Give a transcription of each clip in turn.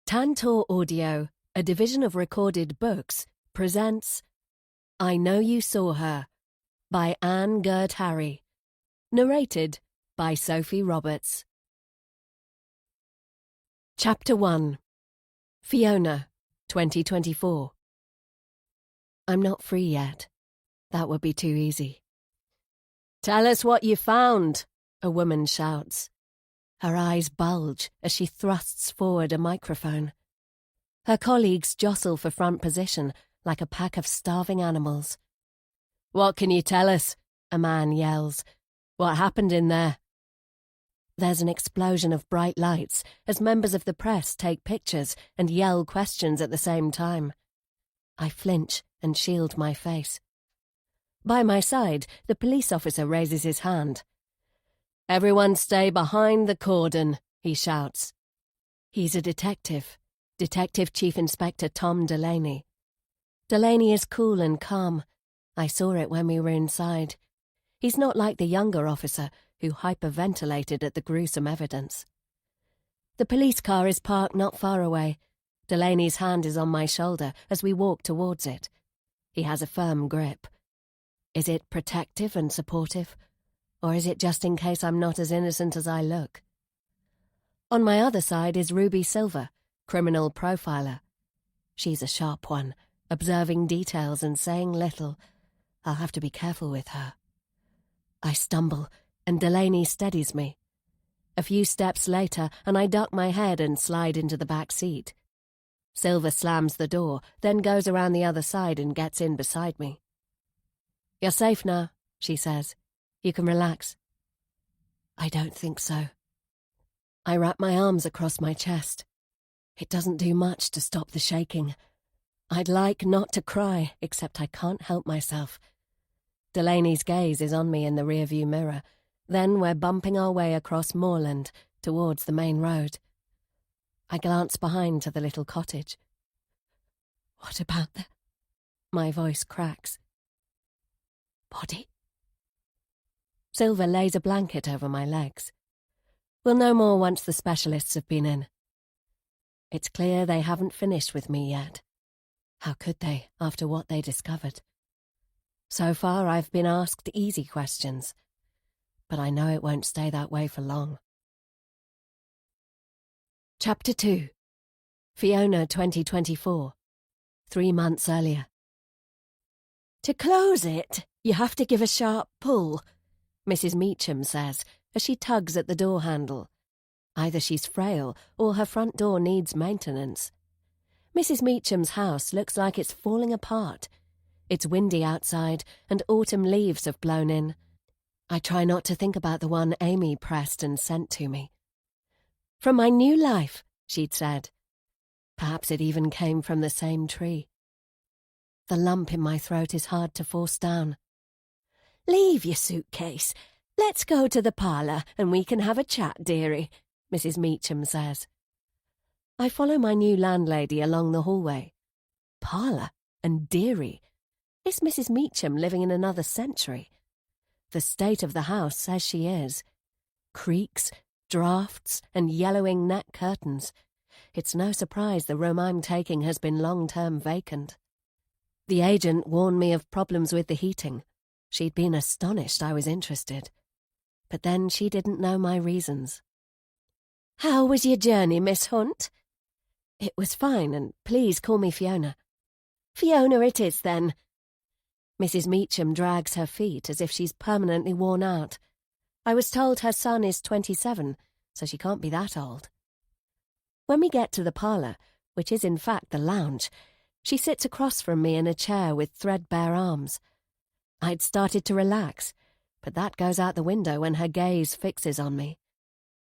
Tantor Audio, a division of Recorded Books, presents I Know You Saw Her by Ann Girdharry. Narrated by Sophie Roberts. Chapter 1. Fiona, 2024. I'm not free yet. That would be too easy. "Tell us what you found," a woman shouts. Her eyes bulge as she thrusts forward a microphone. Her colleagues jostle for front position like a pack of starving animals. "What can you tell us?" a man yells. "What happened in there?" There's an explosion of bright lights as members of the press take pictures and yell questions at the same time. I flinch and shield my face. By my side, the police officer raises his hand. "Everyone stay behind the cordon," he shouts. He's a detective, Detective Chief Inspector Tom Delaney. Delaney is cool and calm. I saw it when we were inside. He's not like the younger officer who hyperventilated at the gruesome evidence. The police car is parked not far away. Delaney's hand is on my shoulder as we walk towards it. He has a firm grip. Is it protective and supportive? Or is it just in case I'm not as innocent as I look? On my other side is Ruby Silver, criminal profiler. She's a sharp one, observing details and saying little. I'll have to be careful with her. I stumble, and Delaney steadies me. A few steps later, and I duck my head and slide into the back seat. Silver slams the door, then goes around the other side and gets in beside me. "You're safe now," she says. "You can relax." I don't think so. I wrap my arms across my chest. It doesn't do much to stop the shaking. I'd like not to cry, except I can't help myself. Delaney's gaze is on me in the rearview mirror. Then we're bumping our way across moorland towards the main road. I glance behind to the little cottage. "What about the—" My voice cracks. "Body?" Silver lays a blanket over my legs. We'll know more once the specialists have been in. It's clear they haven't finished with me yet. How could they, after what they discovered? So far, I've been asked easy questions, but I know it won't stay that way for long. Chapter 2. Fiona, 2024. 3 months earlier. "To close it, you have to give a sharp pull," Mrs. Meacham says as she tugs at the door handle. Either she's frail or her front door needs maintenance. Mrs. Meacham's house looks like it's falling apart. It's windy outside and autumn leaves have blown in. I try not to think about the one Amy pressed and sent to me. "From my new life," she'd said. Perhaps it even came from the same tree. The lump in my throat is hard to force down. "Leave your suitcase. Let's go to the parlour and we can have a chat, dearie," Mrs. Meacham says. I follow my new landlady along the hallway. Parlour and dearie. Is Mrs. Meacham living in another century? The state of the house says she is. Creaks, drafts, and yellowing net curtains. It's no surprise the room I'm taking has been long-term vacant. The agent warned me of problems with the heating. She'd been astonished I was interested. But then she didn't know my reasons. "How was your journey, Miss Hunt?" "It was fine, and please call me Fiona." "Fiona it is, then." Mrs. Meacham drags her feet as if she's permanently worn out. I was told her son is 27, so she can't be that old. When we get to the parlour, which is in fact the lounge, she sits across from me in a chair with threadbare arms. I'd started to relax, but that goes out the window when her gaze fixes on me.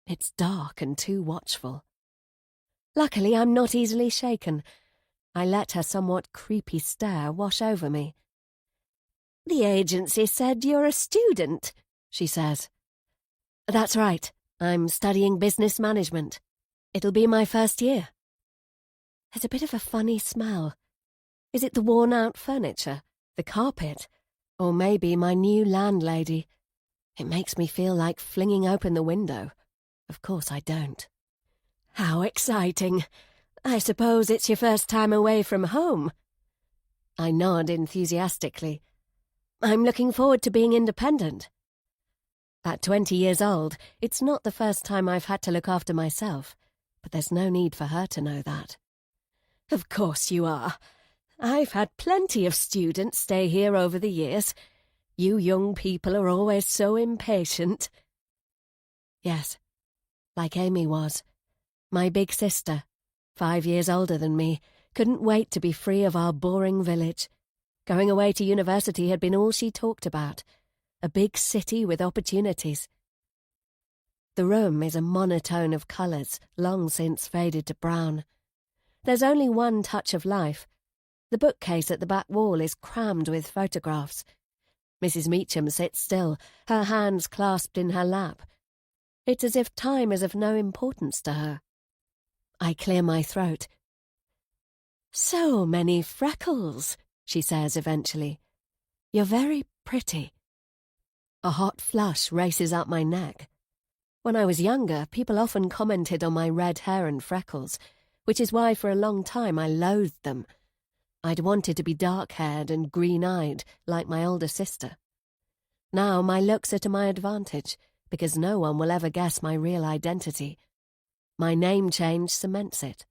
It's dark and too watchful. Luckily, I'm not easily shaken. I let her somewhat creepy stare wash over me. "The agency said you're a student," she says. "That's right. I'm studying business management. It'll be my first year." There's a bit of a funny smell. Is it the worn-out furniture, the carpet, or maybe my new landlady? It makes me feel like flinging open the window. Of course I don't. "How exciting. I suppose it's your first time away from home. I nod enthusiastically. I'm looking forward to being independent. At 20 years old, it's not the first time I've had to look after myself, but there's no need for her to know that. Of course you are. I've had plenty of students stay here over the years. You young people are always so impatient. Yes, like Amy was. My big sister, 5 years older than me, couldn't wait to be free of our boring village. Going away to university had been all she talked about. A big city with opportunities. The room is a monotone of colours, long since faded to brown. There's only one touch of life. The bookcase at the back wall is crammed with photographs. Mrs. Meacham sits still, her hands clasped in her lap. It's as if time is of no importance to her. I clear my throat. So many freckles, she says eventually. You're very pretty. A hot flush races up my neck. When I was younger, people often commented on my red hair and freckles, which is why for a long time I loathed them. I'd wanted to be dark-haired and green-eyed, like my older sister. Now my looks are to my advantage, because no one will ever guess my real identity. My name change cements it.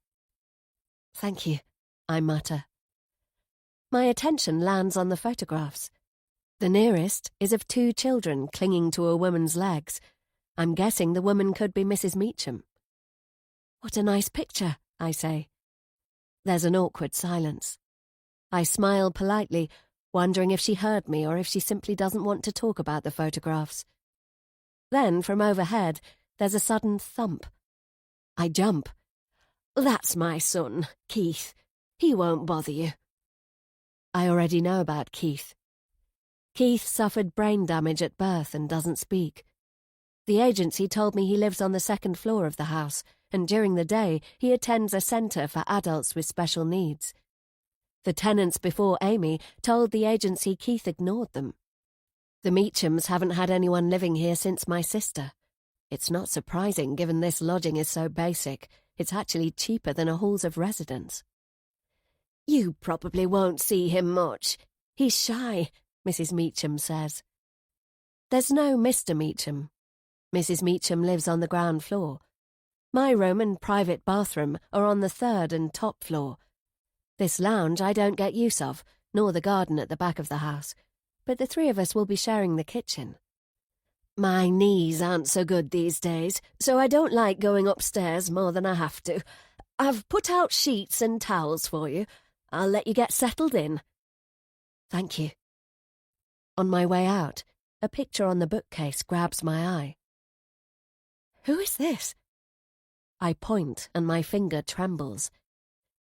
Thank you, I mutter. My attention lands on the photographs. The nearest is of 2 children clinging to a woman's legs. I'm guessing the woman could be Mrs. Meacham. What a nice picture, I say. There's an awkward silence. I smile politely, wondering if she heard me or if she simply doesn't want to talk about the photographs. Then, from overhead, there's a sudden thump. I jump. That's my son, Keith. He won't bother you. I already know about Keith. Keith suffered brain damage at birth and doesn't speak. The agency told me he lives on the 2nd floor of the house, and during the day he attends a centre for adults with special needs. The tenants before Amy told the agency Keith ignored them. The Meachams haven't had anyone living here since my sister. It's not surprising given this lodging is so basic. It's actually cheaper than a halls of residence. You probably won't see him much. He's shy, Mrs. Meacham says. There's no Mr. Meacham. Mrs. Meacham lives on the ground floor. My room and private bathroom are on the 3rd and top floor. This lounge I don't get use of, nor the garden at the back of the house, but the 3 of us will be sharing the kitchen. My knees aren't so good these days, so I don't like going upstairs more than I have to. I've put out sheets and towels for you. I'll let you get settled in. Thank you. On my way out, a picture on the bookcase grabs my eye. Who is this? I point and my finger trembles.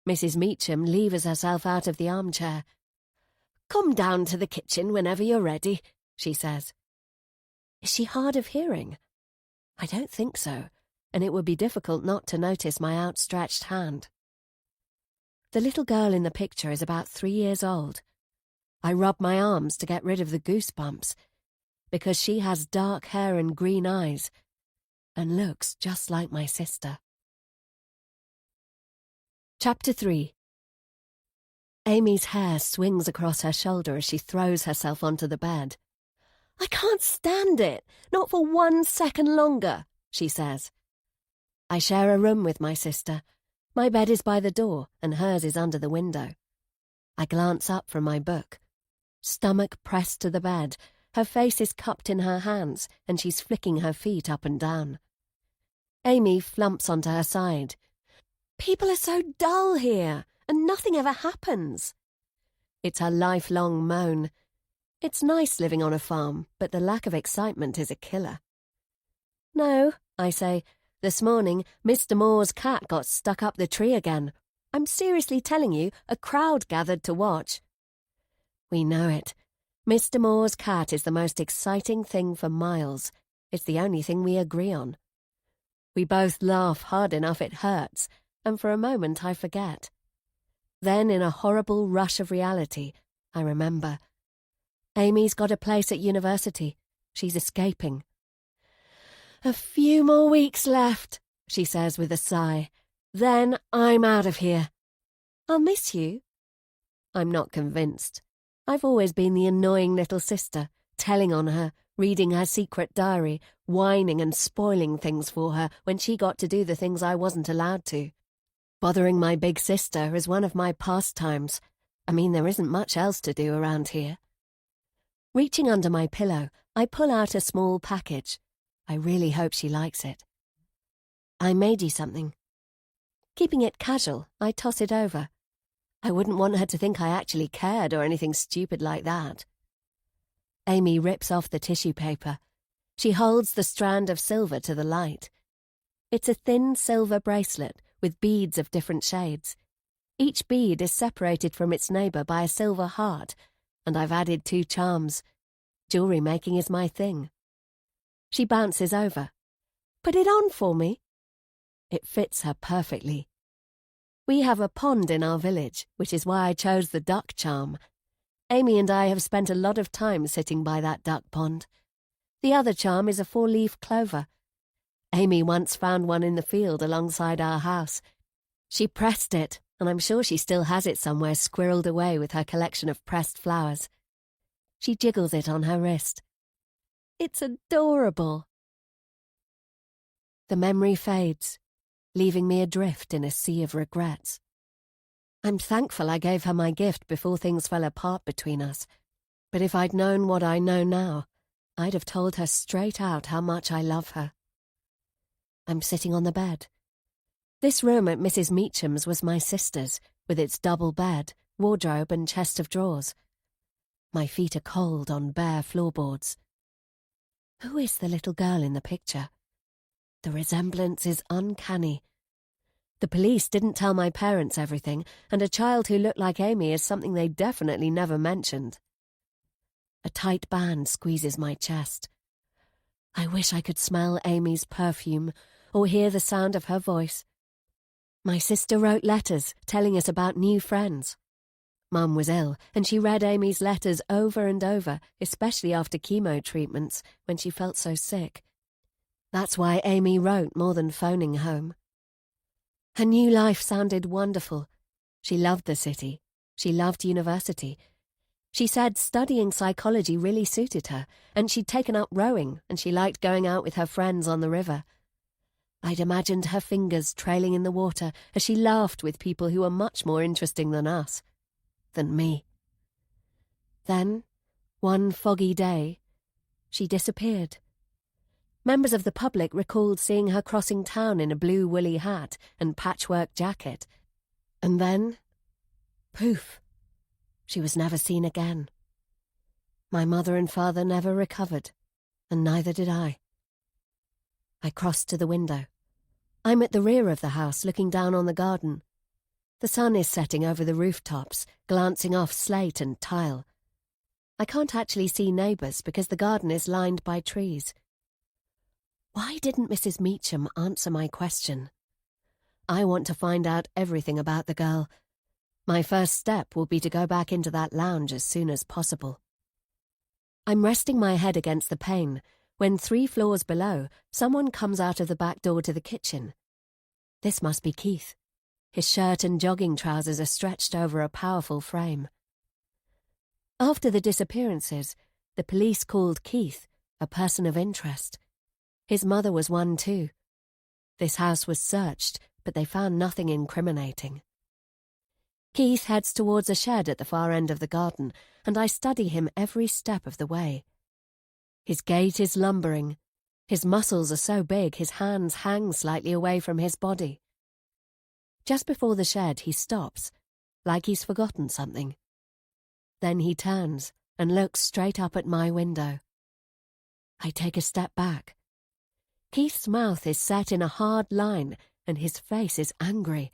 Mrs. Meacham levers herself out of the armchair. Come down to the kitchen whenever you're ready, she says. Is she hard of hearing? I don't think so, and it would be difficult not to notice my outstretched hand. The little girl in the picture is about 3 years old. I rub my arms to get rid of the goosebumps, because she has dark hair and green eyes, and looks just like my sister. Chapter 3. Amy's hair swings across her shoulder as she throws herself onto the bed. I can't stand it, not for 1 second longer, she says. I share a room with my sister. My bed is by the door, and hers is under the window. I glance up from my book. Stomach pressed to the bed, her face is cupped in her hands, and she's flicking her feet up and down. Amy flumps onto her side. People are so dull here, and nothing ever happens. It's her lifelong moan. It's nice living on a farm, but the lack of excitement is a killer. No, I say. This morning, Mr. Moore's cat got stuck up the tree again. I'm seriously telling you, a crowd gathered to watch. We know it. Mr. Moore's cat is the most exciting thing for miles. It's the only thing we agree on. We both laugh hard enough it hurts, and for a moment I forget. Then, in a horrible rush of reality, I remember. Amy's got a place at university. She's escaping. A few more weeks left, she says with a sigh. Then I'm out of here. I'll miss you. I'm not convinced. I've always been the annoying little sister, telling on her, reading her secret diary, whining and spoiling things for her when she got to do the things I wasn't allowed to. Bothering my big sister is one of my pastimes. I mean, there isn't much else to do around here. Reaching under my pillow, I pull out a small package. I really hope she likes it. I made you something. Keeping it casual, I toss it over. I wouldn't want her to think I actually cared or anything stupid like that. Amy rips off the tissue paper. She holds the strand of silver to the light. It's a thin silver bracelet with beads of different shades. Each bead is separated from its neighbour by a silver heart, and I've added 2 charms. Jewellery making is my thing. She bounces over. Put it on for me. It fits her perfectly. We have a pond in our village, which is why I chose the duck charm. Amy and I have spent a lot of time sitting by that duck pond. The other charm is a 4-leaf clover. Amy once found one in the field alongside our house. She pressed it, and I'm sure she still has it somewhere squirreled away with her collection of pressed flowers. She jiggles it on her wrist. It's adorable. The memory fades, leaving me adrift in a sea of regrets. I'm thankful I gave her my gift before things fell apart between us, but if I'd known what I know now, I'd have told her straight out how much I love her. I'm sitting on the bed. This room at Mrs. Meacham's was my sister's, with its double bed, wardrobe and chest of drawers. My feet are cold on bare floorboards. Who is the little girl in the picture? The resemblance is uncanny. The police didn't tell my parents everything, and a child who looked like Amy is something they definitely never mentioned. A tight band squeezes my chest. I wish I could smell Amy's perfume or hear the sound of her voice. My sister wrote letters telling us about new friends. Mum was ill, and she read Amy's letters over and over, especially after chemo treatments, when she felt so sick. That's why Amy wrote more than phoning home. Her new life sounded wonderful. She loved the city. She loved university. She said studying psychology really suited her, and she'd taken up rowing, and she liked going out with her friends on the river. I'd imagined her fingers trailing in the water as she laughed with people who were much more interesting than us, than me. Then, one foggy day, she disappeared. Members of the public recalled seeing her crossing town in a blue woolly hat and patchwork jacket. And then, poof, she was never seen again. My mother and father never recovered, and neither did I. I crossed to the window. I'm at the rear of the house, looking down on the garden. The sun is setting over the rooftops, glancing off slate and tile. I can't actually see neighbours because the garden is lined by trees. Why didn't Mrs. Meacham answer my question? I want to find out everything about the girl. My first step will be to go back into that lounge as soon as possible. I'm resting my head against the pane when 3 floors below, someone comes out of the back door to the kitchen. This must be Keith. His shirt and jogging trousers are stretched over a powerful frame. After the disappearances, the police called Keith a person of interest. His mother was one too. This house was searched, but they found nothing incriminating. Keith heads towards a shed at the far end of the garden, and I study him every step of the way. His gait is lumbering. His muscles are so big his hands hang slightly away from his body. Just before the shed he stops, like he's forgotten something. Then he turns and looks straight up at my window. I take a step back. Keith's mouth is set in a hard line, and his face is angry.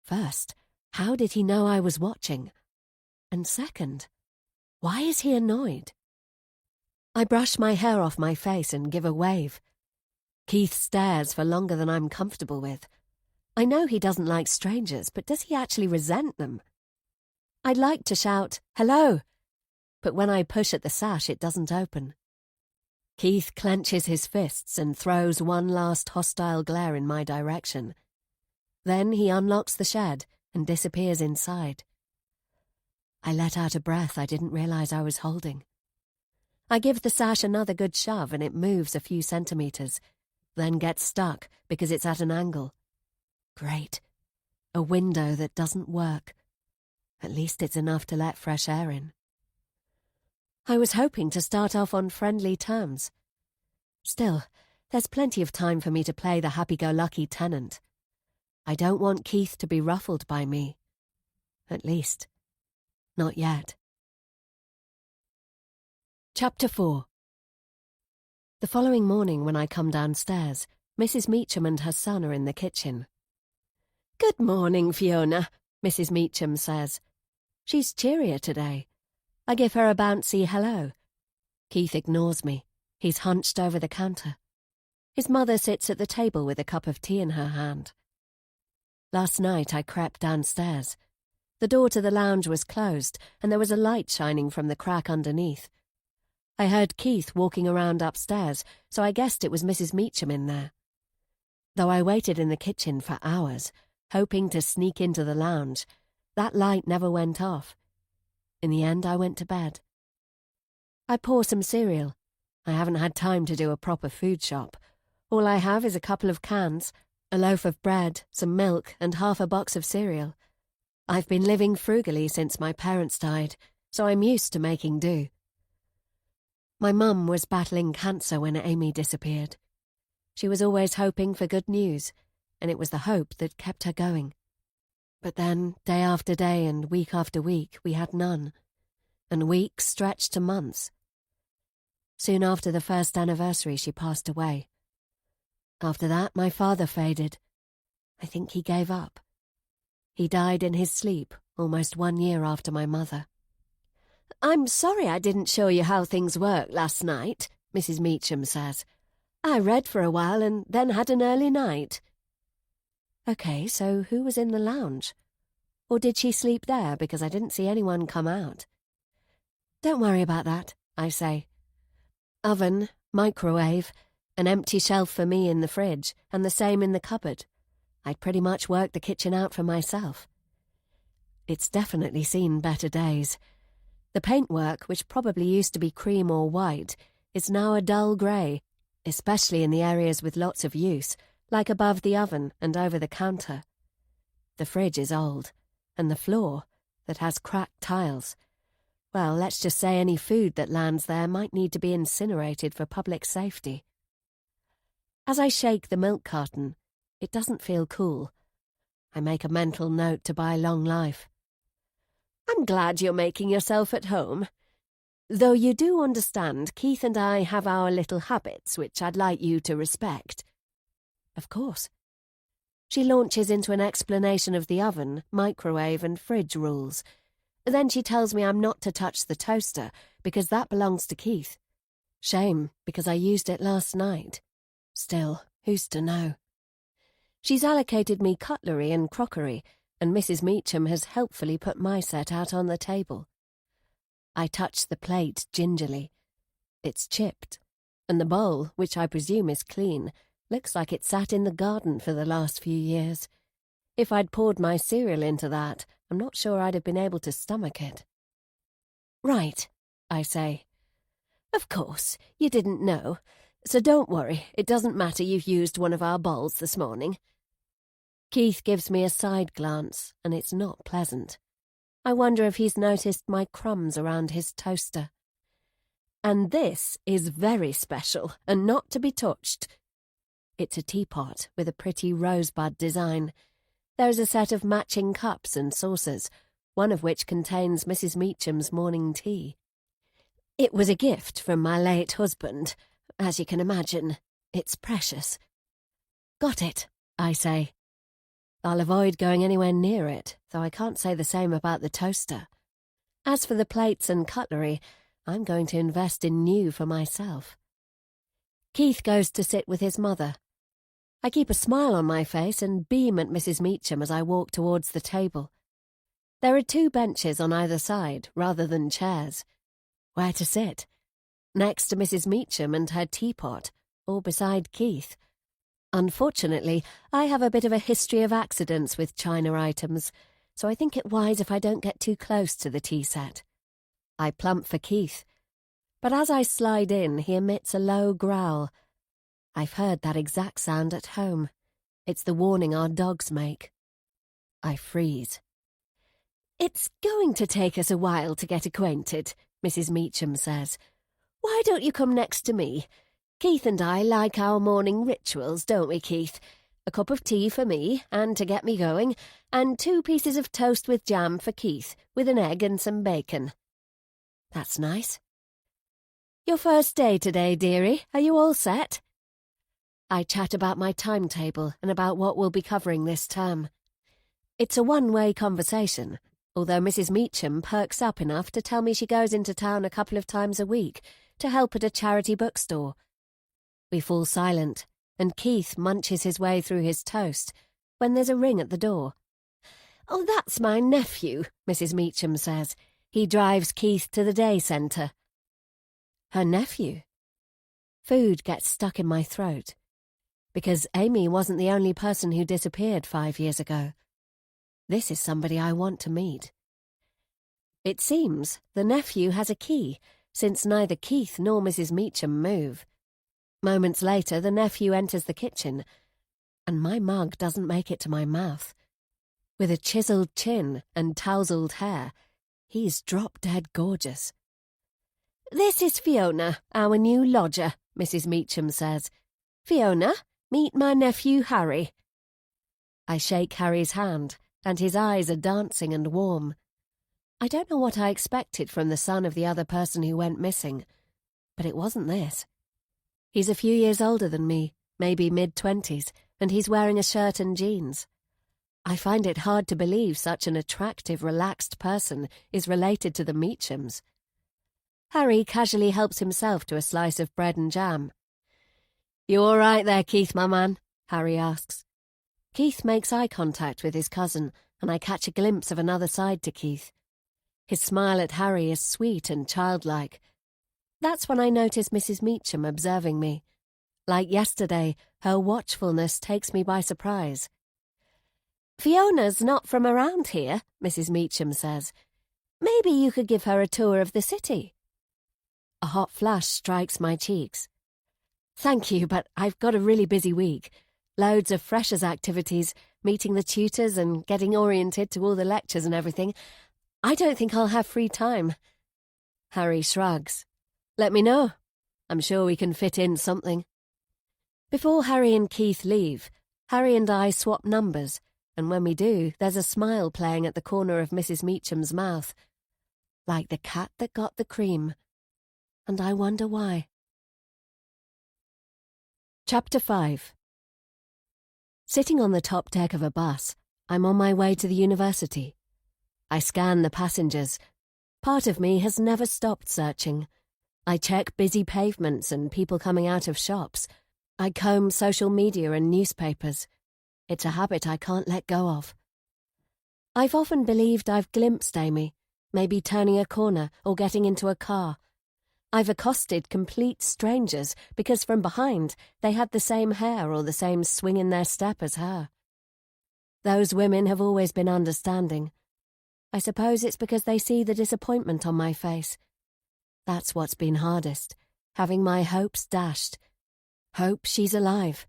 First, how did he know I was watching? And second, why is he annoyed? I brush my hair off my face and give a wave. Keith stares for longer than I'm comfortable with. I know he doesn't like strangers, but does he actually resent them? I'd like to shout, "Hello!" but when I push at the sash it doesn't open. Keith clenches his fists and throws one last hostile glare in my direction. Then he unlocks the shed and disappears inside. I let out a breath I didn't realize I was holding. I give the sash another good shove and it moves a few centimeters, then gets stuck because it's at an angle. Great. A window that doesn't work. At least it's enough to let fresh air in. I was hoping to start off on friendly terms. Still, there's plenty of time for me to play the happy-go-lucky tenant. I don't want Keith to be ruffled by me. At least, not yet. Chapter 4. The following morning when I come downstairs, Mrs. Meacham and her son are in the kitchen. "Good morning, Fiona," Mrs. Meacham says. She's cheerier today. I give her a bouncy hello. Keith ignores me. He's hunched over the counter. His mother sits at the table with a cup of tea in her hand. Last night I crept downstairs. The door to the lounge was closed, and there was a light shining from the crack underneath. I heard Keith walking around upstairs, so I guessed it was Mrs. Meacham in there. Though I waited in the kitchen for hours, hoping to sneak into the lounge, that light never went off. In the end, I went to bed. I pour some cereal. I haven't had time to do a proper food shop. All I have is a couple of cans, a loaf of bread, some milk, and half a box of cereal. I've been living frugally since my parents died, so I'm used to making do. My mum was battling cancer when Amy disappeared. She was always hoping for good news, and it was the hope that kept her going. But then, day after day and week after week, we had none, and weeks stretched to months. Soon after the first anniversary, she passed away. After that, my father faded. I think he gave up. He died in his sleep almost 1 year after my mother. "I'm sorry I didn't show you how things work last night," Mrs. Meacham says. "I read for a while and then had an early night." Okay, so who was in the lounge? Or did she sleep there because I didn't see anyone come out? "Don't worry about that," I say. Oven, microwave, an empty shelf for me in the fridge, and the same in the cupboard. I'd pretty much worked the kitchen out for myself. It's definitely seen better days. The paintwork, which probably used to be cream or white, is now a dull grey, especially in the areas with lots of use, like above the oven and over the counter. The fridge is old, and the floor, that has cracked tiles. Well, let's just say any food that lands there might need to be incinerated for public safety. As I shake the milk carton, it doesn't feel cool. I make a mental note to buy long life. "I'm glad you're making yourself at home. Though you do understand, Keith and I have our little habits which I'd like you to respect." Of course. She launches into an explanation of the oven, microwave, and fridge rules. Then she tells me I'm not to touch the toaster because that belongs to Keith. Shame, because I used it last night. Still, who's to know? She's allocated me cutlery and crockery, and Mrs. Meacham has helpfully put my set out on the table. I touch the plate gingerly. It's chipped, and the bowl, which I presume is clean, looks like it sat in the garden for the last few years. If I'd poured my cereal into that, I'm not sure I'd have been able to stomach it. "Right," I say. "Of course, you didn't know, so don't worry, it doesn't matter you've used one of our bowls this morning." Keith gives me a side glance, and it's not pleasant. I wonder if he's noticed my crumbs around his toaster. "And this is very special and not to be touched." It's a teapot with a pretty rosebud design. There's a set of matching cups and saucers, one of which contains Mrs. Meacham's morning tea. "It was a gift from my late husband. As you can imagine, it's precious." "Got it," I say. I'll avoid going anywhere near it, though I can't say the same about the toaster. As for the plates and cutlery, I'm going to invest in new for myself. Keith goes to sit with his mother. I keep a smile on my face and beam at Mrs. Meacham as I walk towards the table. There are 2 benches on either side, rather than chairs. Where to sit? Next to Mrs. Meacham and her teapot, or beside Keith? Unfortunately, I have a bit of a history of accidents with china items, so I think it wise if I don't get too close to the tea set. I plump for Keith, but as I slide in, he emits a low growl. I've heard that exact sound at home. It's the warning our dogs make. I freeze. "It's going to take us a while to get acquainted," Mrs. Meacham says. "Why don't you come next to me? Keith and I like our morning rituals, don't we, Keith? A cup of tea for me, and to get me going, and 2 pieces of toast with jam for Keith, with an egg and some bacon." That's nice. "Your first day today, dearie. Are you all set?" I chat about my timetable and about what we'll be covering this term. It's a one-way conversation, although Mrs. Meacham perks up enough to tell me she goes into town a couple of times a week to help at a charity bookstore. We fall silent, and Keith munches his way through his toast when there's a ring at the door. "Oh, that's my nephew," Mrs. Meacham says. "He drives Keith to the day centre." Her nephew? Food gets stuck in my throat. Because Amy wasn't the only person who disappeared 5 years ago. This is somebody I want to meet. It seems the nephew has a key, since neither Keith nor Mrs. Meacham move. Moments later, the nephew enters the kitchen, and my mug doesn't make it to my mouth. With a chiselled chin and tousled hair, he's drop-dead gorgeous. "This is Fiona, our new lodger," Mrs. Meacham says. "Fiona, meet my nephew Harry." I shake Harry's hand, and his eyes are dancing and warm. I don't know what I expected from the son of the other person who went missing, but it wasn't this. He's a few years older than me, maybe mid-20s, and he's wearing a shirt and jeans. I find it hard to believe such an attractive, relaxed person is related to the Meachams. Harry casually helps himself to a slice of bread and jam. "You all right there, Keith, my man?" Harry asks. Keith makes eye contact with his cousin, and I catch a glimpse of another side to Keith. His smile at Harry is sweet and childlike. That's when I notice Mrs. Meacham observing me. Like yesterday, her watchfulness takes me by surprise. "Fiona's not from around here," Mrs. Meacham says. "Maybe you could give her a tour of the city." A hot flush strikes my cheeks. "Thank you, but I've got a really busy week. Loads of freshers' activities, meeting the tutors and getting oriented to all the lectures and everything. I don't think I'll have free time." Harry shrugs. "Let me know. I'm sure we can fit in something." Before Harry and Keith leave, Harry and I swap numbers, and when we do, there's a smile playing at the corner of Mrs. Meacham's mouth. Like the cat that got the cream. And I wonder why. Chapter 5. Sitting on the top deck of a bus, I'm on my way to the university. I scan the passengers. Part of me has never stopped searching. I check busy pavements and people coming out of shops. I comb social media and newspapers. It's a habit I can't let go of. I've often believed I've glimpsed Amy, maybe turning a corner or getting into a car. I've accosted complete strangers because from behind they had the same hair or the same swing in their step as her. Those women have always been understanding. I suppose it's because they see the disappointment on my face. That's what's been hardest, having my hopes dashed. Hope she's alive.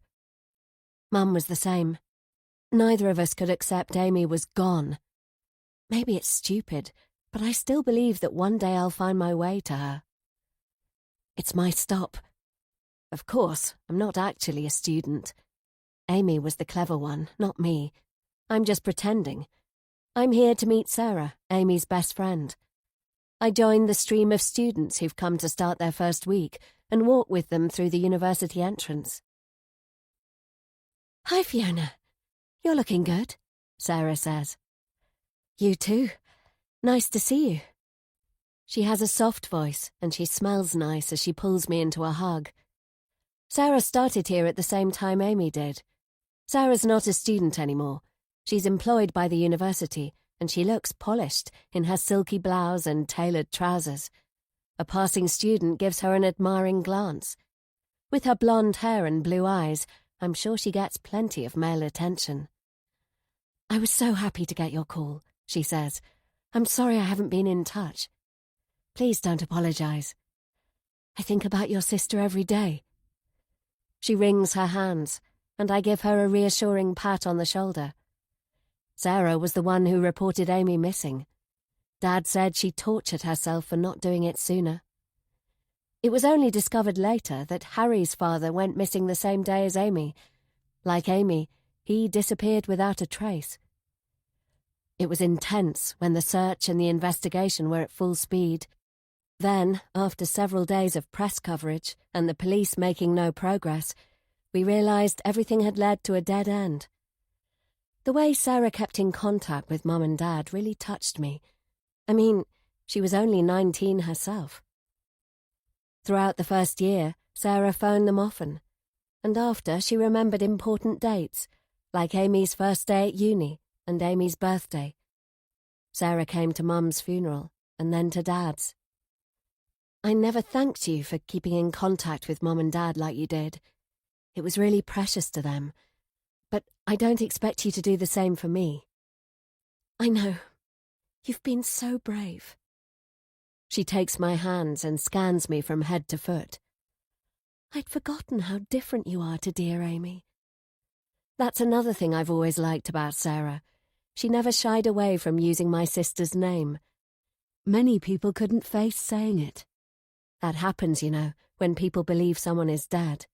Mum was the same. Neither of us could accept Amy was gone. Maybe it's stupid, but I still believe that one day I'll find my way to her. It's my stop. Of course, I'm not actually a student. Amy was the clever one, not me. I'm just pretending. I'm here to meet Sarah, Amy's best friend. I join the stream of students who've come to start their first week and walk with them through the university entrance. "Hi, Fiona. You're looking good," Sarah says. "You too. Nice to see you." She has a soft voice, and she smells nice as she pulls me into a hug. Sarah started here at the same time Amy did. Sarah's not a student anymore. She's employed by the university, and she looks polished in her silky blouse and tailored trousers. A passing student gives her an admiring glance. With her blonde hair and blue eyes, I'm sure she gets plenty of male attention. "I was so happy to get your call," she says. "I'm sorry I haven't been in touch. Please don't apologize. I think about your sister every day." She wrings her hands, and I give her a reassuring pat on the shoulder. Sarah was the one who reported Amy missing. Dad said she tortured herself for not doing it sooner. It was only discovered later that Harry's father went missing the same day as Amy. Like Amy, he disappeared without a trace. It was intense when the search and the investigation were at full speed. Then, after several days of press coverage and the police making no progress, we realised everything had led to a dead end. The way Sarah kept in contact with Mum and Dad really touched me. I mean, she was only 19 herself. Throughout the first year, Sarah phoned them often, and after she remembered important dates, like Amy's first day at uni and Amy's birthday. Sarah came to Mum's funeral and then to Dad's. "I never thanked you for keeping in contact with Mum and Dad like you did. It was really precious to them, but I don't expect you to do the same for me." "I know. You've been so brave." She takes my hands and scans me from head to foot. "I'd forgotten how different you are to dear Amy." That's another thing I've always liked about Sarah. She never shied away from using my sister's name. Many people couldn't face saying it. That happens, you know, when people believe someone is dead.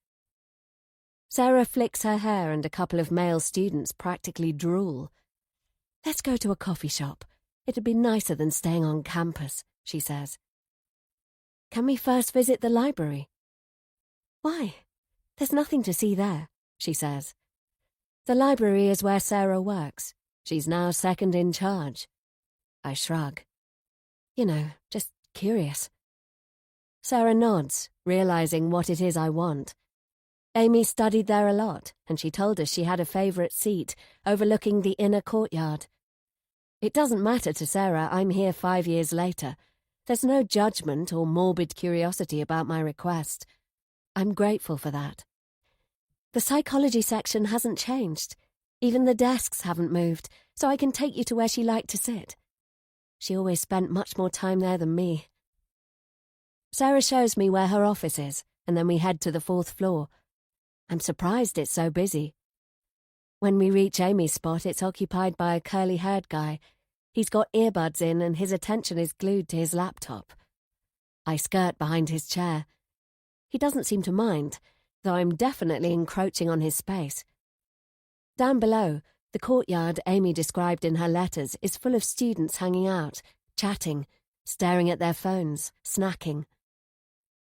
Sarah flicks her hair and a couple of male students practically drool. "Let's go to a coffee shop. It'd be nicer than staying on campus," she says. "Can we first visit the library?" "Why? There's nothing to see there," she says. "The library is where Sarah works. She's now second in charge." I shrug. "You know, just curious." Sarah nods, realizing what it is I want. Amy studied there a lot, and she told us she had a favourite seat overlooking the inner courtyard. It doesn't matter to Sarah I'm here 5 years later. There's no judgment or morbid curiosity about my request. I'm grateful for that. The psychology section hasn't changed. Even the desks haven't moved, so I can take you to where she liked to sit. She always spent much more time there than me. Sarah shows me where her office is, and then we head to the 4th floor. I'm surprised it's so busy. When we reach Amy's spot, it's occupied by a curly-haired guy. He's got earbuds in and his attention is glued to his laptop. I skirt behind his chair. He doesn't seem to mind, though I'm definitely encroaching on his space. Down below, the courtyard Amy described in her letters is full of students hanging out, chatting, staring at their phones, snacking.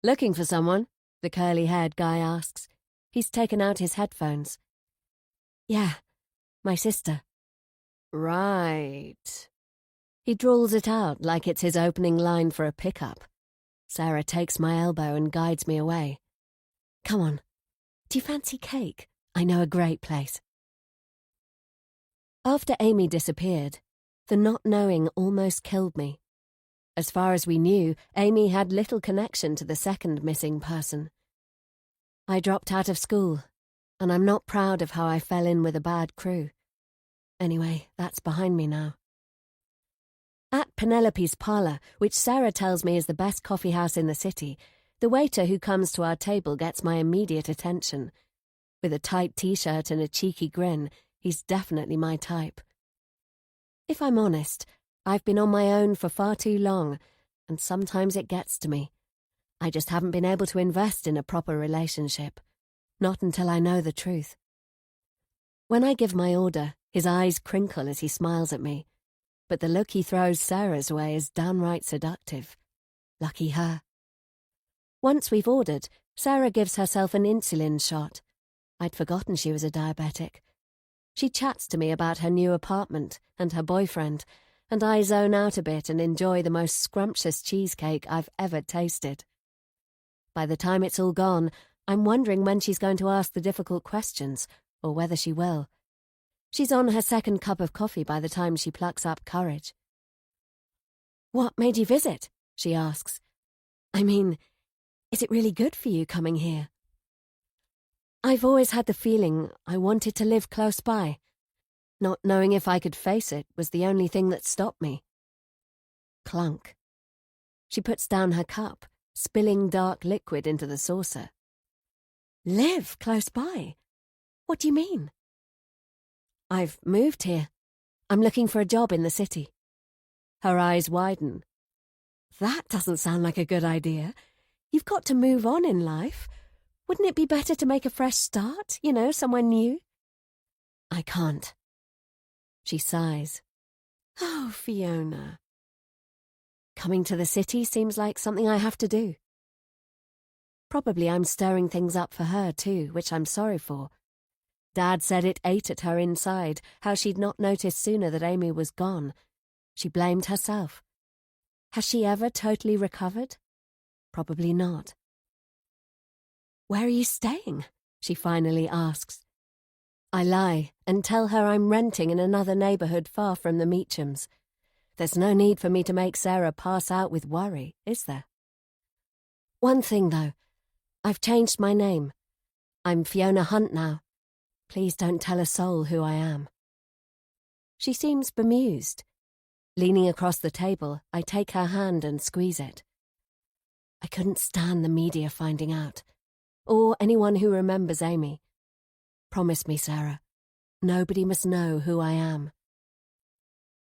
"Looking for someone?" the curly-haired guy asks. He's taken out his headphones. "Yeah, my sister." "Right." He drawls it out like it's his opening line for a pickup. Sarah takes my elbow and guides me away. "Come on. Do you fancy cake? I know a great place." After Amy disappeared, the not knowing almost killed me. As far as we knew, Amy had little connection to the second missing person. I dropped out of school, and I'm not proud of how I fell in with a bad crew. Anyway, that's behind me now. At Penelope's parlour, which Sarah tells me is the best coffeehouse in the city, the waiter who comes to our table gets my immediate attention. With a tight t-shirt and a cheeky grin, he's definitely my type. If I'm honest, I've been on my own for far too long, and sometimes it gets to me. I just haven't been able to invest in a proper relationship. Not until I know the truth. When I give my order, his eyes crinkle as he smiles at me, but the look he throws Sarah's way is downright seductive. Lucky her. Once we've ordered, Sarah gives herself an insulin shot. I'd forgotten she was a diabetic. She chats to me about her new apartment and her boyfriend, and I zone out a bit and enjoy the most scrumptious cheesecake I've ever tasted. By the time it's all gone, I'm wondering when she's going to ask the difficult questions, or whether she will. She's on her second cup of coffee by the time she plucks up courage. "What made you visit?" she asks. "I mean, is it really good for you coming here?" I've always had the feeling I wanted to live close by. Not knowing if I could face it was the only thing that stopped me. Clunk. She puts down her cup, spilling dark liquid into the saucer. Live close by? What do you mean? I've moved here. I'm looking for a job in the city. Her eyes widen. That doesn't sound like a good idea. You've got to move on in life. Wouldn't it be better to make a fresh start, somewhere new? I can't. She sighs. Oh, Fiona. Coming to the city seems like something I have to do. Probably I'm stirring things up for her too, which I'm sorry for. Dad said it ate at her inside, how she'd not noticed sooner that Amy was gone. She blamed herself. Has she ever totally recovered? Probably not. Where are you staying? She finally asks. I lie and tell her I'm renting in another neighbourhood far from the Meachams. There's no need for me to make Sarah pass out with worry, is there? One thing, though. I've changed my name. I'm Fiona Hunt now. Please don't tell a soul who I am. She seems bemused. Leaning across the table, I take her hand and squeeze it. I couldn't stand the media finding out, or anyone who remembers Amy. Promise me, Sarah, nobody must know who I am.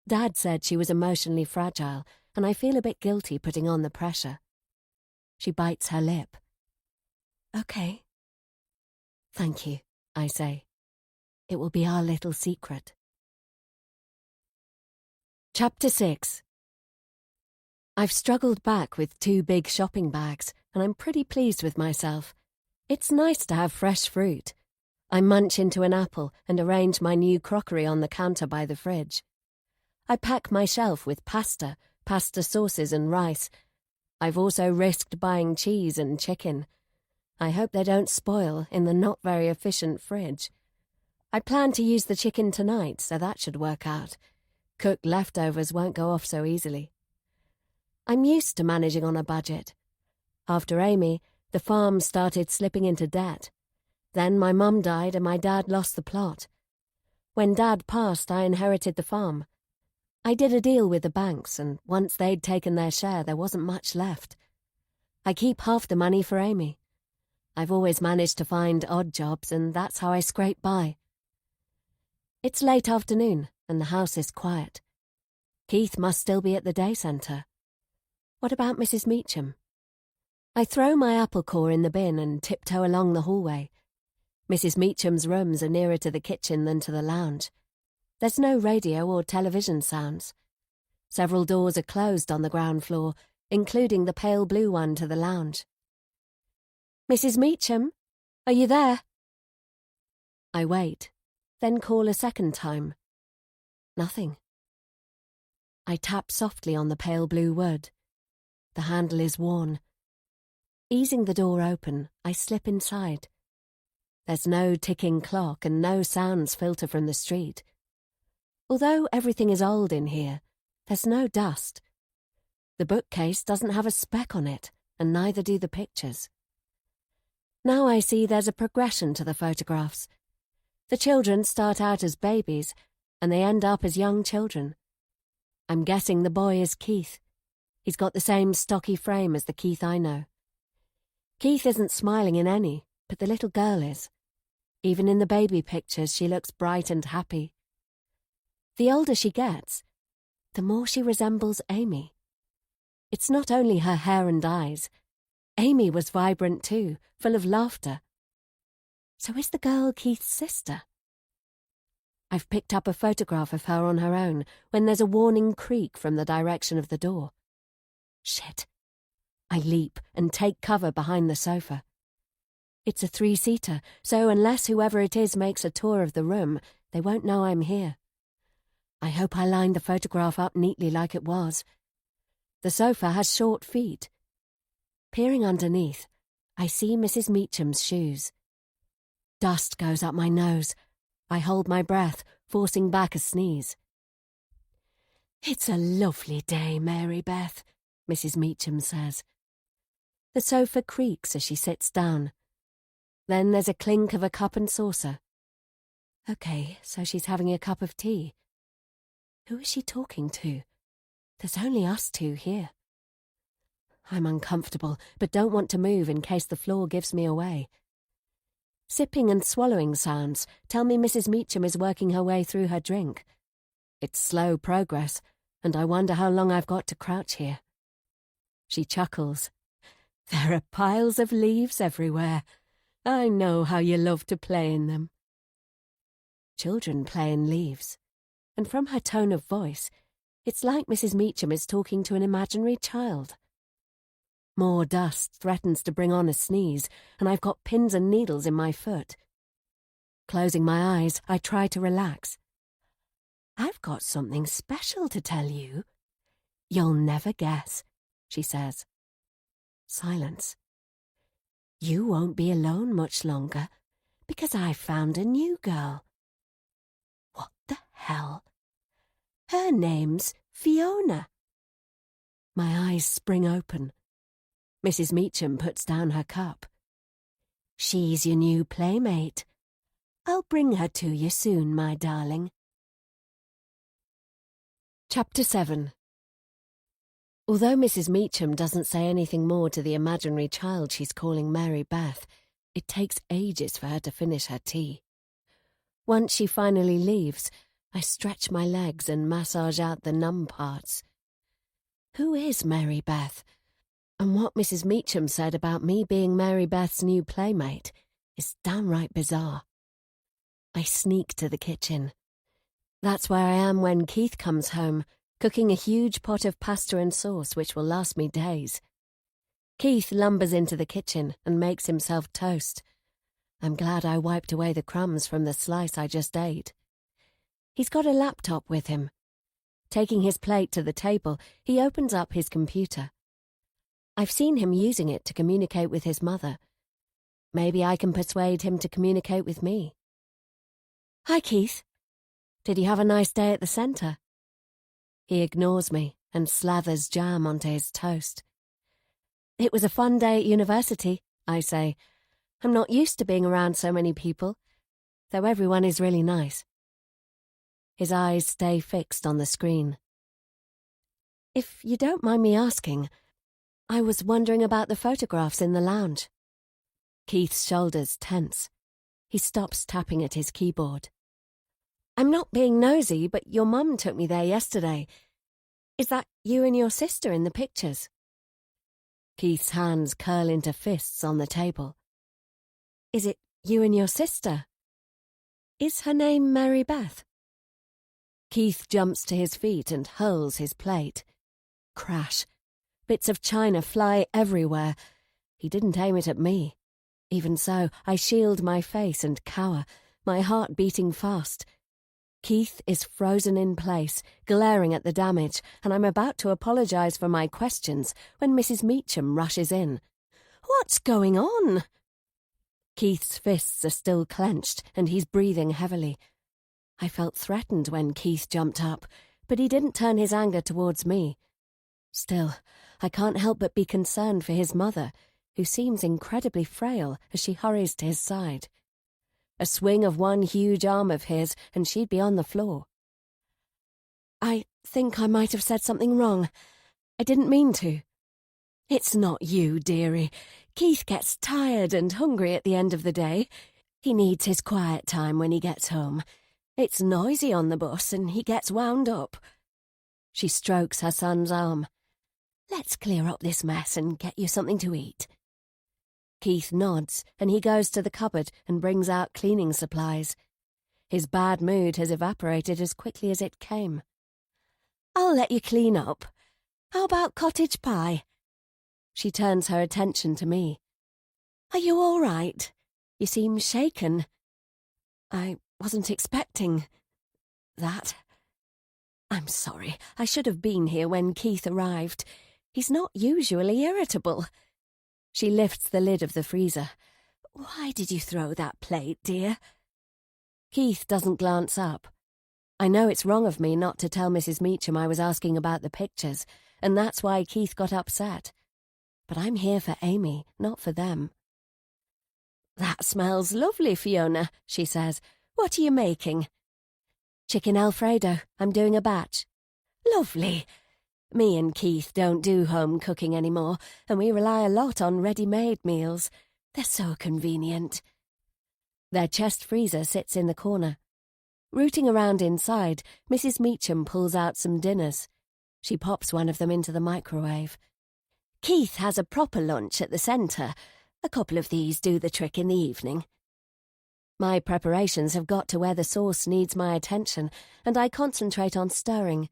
Dad said she was emotionally fragile, and I feel a bit guilty putting on the pressure. She bites her lip. Okay. Thank you, I say. It will be our little secret. Chapter 6. I've struggled back with 2 big shopping bags, and I'm pretty pleased with myself. It's nice to have fresh fruit. I munch into an apple and arrange my new crockery on the counter by the fridge. I pack my shelf with pasta sauces and rice. I've also risked buying cheese and chicken. I hope they don't spoil in the not very efficient fridge. I plan to use the chicken tonight, so that should work out. Cooked leftovers won't go off so easily. I'm used to managing on a budget. After Amy, the farm started slipping into debt. Then my mum died and my dad lost the plot. When Dad passed, I inherited the farm. I did a deal with the banks, and once they'd taken their share, there wasn't much left. I keep half the money for Amy. I've always managed to find odd jobs, and that's how I scrape by. It's late afternoon, and the house is quiet. Keith must still be at the day centre. What about Mrs. Meacham? I throw my apple core in the bin and tiptoe along the hallway. Mrs. Meacham's rooms are nearer to the kitchen than to the lounge. There's no radio or television sounds. Several doors are closed on the ground floor, including the pale blue one to the lounge. Mrs. Meacham, are you there? I wait, then call a second time. Nothing. I tap softly on the pale blue wood. The handle is worn. Easing the door open, I slip inside. There's no ticking clock and no sounds filter from the street. Although everything is old in here, there's no dust. The bookcase doesn't have a speck on it, and neither do the pictures. Now I see there's a progression to the photographs. The children start out as babies, and they end up as young children. I'm guessing the boy is Keith. He's got the same stocky frame as the Keith I know. Keith isn't smiling in any, but the little girl is. Even in the baby pictures, she looks bright and happy. The older she gets, the more she resembles Amy. It's not only her hair and eyes. Amy was vibrant too, full of laughter. So is the girl Keith's sister? I've picked up a photograph of her on her own when there's a warning creak from the direction of the door. Shit. I leap and take cover behind the sofa. It's a 3-seater, so unless whoever it is makes a tour of the room, they won't know I'm here. I hope I lined the photograph up neatly like it was. The sofa has short feet. Peering underneath, I see Mrs. Meacham's shoes. Dust goes up my nose. I hold my breath, forcing back a sneeze. It's a lovely day, Mary Beth, Mrs. Meacham says. The sofa creaks as she sits down. Then there's a clink of a cup and saucer. Okay, so she's having a cup of tea. Who is she talking to? There's only us two here. I'm uncomfortable, but don't want to move in case the floor gives me away. Sipping and swallowing sounds tell me Mrs. Meacham is working her way through her drink. It's slow progress, and I wonder how long I've got to crouch here. She chuckles. There are piles of leaves everywhere. I know how you love to play in them. Children play in leaves, and from her tone of voice, it's like Mrs. Meacham is talking to an imaginary child. More dust threatens to bring on a sneeze, and I've got pins and needles in my foot. Closing my eyes, I try to relax. I've got something special to tell you. You'll never guess, she says. Silence. You won't be alone much longer, because I've found a new girl. What the hell? Her name's Fiona. My eyes spring open. Mrs. Meacham puts down her cup. She's your new playmate. I'll bring her to you soon, my darling. Chapter 7. Although Mrs. Meacham doesn't say anything more to the imaginary child she's calling Mary Beth, it takes ages for her to finish her tea. Once she finally leaves, I stretch my legs and massage out the numb parts. Who is Mary Beth? And what Mrs. Meacham said about me being Mary Beth's new playmate is downright bizarre. I sneak to the kitchen. That's where I am when Keith comes home, cooking a huge pot of pasta and sauce which will last me days. Keith lumbers into the kitchen and makes himself toast. I'm glad I wiped away the crumbs from the slice I just ate. He's got a laptop with him. Taking his plate to the table, he opens up his computer. I've seen him using it to communicate with his mother. Maybe I can persuade him to communicate with me. Hi, Keith. Did you have a nice day at the centre? He ignores me and slathers jam onto his toast. It was a fun day at university, I say. I'm not used to being around so many people, though everyone is really nice. His eyes stay fixed on the screen. If you don't mind me asking, I was wondering about the photographs in the lounge. Keith's shoulders tense. He stops tapping at his keyboard. I'm not being nosy, but your mum took me there yesterday. Is that you and your sister in the pictures? Keith's hands curl into fists on the table. Is it you and your sister? Is her name Mary Beth? Keith jumps to his feet and hurls his plate. Crash. Bits of china fly everywhere. He didn't aim it at me. Even so, I shield my face and cower, my heart beating fast. Keith is frozen in place, glaring at the damage, and I'm about to apologise for my questions when Mrs. Meacham rushes in. What's going on? Keith's fists are still clenched, and he's breathing heavily. I felt threatened when Keith jumped up, but he didn't turn his anger towards me. Still, I can't help but be concerned for his mother, who seems incredibly frail as she hurries to his side. A swing of one huge arm of his, and she'd be on the floor. I think I might have said something wrong. I didn't mean to. It's not you, dearie. Keith gets tired and hungry at the end of the day. He needs his quiet time when he gets home. It's noisy on the bus, and he gets wound up. She strokes her son's arm. Let's clear up this mess and get you something to eat. Keith nods, and he goes to the cupboard and brings out cleaning supplies. His bad mood has evaporated as quickly as it came. I'll let you clean up. How about cottage pie? She turns her attention to me. Are you all right? You seem shaken. I wasn't expecting that. I'm sorry. I should have been here when Keith arrived. He's not usually irritable. She lifts the lid of the freezer. Why did you throw that plate, dear? Keith doesn't glance up. I know it's wrong of me not to tell Mrs. Meacham I was asking about the pictures, and that's why Keith got upset. But I'm here for Amy, not for them. "That smells lovely, Fiona," she says. "What are you making?" "Chicken Alfredo. I'm doing a batch." "Lovely. Me and Keith don't do home cooking anymore, and we rely a lot on ready-made meals. They're so convenient." Their chest freezer sits in the corner. Rooting around inside, Mrs. Meacham pulls out some dinners. She pops one of them into the microwave. "Keith has a proper lunch at the centre. A couple of these do the trick in the evening." My preparations have got to where the sauce needs my attention, and I concentrate on stirring.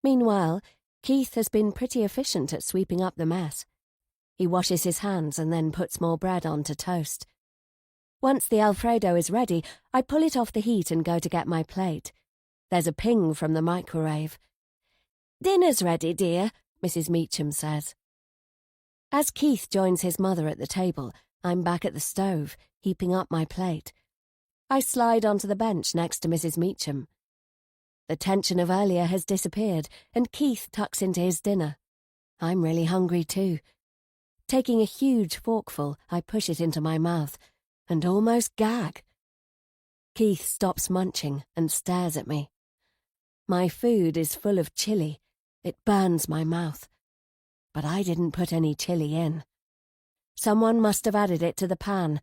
Meanwhile, Keith has been pretty efficient at sweeping up the mess. He washes his hands and then puts more bread on to toast. Once the Alfredo is ready, I pull it off the heat and go to get my plate. There's a ping from the microwave. "Dinner's ready, dear," Mrs. Meacham says. As Keith joins his mother at the table, I'm back at the stove, heaping up my plate. I slide onto the bench next to Mrs. Meacham. The tension of earlier has disappeared, and Keith tucks into his dinner. I'm really hungry too. Taking a huge forkful, I push it into my mouth, and almost gag. Keith stops munching and stares at me. My food is full of chili. It burns my mouth. But I didn't put any chili in. Someone must have added it to the pan.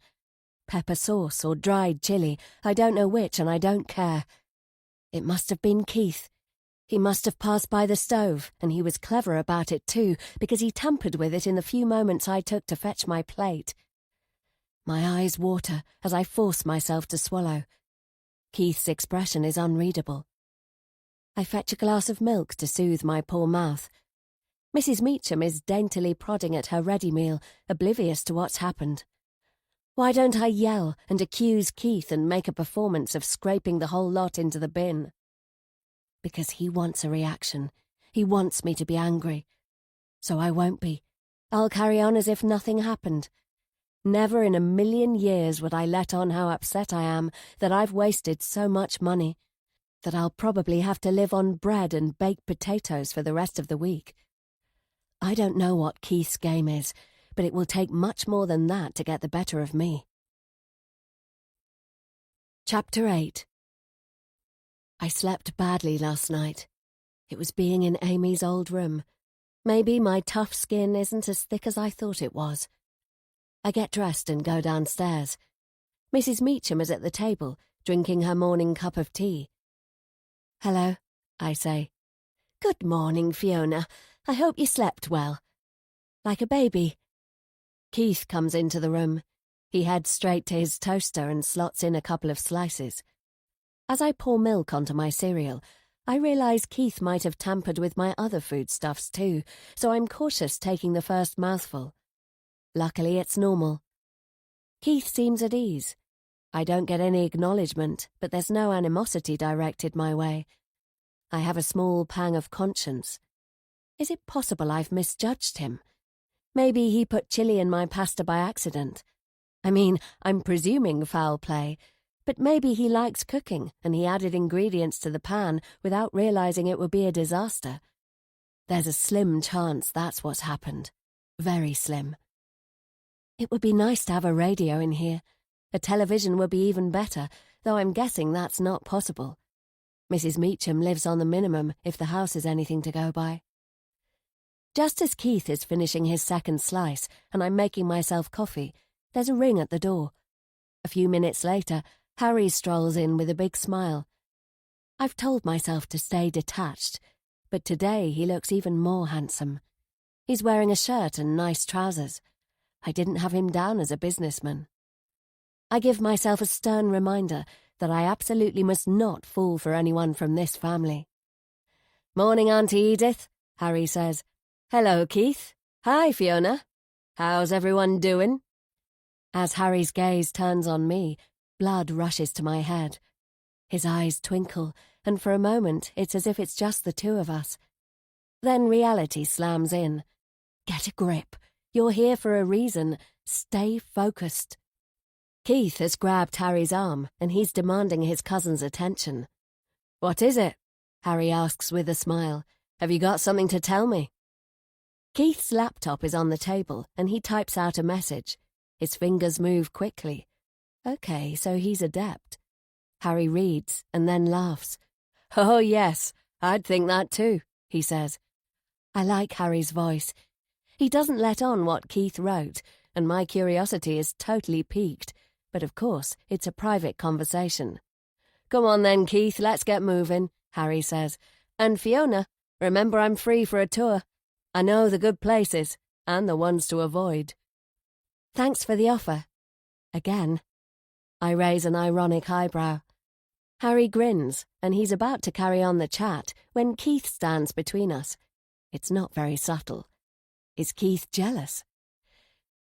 Pepper sauce or dried chili, I don't know which, and I don't care. It must have been Keith. He must have passed by the stove, and he was clever about it too, because he tampered with it in the few moments I took to fetch my plate. My eyes water as I force myself to swallow. Keith's expression is unreadable. I fetch a glass of milk to soothe my poor mouth. Mrs. Meacham is daintily prodding at her ready meal, oblivious to what's happened. Why don't I yell and accuse Keith and make a performance of scraping the whole lot into the bin? Because he wants a reaction. He wants me to be angry. So I won't be. I'll carry on as if nothing happened. Never in a million years would I let on how upset I am that I've wasted so much money, that I'll probably have to live on bread and baked potatoes for the rest of the week. I don't know what Keith's game is, but it will take much more than that to get the better of me. Chapter 8. I slept badly last night. It was being in Amy's old room. Maybe my tough skin isn't as thick as I thought it was. I get dressed and go downstairs. Mrs. Meacham is at the table, drinking her morning cup of tea. "Hello," I say. "Good morning, Fiona. I hope you slept well." "Like a baby." Keith comes into the room. He heads straight to his toaster and slots in a couple of slices. As I pour milk onto my cereal, I realise Keith might have tampered with my other foodstuffs too, so I'm cautious taking the first mouthful. Luckily, it's normal. Keith seems at ease. I don't get any acknowledgement, but there's no animosity directed my way. I have a small pang of conscience. Is it possible I've misjudged him? Maybe he put chili in my pasta by accident. I mean, I'm presuming foul play, but maybe he likes cooking and he added ingredients to the pan without realising it would be a disaster. There's a slim chance that's what's happened. Very slim. It would be nice to have a radio in here. A television would be even better, though I'm guessing that's not possible. Mrs. Meacham lives on the minimum if the house is anything to go by. Just as Keith is finishing his second slice and I'm making myself coffee, there's a ring at the door. A few minutes later, Harry strolls in with a big smile. I've told myself to stay detached, but today he looks even more handsome. He's wearing a shirt and nice trousers. I didn't have him down as a businessman. I give myself a stern reminder that I absolutely must not fall for anyone from this family. "Morning, Auntie Edith," Harry says. "Hello, Keith. Hi, Fiona. How's everyone doing?" As Harry's gaze turns on me, blood rushes to my head. His eyes twinkle, and for a moment it's as if it's just the two of us. Then reality slams in. Get a grip. You're here for a reason. Stay focused. Keith has grabbed Harry's arm, and he's demanding his cousin's attention. "What is it?" Harry asks with a smile. "Have you got something to tell me?" Keith's laptop is on the table, and he types out a message. His fingers move quickly. Okay, so he's adept. Harry reads and then laughs. "Oh, yes, I'd think that too," he says. I like Harry's voice. He doesn't let on what Keith wrote, and my curiosity is totally piqued. But of course, it's a private conversation. "Come on then, Keith, let's get moving," Harry says. "And Fiona, remember I'm free for a tour. I know the good places, and the ones to avoid." "Thanks for the offer." Again. I raise an ironic eyebrow. Harry grins, and he's about to carry on the chat when Keith stands between us. It's not very subtle. Is Keith jealous?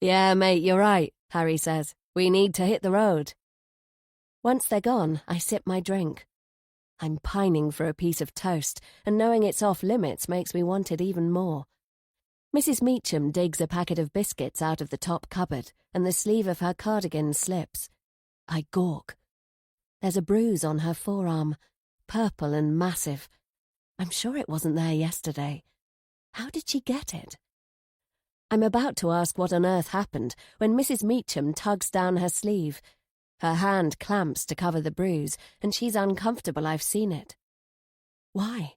"Yeah, mate, you're right," Harry says. "We need to hit the road." Once they're gone, I sip my drink. I'm pining for a piece of toast, and knowing it's off limits makes me want it even more. Mrs. Meacham digs a packet of biscuits out of the top cupboard, and the sleeve of her cardigan slips. I gawk. There's a bruise on her forearm, purple and massive. I'm sure it wasn't there yesterday. How did she get it? I'm about to ask what on earth happened when Mrs. Meacham tugs down her sleeve. Her hand clamps to cover the bruise, and she's uncomfortable. I've seen it. Why?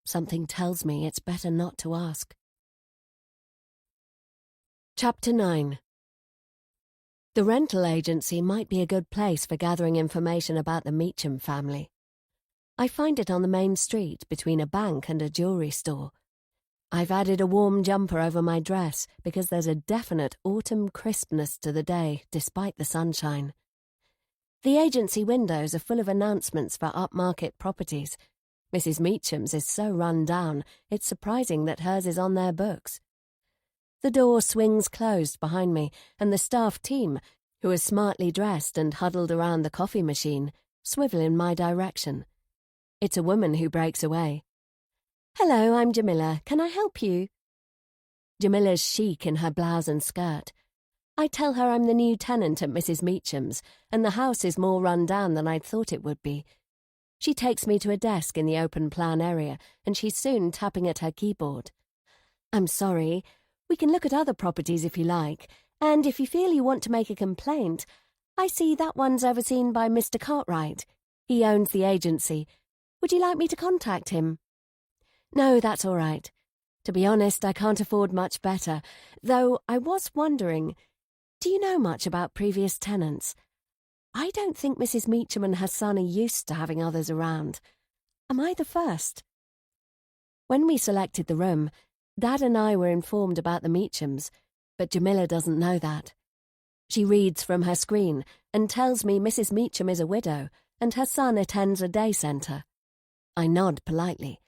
Something tells me it's better not to ask. Chapter 9. The rental agency might be a good place for gathering information about the Meacham family. I find it on the main street between a bank and a jewellery store. I've added a warm jumper over my dress because there's a definite autumn crispness to the day despite the sunshine. The agency windows are full of announcements for upmarket properties. Mrs. Meacham's is so run down, it's surprising that hers is on their books. The door swings closed behind me, and the staff team, who are smartly dressed and huddled around the coffee machine, swivel in my direction. It's a woman who breaks away. "Hello, I'm Jamila. Can I help you?" Jamila's chic in her blouse and skirt. I tell her I'm the new tenant at Mrs. Meacham's, and the house is more run down than I'd thought it would be. She takes me to a desk in the open plan area, and she's soon tapping at her keyboard. "I'm sorry. We can look at other properties if you like, and if you feel you want to make a complaint, I see that one's overseen by Mr. Cartwright. He owns the agency. Would you like me to contact him?" "No, that's all right. To be honest, I can't afford much better, though I was wondering, do you know much about previous tenants? I don't think Mrs. Meacham and her son are used to having others around. Am I the first?" When we selected the room, Dad and I were informed about the Meachams, but Jamila doesn't know that. She reads from her screen and tells me Mrs. Meacham is a widow and her son attends a day centre. I nod politely.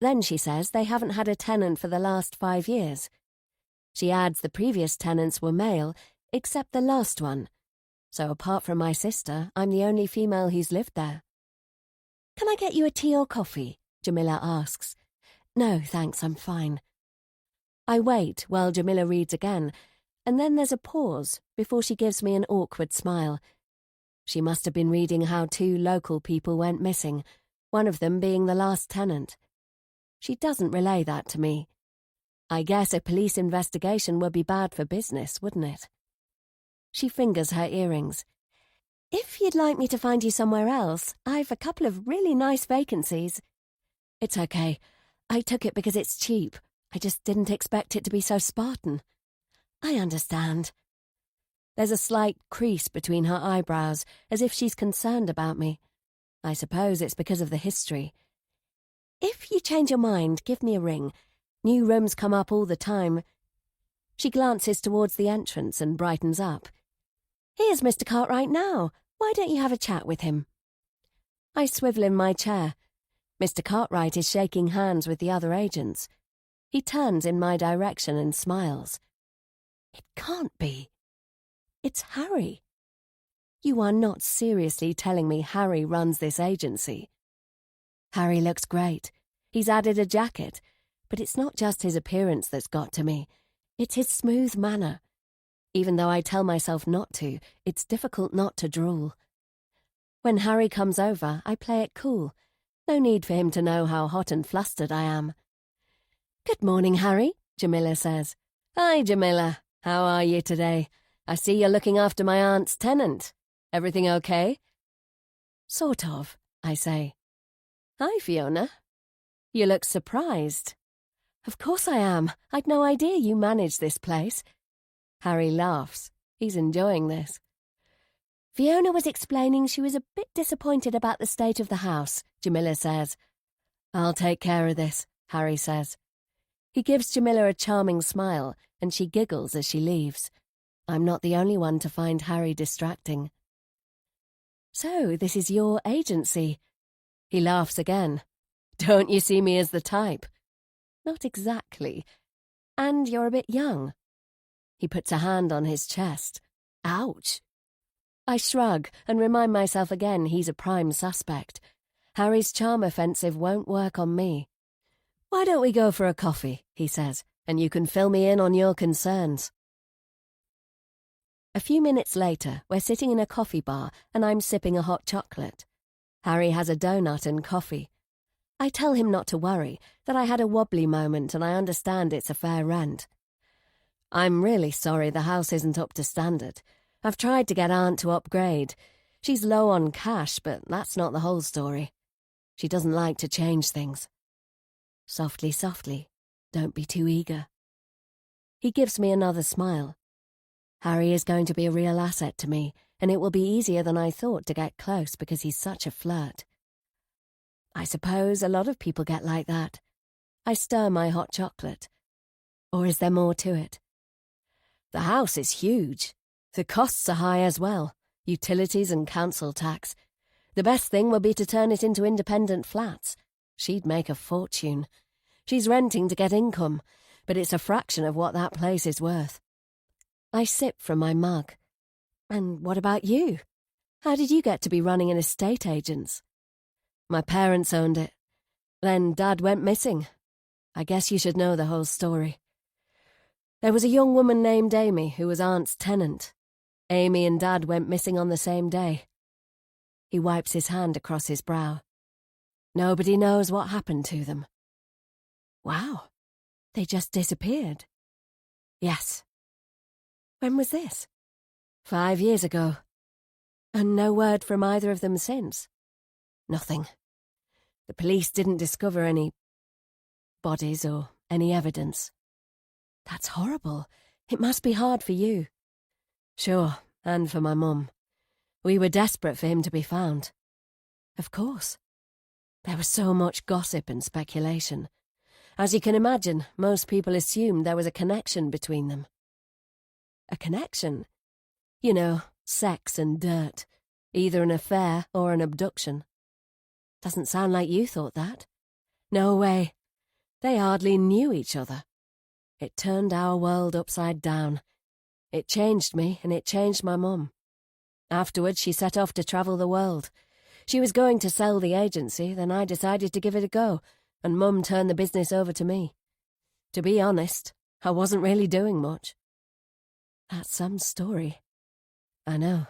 Then she says they haven't had a tenant for the last 5 years. She adds the previous tenants were male, except the last one. So apart from my sister, I'm the only female who's lived there. "Can I get you a tea or coffee?" Jamila asks. "No, thanks, I'm fine." I wait while Jamila reads again, and then there's a pause before she gives me an awkward smile. She must have been reading how 2 local people went missing, one of them being the last tenant. She doesn't relay that to me. I guess a police investigation would be bad for business, wouldn't it? She fingers her earrings. "If you'd like me to find you somewhere else, I've a couple of really nice vacancies." "It's okay. I took it because it's cheap. I just didn't expect it to be so Spartan." "I understand." There's a slight crease between her eyebrows, as if she's concerned about me. I suppose it's because of the history. "If you change your mind, give me a ring. New rooms come up all the time." She glances towards the entrance and brightens up. "Here's Mr. Cartwright now. Why don't you have a chat with him?" I swivel in my chair. Mr. Cartwright is shaking hands with the other agents. He turns in my direction and smiles. It can't be. It's Harry. You are not seriously telling me Harry runs this agency? Harry looks great. He's added a jacket, but it's not just his appearance that's got to me. It's his smooth manner. Even though I tell myself not to, it's difficult not to drool. When Harry comes over, I play it cool. No need for him to know how hot and flustered I am. "Good morning, Harry," Jamila says. "Hi, Jamila. How are you today? I see you're looking after my aunt's tenant. Everything okay? Sort of, I say. Hi, Fiona. You look surprised. Of course I am. I'd no idea you managed this place. Harry laughs. He's enjoying this. Fiona was explaining she was a bit disappointed about the state of the house, Jamila says. I'll take care of this, Harry says. He gives Jamila a charming smile, and she giggles as she leaves. I'm not the only one to find Harry distracting. So, this is your agency. He laughs again. Don't you see me as the type? Not exactly. And you're a bit young. He puts a hand on his chest. Ouch. I shrug and remind myself again he's a prime suspect. Harry's charm offensive won't work on me. Why don't we go for a coffee, he says, and you can fill me in on your concerns. A few minutes later, we're sitting in a coffee bar and I'm sipping a hot chocolate. Harry has a donut and coffee. I tell him not to worry, that I had a wobbly moment and I understand it's a fair rent. I'm really sorry the house isn't up to standard. I've tried to get Aunt to upgrade. She's low on cash, but that's not the whole story. She doesn't like to change things. Softly, softly. Don't be too eager. He gives me another smile. Harry is going to be a real asset to me, and it will be easier than I thought to get close because he's such a flirt. I suppose a lot of people get like that. I stir my hot chocolate. Or is there more to it? The house is huge. The costs are high as well. Utilities and council tax. The best thing would be to turn it into independent flats. She'd make a fortune. She's renting to get income, but it's a fraction of what that place is worth. I sip from my mug. And what about you? How did you get to be running an estate agent's? My parents owned it. Then Dad went missing. I guess you should know the whole story. There was a young woman named Amy who was Aunt's tenant. Amy and Dad went missing on the same day. He wipes his hand across his brow. Nobody knows what happened to them. Wow, they just disappeared. Yes. When was this? 5 years ago. And no word from either of them since? Nothing. The police didn't discover any bodies or any evidence. That's horrible. It must be hard for you. Sure, and for my mum. We were desperate for him to be found. Of course. There was so much gossip and speculation. As you can imagine, most people assumed there was a connection between them. A connection? You know, sex and dirt. Either an affair or an abduction. Doesn't sound like you thought that. No way. They hardly knew each other. It turned our world upside down. It changed me and it changed my mum. Afterwards, she set off to travel the world. She was going to sell the agency, then I decided to give it a go, and Mum turned the business over to me. To be honest, I wasn't really doing much. That's some story. I know.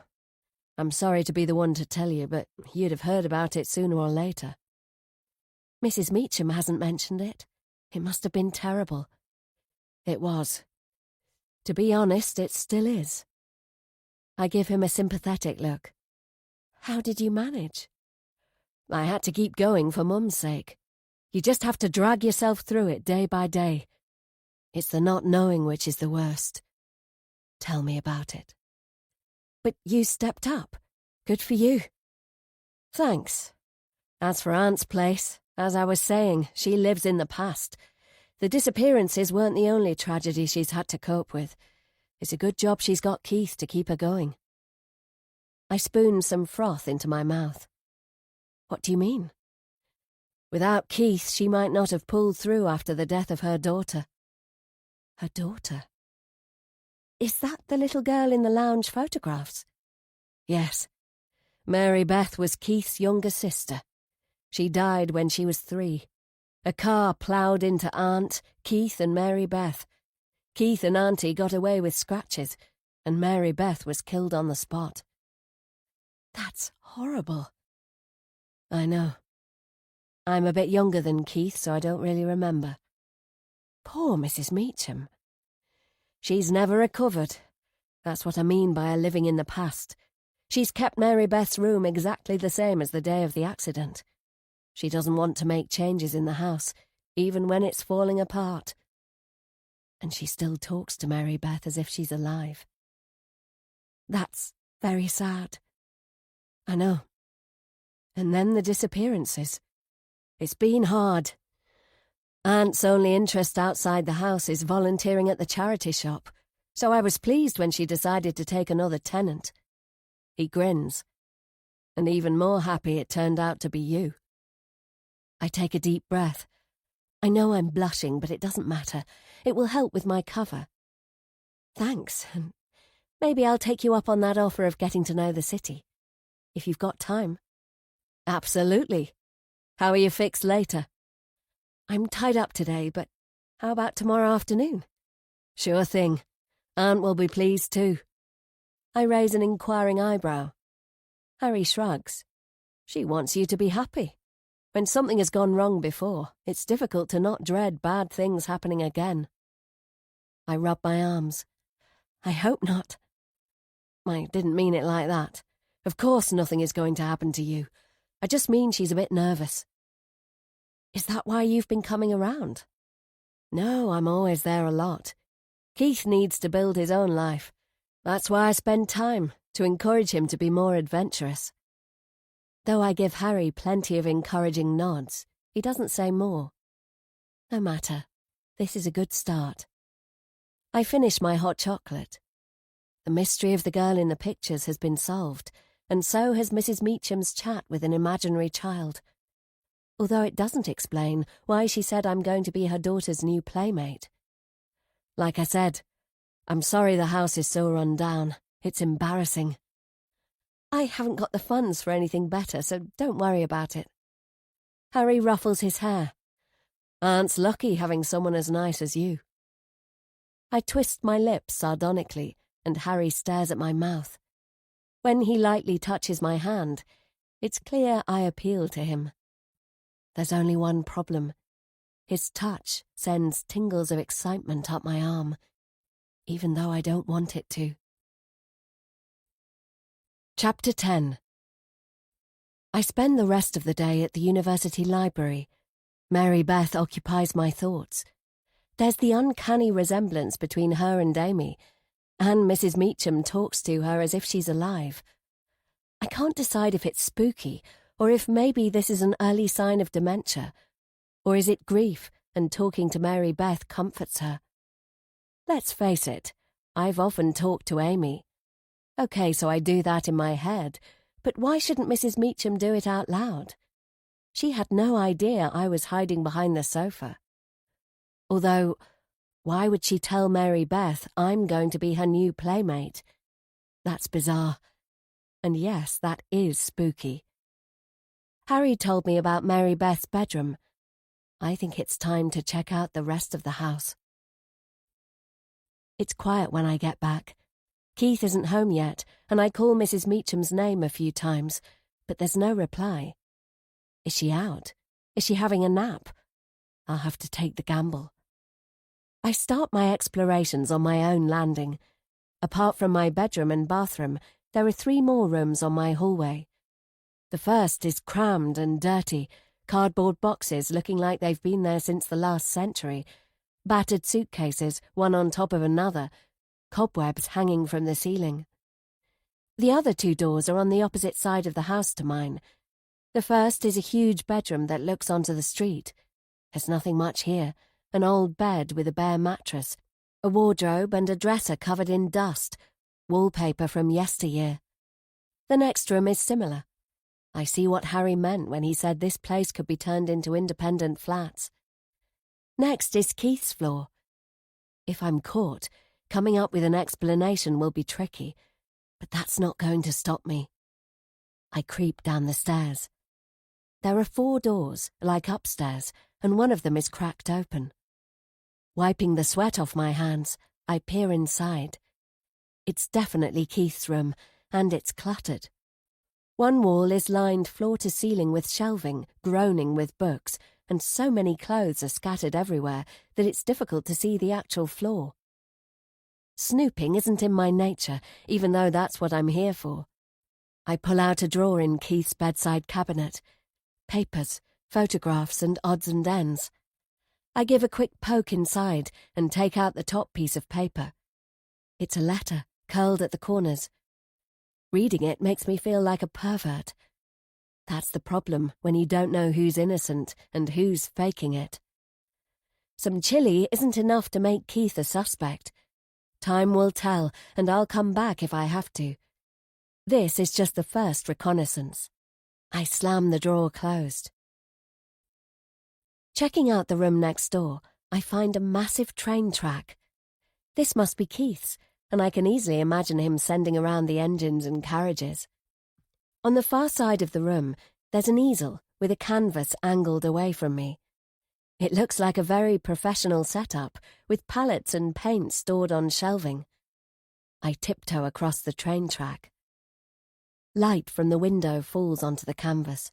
I'm sorry to be the one to tell you, but you'd have heard about it sooner or later. Mrs. Meacham hasn't mentioned it. It must have been terrible. It was. To be honest, it still is. I give him a sympathetic look. How did you manage? I had to keep going for Mum's sake. You just have to drag yourself through it day by day. It's the not knowing which is the worst. Tell me about it. But you stepped up. Good for you. Thanks. As for Aunt's place, as I was saying, she lives in the past. The disappearances weren't the only tragedy she's had to cope with. It's a good job she's got Keith to keep her going. I spoon some froth into my mouth. What do you mean? Without Keith, she might not have pulled through after the death of her daughter. Her daughter? Is that the little girl in the lounge photographs? Yes. Mary Beth was Keith's younger sister. She died when she was 3. A car ploughed into Aunt, Keith and Mary Beth. Keith and Auntie got away with scratches, and Mary Beth was killed on the spot. That's horrible. I know. I'm a bit younger than Keith, so I don't really remember. Poor Mrs. Meacham. She's never recovered. That's what I mean by a living in the past. She's kept Mary Beth's room exactly the same as the day of the accident. She doesn't want to make changes in the house, even when it's falling apart. And she still talks to Mary Beth as if she's alive. That's very sad. I know. And then the disappearances. It's been hard. Aunt's only interest outside the house is volunteering at the charity shop, so I was pleased when she decided to take another tenant. He grins. And even more happy it turned out to be you. I take a deep breath. I know I'm blushing, but it doesn't matter. It will help with my cover. Thanks, and maybe I'll take you up on that offer of getting to know the city, if you've got time. Absolutely. How are you fixed later? I'm tied up today, but how about tomorrow afternoon? Sure thing. Aunt will be pleased too. I raise an inquiring eyebrow. Harry shrugs. She wants you to be happy. When something has gone wrong before, it's difficult to not dread bad things happening again. I rub my arms. I hope not. I didn't mean it like that. Of course nothing is going to happen to you. I just mean she's a bit nervous. Is that why you've been coming around? No, I'm always there a lot. Keith needs to build his own life. That's why I spend time, to encourage him to be more adventurous. Though I give Harry plenty of encouraging nods, he doesn't say more. No matter. This is a good start. I finish my hot chocolate. The mystery of the girl in the pictures has been solved, and so has Mrs. Meacham's chat with an imaginary child. Although it doesn't explain why she said I'm going to be her daughter's new playmate. Like I said, I'm sorry the house is so run down. It's embarrassing. I haven't got the funds for anything better, so don't worry about it. Harry ruffles his hair. Aunt's lucky having someone as nice as you. I twist my lips sardonically, and Harry stares at my mouth. When he lightly touches my hand, it's clear I appeal to him. There's only one problem. His touch sends tingles of excitement up my arm, even though I don't want it to. Chapter 10. I spend the rest of the day at the university library. Mary Beth occupies my thoughts. There's the uncanny resemblance between her and Amy, and Mrs. Meacham talks to her as if she's alive. I can't decide if it's spooky, or if maybe this is an early sign of dementia. Or is it grief, and talking to Mary Beth comforts her? Let's face it, I've often talked to Amy. Okay, so I do that in my head, but why shouldn't Mrs. Meacham do it out loud? She had no idea I was hiding behind the sofa. Although, why would she tell Mary Beth I'm going to be her new playmate? That's bizarre. And yes, that is spooky. Harry told me about Mary Beth's bedroom. I think it's time to check out the rest of the house. It's quiet when I get back. Keith isn't home yet, and I call Mrs. Meacham's name a few times, but there's no reply. Is she out? Is she having a nap? I'll have to take the gamble. I start my explorations on my own landing. Apart from my bedroom and bathroom, there are 3 more rooms on my hallway. The first is crammed and dirty, cardboard boxes looking like they've been there since the last century, battered suitcases, one on top of another, cobwebs hanging from the ceiling. The other 2 doors are on the opposite side of the house to mine. The first is a huge bedroom that looks onto the street. There's nothing much here, an old bed with a bare mattress, a wardrobe and a dresser covered in dust, wallpaper from yesteryear. The next room is similar. I see what Harry meant when he said this place could be turned into independent flats. Next is Keith's floor. If I'm caught, coming up with an explanation will be tricky, but that's not going to stop me. I creep down the stairs. There are 4 doors, like upstairs, and one of them is cracked open. Wiping the sweat off my hands, I peer inside. It's definitely Keith's room, and it's cluttered. One wall is lined floor to ceiling with shelving, groaning with books, and so many clothes are scattered everywhere that it's difficult to see the actual floor. Snooping isn't in my nature, even though that's what I'm here for. I pull out a drawer in Keith's bedside cabinet. Papers, photographs, and odds and ends. I give a quick poke inside and take out the top piece of paper. It's a letter, curled at the corners. Reading it makes me feel like a pervert. That's the problem when you don't know who's innocent and who's faking it. Some chili isn't enough to make Keith a suspect. Time will tell, and I'll come back if I have to. This is just the first reconnaissance. I slam the drawer closed. Checking out the room next door, I find a massive train track. This must be Keith's, and I can easily imagine him sending around the engines and carriages. On the far side of the room, there's an easel with a canvas angled away from me. It looks like a very professional setup, with pallets and paint stored on shelving. I tiptoe across the train track. Light from the window falls onto the canvas.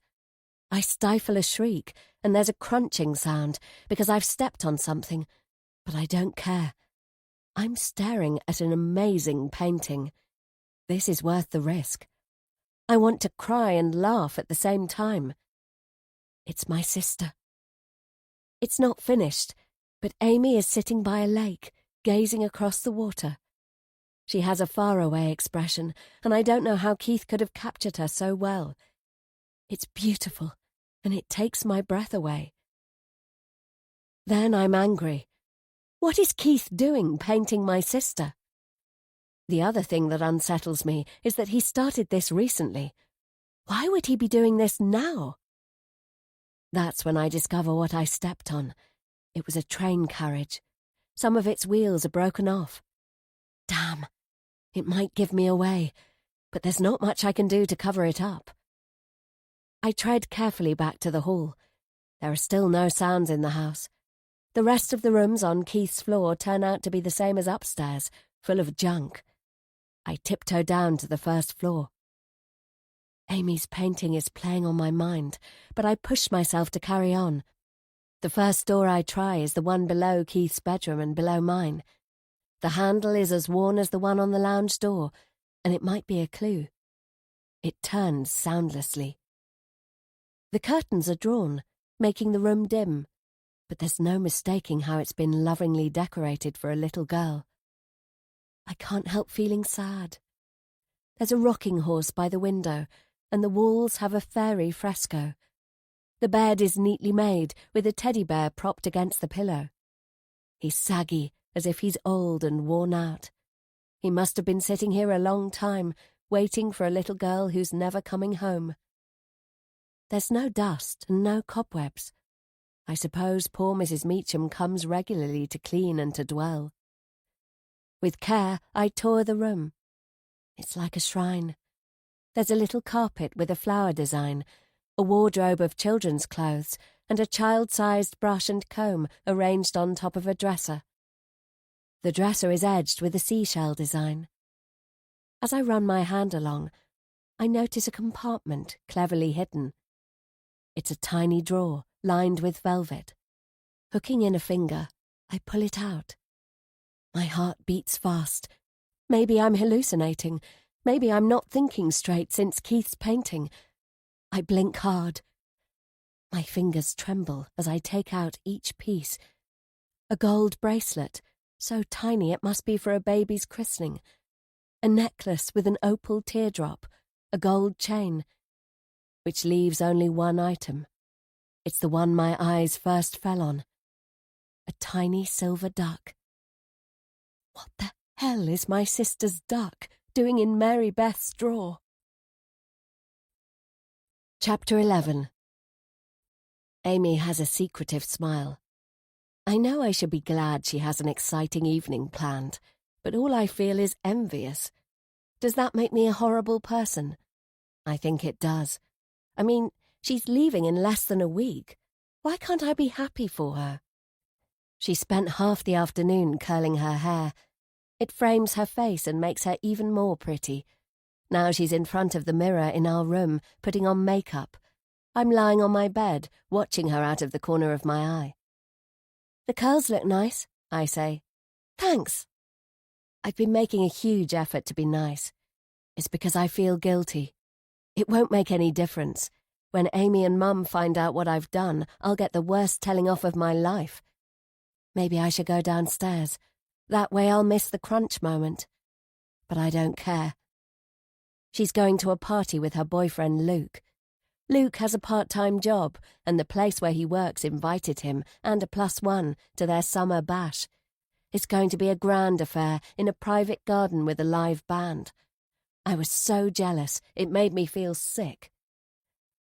I stifle a shriek, and there's a crunching sound because I've stepped on something, but I don't care. I'm staring at an amazing painting. This is worth the risk. I want to cry and laugh at the same time. It's my sister. It's not finished, but Amy is sitting by a lake, gazing across the water. She has a faraway expression, and I don't know how Keith could have captured her so well. It's beautiful, and it takes my breath away. Then I'm angry. What is Keith doing painting my sister? The other thing that unsettles me is that he started this recently. Why would he be doing this now? That's when I discover what I stepped on. It was a train carriage. Some of its wheels are broken off. Damn. It might give me away, but there's not much I can do to cover it up. I tread carefully back to the hall. There are still no sounds in the house. The rest of the rooms on Keith's floor turn out to be the same as upstairs, full of junk. I tiptoe down to the first floor. Amy's painting is playing on my mind, but I push myself to carry on. The first door I try is the one below Keith's bedroom and below mine. The handle is as worn as the one on the lounge door, and it might be a clue. It turns soundlessly. The curtains are drawn, making the room dim, but there's no mistaking how it's been lovingly decorated for a little girl. I can't help feeling sad. There's a rocking horse by the window, and the walls have a fairy fresco. The bed is neatly made, with a teddy bear propped against the pillow. He's saggy, as if he's old and worn out. He must have been sitting here a long time, waiting for a little girl who's never coming home. There's no dust and no cobwebs. I suppose poor Mrs. Meacham comes regularly to clean and to dwell. With care, I tour the room. It's like a shrine. There's a little carpet with a flower design, a wardrobe of children's clothes, and a child-sized brush and comb arranged on top of a dresser. The dresser is edged with a seashell design. As I run my hand along, I notice a compartment cleverly hidden. It's a tiny drawer lined with velvet. Hooking in a finger, I pull it out. My heart beats fast. Maybe I'm hallucinating. Maybe I'm not thinking straight since Keith's painting. I blink hard. My fingers tremble as I take out each piece. A gold bracelet, so tiny it must be for a baby's christening. A necklace with an opal teardrop, a gold chain, which leaves only one item. It's the one my eyes first fell on. A tiny silver duck. What the hell is my sister's duck doing in Mary Beth's drawer? Chapter 11. Amy has a secretive smile. I know I should be glad she has an exciting evening planned, but all I feel is envious. Does that make me a horrible person? I think it does. I mean, she's leaving in less than a week. Why can't I be happy for her? She spent half the afternoon curling her hair. It frames her face and makes her even more pretty. Now she's in front of the mirror in our room, putting on makeup. I'm lying on my bed, watching her out of the corner of my eye. The curls look nice, I say. Thanks. I've been making a huge effort to be nice. It's because I feel guilty. It won't make any difference. When Amy and Mum find out what I've done, I'll get the worst telling off of my life. Maybe I should go downstairs. That way I'll miss the crunch moment. But I don't care. She's going to a party with her boyfriend Luke. Luke has a part-time job, and the place where he works invited him and a +1 to their summer bash. It's going to be a grand affair in a private garden with a live band. I was so jealous, it made me feel sick.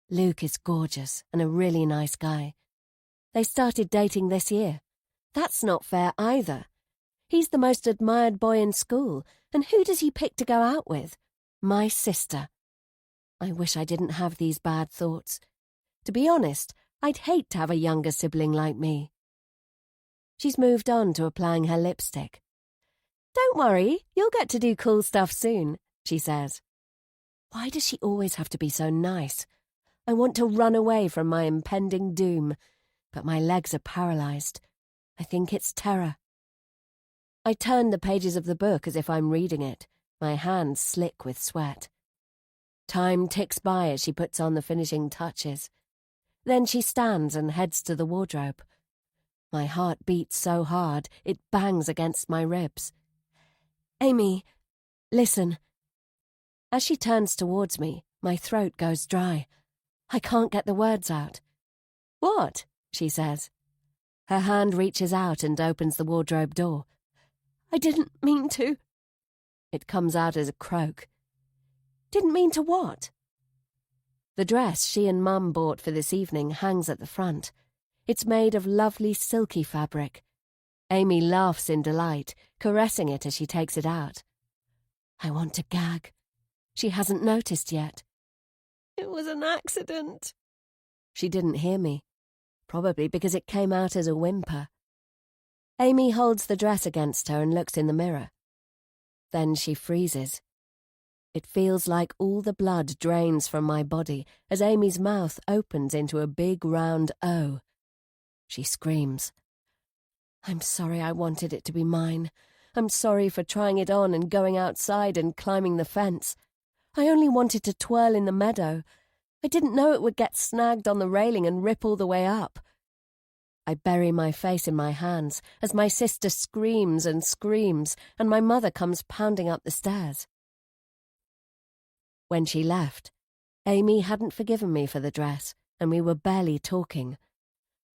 Luke is gorgeous and a really nice guy. They started dating this year. That's not fair either. He's the most admired boy in school, and who does he pick to go out with? My sister. I wish I didn't have these bad thoughts. To be honest, I'd hate to have a younger sibling like me. She's moved on to applying her lipstick. Don't worry, you'll get to do cool stuff soon, she says. Why does she always have to be so nice? I want to run away from my impending doom, but my legs are paralyzed. I think it's terror. I turn the pages of the book as if I'm reading it, my hands slick with sweat. Time ticks by as she puts on the finishing touches. Then she stands and heads to the wardrobe. My heart beats so hard it bangs against my ribs. Amy, listen. As she turns towards me, my throat goes dry. I can't get the words out. What? She says. Her hand reaches out and opens the wardrobe door. I didn't mean to. It comes out as a croak. Didn't mean to what? The dress she and Mum bought for this evening hangs at the front. It's made of lovely silky fabric. Amy laughs in delight, caressing it as she takes it out. I want to gag. She hasn't noticed yet. It was an accident. She didn't hear me, probably because it came out as a whimper. Amy holds the dress against her and looks in the mirror. Then she freezes. It feels like all the blood drains from my body as Amy's mouth opens into a big round O. She screams. I'm sorry I wanted it to be mine. I'm sorry for trying it on and going outside and climbing the fence. I only wanted to twirl in the meadow. I didn't know it would get snagged on the railing and rip all the way up. I bury my face in my hands as my sister screams and screams and my mother comes pounding up the stairs. When she left, Amy hadn't forgiven me for the dress and we were barely talking.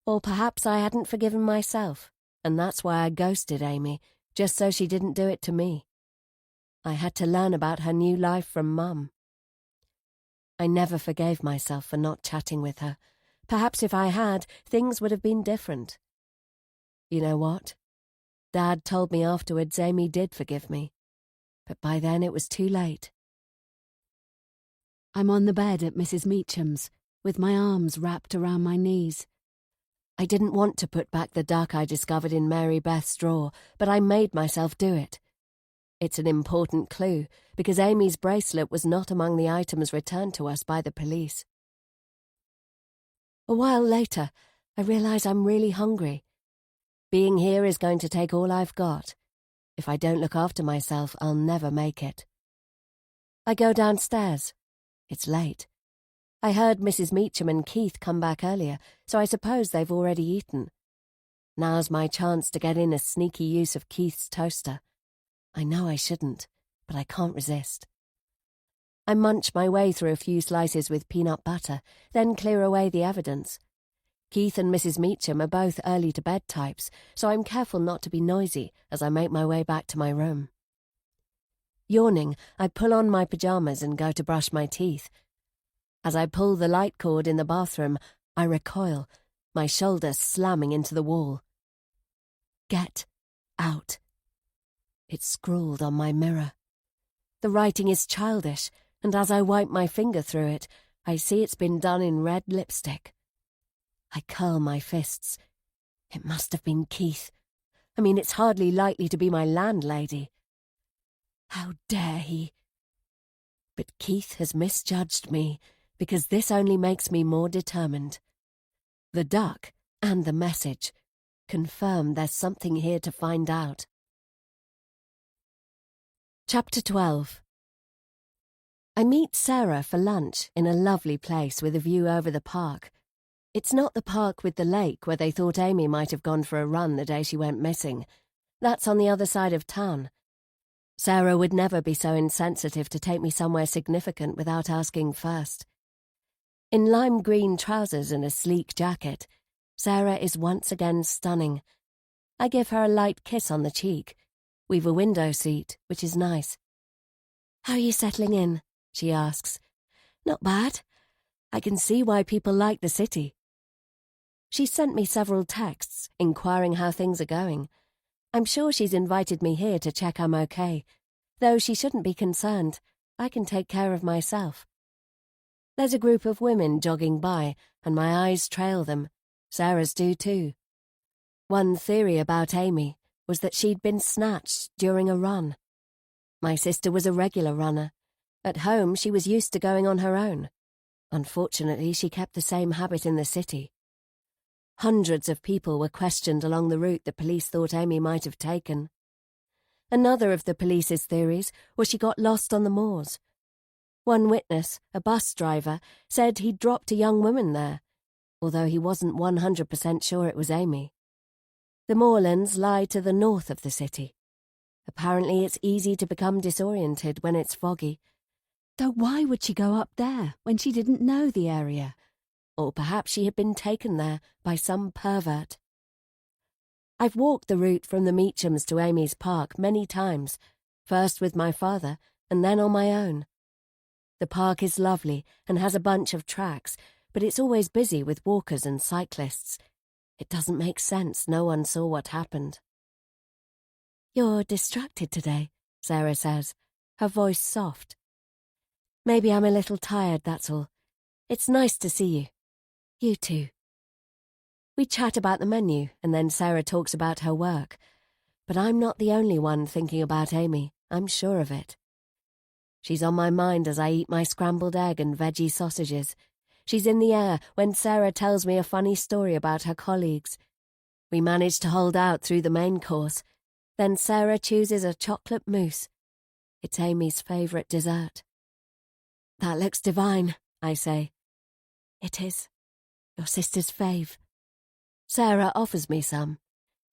Or perhaps I hadn't forgiven myself, and that's why I ghosted Amy, just so she didn't do it to me. I had to learn about her new life from Mum. I never forgave myself for not chatting with her. Perhaps if I had, things would have been different. You know what? Dad told me afterwards Amy did forgive me, but by then it was too late. I'm on the bed at Mrs. Meacham's, with my arms wrapped around my knees. I didn't want to put back the duck I discovered in Mary Beth's drawer, but I made myself do it. It's an important clue, because Amy's bracelet was not among the items returned to us by the police. A while later, I realize I'm really hungry. Being here is going to take all I've got. If I don't look after myself, I'll never make it. I go downstairs. It's late. I heard Mrs. Meacham and Keith come back earlier, so I suppose they've already eaten. Now's my chance to get in a sneaky use of Keith's toaster. I know I shouldn't, but I can't resist. I munch my way through a few slices with peanut butter, then clear away the evidence. Keith and Mrs. Meacham are both early-to-bed types, so I'm careful not to be noisy as I make my way back to my room. Yawning, I pull on my pyjamas and go to brush my teeth. As I pull the light cord in the bathroom, I recoil, my shoulder slamming into the wall. Get out. It's scrawled on my mirror. The writing is childish, and as I wipe my finger through it, I see it's been done in red lipstick. I curl my fists. It must have been Keith. I mean, it's hardly likely to be my landlady. How dare he? But Keith has misjudged me, because this only makes me more determined. The duck and the message confirm there's something here to find out. Chapter 12. I meet Sarah for lunch in a lovely place with a view over the park. It's not the park with the lake where they thought Amy might have gone for a run the day she went missing. That's on the other side of town. Sarah would never be so insensitive to take me somewhere significant without asking first. In lime green trousers and a sleek jacket, Sarah is once again stunning. I give her a light kiss on the cheek. We've a window seat, which is nice. "How are you settling in?" she asks. "Not bad. I can see why people like the city." She sent me several texts, inquiring how things are going. I'm sure she's invited me here to check I'm okay. Though she shouldn't be concerned. I can take care of myself. There's a group of women jogging by, and my eyes trail them. Sarah's do too. One theory about Amy was that she'd been snatched during a run. My sister was a regular runner. At home, she was used to going on her own. Unfortunately, she kept the same habit in the city. Hundreds of people were questioned along the route the police thought Amy might have taken. Another of the police's theories was she got lost on the moors. One witness, a bus driver, said he'd dropped a young woman there, although he wasn't 100% sure it was Amy. The moorlands lie to the north of the city. Apparently it's easy to become disoriented when it's foggy. Though why would she go up there when she didn't know the area? Or perhaps she had been taken there by some pervert. I've walked the route from the Meachams to Amy's Park many times, first with my father and then on my own. The park is lovely and has a bunch of tracks, but it's always busy with walkers and cyclists. It doesn't make sense no one saw what happened. "You're distracted today," Sarah says, her voice soft. "Maybe I'm a little tired, that's all. It's nice to see you. You too." We chat about the menu, and then Sarah talks about her work. But I'm not the only one thinking about Amy, I'm sure of it. She's on my mind as I eat my scrambled egg and veggie sausages. She's in the air when Sarah tells me a funny story about her colleagues. We manage to hold out through the main course. Then Sarah chooses a chocolate mousse. It's Amy's favourite dessert. "That looks divine," I say. "It is. Your sister's fave." Sarah offers me some.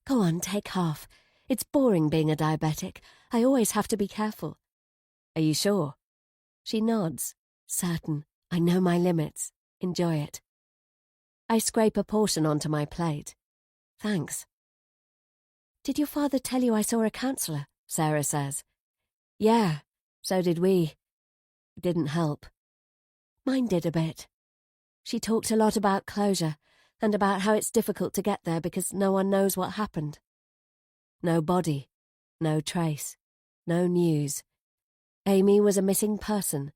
"Go on, take half. It's boring being a diabetic. I always have to be careful." "Are you sure?" She nods. "Certain. I know my limits. Enjoy it." I scrape a portion onto my plate. "Thanks." "Did your father tell you I saw a counsellor?" Sarah says. "Yeah, so did we. It didn't help." "Mine did a bit." She talked a lot about closure, and about how it's difficult to get there because no one knows what happened. No body, no trace, no news. Amy was a missing person,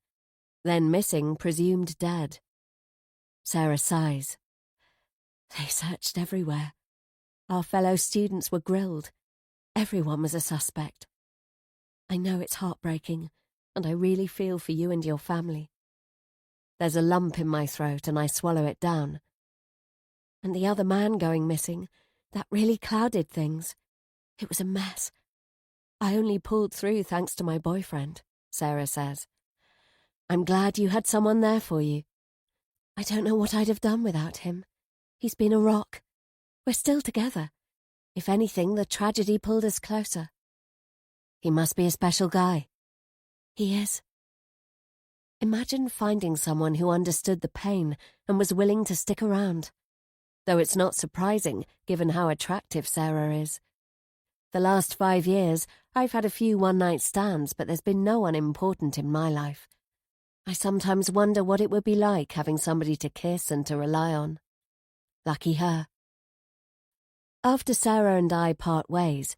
then missing, presumed dead. Sarah sighs. "They searched everywhere. Our fellow students were grilled. Everyone was a suspect. I know it's heartbreaking, and I really feel for you and your family." There's a lump in my throat and I swallow it down. "And the other man going missing, that really clouded things. It was a mess. I only pulled through thanks to my boyfriend," Sarah says. "I'm glad you had someone there for you. I don't know what I'd have done without him. He's been a rock. We're still together. If anything, the tragedy pulled us closer." "He must be a special guy." "He is." Imagine finding someone who understood the pain and was willing to stick around. Though it's not surprising, given how attractive Sarah is. The last 5 years, I've had a few one-night stands, but there's been no one important in my life. I sometimes wonder what it would be like having somebody to kiss and to rely on. Lucky her. After Sarah and I part ways,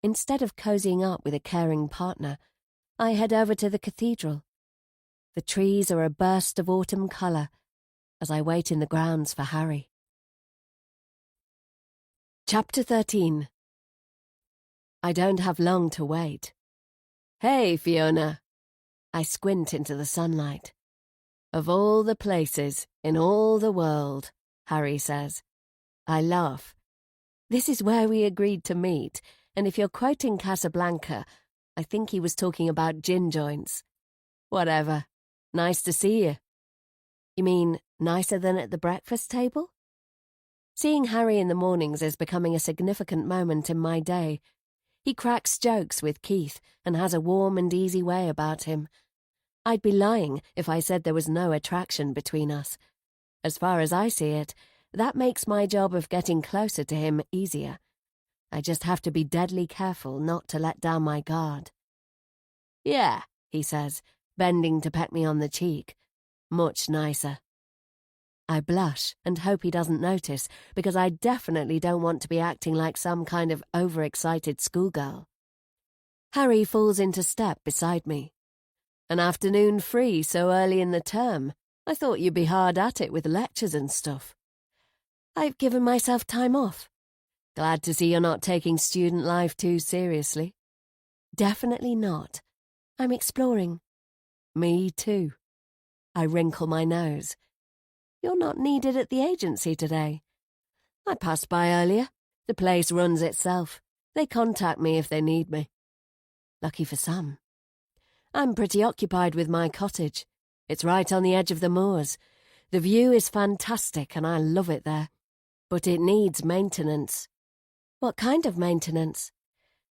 instead of cozying up with a caring partner, I head over to the cathedral. The trees are a burst of autumn colour as I wait in the grounds for Harry. Chapter 13. I don't have long to wait. "Hey, Fiona." I squint into the sunlight. "Of all the places in all the world," Harry says. I laugh. "This is where we agreed to meet, and if you're quoting Casablanca, I think he was talking about gin joints. Whatever. Nice to see you. You mean nicer than at the breakfast table? Seeing Harry in the mornings is becoming a significant moment in my day. He cracks jokes with Keith and has a warm and easy way about him. I'd be lying if I said there was no attraction between us. As far as I see it, that makes my job of getting closer to him easier. I just have to be deadly careful not to let down my guard. Yeah, he says, bending to peck me on the cheek. Much nicer. I blush and hope he doesn't notice, because I definitely don't want to be acting like some kind of overexcited schoolgirl. Harry falls into step beside me. An afternoon free so early in the term? I thought you'd be hard at it with lectures and stuff. I've given myself time off. Glad to see you're not taking student life too seriously. Definitely not. I'm exploring. Me too. I wrinkle my nose. You're not needed at the agency today. I passed by earlier. The place runs itself. They contact me if they need me. Lucky for some. I'm pretty occupied with my cottage. It's right on the edge of the moors. The view is fantastic and I love it there. But it needs maintenance. What kind of maintenance?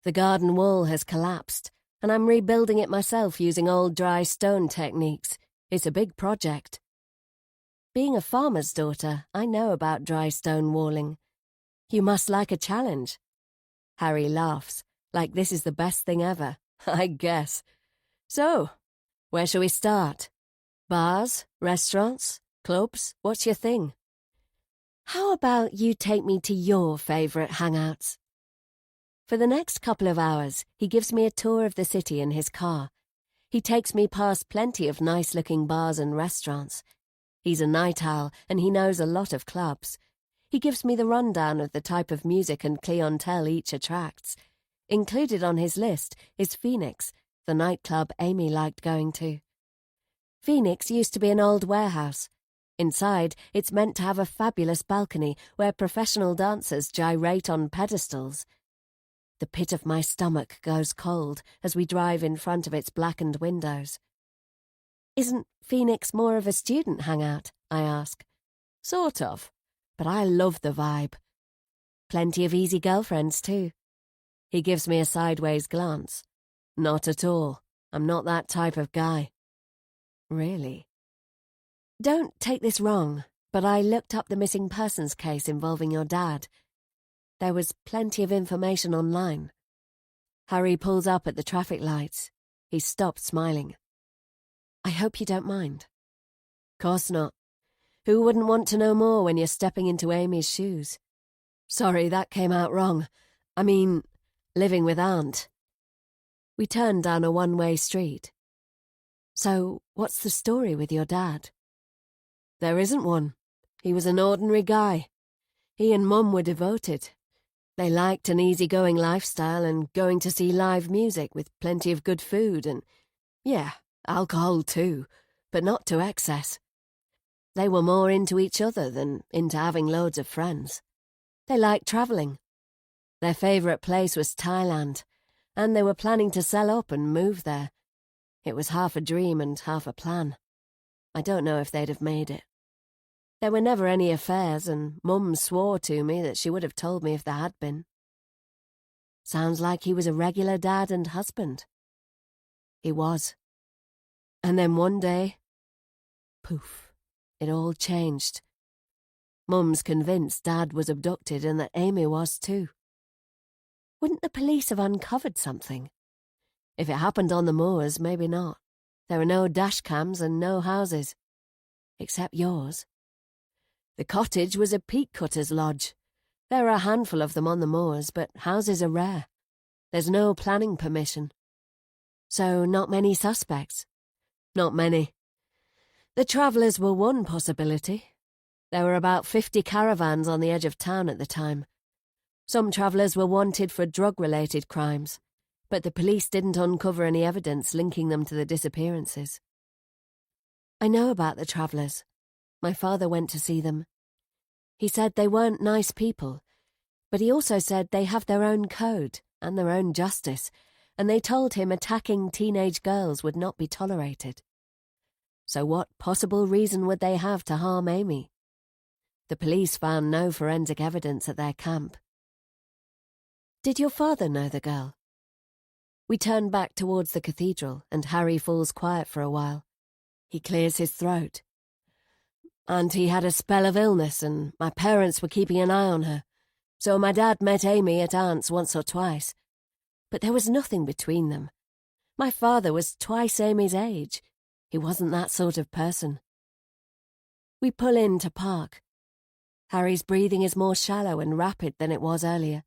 The garden wall has collapsed, and I'm rebuilding it myself using old dry stone techniques. It's a big project. Being a farmer's daughter, I know about dry stone walling. You must like a challenge. Harry laughs, like this is the best thing ever, I guess. So, where shall we start? Bars? Restaurants? Clubs? What's your thing? How about you take me to your favourite hangouts? For the next couple of hours, he gives me a tour of the city in his car. He takes me past plenty of nice-looking bars and restaurants. He's a night owl, and he knows a lot of clubs. He gives me the rundown of the type of music and clientele each attracts. Included on his list is Phoenix, the nightclub Amy liked going to. Phoenix used to be an old warehouse. Inside, it's meant to have a fabulous balcony where professional dancers gyrate on pedestals. The pit of my stomach goes cold as we drive in front of its blackened windows. Isn't Phoenix more of a student hangout? I ask. Sort of, but I love the vibe. Plenty of easy girlfriends, too. He gives me a sideways glance. Not at all. I'm not that type of guy. Really? Don't take this wrong, but I looked up the missing persons case involving your dad. There was plenty of information online. Harry pulls up at the traffic lights. He stopped smiling. I hope you don't mind. Course not. Who wouldn't want to know more when you're stepping into Amy's shoes? Sorry, that came out wrong. I mean, living with Aunt. We turned down a one-way street. So, what's the story with your dad? There isn't one. He was an ordinary guy. He and Mum were devoted. They liked an easygoing lifestyle and going to see live music with plenty of good food and, yeah, alcohol too, but not to excess. They were more into each other than into having loads of friends. They liked travelling. Their favourite place was Thailand, and they were planning to sell up and move there. It was half a dream and half a plan. I don't know if they'd have made it. There were never any affairs, and Mum swore to me that she would have told me if there had been. Sounds like he was a regular dad and husband. He was. And then one day, poof, it all changed. Mum's convinced Dad was abducted and that Amy was too. Wouldn't the police have uncovered something? If it happened on the moors, maybe not. There were no dash cams and no houses. Except yours. The cottage was a peat cutter's lodge. There are a handful of them on the moors, but houses are rare. There's no planning permission. So not many suspects. Not many. The travellers were one possibility. There were about 50 caravans on the edge of town at the time. Some travellers were wanted for drug-related crimes, but the police didn't uncover any evidence linking them to the disappearances. I know about the travellers. My father went to see them. He said they weren't nice people, but he also said they have their own code and their own justice, and they told him attacking teenage girls would not be tolerated. So what possible reason would they have to harm Amy? The police found no forensic evidence at their camp. Did your father know the girl? We turn back towards the cathedral, and Harry falls quiet for a while. He clears his throat. Auntie had a spell of illness, and my parents were keeping an eye on her, so my dad met Amy at Aunt's once or twice. But there was nothing between them. My father was twice Amy's age. He wasn't that sort of person. We pull in to park. Harry's breathing is more shallow and rapid than it was earlier.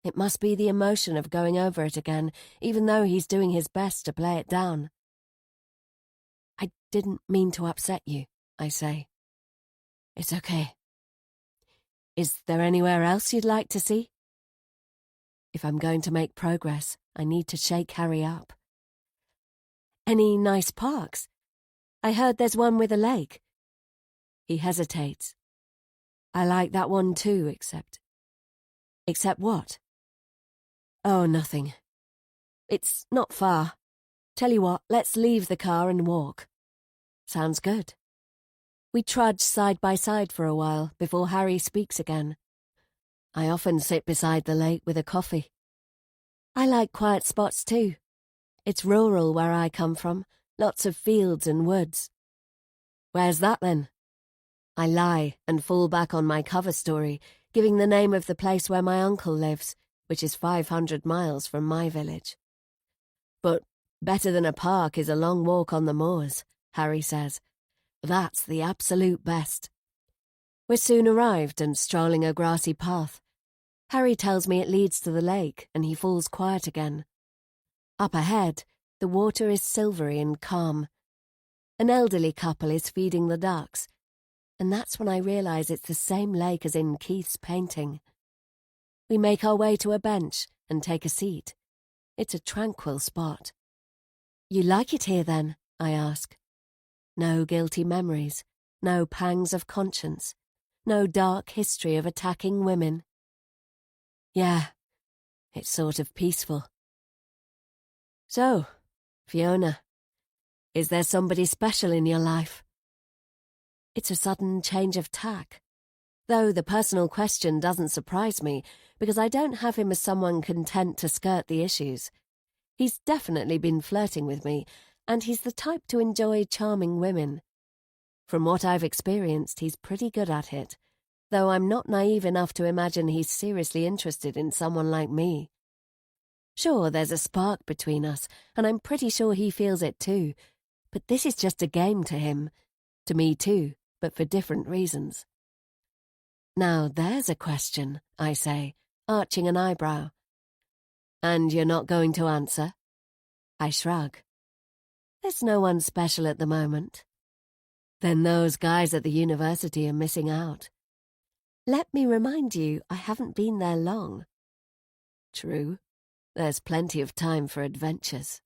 It must be the emotion of going over it again, even though he's doing his best to play it down. I didn't mean to upset you, I say. It's okay. Is there anywhere else you'd like to see? If I'm going to make progress, I need to shake Harry up. Any nice parks? I heard there's one with a lake. He hesitates. I like that one too, except... Except what? Oh, nothing. It's not far. Tell you what, let's leave the car and walk. Sounds good. We trudge side by side for a while before Harry speaks again. I often sit beside the lake with a coffee. I like quiet spots too. It's rural where I come from, lots of fields and woods. Where's that then? I lie and fall back on my cover story, giving the name of the place where my uncle lives, which is 500 miles from my village. But better than a park is a long walk on the moors, Harry says. That's the absolute best. We're soon arrived and strolling a grassy path. Harry tells me it leads to the lake, and he falls quiet again. Up ahead, the water is silvery and calm. An elderly couple is feeding the ducks, and that's when I realise it's the same lake as in Keith's painting. We make our way to a bench and take a seat. It's a tranquil spot. You like it here then? I ask. No guilty memories, no pangs of conscience, no dark history of attacking women. Yeah, it's sort of peaceful. So, Fiona, is there somebody special in your life? It's a sudden change of tack. Though the personal question doesn't surprise me, because I don't have him as someone content to skirt the issues. He's definitely been flirting with me, and he's the type to enjoy charming women. From what I've experienced, he's pretty good at it, though I'm not naive enough to imagine he's seriously interested in someone like me. Sure, there's a spark between us, and I'm pretty sure he feels it too, but this is just a game to him. To me too, but for different reasons. Now there's a question, I say, arching an eyebrow. And you're not going to answer? I shrug. There's no one special at the moment. Then those guys at the university are missing out. Let me remind you, I haven't been there long. True. There's plenty of time for adventures.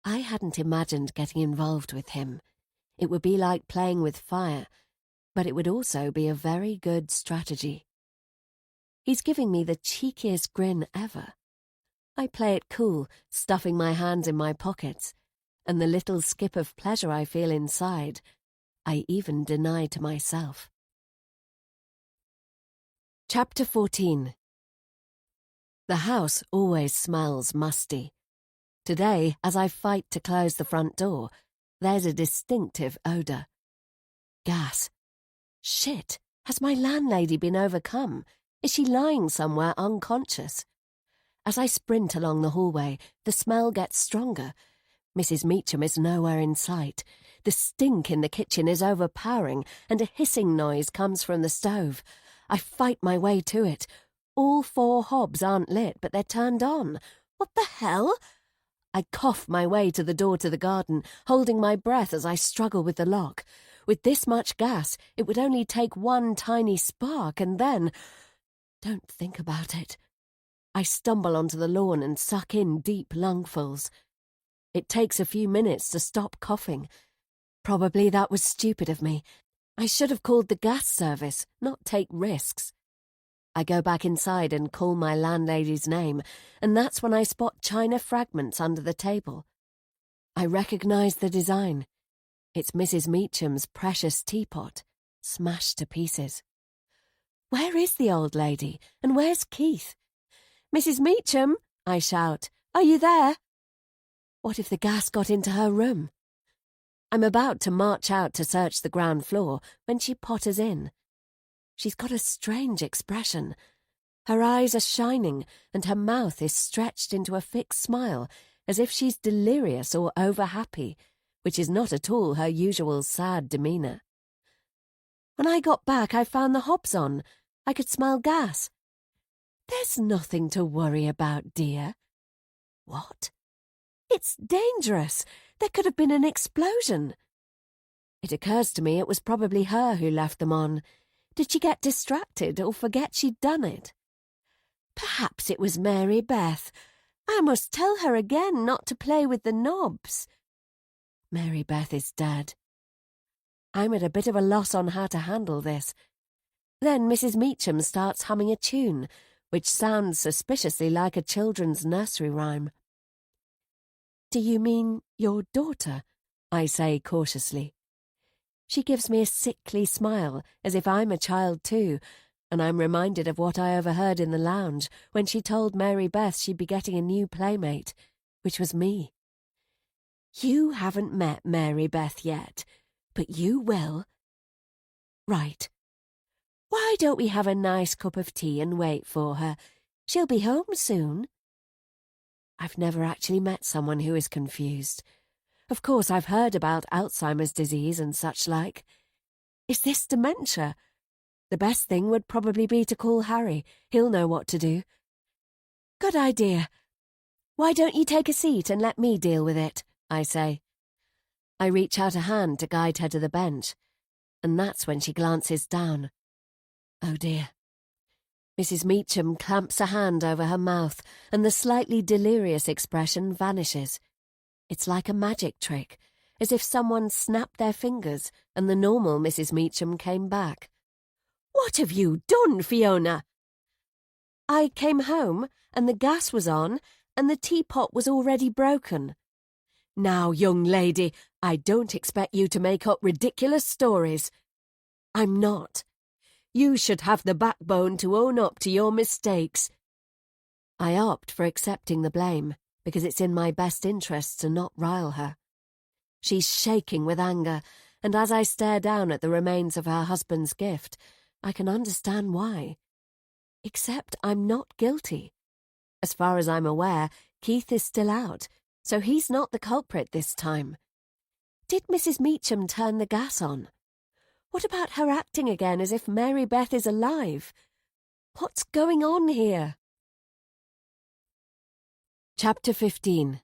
I hadn't imagined getting involved with him. It would be like playing with fire, but it would also be a very good strategy. He's giving me the cheekiest grin ever. I play it cool, stuffing my hands in my pockets, and the little skip of pleasure I feel inside, I even deny to myself. Chapter 14. The house always smells musty. Today, as I fight to close the front door, there's a distinctive odour. Gas. Shit, has my landlady been overcome? Is she lying somewhere unconscious? As I sprint along the hallway, the smell gets stronger. Mrs. Meacham is nowhere in sight. The stink in the kitchen is overpowering, and a hissing noise comes from the stove. I fight my way to it. All 4 hobs aren't lit, but they're turned on. What the hell? I cough my way to the door to the garden, holding my breath as I struggle with the lock. With this much gas, it would only take one tiny spark, and then... Don't think about it. I stumble onto the lawn and suck in deep lungfuls. It takes a few minutes to stop coughing. Probably that was stupid of me. I should have called the gas service, not take risks. I go back inside and call my landlady's name, and that's when I spot china fragments under the table. I recognize the design. It's Mrs. Meacham's precious teapot, smashed to pieces. Where is the old lady, and where's Keith? "Mrs. Meacham," I shout, "are you there?" What if the gas got into her room? I'm about to march out to search the ground floor when she potters in. She's got a strange expression. Her eyes are shining and her mouth is stretched into a fixed smile, as if she's delirious or over-happy, which is not at all her usual sad demeanour. When I got back, I found the hobs on. I could smell gas. "There's nothing to worry about, dear." What? It's dangerous. There could have been an explosion. It occurs to me it was probably her who left them on. Did she get distracted or forget she'd done it? Perhaps it was Mary Beth. I must tell her again not to play with the knobs. Mary Beth is dead. I'm at a bit of a loss on how to handle this. Then Mrs. Meacham starts humming a tune, which sounds suspiciously like a children's nursery rhyme. "Do you mean your daughter?" I say cautiously. She gives me a sickly smile, as if I'm a child too, and I'm reminded of what I overheard in the lounge when she told Mary Beth she'd be getting a new playmate, which was me. "You haven't met Mary Beth yet, but you will." "Right. Why don't we have a nice cup of tea and wait for her? She'll be home soon." I've never actually met someone who is confused. Of course, I've heard about Alzheimer's disease and such like. Is this dementia? The best thing would probably be to call Harry. He'll know what to do. "Good idea. Why don't you take a seat and let me deal with it?" I say. I reach out a hand to guide her to the bench, and that's when she glances down. Oh dear. Mrs. Meacham clamps a hand over her mouth, and the slightly delirious expression vanishes. It's like a magic trick, as if someone snapped their fingers and the normal Mrs. Meacham came back. "What have you done, Fiona?" "I came home, and the gas was on, and the teapot was already broken." "Now, young lady, I don't expect you to make up ridiculous stories." "I'm not. You should have the backbone to own up to your mistakes." I opt for accepting the blame, because it's in my best interests to not rile her. She's shaking with anger, and as I stare down at the remains of her husband's gift, I can understand why. Except I'm not guilty. As far as I'm aware, Keith is still out, so he's not the culprit this time. Did Mrs. Meacham turn the gas on? What about her acting again as if Mary Beth is alive? What's going on here? Chapter 15.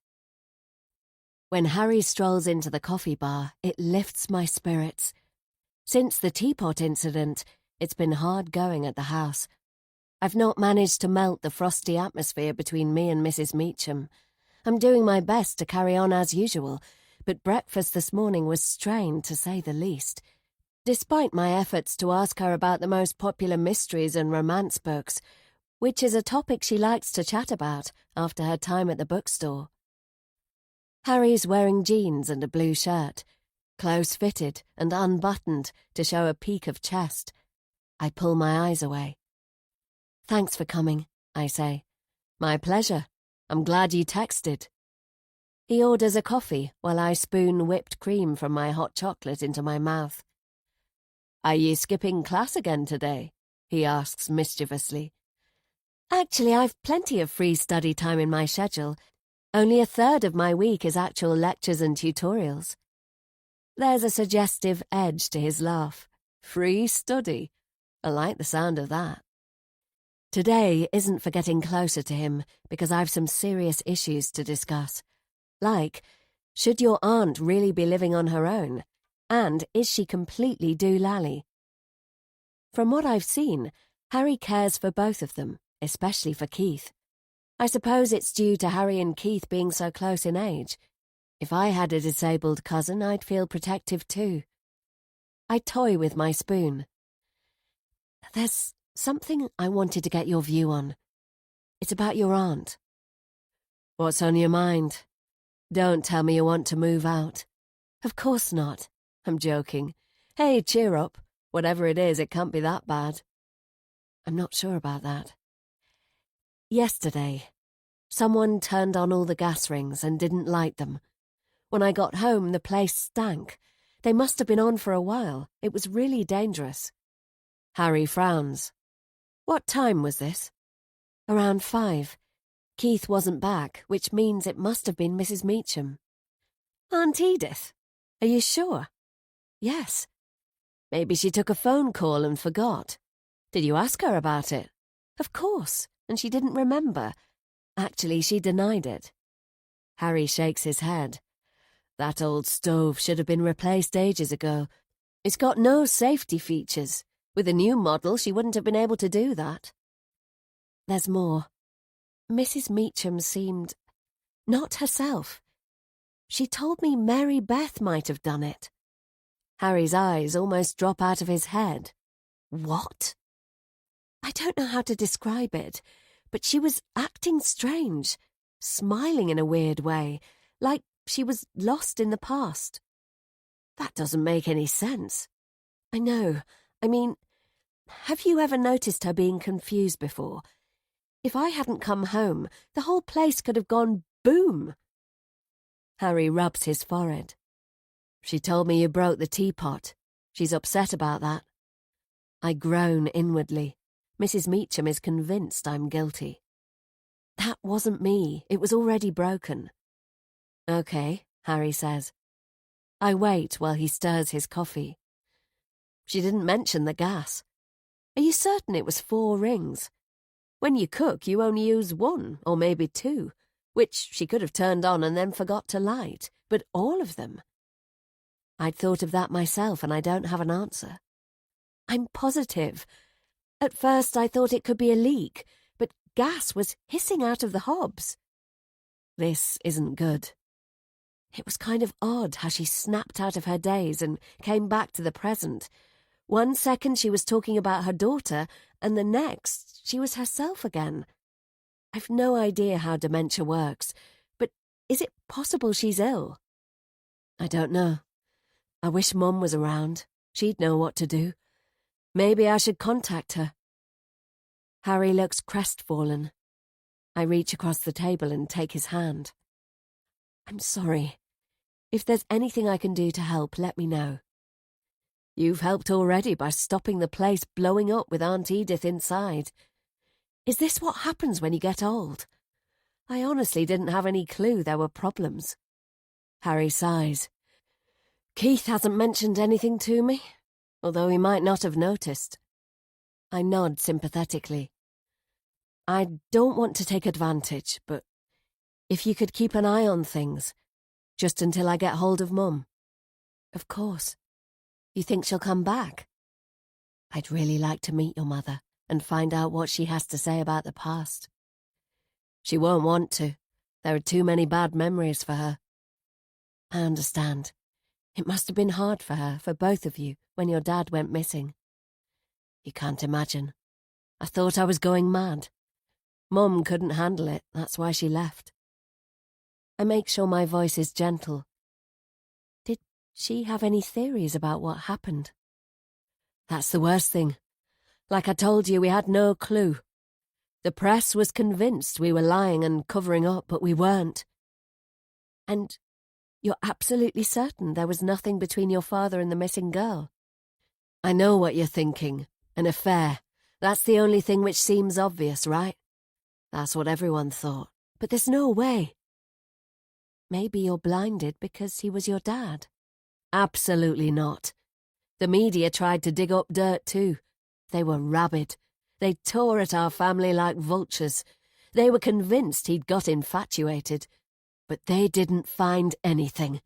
When Harry strolls into the coffee bar, it lifts my spirits. Since the teapot incident, it's been hard going at the house. I've not managed to melt the frosty atmosphere between me and Mrs. Meacham. I'm doing my best to carry on as usual, but breakfast this morning was strained, to say the least. Despite my efforts to ask her about the most popular mysteries and romance books, which is a topic she likes to chat about after her time at the bookstore. Harry's wearing jeans and a blue shirt, close-fitted and unbuttoned to show a peak of chest. I pull my eyes away. "Thanks for coming," I say. "My pleasure. I'm glad you texted." He orders a coffee while I spoon whipped cream from my hot chocolate into my mouth. "Are you skipping class again today?" he asks mischievously. "Actually, I've plenty of free study time in my schedule. Only a third of my week is actual lectures and tutorials." There's a suggestive edge to his laugh. Free study. I like the sound of that. Today isn't for getting closer to him, because I've some serious issues to discuss. Like, should your aunt really be living on her own? And is she completely doolally? From what I've seen, Harry cares for both of them, especially for Keith. I suppose it's due to Harry and Keith being so close in age. If I had a disabled cousin, I'd feel protective too. I toy with my spoon. There's something I wanted to get your view on. It's about your aunt. What's on your mind? Don't tell me you want to move out. Of course not. I'm joking. Hey, cheer up. Whatever it is, it can't be that bad. I'm not sure about that. Yesterday, someone turned on all the gas rings and didn't light them. When I got home, the place stank. They must have been on for a while. It was really dangerous. Harry frowns. What time was this? Around 5. Keith wasn't back, which means it must have been Mrs. Meacham. Aunt Edith? Are you sure? Yes. Maybe she took a phone call and forgot. Did you ask her about it? Of course, and she didn't remember. Actually, she denied it. Harry shakes his head. That old stove should have been replaced ages ago. It's got no safety features. With a new model, she wouldn't have been able to do that. There's more. Mrs. Meacham seemed not herself. She told me Mary Beth might have done it. Harry's eyes almost drop out of his head. What? I don't know how to describe it, but she was acting strange, smiling in a weird way, like she was lost in the past. That doesn't make any sense. I know. I mean, have you ever noticed her being confused before? If I hadn't come home, the whole place could have gone boom. Harry rubs his forehead. She told me you broke the teapot. She's upset about that. I groan inwardly. Mrs. Meacham is convinced I'm guilty. That wasn't me. It was already broken. Okay, Harry says. I wait while he stirs his coffee. She didn't mention the gas. Are you certain it was 4 rings? When you cook, you only use 1, or maybe 2, which she could have turned on and then forgot to light, but all of them. I'd thought of that myself, and I don't have an answer. I'm positive. At first I thought it could be a leak, but gas was hissing out of the hobs. This isn't good. It was kind of odd how she snapped out of her daze and came back to the present. One second she was talking about her daughter, and the next she was herself again. I've no idea how dementia works, but is it possible she's ill? I don't know. I wish Mum was around. She'd know what to do. Maybe I should contact her. Harry looks crestfallen. I reach across the table and take his hand. I'm sorry. If there's anything I can do to help, let me know. You've helped already by stopping the place blowing up with Aunt Edith inside. Is this what happens when you get old? I honestly didn't have any clue there were problems. Harry sighs. Keith hasn't mentioned anything to me, although he might not have noticed. I nod sympathetically. I don't want to take advantage, but if you could keep an eye on things, just until I get hold of Mum. Of course. You think she'll come back? I'd really like to meet your mother and find out what she has to say about the past. She won't want to. There are too many bad memories for her. I understand. It must have been hard for her, for both of you, when your dad went missing. You can't imagine. I thought I was going mad. Mum couldn't handle it, that's why she left. I make sure my voice is gentle. Did she have any theories about what happened? That's the worst thing. Like I told you, we had no clue. The press was convinced we were lying and covering up, but we weren't. And you're absolutely certain there was nothing between your father and the missing girl? I know what you're thinking. An affair. That's the only thing which seems obvious, right? That's what everyone thought. But there's no way. Maybe you're blinded because he was your dad. Absolutely not. The media tried to dig up dirt too. They were rabid. They tore at our family like vultures. They were convinced he'd got infatuated. But they didn't find anything.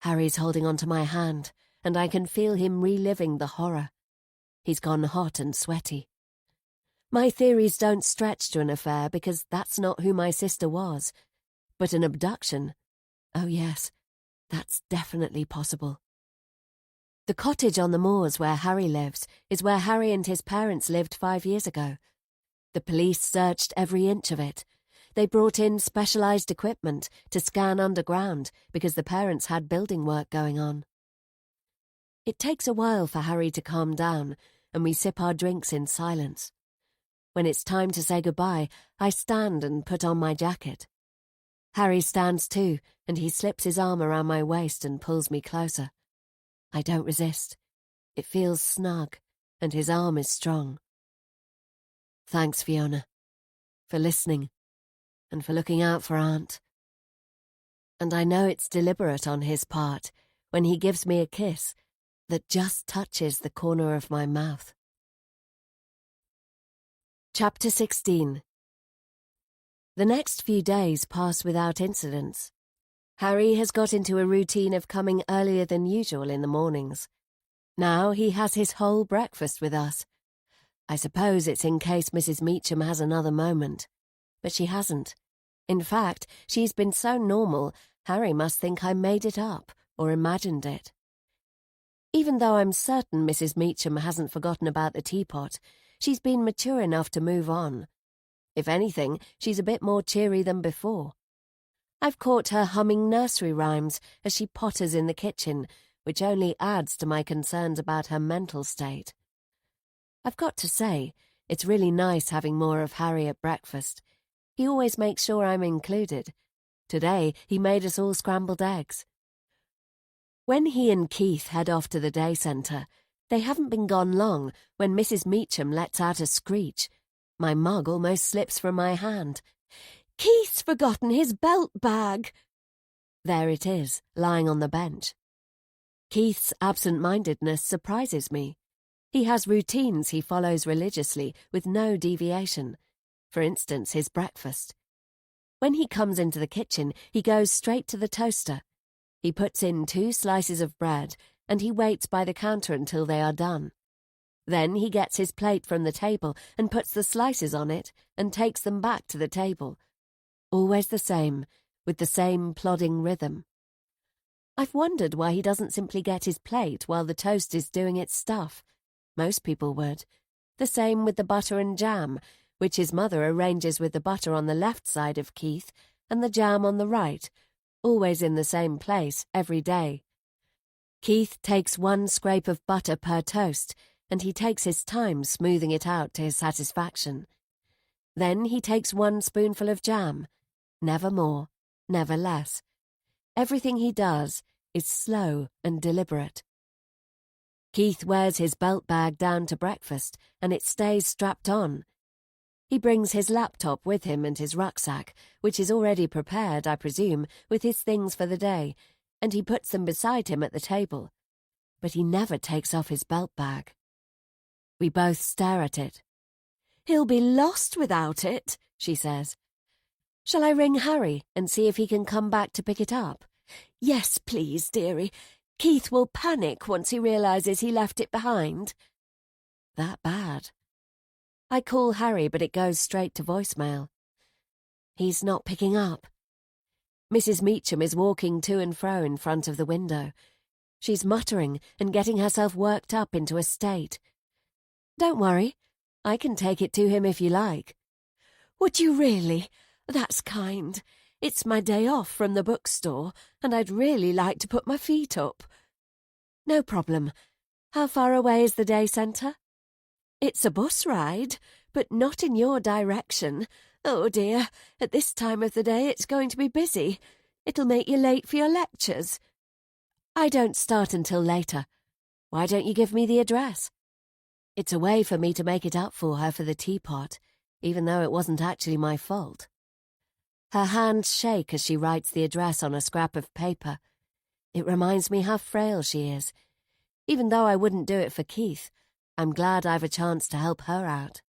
Harry's holding onto my hand, and I can feel him reliving the horror. He's gone hot and sweaty. My theories don't stretch to an affair because that's not who my sister was. But an abduction? Oh yes, that's definitely possible. The cottage on the moors where Harry lives is where Harry and his parents lived 5 years ago. The police searched every inch of it. They brought in specialised equipment to scan underground because the parents had building work going on. It takes a while for Harry to calm down, and we sip our drinks in silence. When it's time to say goodbye, I stand and put on my jacket. Harry stands too, and he slips his arm around my waist and pulls me closer. I don't resist. It feels snug, and his arm is strong. Thanks, Fiona, for listening, and for looking out for Aunt. And I know it's deliberate on his part when he gives me a kiss that just touches the corner of my mouth. Chapter 16. The next few days pass without incidents. Harry has got into a routine of coming earlier than usual in the mornings. Now he has his whole breakfast with us. I suppose it's in case Mrs. Meacham has another moment. But she hasn't. In fact, she's been so normal, Harry must think I made it up or imagined it. Even though I'm certain Mrs. Meacham hasn't forgotten about the teapot, she's been mature enough to move on. If anything, she's a bit more cheery than before. I've caught her humming nursery rhymes as she potters in the kitchen, which only adds to my concerns about her mental state. I've got to say, it's really nice having more of Harry at breakfast. He always makes sure I'm included. Today, he made us all scrambled eggs. When he and Keith head off to the day centre, they haven't been gone long when Mrs. Meacham lets out a screech. My mug almost slips from my hand. Keith's forgotten his belt bag. There it is, lying on the bench. Keith's absent-mindedness surprises me. He has routines he follows religiously with no deviation. For instance, his breakfast. When he comes into the kitchen, he goes straight to the toaster. He puts in 2 slices of bread, and he waits by the counter until they are done. Then he gets his plate from the table and puts the slices on it and takes them back to the table. Always the same, with the same plodding rhythm. I've wondered why he doesn't simply get his plate while the toast is doing its stuff. Most people would. The same with the butter and jam, which his mother arranges with the butter on the left side of Keith and the jam on the right, always in the same place every day. Keith takes 1 scrape of butter per toast, and he takes his time smoothing it out to his satisfaction. Then he takes 1 spoonful of jam. Never more, never less. Everything he does is slow and deliberate. Keith wears his belt bag down to breakfast, and it stays strapped on. He brings his laptop with him and his rucksack, which is already prepared, I presume, with his things for the day, and he puts them beside him at the table. But he never takes off his belt bag. We both stare at it. "He'll be lost without it," she says. "Shall I ring Harry and see if he can come back to pick it up?" "Yes, please, dearie. Keith will panic once he realises he left it behind." That bad. I call Harry, but it goes straight to voicemail. He's not picking up. Mrs. Meacham is walking to and fro in front of the window. She's muttering and getting herself worked up into a state. "Don't worry. I can take it to him if you like." "Would you really? That's kind. It's my day off from the bookstore, and I'd really like to put my feet up." "No problem. How far away is the day centre?" "It's a bus ride, but not in your direction. Oh dear, at this time of the day it's going to be busy. It'll make you late for your lectures." "I don't start until later. Why don't you give me the address?" It's a way for me to make it up for her for the teapot, even though it wasn't actually my fault. Her hands shake as she writes the address on a scrap of paper. It reminds me how frail she is. Even though I wouldn't do it for Keith, I'm glad I've a chance to help her out.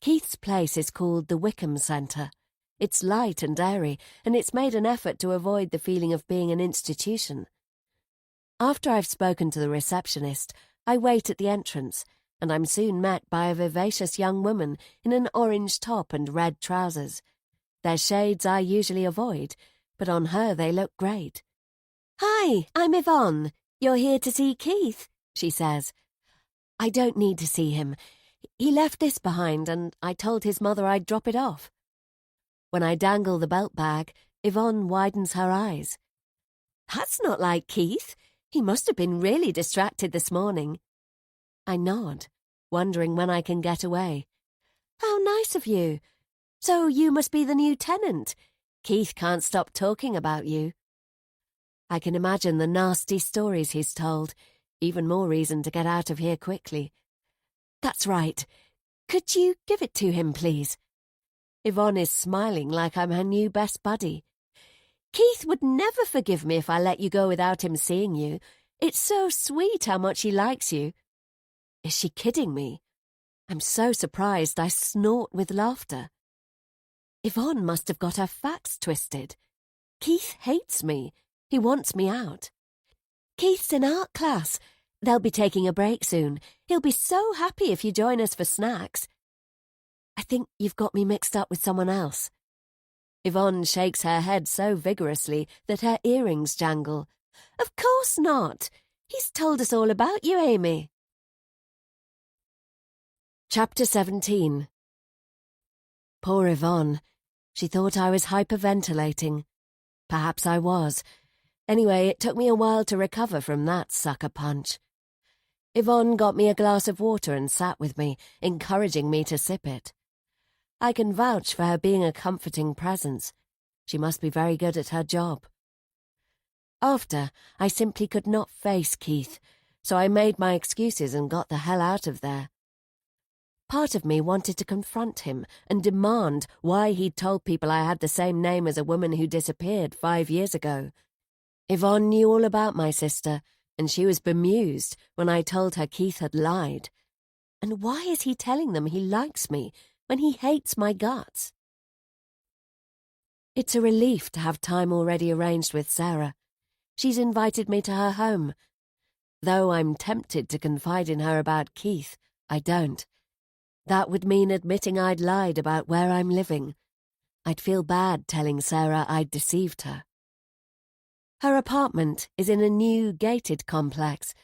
Keith's place is called the Wickham Centre. It's light and airy, and it's made an effort to avoid the feeling of being an institution. After I've spoken to the receptionist, I wait at the entrance, and I'm soon met by a vivacious young woman in an orange top and red trousers. They're shades I usually avoid, but on her they look great. "Hi, I'm Yvonne," "You're here to see Keith," she says. "I don't need to see him. He left this behind and I told his mother I'd drop it off." When I dangle the belt bag, Yvonne widens her eyes. "That's not like Keith. He must have been really distracted this morning." I nod, wondering when I can get away. "How nice of you. So you must be the new tenant. Keith can't stop talking about you." I can imagine the nasty stories he's told. Even more reason to get out of here quickly. "That's right. Could you give it to him, please?" Yvonne is smiling like I'm her new best buddy. "Keith would never forgive me if I let you go without him seeing you. It's so sweet how much he likes you." Is she kidding me? I'm so surprised I snort with laughter. Yvonne must have got her facts twisted. Keith hates me. He wants me out. "Keith's in art class. They'll be taking a break soon. He'll be so happy if you join us for snacks." "I think you've got me mixed up with someone else." Yvonne shakes her head so vigorously that her earrings jangle. "Of course not. He's told us all about you, Amy." Chapter 17. Poor Yvonne. She thought I was hyperventilating. Perhaps I was. Anyway, it took me a while to recover from that sucker punch. Yvonne got me a glass of water and sat with me, encouraging me to sip it. I can vouch for her being a comforting presence. She must be very good at her job. After, I simply could not face Keith, so I made my excuses and got the hell out of there. Part of me wanted to confront him and demand why he'd told people I had the same name as a woman who disappeared 5 years ago. Yvonne knew all about my sister, and she was bemused when I told her Keith had lied. And why is he telling them he likes me when he hates my guts? It's a relief to have time already arranged with Sarah. She's invited me to her home. Though I'm tempted to confide in her about Keith, I don't. That would mean admitting I'd lied about where I'm living. I'd feel bad telling Sarah I'd deceived her. Her apartment is in a new gated complex.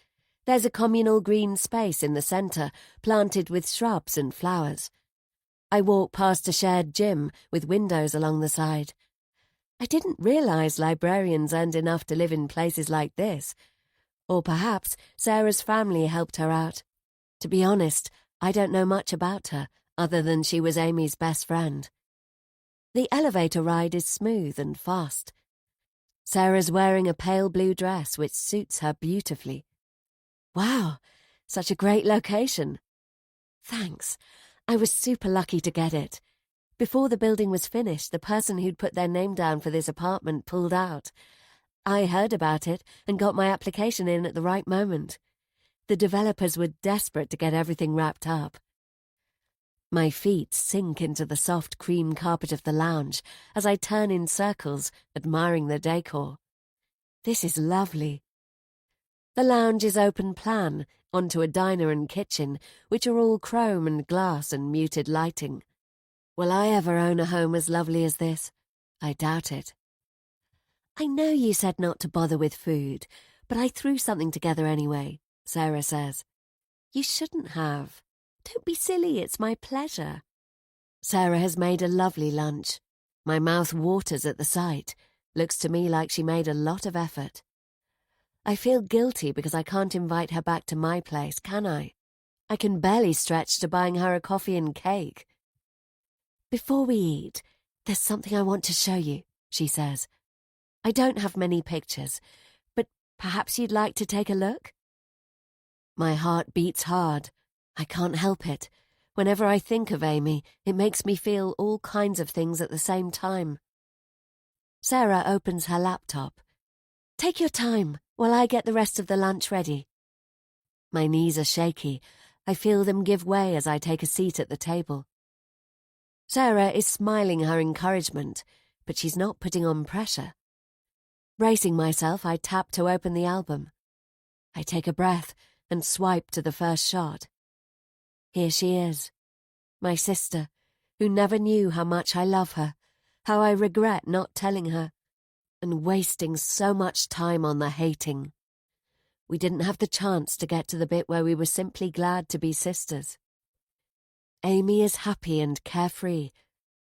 There's a communal green space in the centre, planted with shrubs and flowers. I walk past a shared gym with windows along the side. I didn't realise librarians earned enough to live in places like this. Or perhaps Sarah's family helped her out. To be honest, I don't know much about her, other than she was Amy's best friend. The elevator ride is smooth and fast. Sarah's wearing a pale blue dress which suits her beautifully. Wow, such a great location. Thanks. I was super lucky to get it. Before the building was finished, the person who'd put their name down for this apartment pulled out. I heard about it and got my application in at the right moment. The developers were desperate to get everything wrapped up. My feet sink into the soft cream carpet of the lounge as I turn in circles, admiring the decor. This is lovely. The lounge is open plan, onto a diner and kitchen, which are all chrome and glass and muted lighting. Will I ever own a home as lovely as this? I doubt it. I know you said not to bother with food, but I threw something together anyway, Sarah says. You shouldn't have. Don't be silly, it's my pleasure. Sarah has made a lovely lunch. My mouth waters at the sight. Looks to me like she made a lot of effort. I feel guilty because I can't invite her back to my place, can I? I can barely stretch to buying her a coffee and cake. Before we eat, there's something I want to show you, she says. I don't have many pictures, but perhaps you'd like to take a look? My heart beats hard. I can't help it. Whenever I think of Amy, it makes me feel all kinds of things at the same time. Sarah opens her laptop. Take your time while I get the rest of the lunch ready. My knees are shaky. I feel them give way as I take a seat at the table. Sarah is smiling her encouragement, but she's not putting on pressure. Bracing myself, I tap to open the album. I take a breath and swipe to the first shot. Here she is, my sister, who never knew how much I love her, how I regret not telling her, and wasting so much time on the hating. We didn't have the chance to get to the bit where we were simply glad to be sisters. Amy is happy and carefree.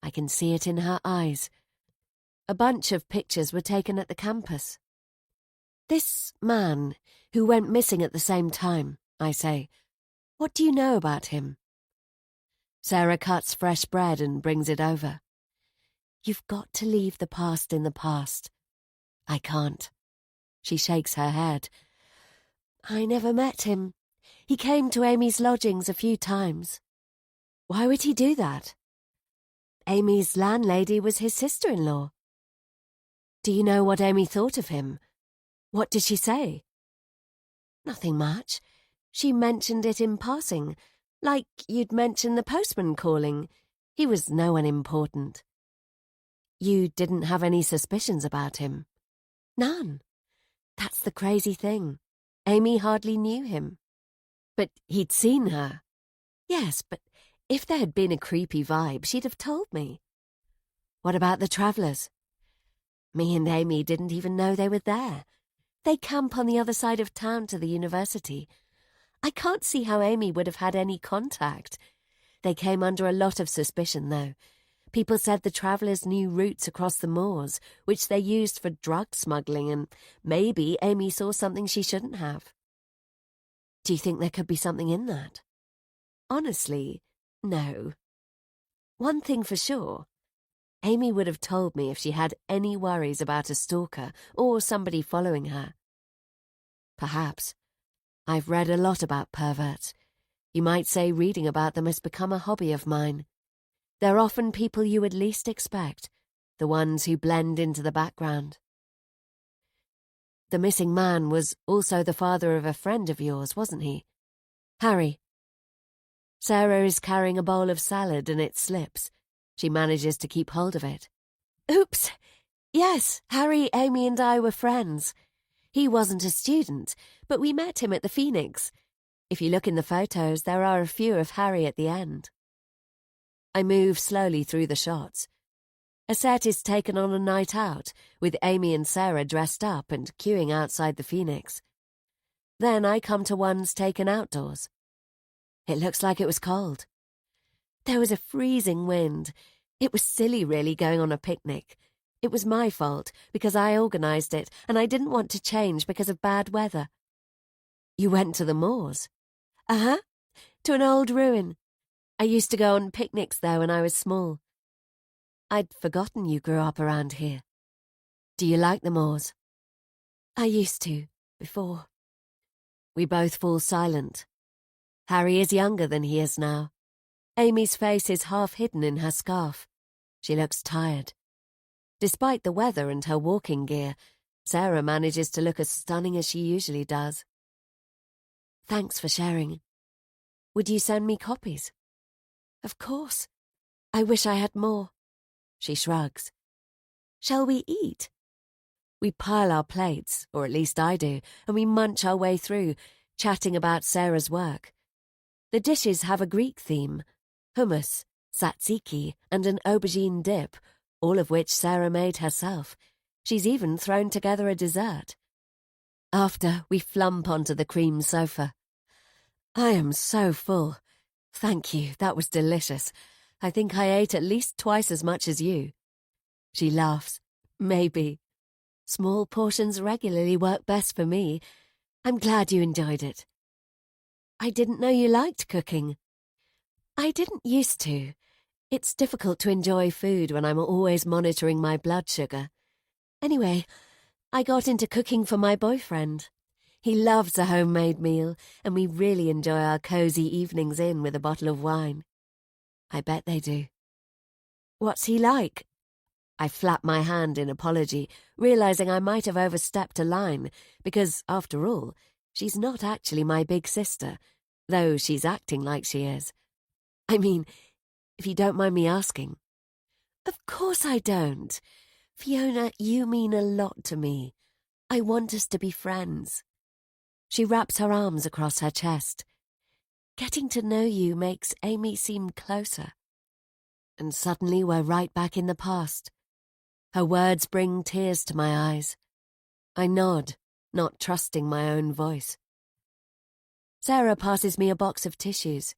I can see it in her eyes. A bunch of pictures were taken at the campus. This man, who went missing at the same time, I say, what do you know about him? Sarah cuts fresh bread and brings it over. You've got to leave the past in the past. I can't. She shakes her head. I never met him. He came to Amy's lodgings a few times. Why would he do that? Amy's landlady was his sister-in-law. Do you know what Amy thought of him? What did she say? Nothing much. She mentioned it in passing, like you'd mention the postman calling. He was no one important. You didn't have any suspicions about him? None. That's the crazy thing. Amy hardly knew him. But he'd seen her. Yes, but if there had been a creepy vibe, she'd have told me. What about the travellers? Me and Amy didn't even know they were there. They camp on the other side of town to the university. I can't see how Amy would have had any contact. They came under a lot of suspicion, though. People said the travellers knew routes across the moors, which they used for drug smuggling, and maybe Amy saw something she shouldn't have. Do you think there could be something in that? Honestly, no. One thing for sure, Amy would have told me if she had any worries about a stalker or somebody following her. Perhaps. I've read a lot about perverts. You might say reading about them has become a hobby of mine. They're often people you would least expect, the ones who blend into the background. The missing man was also the father of a friend of yours, wasn't he? Harry. Sarah is carrying a bowl of salad and it slips. She manages to keep hold of it. Oops! Yes, Harry, Amy and I were friends. He wasn't a student, but we met him at the Phoenix. If you look in the photos, there are a few of Harry at the end. I move slowly through the shots. A set is taken on a night out, with Amy and Sarah dressed up and queuing outside the Phoenix. Then I come to ones taken outdoors. It looks like it was cold. There was a freezing wind. It was silly, really, going on a picnic. It was my fault, because I organised it, and I didn't want to change because of bad weather. You went to the moors? Uh-huh. To an old ruin. I used to go on picnics there when I was small. I'd forgotten you grew up around here. Do you like the moors? I used to, before. We both fall silent. Harry is younger than he is now. Amy's face is half hidden in her scarf. She looks tired. Despite the weather and her walking gear, Sarah manages to look as stunning as she usually does. Thanks for sharing. Would you send me copies? Of course. I wish I had more. She shrugs. Shall we eat? We pile our plates, or at least I do, and we munch our way through, chatting about Sarah's work. The dishes have a Greek theme: hummus, tzatziki, and an aubergine dip, all of which Sarah made herself. She's even thrown together a dessert. After, we flump onto the cream sofa. I am so full. Thank you, that was delicious. I think I ate at least twice as much as you. She laughs. Maybe. Small portions regularly work best for me. I'm glad you enjoyed it. I didn't know you liked cooking. I didn't used to. It's difficult to enjoy food when I'm always monitoring my blood sugar. Anyway, I got into cooking for my boyfriend. He loves a homemade meal, and we really enjoy our cosy evenings in with a bottle of wine. I bet they do. What's he like? I flap my hand in apology, realising I might have overstepped a line, because, after all, she's not actually my big sister, though she's acting like she is. I mean, if you don't mind me asking. Of course I don't. Fiona, you mean a lot to me. I want us to be friends. She wraps her arms across her chest. Getting to know you makes Amy seem closer. And suddenly we're right back in the past. Her words bring tears to my eyes. I nod, not trusting my own voice. Sarah passes me a box of tissues.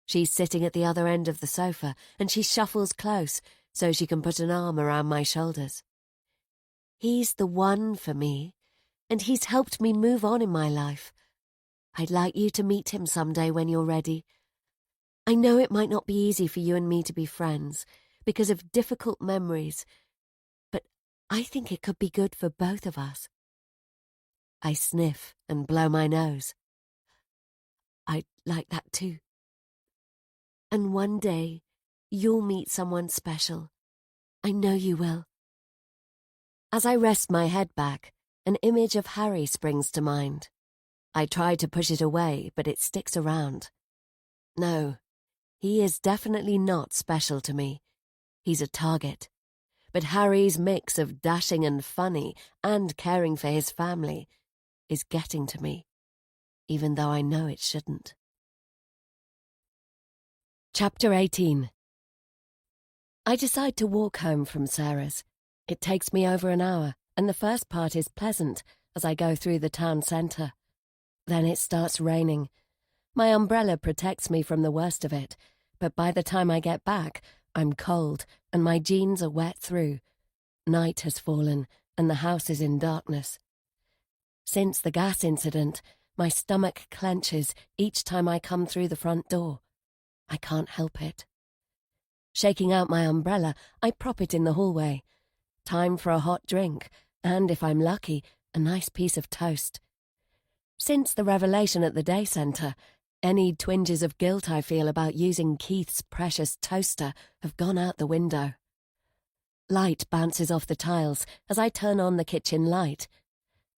She's sitting at the other end of the sofa, and she shuffles close so she can put an arm around my shoulders. He's the one for me, and he's helped me move on in my life. I'd like you to meet him someday when you're ready. I know it might not be easy for you and me to be friends because of difficult memories, but I think it could be good for both of us. I sniff and blow my nose. I'd like that too. And one day, you'll meet someone special. I know you will. As I rest my head back, an image of Harry springs to mind. I try to push it away, but it sticks around. No, he is definitely not special to me. He's a target. But Harry's mix of dashing and funny and caring for his family is getting to me, even though I know it shouldn't. Chapter 18. I decide to walk home from Sarah's. It takes me over an hour, and the first part is pleasant as I go through the town centre. Then it starts raining. My umbrella protects me from the worst of it, but by the time I get back, I'm cold and my jeans are wet through. Night has fallen and the house is in darkness. Since the gas incident, my stomach clenches each time I come through the front door. I can't help it. Shaking out my umbrella, I prop it in the hallway. Time for a hot drink, and if I'm lucky, a nice piece of toast. Since the revelation at the day centre, any twinges of guilt I feel about using Keith's precious toaster have gone out the window. Light bounces off the tiles as I turn on the kitchen light.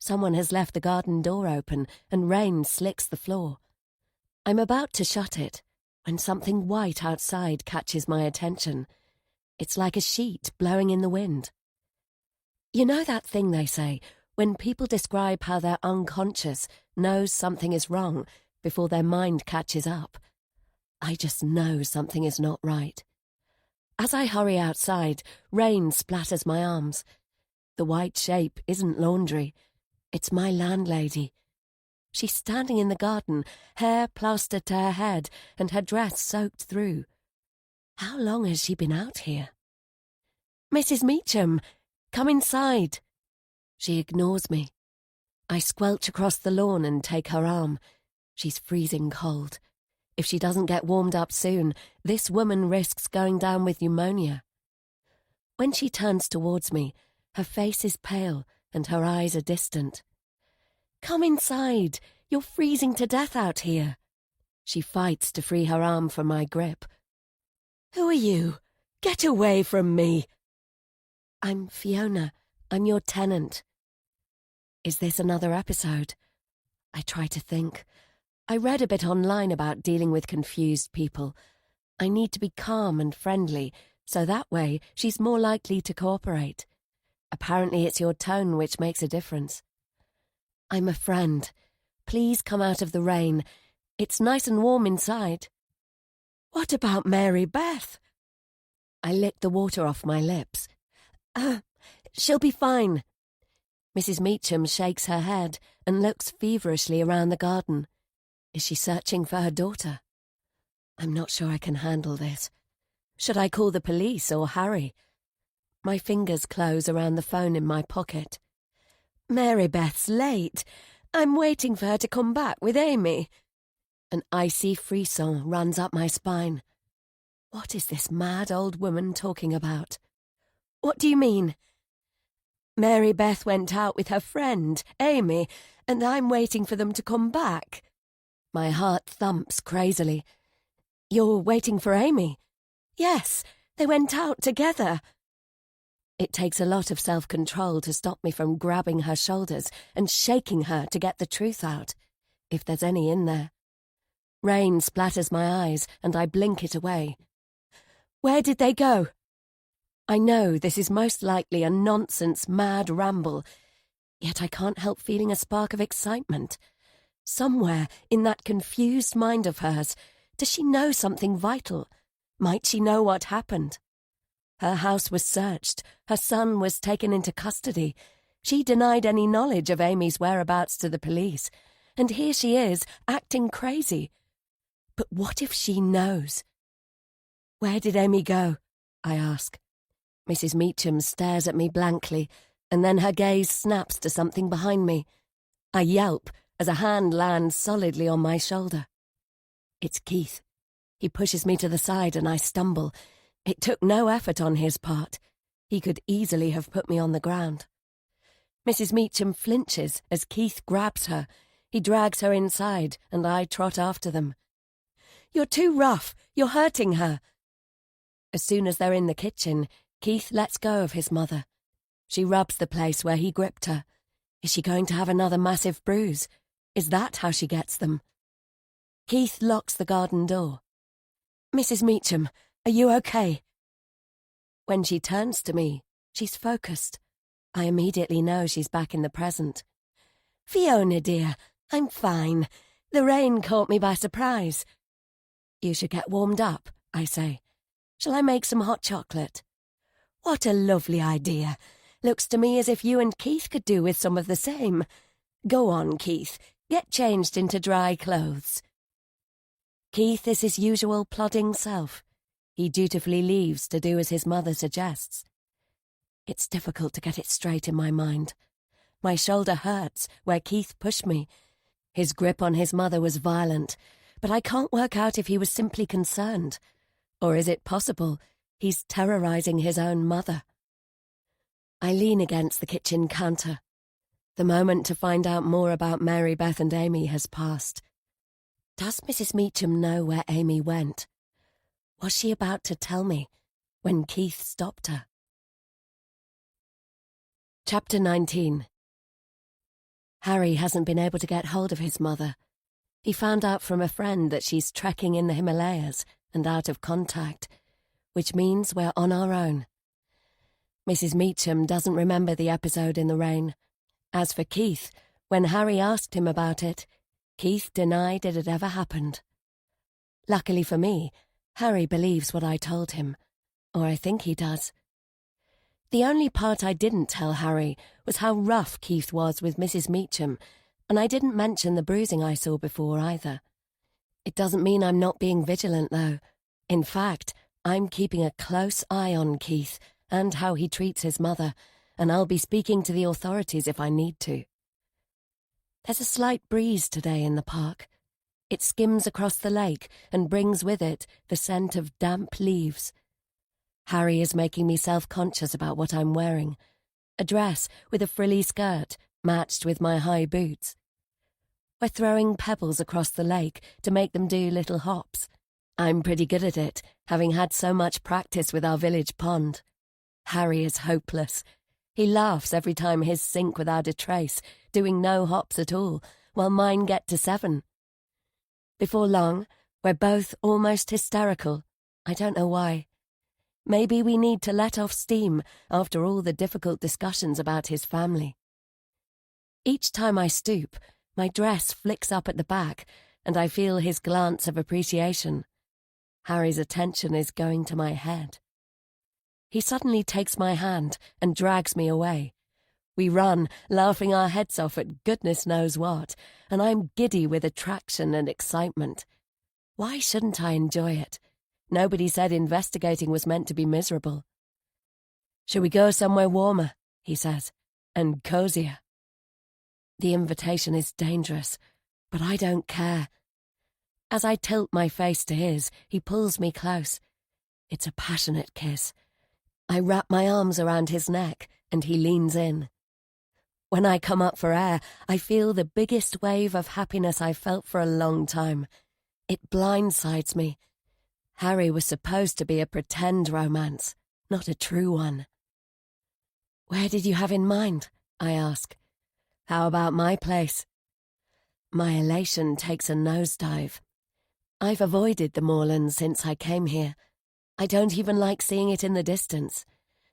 Someone has left the garden door open and rain slicks the floor. I'm about to shut it when something white outside catches my attention. It's like a sheet blowing in the wind. You know that thing they say, when people describe how their unconscious knows something is wrong before their mind catches up? I just know something is not right. As I hurry outside, rain splatters my arms. The white shape isn't laundry. It's my landlady. She's standing in the garden, hair plastered to her head and her dress soaked through. How long has she been out here? Mrs. Meacham, come inside. She ignores me. I squelch across the lawn and take her arm. She's freezing cold. If she doesn't get warmed up soon, this woman risks going down with pneumonia. When she turns towards me, her face is pale and her eyes are distant. Come inside. You're freezing to death out here. She fights to free her arm from my grip. Who are you? Get away from me. I'm Fiona. I'm your tenant. Is this another episode? I try to think. I read a bit online about dealing with confused people. I need to be calm and friendly, so that way she's more likely to cooperate. Apparently it's your tone which makes a difference. I'm a friend. Please come out of the rain. It's nice and warm inside. What about Mary Beth? I lick the water off my lips. She'll be fine. Mrs. Meacham shakes her head and looks feverishly around the garden. Is she searching for her daughter? I'm not sure I can handle this. Should I call the police or Harry? My fingers close around the phone in my pocket. Mary Beth's late. I'm waiting for her to come back with Amy. An icy frisson runs up my spine. What is this mad old woman talking about? What do you mean? Mary Beth went out with her friend, Amy, and I'm waiting for them to come back. My heart thumps crazily. You're waiting for Amy? Yes, they went out together. It takes a lot of self-control to stop me from grabbing her shoulders and shaking her to get the truth out, if there's any in there. Rain splatters my eyes and I blink it away. Where did they go? I know this is most likely a nonsense, mad ramble, yet I can't help feeling a spark of excitement. Somewhere in that confused mind of hers, does she know something vital? Might she know what happened? Her house was searched. Her son was taken into custody. She denied any knowledge of Amy's whereabouts to the police, and here she is, acting crazy. But what if she knows? "Where did Amy go?" I ask. Mrs. Meacham stares at me blankly, and then her gaze snaps to something behind me. I yelp as a hand lands solidly on my shoulder. It's Keith. He pushes me to the side and I stumble. It took no effort on his part. He could easily have put me on the ground. Mrs. Meacham flinches as Keith grabs her. He drags her inside and I trot after them. "You're too rough. You're hurting her." As soon as they're in the kitchen, Keith lets go of his mother. She rubs the place where he gripped her. Is she going to have another massive bruise? Is that how she gets them? Keith locks the garden door. "Mrs. Meacham, are you okay?" When she turns to me, she's focused. I immediately know she's back in the present. "Fiona, dear, I'm fine. The rain caught me by surprise." "You should get warmed up," I say. "Shall I make some hot chocolate?" "What a lovely idea. Looks to me as if you and Keith could do with some of the same. Go on, Keith. Get changed into dry clothes." Keith is his usual plodding self. He dutifully leaves to do as his mother suggests. It's difficult to get it straight in my mind. My shoulder hurts where Keith pushed me. His grip on his mother was violent, but I can't work out if he was simply concerned. Or is it possible he's terrorizing his own mother? I lean against the kitchen counter. The moment to find out more about Mary Beth and Amy has passed. Does Mrs. Meacham know where Amy went? Was she about to tell me when Keith stopped her? Chapter 19. Harry hasn't been able to get hold of his mother. He found out from a friend that she's trekking in the Himalayas and out of contact, which means we're on our own. Mrs. Meacham doesn't remember the episode in the rain. As for Keith, when Harry asked him about it, Keith denied it had ever happened. Luckily for me, Harry believes what I told him, or I think he does. The only part I didn't tell Harry was how rough Keith was with Mrs. Meacham, and I didn't mention the bruising I saw before either. It doesn't mean I'm not being vigilant, though. In fact, I'm keeping a close eye on Keith and how he treats his mother, and I'll be speaking to the authorities if I need to. There's a slight breeze today in the park. It skims across the lake and brings with it the scent of damp leaves. Harry is making me self-conscious about what I'm wearing. A dress with a frilly skirt matched with my high boots. We're throwing pebbles across the lake to make them do little hops. I'm pretty good at it, having had so much practice with our village pond. Harry is hopeless. He laughs every time his sink without a trace, doing no hops at all, while mine get to 7. Before long, we're both almost hysterical. I don't know why. Maybe we need to let off steam after all the difficult discussions about his family. Each time I stoop, my dress flicks up at the back, and I feel his glance of appreciation. Harry's attention is going to my head. He suddenly takes my hand and drags me away. We run, laughing our heads off at goodness knows what, and I'm giddy with attraction and excitement. Why shouldn't I enjoy it? Nobody said investigating was meant to be miserable. "Shall we go somewhere warmer?" he says, "and cozier?" The invitation is dangerous, but I don't care. As I tilt my face to his, he pulls me close. It's a passionate kiss. I wrap my arms around his neck, and he leans in. When I come up for air, I feel the biggest wave of happiness I've felt for a long time. It blindsides me. Harry was supposed to be a pretend romance, not a true one. "Where did you have in mind?" I ask. "How about my place?" My elation takes a nosedive. I've avoided the moorland since I came here. I don't even like seeing it in the distance.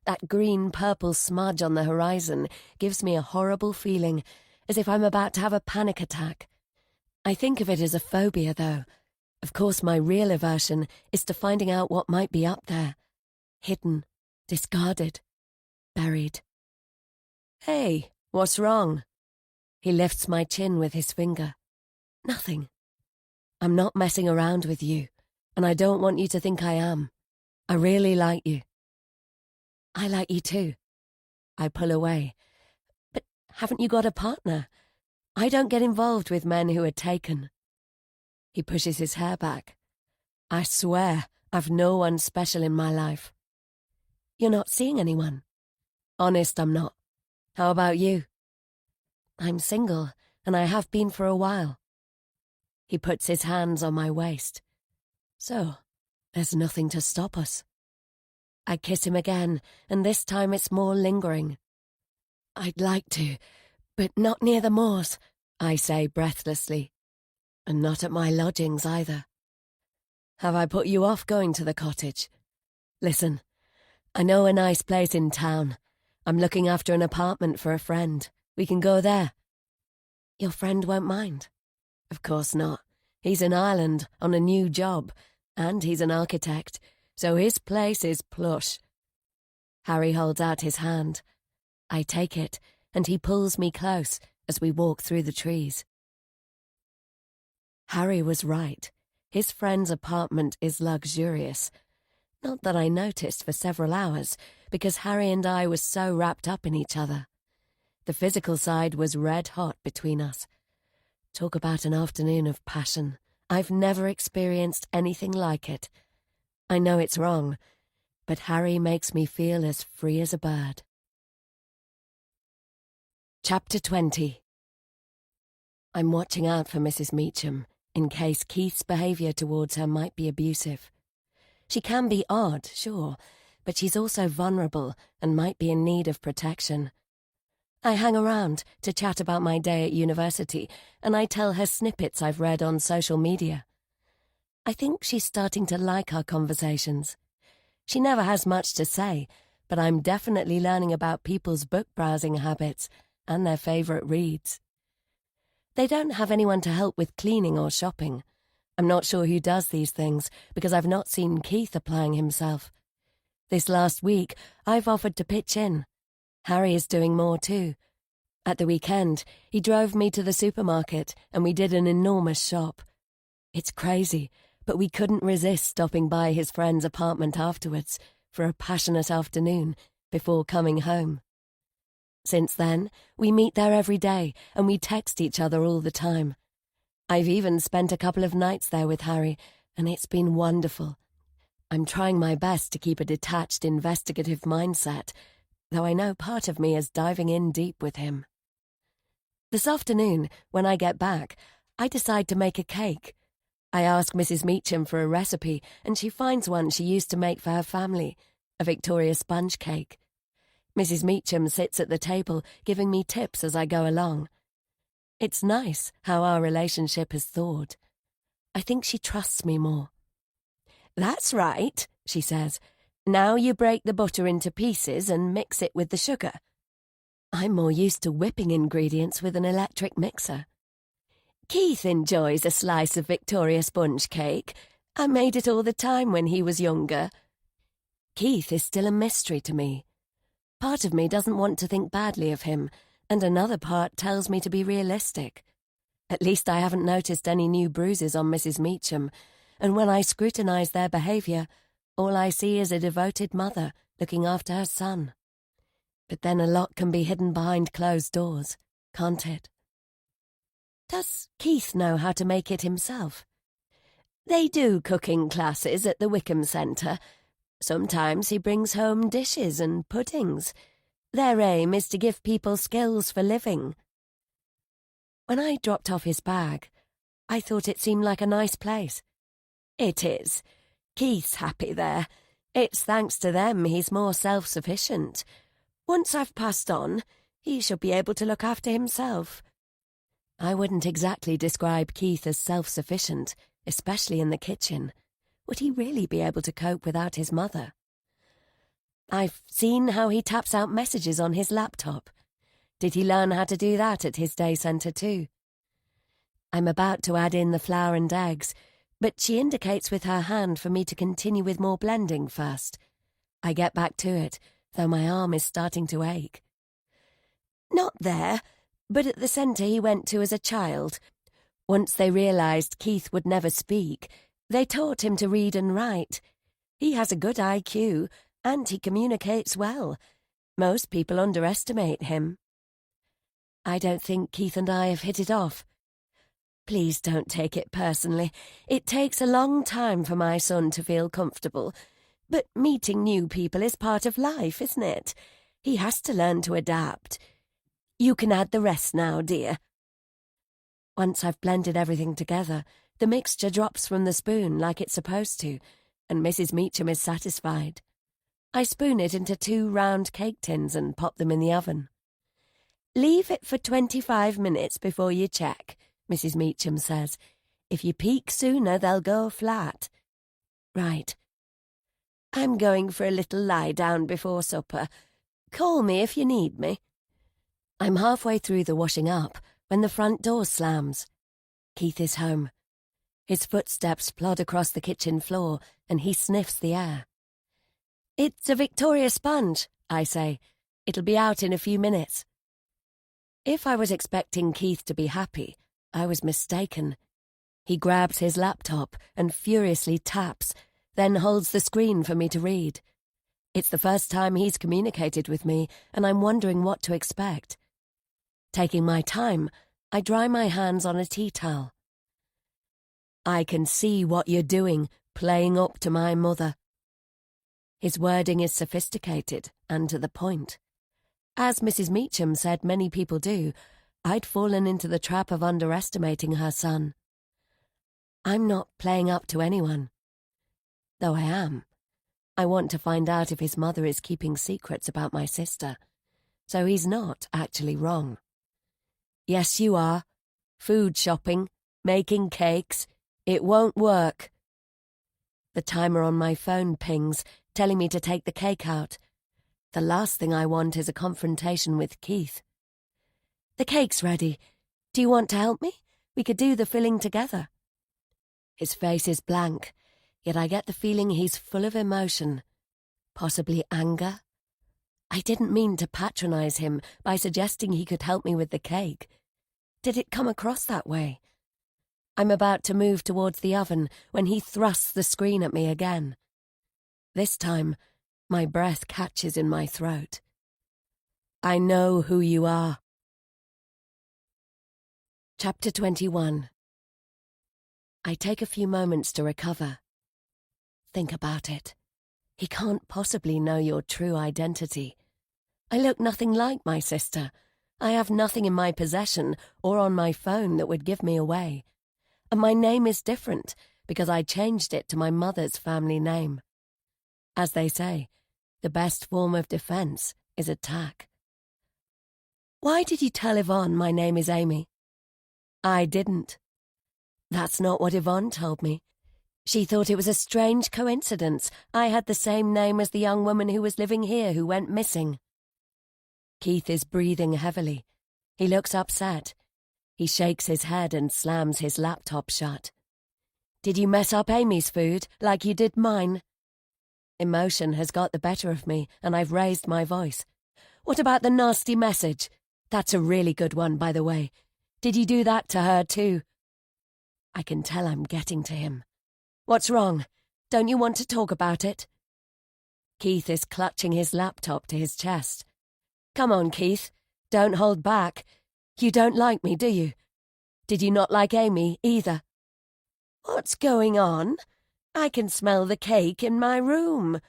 That green-purple smudge on the horizon gives me a horrible feeling, as if I'm about to have a panic attack. I think of it as a phobia, though. Of course, my real aversion is to finding out what might be up there. Hidden, discarded, buried. "Hey, What's wrong? He lifts my chin with his finger. Nothing. I'm not messing around with you, and I don't want you to think I am. I really like you. I like you too. I pull away. But haven't you got a partner? I don't get involved with men who are taken. He pushes his hair back. I swear I've no one special in my life. You're not seeing anyone? Honest, I'm not. How about you? I'm single, and I have been for a while. He puts his hands on my waist. So, there's nothing to stop us. I kiss him again, and this time it's more lingering. I'd like to, but not near the moors, I say breathlessly. And not at my lodgings either. Have I put you off going to the cottage? Listen, I know a nice place in town. I'm looking after an apartment for a friend. We can go there. Your friend won't mind? Of course not. He's in Ireland on a new job, and he's an architect, so his place is plush. Harry holds out his hand. I take it, and he pulls me close as we walk through the trees. Harry was right. His friend's apartment is luxurious. Not that I noticed for several hours, because Harry and I were so wrapped up in each other. The physical side was red hot between us. Talk about an afternoon of passion. I've never experienced anything like it. I know it's wrong, but Harry makes me feel as free as a bird. Chapter 20. I'm watching out for Mrs. Meacham, in case Keith's behaviour towards her might be abusive. She can be odd, sure, but she's also vulnerable and might be in need of protection. I hang around to chat about my day at university, and I tell her snippets I've read on social media. I think she's starting to like our conversations. She never has much to say, but I'm definitely learning about people's book browsing habits and their favourite reads. They don't have anyone to help with cleaning or shopping. I'm not sure who does these things, because I've not seen Keith applying himself. This last week, I've offered to pitch in. Harry is doing more too. At the weekend, he drove me to the supermarket and we did an enormous shop. It's crazy, but we couldn't resist stopping by his friend's apartment afterwards for a passionate afternoon before coming home. Since then, we meet there every day and we text each other all the time. I've even spent a couple of nights there with Harry, and it's been wonderful. I'm trying my best to keep a detached, investigative mindset, though I know part of me is diving in deep with him. This afternoon, when I get back, I decide to make a cake. I ask Mrs. Meacham for a recipe, and she finds one she used to make for her family, a Victoria sponge cake. Mrs. Meacham sits at the table, giving me tips as I go along. It's nice how our relationship has thawed. I think she trusts me more. That's right, she says. Now you break the butter into pieces and mix it with the sugar. I'm more used to whipping ingredients with an electric mixer. Keith enjoys a slice of Victoria sponge cake. I made it all the time when he was younger. Keith is still a mystery to me. Part of me doesn't want to think badly of him, and another part tells me to be realistic. At least I haven't noticed any new bruises on Mrs. Meacham, and when I scrutinise their behaviour, all I see is a devoted mother looking after her son. But then a lot can be hidden behind closed doors, can't it? Does Keith know how to make it himself? They do cooking classes at the Wickham Centre. Sometimes he brings home dishes and puddings. Their aim is to give people skills for living. When I dropped off his bag, I thought it seemed like a nice place. It is. Keith's happy there. It's thanks to them he's more self-sufficient. Once I've passed on, he should be able to look after himself. I wouldn't exactly describe Keith as self-sufficient, especially in the kitchen. Would he really be able to cope without his mother? I've seen how he taps out messages on his laptop. Did he learn how to do that at his day centre too? I'm about to add in the flour and eggs, but she indicates with her hand for me to continue with more blending first. I get back to it, though my arm is starting to ache. Not there, but at the centre he went to as a child. Once they realised Keith would never speak, they taught him to read and write. He has a good IQ, and he communicates well. Most people underestimate him. I don't think Keith and I have hit it off. Please don't take it personally. It takes a long time for my son to feel comfortable. But meeting new people is part of life, isn't it? He has to learn to adapt. You can add the rest now, dear. Once I've blended everything together, the mixture drops from the spoon like it's supposed to, and Mrs. Meacham is satisfied. I spoon it into 2 round cake tins and pop them in the oven. Leave it for 25 minutes before you check, Mrs. Meacham says. If you peek sooner, they'll go flat. Right. I'm going for a little lie down before supper. Call me if you need me. I'm halfway through the washing up when the front door slams. Keith is home. His footsteps plod across the kitchen floor and he sniffs the air. It's a Victoria sponge, I say. It'll be out in a few minutes. If I was expecting Keith to be happy, I was mistaken. He grabs his laptop and furiously taps, then holds the screen for me to read. It's the first time he's communicated with me, and I'm wondering what to expect. Taking my time, I dry my hands on a tea towel. I can see what you're doing, playing up to my mother. His wording is sophisticated and to the point. As Mrs. Meacham said many people do, I'd fallen into the trap of underestimating her son. I'm not playing up to anyone. Though I am. I want to find out if his mother is keeping secrets about my sister. So he's not actually wrong. Yes, you are. Food shopping, making cakes. It won't work. The timer on my phone pings, telling me to take the cake out. The last thing I want is a confrontation with Keith. The cake's ready. Do you want to help me? We could do the filling together. His face is blank, yet I get the feeling he's full of emotion. Possibly anger? I didn't mean to patronize him by suggesting he could help me with the cake. Did it come across that way? I'm about to move towards the oven when he thrusts the screen at me again. This time, my breath catches in my throat. I know who you are. Chapter 21. I take a few moments to recover. Think about it. He can't possibly know your true identity. I look nothing like my sister. I have nothing in my possession or on my phone that would give me away. And my name is different because I changed it to my mother's family name. As they say, the best form of defense is attack. Why did you tell Yvonne my name is Amy? I didn't. That's not what Yvonne told me. She thought it was a strange coincidence I had the same name as the young woman who was living here who went missing. Keith is breathing heavily. He looks upset. He shakes his head and slams his laptop shut. Did you mess up Amy's food like you did mine? Emotion has got the better of me and I've raised my voice. What about the nasty message? That's a really good one, by the way. Did you do that to her too? I can tell I'm getting to him. What's wrong? Don't you want to talk about it? Keith is clutching his laptop to his chest. Come on, Keith. Don't hold back. You don't like me, do you? Did you not like Amy either? What's going on? I can smell the cake in my room.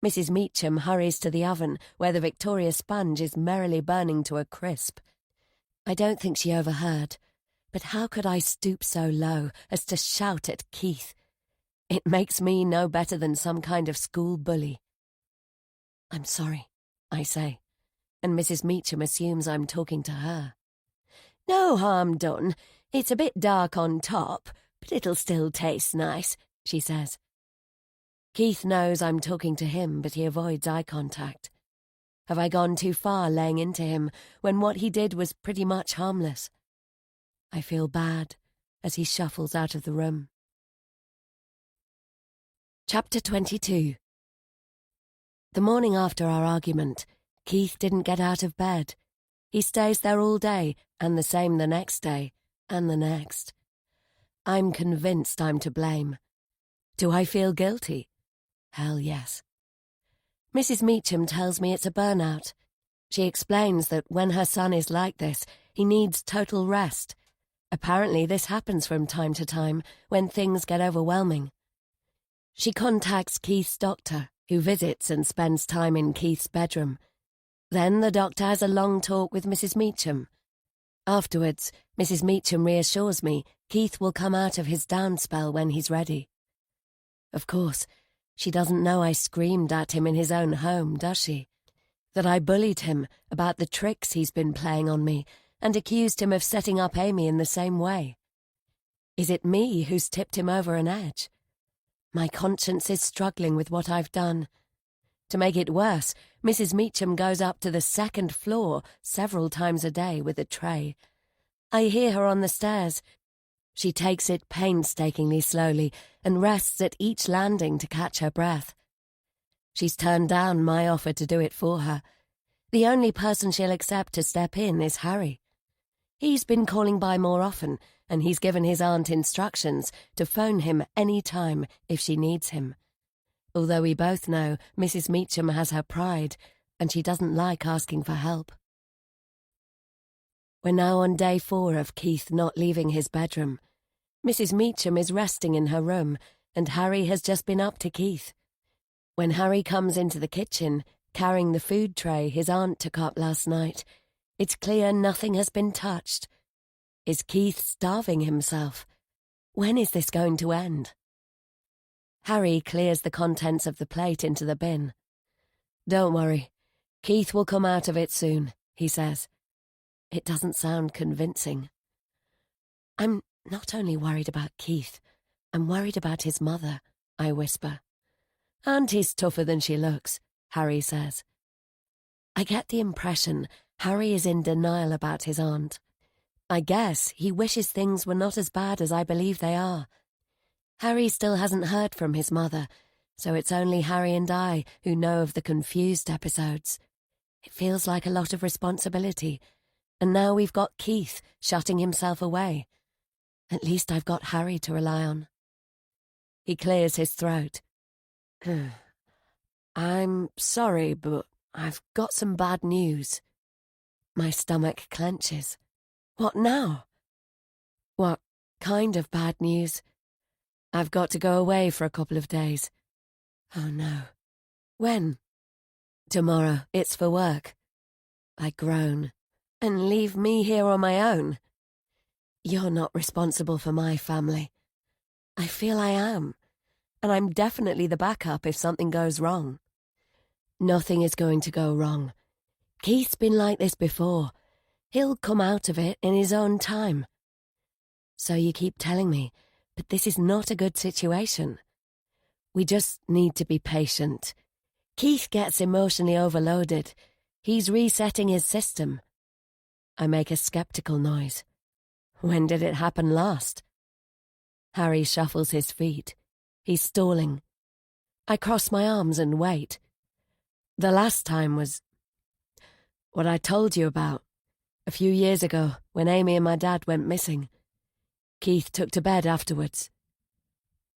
Mrs. Meacham hurries to the oven where the Victoria sponge is merrily burning to a crisp. I don't think she overheard, but how could I stoop so low as to shout at Keith? It makes me no better than some kind of school bully. I'm sorry, I say, and Mrs. Meacham assumes I'm talking to her. No harm done. It's a bit dark on top, but it'll still taste nice, she says. Keith knows I'm talking to him, but he avoids eye contact. Have I gone too far laying into him when what he did was pretty much harmless? I feel bad as he shuffles out of the room. Chapter 22. The morning after our argument, Keith didn't get out of bed. He stays there all day, and the same the next day, and the next. I'm convinced I'm to blame. Do I feel guilty? Hell yes. Mrs. Meacham tells me it's a burnout. She explains that when her son is like this, he needs total rest. Apparently this happens from time to time when things get overwhelming. She contacts Keith's doctor, who visits and spends time in Keith's bedroom. Then the doctor has a long talk with Mrs. Meacham. Afterwards, Mrs. Meacham reassures me Keith will come out of his down spell when he's ready. Of course, she doesn't know I screamed at him in his own home, does she? That I bullied him about the tricks he's been playing on me and accused him of setting up Amy in the same way. Is it me who's tipped him over an edge? My conscience is struggling with what I've done. To make it worse, Mrs. Meacham goes up to the second floor several times a day with a tray. I hear her on the stairs. She takes it painstakingly slowly and rests at each landing to catch her breath. She's turned down my offer to do it for her. The only person she'll accept to step in is Harry. He's been calling by more often, and he's given his aunt instructions to phone him any time if she needs him. Although we both know Mrs. Meacham has her pride, and she doesn't like asking for help. We're now on day 4 of Keith not leaving his bedroom. Mrs. Meacham is resting in her room, and Harry has just been up to Keith. When Harry comes into the kitchen, carrying the food tray his aunt took up last night, it's clear nothing has been touched. Is Keith starving himself? When is this going to end? Harry clears the contents of the plate into the bin. Don't worry, Keith will come out of it soon, he says. It doesn't sound convincing. I'm not only worried about Keith, I'm worried about his mother, I whisper. Auntie's tougher than she looks, Harry says. I get the impression Harry is in denial about his aunt. I guess he wishes things were not as bad as I believe they are. Harry still hasn't heard from his mother, so it's only Harry and I who know of the confused episodes. It feels like a lot of responsibility, and now we've got Keith shutting himself away. At least I've got Harry to rely on. He clears his throat. I'm sorry, but I've got some bad news. My stomach clenches. What now? What kind of bad news? I've got to go away for a couple of days. Oh no. When? Tomorrow. It's for work. I groan. And leave me here on my own? You're not responsible for my family. I feel I am. And I'm definitely the backup if something goes wrong. Nothing is going to go wrong. Keith's been like this before. He'll come out of it in his own time. So you keep telling me, but this is not a good situation. We just need to be patient. Keith gets emotionally overloaded. He's resetting his system. I make a skeptical noise. When did it happen last? Harry shuffles his feet. He's stalling. I cross my arms and wait. The last time was what I told you about, a few years ago when Amy and my dad went missing. Keith took to bed afterwards.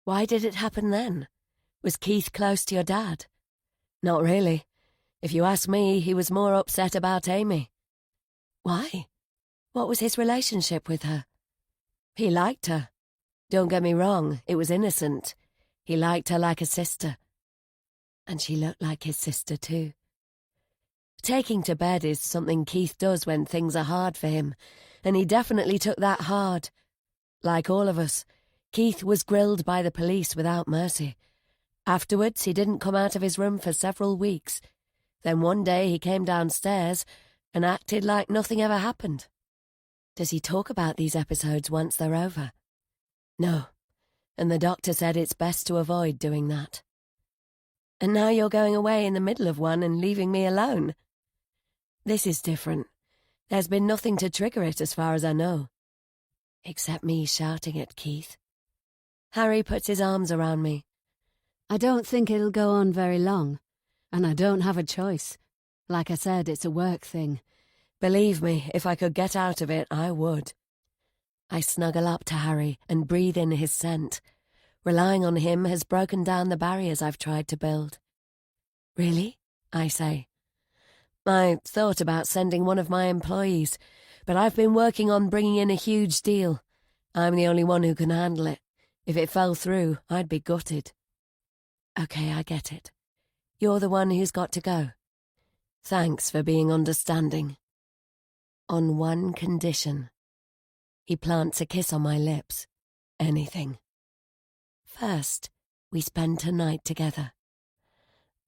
Why did it happen then? Was Keith close to your dad? Not really. If you ask me, he was more upset about Amy. Why? What was his relationship with her? He liked her. Don't get me wrong, it was innocent. He liked her like a sister. And she looked like his sister too. Taking to bed is something Keith does when things are hard for him, and he definitely took that hard. Like all of us, Keith was grilled by the police without mercy. Afterwards, he didn't come out of his room for several weeks. Then one day he came downstairs and acted like nothing ever happened. Does he talk about these episodes once they're over? No, and the doctor said it's best to avoid doing that. And now you're going away in the middle of one and leaving me alone. This is different. There's been nothing to trigger it as far as I know. Except me shouting at Keith. Harry puts his arms around me. I don't think it'll go on very long, and I don't have a choice. Like I said, it's a work thing. Believe me, if I could get out of it, I would. I snuggle up to Harry and breathe in his scent. Relying on him has broken down the barriers I've tried to build. Really? I say. I thought about sending one of my employees, but I've been working on bringing in a huge deal. I'm the only one who can handle it. If it fell through, I'd be gutted. Okay, I get it. You're the one who's got to go. Thanks for being understanding. On one condition. He plants a kiss on my lips. Anything. First, we spend tonight together.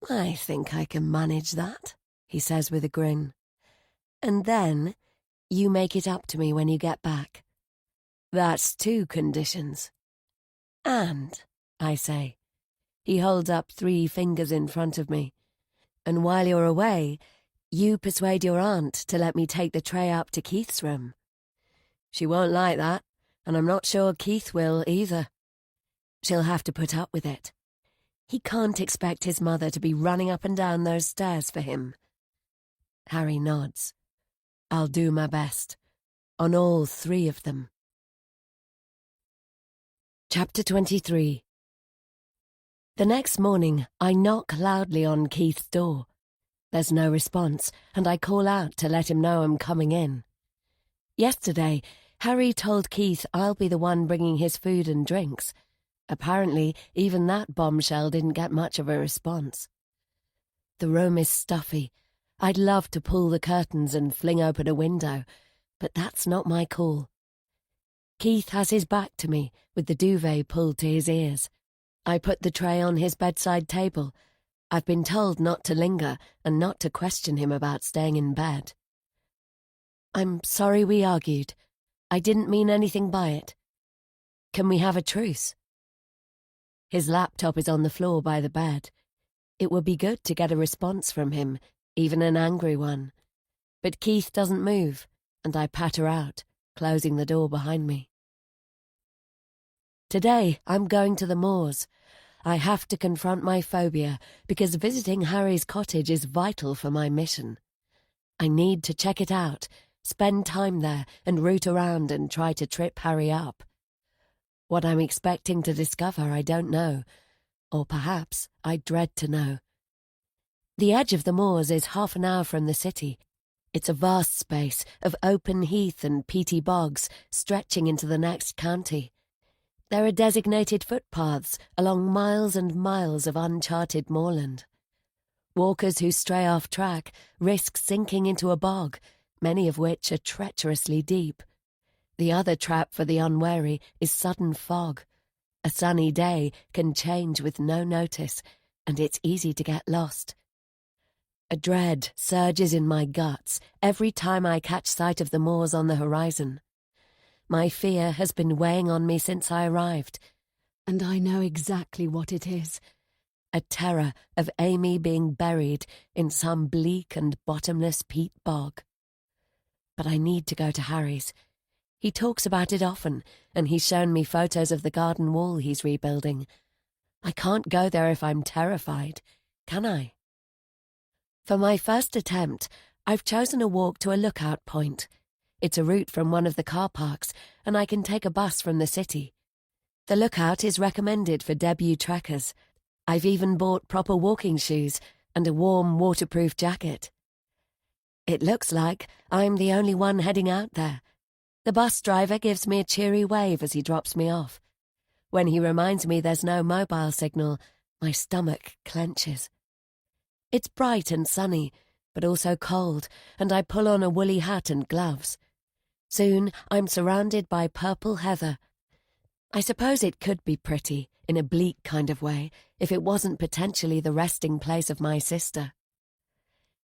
I think I can manage that, he says with a grin. And then, you make it up to me when you get back. That's 2 conditions. And, I say. He holds up 3 fingers in front of me. And while you're away, you persuade your aunt to let me take the tray up to Keith's room. She won't like that, and I'm not sure Keith will either. She'll have to put up with it. He can't expect his mother to be running up and down those stairs for him. Harry nods. I'll do my best. On all 3 of them. Chapter 23. The next morning, I knock loudly on Keith's door. There's no response, and I call out to let him know I'm coming in. Yesterday, Harry told Keith I'll be the one bringing his food and drinks. Apparently, even that bombshell didn't get much of a response. The room is stuffy. I'd love to pull the curtains and fling open a window, but that's not my call. Keith has his back to me, with the duvet pulled to his ears. I put the tray on his bedside table. I've been told not to linger and not to question him about staying in bed. I'm sorry we argued. I didn't mean anything by it. Can we have a truce? His laptop is on the floor by the bed. It would be good to get a response from him, even an angry one. But Keith doesn't move, and I patter out, closing the door behind me. Today, I'm going to the moors. I have to confront my phobia because visiting Harry's cottage is vital for my mission. I need to check it out, spend time there and root around and try to trip Harry up. What I'm expecting to discover I don't know, or perhaps I dread to know. The edge of the moors is half an hour from the city. It's a vast space of open heath and peaty bogs stretching into the next county. There are designated footpaths along miles and miles of uncharted moorland. Walkers who stray off track risk sinking into a bog, many of which are treacherously deep. The other trap for the unwary is sudden fog. A sunny day can change with no notice, and it's easy to get lost. A dread surges in my guts every time I catch sight of the moors on the horizon. My fear has been weighing on me since I arrived, and I know exactly what it is. A terror of Amy being buried in some bleak and bottomless peat bog. But I need to go to Harry's. He talks about it often, and he's shown me photos of the garden wall he's rebuilding. I can't go there if I'm terrified, can I? For my first attempt, I've chosen a walk to a lookout point. It's a route from one of the car parks, and I can take a bus from the city. The lookout is recommended for debut trekkers. I've even bought proper walking shoes and a warm, waterproof jacket. It looks like I'm the only one heading out there. The bus driver gives me a cheery wave as he drops me off. When he reminds me there's no mobile signal, my stomach clenches. It's bright and sunny, but also cold, and I pull on a woolly hat and gloves. Soon I'm surrounded by purple heather. I suppose it could be pretty, in a bleak kind of way, if it wasn't potentially the resting place of my sister.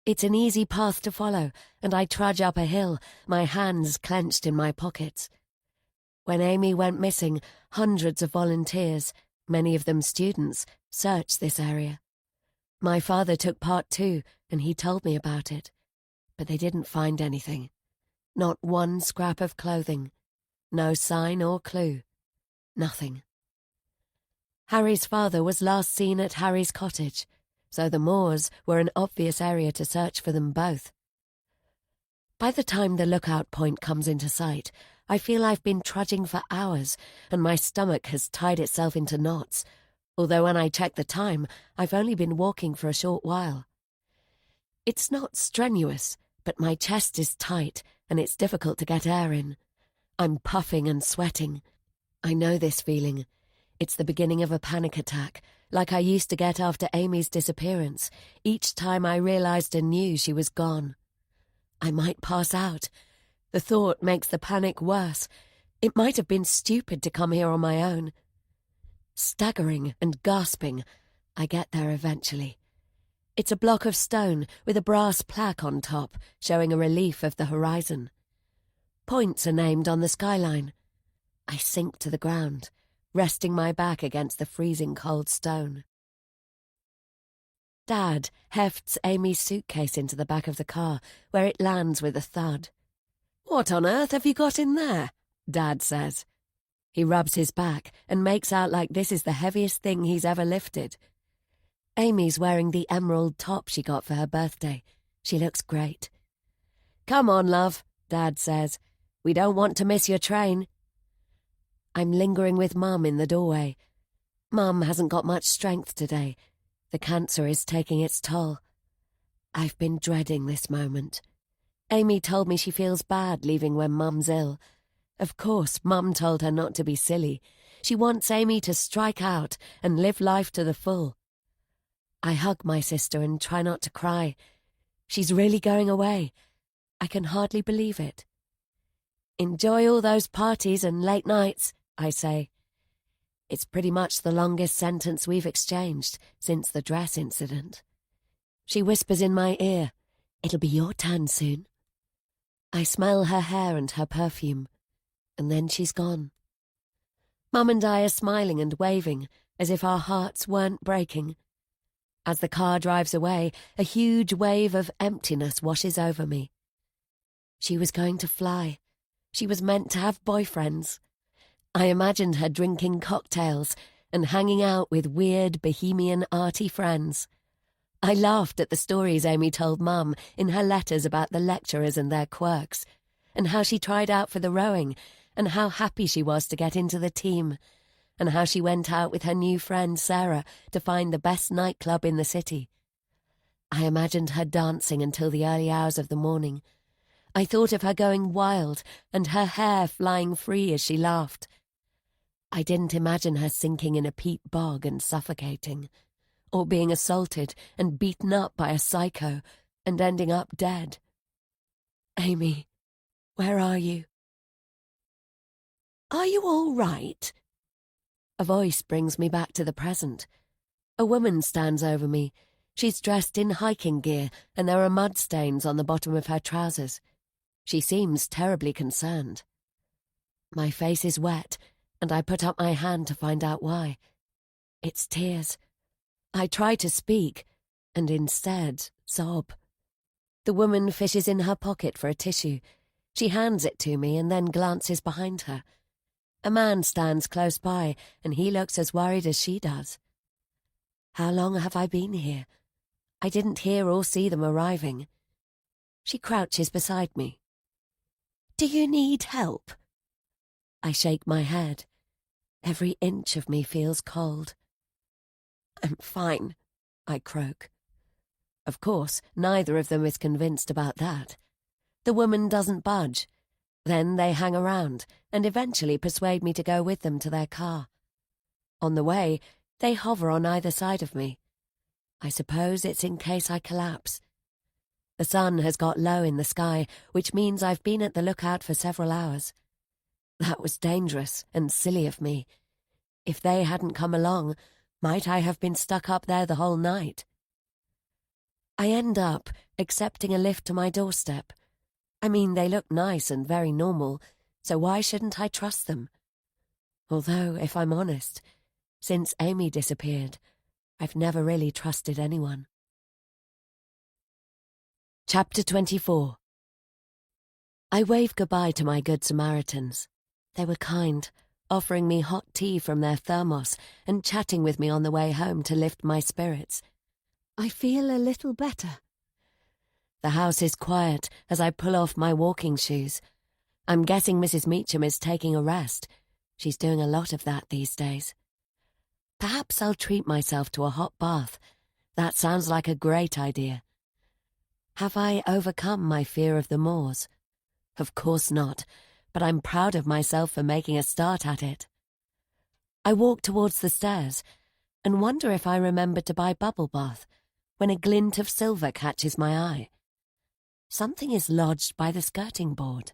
It's an easy path to follow, and I trudge up a hill, my hands clenched in my pockets. When Amy went missing, hundreds of volunteers, many of them students, searched this area. My father took part too, and he told me about it. But they didn't find anything. Not one scrap of clothing. No sign or clue. Nothing. Harry's father was last seen at Harry's cottage, so the moors were an obvious area to search for them both. By the time the lookout point comes into sight, I feel I've been trudging for hours and my stomach has tied itself into knots, although when I check the time, I've only been walking for a short while. It's not strenuous, but my chest is tight and it's difficult to get air in. I'm puffing and sweating. I know this feeling. It's the beginning of a panic attack, like I used to get after Amy's disappearance, each time I realized and knew she was gone. I might pass out. The thought makes the panic worse. It might have been stupid to come here on my own. Staggering and gasping, I get there eventually. It's a block of stone with a brass plaque on top showing a relief of the horizon. Points are named on the skyline. I sink to the ground, resting my back against the freezing cold stone. Dad hefts Amy's suitcase into the back of the car, where it lands with a thud. "What on earth have you got in there?" Dad says. He rubs his back and makes out like this is the heaviest thing he's ever lifted. Amy's wearing the emerald top she got for her birthday. She looks great. "Come on, love," Dad says. "We don't want to miss your train." I'm lingering with Mum in the doorway. Mum hasn't got much strength today. The cancer is taking its toll. I've been dreading this moment. Amy told me she feels bad leaving when Mum's ill. Of course, Mum told her not to be silly. She wants Amy to strike out and live life to the full. I hug my sister and try not to cry. She's really going away. I can hardly believe it. "Enjoy all those parties and late nights," I say. It's pretty much the longest sentence we've exchanged since the dress incident. She whispers in my ear, "It'll be your turn soon." I smell her hair and her perfume, and then she's gone. Mum and I are smiling and waving as if our hearts weren't breaking. As the car drives away, a huge wave of emptiness washes over me. She was going to fly. She was meant to have boyfriends. I imagined her drinking cocktails and hanging out with weird bohemian arty friends. I laughed at the stories Amy told Mum in her letters about the lecturers and their quirks, and how she tried out for the rowing, and how happy she was to get into the team, and how she went out with her new friend Sarah to find the best nightclub in the city. I imagined her dancing until the early hours of the morning. I thought of her going wild and her hair flying free as she laughed. I didn't imagine her sinking in a peat bog and suffocating, or being assaulted and beaten up by a psycho and ending up dead. Amy, where are you? "Are you all right?" A voice brings me back to the present. A woman stands over me. She's dressed in hiking gear and there are mud stains on the bottom of her trousers. She seems terribly concerned. My face is wet, and I put up my hand to find out why. It's tears. I try to speak, and instead sob. The woman fishes in her pocket for a tissue. She hands it to me and then glances behind her. A man stands close by, and he looks as worried as she does. How long have I been here? I didn't hear or see them arriving. She crouches beside me. "Do you need help?" I shake my head. Every inch of me feels cold. "I'm fine," I croak. Of course, neither of them is convinced about that. The woman doesn't budge. Then they hang around and eventually persuade me to go with them to their car. On the way, they hover on either side of me. I suppose it's in case I collapse. The sun has got low in the sky, which means I've been at the lookout for several hours. That was dangerous and silly of me. If they hadn't come along, might I have been stuck up there the whole night? I end up accepting a lift to my doorstep. I mean, they look nice and very normal, so why shouldn't I trust them? Although, if I'm honest, since Amy disappeared, I've never really trusted anyone. Chapter 24. I wave goodbye to my good Samaritans. They were kind, offering me hot tea from their thermos and chatting with me on the way home to lift my spirits. I feel a little better. The house is quiet as I pull off my walking shoes. I'm guessing Mrs. Meacham is taking a rest. She's doing a lot of that these days. Perhaps I'll treat myself to a hot bath. That sounds like a great idea. Have I overcome my fear of the moors? Of course not, but I'm proud of myself for making a start at it. I walk towards the stairs and wonder if I remembered to buy bubble bath when a glint of silver catches my eye. Something is lodged by the skirting board.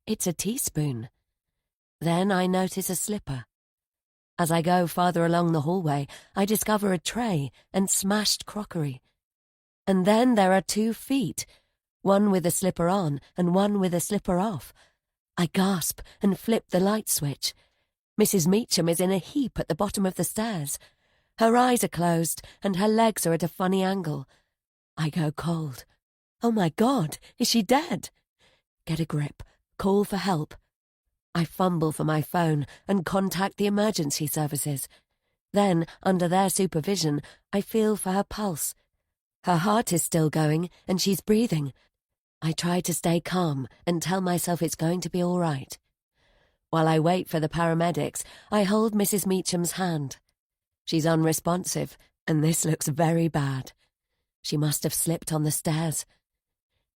It's a teaspoon. Then I notice a slipper. As I go farther along the hallway, I discover a tray and smashed crockery. And then there are 2 feet, one with a slipper on and one with a slipper off. I gasp and flip the light switch. Mrs. Meacham is in a heap at the bottom of the stairs. Her eyes are closed and her legs are at a funny angle. I go cold. Oh my God, is she dead? Get a grip. Call for help. I fumble for my phone and contact the emergency services. Then, under their supervision, I feel for her pulse. Her heart is still going and she's breathing. I try to stay calm and tell myself it's going to be all right. While I wait for the paramedics, I hold Mrs. Meacham's hand. She's unresponsive, and this looks very bad. She must have slipped on the stairs.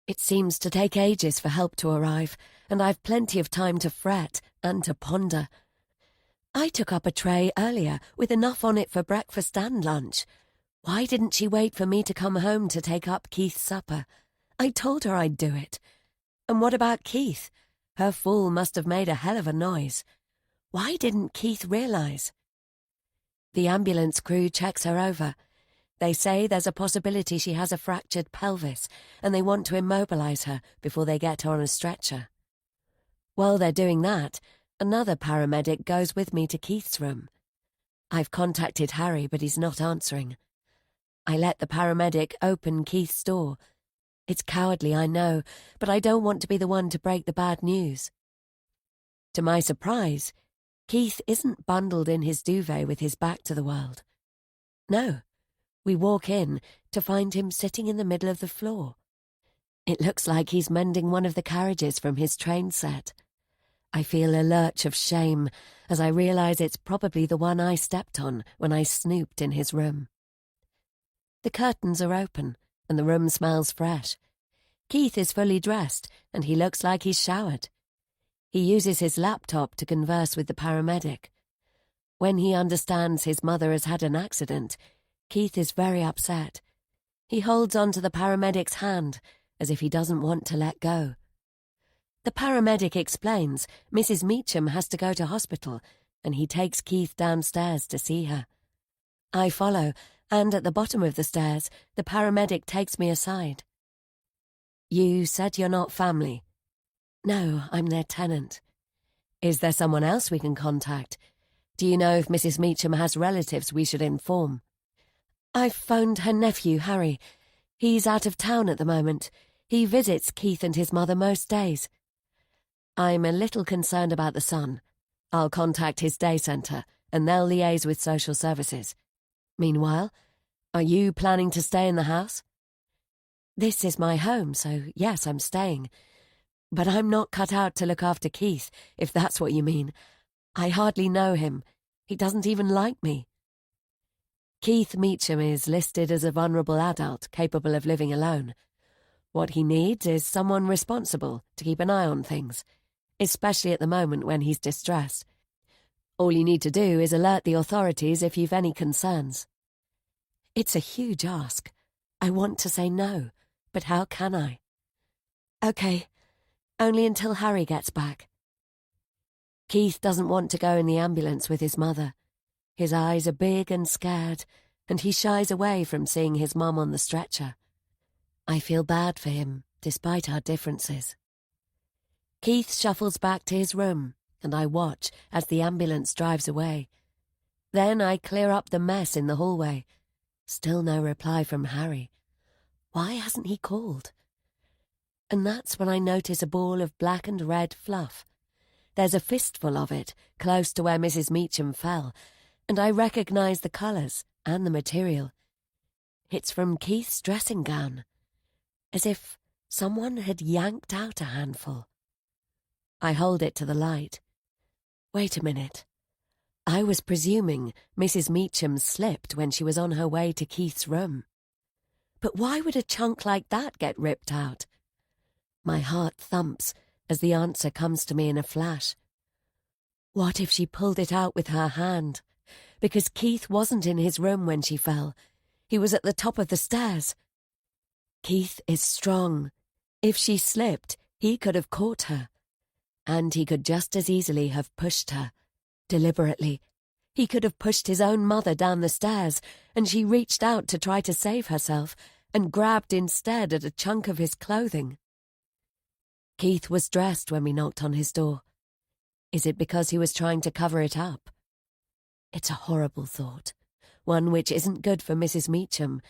It seems to take ages for help to arrive, and I've plenty of time to fret and to ponder. I took up a tray earlier with enough on it for breakfast and lunch. Why didn't she wait for me to come home to take up Keith's supper? I told her I'd do it. And what about Keith? Her fall must have made a hell of a noise. Why didn't Keith realize? The ambulance crew checks her over. They say there's a possibility she has a fractured pelvis, and they want to immobilize her before they get her on a stretcher. While they're doing that, another paramedic goes with me to Keith's room. I've contacted Harry, but he's not answering. I let the paramedic open Keith's door. It's cowardly, I know, but I don't want to be the one to break the bad news. To my surprise, Keith isn't bundled in his duvet with his back to the world. No, we walk in to find him sitting in the middle of the floor. It looks like he's mending one of the carriages from his train set. I feel a lurch of shame as I realize it's probably the one I stepped on when I snooped in his room. The curtains are open, and the room smells fresh. Keith is fully dressed, and he looks like he's showered. He uses his laptop to converse with the paramedic. When he understands his mother has had an accident, Keith is very upset. He holds onto the paramedic's hand, as if he doesn't want to let go. The paramedic explains Mrs. Meacham has to go to hospital, and he takes Keith downstairs to see her. I follow, and at the bottom of the stairs, the paramedic takes me aside. You said you're not family. No, I'm their tenant. Is there someone else we can contact? Do you know if Mrs. Meacham has relatives we should inform? I've phoned her nephew, Harry. He's out of town at the moment. He visits Keith and his mother most days. I'm a little concerned about the son. I'll contact his day centre, and they'll liaise with social services. Meanwhile, are you planning to stay in the house? This is my home, so yes, I'm staying. But I'm not cut out to look after Keith, if that's what you mean. I hardly know him. He doesn't even like me. Keith Meacham is listed as a vulnerable adult capable of living alone. What he needs is someone responsible to keep an eye on things, especially at the moment when he's distressed. All you need to do is alert the authorities if you've any concerns. It's a huge ask. I want to say no, but how can I? Okay, only until Harry gets back. Keith doesn't want to go in the ambulance with his mother. His eyes are big and scared, and he shies away from seeing his mum on the stretcher. I feel bad for him, despite our differences. Keith shuffles back to his room, and I watch as the ambulance drives away. Then I clear up the mess in the hallway. Still no reply from Harry. Why hasn't he called? And that's when I notice a ball of black and red fluff. There's a fistful of it, close to where Mrs. Meacham fell, and I recognise the colours and the material. It's from Keith's dressing gown. as if someone had yanked out a handful. I hold it to the light. Wait a minute. I was presuming Mrs. Meacham slipped when she was on her way to Keith's room. But why would a chunk like that get ripped out? My heart thumps as the answer comes to me in a flash. What if she pulled it out with her hand? Because Keith wasn't in his room when she fell. He was at the top of the stairs. Keith is strong. If she slipped, he could have caught her. And he could just as easily have pushed her, deliberately. He could have pushed his own mother down the stairs, and she reached out to try to save herself and grabbed instead at a chunk of his clothing. Keith was dressed when we knocked on his door. Is it because he was trying to cover it up? It's a horrible thought, one which isn't good for Mrs. Meacham,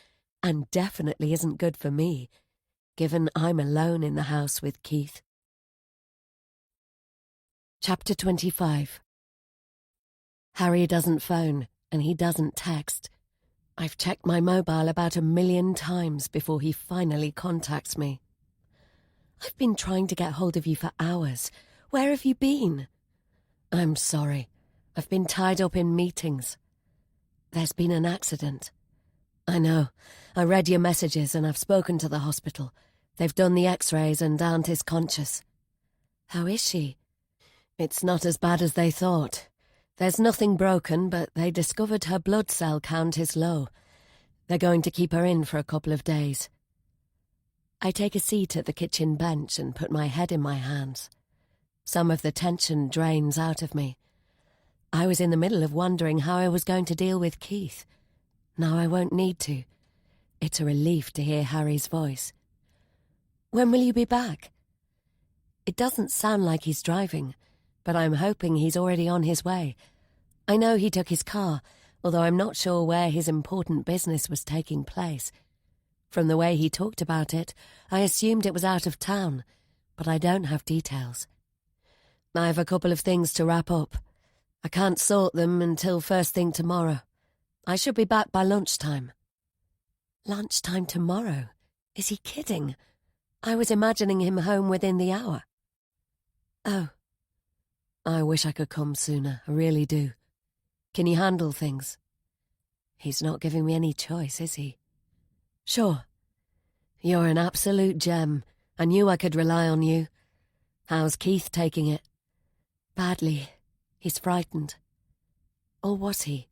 and definitely isn't good for me, given I'm alone in the house with Keith. Chapter 25. Harry doesn't phone, and he doesn't text. I've checked my mobile about 1,000,000 times before he finally contacts me. I've been trying to get hold of you for hours. Where have you been? I'm sorry. I've been tied up in meetings. There's been an accident. I know. I read your messages and I've spoken to the hospital. They've done the x-rays and Aunt is conscious. How is she? It's not as bad as they thought. There's nothing broken, but they discovered her blood cell count is low. They're going to keep her in for a couple of days. I take a seat at the kitchen bench and put my head in my hands. Some of the tension drains out of me. I was in the middle of wondering how I was going to deal with Keith. Now I won't need to. It's a relief to hear Harry's voice. When will you be back? It doesn't sound like he's driving, but I'm hoping he's already on his way. I know he took his car, although I'm not sure where his important business was taking place. From the way he talked about it, I assumed it was out of town, but I don't have details. I have a couple of things to wrap up. I can't sort them until first thing tomorrow. I should be back by lunchtime. Lunchtime tomorrow? Is he kidding? I was imagining him home within the hour. Oh. I wish I could come sooner, I really do. Can you handle things? He's not giving me any choice, is he? Sure. You're an absolute gem. I knew I could rely on you. How's Keith taking it? Badly. He's frightened. Or was he?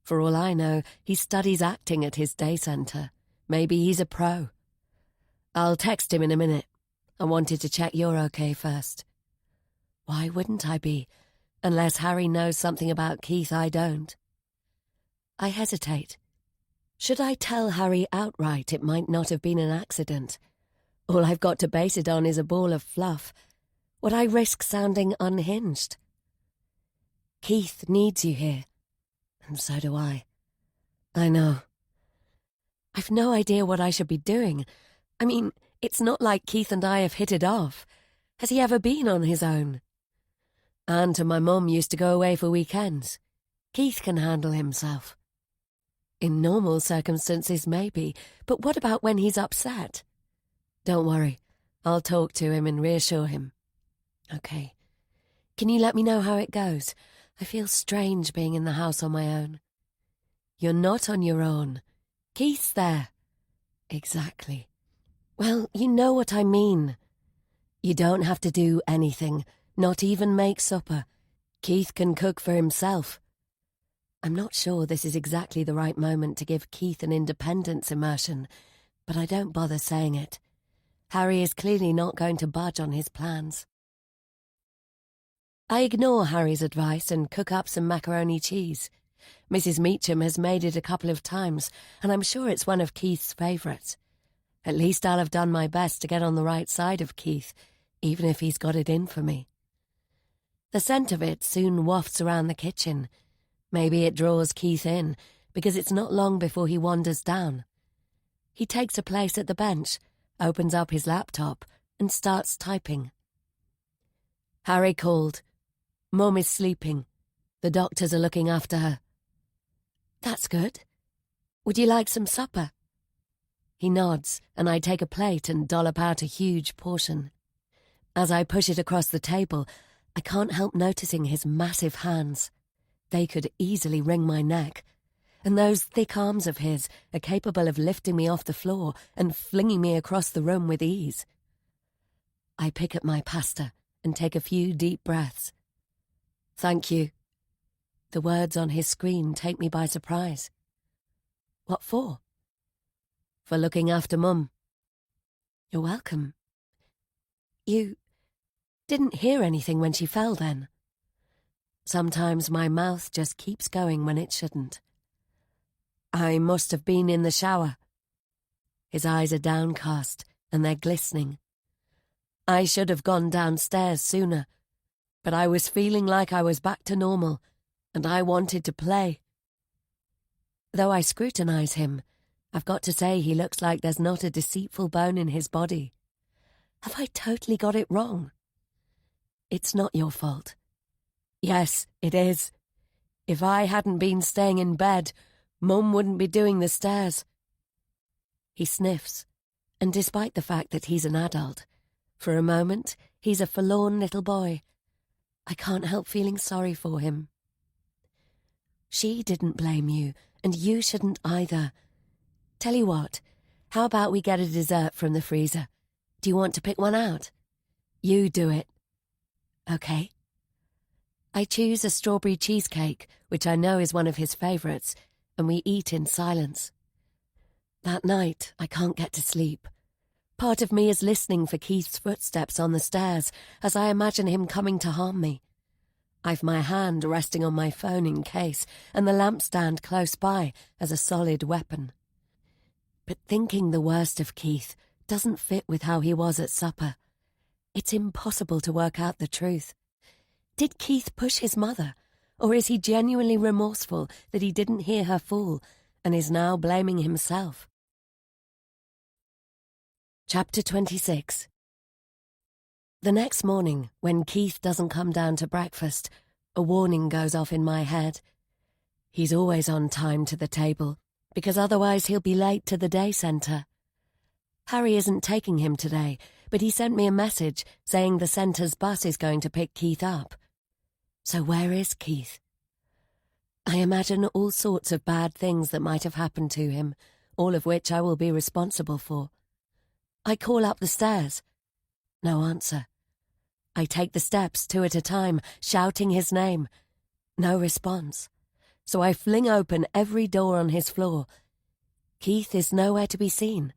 For all I know, he studies acting at his day centre. Maybe he's a pro. I'll text him in a minute. I wanted to check you're okay first. Why wouldn't I be? Unless Harry knows something about Keith I don't. I hesitate. Should I tell Harry outright it might not have been an accident? All I've got to base it on is a ball of fluff. Would I risk sounding unhinged? Keith needs you here. And so do I. I know. I've no idea what I should be doing. I mean, it's not like Keith and I have hit it off. Has he ever been on his own? Aunt and my mum used to go away for weekends. Keith can handle himself. In normal circumstances, maybe, but what about when he's upset? Don't worry. I'll talk to him and reassure him. Okay. Can you let me know how it goes? I feel strange being in the house on my own. You're not on your own. Keith's there. Exactly. Well, you know what I mean. You don't have to do anything, not even make supper. Keith can cook for himself. I'm not sure this is exactly the right moment to give Keith an independence immersion, but I don't bother saying it. Harry is clearly not going to budge on his plans. I ignore Harry's advice and cook up some macaroni cheese. Mrs. Meacham has made it a couple of times, and I'm sure it's one of Keith's favourites. At least I'll have done my best to get on the right side of Keith, even if he's got it in for me. The scent of it soon wafts around the kitchen. Maybe it draws Keith in, because it's not long before he wanders down. He takes a place at the bench, opens up his laptop, and starts typing. Harry called. Mum is sleeping. The doctors are looking after her. That's good. Would you like some supper? He nods, and I take a plate and dollop out a huge portion. As I push it across the table, I can't help noticing his massive hands. They could easily wring my neck, and those thick arms of his are capable of lifting me off the floor and flinging me across the room with ease. I pick at my pasta and take a few deep breaths. Thank you. The words on his screen take me by surprise. What for? For looking after Mum. You're welcome. You didn't hear anything when she fell then? Sometimes my mouth just keeps going when it shouldn't. I must have been in the shower. His eyes are downcast and they're glistening. I should have gone downstairs sooner, but I was feeling like I was back to normal and I wanted to play. Though I scrutinize him, I've got to say he looks like there's not a deceitful bone in his body. Have I totally got it wrong? It's not your fault. Yes, it is. If I hadn't been staying in bed, Mum wouldn't be doing the stairs. He sniffs, and despite the fact that he's an adult, for a moment he's a forlorn little boy. I can't help feeling sorry for him. She didn't blame you, and you shouldn't either. Tell you what, how about we get a dessert from the freezer? Do you want to pick one out? You do it. Okay. I choose a strawberry cheesecake, which I know is one of his favourites, and we eat in silence. That night, I can't get to sleep. Part of me is listening for Keith's footsteps on the stairs as I imagine him coming to harm me. I've my hand resting on my phone in case, and the lampstand close by as a solid weapon. But thinking the worst of Keith doesn't fit with how he was at supper. It's impossible to work out the truth. Did Keith push his mother, or is he genuinely remorseful that he didn't hear her fall and is now blaming himself? Chapter 26. The next morning, when Keith doesn't come down to breakfast, a warning goes off in my head. He's always on time to the table, because otherwise he'll be late to the day centre. Harry isn't taking him today, but he sent me a message saying the centre's bus is going to pick Keith up. So where is Keith? I imagine all sorts of bad things that might have happened to him, all of which I will be responsible for. I call up the stairs. No answer. I take the steps 2 at a time, shouting his name. No response. So I fling open every door on his floor. Keith is nowhere to be seen.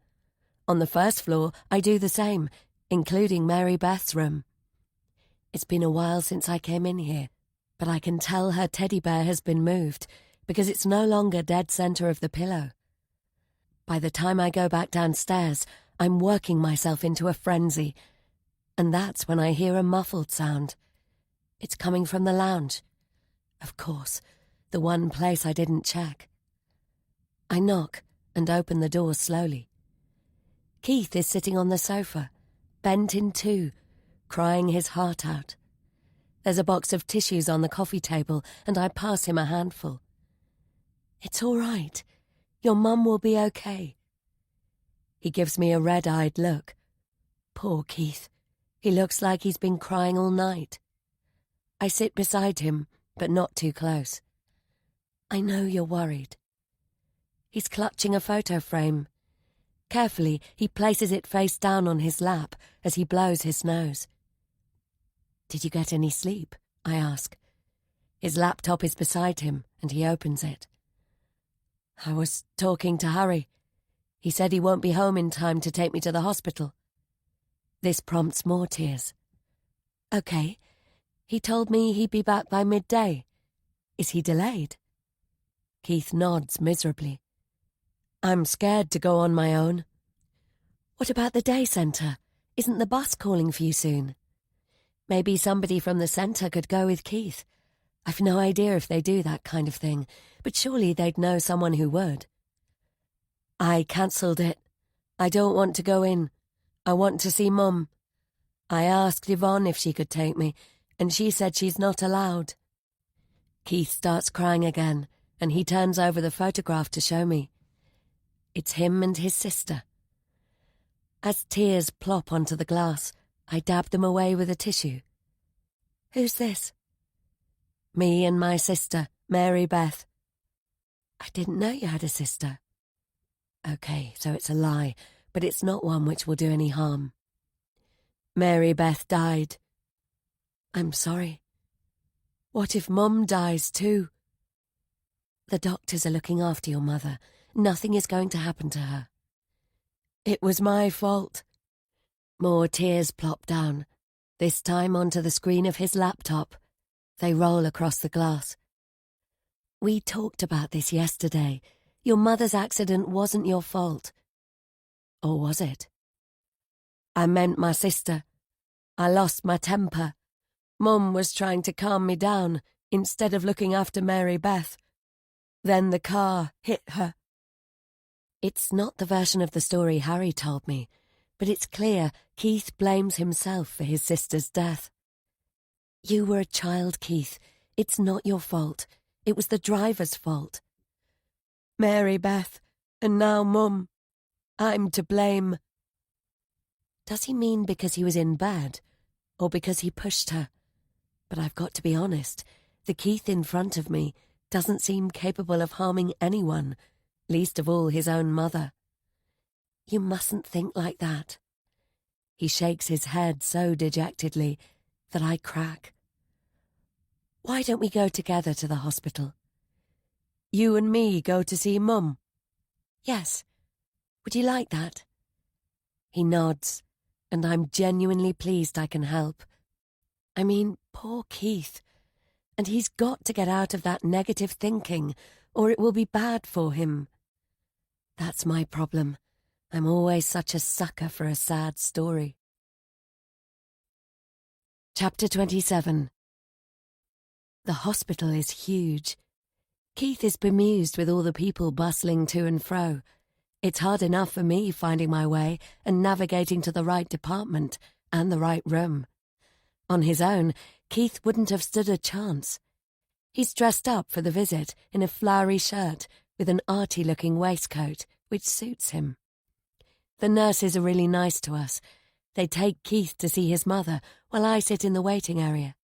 On the first floor, I do the same, including Mary Beth's room. It's been a while since I came in here, but I can tell her teddy bear has been moved because it's no longer dead center of the pillow. By the time I go back downstairs, I'm working myself into a frenzy, and that's when I hear a muffled sound. It's coming from the lounge. Of course, the one place I didn't check. I knock and open the door slowly. Keith is sitting on the sofa, bent in two, crying his heart out. There's a box of tissues on the coffee table, and I pass him a handful. It's all right. Your mum will be okay. He gives me a red-eyed look. Poor Keith. He looks like he's been crying all night. I sit beside him, but not too close. I know you're worried. He's clutching a photo frame. Carefully, he places it face down on his lap as he blows his nose. Did you get any sleep? I ask. His laptop is beside him, and he opens it. I was talking to Harry. He said he won't be home in time to take me to the hospital. This prompts more tears. Okay. He told me he'd be back by midday. Is he delayed? Keith nods miserably. I'm scared to go on my own. What about the day centre? Isn't the bus calling for you soon? Maybe somebody from the centre could go with Keith. I've no idea if they do that kind of thing, but surely they'd know someone who would. I cancelled it. I don't want to go in. I want to see Mum. I asked Yvonne if she could take me, and she said she's not allowed. Keith starts crying again, and he turns over the photograph to show me. It's him and his sister, As tears plop onto the glass, I dab them away with a tissue. Who's this? Me and my sister, Mary Beth. I didn't know you had a sister. Okay, so it's a lie, but it's not one which will do any harm. Mary Beth died. I'm sorry. What if Mum dies too? The doctors are looking after your mother. Nothing is going to happen to her. It was my fault. More tears plop down, this time onto the screen of his laptop. They roll across the glass. We talked about this yesterday. Your mother's accident wasn't your fault. Or was it? I meant my sister. I lost my temper. Mum was trying to calm me down instead of looking after Mary Beth. Then the car hit her. It's not the version of the story Harry told me, but it's clear Keith blames himself for his sister's death. You were a child, Keith. It's not your fault. It was the driver's fault. Mary Beth, and now Mum. I'm to blame. Does he mean because he was in bed, or because he pushed her? But I've got to be honest, the Keith in front of me doesn't seem capable of harming anyone, least of all his own mother. You mustn't think like that. He shakes his head so dejectedly that I crack. Why don't we go together to the hospital? You and me go to see Mum? Yes. Would you like that? He nods, and I'm genuinely pleased I can help. I mean, poor Keith. And he's got to get out of that negative thinking, or it will be bad for him. That's my problem. I'm always such a sucker for a sad story. Chapter 27. The hospital is huge. Keith is bemused with all the people bustling to and fro. It's hard enough for me finding my way and navigating to the right department and the right room. On his own, Keith wouldn't have stood a chance. He's dressed up for the visit in a flowery shirt with an arty-looking waistcoat, which suits him. The nurses are really nice to us. They take Keith to see his mother while I sit in the waiting area.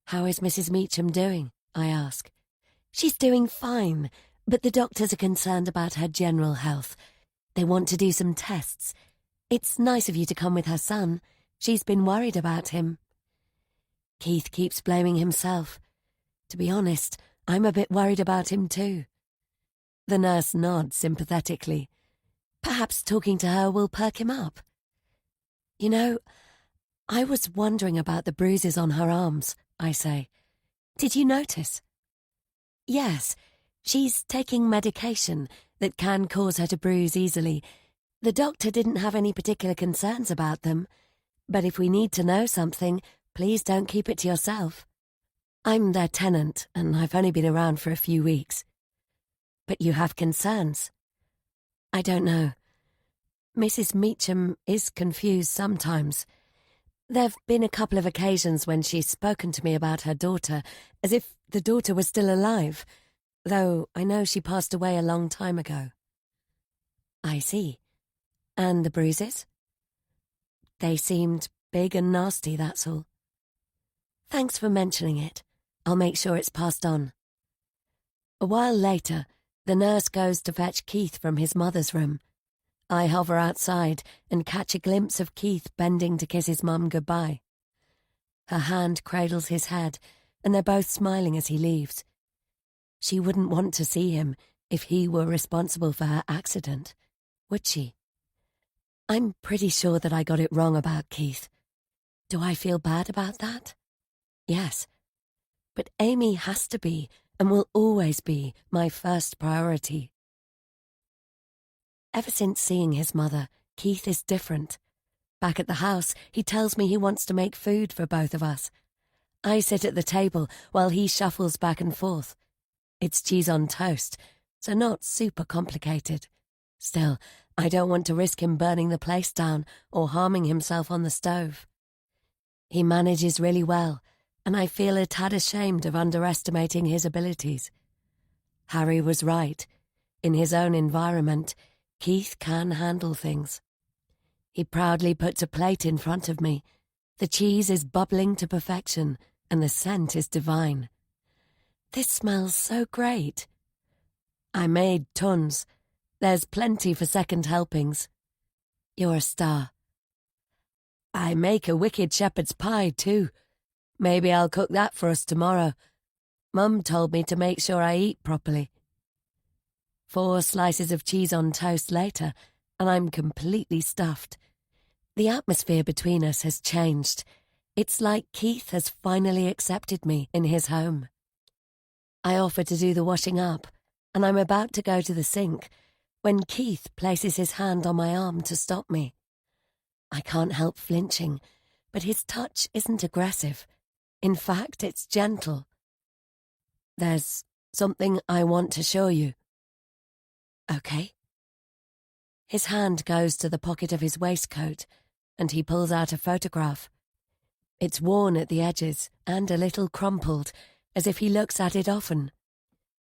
How is Mrs. Meacham doing? I ask. She's doing fine, but the doctors are concerned about her general health. They want to do some tests. It's nice of you to come with her son. She's been worried about him. Keith keeps blaming himself. To be honest, I'm a bit worried about him too. The nurse nods sympathetically. Perhaps talking to her will perk him up. You know, I was wondering about the bruises on her arms, I say. Did you notice? Yes, she's taking medication that can cause her to bruise easily. The doctor didn't have any particular concerns about them, but if we need to know something, please don't keep it to yourself. I'm their tenant, and I've only been around for a few weeks. But you have concerns? I don't know. Mrs. Meacham is confused sometimes. There've been a couple of occasions when she's spoken to me about her daughter, as if the daughter was still alive, though I know she passed away a long time ago. I see. And the bruises? They seemed big and nasty, that's all. Thanks for mentioning it. I'll make sure it's passed on. A while later, the nurse goes to fetch Keith from his mother's room. I hover outside and catch a glimpse of Keith bending to kiss his mum goodbye. Her hand cradles his head, and they're both smiling as he leaves. She wouldn't want to see him if he were responsible for her accident, would she? I'm pretty sure that I got it wrong about Keith. Do I feel bad about that? Yes. But Amy has to be, and will always be, my first priority. Ever since seeing his mother, Keith is different. Back at the house, he tells me he wants to make food for both of us. I sit at the table while he shuffles back and forth. It's cheese on toast, so not super complicated. Still, I don't want to risk him burning the place down or harming himself on the stove. He manages really well, and I feel a tad ashamed of underestimating his abilities. Harry was right. In his own environment, Keith can handle things. He proudly puts a plate in front of me. The cheese is bubbling to perfection, and the scent is divine. This smells so great. I made tons. There's plenty for second helpings. You're a star. I make a wicked shepherd's pie, too. Maybe I'll cook that for us tomorrow. Mum told me to make sure I eat properly. 4 slices of cheese on toast later, and I'm completely stuffed. The atmosphere between us has changed. It's like Keith has finally accepted me in his home. I offer to do the washing up, and I'm about to go to the sink when Keith places his hand on my arm to stop me. I can't help flinching, but his touch isn't aggressive. In fact, it's gentle. There's something I want to show you. Okay. His hand goes to the pocket of his waistcoat, and he pulls out a photograph. It's worn at the edges and a little crumpled, as if he looks at it often.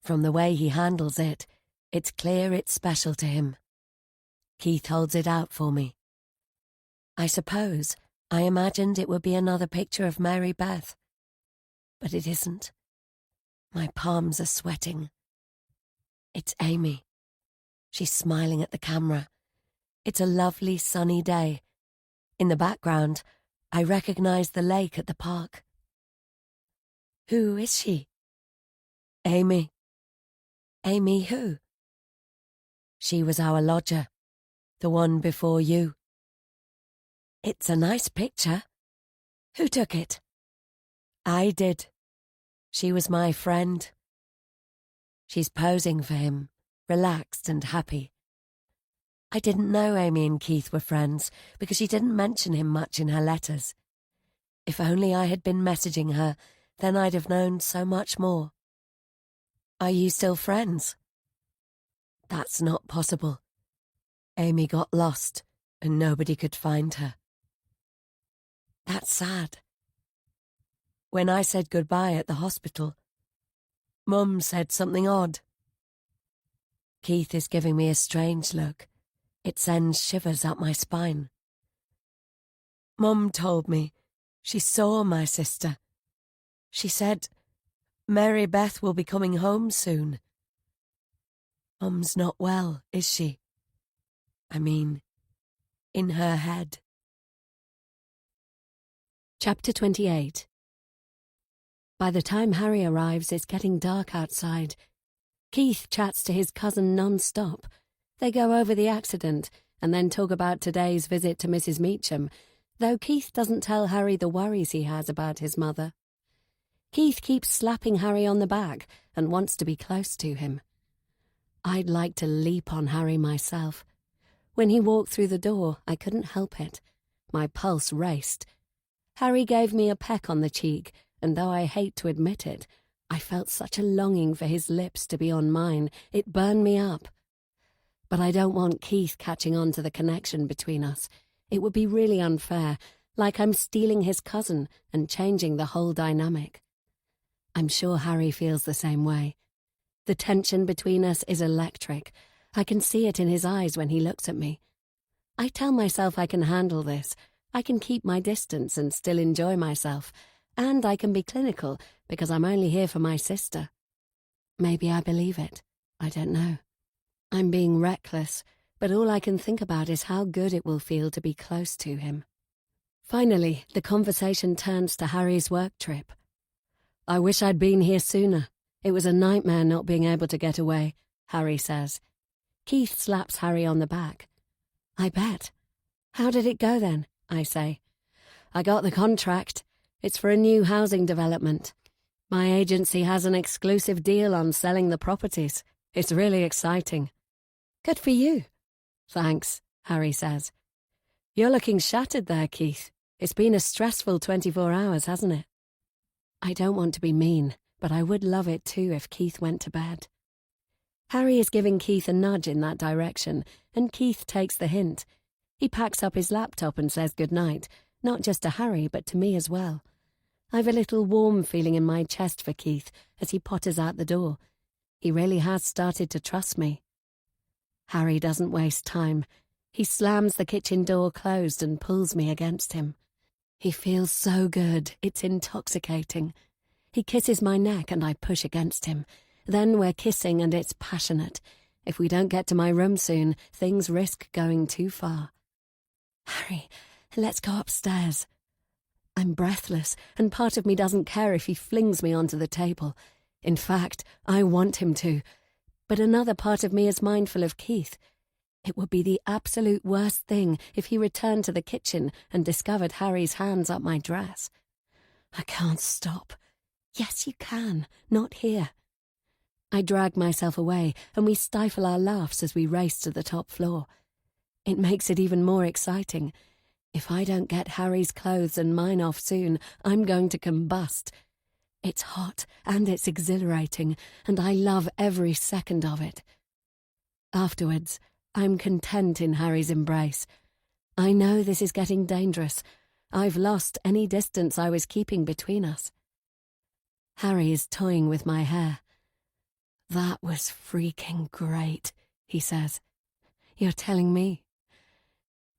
From the way he handles it, it's clear it's special to him. Keith holds it out for me. I suppose I imagined it would be another picture of Mary Beth. But it isn't. My palms are sweating. It's Amy. She's smiling at the camera. It's a lovely sunny day. In the background, I recognize the lake at the park. Who is she? Amy. Amy who? She was our lodger, the one before you. It's a nice picture. Who took it? I did. She was my friend. She's posing for him, relaxed and happy. I didn't know Amy and Keith were friends because she didn't mention him much in her letters. If only I had been messaging her, then I'd have known so much more. Are you still friends? That's not possible. Amy got lost and nobody could find her. That's sad. When I said goodbye at the hospital, Mum said something odd. Keith is giving me a strange look. It sends shivers up my spine. Mum told me she saw my sister. She said Mary Beth will be coming home soon. Mum's not well, is she? I mean, in her head. Chapter 28. By the time Harry arrives, it's getting dark outside. Keith chats to his cousin non-stop. They go over the accident and then talk about today's visit to Mrs. Meacham, though Keith doesn't tell Harry the worries he has about his mother. Keith keeps slapping Harry on the back and wants to be close to him. I'd like to leap on Harry myself. When he walked through the door, I couldn't help it. My pulse raced. Harry gave me a peck on the cheek, and though I hate to admit it, I felt such a longing for his lips to be on mine, it burned me up. But I don't want Keith catching on to the connection between us. It would be really unfair, like I'm stealing his cousin and changing the whole dynamic. I'm sure Harry feels the same way. The tension between us is electric. I can see it in his eyes when he looks at me. I tell myself I can handle this. I can keep my distance and still enjoy myself. And I can be clinical because I'm only here for my sister. Maybe I believe it. I don't know. I'm being reckless, but all I can think about is how good it will feel to be close to him. Finally, the conversation turns to Harry's work trip. I wish I'd been here sooner. It was a nightmare not being able to get away, Harry says. Keith slaps Harry on the back. I bet. How did it go then? I say. I got the contract. It's for a new housing development. My agency has an exclusive deal on selling the properties. It's really exciting. Good for you. Thanks, Harry says. You're looking shattered there, Keith. It's been a stressful 24 hours, hasn't it? I don't want to be mean, but I would love it too if Keith went to bed. Harry is giving Keith a nudge in that direction, and Keith takes the hint. He packs up his laptop and says goodnight, not just to Harry, but to me as well. I've a little warm feeling in my chest for Keith as he potters out the door. He really has started to trust me. Harry doesn't waste time. He slams the kitchen door closed and pulls me against him. He feels so good, it's intoxicating. He kisses my neck and I push against him. Then we're kissing and it's passionate. If we don't get to my room soon, things risk going too far. Harry, let's go upstairs. I'm breathless, and part of me doesn't care if he flings me onto the table. In fact, I want him to. But another part of me is mindful of Keith. It would be the absolute worst thing if he returned to the kitchen and discovered Harry's hands up my dress. I can't stop. Yes, you can. Not here. I drag myself away, and we stifle our laughs as we race to the top floor. It makes it even more exciting. If I don't get Harry's clothes and mine off soon, I'm going to combust. It's hot and it's exhilarating, and I love every second of it. Afterwards, I'm content in Harry's embrace. I know this is getting dangerous. I've lost any distance I was keeping between us. Harry is toying with my hair. "That was freaking great," he says. "You're telling me?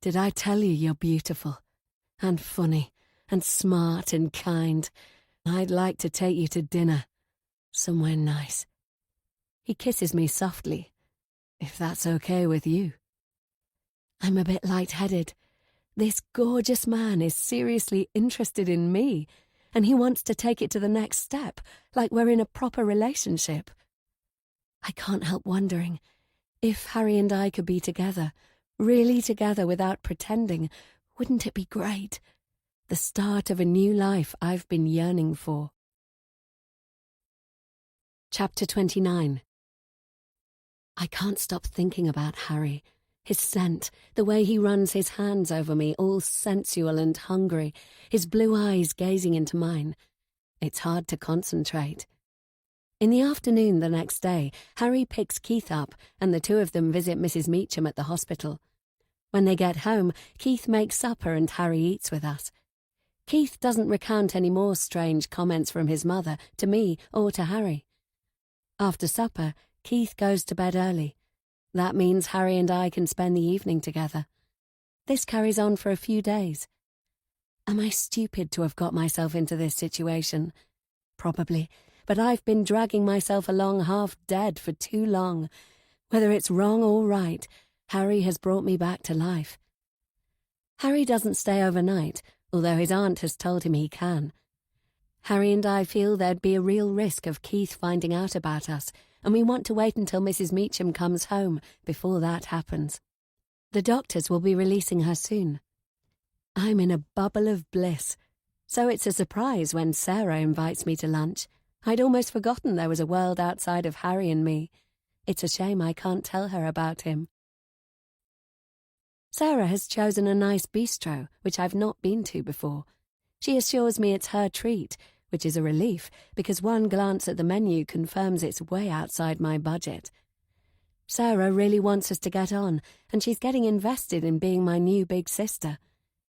Did I tell you you're beautiful and funny and smart and kind? I'd like to take you to dinner, somewhere nice." He kisses me softly, "If that's okay with you." I'm a bit lightheaded. This gorgeous man is seriously interested in me, and he wants to take it to the next step, like we're in a proper relationship. I can't help wondering, if Harry and I could be together, really together without pretending, wouldn't it be great? The start of a new life I've been yearning for. Chapter 29. I can't stop thinking about Harry. His scent, the way he runs his hands over me, all sensual and hungry, his blue eyes gazing into mine. It's hard to concentrate. In the afternoon the next day, Harry picks Keith up and the two of them visit Mrs. Meacham at the hospital. When they get home, Keith makes supper and Harry eats with us. Keith doesn't recount any more strange comments from his mother to me or to Harry. After supper, Keith goes to bed early. That means Harry and I can spend the evening together. This carries on for a few days. Am I stupid to have got myself into this situation? Probably, but I've been dragging myself along half dead for too long. Whether it's wrong or right, Harry has brought me back to life. Harry doesn't stay overnight, although his aunt has told him he can. Harry and I feel there'd be a real risk of Keith finding out about us, and we want to wait until Mrs. Meacham comes home before that happens. The doctors will be releasing her soon. I'm in a bubble of bliss, so it's a surprise when Sarah invites me to lunch. I'd almost forgotten there was a world outside of Harry and me. It's a shame I can't tell her about him. Sarah has chosen a nice bistro, which I've not been to before. She assures me it's her treat, which is a relief, because one glance at the menu confirms it's way outside my budget. Sarah really wants us to get on, and she's getting invested in being my new big sister.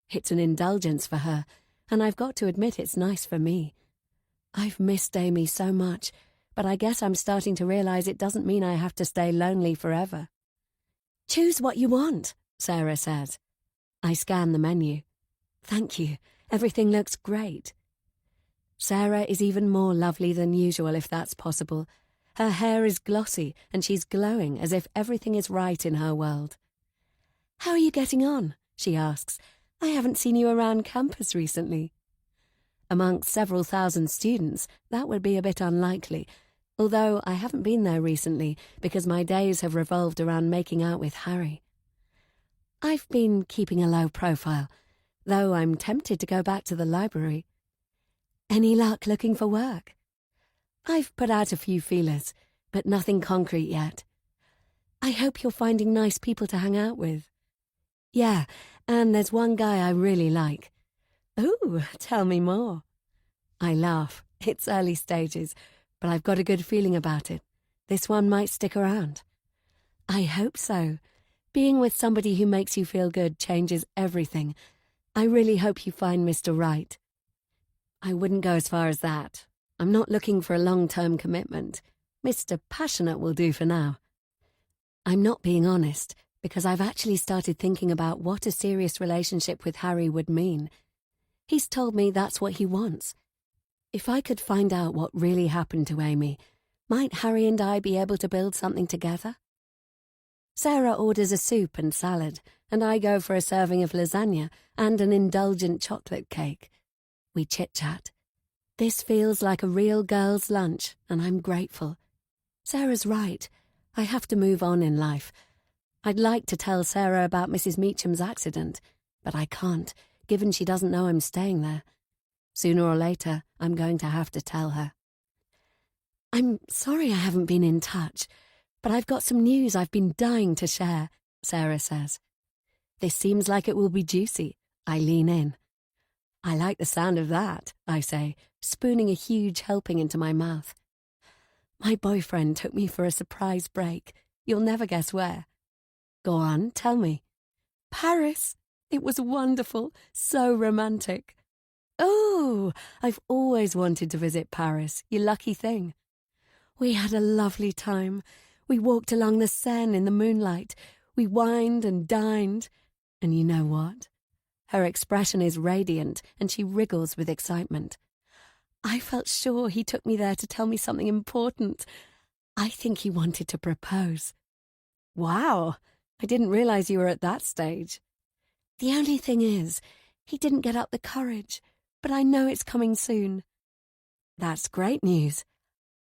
It's an indulgence for her, and I've got to admit it's nice for me. I've missed Amy so much, but I guess I'm starting to realize it doesn't mean I have to stay lonely forever. "Choose what you want," Sarah says. I scan the menu. "Thank you. Everything looks great." Sarah is even more lovely than usual, if that's possible. Her hair is glossy and she's glowing as if everything is right in her world. "How are you getting on?" she asks. "I haven't seen you around campus recently." Amongst several thousand students, that would be a bit unlikely, although I haven't been there recently because my days have revolved around making out with Harry. I've been keeping a low profile, though I'm tempted to go back to the library. Any luck looking for work? I've put out a few feelers, but nothing concrete yet. I hope you're finding nice people to hang out with. Yeah, and there's one guy I really like. Ooh, tell me more. I laugh. It's early stages, but I've got a good feeling about it. This one might stick around. I hope so. Being with somebody who makes you feel good changes everything. I really hope you find Mr. Right. I wouldn't go as far as that. I'm not looking for a long-term commitment. Mr. Passionate will do for now. I'm not being honest, because I've actually started thinking about what a serious relationship with Harry would mean. He's told me that's what he wants. If I could find out what really happened to Amy, might Harry and I be able to build something together? Sarah orders a soup and salad, and I go for a serving of lasagna and an indulgent chocolate cake. We chit-chat. This feels like a real girls' lunch, and I'm grateful. Sarah's right. I have to move on in life. I'd like to tell Sarah about Mrs. Meacham's accident, but I can't, given she doesn't know I'm staying there. Sooner or later, I'm going to have to tell her. I'm sorry I haven't been in touch, but I've got some news I've been dying to share, Sarah says. This seems like it will be juicy. I lean in. I like the sound of that, I say, spooning a huge helping into my mouth. My boyfriend took me for a surprise break. You'll never guess where. Go on, tell me. Paris. It was wonderful, so romantic. Oh, I've always wanted to visit Paris, you lucky thing. We had a lovely time. We walked along the Seine in the moonlight. We wined and dined. And you know what? Her expression is radiant, and she wriggles with excitement. I felt sure he took me there to tell me something important. I think he wanted to propose. Wow, I didn't realize you were at that stage. The only thing is, he didn't get up the courage, but I know it's coming soon. That's great news.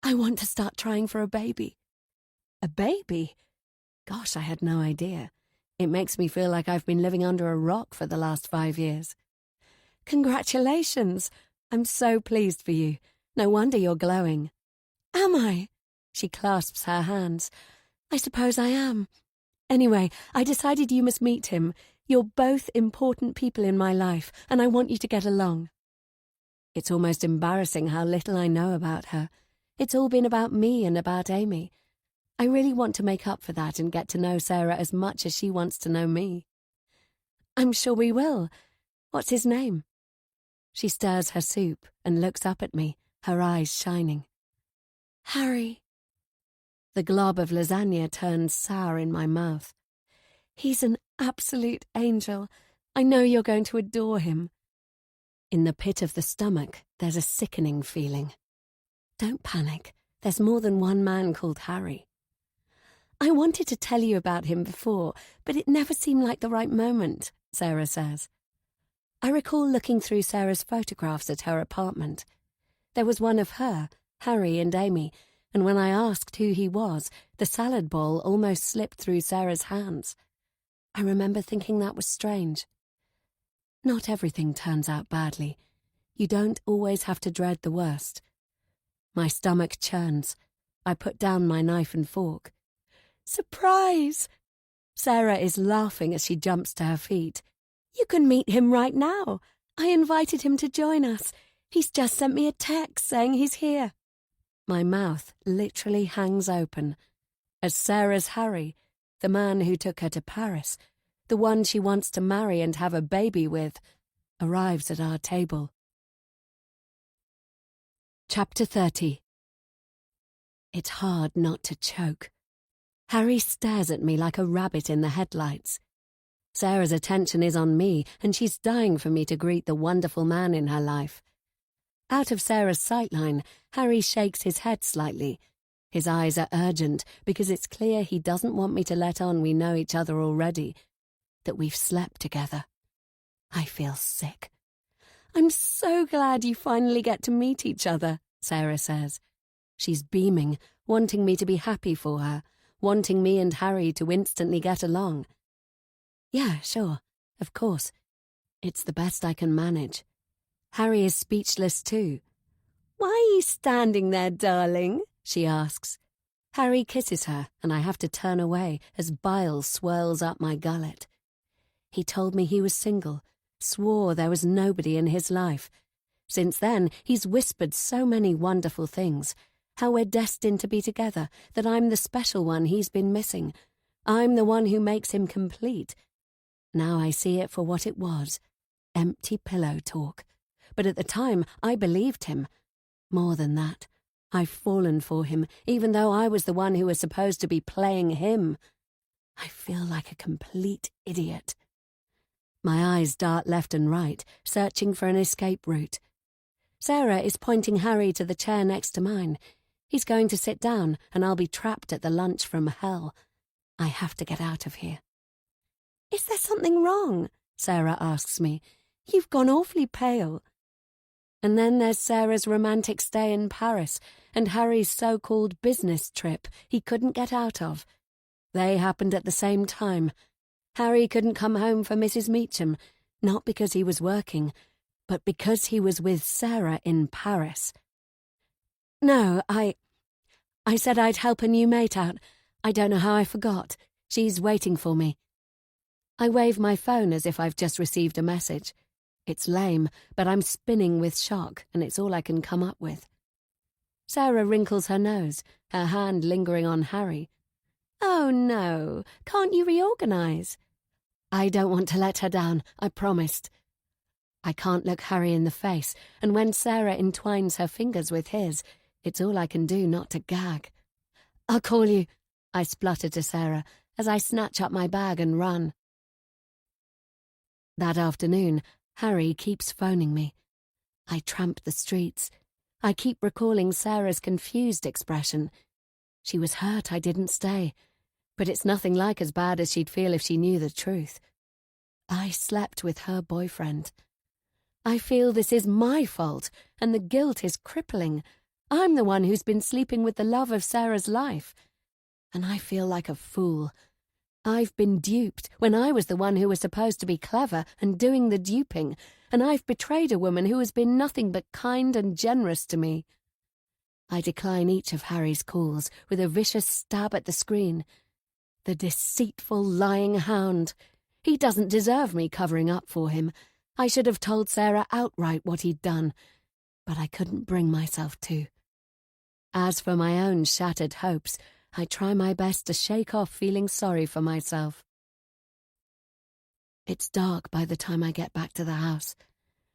I want to start trying for a baby. A baby? Gosh, I had no idea. It makes me feel like I've been living under a rock for the last 5 years. Congratulations! I'm so pleased for you. No wonder you're glowing. Am I? She clasps her hands. I suppose I am. Anyway, I decided you must meet him. You're both important people in my life, and I want you to get along. It's almost embarrassing how little I know about her. It's all been about me and about Amy. I really want to make up for that and get to know Sarah as much as she wants to know me. I'm sure we will. What's his name? She stirs her soup and looks up at me, her eyes shining. Harry. The glob of lasagna turns sour in my mouth. He's an absolute angel. I know you're going to adore him. In the pit of the stomach, there's a sickening feeling. Don't panic. There's more than one man called Harry. I wanted to tell you about him before, but it never seemed like the right moment, Sarah says. I recall looking through Sarah's photographs at her apartment. There was one of her, Harry and Amy, and when I asked who he was, the salad bowl almost slipped through Sarah's hands. I remember thinking that was strange. Not everything turns out badly. You don't always have to dread the worst. My stomach churns. I put down my knife and fork. Surprise! Sarah is laughing as she jumps to her feet. You can meet him right now. I invited him to join us. He's just sent me a text saying he's here. My mouth literally hangs open as Sarah's Harry, the man who took her to Paris, the one she wants to marry and have a baby with, arrives at our table. Chapter 30. It's hard not to choke. Harry stares at me like a rabbit in the headlights. Sarah's attention is on me, and she's dying for me to greet the wonderful man in her life. Out of Sarah's sightline, Harry shakes his head slightly. His eyes are urgent because it's clear he doesn't want me to let on we know each other already, that we've slept together. I feel sick. I'm so glad you finally get to meet each other, Sarah says. She's beaming, wanting me to be happy for her, wanting me and Harry to instantly get along. Yeah, sure, of course. It's the best I can manage. Harry is speechless too. Why are you standing there, darling? She asks. Harry kisses her, and I have to turn away as bile swirls up my gullet. He told me he was single, swore there was nobody in his life. Since then, he's whispered so many wonderful things. How we're destined to be together, that I'm the special one he's been missing. I'm the one who makes him complete. Now I see it for what it was. Empty pillow talk. But at the time, I believed him. More than that, I've fallen for him, even though I was the one who was supposed to be playing him. I feel like a complete idiot. My eyes dart left and right, searching for an escape route. Sarah is pointing Harry to the chair next to mine. He's going to sit down, and I'll be trapped at the lunch from hell. I have to get out of here. "Is there something wrong?" Sarah asks me. "You've gone awfully pale." And then there's Sarah's romantic stay in Paris and Harry's so-called business trip he couldn't get out of. They happened at the same time. Harry couldn't come home for Mrs. Meacham, not because he was working, but because he was with Sarah in Paris. "No, I said I'd help a new mate out. I don't know how I forgot. She's waiting for me." I wave my phone as if I've just received a message. It's lame, but I'm spinning with shock, and it's all I can come up with. Sarah wrinkles her nose, her hand lingering on Harry. "Oh, no. Can't you reorganize?" I don't want to let her down, I promised. I can't look Harry in the face, and when Sarah entwines her fingers with his, it's all I can do not to gag. "I'll call you," I splutter to Sarah as I snatch up my bag and run. That afternoon, Harry keeps phoning me. I tramp the streets. I keep recalling Sarah's confused expression. She was hurt I didn't stay, but it's nothing like as bad as she'd feel if she knew the truth. I slept with her boyfriend. I feel this is my fault, and the guilt is crippling. I'm the one who's been sleeping with the love of Sarah's life. And I feel like a fool. I've been duped when I was the one who was supposed to be clever and doing the duping, and I've betrayed a woman who has been nothing but kind and generous to me. I decline each of Harry's calls with a vicious stab at the screen. The deceitful, lying hound. He doesn't deserve me covering up for him. I should have told Sarah outright what he'd done, but I couldn't bring myself to. As for my own shattered hopes, I try my best to shake off feeling sorry for myself. It's dark by the time I get back to the house.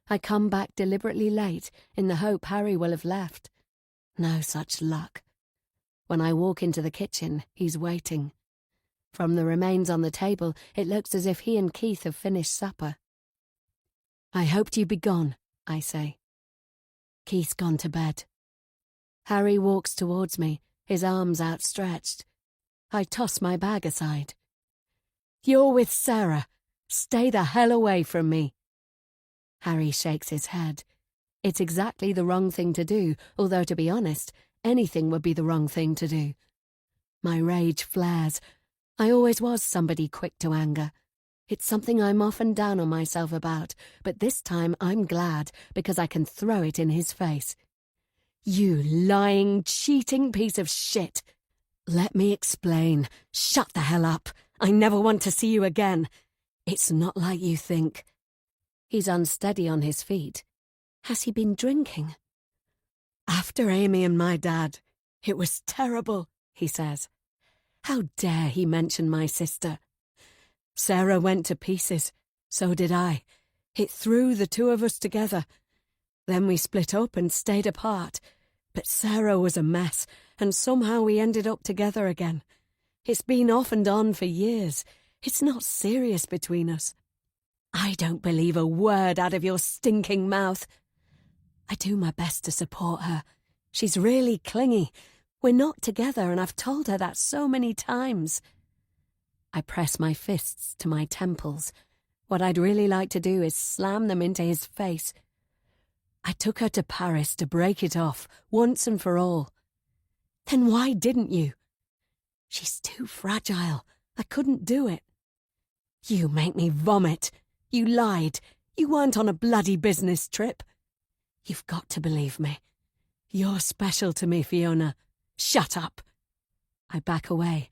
I come back deliberately late in the hope Harry will have left. No such luck. When I walk into the kitchen, he's waiting. From the remains on the table, it looks as if he and Keith have finished supper. "I hoped you'd be gone," I say. Keith's gone to bed. Harry walks towards me, his arms outstretched. I toss my bag aside. "You're with Sarah. Stay the hell away from me." Harry shakes his head. It's exactly the wrong thing to do, although, to be honest, anything would be the wrong thing to do. My rage flares. I always was somebody quick to anger. It's something I'm often down on myself about, but this time I'm glad because I can throw it in his face. "You lying, cheating piece of shit. Let me explain. Shut the hell up. I never want to see you again. It's not like you think." He's unsteady on his feet. Has he been drinking? "After Amy and my dad, it was terrible," he says. How dare he mention my sister? Sarah went to pieces. So did I. It threw the two of us together. Then we split up and stayed apart. But Sarah was a mess, and somehow we ended up together again. It's been off and on for years. It's not serious between us. I don't believe a word out of your stinking mouth. I do my best to support her. She's really clingy. We're not together, and I've told her that so many times. I press my fists to my temples. What I'd really like to do is slam them into his face. I took her to Paris to break it off, once and for all. Then why didn't you? She's too fragile. I couldn't do it. You make me vomit. You lied. You weren't on a bloody business trip. You've got to believe me. You're special to me, Fiona. Shut up. I back away.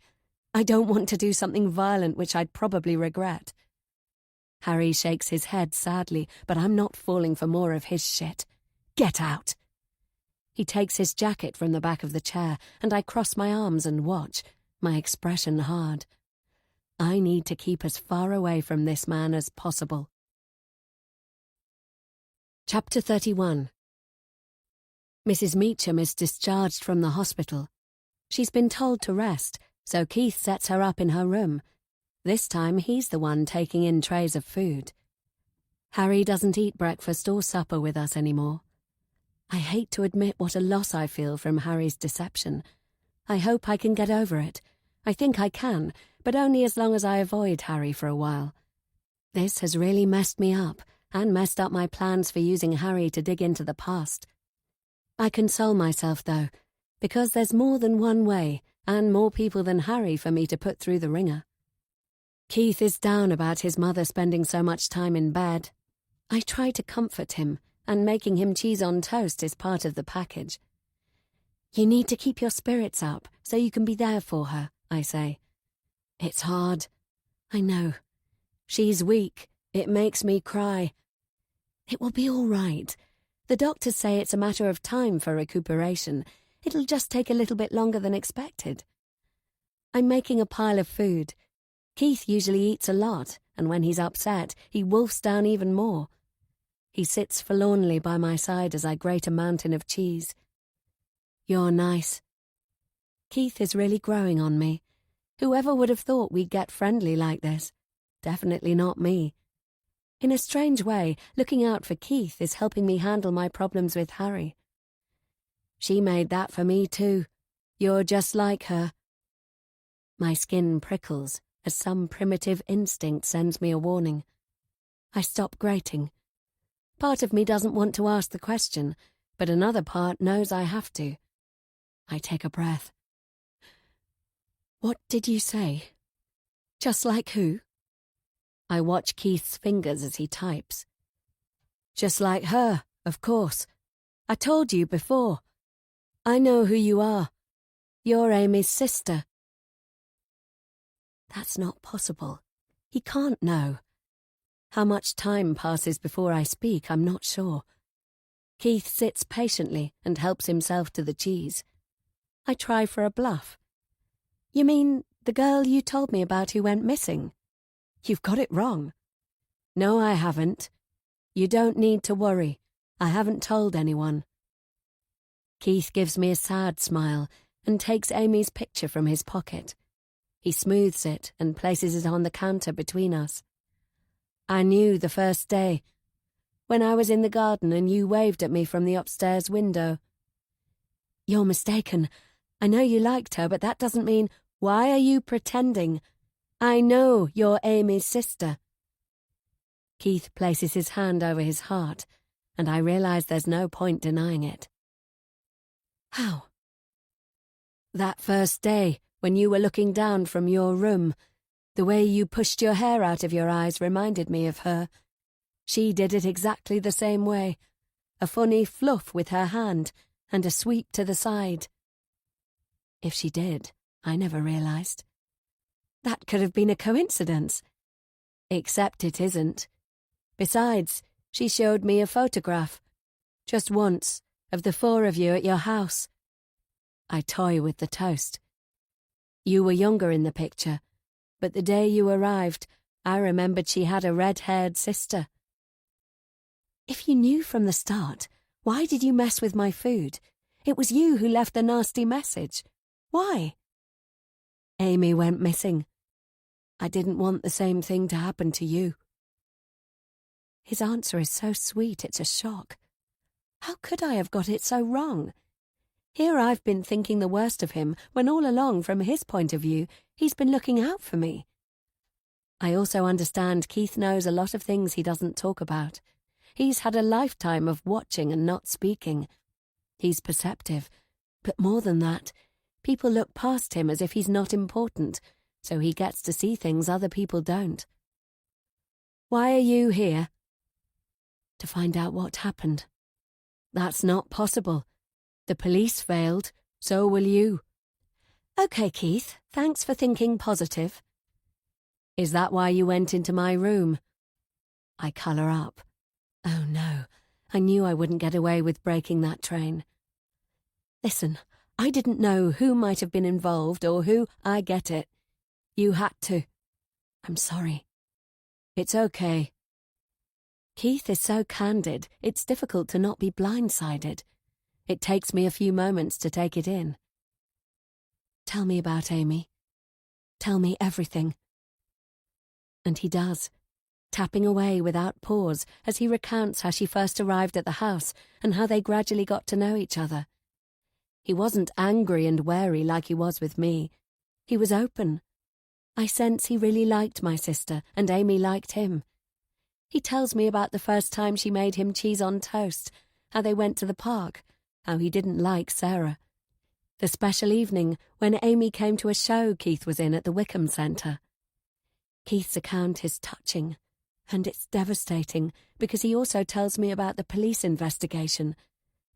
I don't want to do something violent which I'd probably regret. Harry shakes his head sadly, but I'm not falling for more of his shit. Get out. He takes his jacket from the back of the chair, and I cross my arms and watch, my expression hard. I need to keep as far away from this man as possible. Chapter 31. Mrs. Meacham is discharged from the hospital. She's been told to rest, so Keith sets her up in her room, This time he's the one taking in trays of food. Harry doesn't eat breakfast or supper with us anymore. I hate to admit what a loss I feel from Harry's deception. I hope I can get over it. I think I can, but only as long as I avoid Harry for a while. This has really messed me up, and messed up my plans for using Harry to dig into the past. I console myself, though, because there's more than one way, and more people than Harry for me to put through the ringer. Keith is down about his mother spending so much time in bed. I try to comfort him, and making him cheese on toast is part of the package. You need to keep your spirits up so you can be there for her, I say. It's hard. I know. She's weak. It makes me cry. It will be all right. The doctors say it's a matter of time for recuperation. It'll just take a little bit longer than expected. I'm making a pile of food. Keith usually eats a lot, and when he's upset, he wolfs down even more. He sits forlornly by my side as I grate a mountain of cheese. You're nice. Keith is really growing on me. Whoever would have thought we'd get friendly like this? Definitely not me. In a strange way, looking out for Keith is helping me handle my problems with Harry. She made that for me too. You're just like her. My skin prickles as some primitive instinct sends me a warning. I stop grating. Part of me doesn't want to ask the question, but another part knows I have to. I take a breath. What did you say? Just like who? I watch Keith's fingers as he types. Just like her, of course. I told you before. I know who you are. You're Amy's sister. That's not possible. He can't know. How much time passes before I speak, I'm not sure. Keith sits patiently and helps himself to the cheese. I try for a bluff. You mean the girl you told me about who went missing? You've got it wrong. No, I haven't. You don't need to worry. I haven't told anyone. Keith gives me a sad smile and takes Amy's picture from his pocket. He smooths it and places it on the counter between us. I knew the first day, when I was in the garden and you waved at me from the upstairs window. You're mistaken. I know you liked her, but that doesn't mean... Why are you pretending? I know you're Amy's sister. Keith places his hand over his heart, and I realize there's no point denying it. How? That first day, when you were looking down from your room, the way you pushed your hair out of your eyes reminded me of her. She did it exactly the same way. A funny fluff with her hand, and a sweep to the side. If she did, I never realized. That could have been a coincidence. Except it isn't. Besides, she showed me a photograph, just once, of the four of you at your house. I toy with the toast. You were younger in the picture, but the day you arrived, I remembered she had a red-haired sister. If you knew from the start, why did you mess with my food? It was you who left the nasty message. Why? Amy went missing. I didn't want the same thing to happen to you. His answer is so sweet, it's a shock. How could I have got it so wrong? Here I've been thinking the worst of him, when all along, from his point of view, he's been looking out for me. I also understand Keith knows a lot of things he doesn't talk about. He's had a lifetime of watching and not speaking. He's perceptive, but more than that, people look past him as if he's not important, so he gets to see things other people don't. Why are you here? To find out what happened. That's not possible. The police failed, so will you. Okay, Keith, thanks for thinking positive. Is that why you went into my room? I colour up. Oh no, I knew I wouldn't get away with breaking that train. Listen, I didn't know who might have been involved or who. I get it. You had to. I'm sorry. It's okay. Keith is so candid, it's difficult to not be blindsided. It takes me a few moments to take it in. Tell me about Amy. Tell me everything. And he does, tapping away without pause as he recounts how she first arrived at the house and how they gradually got to know each other. He wasn't angry and wary like he was with me. He was open. I sense he really liked my sister, and Amy liked him. He tells me about the first time she made him cheese on toast, how they went to the park, how he didn't like Sarah. The special evening when Amy came to a show Keith was in at the Wickham Centre. Keith's account is touching, and it's devastating because he also tells me about the police investigation,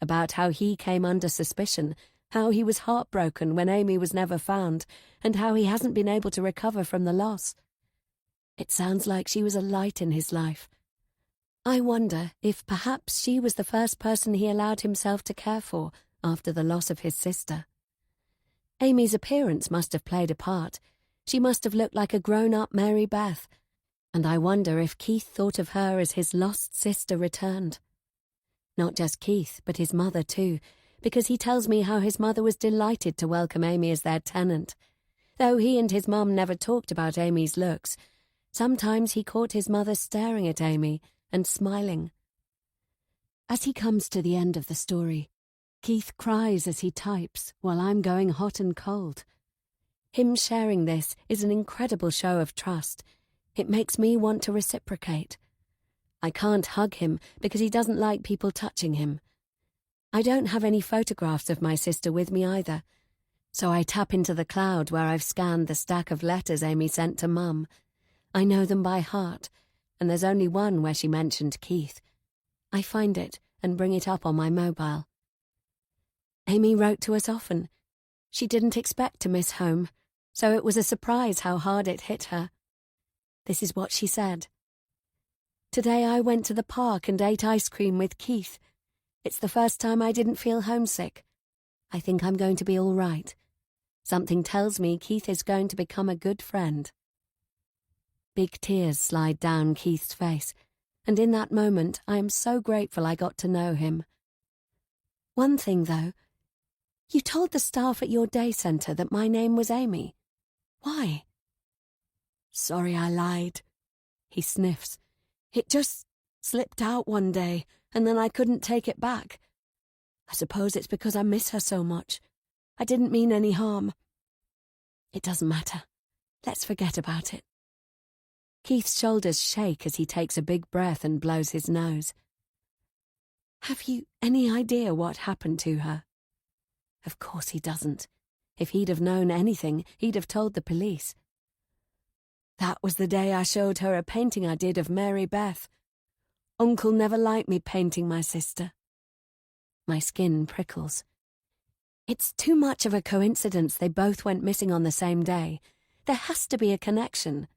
about how he came under suspicion, how he was heartbroken when Amy was never found, and how he hasn't been able to recover from the loss. It sounds like she was a light in his life. I wonder if perhaps she was the first person he allowed himself to care for after the loss of his sister. Amy's appearance must have played a part. She must have looked like a grown-up Mary Beth, and I wonder if Keith thought of her as his lost sister returned. Not just Keith, but his mother too, because he tells me how his mother was delighted to welcome Amy as their tenant. Though he and his mum never talked about Amy's looks, sometimes he caught his mother staring at Amy and smiling. As he comes to the end of the story, Keith cries as he types while I'm going hot and cold. Him sharing this is an incredible show of trust. It makes me want to reciprocate. I can't hug him because he doesn't like people touching him. I don't have any photographs of my sister with me either, so I tap into the cloud where I've scanned the stack of letters Amy sent to Mum. I know them by heart, and there's only one where she mentioned Keith. I find it and bring it up on my mobile. Amy wrote to us often. She didn't expect to miss home, so it was a surprise how hard it hit her. This is what she said. Today I went to the park and ate ice cream with Keith. It's the first time I didn't feel homesick. I think I'm going to be all right. Something tells me Keith is going to become a good friend. Big tears slide down Keith's face, and in that moment I am so grateful I got to know him. One thing, though. You told the staff at your day centre that my name was Amy. Why? Sorry I lied. He sniffs. It just slipped out one day, and then I couldn't take it back. I suppose it's because I miss her so much. I didn't mean any harm. It doesn't matter. Let's forget about it. Keith's shoulders shake as he takes a big breath and blows his nose. Have you any idea what happened to her? Of course he doesn't. If he'd have known anything, he'd have told the police. That was the day I showed her a painting I did of Mary Beth. Uncle never liked me painting my sister. My skin prickles. It's too much of a coincidence they both went missing on the same day. There has to be a connection.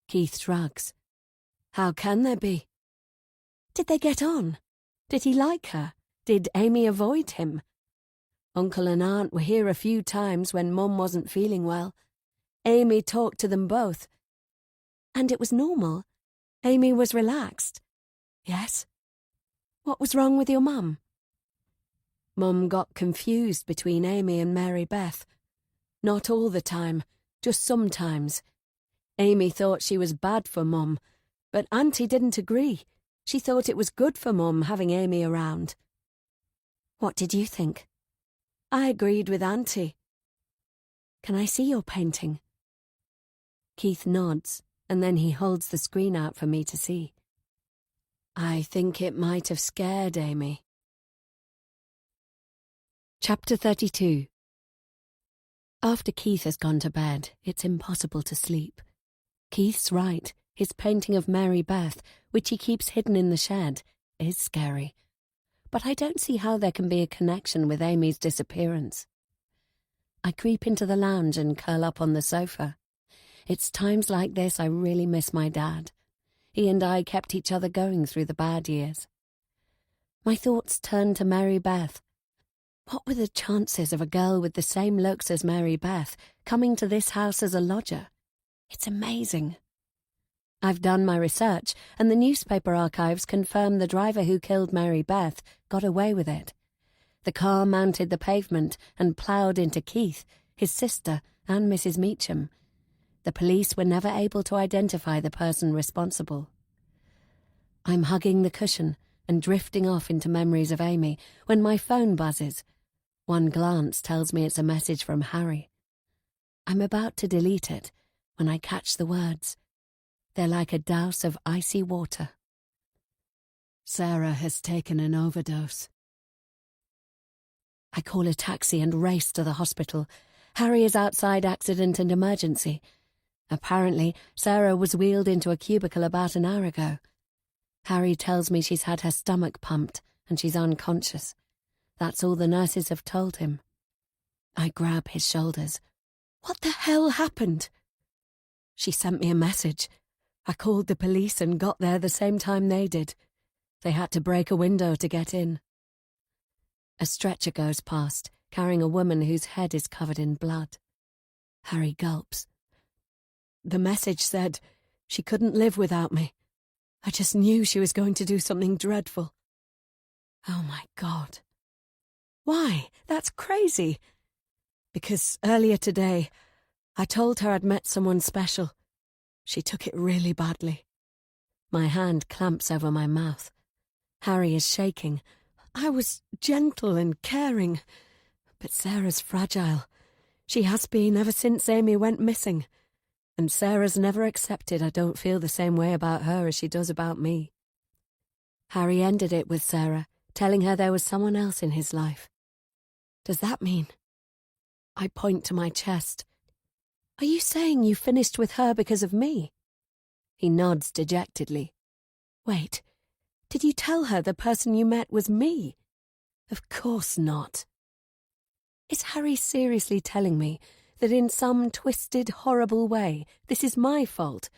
Keith shrugs. How can there be? Did they get on? Did he like her? Did Amy avoid him? Uncle and Aunt were here a few times when Mum wasn't feeling well. Amy talked to them both. And it was normal. Amy was relaxed. Yes. What was wrong with your mum? Mum got confused between Amy and Mary Beth. Not all the time, just sometimes. Amy thought she was bad for Mum, but Auntie didn't agree. She thought it was good for Mum having Amy around. What did you think? I agreed with Auntie. Can I see your painting? Keith nods, and then he holds the screen out for me to see. I think it might have scared Amy. Chapter 32. After Keith has gone to bed, it's impossible to sleep. Keith's right. His painting of Mary Beth, which he keeps hidden in the shed, is scary. But I don't see how there can be a connection with Amy's disappearance. I creep into the lounge and curl up on the sofa. It's times like this I really miss my dad. He and I kept each other going through the bad years. My thoughts turn to Mary Beth. What were the chances of a girl with the same looks as Mary Beth coming to this house as a lodger? It's amazing. I've done my research, and the newspaper archives confirm the driver who killed Mary Beth got away with it. The car mounted the pavement and ploughed into Keith, his sister, and Mrs. Meacham. The police were never able to identify the person responsible. I'm hugging the cushion and drifting off into memories of Amy when my phone buzzes. One glance tells me it's a message from Harry. I'm about to delete it when I catch the words. They're like a douse of icy water. Sarah has taken an overdose. I call a taxi and race to the hospital. Harry is outside accident and emergency. Apparently, Sarah was wheeled into a cubicle about an hour ago. Harry tells me she's had her stomach pumped and she's unconscious. That's all the nurses have told him. I grab his shoulders. What the hell happened? She sent me a message. I called the police and got there the same time they did. They had to break a window to get in. A stretcher goes past, carrying a woman whose head is covered in blood. Harry gulps. The message said she couldn't live without me. I just knew she was going to do something dreadful. Oh my God. Why? That's crazy. Because earlier today, I told her I'd met someone special. She took it really badly. My hand clamps over my mouth. Harry is shaking. I was gentle and caring. But Sarah's fragile. She has been ever since Amy went missing. And Sarah's never accepted I don't feel the same way about her as she does about me. Harry ended it with Sarah, telling her there was someone else in his life. Does that mean? I point to my chest. Are you saying you finished with her because of me? He nods dejectedly. Wait, did you tell her the person you met was me? Of course not. Is Harry seriously telling me that in some twisted, horrible way, this is my fault?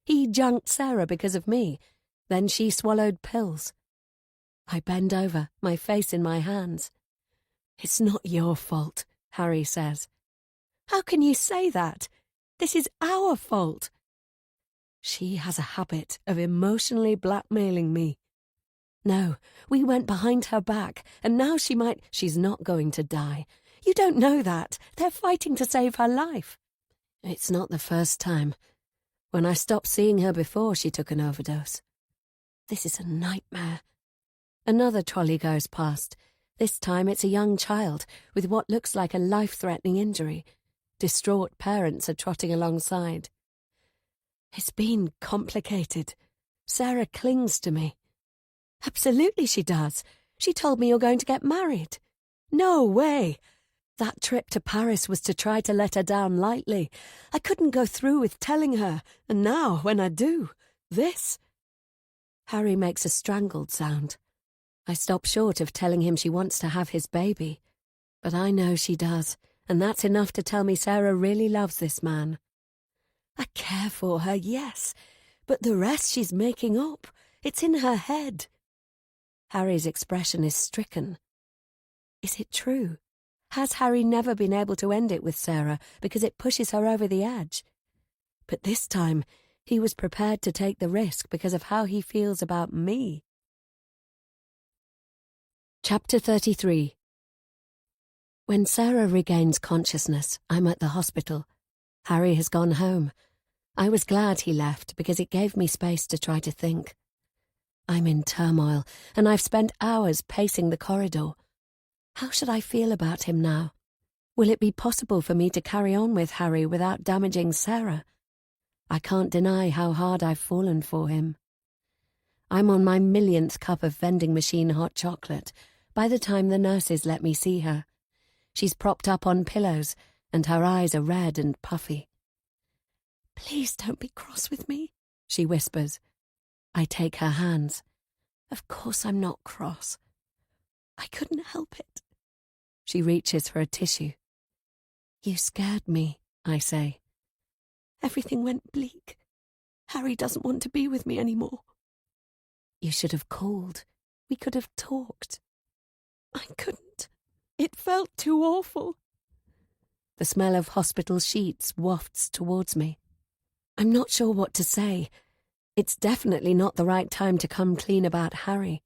He junked Sarah because of me, then she swallowed pills. I bend over, my face in my hands. It's not your fault, Harry says. How can you say that? This is our fault. She has a habit of emotionally blackmailing me. No, we went behind her back, and now she's not going to die. You don't know that. They're fighting to save her life. It's not the first time. When I stopped seeing her before, she took an overdose. This is a nightmare. Another trolley goes past. This time it's a young child with what looks like a life-threatening injury. Distraught parents are trotting alongside. It's been complicated. Sarah clings to me. Absolutely she does. She told me you're going to get married. No way. That trip to Paris was to try to let her down lightly. I couldn't go through with telling her, and now, when I do, this. Harry makes a strangled sound. I stop short of telling him she wants to have his baby. But I know she does, and that's enough to tell me Sarah really loves this man. I care for her, yes, but the rest she's making up, it's in her head. Harry's expression is stricken. Is it true? Has Harry never been able to end it with Sarah because it pushes her over the edge? But this time, he was prepared to take the risk because of how he feels about me. Chapter 33. When Sarah regains consciousness, I'm at the hospital. Harry has gone home. I was glad he left because it gave me space to try to think. I'm in turmoil, and I've spent hours pacing the corridor. How should I feel about him now? Will it be possible for me to carry on with Harry without damaging Sarah? I can't deny how hard I've fallen for him. I'm on my millionth cup of vending machine hot chocolate by the time the nurses let me see her. She's propped up on pillows, and her eyes are red and puffy. Please don't be cross with me, she whispers. I take her hands. Of course I'm not cross. I couldn't help it. She reaches for a tissue. You scared me, I say. Everything went bleak. Harry doesn't want to be with me anymore. You should have called. We could have talked. I couldn't. It felt too awful. The smell of hospital sheets wafts towards me. I'm not sure what to say. It's definitely not the right time to come clean about Harry.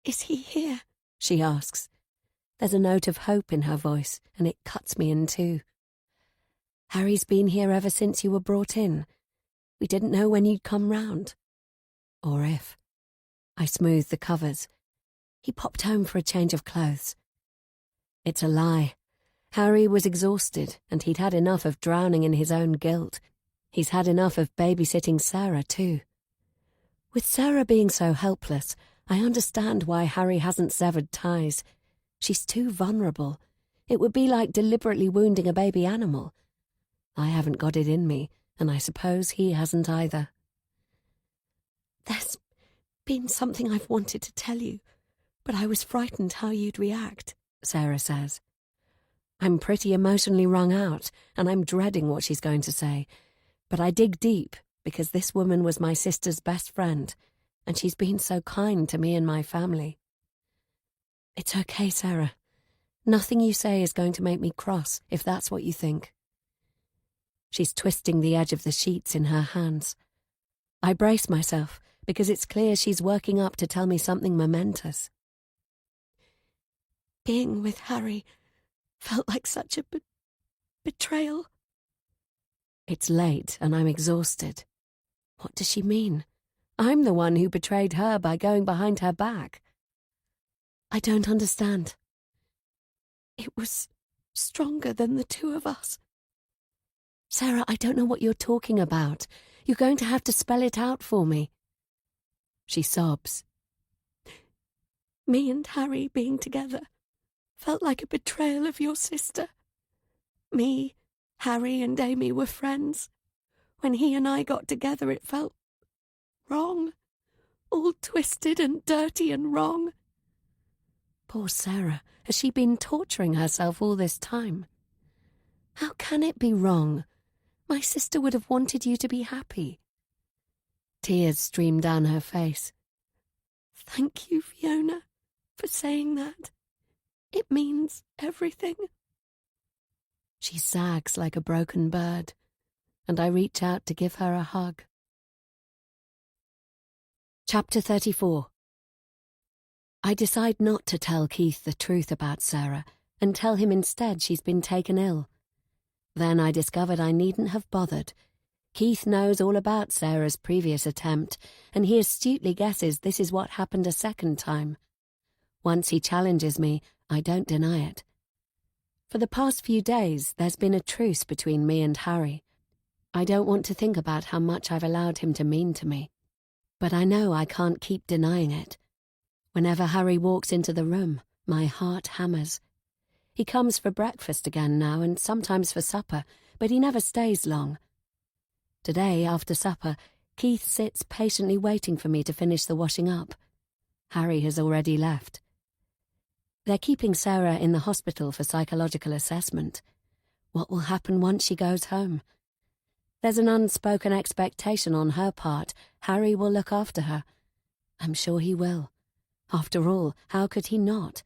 Is he here? She asks. There's a note of hope in her voice, and it cuts me in two. Harry's been here ever since you were brought in. We didn't know when you'd come round. Or if. I smoothed the covers. He popped home for a change of clothes. It's a lie. Harry was exhausted, and he'd had enough of drowning in his own guilt. He's had enough of babysitting Sarah, too. With Sarah being so helpless, I understand why Harry hasn't severed ties. She's too vulnerable. It would be like deliberately wounding a baby animal. I haven't got it in me, and I suppose he hasn't either. There's been something I've wanted to tell you, but I was frightened how you'd react, Sarah says. I'm pretty emotionally wrung out, and I'm dreading what she's going to say. But I dig deep, because this woman was my sister's best friend, and she's been so kind to me and my family. It's okay, Sarah. Nothing you say is going to make me cross, if that's what you think. She's twisting the edge of the sheets in her hands. I brace myself, because it's clear she's working up to tell me something momentous. Being with Harry felt like such a betrayal. It's late, and I'm exhausted. What does she mean? I'm the one who betrayed her by going behind her back. I don't understand. It was stronger than the two of us. Sarah, I don't know what you're talking about. You're going to have to spell it out for me. She sobs. Me and Harry being together felt like a betrayal of your sister. Me, Harry and Amy were friends. When he and I got together, it felt wrong. All twisted and dirty and wrong. Poor Sarah. Has she been torturing herself all this time? How can it be wrong? My sister would have wanted you to be happy. Tears streamed down her face. Thank you, Fiona, for saying that. It means everything. She sags like a broken bird, and I reach out to give her a hug. Chapter 34. I decide not to tell Keith the truth about Sarah and tell him instead she's been taken ill. Then I discovered I needn't have bothered. Keith knows all about Sarah's previous attempt, and he astutely guesses this is what happened a second time. Once he challenges me, I don't deny it. For the past few days, there's been a truce between me and Harry. I don't want to think about how much I've allowed him to mean to me. But I know I can't keep denying it. Whenever Harry walks into the room, my heart hammers. He comes for breakfast again now and sometimes for supper, but he never stays long. Today, after supper, Keith sits patiently waiting for me to finish the washing up. Harry has already left. They're keeping Sarah in the hospital for psychological assessment. What will happen once she goes home? There's an unspoken expectation on her part. Harry will look after her. I'm sure he will. After all, how could he not?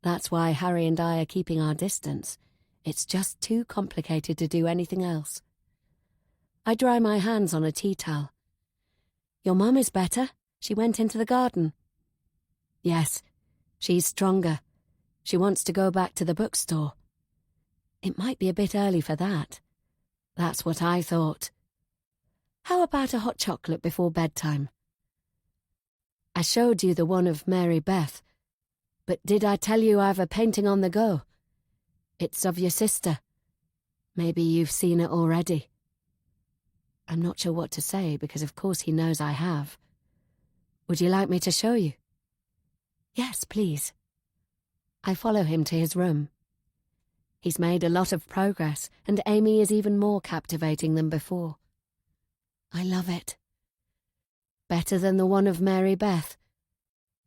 That's why Harry and I are keeping our distance. It's just too complicated to do anything else. I dry my hands on a tea towel. Your mum is better. She went into the garden. Yes, she's stronger. She wants to go back to the bookstore. It might be a bit early for that. That's what I thought. How about a hot chocolate before bedtime? I showed you the one of Mary Beth, but did I tell you I've a painting on the go? It's of your sister. Maybe you've seen it already. I'm not sure what to say because of course he knows I have. Would you like me to show you? Yes, please. I follow him to his room. He's made a lot of progress, and Amy is even more captivating than before. I love it. Better than the one of Mary Beth?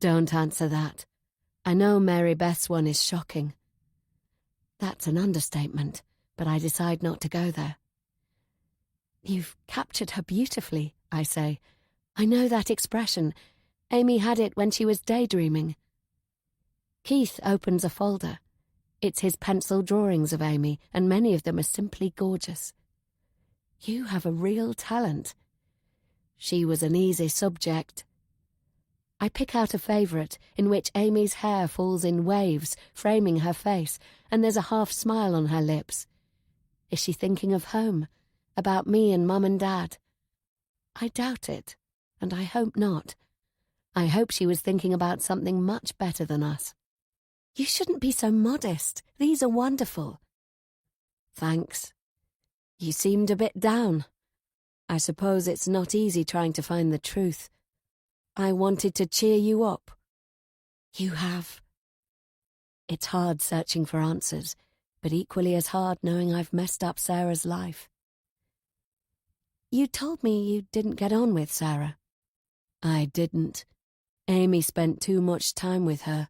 Don't answer that. I know Mary Beth's one is shocking. That's an understatement, but I decide not to go there. You've captured her beautifully, I say. I know that expression. Amy had it when she was daydreaming. Keith opens a folder. It's his pencil drawings of Amy, and many of them are simply gorgeous. You have a real talent. She was an easy subject. I pick out a favourite, in which Amy's hair falls in waves, framing her face, and there's a half smile on her lips. Is she thinking of home? About me and Mum and Dad? I doubt it, and I hope not. I hope she was thinking about something much better than us. You shouldn't be so modest. These are wonderful. Thanks. You seemed a bit down. I suppose it's not easy trying to find the truth. I wanted to cheer you up. You have. It's hard searching for answers, but equally as hard knowing I've messed up Sarah's life. You told me you didn't get on with Sarah. I didn't. Amy spent too much time with her.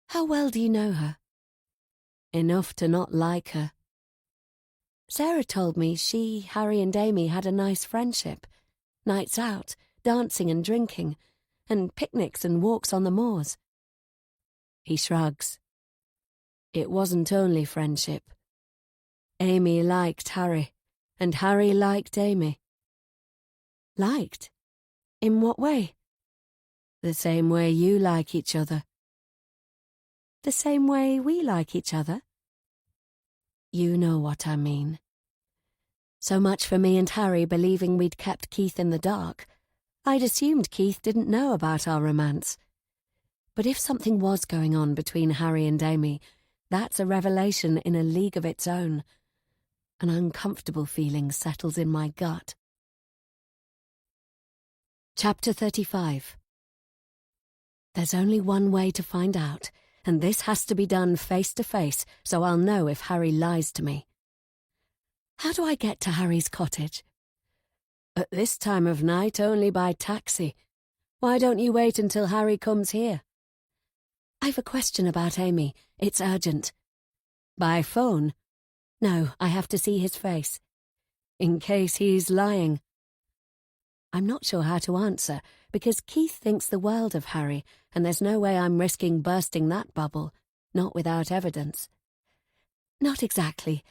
How well do you know her? Enough to not like her. Sarah told me she, Harry and Amy had a nice friendship. Nights out, dancing and drinking, and picnics and walks on the moors. He shrugs. It wasn't only friendship. Amy liked Harry, and Harry liked Amy. Liked? In what way? The same way you like each other. The same way we like each other? You know what I mean. So much for me and Harry believing we'd kept Keith in the dark. I'd assumed Keith didn't know about our romance. But if something was going on between Harry and Amy, that's a revelation in a league of its own. An uncomfortable feeling settles in my gut. Chapter 35. There's only one way to find out, and this has to be done face to face, so I'll know if Harry lies to me. How do I get to Harry's cottage? At this time of night, only by taxi. Why don't you wait until Harry comes here? I've a question about Amy. It's urgent. By phone? No, I have to see his face. In case he's lying. I'm not sure how to answer, because Keith thinks the world of Harry, and there's no way I'm risking bursting that bubble, not without evidence. Not exactly.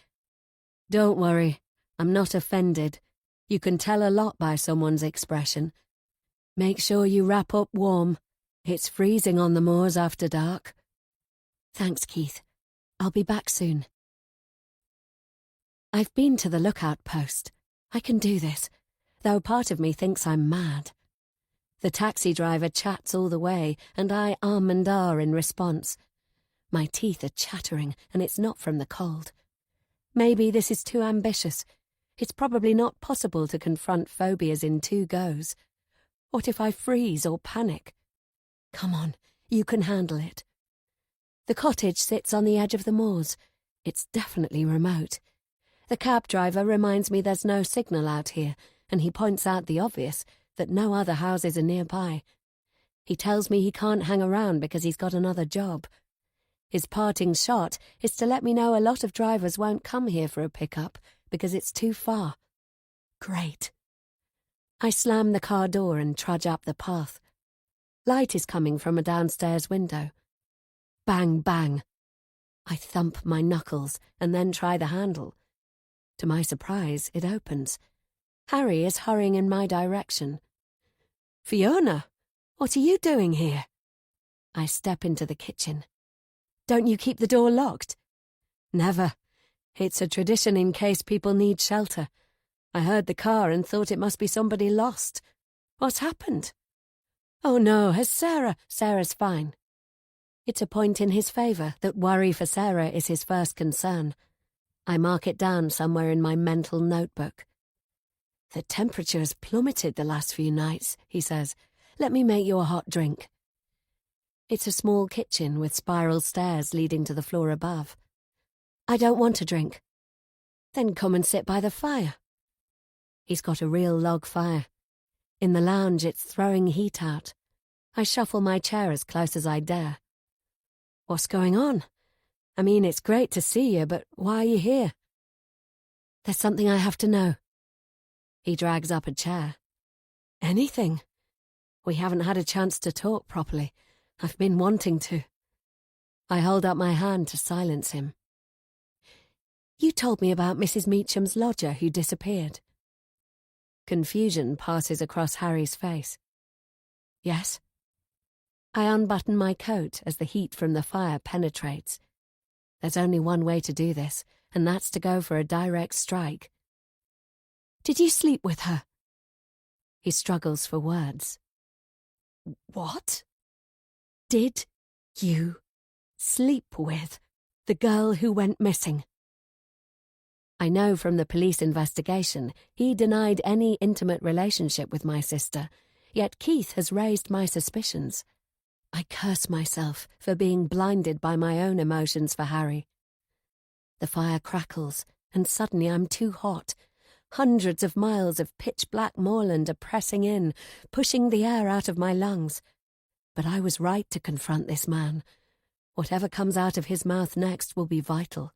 Don't worry, I'm not offended. You can tell a lot by someone's expression. Make sure you wrap up warm. It's freezing on the moors after dark. Thanks, Keith. I'll be back soon. I've been to the lookout post. I can do this, though part of me thinks I'm mad. The taxi driver chats all the way, and I and ah in response. My teeth are chattering, and it's not from the cold. Maybe this is too ambitious. It's probably not possible to confront phobias in 2 goes. What if I freeze or panic? Come on, you can handle it. The cottage sits on the edge of the moors. It's definitely remote. The cab driver reminds me there's no signal out here, and he points out the obvious, that no other houses are nearby. He tells me he can't hang around because he's got another job. His parting shot is to let me know a lot of drivers won't come here for a pickup because it's too far. Great. I slam the car door and trudge up the path. Light is coming from a downstairs window. Bang, bang. I thump my knuckles and then try the handle. To my surprise, it opens. Harry is hurrying in my direction. Fiona, what are you doing here? I step into the kitchen. Don't you keep the door locked? Never. It's a tradition in case people need shelter. I heard the car and thought it must be somebody lost. What's happened? Oh no, has Sarah? Sarah's fine. It's a point in his favour that worry for Sarah is his first concern. I mark it down somewhere in my mental notebook. The temperature has plummeted the last few nights, he says. Let me make you a hot drink. It's a small kitchen with spiral stairs leading to the floor above. I don't want a drink. Then come and sit by the fire. He's got a real log fire. In the lounge, it's throwing heat out. I shuffle my chair as close as I dare. What's going on? I mean, it's great to see you, but why are you here? There's something I have to know. He drags up a chair. Anything. We haven't had a chance to talk properly. I've been wanting to. I hold up my hand to silence him. You told me about Mrs. Meacham's lodger who disappeared. Confusion passes across Harry's face. Yes? I unbutton my coat as the heat from the fire penetrates. There's only one way to do this, and that's to go for a direct strike. "Did you sleep with her?" He struggles for words. What? "Did you sleep with the girl who went missing?" I know from the police investigation he denied any intimate relationship with my sister, yet Keith has raised my suspicions. I curse myself for being blinded by my own emotions for Harry. The fire crackles, and suddenly I'm too hot. Hundreds of miles of pitch-black moorland are pressing in, pushing the air out of my lungs. But I was right to confront this man. Whatever comes out of his mouth next will be vital.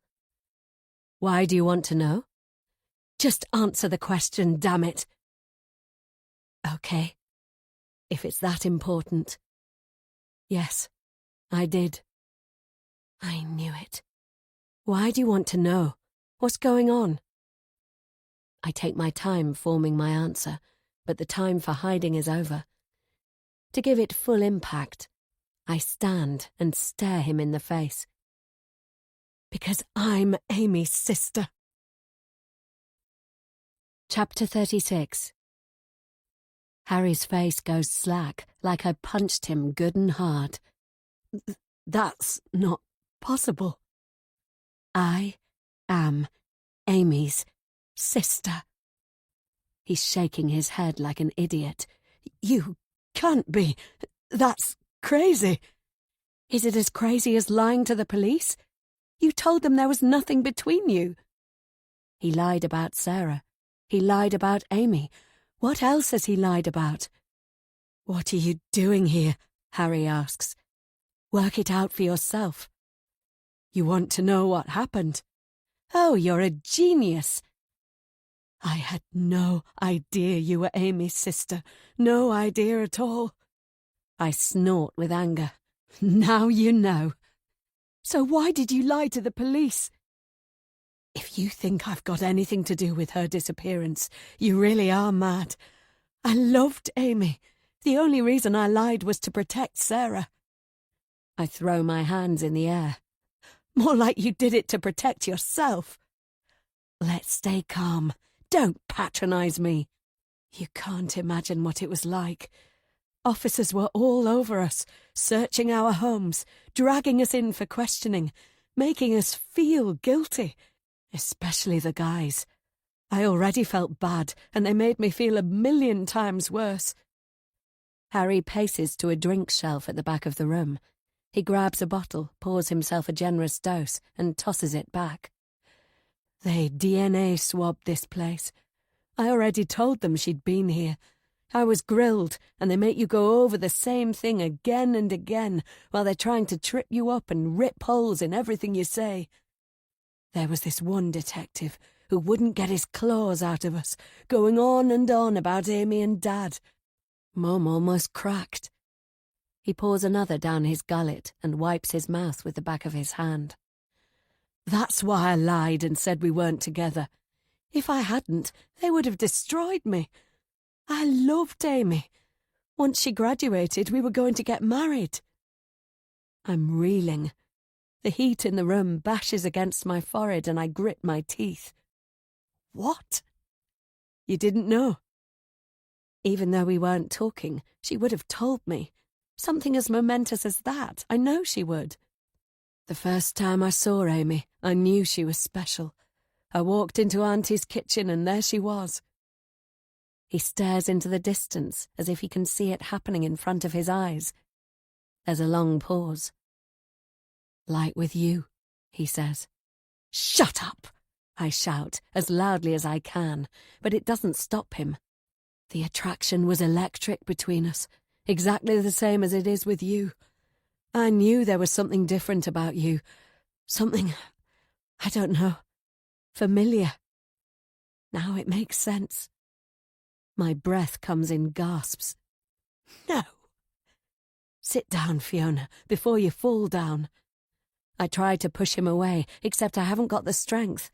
"Why do you want to know?" "Just answer the question, damn it." "Okay, if it's that important." "Yes, I did." "I knew it." "Why do you want to know? What's going on?" I take my time forming my answer, but the time for hiding is over. To give it full impact, I stand and stare him in the face. "Because I'm Amy's sister." Chapter 36. Harry's face goes slack, like I punched him good and hard. "That's not possible." "I am Amy's sister." He's shaking his head like an idiot. "You can't be. That's crazy." "Is it as crazy as lying to the police? You told them there was nothing between you." He lied about Sarah. He lied about Amy. What else has he lied about? "What are you doing here?" Harry asks. "Work it out for yourself." "You want to know what happened?" "Oh, you're a genius." "I had no idea you were Amy's sister. No idea at all." I snort with anger. "Now you know." "So why did you lie to the police?" "If you think I've got anything to do with her disappearance, you really are mad. I loved Amy. The only reason I lied was to protect Sarah." I throw my hands in the air. "More like you did it to protect yourself." "Let's stay calm. Don't patronize me." You can't imagine what it was like. Officers were all over us, searching our homes, dragging us in for questioning, making us feel guilty, especially the guys. I already felt bad, and they made me feel 1,000,000 times worse. Harry paces to a drink shelf at the back of the room. He grabs a bottle, pours himself a generous dose, and tosses it back. "They DNA swabbed this place. I already told them she'd been here. I was grilled, and they make you go over the same thing again and again while they're trying to trip you up and rip holes in everything you say. There was this one detective who wouldn't get his claws out of us, going on and on about Amy and Dad. Mum almost cracked." He pours another down his gullet and wipes his mouth with the back of his hand. "That's why I lied and said we weren't together. If I hadn't, they would have destroyed me. I loved Amy. Once she graduated, we were going to get married." I'm reeling. The heat in the room bashes against my forehead and I grit my teeth. "What?" "You didn't know?" Even though we weren't talking, she would have told me. Something as momentous as that, I know she would. The first time I saw Amy, I knew she was special. I walked into Auntie's kitchen and there she was. He stares into the distance as if he can see it happening in front of his eyes. There's a long pause. "Like with you," he says. "Shut up!" I shout as loudly as I can, but it doesn't stop him. The attraction was electric between us, exactly the same as it is with you. I knew there was something different about you. Something, I don't know, familiar. Now it makes sense. My breath comes in gasps. "No." "Sit down, Fiona, before you fall down." I try to push him away, except I haven't got the strength.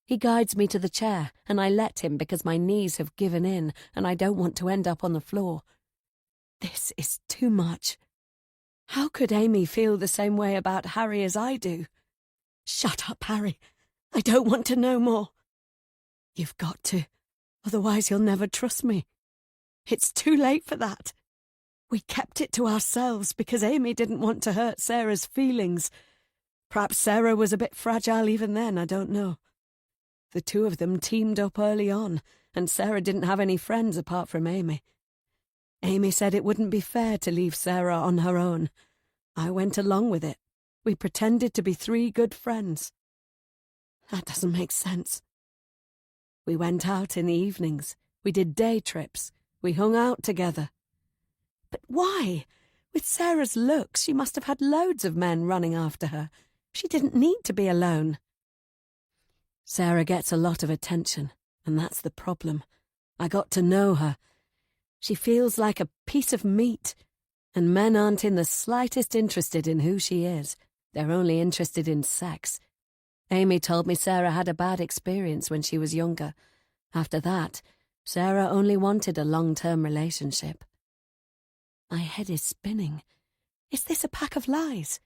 He guides me to the chair, and I let him because my knees have given in and I don't want to end up on the floor. This is too much. How could Amy feel the same way about Harry as I do? "Shut up, Harry. I don't want to know more. You've got to, otherwise you'll never trust me. It's too late for that. We kept it to ourselves because Amy didn't want to hurt Sarah's feelings. Perhaps Sarah was a bit fragile even then, I don't know. The two of them teamed up early on, and Sarah didn't have any friends apart from Amy. Amy said it wouldn't be fair to leave Sarah on her own. I went along with it. We pretended to be 3 good friends. That doesn't make sense. We went out in the evenings. We did day trips. We hung out together. But why? With Sarah's looks, she must have had loads of men running after her. She didn't need to be alone. Sarah gets a lot of attention, and that's the problem. I got to know her. She feels like a piece of meat, and men aren't in the slightest interested in who she is. They're only interested in sex. Amy told me Sarah had a bad experience when she was younger. After that, Sarah only wanted a long-term relationship. My head is spinning. Is this a pack of lies?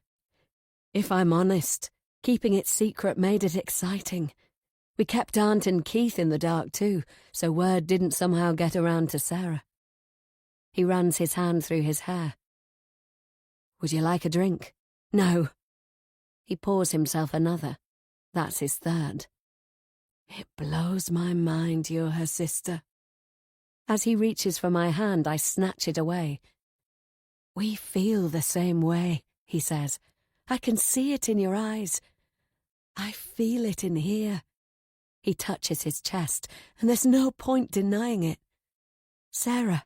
If I'm honest, keeping it secret made it exciting. We kept Aunt and Keith in the dark too, so word didn't somehow get around to Sarah. He runs his hand through his hair. Would you like a drink? No. He pours himself another. That's his third. It blows my mind you're her sister. As he reaches for my hand, I snatch it away. We feel the same way, he says. I can see it in your eyes. I feel it in here. He touches his chest, and there's no point denying it. Sarah,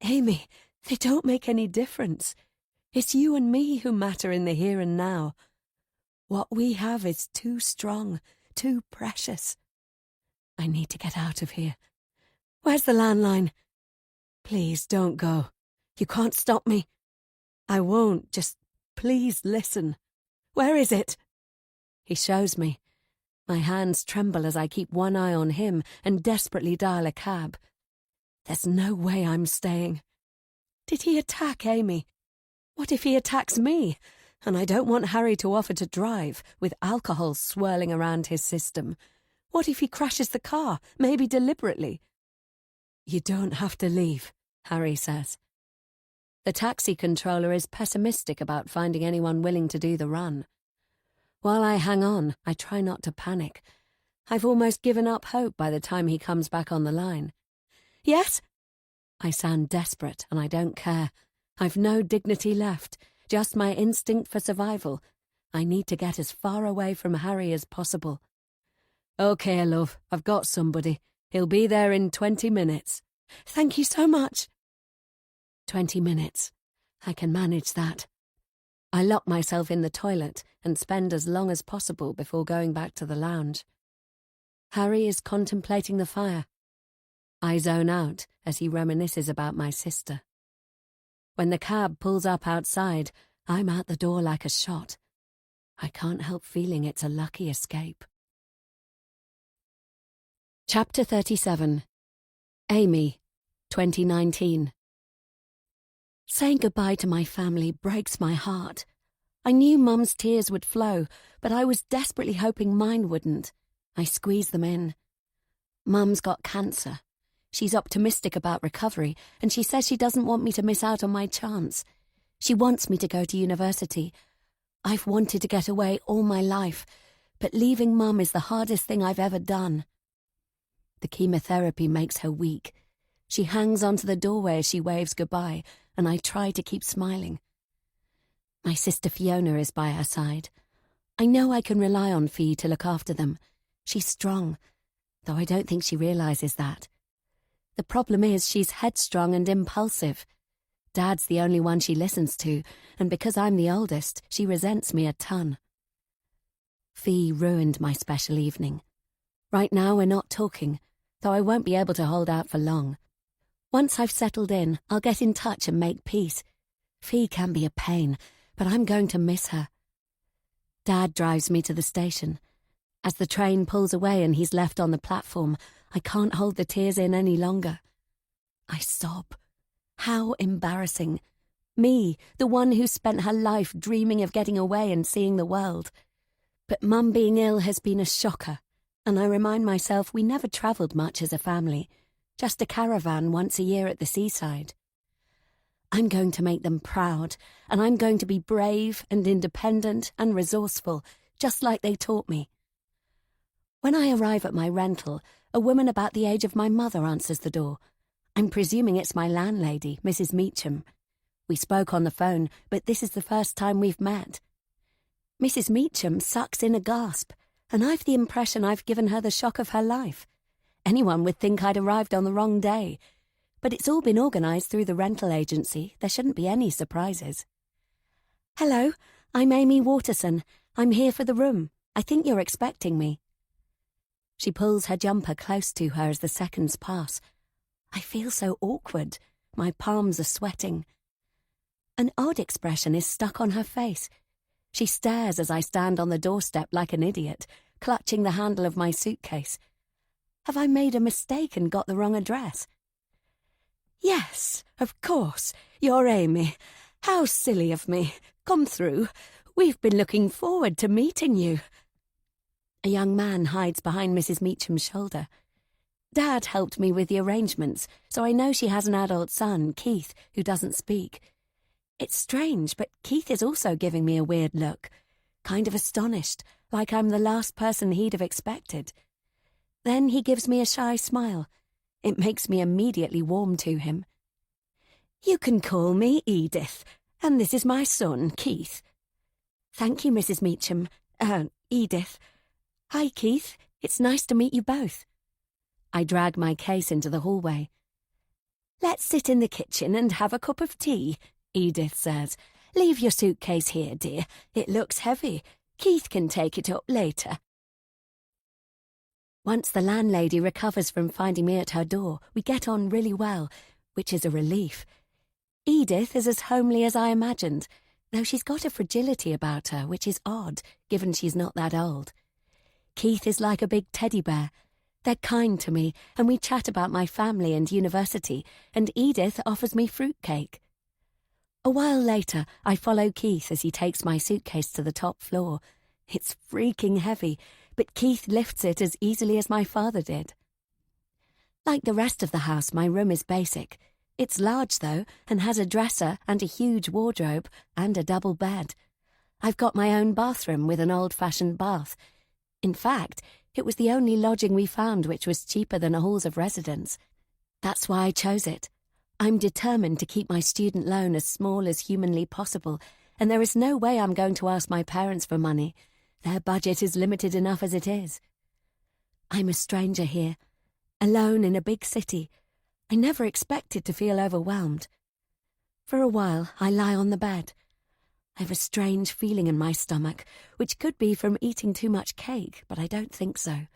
Amy, they don't make any difference. It's you and me who matter in the here and now. What we have is too strong, too precious. I need to get out of here. Where's the landline? Please don't go. You can't stop me. I won't, just please listen. Where is it? He shows me. My hands tremble as I keep one eye on him and desperately dial a cab. There's no way I'm staying. Did he attack Amy? What if he attacks me? And I don't want Harry to offer to drive, with alcohol swirling around his system. What if he crashes the car, maybe deliberately? You don't have to leave, Harry says. The taxi controller is pessimistic about finding anyone willing to do the run. While I hang on, I try not to panic. I've almost given up hope by the time he comes back on the line. Yes? I sound desperate, and I don't care. I've no dignity left, just my instinct for survival. I need to get as far away from Harry as possible. Okay, love, I've got somebody. He'll be there in 20 minutes. Thank you so much. 20 minutes. I can manage that. I lock myself in the toilet and spend as long as possible before going back to the lounge. Harry is contemplating the fire. I zone out as he reminisces about my sister. When the cab pulls up outside, I'm out the door like a shot. I can't help feeling it's a lucky escape. Chapter 37. Amy, 2019. Saying goodbye to my family breaks my heart. I knew Mum's tears would flow, but I was desperately hoping mine wouldn't. I squeezed them in. Mum's got cancer. She's optimistic about recovery, and she says she doesn't want me to miss out on my chance. She wants me to go to university. I've wanted to get away all my life, but leaving Mum is the hardest thing I've ever done. The chemotherapy makes her weak. She hangs onto the doorway as she waves goodbye, and I try to keep smiling. My sister Fiona is by her side. I know I can rely on Fee to look after them. She's strong, though I don't think she realises that. The problem is she's headstrong and impulsive. Dad's the only one she listens to, and because I'm the oldest, she resents me a ton. Fee ruined my special evening. Right now we're not talking, though I won't be able to hold out for long. Once I've settled in, I'll get in touch and make peace. Fee can be a pain, but I'm going to miss her. Dad drives me to the station. As the train pulls away and he's left on the platform, I can't hold the tears in any longer. I sob. How embarrassing. Me, the one who spent her life dreaming of getting away and seeing the world. But Mum being ill has been a shocker, and I remind myself we never travelled much as a family, just a caravan once a year at the seaside. I'm going to make them proud, and I'm going to be brave and independent and resourceful, just like they taught me. When I arrive at my rental, a woman about the age of my mother answers the door. I'm presuming it's my landlady, Mrs. Meacham. We spoke on the phone, but this is the first time we've met. Mrs. Meacham sucks in a gasp, and I've the impression I've given her the shock of her life. Anyone would think I'd arrived on the wrong day, but it's all been organised through the rental agency. There shouldn't be any surprises. Hello, I'm Amy Waterson. I'm here for the room. I think you're expecting me. She pulls her jumper close to her as the seconds pass. I feel so awkward. My palms are sweating. An odd expression is stuck on her face. She stares as I stand on the doorstep like an idiot, clutching the handle of my suitcase. Have I made a mistake and got the wrong address? Yes, of course. You're Amy. How silly of me. Come through. We've been looking forward to meeting you. A young man hides behind Mrs. Meacham's shoulder. Dad helped me with the arrangements, so I know she has an adult son, Keith, who doesn't speak. It's strange, but Keith is also giving me a weird look, kind of astonished, like I'm the last person he'd have expected. Then he gives me a shy smile. It makes me immediately warm to him. You can call me Edith, and this is my son, Keith. Thank you, Mrs. Meacham. Edith. Hi, Keith. It's nice to meet you both. I drag my case into the hallway. Let's sit in the kitchen and have a cup of tea, Edith says. Leave your suitcase here, dear. It looks heavy. Keith can take it up later. Once the landlady recovers from finding me at her door, we get on really well, which is a relief. Edith is as homely as I imagined, though she's got a fragility about her, which is odd, given she's not that old. Keith is like a big teddy bear. They're kind to me, and we chat about my family and university, and Edith offers me fruitcake. A while later, I follow Keith as he takes my suitcase to the top floor. It's freaking heavy, but Keith lifts it as easily as my father did. Like the rest of the house, my room is basic. It's large, though, and has a dresser and a huge wardrobe and a double bed. I've got my own bathroom with an old-fashioned bath. In fact, it was the only lodging we found which was cheaper than a halls of residence. That's why I chose it. I'm determined to keep my student loan as small as humanly possible, and there is no way I'm going to ask my parents for money. Their budget is limited enough as it is. I'm a stranger here, alone in a big city. I never expected to feel overwhelmed. For a while, I lie on the bed. I have a strange feeling in my stomach, which could be from eating too much cake, but I don't think so.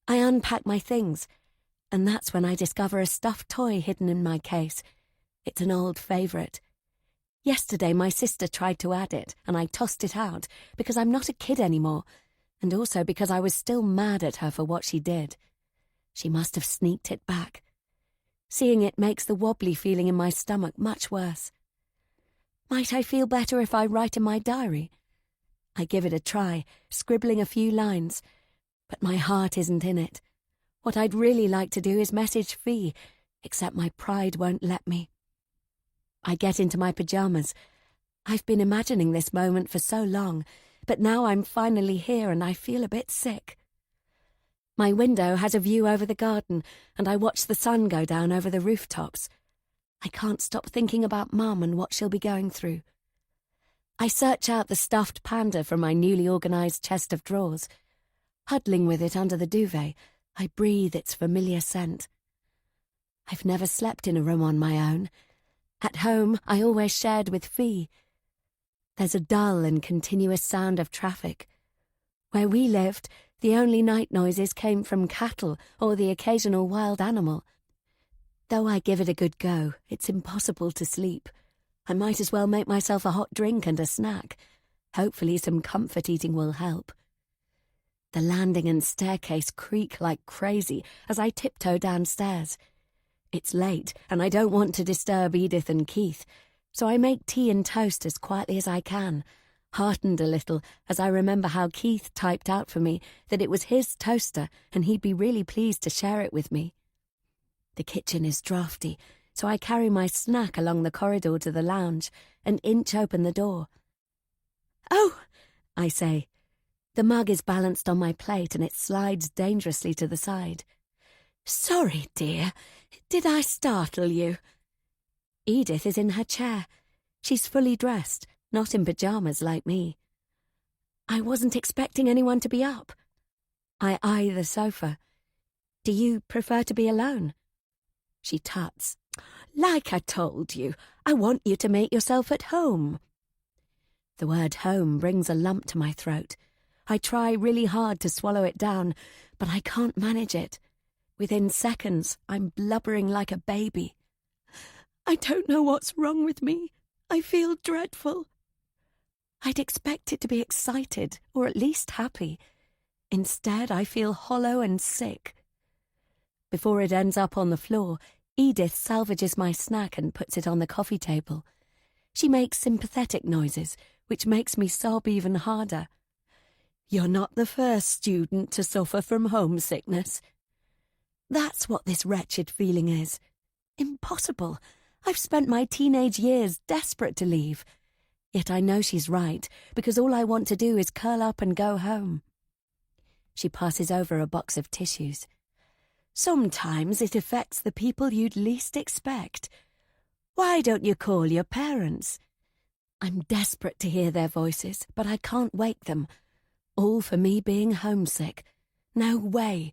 I unpack my things, and that's when I discover a stuffed toy hidden in my case. It's an old favourite. Yesterday my sister tried to add it, and I tossed it out because I'm not a kid anymore, and also because I was still mad at her for what she did. She must have sneaked it back. Seeing it makes the wobbly feeling in my stomach much worse. Might I feel better if I write in my diary? I give it a try, scribbling a few lines, but my heart isn't in it. What I'd really like to do is message Fee, except my pride won't let me. I get into my pyjamas. I've been imagining this moment for so long, but now I'm finally here and I feel a bit sick. My window has a view over the garden, and I watch the sun go down over the rooftops. I can't stop thinking about Mum and what she'll be going through. I search out the stuffed panda from my newly organised chest of drawers. Huddling with it under the duvet, I breathe its familiar scent. I've never slept in a room on my own. At home, I always shared with Fee. There's a dull and continuous sound of traffic. Where we lived, the only night noises came from cattle or the occasional wild animal. Though I give it a good go, it's impossible to sleep. I might as well make myself a hot drink and a snack. Hopefully some comfort eating will help. The landing and staircase creak like crazy as I tiptoe downstairs. It's late, and I don't want to disturb Edith and Keith, so I make tea and toast as quietly as I can, heartened a little as I remember how Keith typed out for me that it was his toaster and he'd be really pleased to share it with me. The kitchen is drafty, so I carry my snack along the corridor to the lounge and inch open the door. "Oh," I say. The mug is balanced on my plate and it slides dangerously to the side. "Sorry, dear. Did I startle you?" Edith is in her chair. She's fully dressed, not in pyjamas like me. "I wasn't expecting anyone to be up." I eye the sofa. "Do you prefer to be alone?" She tuts. "Like I told you, I want you to make yourself at home." The word home brings a lump to my throat. I try really hard to swallow it down, but I can't manage it. Within seconds, I'm blubbering like a baby. "I don't know what's wrong with me. I feel dreadful." I'd expected to be excited, or at least happy. Instead, I feel hollow and sick. Before it ends up on the floor, Edith salvages my snack and puts it on the coffee table. She makes sympathetic noises, which makes me sob even harder. "You're not the first student to suffer from homesickness." That's what this wretched feeling is. Impossible. I've spent my teenage years desperate to leave. Yet I know she's right, because all I want to do is curl up and go home. She passes over a box of tissues. "Sometimes it affects the people you'd least expect. Why don't you call your parents?" I'm desperate to hear their voices, but I can't wake them. All for me being homesick. No way.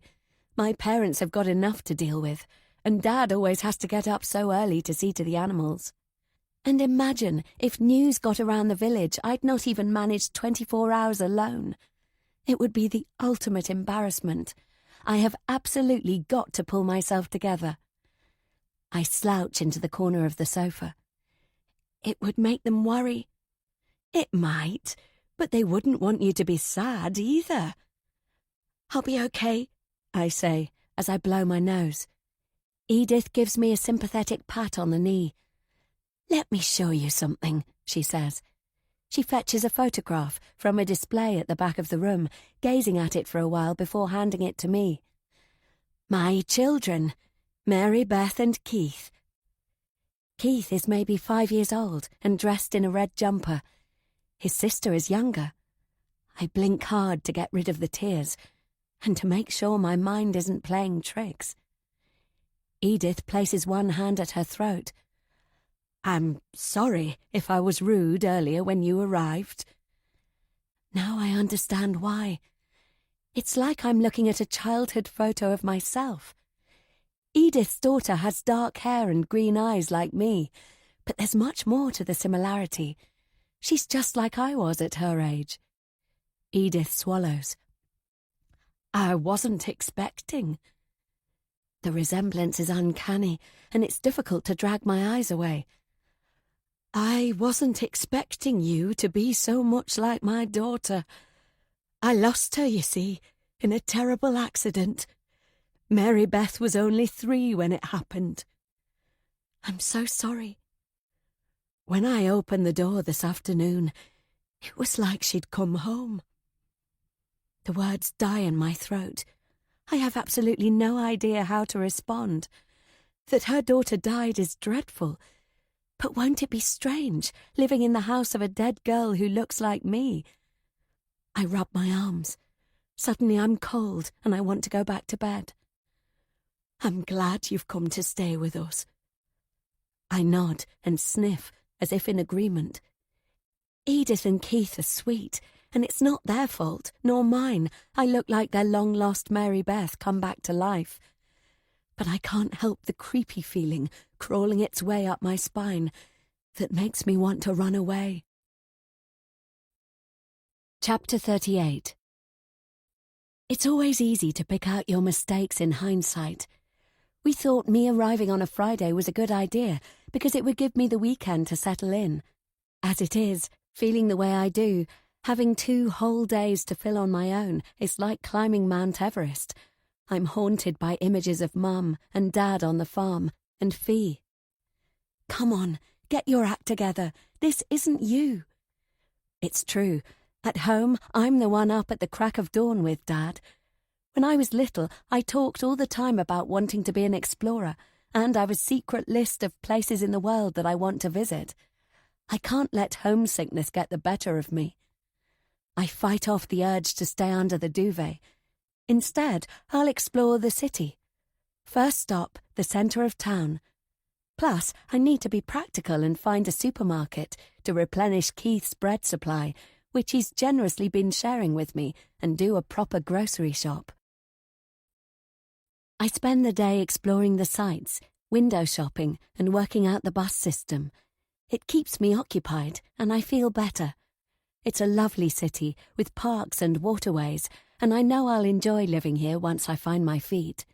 My parents have got enough to deal with, and Dad always has to get up so early to see to the animals. And imagine if news got around the village I'd not even managed 24 hours alone. It would be the ultimate embarrassment. I have absolutely got to pull myself together. I slouch into the corner of the sofa. It would make them worry. It might, but they wouldn't want you to be sad either. "I'll be okay," I say, as I blow my nose. Edith gives me a sympathetic pat on the knee. "Let me show you something," she says. She fetches a photograph from a display at the back of the room, gazing at it for a while before handing it to me. "My children, Mary Beth and Keith." Keith is maybe 5 years old and dressed in a red jumper. His sister is younger. I blink hard to get rid of the tears and to make sure my mind isn't playing tricks. Edith places one hand at her throat. "I'm sorry if I was rude earlier when you arrived." Now I understand why. It's like I'm looking at a childhood photo of myself. Edith's daughter has dark hair and green eyes like me, but there's much more to the similarity. She's just like I was at her age. Edith swallows. "I wasn't expecting." The resemblance is uncanny, and it's difficult to drag my eyes away. "I wasn't expecting you to be so much like my daughter. I lost her, you see, in a terrible accident. Mary Beth was only 3 when it happened." "I'm so sorry." "When I opened the door this afternoon, it was like she'd come home." The words die in my throat. I have absolutely no idea how to respond. That her daughter died is dreadful. But won't it be strange, living in the house of a dead girl who looks like me? I rub my arms. Suddenly I'm cold and I want to go back to bed. "I'm glad you've come to stay with us." I nod and sniff, as if in agreement. Edith and Keith are sweet, and it's not their fault, nor mine. I look like their long-lost Mary Beth come back to life. But I can't help the creepy feeling crawling its way up my spine that makes me want to run away. Chapter 38. It's always easy to pick out your mistakes in hindsight. We thought me arriving on a Friday was a good idea because it would give me the weekend to settle in. As it is, feeling the way I do, having 2 whole days to fill on my own is like climbing Mount Everest. I'm haunted by images of Mum and Dad on the farm, and Fee. "Come on, get your act together. This isn't you." It's true. At home, I'm the one up at the crack of dawn with Dad. When I was little, I talked all the time about wanting to be an explorer, and I've a secret list of places in the world that I want to visit. I can't let homesickness get the better of me. I fight off the urge to stay under the duvet. Instead, I'll explore the city. First stop, the centre of town. Plus, I need to be practical and find a supermarket to replenish Keith's bread supply, which he's generously been sharing with me, and do a proper grocery shop. I spend the day exploring the sights, window shopping, and working out the bus system. It keeps me occupied, and I feel better. It's a lovely city with parks and waterways, and I know I'll enjoy living here once I find my feet.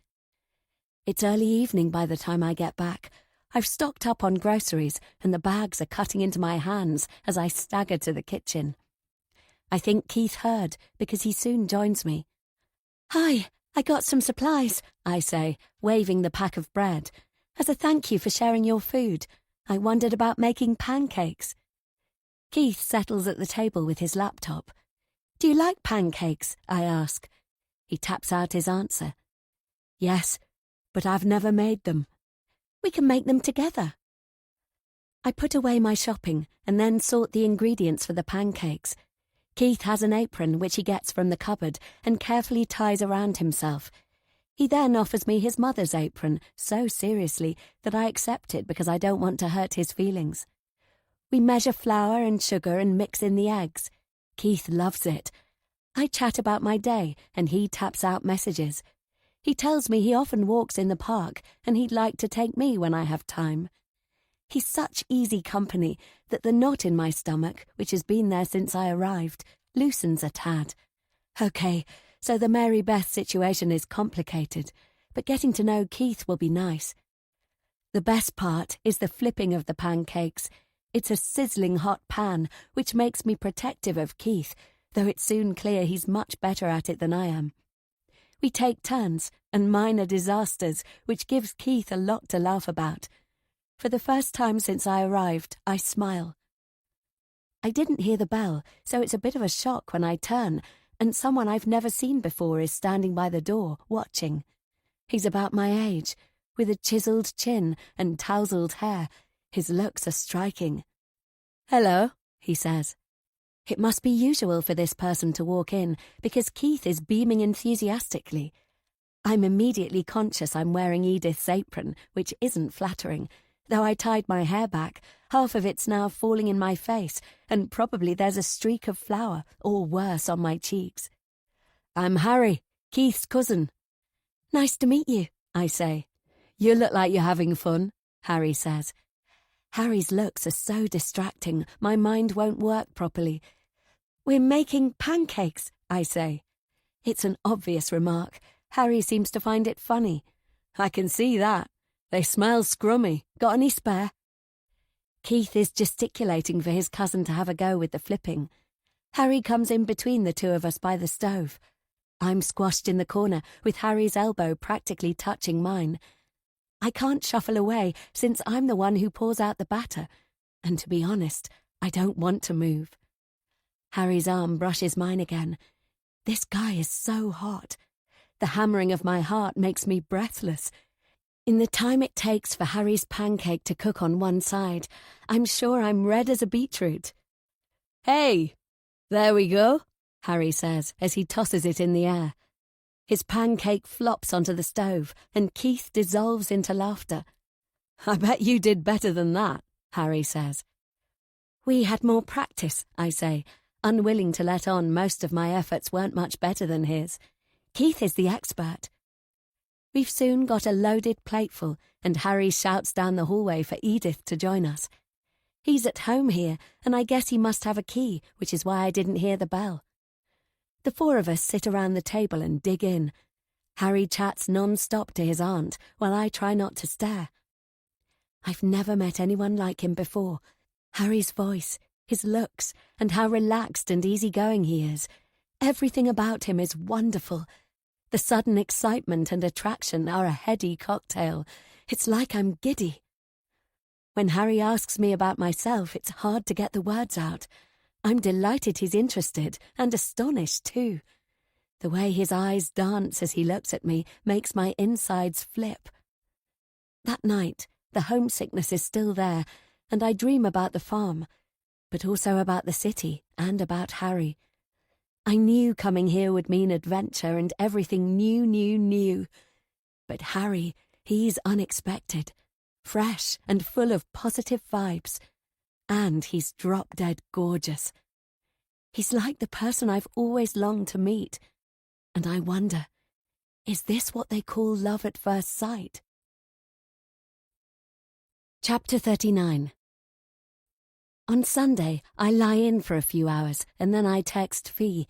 It's early evening by the time I get back. I've stocked up on groceries, and the bags are cutting into my hands as I stagger to the kitchen. I think Keith heard, because he soon joins me. "Hi, I got some supplies," I say, waving the pack of bread. "As a thank you for sharing your food, I wondered about making pancakes." Keith settles at the table with his laptop. "Do you like pancakes?" I ask. He taps out his answer. "Yes, but I've never made them." "We can make them together." I put away my shopping and then sort the ingredients for the pancakes. Keith has an apron which he gets from the cupboard and carefully ties around himself. He then offers me his mother's apron so seriously that I accept it because I don't want to hurt his feelings. We measure flour and sugar and mix in the eggs. Keith loves it. I chat about my day and he taps out messages. He tells me he often walks in the park and he'd like to take me when I have time. He's such easy company that the knot in my stomach, which has been there since I arrived, loosens a tad. Okay, so the Mary Beth situation is complicated, but getting to know Keith will be nice. The best part is the flipping of the pancakes. It's a sizzling hot pan, which makes me protective of Keith, though it's soon clear he's much better at it than I am. We take turns, and mine are disasters, which gives Keith a lot to laugh about. For the first time since I arrived, I smile. I didn't hear the bell, so it's a bit of a shock when I turn, and someone I've never seen before is standing by the door, watching. He's about my age, with a chiselled chin and tousled hair. His looks are striking. "Hello," he says. It must be usual for this person to walk in, because Keith is beaming enthusiastically. I'm immediately conscious I'm wearing Edith's apron, which isn't flattering. Though I tied my hair back, half of it's now falling in my face, and probably there's a streak of flour, or worse, on my cheeks. "I'm Harry, Keith's cousin." "Nice to meet you," I say. "You look like you're having fun," Harry says. Harry's looks are so distracting, my mind won't work properly. "We're making pancakes," I say. It's an obvious remark. Harry seems to find it funny. "I can see that. They smell scrummy. Got any spare?" Keith is gesticulating for his cousin to have a go with the flipping. Harry comes in between the two of us by the stove. I'm squashed in the corner, with Harry's elbow practically touching mine. I can't shuffle away, since I'm the one who pours out the batter, and to be honest, I don't want to move. Harry's arm brushes mine again. This guy is so hot. The hammering of my heart makes me breathless. In the time it takes for Harry's pancake to cook on one side, I'm sure I'm red as a beetroot. "Hey, there we go," Harry says as he tosses it in the air. His pancake flops onto the stove, and Keith dissolves into laughter. "I bet you did better than that," Harry says. "We had more practice," I say, unwilling to let on most of my efforts weren't much better than his. Keith is the expert. We've soon got a loaded plateful, and Harry shouts down the hallway for Edith to join us. He's at home here, and I guess he must have a key, which is why I didn't hear the bell. The four of us sit around the table and dig in. Harry chats non-stop to his aunt, while I try not to stare. I've never met anyone like him before. Harry's voice, his looks, and how relaxed and easygoing he is. Everything about him is wonderful. The sudden excitement and attraction are a heady cocktail. It's like I'm giddy. When Harry asks me about myself, it's hard to get the words out. I'm delighted he's interested, and astonished too. The way his eyes dance as he looks at me makes my insides flip. That night, the homesickness is still there, and I dream about the farm, but also about the city and about Harry. I knew coming here would mean adventure and everything new. But Harry, he's unexpected, fresh and full of positive vibes. And he's drop-dead gorgeous. He's like the person I've always longed to meet. And I wonder, is this what they call love at first sight? Chapter 39. On Sunday, I lie in for a few hours, and then I text Fee.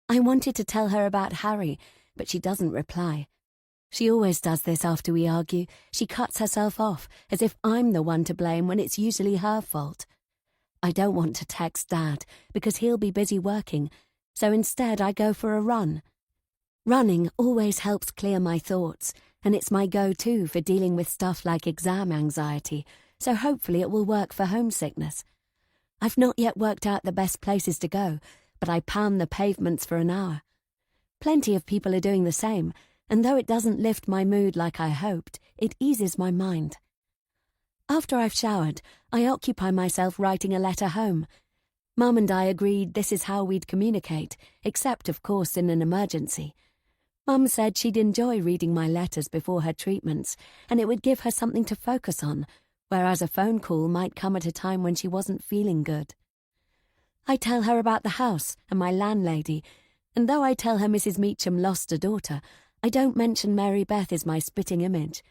I wanted to tell her about Harry, but she doesn't reply. She always does this after we argue. She cuts herself off, as if I'm the one to blame when it's usually her fault. I don't want to text Dad, because he'll be busy working, so instead I go for a run. Running always helps clear my thoughts, and it's my go-to for dealing with stuff like exam anxiety, so hopefully it will work for homesickness. I've not yet worked out the best places to go, but I pound the pavements for an hour. Plenty of people are doing the same, and though it doesn't lift my mood like I hoped, it eases my mind. After I've showered, I occupy myself writing a letter home. Mum and I agreed this is how we'd communicate, except, of course, in an emergency. Mum said she'd enjoy reading my letters before her treatments, and it would give her something to focus on, whereas a phone call might come at a time when she wasn't feeling good. I tell her about the house and my landlady, and though I tell her Mrs. Meacham lost a daughter, I don't mention Mary Beth is my spitting image.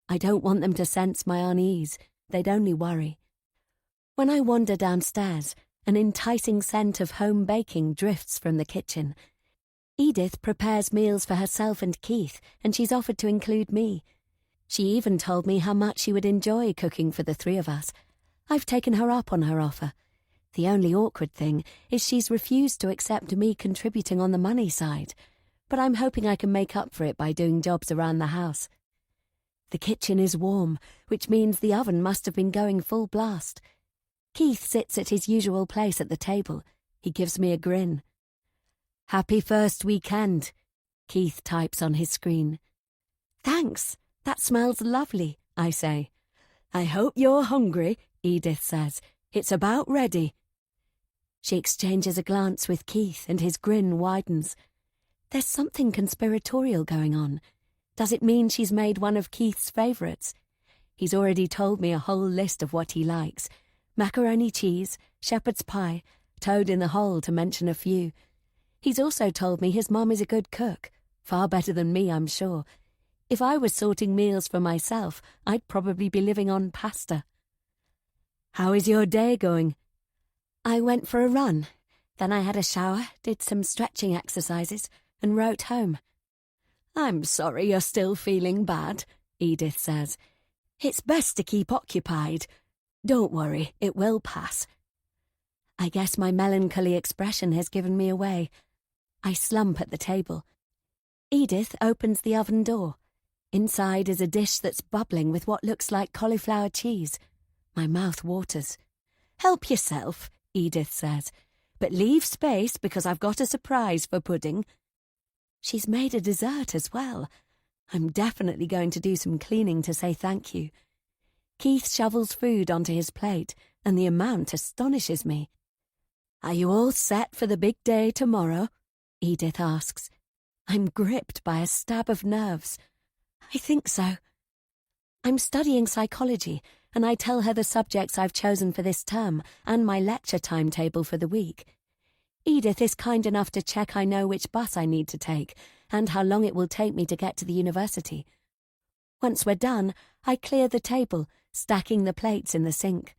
I don't want them to sense my unease, they'd only worry. When I wander downstairs, an enticing scent of home baking drifts from the kitchen. Edith prepares meals for herself and Keith, and she's offered to include me. She even told me how much she would enjoy cooking for the three of us. I've taken her up on her offer. The only awkward thing is she's refused to accept me contributing on the money side, but I'm hoping I can make up for it by doing jobs around the house. The kitchen is warm, which means the oven must have been going full blast. Keith sits at his usual place at the table. He gives me a grin. "Happy first weekend," Keith types on his screen. "Thanks, that smells lovely," I say. "I hope you're hungry," Edith says. "It's about ready." She exchanges a glance with Keith and his grin widens. There's something conspiratorial going on. Does it mean she's made one of Keith's favourites? He's already told me a whole list of what he likes. Macaroni cheese, shepherd's pie, toad in the hole to mention a few. He's also told me his mum is a good cook, far better than me, I'm sure. If I was sorting meals for myself, I'd probably be living on pasta. "How is your day going?" "I went for a run. Then I had a shower, did some stretching exercises, and wrote home." "I'm sorry you're still feeling bad," Edith says. "It's best to keep occupied. Don't worry, it will pass." I guess my melancholy expression has given me away. I slump at the table. Edith opens the oven door. Inside is a dish that's bubbling with what looks like cauliflower cheese. My mouth waters. "Help yourself," Edith says, "but leave space because I've got a surprise for pudding." She's made a dessert as well. I'm definitely going to do some cleaning to say thank you. Keith shovels food onto his plate, and the amount astonishes me. "Are you all set for the big day tomorrow?" Edith asks. I'm gripped by a stab of nerves. I think so. I'm studying psychology, and I tell her the subjects I've chosen for this term and my lecture timetable for the week. Edith is kind enough to check I know which bus I need to take and how long it will take me to get to the university. Once we're done, I clear the table, stacking the plates in the sink.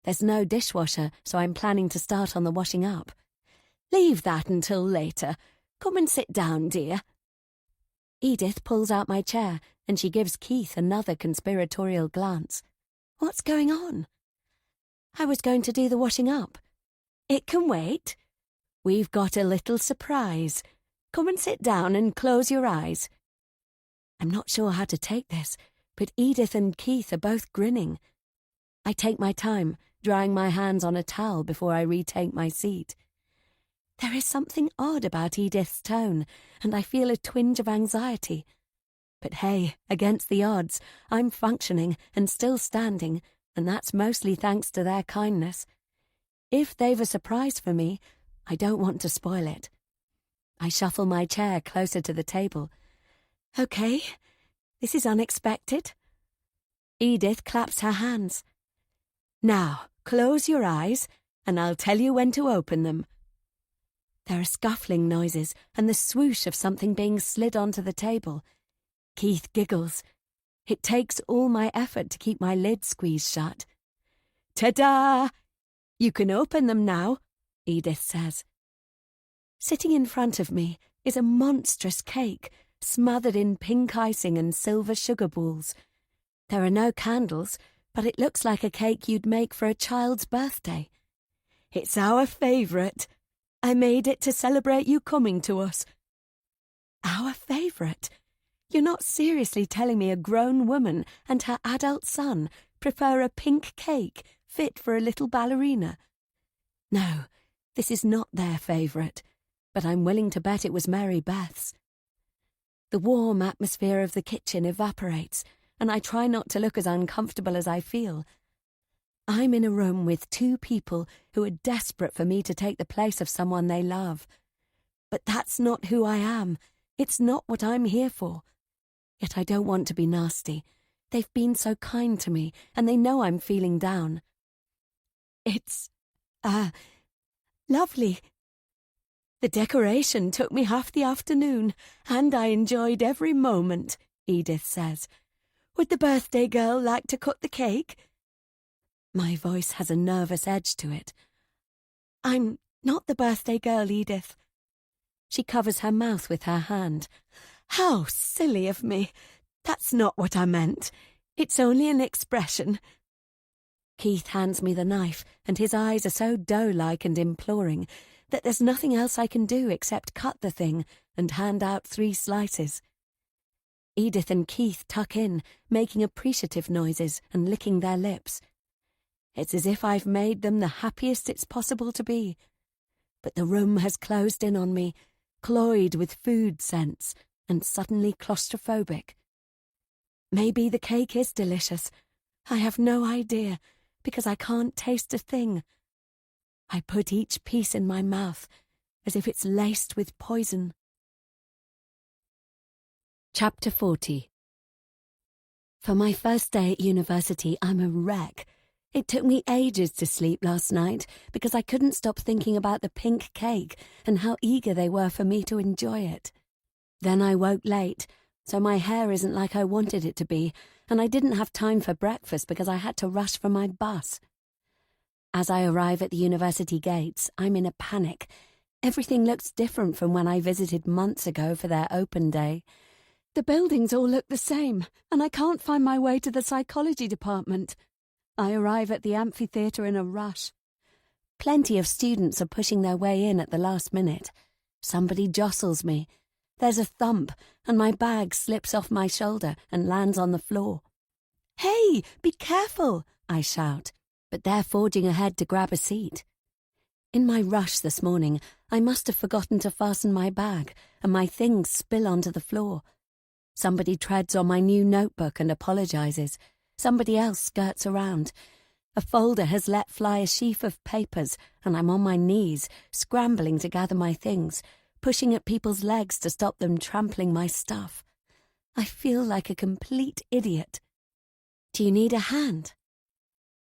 There's no dishwasher, so I'm planning to start on the washing up. "Leave that until later. Come and sit down, dear." Edith pulls out my chair, and she gives Keith another conspiratorial glance. What's going on? I was going to do the washing up. "It can wait. We've got a little surprise. Come and sit down and close your eyes." I'm not sure how to take this, but Edith and Keith are both grinning. I take my time, drying my hands on a towel before I retake my seat. There is something odd about Edith's tone, and I feel a twinge of anxiety. But hey, against the odds, I'm functioning and still standing, and that's mostly thanks to their kindness. If they've a surprise for me, I don't want to spoil it. I shuffle my chair closer to the table. Okay, this is unexpected. Edith claps her hands. Now, close your eyes, and I'll tell you when to open them. There are scuffling noises and the swoosh of something being slid onto the table. Keith giggles. It takes all my effort to keep my lid squeezed shut. Ta-da! You can open them now, Edith says. Sitting in front of me is a monstrous cake, smothered in pink icing and silver sugar balls. There are no candles, but it looks like a cake you'd make for a child's birthday. It's our favourite. I made it to celebrate you coming to us. Our favourite? You're not seriously telling me a grown woman and her adult son prefer a pink cake fit for a little ballerina? No, this is not their favourite, but I'm willing to bet it was Mary Beth's. The warm atmosphere of the kitchen evaporates, and I try not to look as uncomfortable as I feel. I'm in a room with two people who are desperate for me to take the place of someone they love. But that's not who I am. It's not what I'm here for. Yet I don't want to be nasty. They've been so kind to me, and they know I'm feeling down. It's, lovely. The decoration took me half the afternoon, and I enjoyed every moment, Edith says. Would the birthday girl like to cut the cake? My voice has a nervous edge to it. I'm not the birthday girl, Edith. She covers her mouth with her hand. How silly of me. That's not what I meant. It's only an expression. Keith hands me the knife, and his eyes are so doe-like and imploring that there's nothing else I can do except cut the thing and hand out 3 slices. Edith and Keith tuck in, making appreciative noises and licking their lips. It's as if I've made them the happiest it's possible to be. But the room has closed in on me, cloyed with food scents, and suddenly claustrophobic. Maybe the cake is delicious. I have no idea, because I can't taste a thing. I put each piece in my mouth, as if it's laced with poison. Chapter 40. For my first day at university, I'm a wreck. It took me ages to sleep last night because I couldn't stop thinking about the pink cake and how eager they were for me to enjoy it. Then I woke late, so my hair isn't like I wanted it to be, and I didn't have time for breakfast because I had to rush for my bus. As I arrive at the university gates, I'm in a panic. Everything looks different from when I visited months ago for their open day. The buildings all look the same, and I can't find my way to the psychology department. I arrive at the amphitheatre in a rush. Plenty of students are pushing their way in at the last minute. Somebody jostles me. There's a thump, and my bag slips off my shoulder and lands on the floor. "Hey, be careful!" I shout, but they're forging ahead to grab a seat. In my rush this morning, I must have forgotten to fasten my bag, and my things spill onto the floor. Somebody treads on my new notebook and apologizes. Somebody else skirts around. A folder has let fly a sheaf of papers, and I'm on my knees, scrambling to gather my things, pushing at people's legs to stop them trampling my stuff. I feel like a complete idiot. Do you need a hand?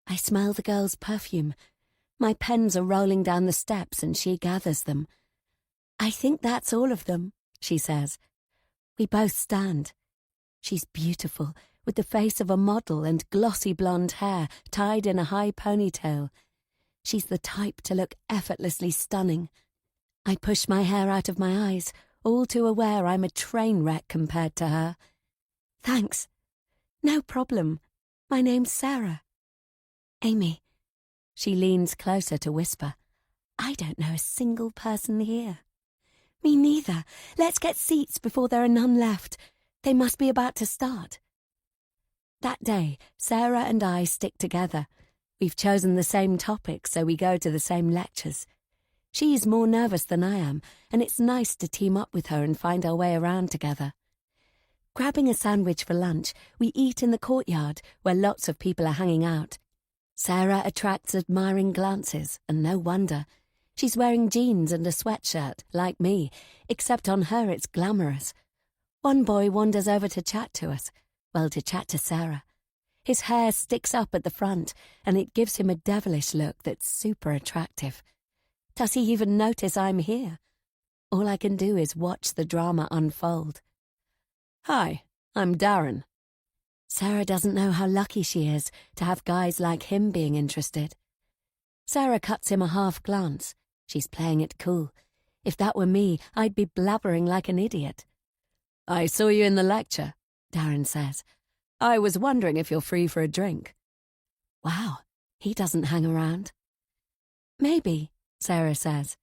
I smell the girl's perfume. My pens are rolling down the steps and she gathers them. I think that's all of them, she says. We both stand. She's beautiful, with the face of a model and glossy blonde hair tied in a high ponytail. She's the type to look effortlessly stunning. I push my hair out of my eyes, all too aware I'm a train wreck compared to her. Thanks. No problem. My name's Sarah. Amy. She leans closer to whisper. I don't know a single person here. Me neither. Let's get seats before there are none left. They must be about to start. That day, Sarah and I stick together. We've chosen the same topics, so we go to the same lectures. She's more nervous than I am, and it's nice to team up with her and find our way around together. Grabbing a sandwich for lunch, we eat in the courtyard where lots of people are hanging out. Sarah attracts admiring glances, and no wonder. She's wearing jeans and a sweatshirt, like me, except on her it's glamorous. One boy wanders over to chat to us, to chat to Sarah. His hair sticks up at the front, and it gives him a devilish look that's super attractive. Does he even notice I'm here? All I can do is watch the drama unfold. "Hi, I'm Darren." Sarah doesn't know how lucky she is to have guys like him being interested. Sarah cuts him a half glance. She's playing it cool. If that were me, I'd be blabbering like an idiot. "I saw you in the lecture," Darren says. "I was wondering if you're free for a drink." Wow, he doesn't hang around. "Maybe," Sarah says.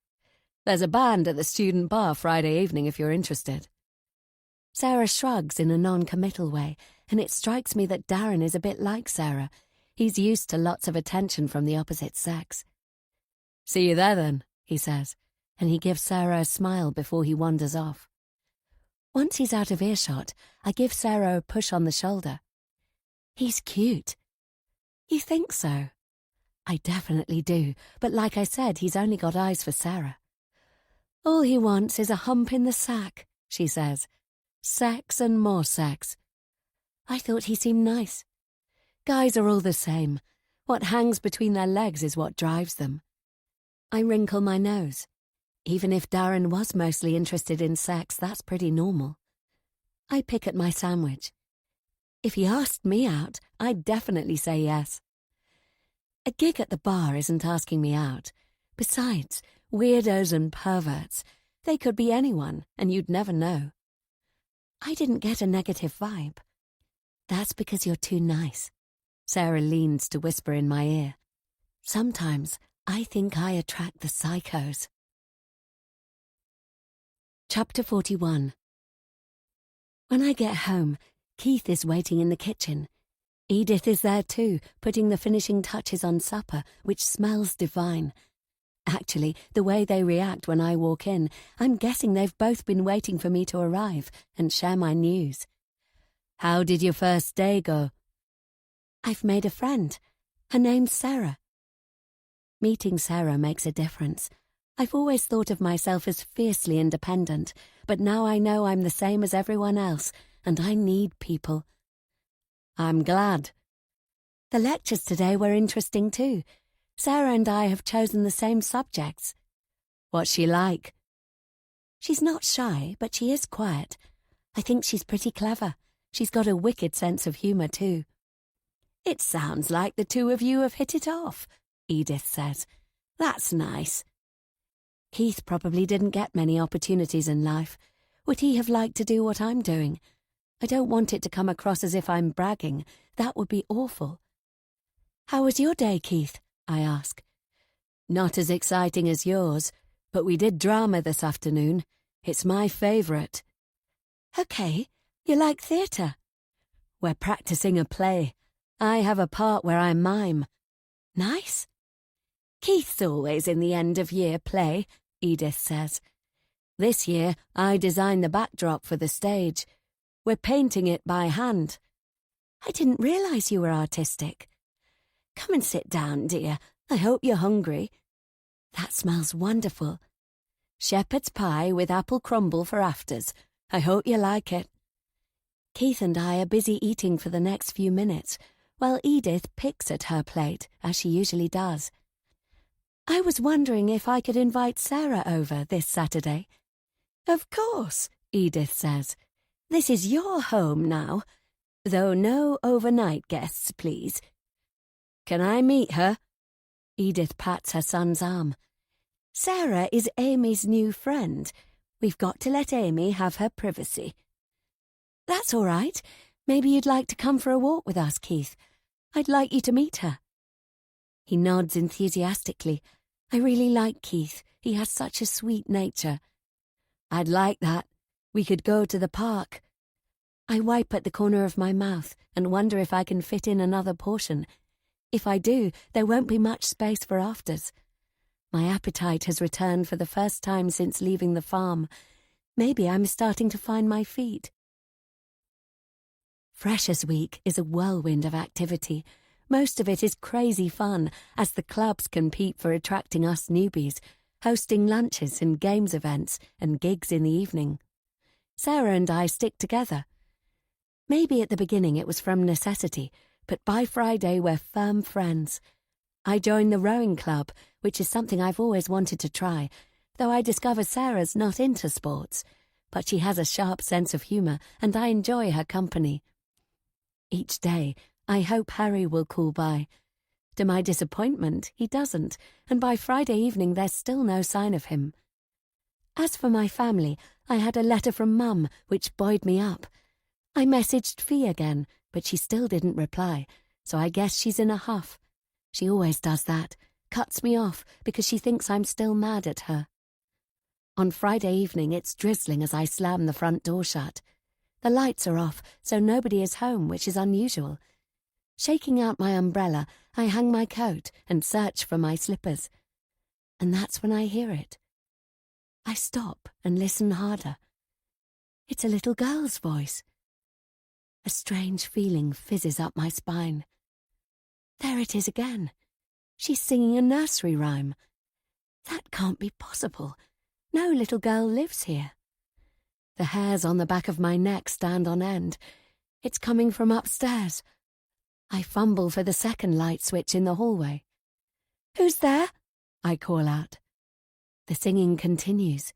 "There's a band at the student bar Friday evening if you're interested." Sarah shrugs in a non-committal way, and it strikes me that Darren is a bit like Sarah. He's used to lots of attention from the opposite sex. "See you there then," he says, and he gives Sarah a smile before he wanders off. Once he's out of earshot, I give Sarah a push on the shoulder. "He's cute." "You think so?" "I definitely do, but like I said, he's only got eyes for Sarah." "All he wants is a hump in the sack," she says. "Sex and more sex." I thought he seemed nice. Guys are all the same. What hangs between their legs is what drives them. I wrinkle my nose. Even if Darren was mostly interested in sex, that's pretty normal. I pick at my sandwich. If he asked me out, I'd definitely say yes. A gig at the bar isn't asking me out. Besides, weirdos and perverts, they could be anyone, and you'd never know. I didn't get a negative vibe. "That's because you're too nice." Sarah leans to whisper in my ear. Sometimes I think I attract the psychos. Chapter 41. When I get home, Keith is waiting in the kitchen. Edith is there too, putting the finishing touches on supper, which smells divine. Actually, the way they react when I walk in, I'm guessing they've both been waiting for me to arrive and share my news. "How did your first day go?" "I've made a friend. Her name's Sarah." Meeting Sarah makes a difference. I've always thought of myself as fiercely independent, but now I know I'm the same as everyone else, and I need people. "I'm glad." The lectures today were interesting too. Sarah and I have chosen the same subjects. "What's she like?" "She's not shy, but she is quiet. I think she's pretty clever. She's got a wicked sense of humour too." "It sounds like the two of you have hit it off," Edith says. "That's nice." Keith probably didn't get many opportunities in life. Would he have liked to do what I'm doing? I don't want it to come across as if I'm bragging. That would be awful. "How was your day, Keith?" I ask. "Not as exciting as yours, but we did drama this afternoon. It's my favourite." "Okay, you like theatre?" "We're practising a play. I have a part where I mime." "Nice." "Keith's always in the end-of-year play," Edith says. "This year I designed the backdrop for the stage. We're painting it by hand." "I didn't realise you were artistic." "Come and sit down, dear. I hope you're hungry." "That smells wonderful." "Shepherd's pie with apple crumble for afters. I hope you like it." Keith and I are busy eating for the next few minutes, while Edith picks at her plate, as she usually does. "I was wondering if I could invite Sarah over this Saturday." "Of course," Edith says. "This is your home now. Though no overnight guests, please." "Can I meet her?" Edith pats her son's arm. "Sarah is Amy's new friend. We've got to let Amy have her privacy." "That's all right. Maybe you'd like to come for a walk with us, Keith. I'd like you to meet her." He nods enthusiastically. I really like Keith. He has such a sweet nature. "I'd like that. We could go to the park." I wipe at the corner of my mouth and wonder if I can fit in another portion. If I do, there won't be much space for afters. My appetite has returned for the first time since leaving the farm. Maybe I'm starting to find my feet. Freshers Week is a whirlwind of activity. Most of it is crazy fun, as the clubs compete for attracting us newbies, hosting lunches and games events and gigs in the evening. Sarah and I stick together. Maybe at the beginning it was from necessity, but by Friday we're firm friends. I joined the rowing club, which is something I've always wanted to try, though I discover Sarah's not into sports, but she has a sharp sense of humour and I enjoy her company. Each day, I hope Harry will call by. To my disappointment, he doesn't, and by Friday evening there's still no sign of him. As for my family, I had a letter from Mum, which buoyed me up. I messaged Fee again, but she still didn't reply, so I guess she's in a huff. She always does that, cuts me off because she thinks I'm still mad at her. On Friday evening it's drizzling as I slam the front door shut. The lights are off, so nobody is home, which is unusual. Shaking out my umbrella, I hang my coat and search for my slippers. And that's when I hear it. I stop and listen harder. It's a little girl's voice. A strange feeling fizzes up my spine. There it is again. She's singing a nursery rhyme. That can't be possible. No little girl lives here. The hairs on the back of my neck stand on end. It's coming from upstairs. I fumble for the second light switch in the hallway. "Who's there?" I call out. The singing continues.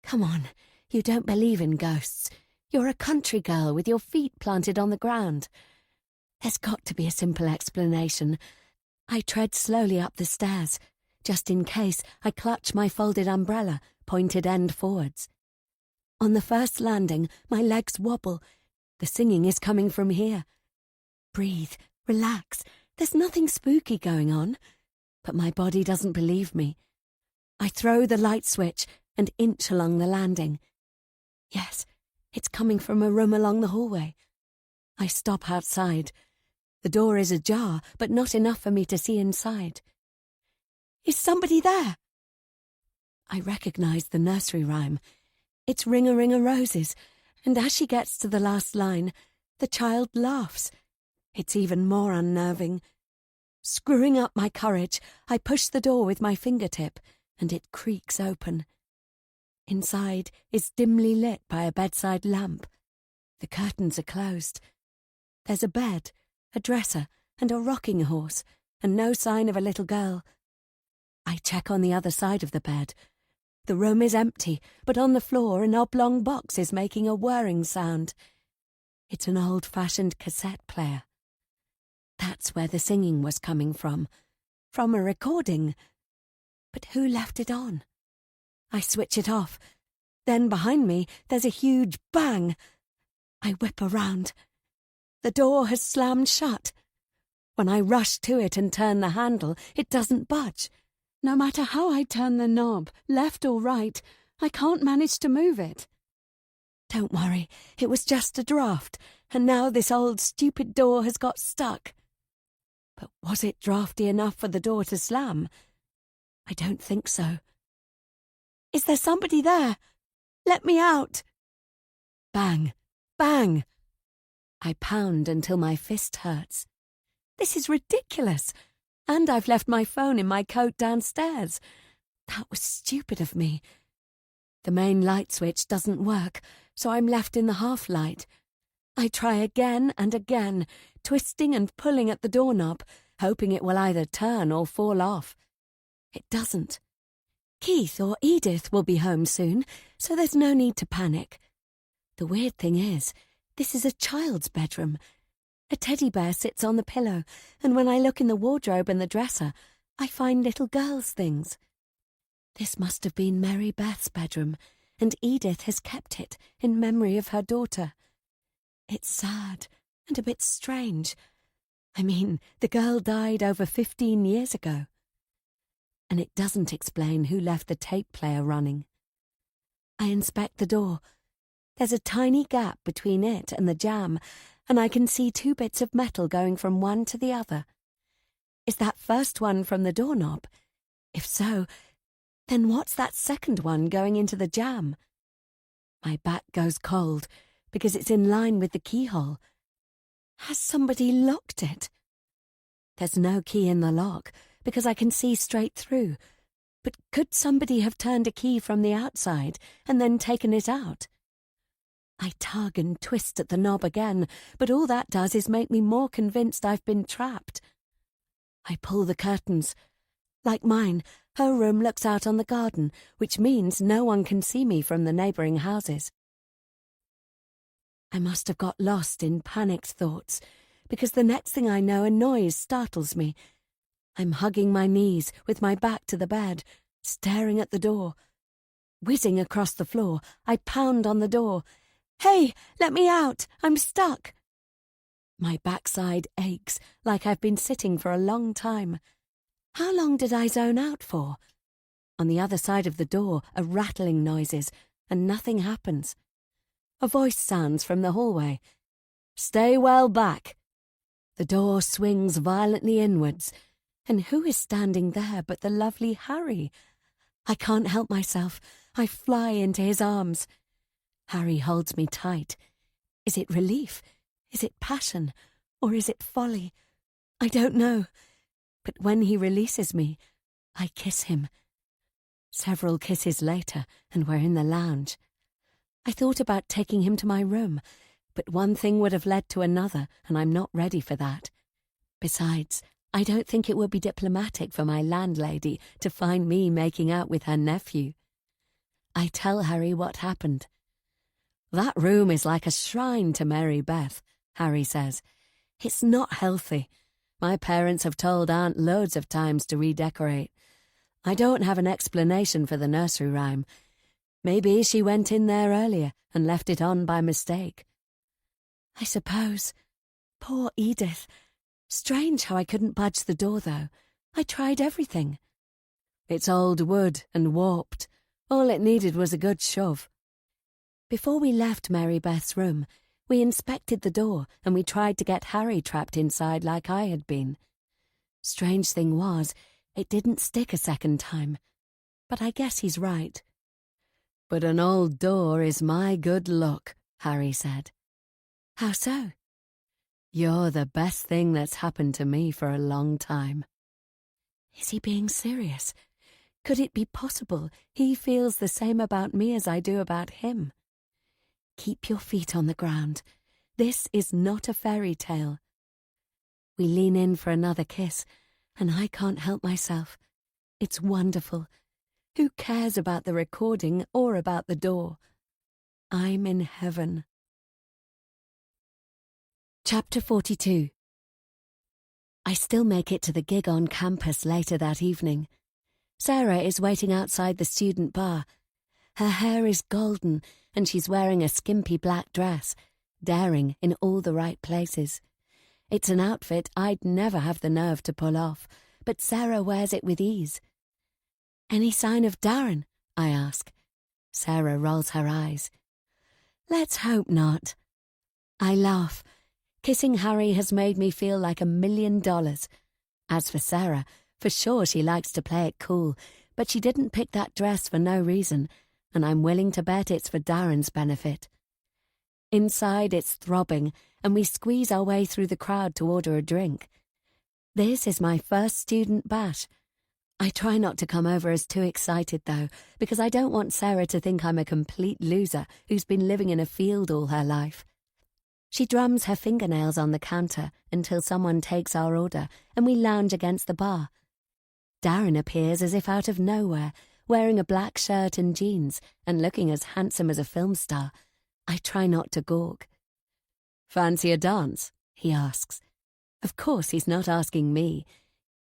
Come on, you don't believe in ghosts. You're a country girl with your feet planted on the ground. There's got to be a simple explanation. I tread slowly up the stairs. Just in case, I clutch my folded umbrella, pointed end forwards. On the first landing, my legs wobble. The singing is coming from here. Breathe, relax. There's nothing spooky going on. But my body doesn't believe me. I throw the light switch and inch along the landing. Yes, it's coming from a room along the hallway. I stop outside. The door is ajar, but not enough for me to see inside. Is somebody there? I recognise the nursery rhyme. It's Ring-a-Ring-a-Roses, and as she gets to the last line, the child laughs. It's even more unnerving. Screwing up my courage, I push the door with my fingertip, and it creaks open. Inside is dimly lit by a bedside lamp. The curtains are closed. There's a bed, a dresser, and a rocking horse, and no sign of a little girl. I check on the other side of the bed. The room is empty, but on the floor an oblong box is making a whirring sound. It's an old-fashioned cassette player. That's where the singing was coming from a recording. But who left it on? I switch it off. Then behind me there's a huge bang. I whip around. The door has slammed shut. When I rush to it and turn the handle, it doesn't budge. No matter how I turn the knob, left or right, I can't manage to move it. Don't worry, it was just a draft, and now this old stupid door has got stuck. But was it drafty enough for the door to slam? I don't think so. Is there somebody there? Let me out! Bang! Bang! I pound until my fist hurts. This is ridiculous. And I've left my phone in my coat downstairs. That was stupid of me. The main light switch doesn't work, so I'm left in the half-light. I try again and again, twisting and pulling at the doorknob, hoping it will either turn or fall off. It doesn't. Keith or Edith will be home soon, so there's no need to panic. The weird thing is, this is a child's bedroom. A teddy bear sits on the pillow, and when I look in the wardrobe and the dresser, I find little girls' things. This must have been Mary Beth's bedroom, and Edith has kept it in memory of her daughter. It's sad and a bit strange. I mean, the girl died over 15 years ago. And it doesn't explain who left the tape player running. I inspect the door. There's a tiny gap between it and the jamb, and I can see 2 bits of metal going from one to the other. Is that first one from the doorknob? If so, then what's that second one going into the jamb? My back goes cold because it's in line with the keyhole. Has somebody locked it? There's no key in the lock because I can see straight through. But could somebody have turned a key from the outside and then taken it out? I tug and twist at the knob again, but all that does is make me more convinced I've been trapped. I pull the curtains. Like mine, her room looks out on the garden, which means no one can see me from the neighbouring houses. I must have got lost in panicked thoughts, because the next thing I know, a noise startles me. I'm hugging my knees with my back to the bed, staring at the door. Whizzing across the floor, I pound on the door. "Hey, let me out! I'm stuck!" My backside aches like I've been sitting for a long time. How long did I zone out for? On the other side of the door are rattling noises, and nothing happens. A voice sounds from the hallway. "Stay well back." The door swings violently inwards, and who is standing there but the lovely Harry? I can't help myself. I fly into his arms. Harry holds me tight. Is it relief? Is it passion? Or is it folly? I don't know. But when he releases me, I kiss him. Several kisses later, and we're in the lounge. I thought about taking him to my room, but one thing would have led to another, and I'm not ready for that. Besides, I don't think it would be diplomatic for my landlady to find me making out with her nephew. I tell Harry what happened. "That room is like a shrine to Mary Beth," Harry says. "It's not healthy. My parents have told Aunt loads of times to redecorate. I don't have an explanation for the nursery rhyme. Maybe she went in there earlier and left it on by mistake." I suppose. Poor Edith. Strange how I couldn't budge the door, though. I tried everything. "It's old wood and warped. All it needed was a good shove." Before we left Mary Beth's room, we inspected the door and we tried to get Harry trapped inside like I had been. Strange thing was, it didn't stick a second time. But I guess he's right. "But an old door is my good luck," Harry said. "How so?" "You're the best thing that's happened to me for a long time." Is he being serious? Could it be possible he feels the same about me as I do about him? Keep your feet on the ground. This is not a fairy tale. We lean in for another kiss, and I can't help myself. It's wonderful. Who cares about the recording or about the door? I'm in heaven. Chapter 42. I still make it to the gig on campus later that evening. Sarah is waiting outside the student bar. Her hair is golden, and she's wearing a skimpy black dress, daring in all the right places. It's an outfit I'd never have the nerve to pull off, but Sarah wears it with ease. "Any sign of Darren?" I ask. Sarah rolls her eyes. "Let's hope not." I laugh. Kissing Harry has made me feel like $1 million. As for Sarah, for sure she likes to play it cool, but she didn't pick that dress for no reason, and I'm willing to bet it's for Darren's benefit. Inside it's throbbing, and we squeeze our way through the crowd to order a drink. This is my first student bash. I try not to come over as too excited, though, because I don't want Sarah to think I'm a complete loser who's been living in a field all her life. She drums her fingernails on the counter until someone takes our order, and we lounge against the bar. Darren appears as if out of nowhere, wearing a black shirt and jeans and looking as handsome as a film star. I try not to gawk. "Fancy a dance?" he asks. Of course he's not asking me.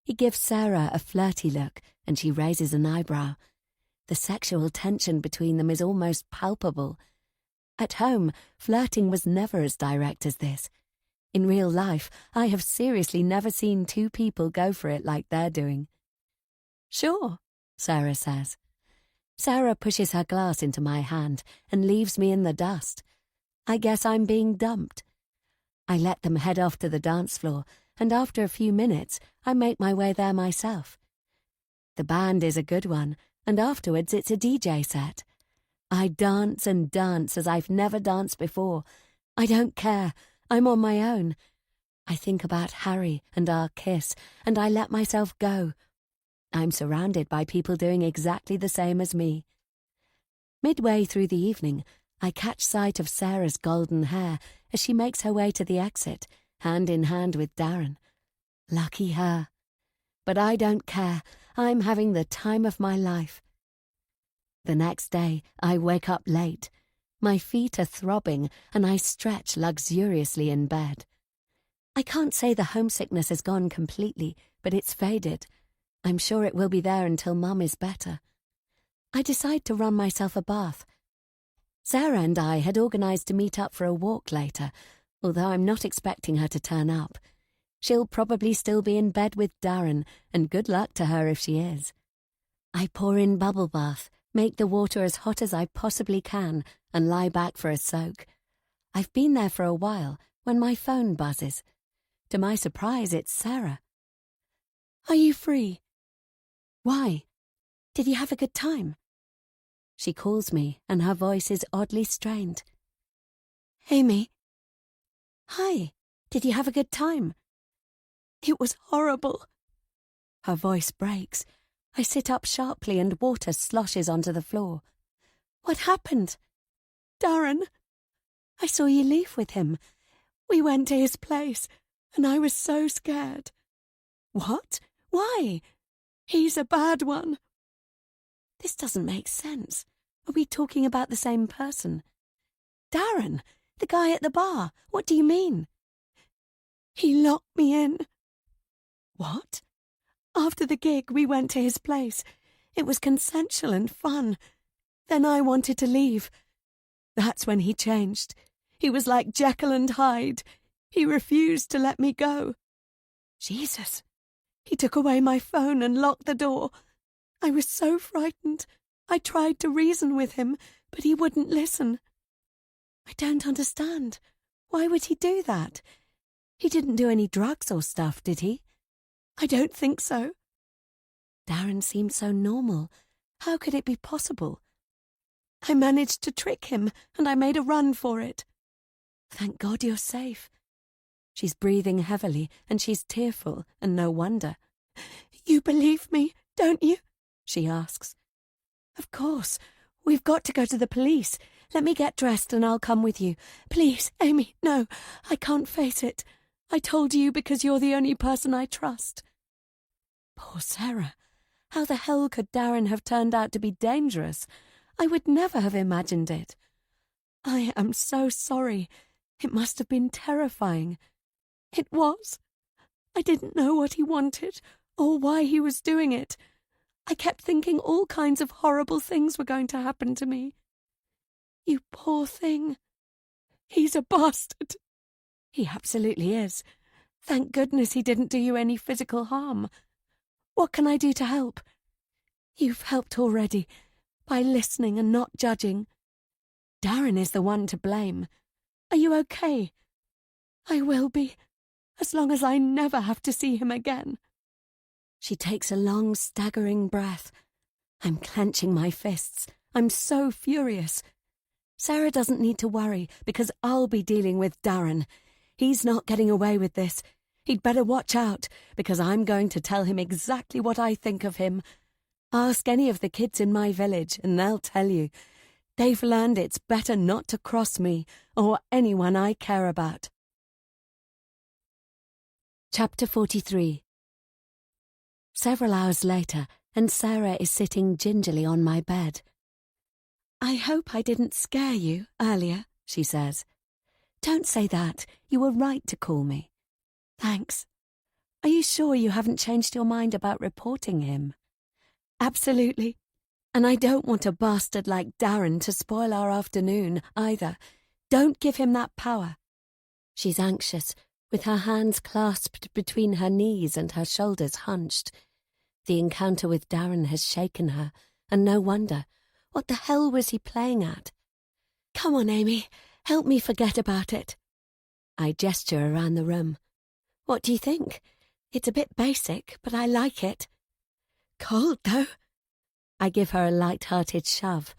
He gives Sarah a flirty look, and she raises an eyebrow. The sexual tension between them is almost palpable. At home, flirting was never as direct as this. In real life, I have seriously never seen two people go for it like they're doing. "Sure," Sarah says. Sarah pushes her glass into my hand and leaves me in the dust. I guess I'm being dumped. I let them head off to the dance floor, and after a few minutes I make my way there myself. The band is a good one, and afterwards it's a DJ set. I dance and dance as I've never danced before. I don't care. I'm on my own. I think about Harry and our kiss, and I let myself go. I'm surrounded by people doing exactly the same as me. Midway through the evening, I catch sight of Sarah's golden hair as she makes her way to the exit, hand in hand with Darren. Lucky her. But I don't care. I'm having the time of my life. The next day, I wake up late. My feet are throbbing, and I stretch luxuriously in bed. I can't say the homesickness has gone completely, but it's faded. I'm sure it will be there until Mum is better. I decide to run myself a bath. Sarah and I had organised to meet up for a walk later, although I'm not expecting her to turn up. She'll probably still be in bed with Darren, and good luck to her if she is. I pour in bubble bath, make the water as hot as I possibly can, and lie back for a soak. I've been there for a while when my phone buzzes. To my surprise, it's Sarah. "Are you free?" "Why? Did you have a good time?" She calls me, and her voice is oddly strained. "Amy." "Hi. Did you have a good time?" "It was horrible." Her voice breaks. I sit up sharply and water sloshes onto the floor. "What happened?" "Darren. I saw you leave with him. We went to his place, and I was so scared." "What? Why?" "He's a bad one." This doesn't make sense. Are we talking about the same person? "Darren, the guy at the bar. What do you mean?" "He locked me in." "What?" "After the gig, we went to his place. It was consensual and fun. Then I wanted to leave. That's when he changed. He was like Jekyll and Hyde. He refused to let me go." "Jesus." "He took away my phone and locked the door. I was so frightened. I tried to reason with him, but he wouldn't listen." "I don't understand. Why would he do that? He didn't do any drugs or stuff, did he?" "I don't think so." Darren seemed so normal. How could it be possible? "I managed to trick him, and I made a run for it." "Thank God you're safe." She's breathing heavily, and she's tearful, and no wonder. "You believe me, don't you?" she asks. "Of course. We've got to go to the police. Let me get dressed and I'll come with you. Please, Amy, no, I can't face it. I told you because you're the only person I trust." Poor Sarah. How the hell could Darren have turned out to be dangerous? I would never have imagined it. "I am so sorry. It must have been terrifying." "It was. I didn't know what he wanted or why he was doing it. I kept thinking all kinds of horrible things were going to happen to me." "You poor thing. He's a bastard." "He absolutely is. Thank goodness he didn't do you any physical harm. What can I do to help?" "You've helped already, by listening and not judging. Darren is the one to blame. Are you okay?" "I will be, as long as I never have to see him again." She takes a long, staggering breath. I'm clenching my fists. I'm so furious. Sarah doesn't need to worry, because I'll be dealing with Darren. He's not getting away with this. He'd better watch out, because I'm going to tell him exactly what I think of him. Ask any of the kids in my village, and they'll tell you. They've learned it's better not to cross me, or anyone I care about. Chapter 43. Several hours later, and Sarah is sitting gingerly on my bed. "I hope I didn't scare you earlier," she says. "Don't say that. You were right to call me." "Thanks. Are you sure you haven't changed your mind about reporting him?" "Absolutely. And I don't want a bastard like Darren to spoil our afternoon, either. Don't give him that power." She's anxious, with her hands clasped between her knees and her shoulders hunched. The encounter with Darren has shaken her, and no wonder. What the hell was he playing at? "Come on, Amy. Help me forget about it." I gesture around the room. What do you think? It's a bit basic, but I like it. Cold, though. I give her a light-hearted shove.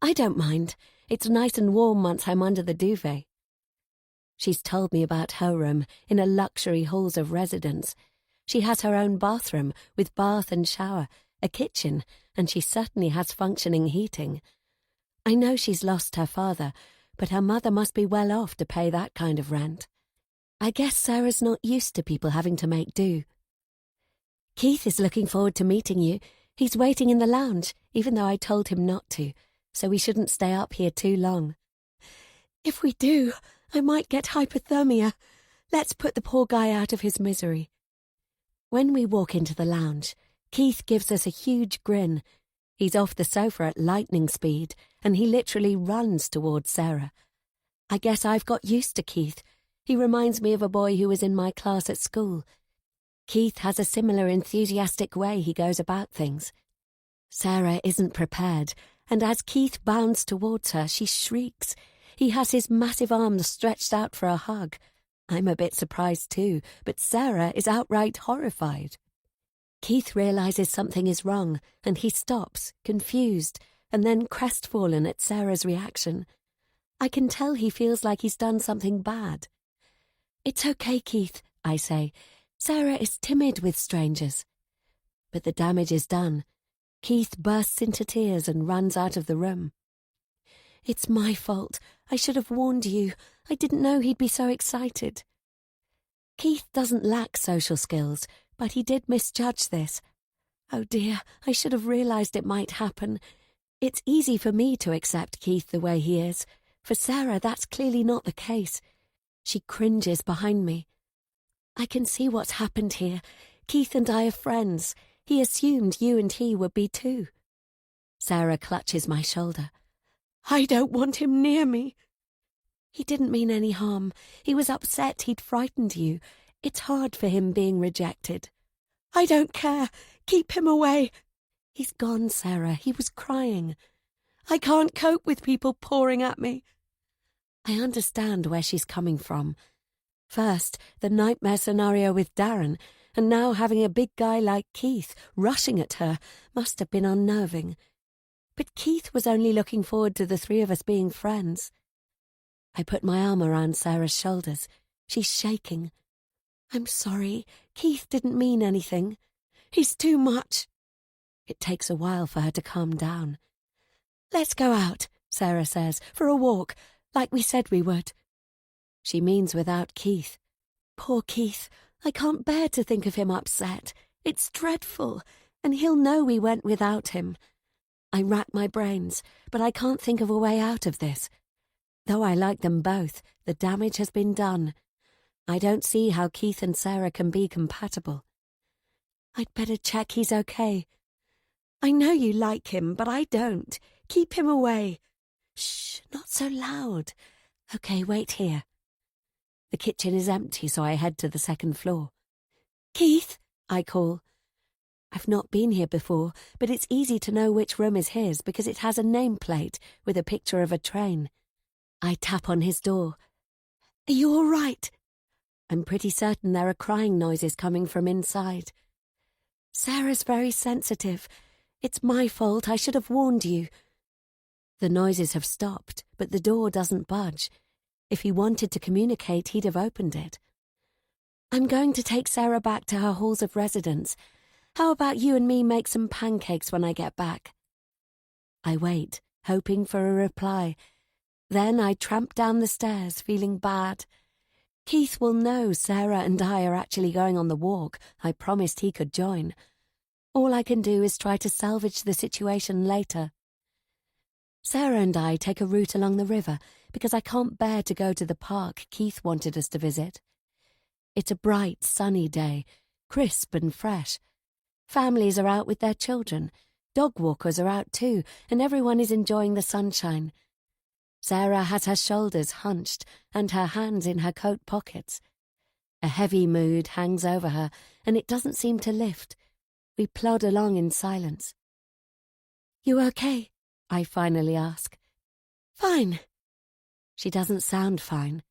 I don't mind. It's nice and warm once I'm under the duvet. She's told me about her room in a luxury halls of residence. She has her own bathroom with bath and shower, a kitchen, and she certainly has functioning heating. I know she's lost her father, but her mother must be well off to pay that kind of rent. I guess Sarah's not used to people having to make do. Keith is looking forward to meeting you. He's waiting in the lounge, even though I told him not to, so we shouldn't stay up here too long. If we do, I might get hypothermia. Let's put the poor guy out of his misery. When we walk into the lounge, Keith gives us a huge grin. He's off the sofa at lightning speed, and he literally runs towards Sarah. I guess I've got used to Keith. He reminds me of a boy who was in my class at school. Keith has a similar enthusiastic way he goes about things. Sarah isn't prepared, and as Keith bounds towards her, she shrieks. He has his massive arms stretched out for a hug. I'm a bit surprised too, but Sarah is outright horrified. Keith realizes something is wrong, and he stops, confused, and then crestfallen at Sarah's reaction. I can tell he feels like he's done something bad. It's okay, Keith, I say. Sarah is timid with strangers. But the damage is done. Keith bursts into tears and runs out of the room. It's my fault. I should have warned you. I didn't know he'd be so excited. Keith doesn't lack social skills, but he did misjudge this. Oh dear, I should have realized it might happen. It's easy for me to accept Keith the way he is. For Sarah, that's clearly not the case. She cringes behind me. I can see what's happened here. Keith and I are friends. He assumed you and he would be too. Sarah clutches my shoulder. I don't want him near me. He didn't mean any harm. He was upset he'd frightened you. It's hard for him being rejected. I don't care. Keep him away. He's gone, Sarah. He was crying. I can't cope with people pouring at me. I understand where she's coming from. First, the nightmare scenario with Darren, and now having a big guy like Keith rushing at her must have been unnerving. But Keith was only looking forward to the three of us being friends. I put my arm around Sarah's shoulders. She's shaking. I'm sorry. Keith didn't mean anything. He's too much. It takes a while for her to calm down. Let's go out, Sarah says, for a walk, like we said we would. She means without Keith. Poor Keith. I can't bear to think of him upset. It's dreadful, and he'll know we went without him. I rack my brains, but I can't think of a way out of this. Though I like them both, the damage has been done. I don't see how Keith and Sarah can be compatible. I'd better check he's okay. I know you like him, but I don't. Keep him away. Shh, not so loud. Okay, wait here. The kitchen is empty, so I head to the second floor. Keith, I call. I've not been here before, but it's easy to know which room is his because it has a nameplate with a picture of a train. I tap on his door. Are you all right? I'm pretty certain there are crying noises coming from inside. Sarah's very sensitive. It's my fault. I should have warned you. The noises have stopped, but the door doesn't budge. If he wanted to communicate, he'd have opened it. I'm going to take Sarah back to her halls of residence. How about you and me make some pancakes when I get back? I wait, hoping for a reply. Then I tramp down the stairs, feeling bad. Keith will know Sarah and I are actually going on the walk I promised he could join. All I can do is try to salvage the situation later. Sarah and I take a route along the river because I can't bear to go to the park Keith wanted us to visit. It's a bright, sunny day, crisp and fresh. Families are out with their children. Dog walkers are out too, and everyone is enjoying the sunshine. Sarah has her shoulders hunched and her hands in her coat pockets. A heavy mood hangs over her, and it doesn't seem to lift. We plod along in silence. You okay? I finally ask. Fine. She doesn't sound fine.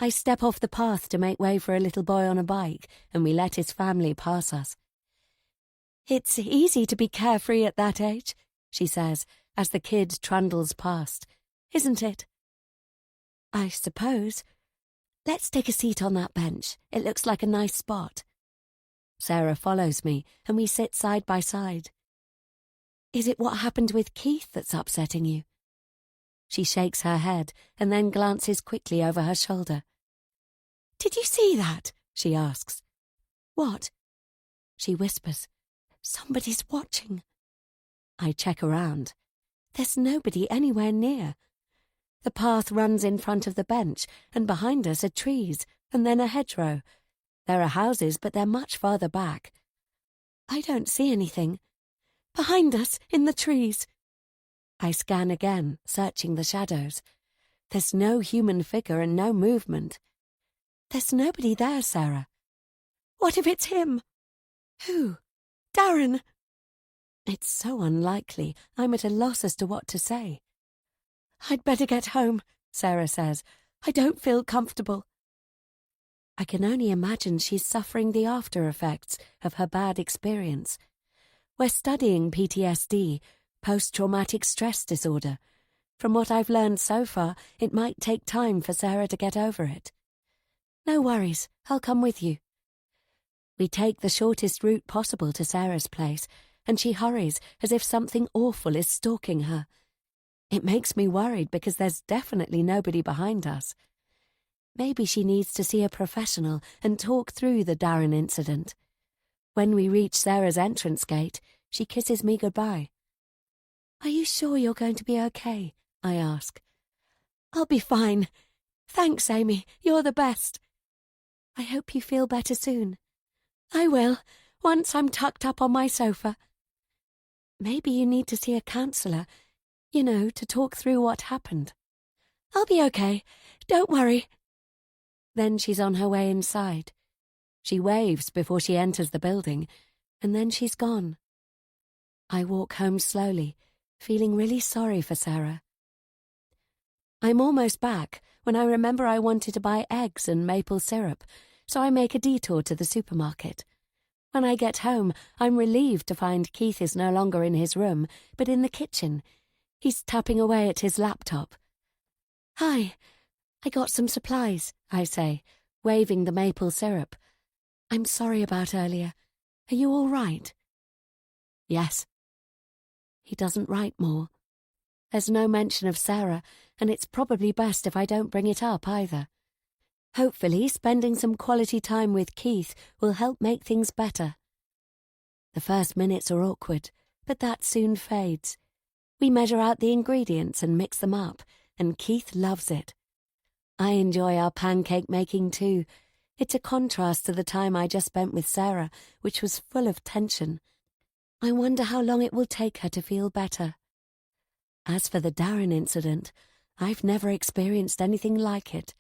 I step off the path to make way for a little boy on a bike, and we let his family pass us. "It's easy to be carefree at that age," she says, as the kid trundles past. "Isn't it?" "I suppose. Let's take a seat on that bench. It looks like a nice spot." Sarah follows me, and we sit side by side. "Is it what happened with Keith that's upsetting you?" She shakes her head and then glances quickly over her shoulder. "Did you see that?" she asks. "What?" She whispers. "Somebody's watching." I check around. There's nobody anywhere near. The path runs in front of the bench, and behind us are trees, and then a hedgerow. There are houses, but they're much farther back. I don't see anything. "Behind us, in the trees." I scan again, searching the shadows. There's no human figure and no movement. "There's nobody there, Sarah." "What if it's him?" "Who?" "Darren." It's so unlikely, I'm at a loss as to what to say. "I'd better get home," Sarah says. "I don't feel comfortable." I can only imagine she's suffering the after effects of her bad experience. We're studying PTSD, post-traumatic stress disorder. From what I've learned so far, it might take time for Sarah to get over it. "No worries, I'll come with you." We take the shortest route possible to Sarah's place, and she hurries as if something awful is stalking her. It makes me worried because there's definitely nobody behind us. Maybe she needs to see a professional and talk through the Darren incident. When we reach Sarah's entrance gate, she kisses me goodbye. "Are you sure you're going to be okay?" I ask. "I'll be fine. Thanks, Amy. You're the best." "I hope you feel better soon." "I will, once I'm tucked up on my sofa." "Maybe you need to see a counsellor, to talk through what happened." "I'll be okay. Don't worry." Then she's on her way inside. She waves before she enters the building, and then she's gone. I walk home slowly, feeling really sorry for Sarah. I'm almost back when I remember I wanted to buy eggs and maple syrup, so I make a detour to the supermarket. When I get home, I'm relieved to find Keith is no longer in his room, but in the kitchen. He's tapping away at his laptop. "Hi, I got some supplies," I say, waving the maple syrup. "I'm sorry about earlier. Are you all right?" "Yes." He doesn't write more. There's no mention of Sarah, and it's probably best if I don't bring it up either. Hopefully, spending some quality time with Keith will help make things better. The first minutes are awkward, but that soon fades. We measure out the ingredients and mix them up, and Keith loves it. I enjoy our pancake making too. It's a contrast to the time I just spent with Sarah, which was full of tension. I wonder how long it will take her to feel better. As for the Darren incident, I've never experienced anything like it.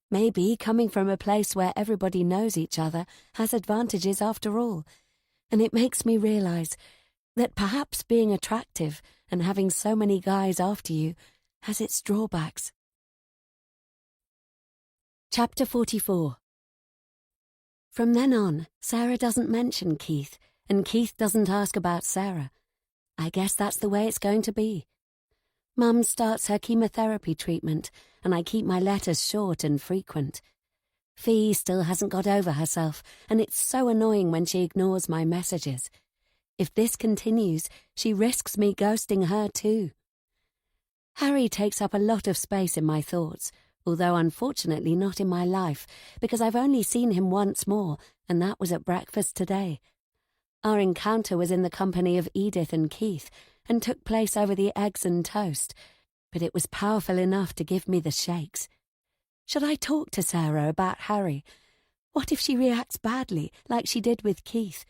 Maybe coming from a place where everybody knows each other has advantages after all, and it makes me realize that perhaps being attractive and having so many guys after you has its drawbacks. Chapter 44. From then on, Sarah doesn't mention Keith, and Keith doesn't ask about Sarah. I guess that's the way it's going to be. Mum starts her chemotherapy treatment, and I keep my letters short and frequent. Fee still hasn't got over herself, and it's so annoying when she ignores my messages. If this continues, she risks me ghosting her too. Harry takes up a lot of space in my thoughts, although unfortunately not in my life, because I've only seen him once more, and that was at breakfast today. Our encounter was in the company of Edith and Keith, and took place over the eggs and toast, but it was powerful enough to give me the shakes. Should I talk to Sarah about Harry? What if she reacts badly, like she did with Keith?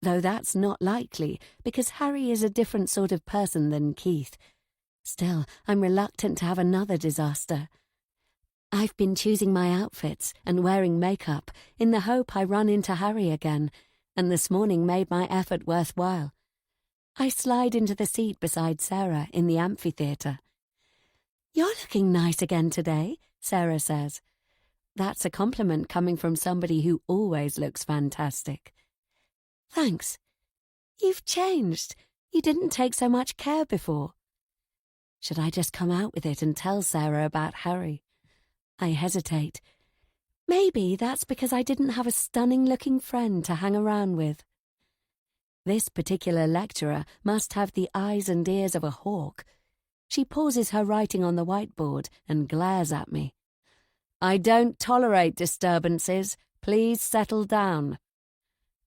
Though that's not likely, because Harry is a different sort of person than Keith. Still, I'm reluctant to have another disaster. I've been choosing my outfits and wearing makeup in the hope I run into Harry again, and this morning made my effort worthwhile. I slide into the seat beside Sarah in the amphitheatre. "You're looking nice again today," Sarah says. That's a compliment coming from somebody who always looks fantastic. Thanks. You've changed. You didn't take so much care before. Should I just come out with it and tell Sarah about Harry? I hesitate. Maybe that's because I didn't have a stunning-looking friend to hang around with. This particular lecturer must have the eyes and ears of a hawk. She pauses her writing on the whiteboard and glares at me. I don't tolerate disturbances. Please settle down.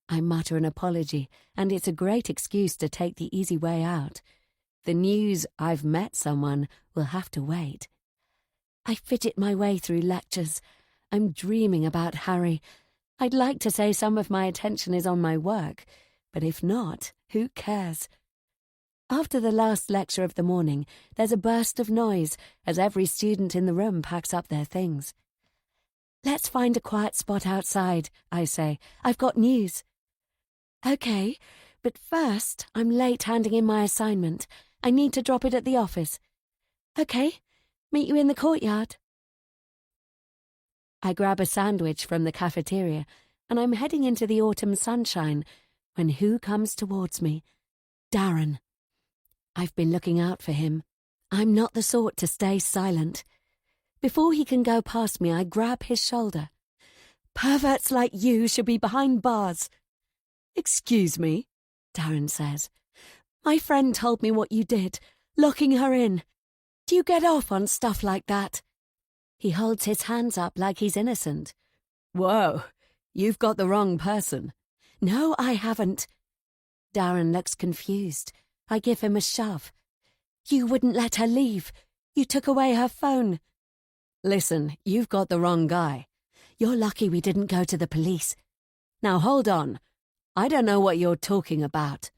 I mutter an apology, and it's a great excuse to take the easy way out. The news I've met someone will have to wait. I fidget my way through lectures. I'm dreaming about Harry. I'd like to say some of my attention is on my work, but if not, who cares? After the last lecture of the morning, there's a burst of noise as every student in the room packs up their things. Let's find a quiet spot outside, I say. I've got news. Okay, but first, I'm late handing in my assignment. I need to drop it at the office. Okay, meet you in the courtyard. I grab a sandwich from the cafeteria, and I'm heading into the autumn sunshine when who comes towards me? Darren. I've been looking out for him. I'm not the sort to stay silent. Before he can go past me, I grab his shoulder. Perverts like you should be behind bars. Excuse me, Darren says. My friend told me what you did, locking her in. Do you get off on stuff like that? He holds his hands up like he's innocent. Whoa, you've got the wrong person. No, I haven't. Darren looks confused. I give him a shove. You wouldn't let her leave. You took away her phone. Listen, you've got the wrong guy. You're lucky we didn't go to the police. Now hold on. I don't know what you're talking about.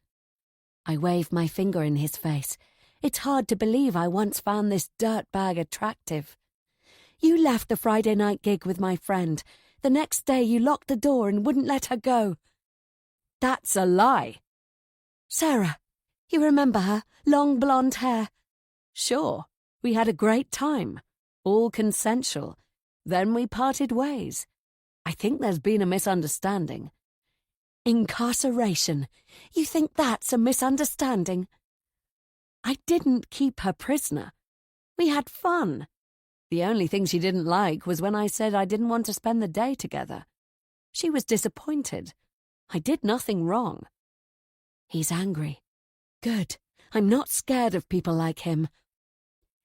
I wave my finger in his face. It's hard to believe I once found this dirtbag attractive. You left the Friday night gig with my friend. The next day you locked the door and wouldn't let her go. That's a lie. Sarah, you remember her? Long blonde hair. Sure, we had a great time. All consensual. Then we parted ways. I think there's been a misunderstanding. Incarceration. You think that's a misunderstanding? I didn't keep her prisoner. We had fun. The only thing she didn't like was when I said I didn't want to spend the day together. She was disappointed. I did nothing wrong. He's angry. Good. I'm not scared of people like him.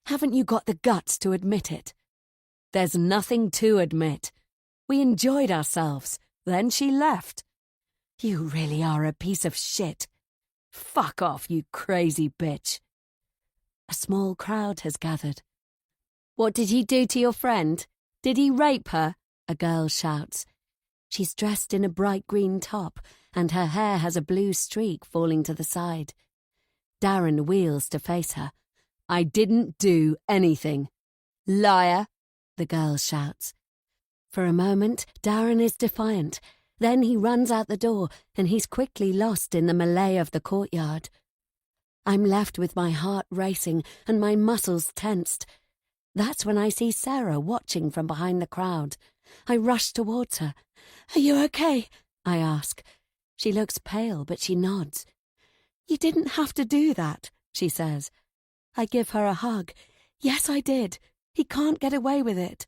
Haven't you got the guts to admit it? There's nothing to admit. We enjoyed ourselves. Then she left. You really are a piece of shit. Fuck off, you crazy bitch. A small crowd has gathered. What did he do to your friend? Did he rape her? A girl shouts. She's dressed in a bright green top, and her hair has a blue streak falling to the side. Darren wheels to face her. I didn't do anything. Liar, the girl shouts. For a moment, Darren is defiant. Then he runs out the door, and he's quickly lost in the melee of the courtyard. I'm left with my heart racing and my muscles tensed. That's when I see Sarah watching from behind the crowd. I rush towards her. Are you okay? I ask. She looks pale, but she nods. You didn't have to do that, she says. I give her a hug. Yes, I did. He can't get away with it.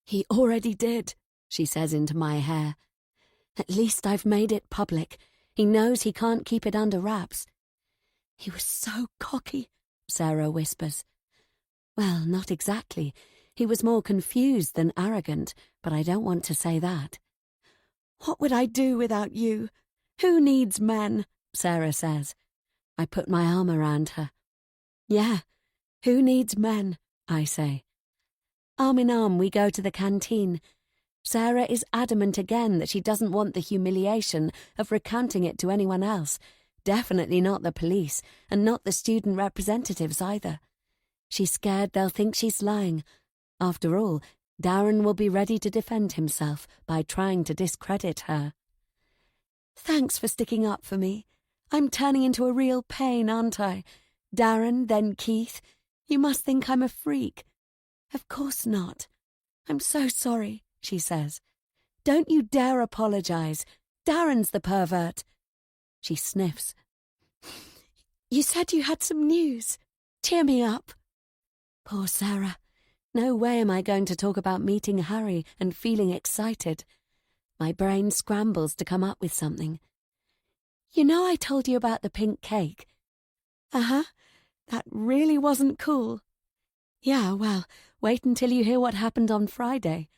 He already did, she says into my hair. At least I've made it public. He knows he can't keep it under wraps. He was so cocky, Sarah whispers. Well, not exactly. He was more confused than arrogant, but I don't want to say that. What would I do without you? Who needs men? Sarah says. I put my arm around her. Yeah, who needs men? I say. Arm in arm, we go to the canteen. Sarah is adamant again that she doesn't want the humiliation of recounting it to anyone else, definitely not the police, and not the student representatives either. She's scared they'll think she's lying. After all, Darren will be ready to defend himself by trying to discredit her. Thanks for sticking up for me. I'm turning into a real pain, aren't I? Darren, then Keith. You must think I'm a freak. Of course not. I'm so sorry, she says. "Don't you dare apologize. Darren's the pervert." She sniffs. "You said you had some news. Cheer me up." Poor Sarah. No way am I going to talk about meeting Harry and feeling excited. My brain scrambles to come up with something. "You know I told you about the pink cake?" "Uh-huh. That really wasn't cool." "Yeah, well, wait until you hear what happened on Friday."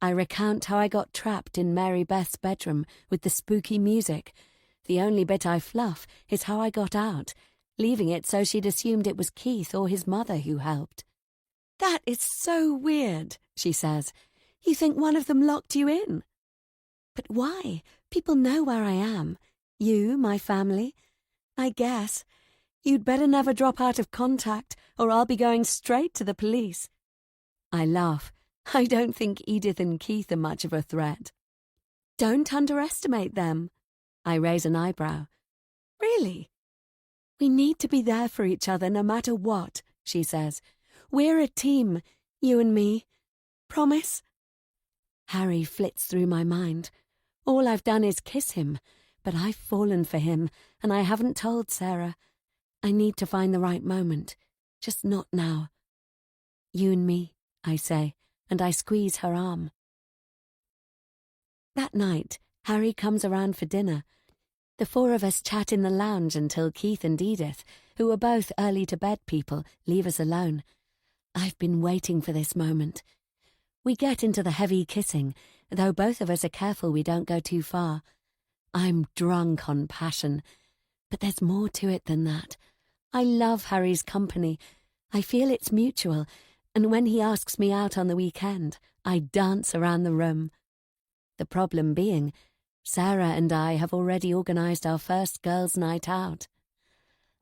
I recount how I got trapped in Mary Beth's bedroom with the spooky music. The only bit I fluff is how I got out, leaving it so she'd assumed it was Keith or his mother who helped. "That is so weird," she says. "You think one of them locked you in?" "But why? People know where I am. You, my family. I guess. You'd better never drop out of contact, or I'll be going straight to the police." I laugh. I don't think Edith and Keith are much of a threat. "Don't underestimate them." I raise an eyebrow. "Really?" "We need to be there for each other no matter what," she says. "We're a team, you and me. Promise?" Harry flits through my mind. All I've done is kiss him, but I've fallen for him, and I haven't told Sarah. I need to find the right moment, just not now. "You and me," I say, and I squeeze her arm. That night, Harry comes around for dinner. The four of us chat in the lounge until Keith and Edith, who are both early-to-bed people, leave us alone. I've been waiting for this moment. We get into the heavy kissing, though both of us are careful we don't go too far. I'm drunk on passion, but there's more to it than that. I love Harry's company. I feel it's mutual, and when he asks me out on the weekend, I dance around the room. The problem being, Sarah and I have already organised our first girls' night out.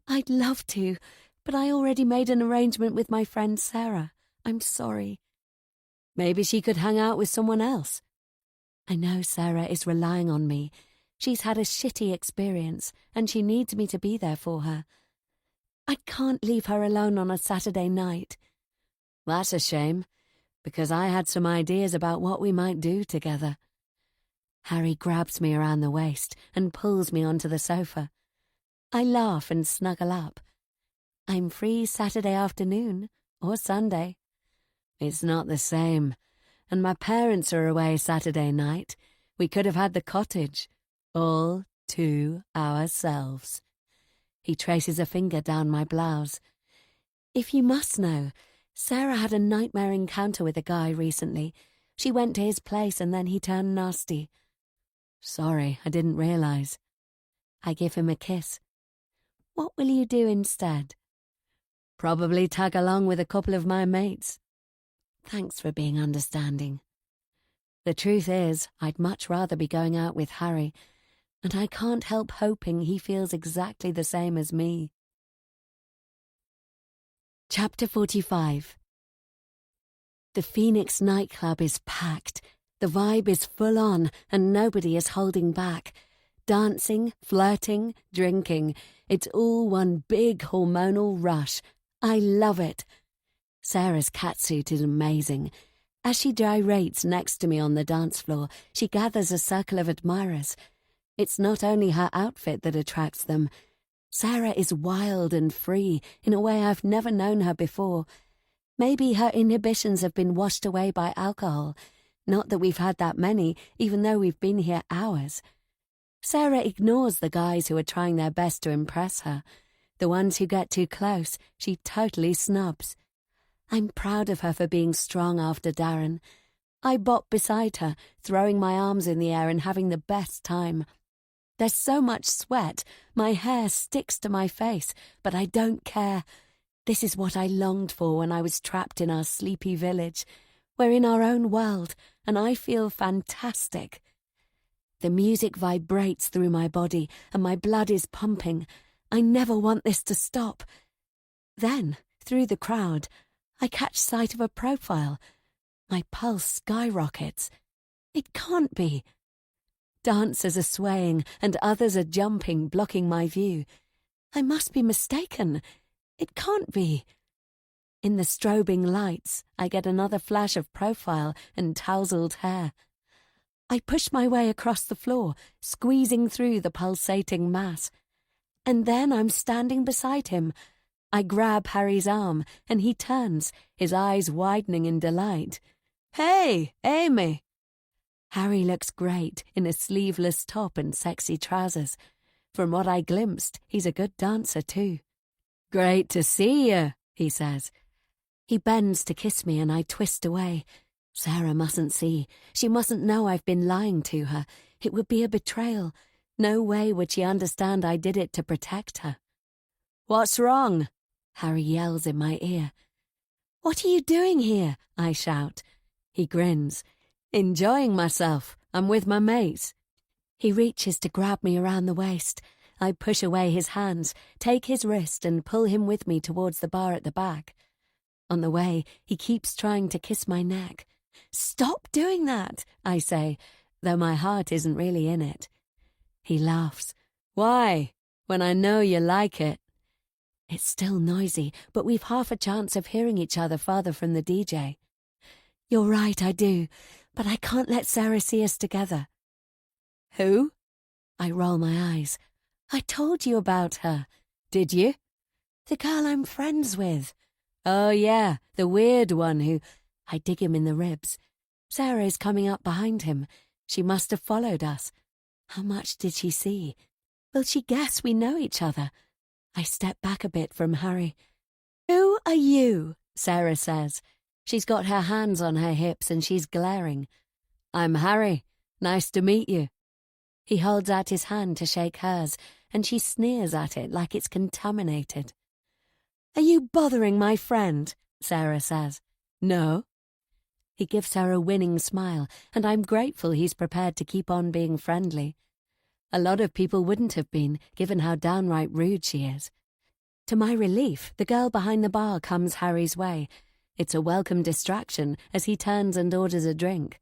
"I'd love to, but I already made an arrangement with my friend Sarah. I'm sorry." "Maybe she could hang out with someone else." I know Sarah is relying on me. She's had a shitty experience, and she needs me to be there for her. I can't leave her alone on a Saturday night. "That's a shame, because I had some ideas about what we might do together." Harry grabs me around the waist and pulls me onto the sofa. I laugh and snuggle up. I'm free Saturday afternoon, or Sunday. "It's not the same, and my parents are away Saturday night. We could have had the cottage, all to ourselves." He traces a finger down my blouse. "If you must know, Sarah had a nightmare encounter with a guy recently. She went to his place and then he turned nasty." "Sorry, I didn't realise." I give him a kiss. "What will you do instead?" "Probably tag along with a couple of my mates." Thanks for being understanding. The truth is, I'd much rather be going out with Harry, and I can't help hoping he feels exactly the same as me. Chapter 45. The Phoenix nightclub is packed. The vibe is full on, and nobody is holding back. Dancing, flirting, drinking. It's all one big hormonal rush. I love it. Sarah's catsuit is amazing. As she gyrates next to me on the dance floor, she gathers a circle of admirers. It's not only her outfit that attracts them. Sarah is wild and free in a way I've never known her before. Maybe her inhibitions have been washed away by alcohol. Not that we've had that many, even though we've been here hours. Sarah ignores the guys who are trying their best to impress her. The ones who get too close, she totally snubs. I'm proud of her for being strong after Darren. I bop beside her, throwing my arms in the air and having the best time. There's so much sweat, my hair sticks to my face, but I don't care. This is what I longed for when I was trapped in our sleepy village. We're in our own world, and I feel fantastic. The music vibrates through my body, and my blood is pumping. I never want this to stop. Then, through the crowd, I catch sight of a profile. My pulse skyrockets. It can't be. Dancers are swaying, and others are jumping, blocking my view. I must be mistaken. It can't be. In the strobing lights, I get another flash of profile and tousled hair. I push my way across the floor, squeezing through the pulsating mass. And then I'm standing beside him. I grab Harry's arm, and he turns, his eyes widening in delight. "Hey, Amy!" Harry looks great in a sleeveless top and sexy trousers. From what I glimpsed, he's a good dancer too. "Great to see you," he says. He bends to kiss me and I twist away. Sarah mustn't see. She mustn't know I've been lying to her. It would be a betrayal. No way would she understand I did it to protect her. "What's wrong?" Harry yells in my ear. "What are you doing here?" I shout. He grins. "Enjoying myself. I'm with my mates." He reaches to grab me around the waist. I push away his hands, take his wrist and pull him with me towards the bar at the back. On the way, he keeps trying to kiss my neck. "Stop doing that," I say, though my heart isn't really in it. He laughs. "Why, when I know you like it?" It's still noisy, but we've half a chance of hearing each other farther from the DJ. "You're right, I do, but I can't let Sarah see us together." "Who?" I roll my eyes. "I told you about her." "Did you?" "The girl I'm friends with." "Oh yeah, the weird one who—" I dig him in the ribs. Sarah is coming up behind him. She must have followed us. How much did she see? Will she guess we know each other? I step back a bit from Harry. "Who are you?" Sarah says. She's got her hands on her hips and she's glaring. "I'm Harry. Nice to meet you." He holds out his hand to shake hers, and she sneers at it like it's contaminated. "Are you bothering my friend?" Sarah says. "No." He gives her a winning smile, and I'm grateful he's prepared to keep on being friendly. A lot of people wouldn't have been, given how downright rude she is. To my relief, the girl behind the bar comes Harry's way. It's a welcome distraction as he turns and orders a drink.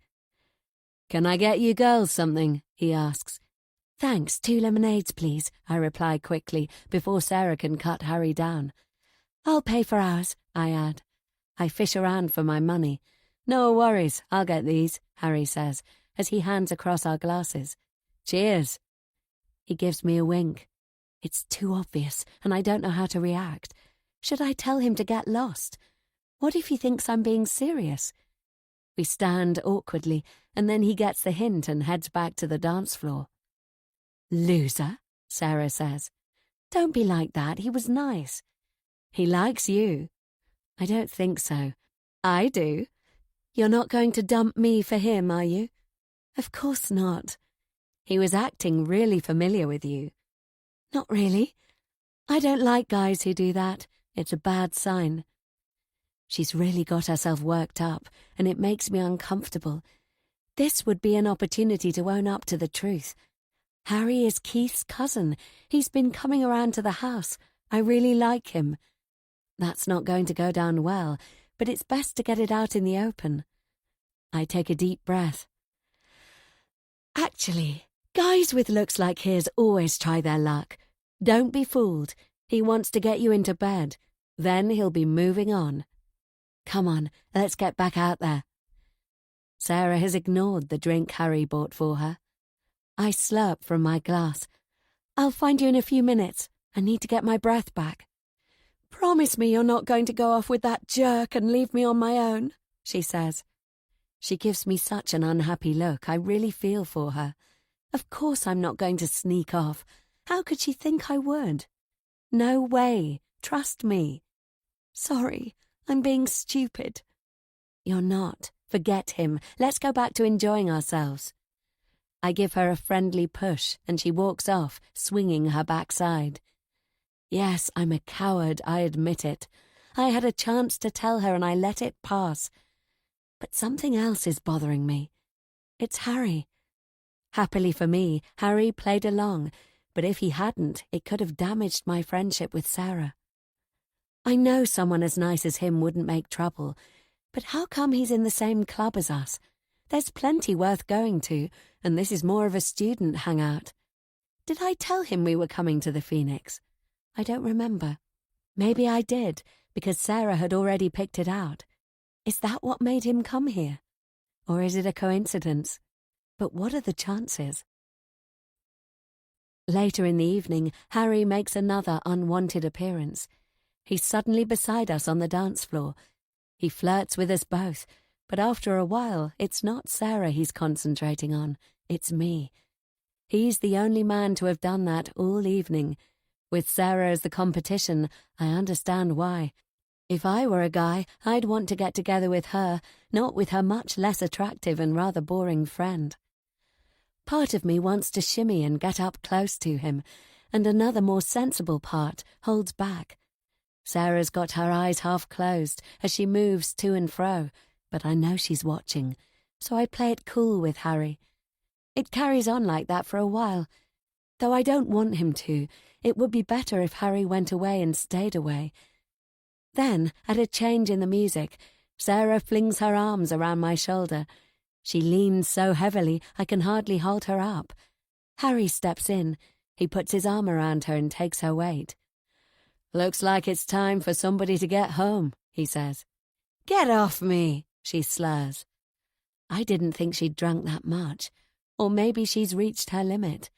"Can I get you girls something?" he asks. "Thanks, 2 lemonades, please," I reply quickly before Sarah can cut Harry down. "I'll pay for ours," I add. I fish around for my money. "No worries, I'll get these," Harry says, as he hands across our glasses. "Cheers." He gives me a wink. It's too obvious, and I don't know how to react. Should I tell him to get lost? What if he thinks I'm being serious? We stand awkwardly, and then he gets the hint and heads back to the dance floor. "Loser," Sarah says. "Don't be like that, he was nice." "He likes you." "I don't think so." "I do." "You're not going to dump me for him, are you?" "Of course not." "He was acting really familiar with you." "Not really. I don't like guys who do that. It's a bad sign." She's really got herself worked up, and it makes me uncomfortable. This would be an opportunity to own up to the truth. Harry is Keith's cousin. He's been coming around to the house. I really like him. That's not going to go down well, but it's best to get it out in the open. I take a deep breath. "Actually, guys with looks like his always try their luck. Don't be fooled. He wants to get you into bed. Then he'll be moving on. Come on, let's get back out there." Sarah has ignored the drink Harry bought for her. I slurp from my glass. "I'll find you in a few minutes. I need to get my breath back." "Promise me you're not going to go off with that jerk and leave me on my own," she says. She gives me such an unhappy look, I really feel for her. Of course I'm not going to sneak off. How could she think I would? No way. Trust me. "Sorry, I'm being stupid." "You're not. Forget him. Let's go back to enjoying ourselves." I give her a friendly push, and she walks off, swinging her backside. Yes, I'm a coward, I admit it. I had a chance to tell her and I let it pass. But something else is bothering me. It's Harry. Happily for me, Harry played along, but if he hadn't, it could have damaged my friendship with Sarah. I know someone as nice as him wouldn't make trouble, but how come he's in the same club as us? There's plenty worth going to, and this is more of a student hangout. Did I tell him we were coming to the Phoenix? I don't remember. Maybe I did, because Sarah had already picked it out. Is that what made him come here? Or is it a coincidence? But what are the chances? Later in the evening, Harry makes another unwanted appearance. He's suddenly beside us on the dance floor. He flirts with us both, but after a while, it's not Sarah he's concentrating on, it's me. He's the only man to have done that all evening. With Sarah as the competition, I understand why. If I were a guy, I'd want to get together with her, not with her much less attractive and rather boring friend. Part of me wants to shimmy and get up close to him, and another more sensible part holds back. Sarah's got her eyes half closed as she moves to and fro, but I know she's watching, so I play it cool with Harry. It carries on like that for a while. Though I don't want him to, it would be better if Harry went away and stayed away. Then, at a change in the music, Sarah flings her arms around my shoulder. She leans so heavily I can hardly hold her up. Harry steps in. He puts his arm around her and takes her weight. "Looks like it's time for somebody to get home," he says. "Get off me," she slurs. I didn't think she'd drunk that much, or maybe she's reached her limit.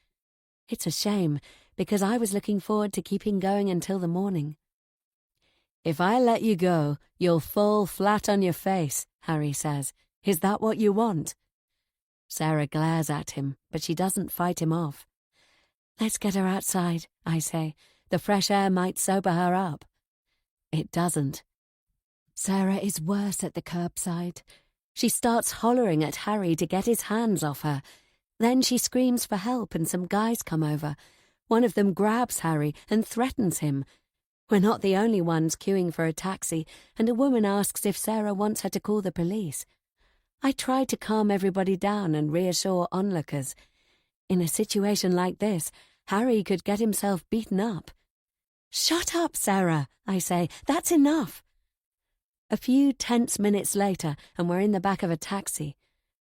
It's a shame, because I was looking forward to keeping going until the morning. "If I let you go, you'll fall flat on your face," Harry says. "Is that what you want?" Sarah glares at him, but she doesn't fight him off. "Let's get her outside," I say. "The fresh air might sober her up." It doesn't. Sarah is worse at the curbside. She starts hollering at Harry to get his hands off her. Then she screams for help and some guys come over. One of them grabs Harry and threatens him. We're not the only ones queuing for a taxi, and a woman asks if Sarah wants her to call the police. I try to calm everybody down and reassure onlookers. In a situation like this, Harry could get himself beaten up. "Shut up, Sarah," I say. "That's enough." A few tense minutes later, and we're in the back of a taxi.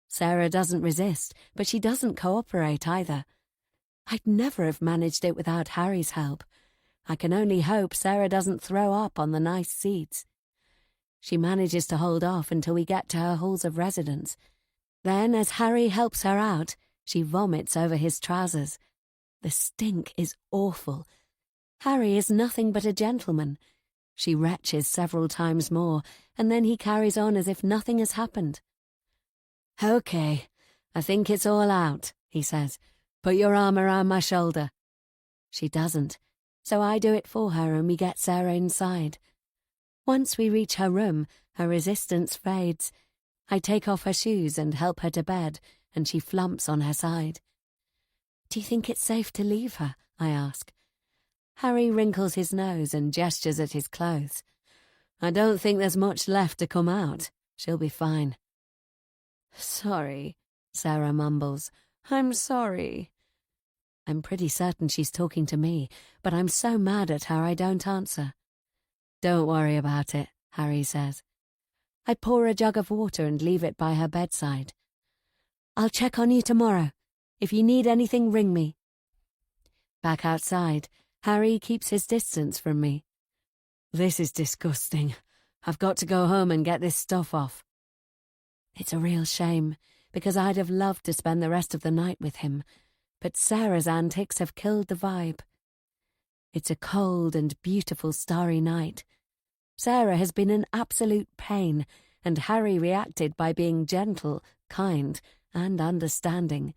Sarah doesn't resist, but she doesn't cooperate either. I'd never have managed it without Harry's help. I can only hope Sarah doesn't throw up on the nice seats. She manages to hold off until we get to her halls of residence. Then, as Harry helps her out, she vomits over his trousers. The stink is awful. Harry is nothing but a gentleman. She retches several times more, and then he carries on as if nothing has happened. "Okay, I think it's all out," he says. "Put your arm around my shoulder." She doesn't, so I do it for her and we get Sarah inside. Once we reach her room, her resistance fades. I take off her shoes and help her to bed, and she flumps on her side. "Do you think it's safe to leave her?" I ask. Harry wrinkles his nose and gestures at his clothes. "I don't think there's much left to come out. She'll be fine." "Sorry," Sarah mumbles. "I'm sorry." I'm pretty certain she's talking to me, but I'm so mad at her I don't answer. "Don't worry about it," Harry says. I pour a jug of water and leave it by her bedside. "I'll check on you tomorrow. If you need anything, ring me." Back outside, Harry keeps his distance from me. "This is disgusting. I've got to go home and get this stuff off." It's a real shame, because I'd have loved to spend the rest of the night with him, but Sarah's antics have killed the vibe. It's a cold and beautiful starry night. Sarah has been an absolute pain, and Harry reacted by being gentle, kind, and understanding.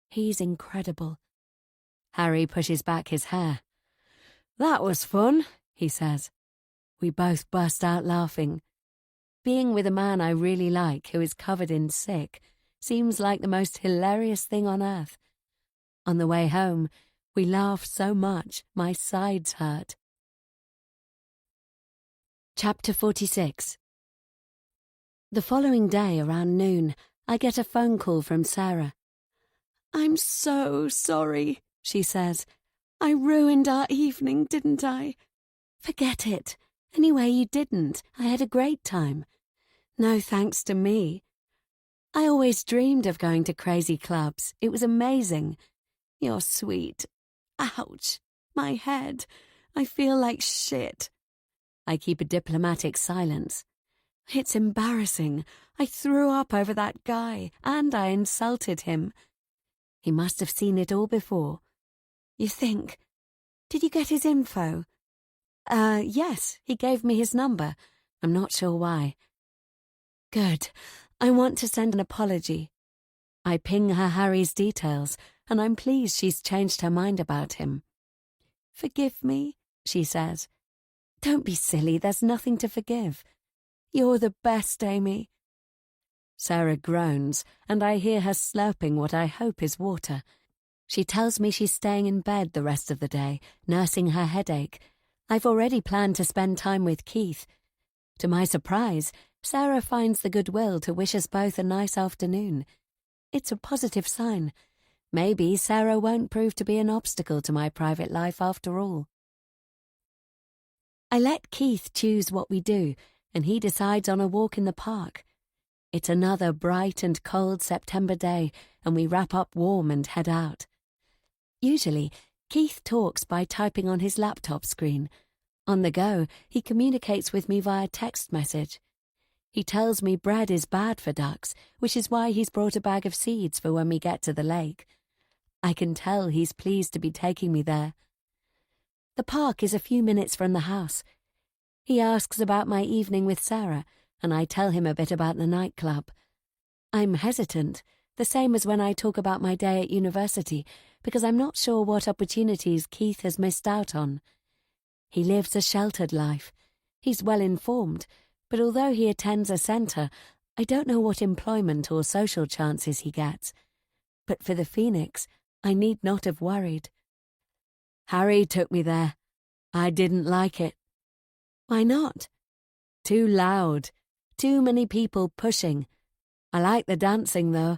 He's incredible. Harry pushes back his hair. "That was fun," he says. We both burst out laughing. Being with a man I really like who is covered in sick seems like the most hilarious thing on earth. On the way home, we laughed so much my sides hurt. Chapter 46. The following day around noon, I get a phone call from Sarah. "I'm so sorry," she says. "I ruined our evening, didn't I?" "Forget it. Anyway, you didn't. I had a great time." "No thanks to me." "I always dreamed of going to crazy clubs. It was amazing." "You're sweet." "Ouch. My head. I feel like shit." I keep a diplomatic silence. It's embarrassing. I threw up over that guy, and I insulted him. He must have seen it all before. You think? Did you get his info? Yes, he gave me his number. I'm not sure why. Good. I want to send an apology. I ping her Harry's details, and I'm pleased she's changed her mind about him. Forgive me, she says. Don't be silly, there's nothing to forgive. You're the best, Amy. Sarah groans, and I hear her slurping what I hope is water. She tells me she's staying in bed the rest of the day, nursing her headache. I've already planned to spend time with Keith. To my surprise, Sarah finds the goodwill to wish us both a nice afternoon. It's a positive sign. Maybe Sarah won't prove to be an obstacle to my private life after all. I let Keith choose what we do, and he decides on a walk in the park. It's another bright and cold September day, and we wrap up warm and head out. Usually, Keith talks by typing on his laptop screen. On the go, he communicates with me via text message. He tells me bread is bad for ducks, which is why he's brought a bag of seeds for when we get to the lake. I can tell he's pleased to be taking me there. The park is a few minutes from the house. He asks about my evening with Sarah, and I tell him a bit about the nightclub. I'm hesitant, the same as when I talk about my day at university, because I'm not sure what opportunities Keith has missed out on. He lives a sheltered life. He's well informed, but although he attends a centre, I don't know what employment or social chances he gets. But for the Phoenix, I need not have worried. Harry took me there. I didn't like it. Why not? Too loud. Too many people pushing. I like the dancing, though.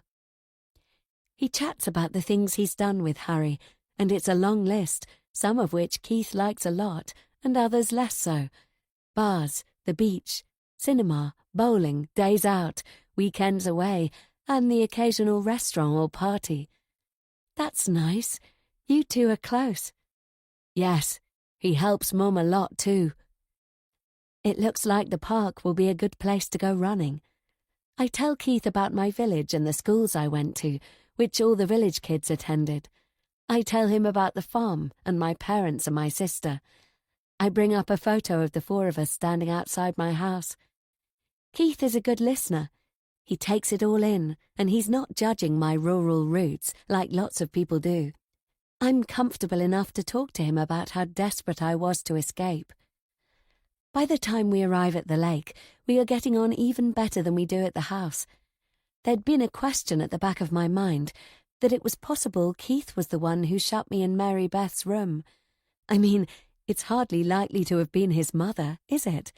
He chats about the things he's done with Harry, and it's a long list, some of which Keith likes a lot, and others less so. Bars, the beach, cinema, bowling, days out, weekends away, and the occasional restaurant or party. That's nice. You two are close. Yes, he helps Mum a lot too. It looks like the park will be a good place to go running. I tell Keith about my village and the schools I went to, which all the village kids attended. I tell him about the farm and my parents and my sister. I bring up a photo of the four of us standing outside my house. Keith is a good listener. He takes it all in, and he's not judging my rural roots like lots of people do. I'm comfortable enough to talk to him about how desperate I was to escape. By the time we arrive at the lake, we are getting on even better than we do at the house. There'd been a question at the back of my mind that it was possible Keith was the one who shut me in Mary Beth's room. I mean, it's hardly likely to have been his mother, is it?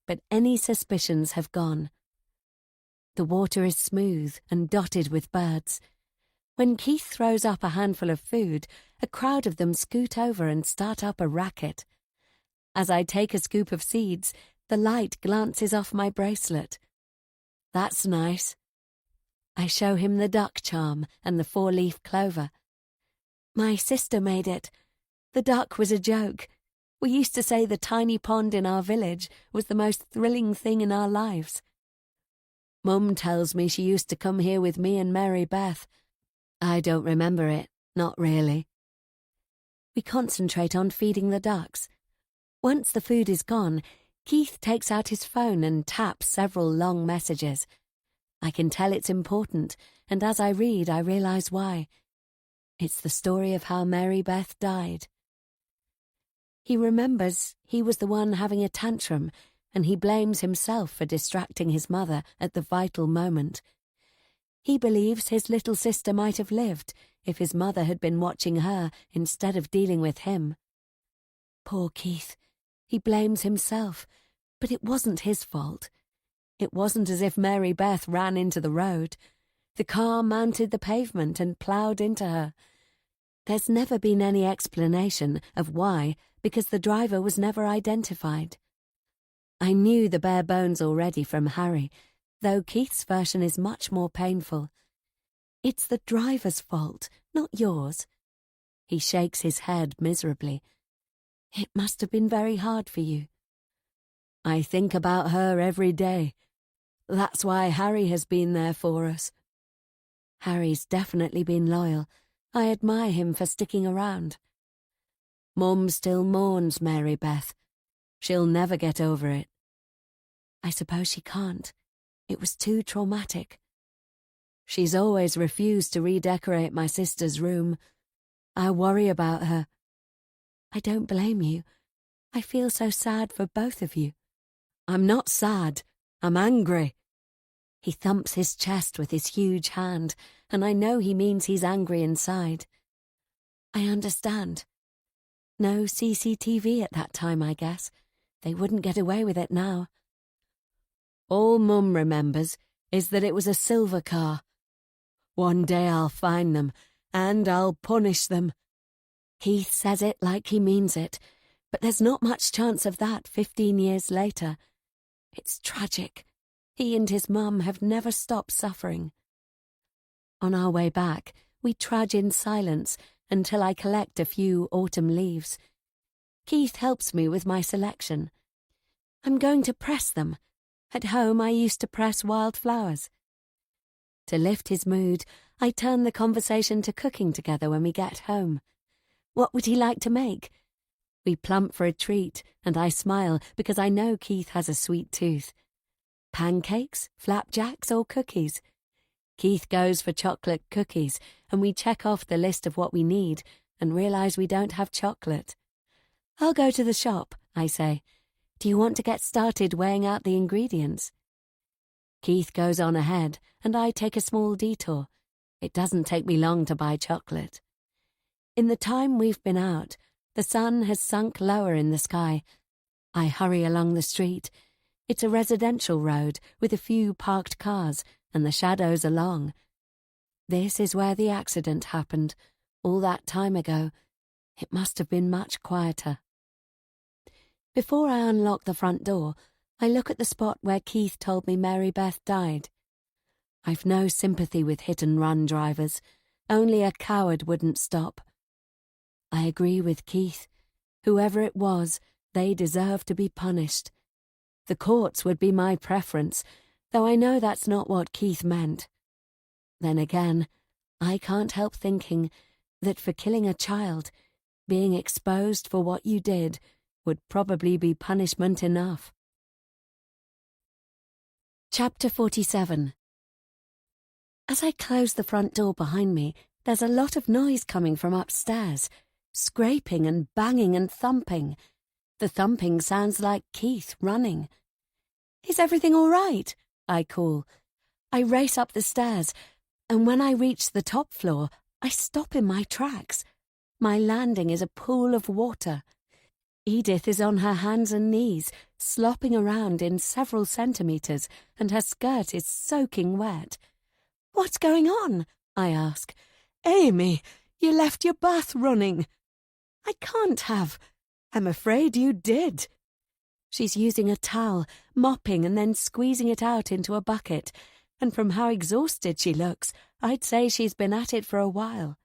But any suspicions have gone. The water is smooth and dotted with birds. When Keith throws up a handful of food, a crowd of them scoot over and start up a racket. As I take a scoop of seeds, the light glances off my bracelet. That's nice. I show him the duck charm and the four-leaf clover. My sister made it. The duck was a joke. We used to say the tiny pond in our village was the most thrilling thing in our lives. Mum tells me she used to come here with me and Mary Beth. I don't remember it, not really. We concentrate on feeding the ducks. Once the food is gone, Keith takes out his phone and taps several long messages. I can tell it's important, and as I read, I realise why. It's the story of how Mary Beth died. He remembers he was the one having a tantrum, and he blames himself for distracting his mother at the vital moment. He believes his little sister might have lived if his mother had been watching her instead of dealing with him. Poor Keith. He blames himself, but it wasn't his fault. It wasn't as if Mary Beth ran into the road. The car mounted the pavement and ploughed into her. There's never been any explanation of why, because the driver was never identified. I knew the bare bones already from Harry, though Keith's version is much more painful. It's the driver's fault, not yours. He shakes his head miserably. It must have been very hard for you. I think about her every day. That's why Harry has been there for us. Harry's definitely been loyal. I admire him for sticking around. Mum still mourns Mary Beth. She'll never get over it. I suppose she can't. It was too traumatic. She's always refused to redecorate my sister's room. I worry about her. I don't blame you. I feel so sad for both of you. I'm not sad. I'm angry. He thumps his chest with his huge hand, and I know he means he's angry inside. I understand. No CCTV at that time, I guess. They wouldn't get away with it now. All Mum remembers is that it was a silver car. One day I'll find them, and I'll punish them. Keith says it like he means it, but there's not much chance of that 15 years later. It's tragic. He and his mum have never stopped suffering. On our way back, we trudge in silence until I collect a few autumn leaves. Keith helps me with my selection. I'm going to press them. At home, I used to press wildflowers. To lift his mood, I turn the conversation to cooking together when we get home. What would he like to make? We plump for a treat, and I smile because I know Keith has a sweet tooth. Pancakes, flapjacks, or cookies? Keith goes for chocolate cookies, and we check off the list of what we need and realise we don't have chocolate. I'll go to the shop, I say. Do you want to get started weighing out the ingredients? Keith goes on ahead, and I take a small detour. It doesn't take me long to buy chocolate. In the time we've been out, the sun has sunk lower in the sky. I hurry along the street. It's a residential road with a few parked cars, and the shadows are long. This is where the accident happened, all that time ago. It must have been much quieter. Before I unlock the front door, I look at the spot where Keith told me Mary Beth died. I've no sympathy with hit-and-run drivers. Only a coward wouldn't stop. I agree with Keith. Whoever it was, they deserve to be punished. The courts would be my preference, though I know that's not what Keith meant. Then again, I can't help thinking that for killing a child, being exposed for what you did would probably be punishment enough. Chapter 47. As I close the front door behind me, there's a lot of noise coming from upstairs, scraping and banging and thumping. The thumping sounds like Keith running. Is everything all right? I call. I race up the stairs, and when I reach the top floor, I stop in my tracks. My landing is a pool of water. Edith is on her hands and knees, slopping around in several centimetres, and her skirt is soaking wet. What's going on? I ask. Amy, you left your bath running. I can't have. I'm afraid you did. She's using a towel, mopping and then squeezing it out into a bucket, and from how exhausted she looks, I'd say she's been at it for a while.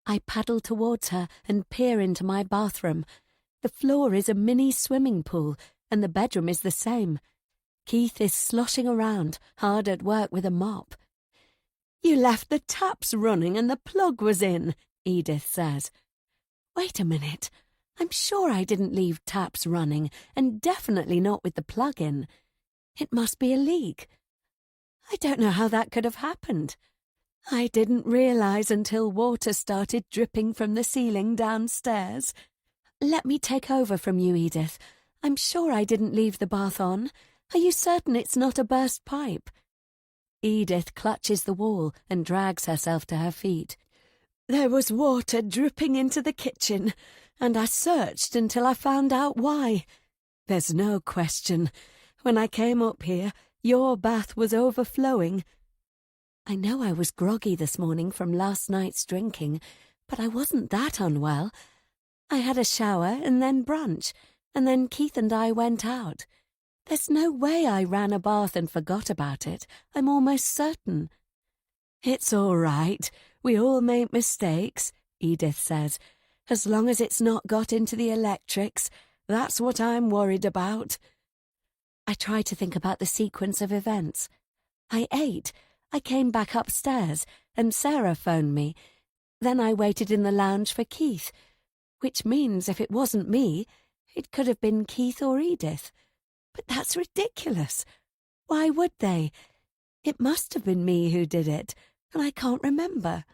I paddle towards her and peer into my bathroom. The floor is a mini swimming pool, and the bedroom is the same. Keith is sloshing around, hard at work with a mop. You left the taps running and the plug was in, Edith says. Wait a minute. I'm sure I didn't leave taps running, and definitely not with the plug in. It must be a leak. I don't know how that could have happened. I didn't realise until water started dripping from the ceiling downstairs. Let me take over from you, Edith. I'm sure I didn't leave the bath on. Are you certain it's not a burst pipe? Edith clutches the wall and drags herself to her feet. There was water dripping into the kitchen, and I searched until I found out why. There's no question. When I came up here, your bath was overflowing. I know I was groggy this morning from last night's drinking, but I wasn't that unwell. I had a shower and then brunch, and then Keith and I went out. There's no way I ran a bath and forgot about it. I'm almost certain. It's all right. We all make mistakes, Edith says. As long as it's not got into the electrics, that's what I'm worried about. I tried to think about the sequence of events. I ate, I came back upstairs, and Sarah phoned me. Then I waited in the lounge for Keith, which means if it wasn't me, it could have been Keith or Edith. But that's ridiculous. Why would they? It must have been me who did it, and I can't remember.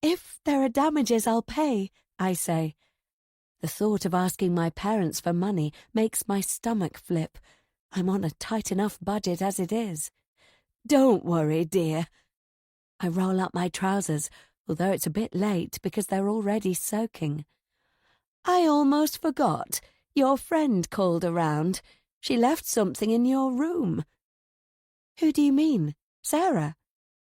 If there are damages, I'll pay, I say. The thought of asking my parents for money makes my stomach flip. I'm on a tight enough budget as it is. Don't worry, dear. I roll up my trousers, although it's a bit late because they're already soaking. I almost forgot. Your friend called around. She left something in your room. Who do you mean? Sarah?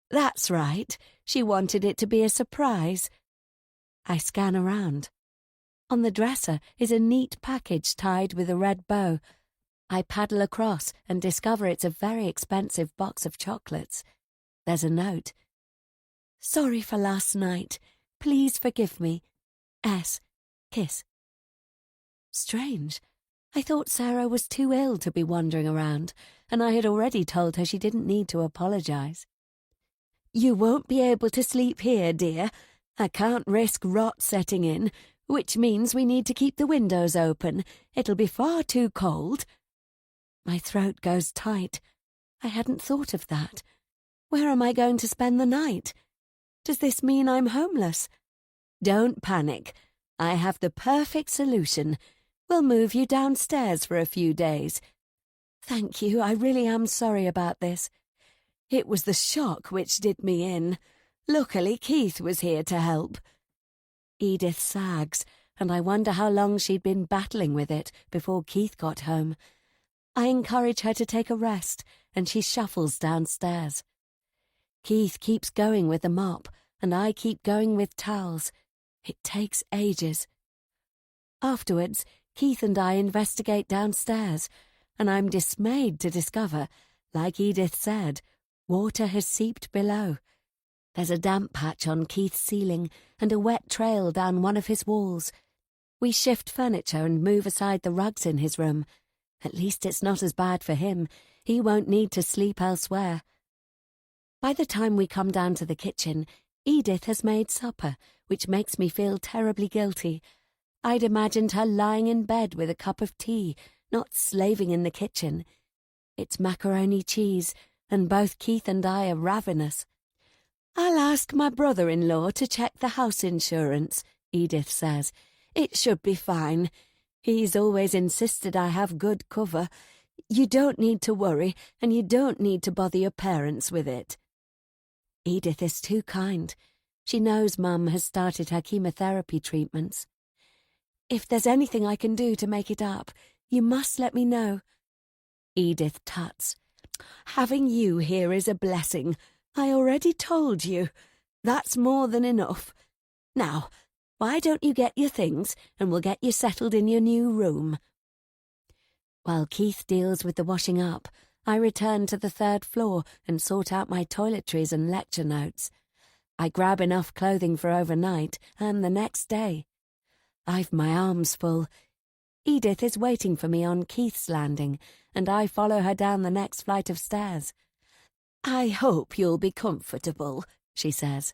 That's right. She wanted it to be a surprise. I scan around. On the dresser is a neat package tied with a red bow. I paddle across and discover it's a very expensive box of chocolates. There's a note. Sorry for last night. Please forgive me. S. Kiss. Strange. I thought Sarah was too ill to be wandering around, and I had already told her she didn't need to apologise. You won't be able to sleep here, dear. I can't risk rot setting in, which means we need to keep the windows open. It'll be far too cold. My throat goes tight. I hadn't thought of that. Where am I going to spend the night? Does this mean I'm homeless? Don't panic. I have the perfect solution. We'll move you downstairs for a few days. Thank you, I really am sorry about this. It was the shock which did me in. Luckily, Keith was here to help. Edith sags, and I wonder how long she'd been battling with it before Keith got home. I encourage her to take a rest, and she shuffles downstairs. Keith keeps going with the mop, and I keep going with towels. It takes ages. Afterwards, Keith and I investigate downstairs, and I'm dismayed to discover, like Edith said, water has seeped below. There's a damp patch on Keith's ceiling and a wet trail down one of his walls. We shift furniture and move aside the rugs in his room. At least it's not as bad for him. He won't need to sleep elsewhere. By the time we come down to the kitchen, Edith has made supper, which makes me feel terribly guilty. I'd imagined her lying in bed with a cup of tea, not slaving in the kitchen. It's macaroni cheese, and both Keith and I are ravenous. I'll ask my brother-in-law to check the house insurance, Edith says. It should be fine. He's always insisted I have good cover. You don't need to worry, and you don't need to bother your parents with it. Edith is too kind. She knows Mum has started her chemotherapy treatments. If there's anything I can do to make it up, you must let me know. Edith tuts. Having you here is a blessing. I already told you. That's more than enough. Now, why don't you get your things, and we'll get you settled in your new room. While Keith deals with the washing up, I return to the third floor and sort out my toiletries and lecture notes. I grab enough clothing for overnight and the next day. I've my arms full. Edith is waiting for me on Keith's landing, and I follow her down the next flight of stairs. I hope you'll be comfortable, she says.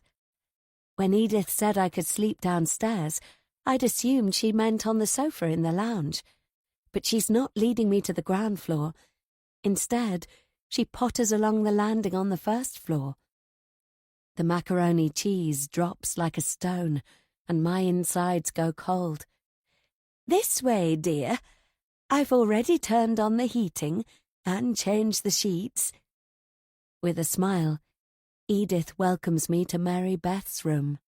When Edith said I could sleep downstairs, I'd assumed she meant on the sofa in the lounge. But she's not leading me to the ground floor. Instead, she potters along the landing on the first floor. The macaroni cheese drops like a stone, and my insides go cold. This way, dear. I've already turned on the heating and changed the sheets. With a smile, Edith welcomes me to Mary Beth's room.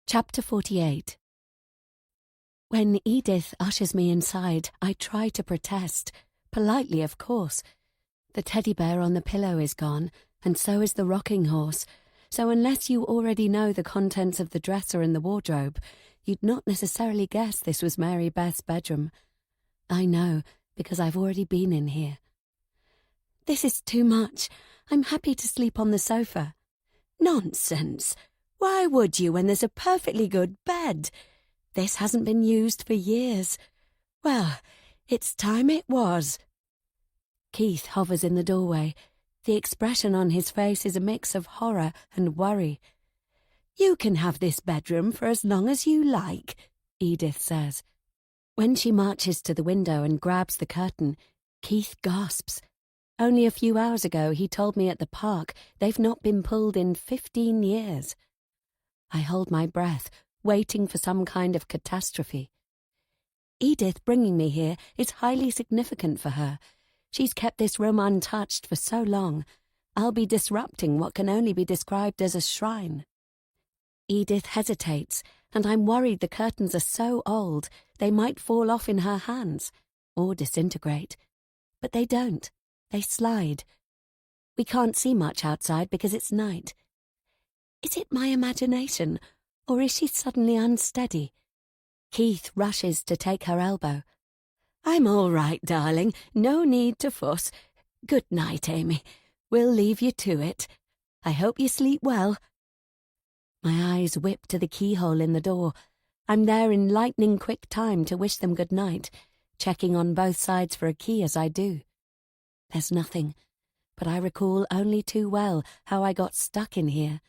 Chapter 48. When Edith ushers me inside, I try to protest, politely of course. The teddy bear on the pillow is gone, and so is the rocking horse, so unless you already know the contents of the dresser and the wardrobe, you'd not necessarily guess this was Mary Beth's bedroom. I know, because I've already been in here. This is too much. I'm happy to sleep on the sofa. Nonsense. Why would you when there's a perfectly good bed? This hasn't been used for years. Well, It's time it was. Keith hovers in the doorway. The expression on his face is a mix of horror and worry. You can have this bedroom for as long as you like, Edith says. When she marches to the window and grabs the curtain, Keith gasps. Only a few hours ago he told me at the park they've not been pulled in 15 years. I hold my breath, waiting for some kind of catastrophe. Edith bringing me here is highly significant for her. She's kept this room untouched for so long. I'll be disrupting what can only be described as a shrine. Edith hesitates, and I'm worried the curtains are so old they might fall off in her hands, or disintegrate. But they don't. They slide. We can't see much outside because it's night. Is it my imagination, or is she suddenly unsteady? Keith rushes to take her elbow. I'm all right, darling. No need to fuss. Good night, Amy. We'll leave you to it. I hope you sleep well. My eyes whip to the keyhole in the door. I'm there in lightning-quick time to wish them good night, checking on both sides for a key as I do. There's nothing, but I recall only too well how I got stuck in here.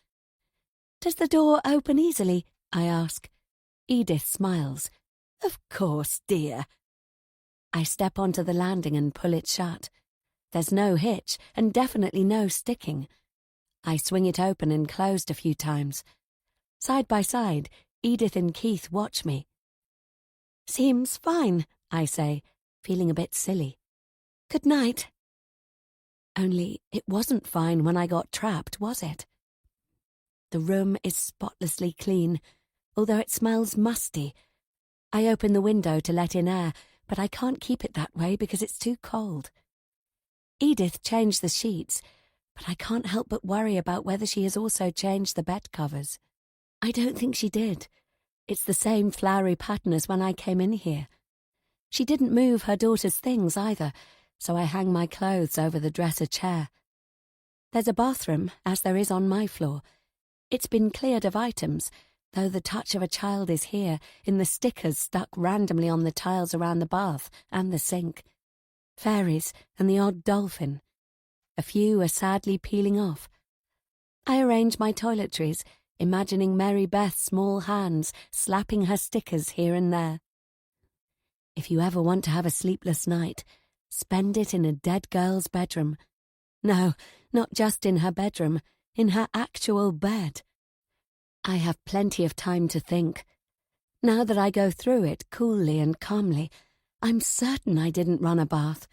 Does the door open easily? I ask. Edith smiles. Of course, dear. I step onto the landing and pull it shut. There's no hitch and definitely no sticking. I swing it open and closed a few times. Side by side, Edith and Keith watch me. Seems fine, I say, feeling a bit silly. Good night. Only it wasn't fine when I got trapped, was it? The room is spotlessly clean, although it smells musty. I open the window to let in air, but I can't keep it that way because it's too cold. Edith changed the sheets, but I can't help but worry about whether she has also changed the bed covers. I don't think she did. It's the same flowery pattern as when I came in here. She didn't move her daughter's things either, so I hang my clothes over the dresser chair. There's a bathroom, as there is on my floor. It's been cleared of items, though the touch of a child is here in the stickers stuck randomly on the tiles around the bath and the sink. Fairies and the odd dolphin. A few are sadly peeling off. I arrange my toiletries, imagining Mary Beth's small hands slapping her stickers here and there. If you ever want to have a sleepless night, spend it in a dead girl's bedroom. No, not just in her bedroom, in her actual bed. I have plenty of time to think. Now that I go through it coolly and calmly, I'm certain I didn't run a bath.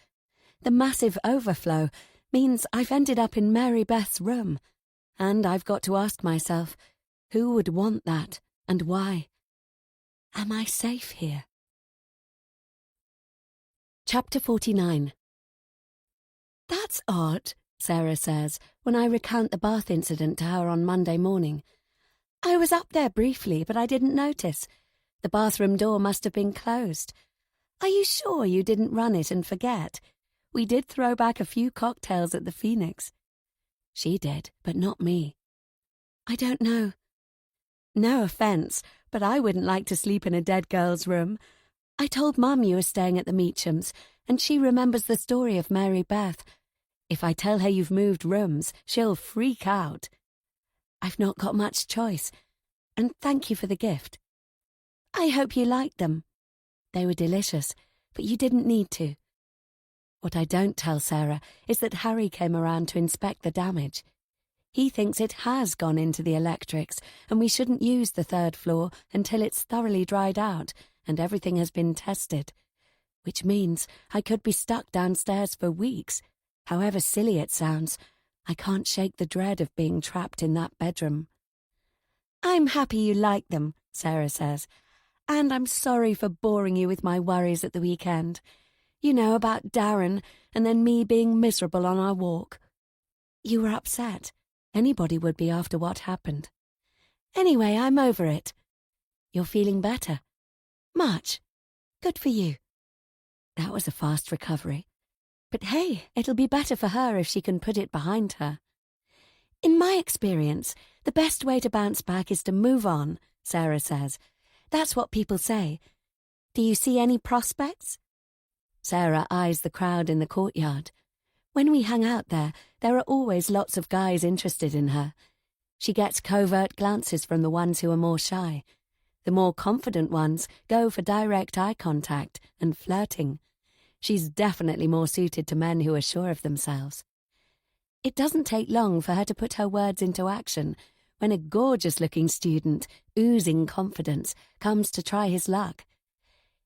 The massive overflow means I've ended up in Mary Beth's room, and I've got to ask myself, who would want that and why? Am I safe here? Chapter 49. That's odd, Sarah says, when I recount the bath incident to her on Monday morning. I was up there briefly, but I didn't notice. The bathroom door must have been closed. Are you sure you didn't run it and forget? We did throw back a few cocktails at the Phoenix. She did, but not me. I don't know. No offence, but I wouldn't like to sleep in a dead girl's room. I told Mum you were staying at the Meachams, and she remembers the story of Mary Beth. If I tell her you've moved rooms, she'll freak out. I've not got much choice, and thank you for the gift. I hope you liked them. They were delicious, but you didn't need to. What I don't tell Sarah is that Harry came around to inspect the damage. He thinks it has gone into the electrics, and we shouldn't use the third floor until it's thoroughly dried out and everything has been tested, which means I could be stuck downstairs for weeks. However silly it sounds, I can't shake the dread of being trapped in that bedroom. I'm happy you like them, Sarah says, and I'm sorry for boring you with my worries at the weekend. You know, about Darren and then me being miserable on our walk. You were upset. Anybody would be after what happened. Anyway, I'm over it. You're feeling better? Much. Good for you. That was a fast recovery. But hey, it'll be better for her if she can put it behind her. In my experience, the best way to bounce back is to move on, Sarah says. That's what people say. Do you see any prospects? Sarah eyes the crowd in the courtyard. When we hang out there are always lots of guys interested in her. She gets covert glances from the ones who are more shy. The more confident ones go for direct eye contact and flirting. She's definitely more suited to men who are sure of themselves. It doesn't take long for her to put her words into action when a gorgeous-looking student, oozing confidence, comes to try his luck.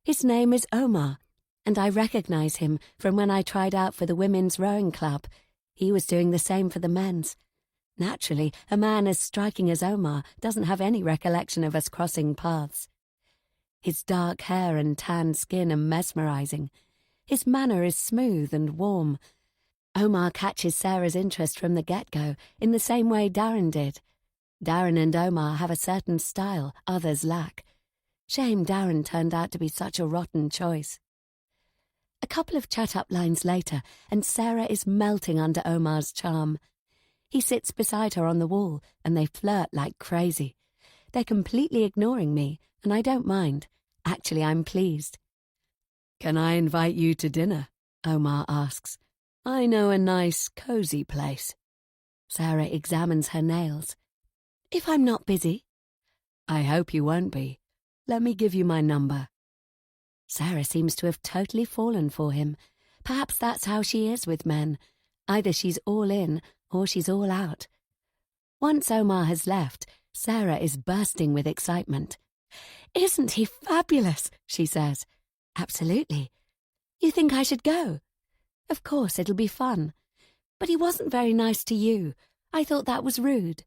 His name is Omar, and I recognize him from when I tried out for the women's rowing club. He was doing the same for the men's. Naturally, a man as striking as Omar doesn't have any recollection of us crossing paths. His dark hair and tan skin are mesmerizing. His manner is smooth and warm. Omar catches Sarah's interest from the get-go in the same way Darren did. Darren and Omar have a certain style others lack. Shame Darren turned out to be such a rotten choice. A couple of chat-up lines later, and Sarah is melting under Omar's charm. He sits beside her on the wall, and they flirt like crazy. They're completely ignoring me, and I don't mind. Actually, I'm pleased. "Can I invite you to dinner?" Omar asks. "I know a nice, cozy place." Sarah examines her nails. "If I'm not busy." "I hope you won't be. Let me give you my number." Sarah seems to have totally fallen for him. Perhaps that's how she is with men. Either she's all in, or she's all out. Once Omar has left, Sarah is bursting with excitement. "Isn't he fabulous?" she says. "Absolutely. You think I should go?" "Of course, it'll be fun. But he wasn't very nice to you. I thought that was rude."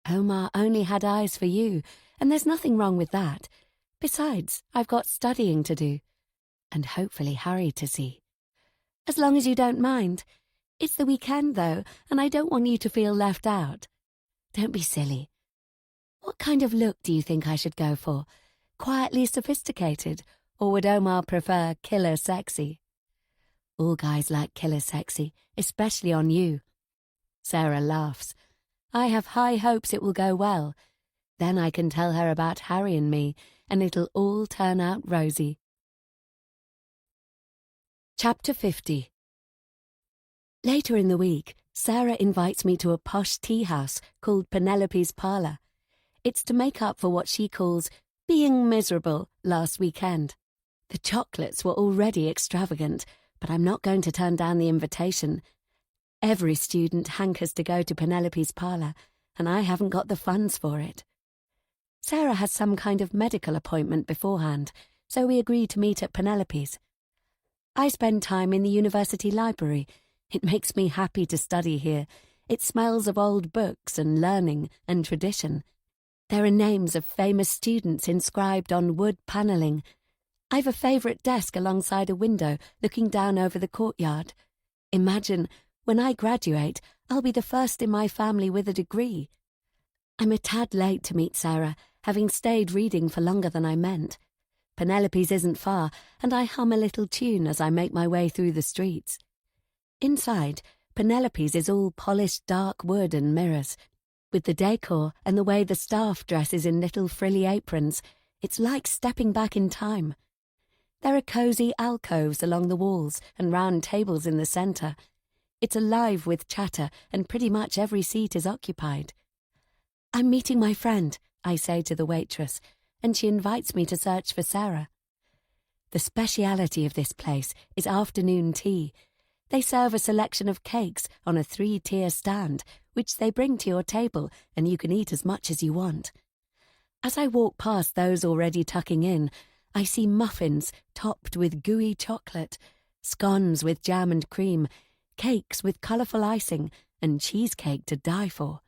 "Omar only had eyes for you, and there's nothing wrong with that. Besides, I've got studying to do. And hopefully Harry to see." "As long as you don't mind. It's the weekend, though, and I don't want you to feel left out." "Don't be silly. What kind of look do you think I should go for? Quietly sophisticated, or would Omar prefer killer sexy?" "All guys like killer sexy, especially on you." Sarah laughs. I have high hopes it will go well. Then I can tell her about Harry and me, and it'll all turn out rosy. Chapter 50. Later in the week, Sarah invites me to a posh tea house called Penelope's Parlour. It's to make up for what she calls being miserable last weekend. The chocolates were already extravagant, but I'm not going to turn down the invitation. Every student hankers to go to Penelope's Parlour, and I haven't got the funds for it. Sarah has some kind of medical appointment beforehand, so we agreed to meet at Penelope's. I spend time in the university library. It makes me happy to study here. It smells of old books and learning and tradition. There are names of famous students inscribed on wood panelling. I've a favourite desk alongside a window looking down over the courtyard. Imagine, when I graduate, I'll be the first in my family with a degree. I'm a tad late to meet Sarah, having stayed reading for longer than I meant. Penelope's isn't far, and I hum a little tune as I make my way through the streets. Inside, Penelope's is all polished dark wood and mirrors. With the decor and the way the staff dresses in little frilly aprons, it's like stepping back in time. There are cosy alcoves along the walls and round tables in the centre. It's alive with chatter, and pretty much every seat is occupied. "I'm meeting my friend," I say to the waitress, and she invites me to search for Sarah. The speciality of this place is afternoon tea. They serve a selection of cakes on a 3-tier stand, which they bring to your table, and you can eat as much as you want. As I walk past those already tucking in, I see muffins topped with gooey chocolate, scones with jam and cream, cakes with colourful icing, and cheesecake to die for.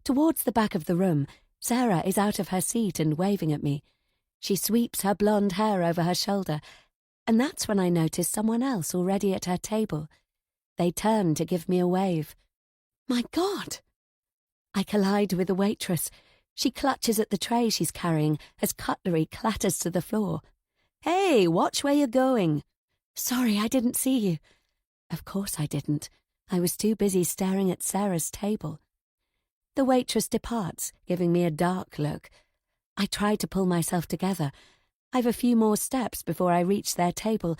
Towards the back of the room, Sarah is out of her seat and waving at me. She sweeps her blonde hair over her shoulder, and that's when I notice someone else already at her table. They turn to give me a wave. My God! I collide with the waitress. She clutches at the tray she's carrying as cutlery clatters to the floor. "Hey, watch where you're going." "Sorry, I didn't see you." Of course I didn't. I was too busy staring at Sarah's table. The waitress departs, giving me a dark look. I try to pull myself together. I've a few more steps before I reach their table,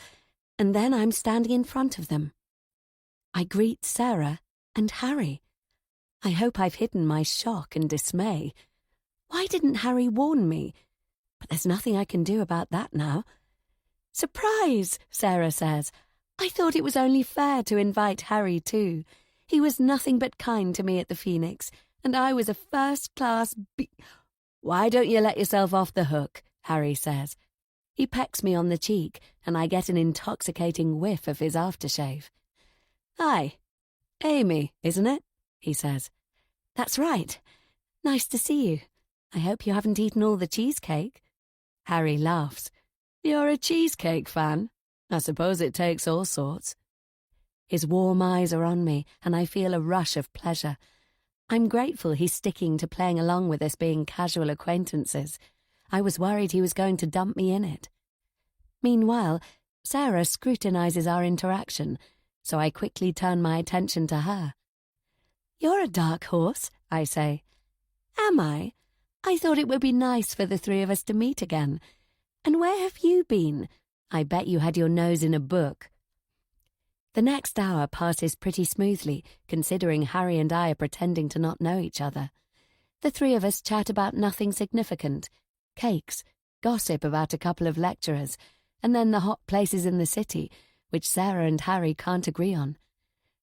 and then I'm standing in front of them. I greet Sarah and Harry. I hope I've hidden my shock and dismay. Why didn't Harry warn me? But there's nothing I can do about that now. "Surprise!" Sarah says. "I thought it was only fair to invite Harry too. He was nothing but kind to me at the Phoenix, and I was a first-class "Why don't you let yourself off the hook?" Harry says. He pecks me on the cheek, and I get an intoxicating whiff of his aftershave. "Hi, Amy, isn't it?" he says. "That's right. Nice to see you. I hope you haven't eaten all the cheesecake." Harry laughs. "You're a cheesecake fan? I suppose it takes all sorts." His warm eyes are on me, and I feel a rush of pleasure. I'm grateful he's sticking to playing along with us being casual acquaintances. I was worried he was going to dump me in it. Meanwhile, Sarah scrutinizes our interaction, so I quickly turn my attention to her. "You're a dark horse," I say. "Am I? I thought it would be nice for the three of us to meet again. And where have you been? I bet you had your nose in a book." The next hour passes pretty smoothly, considering Harry and I are pretending to not know each other. The three of us chat about nothing significant: cakes, gossip about a couple of lecturers, and then the hot places in the city, which Sarah and Harry can't agree on.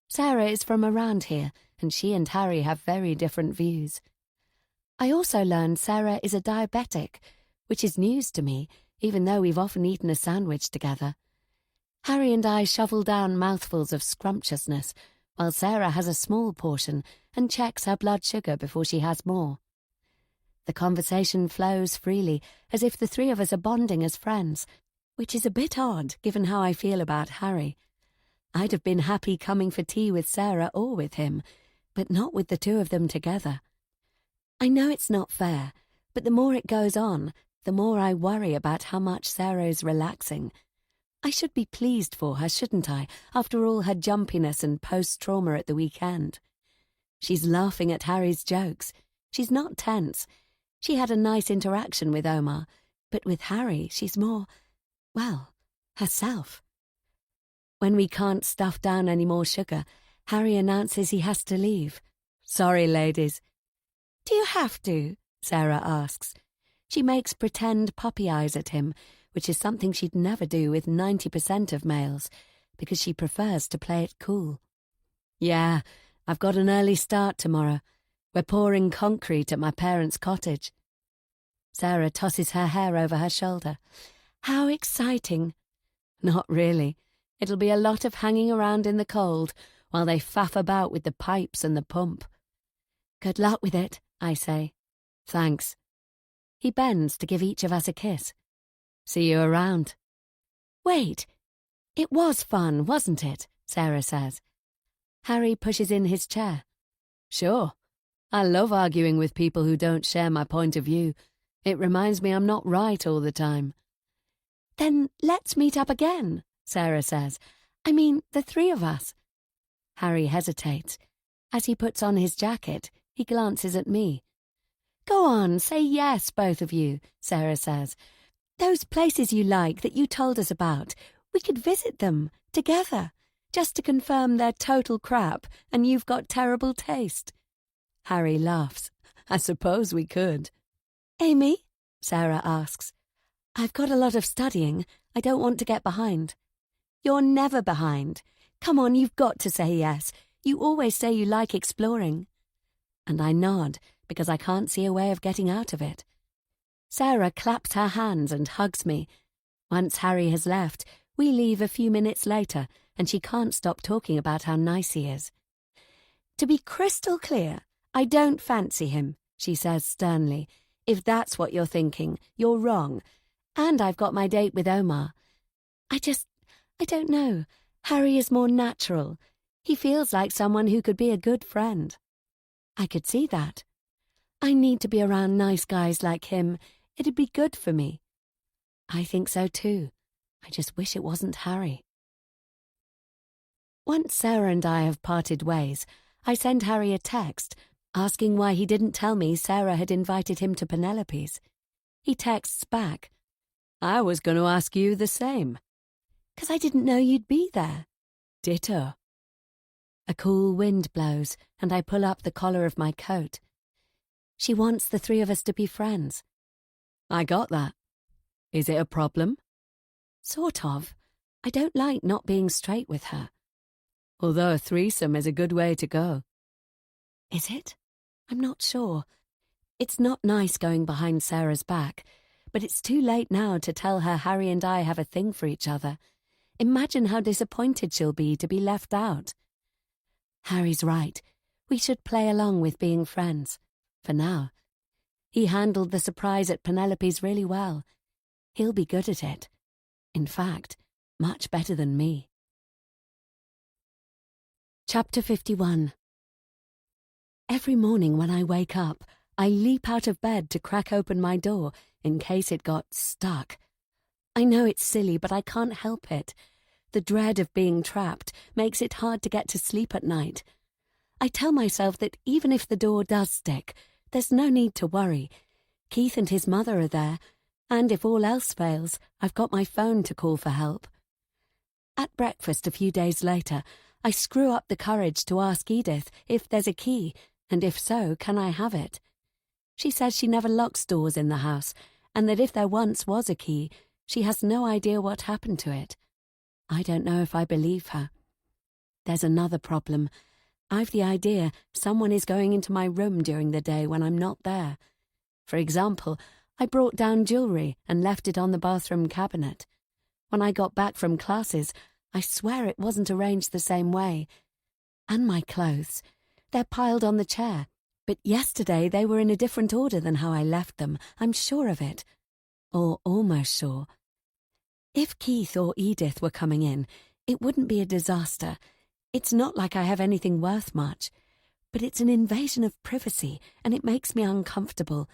Sarah is from around here, and she and Harry have very different views. I also learned Sarah is a diabetic, which is news to me, even though we've often eaten a sandwich together. Harry and I shovel down mouthfuls of scrumptiousness, while Sarah has a small portion and checks her blood sugar before she has more. The conversation flows freely, as if the three of us are bonding as friends, which is a bit odd given how I feel about Harry. I'd have been happy coming for tea with Sarah or with him, but not with the two of them together. I know it's not fair, but the more it goes on, the more I worry about how much Sarah is relaxing. I should be pleased for her, shouldn't I, after all her jumpiness and post-trauma at the weekend? She's laughing at Harry's jokes. She's not tense. She had a nice interaction with Omar, but with Harry she's more, well, herself. When we can't stuff down any more sugar, Harry announces he has to leave. "Sorry, ladies." "Do you have to?" Sarah asks. She makes pretend puppy eyes at him, which is something she'd never do with 90% of males, because she prefers to play it cool. "Yeah, I've got an early start tomorrow. We're pouring concrete at my parents' cottage." Sarah tosses her hair over her shoulder. "How exciting." "Not really. It'll be a lot of hanging around in the cold while they faff about with the pipes and the pump." "Good luck with it," I say. "Thanks." He bends to give each of us a kiss. "See you around." "Wait, it was fun, wasn't it?" Sarah says. Harry pushes in his chair. "Sure. I love arguing with people who don't share my point of view. It reminds me I'm not right all the time." "Then let's meet up again," Sarah says. "I mean, the three of us." Harry hesitates. As he puts on his jacket, he glances at me. "Go on, say yes, both of you," Sarah says. "Those places you like that you told us about, we could visit them, together, just to confirm they're total crap and you've got terrible taste." Harry laughs. "I suppose we could." "Amy?" Sarah asks. "I've got a lot of studying. I don't want to get behind." "You're never behind. Come on, you've got to say yes. You always say you like exploring." And I nod, because I can't see a way of getting out of it. Sarah claps her hands and hugs me. Once Harry has left, we leave a few minutes later, and she can't stop talking about how nice he is. "To be crystal clear, I don't fancy him," she says sternly. "If that's what you're thinking, you're wrong. And I've got my date with Omar. I don't know. Harry is more natural. He feels like someone who could be a good friend." I could see that. I need to be around nice guys like him. It'd be good for me. I think so too. I just wish it wasn't Harry. Once Sarah and I have parted ways, I send Harry a text asking why he didn't tell me Sarah had invited him to Penelope's. He texts back, "I was going to ask you the same." 'Cause I didn't know you'd be there. Ditto. A cool wind blows, and I pull up the collar of my coat. She wants the three of us to be friends. I got that. Is it a problem? Sort of. I don't like not being straight with her. Although a threesome is a good way to go. Is it? I'm not sure. It's not nice going behind Sarah's back, but it's too late now to tell her Harry and I have a thing for each other. Imagine how disappointed she'll be to be left out. Harry's right. We should play along with being friends. For now. He handled the surprise at Penelope's really well. He'll be good at it. In fact, much better than me. Chapter 51. Every morning when I wake up, I leap out of bed to crack open my door in case it got stuck. I know it's silly, but I can't help it. The dread of being trapped makes it hard to get to sleep at night. I tell myself that even if the door does stick, there's no need to worry. Keith and his mother are there, and if all else fails, I've got my phone to call for help. At breakfast a few days later, I screw up the courage to ask Edith if there's a key, and if so, can I have it? She says she never locks doors in the house, and that if there once was a key, she has no idea what happened to it. I don't know if I believe her. There's another problem. I've the idea someone is going into my room during the day when I'm not there. For example, I brought down jewellery and left it on the bathroom cabinet. When I got back from classes, I swear it wasn't arranged the same way. And my clothes. They're piled on the chair, but yesterday they were in a different order than how I left them. I'm sure of it. Or almost sure. If Keith or Edith were coming in, it wouldn't be a disaster. It's not like I have anything worth much, but it's an invasion of privacy, and it makes me uncomfortable.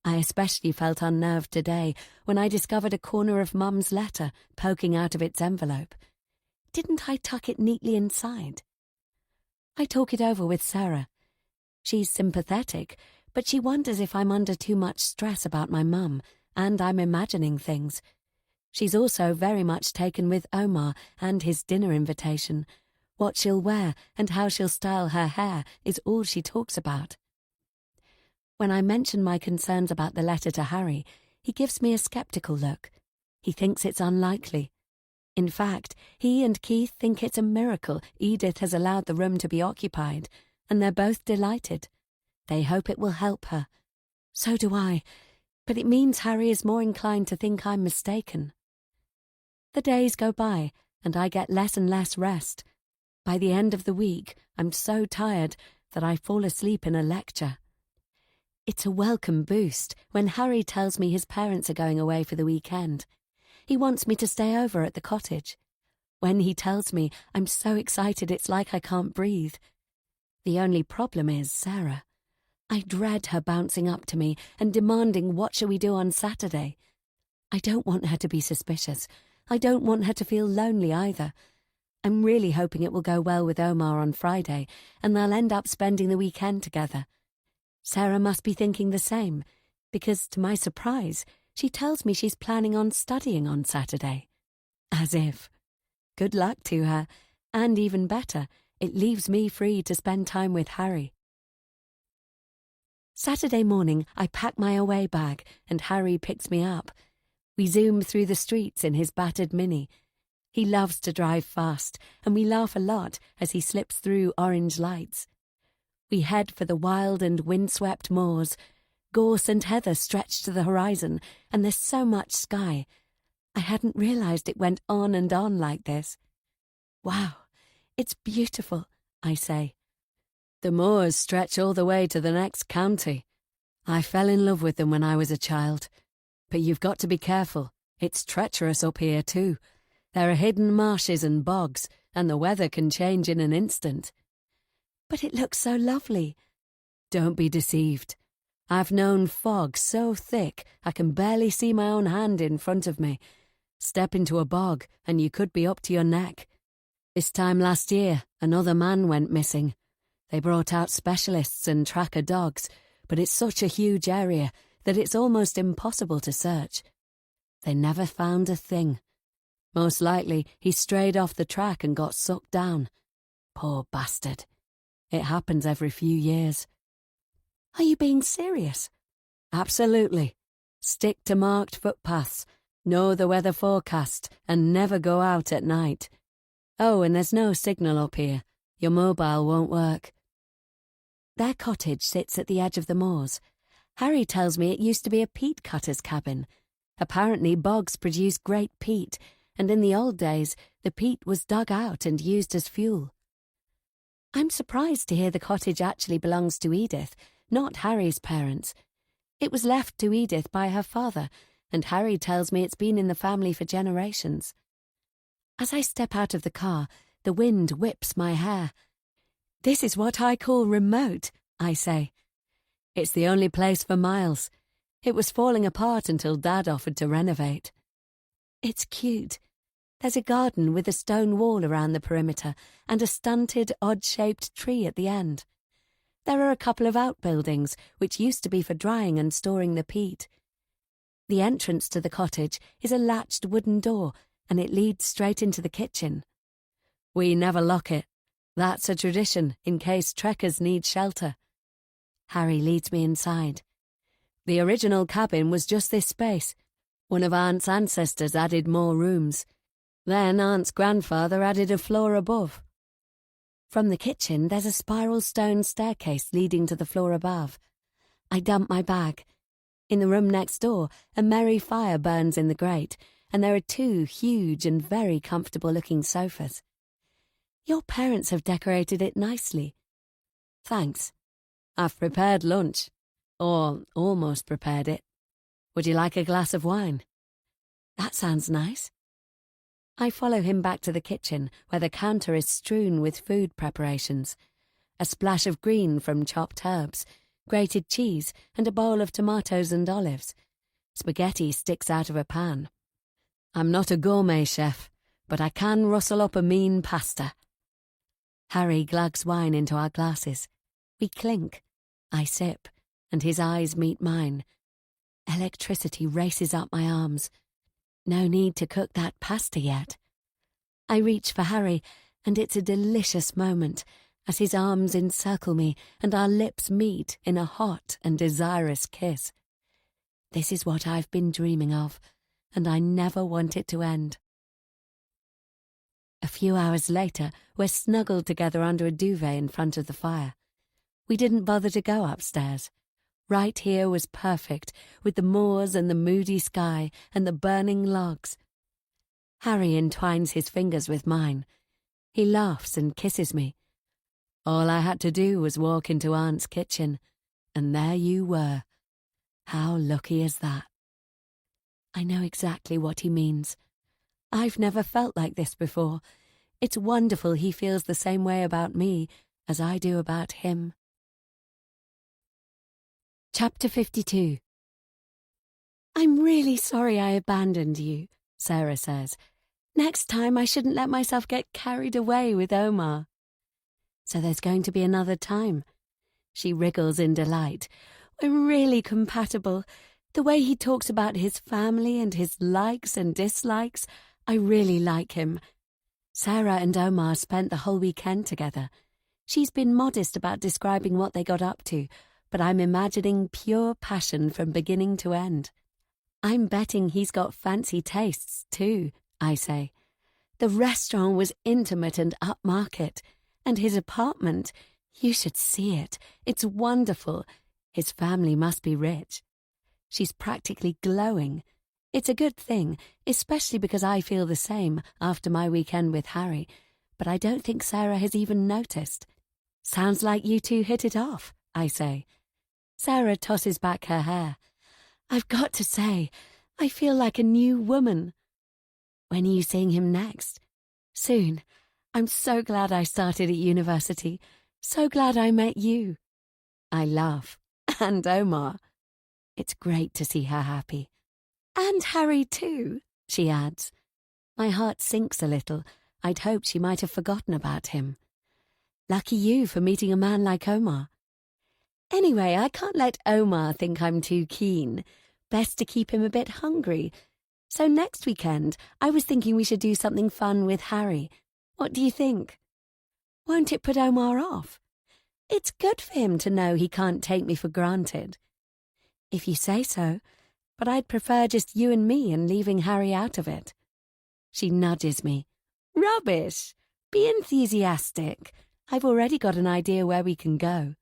I especially felt unnerved today when I discovered a corner of Mum's letter poking out of its envelope. Didn't I tuck it neatly inside? I talk it over with Sarah. She's sympathetic, but she wonders if I'm under too much stress about my mum, and I'm imagining things. She's also very much taken with Omar and his dinner invitation. What she'll wear and how she'll style her hair is all she talks about. When I mention my concerns about the letter to Harry, he gives me a sceptical look. He thinks it's unlikely. In fact, he and Keith think it's a miracle Edith has allowed the room to be occupied, and they're both delighted. They hope it will help her. So do I, but it means Harry is more inclined to think I'm mistaken. The days go by, and I get less and less rest. By the end of the week, I'm so tired that I fall asleep in a lecture. It's a welcome boost when Harry tells me his parents are going away for the weekend. He wants me to stay over at the cottage. When he tells me, I'm so excited it's like I can't breathe. The only problem is Sarah. I dread her bouncing up to me and demanding what shall we do on Saturday. I don't want her to be suspicious. I don't want her to feel lonely either. I'm really hoping it will go well with Omar on Friday, and they'll end up spending the weekend together. Sarah must be thinking the same, because, to my surprise, she tells me she's planning on studying on Saturday. As if. Good luck to her, and even better, it leaves me free to spend time with Harry. Saturday morning, I pack my away bag, and Harry picks me up. We zoom through the streets in his battered Mini. He loves to drive fast, and we laugh a lot as he slips through orange lights. We head for the wild and windswept moors. Gorse and heather stretch to the horizon, and there's so much sky. I hadn't realized it went on and on like this. Wow, it's beautiful, I say. The moors stretch all the way to the next county. I fell in love with them when I was a child. But you've got to be careful. It's treacherous up here too. There are hidden marshes and bogs, and the weather can change in an instant. But it looks so lovely. Don't be deceived. I've known fog so thick I can barely see my own hand in front of me. Step into a bog and you could be up to your neck. This time last year, another man went missing. They brought out specialists and tracker dogs, but it's such a huge area that it's almost impossible to search. They never found a thing. Most likely he strayed off the track and got sucked down. Poor bastard. It happens every few years. Are you being serious? Absolutely. Stick to marked footpaths, know the weather forecast, and never go out at night. Oh, and there's no signal up here. Your mobile won't work. Their cottage sits at the edge of the moors. Harry tells me it used to be a peat cutter's cabin. Apparently bogs produce great peat, and in the old days the peat was dug out and used as fuel. I'm surprised to hear the cottage actually belongs to Edith, not Harry's parents. It was left to Edith by her father, and Harry tells me it's been in the family for generations. As I step out of the car, the wind whips my hair. This is what I call remote, I say. It's the only place for miles. It was falling apart until Dad offered to renovate. It's cute. There's a garden with a stone wall around the perimeter and a stunted, odd-shaped tree at the end. There are a couple of outbuildings, which used to be for drying and storing the peat. The entrance to the cottage is a latched wooden door, and it leads straight into the kitchen. We never lock it. That's a tradition, in case trekkers need shelter. Harry leads me inside. The original cabin was just this space. One of Aunt's ancestors added more rooms. Then Aunt's grandfather added a floor above. From the kitchen, there's a spiral stone staircase leading to the floor above. I dump my bag. In the room next door, a merry fire burns in the grate, and there are 2 huge and very comfortable-looking sofas. Your parents have decorated it nicely. Thanks. I've prepared lunch. Or almost prepared it. Would you like a glass of wine? That sounds nice. I follow him back to the kitchen, where the counter is strewn with food preparations. A splash of green from chopped herbs, grated cheese, and a bowl of tomatoes and olives. Spaghetti sticks out of a pan. I'm not a gourmet chef, but I can rustle up a mean pasta. Harry glugs wine into our glasses. We clink. I sip, and his eyes meet mine. Electricity races up my arms. No need to cook that pasta yet. I reach for Harry, and it's a delicious moment as his arms encircle me and our lips meet in a hot and desirous kiss. This is what I've been dreaming of, and I never want it to end. A few hours later, we're snuggled together under a duvet in front of the fire. We didn't bother to go upstairs. Right here was perfect, with the moors and the moody sky and the burning logs. Harry entwines his fingers with mine. He laughs and kisses me. All I had to do was walk into Aunt's kitchen, and there you were. How lucky is that? I know exactly what he means. I've never felt like this before. It's wonderful he feels the same way about me as I do about him. Chapter 52. I'm really sorry I abandoned you, Sarah says. Next time I shouldn't let myself get carried away with Omar. So there's going to be another time. She wriggles in delight. We're really compatible. The way he talks about his family and his likes and dislikes, I really like him. Sarah and Omar spent the whole weekend together. She's been modest about describing what they got up to, but I'm imagining pure passion from beginning to end. I'm betting he's got fancy tastes, too, I say. The restaurant was intimate and upmarket, and his apartment, you should see it. It's wonderful. His family must be rich. She's practically glowing. It's a good thing, especially because I feel the same after my weekend with Harry, but I don't think Sarah has even noticed. Sounds like you two hit it off, I say. Sarah tosses back her hair. I've got to say, I feel like a new woman. When are you seeing him next? Soon. I'm so glad I started at university. So glad I met you. I laugh. And Omar. It's great to see her happy. And Harry too, she adds. My heart sinks a little. I'd hoped she might have forgotten about him. Lucky you for meeting a man like Omar. Anyway, I can't let Omar think I'm too keen. Best to keep him a bit hungry. So next weekend, I was thinking we should do something fun with Harry. What do you think? Won't it put Omar off? It's good for him to know he can't take me for granted. If you say so, but I'd prefer just you and me and leaving Harry out of it. She nudges me. Rubbish! Be enthusiastic. I've already got an idea where we can go.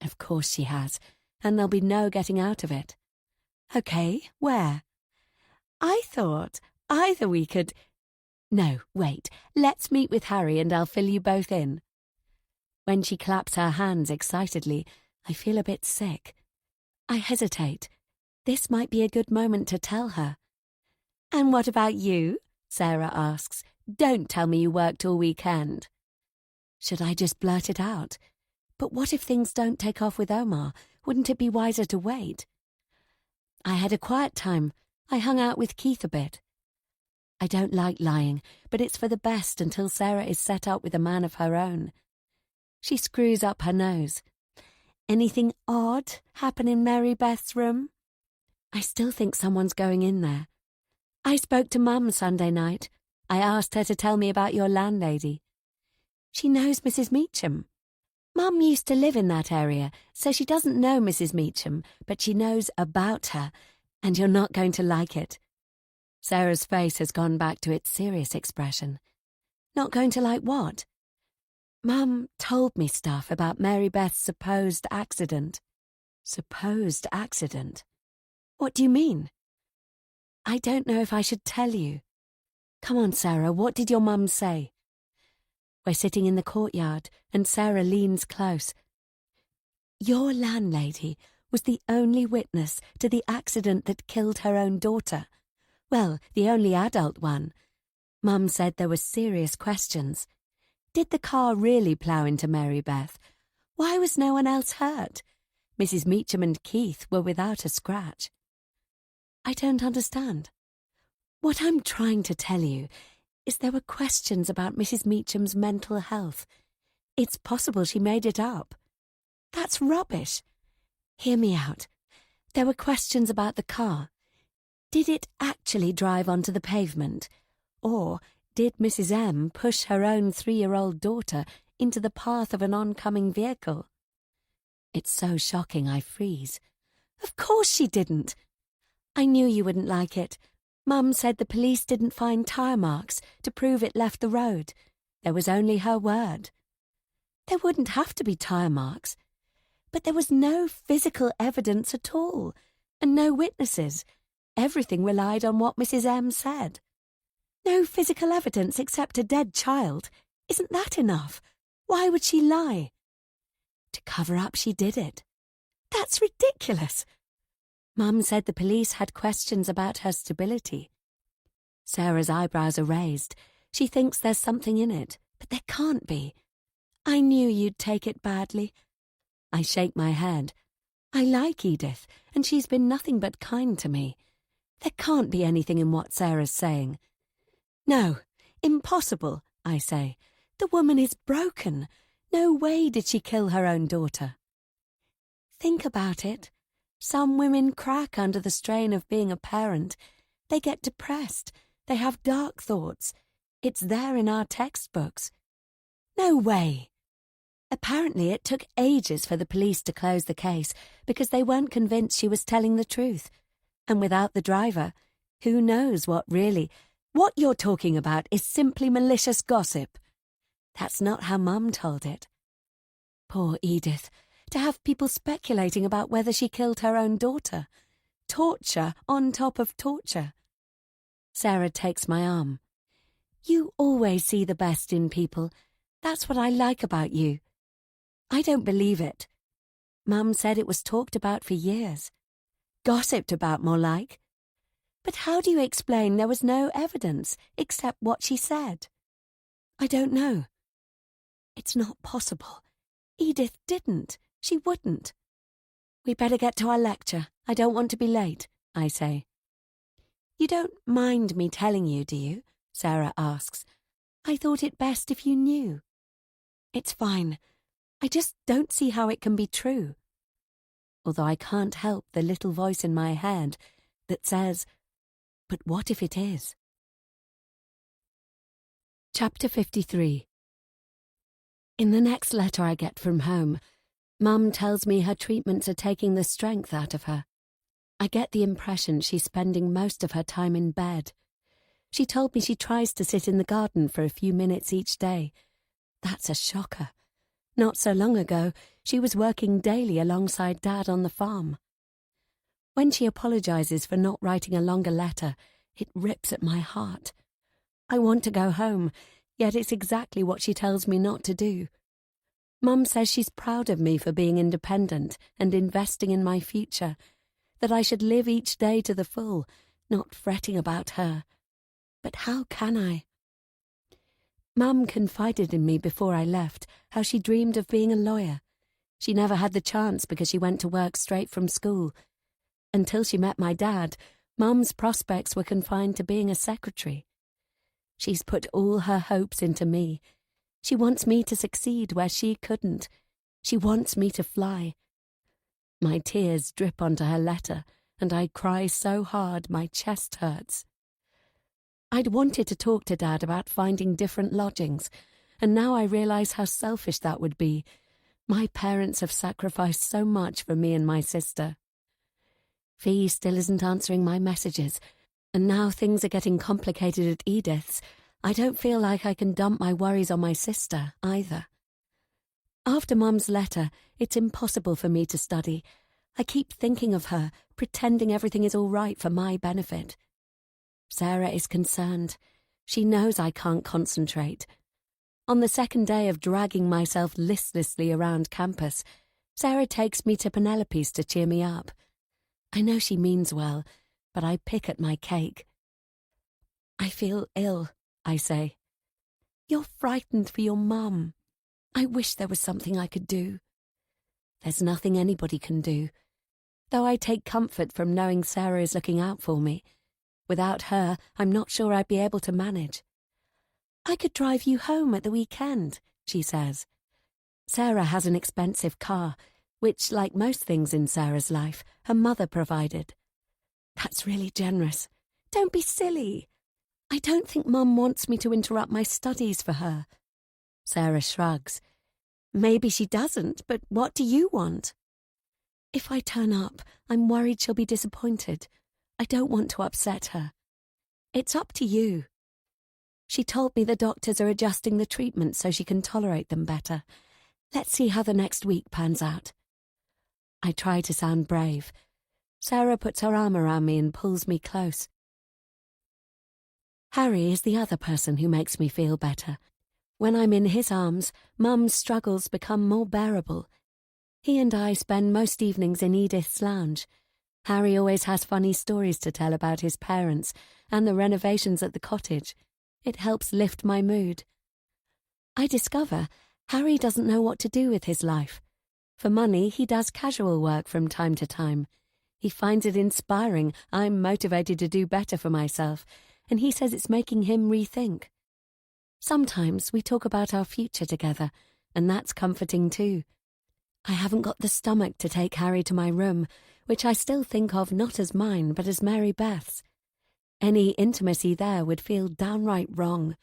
Of course she has, and there'll be no getting out of it. Okay, where? I thought either we could... No, wait, let's meet with Harry and I'll fill you both in. When she claps her hands excitedly, I feel a bit sick. I hesitate. This might be a good moment to tell her. And what about you? Sarah asks. Don't tell me you worked all weekend. Should I just blurt it out? But what if things don't take off with Omar? Wouldn't it be wiser to wait? I had a quiet time. I hung out with Keith a bit. I don't like lying, but it's for the best until Sarah is set up with a man of her own. She screws up her nose. Anything odd happen in Mary Beth's room? I still think someone's going in there. I spoke to Mum Sunday night. I asked her to tell me about your landlady. She knows Mrs. Meacham. Mum used to live in that area, so she doesn't know Mrs. Meacham, but she knows about her, and you're not going to like it. Sarah's face has gone back to its serious expression. Not going to like what? Mum told me stuff about Mary Beth's supposed accident. Supposed accident? What do you mean? I don't know if I should tell you. Come on, Sarah, what did your mum say? We're sitting in the courtyard, and Sarah leans close. Your landlady was the only witness to the accident that killed her own daughter. Well, the only adult one. Mum said there were serious questions. Did the car really plough into Mary Beth? Why was no one else hurt? Mrs. Meacham and Keith were without a scratch. I don't understand. What I'm trying to tell you is there were questions about Mrs. Meacham's mental health. It's possible she made it up. That's rubbish. Hear me out. There were questions about the car. Did it actually drive onto the pavement? Or did Mrs. M push her own 3-year-old daughter into the path of an oncoming vehicle? It's so shocking I freeze. Of course she didn't. I knew you wouldn't like it. Mum said the police didn't find tyre marks to prove it left the road. There was only her word. There wouldn't have to be tyre marks. But there was no physical evidence at all, and no witnesses. Everything relied on what Mrs. M said. No physical evidence except a dead child. Isn't that enough? Why would she lie? To cover up she did it. That's ridiculous. Mum said the police had questions about her stability. Sarah's eyebrows are raised. She thinks there's something in it, but there can't be. I knew you'd take it badly. I shake my head. I like Edith, and she's been nothing but kind to me. There can't be anything in what Sarah's saying. No, impossible, I say. The woman is broken. No way did she kill her own daughter. Think about it. Some women crack under the strain of being a parent. They get depressed. They have dark thoughts. It's there in our textbooks. No way. Apparently it took ages for the police to close the case because they weren't convinced she was telling the truth. And without the driver, who knows what really... What you're talking about is simply malicious gossip. That's not how Mum told it. Poor Edith. To have people speculating about whether she killed her own daughter. Torture on top of torture. Sarah takes my arm. You always see the best in people. That's what I like about you. I don't believe it. Mum said it was talked about for years. Gossiped about, more like. But how do you explain there was no evidence except what she said? I don't know. It's not possible. Edith didn't. She wouldn't. We better get to our lecture. I don't want to be late, I say. You don't mind me telling you, do you? Sarah asks. I thought it best if you knew. It's fine. I just don't see how it can be true. Although I can't help the little voice in my head that says, But what if it is? Chapter 53. In the next letter I get from home, Mum tells me her treatments are taking the strength out of her. I get the impression she's spending most of her time in bed. She told me she tries to sit in the garden for a few minutes each day. That's a shocker. Not so long ago, she was working daily alongside Dad on the farm. When she apologises for not writing a longer letter, it rips at my heart. I want to go home, yet it's exactly what she tells me not to do. Mum says she's proud of me for being independent and investing in my future, that I should live each day to the full, not fretting about her. But how can I? Mum confided in me before I left how she dreamed of being a lawyer. She never had the chance because she went to work straight from school. Until she met my dad, Mum's prospects were confined to being a secretary. She's put all her hopes into me. She wants me to succeed where she couldn't. She wants me to fly. My tears drip onto her letter, and I cry so hard my chest hurts. I'd wanted to talk to Dad about finding different lodgings, and now I realise how selfish that would be. My parents have sacrificed so much for me and my sister. Fee still isn't answering my messages, and now things are getting complicated at Edith's. I don't feel like I can dump my worries on my sister, either. After Mum's letter, it's impossible for me to study. I keep thinking of her, pretending everything is all right for my benefit. Sarah is concerned. She knows I can't concentrate. On the second day of dragging myself listlessly around campus, Sarah takes me to Penelope's to cheer me up. I know she means well, but I pick at my cake. I feel ill, I say. You're frightened for your mum. I wish there was something I could do. There's nothing anybody can do, though I take comfort from knowing Sarah is looking out for me. Without her, I'm not sure I'd be able to manage. I could drive you home at the weekend, she says. Sarah has an expensive car, which, like most things in Sarah's life, her mother provided. That's really generous. Don't be silly. I don't think Mum wants me to interrupt my studies for her. Sarah shrugs. Maybe she doesn't, but what do you want? If I turn up, I'm worried she'll be disappointed. I don't want to upset her. It's up to you. She told me the doctors are adjusting the treatment so she can tolerate them better. Let's see how the next week pans out. I try to sound brave. Sarah puts her arm around me and pulls me close. Harry is the other person who makes me feel better. When I'm in his arms, Mum's struggles become more bearable. He and I spend most evenings in Edith's lounge. Harry always has funny stories to tell about his parents and the renovations at the cottage. It helps lift my mood. I discover Harry doesn't know what to do with his life. For money, he does casual work from time to time. He finds it inspiring. I'm motivated to do better for myself, and he says it's making him rethink. Sometimes we talk about our future together, and that's comforting too. I haven't got the stomach to take Harry to my room, which I still think of not as mine but as Mary Beth's. Any intimacy there would feel downright wrong.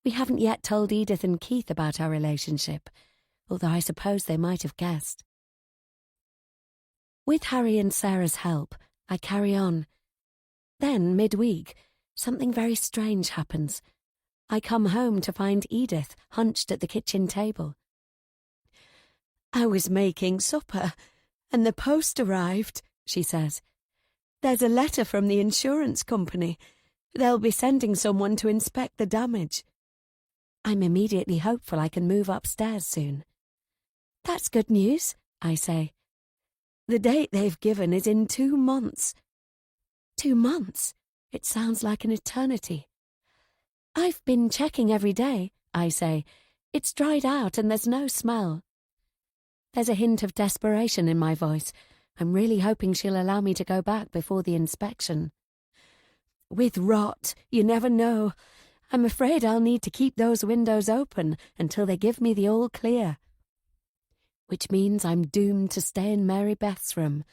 We haven't yet told Edith and Keith about our relationship, although I suppose they might have guessed. With Harry and Sarah's help, I carry on. Then, midweek, something very strange happens. I come home to find Edith hunched at the kitchen table. I was making supper, and the post arrived, she says. There's a letter from the insurance company. They'll be sending someone to inspect the damage. I'm immediately hopeful I can move upstairs soon. That's good news, I say. The date they've given is in 2 months. 2 months? It sounds like an eternity. I've been checking every day, I say. It's dried out and there's no smell. There's a hint of desperation in my voice. I'm really hoping she'll allow me to go back before the inspection. With rot, you never know. I'm afraid I'll need to keep those windows open until they give me the all clear. Which means I'm doomed to stay in Mary Beth's room.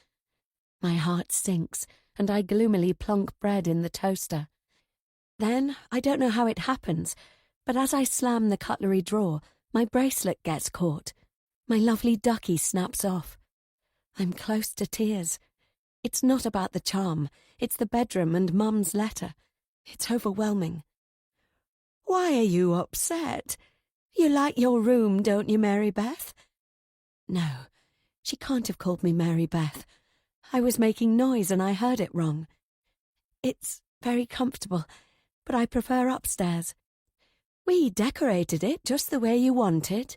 My heart sinks, and I gloomily plonk bread in the toaster. Then, I don't know how it happens, but as I slam the cutlery drawer, my bracelet gets caught. My lovely ducky snaps off. I'm close to tears. It's not about the charm. It's the bedroom and Mum's letter. It's overwhelming. Why are you upset? You like your room, don't you, Mary Beth? No, she can't have called me Mary Beth. I was making noise and I heard it wrong. It's very comfortable, but I prefer upstairs. We decorated it just the way you wanted.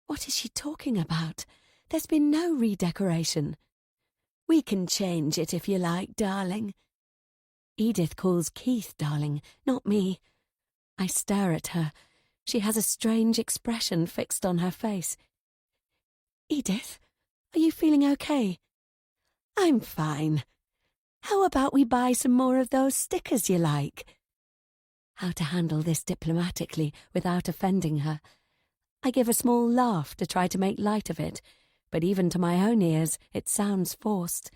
What is she talking about? There's been no redecoration. We can change it if you like, darling. Edith calls Keith darling, not me. I stare at her. She has a strange expression fixed on her face. Edith, are you feeling okay? I'm fine. How about we buy some more of those stickers you like? How to handle this diplomatically without offending her. I give a small laugh to try to make light of it, but even to my own ears it sounds forced.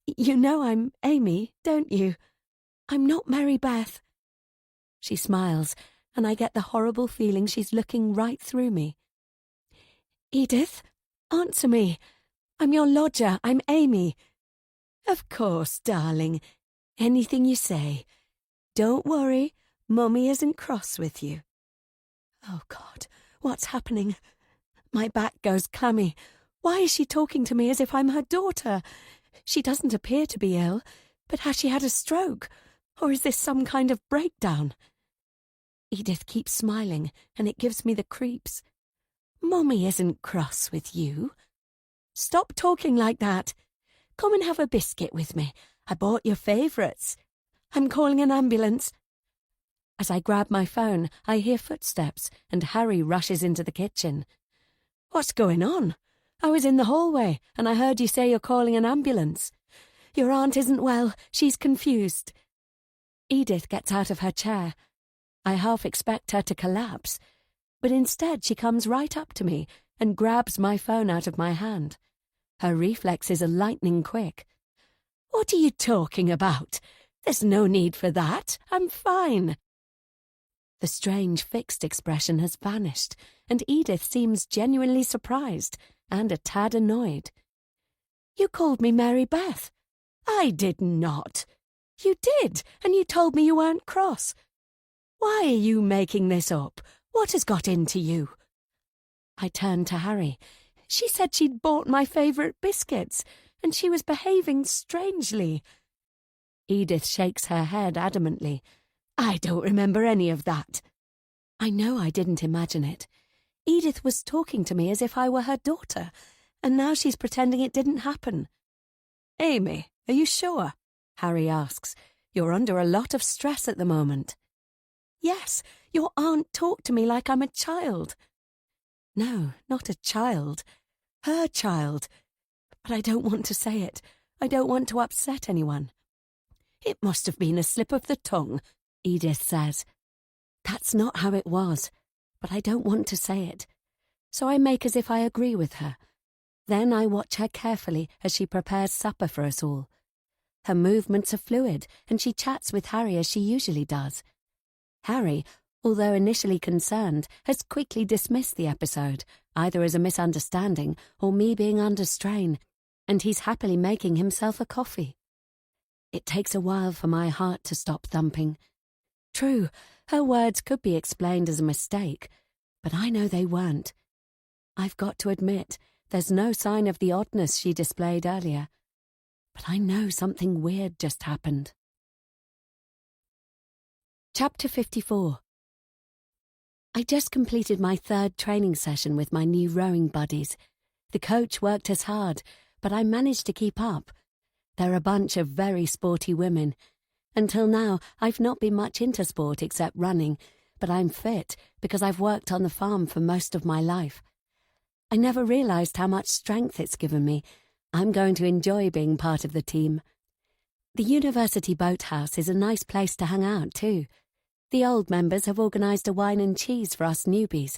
You know I'm Amy, don't you? I'm not Mary Beth. She smiles, and I get the horrible feeling she's looking right through me. Edith, answer me. I'm your lodger, I'm Amy. Of course, darling. Anything you say. Don't worry, Mummy isn't cross with you. Oh, God, what's happening? My back goes clammy. Why is she talking to me as if I'm her daughter? She doesn't appear to be ill, but has she had a stroke? Or is this some kind of breakdown? Edith keeps smiling, and it gives me the creeps. Mummy isn't cross with you. Stop talking like that. Come and have a biscuit with me. I bought your favourites. I'm calling an ambulance. As I grab my phone, I hear footsteps, and Harry rushes into the kitchen. What's going on? I was in the hallway, and I heard you say you're calling an ambulance. Your aunt isn't well. She's confused. Edith gets out of her chair. I half expect her to collapse, but instead she comes right up to me and grabs my phone out of my hand. Her reflexes are lightning quick. What are you talking about? There's no need for that. I'm fine. The strange fixed expression has vanished, and Edith seems genuinely surprised and a tad annoyed. You called me Mary Beth. I did not. You did, and you told me you weren't cross. Why are you making this up? What has got into you? I turned to Harry. She said she'd bought my favourite biscuits, and she was behaving strangely. Edith shakes her head adamantly. I don't remember any of that. I know I didn't imagine it. Edith was talking to me as if I were her daughter, and now she's pretending it didn't happen. Amy, are you sure? Harry asks. You're under a lot of stress at the moment. Yes, your aunt talked to me like I'm a child. No, not a child. Her child. But I don't want to say it. I don't want to upset anyone. It must have been a slip of the tongue, Edith says. That's not how it was, but I don't want to say it. So I make as if I agree with her. Then I watch her carefully as she prepares supper for us all. Her movements are fluid, and she chats with Harry as she usually does. Harry, although initially concerned, has quickly dismissed the episode, either as a misunderstanding or me being under strain, and he's happily making himself a coffee. It takes a while for my heart to stop thumping. True, her words could be explained as a mistake, but I know they weren't. I've got to admit, there's no sign of the oddness she displayed earlier. But I know something weird just happened. Chapter 54. I just completed my 3rd training session with my new rowing buddies. The coach worked us hard, but I managed to keep up. They're a bunch of very sporty women. Until now, I've not been much into sport except running, but I'm fit because I've worked on the farm for most of my life. I never realised how much strength it's given me. I'm going to enjoy being part of the team. The university boathouse is a nice place to hang out too. The old members have organised a wine and cheese for us newbies.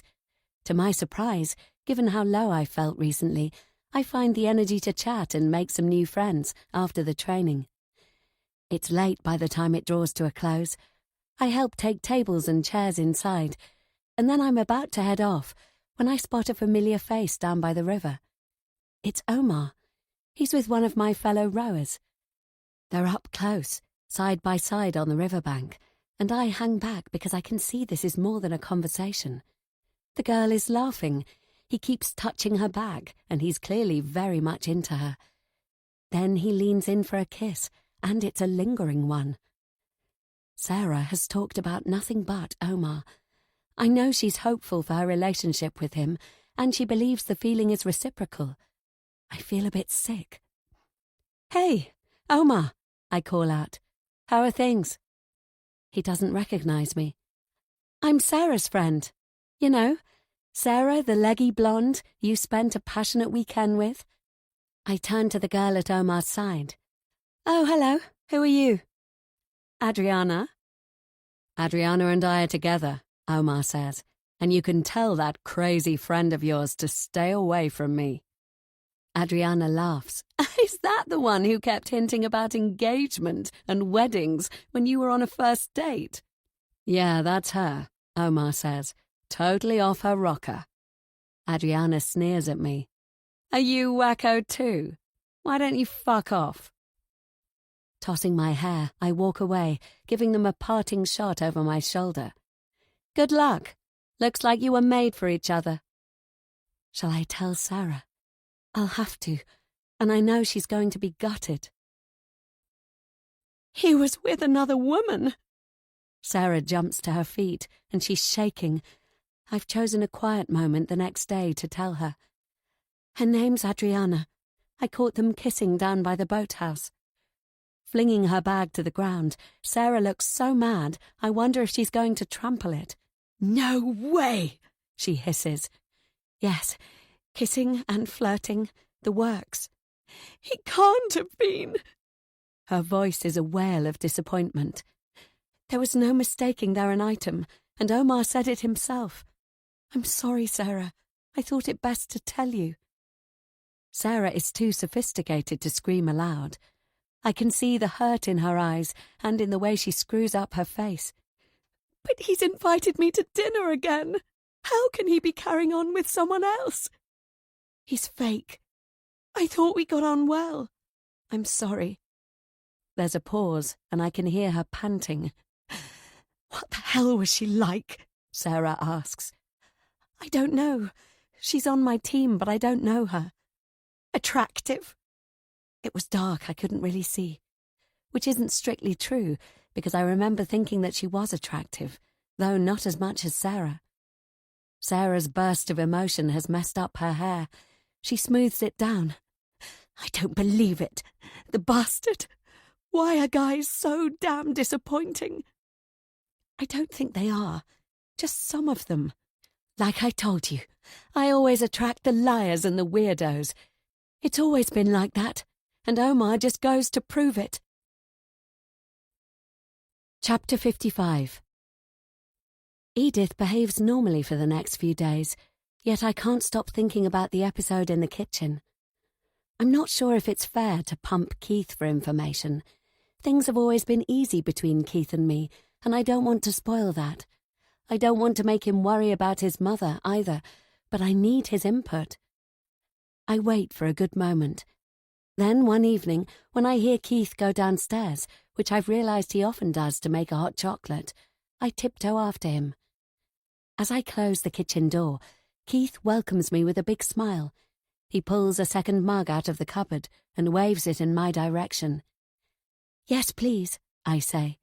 To my surprise, given how low I felt recently, I find the energy to chat and make some new friends after the training. It's late by the time it draws to a close. I help take tables and chairs inside, and then I'm about to head off when I spot a familiar face down by the river. It's Omar. He's with one of my fellow rowers. They're up close, side by side on the riverbank, and I hang back because I can see this is more than a conversation. The girl is laughing. He keeps touching her back, and he's clearly very much into her. Then he leans in for a kiss, and it's a lingering one. Sarah has talked about nothing but Omar. I know she's hopeful for her relationship with him, and she believes the feeling is reciprocal. I feel a bit sick. "Hey, Omar," I call out. "How are things?" He doesn't recognize me. "I'm Sarah's friend. You know, Sarah, the leggy blonde you spent a passionate weekend with." I turn to the girl at Omar's side. "Oh, hello. Who are you?" "Adriana." "Adriana and I are together," Omar says, "and you can tell that crazy friend of yours to stay away from me." Adriana laughs. "Is that the one who kept hinting about engagement and weddings when you were on a first date?" "Yeah, that's her," Omar says, "totally off her rocker." Adriana sneers at me. "Are you wacko too? Why don't you fuck off?" Tossing my hair, I walk away, giving them a parting shot over my shoulder. "Good luck. Looks like you were made for each other." Shall I tell Sarah? I'll have to, and I know she's going to be gutted. "He was with another woman." Sarah jumps to her feet, and she's shaking. I've chosen a quiet moment the next day to tell her. "Her name's Adriana. I caught them kissing down by the boathouse." Flinging her bag to the ground, Sarah looks so mad, I wonder if she's going to trample it. "No way!" she hisses. "Yes, kissing and flirting, the works." "He can't have been." Her voice is a wail of disappointment. "There was no mistaking they're an item, and Omar said it himself. I'm sorry, Sarah. I thought it best to tell you." Sarah is too sophisticated to scream aloud. I can see the hurt in her eyes and in the way she screws up her face. "But he's invited me to dinner again. How can he be carrying on with someone else?" "He's fake. I thought we got on well. I'm sorry." There's a pause, and I can hear her panting. "What the hell was she like?" Sarah asks. "I don't know. She's on my team, but I don't know her." "Attractive?" It was dark, I couldn't really see. Which isn't strictly true, because I remember thinking that she was attractive, though not as much as Sarah. Sarah's burst of emotion has messed up her hair. She smooths it down. "I don't believe it. The bastard. Why are guys so damn disappointing?" "I don't think they are. Just some of them. Like I told you, I always attract the liars and the weirdos. It's always been like that, and Omar just goes to prove it." Chapter 55. Edith behaves normally for the next few days, yet I can't stop thinking about the episode in the kitchen. I'm not sure if it's fair to pump Keith for information. Things have always been easy between Keith and me, and I don't want to spoil that. I don't want to make him worry about his mother either, but I need his input. I wait for a good moment. Then one evening, when I hear Keith go downstairs, which I've realised he often does to make a hot chocolate, I tiptoe after him. As I close the kitchen door, Keith welcomes me with a big smile. He pulls a second mug out of the cupboard and waves it in my direction. "Yes, please," I say.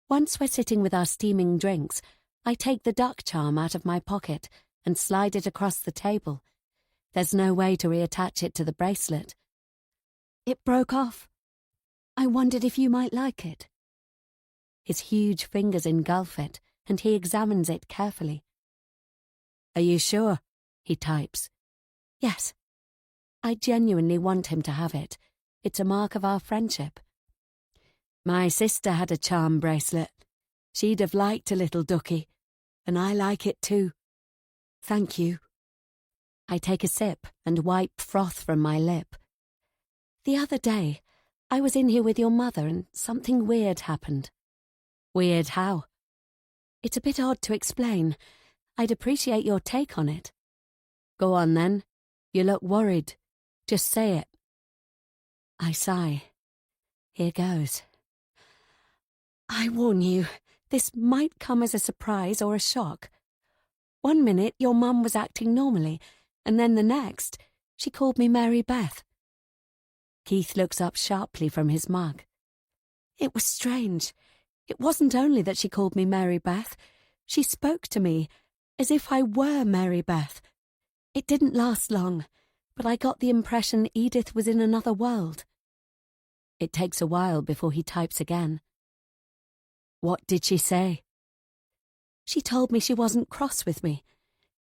Once we're sitting with our steaming drinks, I take the duck charm out of my pocket and slide it across the table. There's no way to reattach it to the bracelet. "It broke off. I wondered if you might like it." His huge fingers engulf it, and he examines it carefully. "Are you sure?" he types. "Yes. I genuinely want him to have it. It's a mark of our friendship. My sister had a charm bracelet. She'd have liked a little ducky, and I like it too. Thank you." I take a sip and wipe froth from my lip. "The other day, I was in here with your mother and something weird happened. Weird how? It's a bit odd to explain. I'd appreciate your take on it. Go on then. You look worried. Just say it. I sigh. Here goes. I warn you, this might come as a surprise or a shock. 1 minute your mum was acting normally, and then the next, she called me Mary Beth. Keith looks up sharply from his mug. It was strange. It wasn't only that she called me Mary Beth. She spoke to me as if I were Mary Beth. It didn't last long, but I got the impression Edith was in another world. It takes a while before he types again. What did she say? She told me she wasn't cross with me.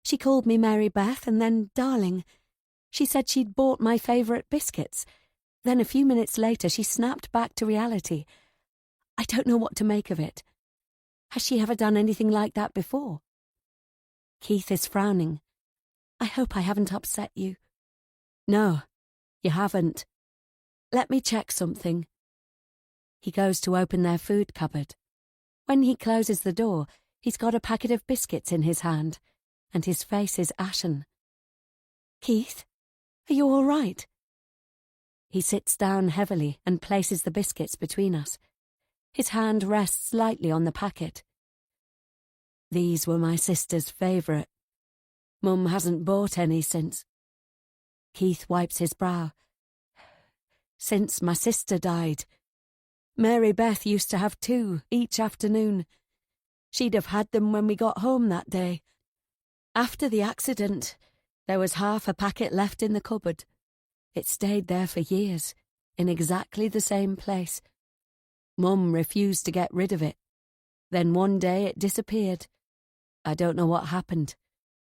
She called me Mary Beth and then darling. She said she'd bought my favourite biscuits. Then a few minutes later she snapped back to reality. I don't know what to make of it. Has she ever done anything like that before? Keith is frowning. I hope I haven't upset you. No, you haven't. Let me check something. He goes to open their food cupboard. When he closes the door, he's got a packet of biscuits in his hand, and his face is ashen. Keith, are you all right? He sits down heavily and places the biscuits between us. His hand rests lightly on the packet. These were my sister's favourite. Mum hasn't bought any since. Keith wipes his brow. Since my sister died. Mary Beth used to have 2 each afternoon. She'd have had them when we got home that day. After the accident, there was half a packet left in the cupboard. It stayed there for years, in exactly the same place. Mum refused to get rid of it. Then one day it disappeared. I don't know what happened,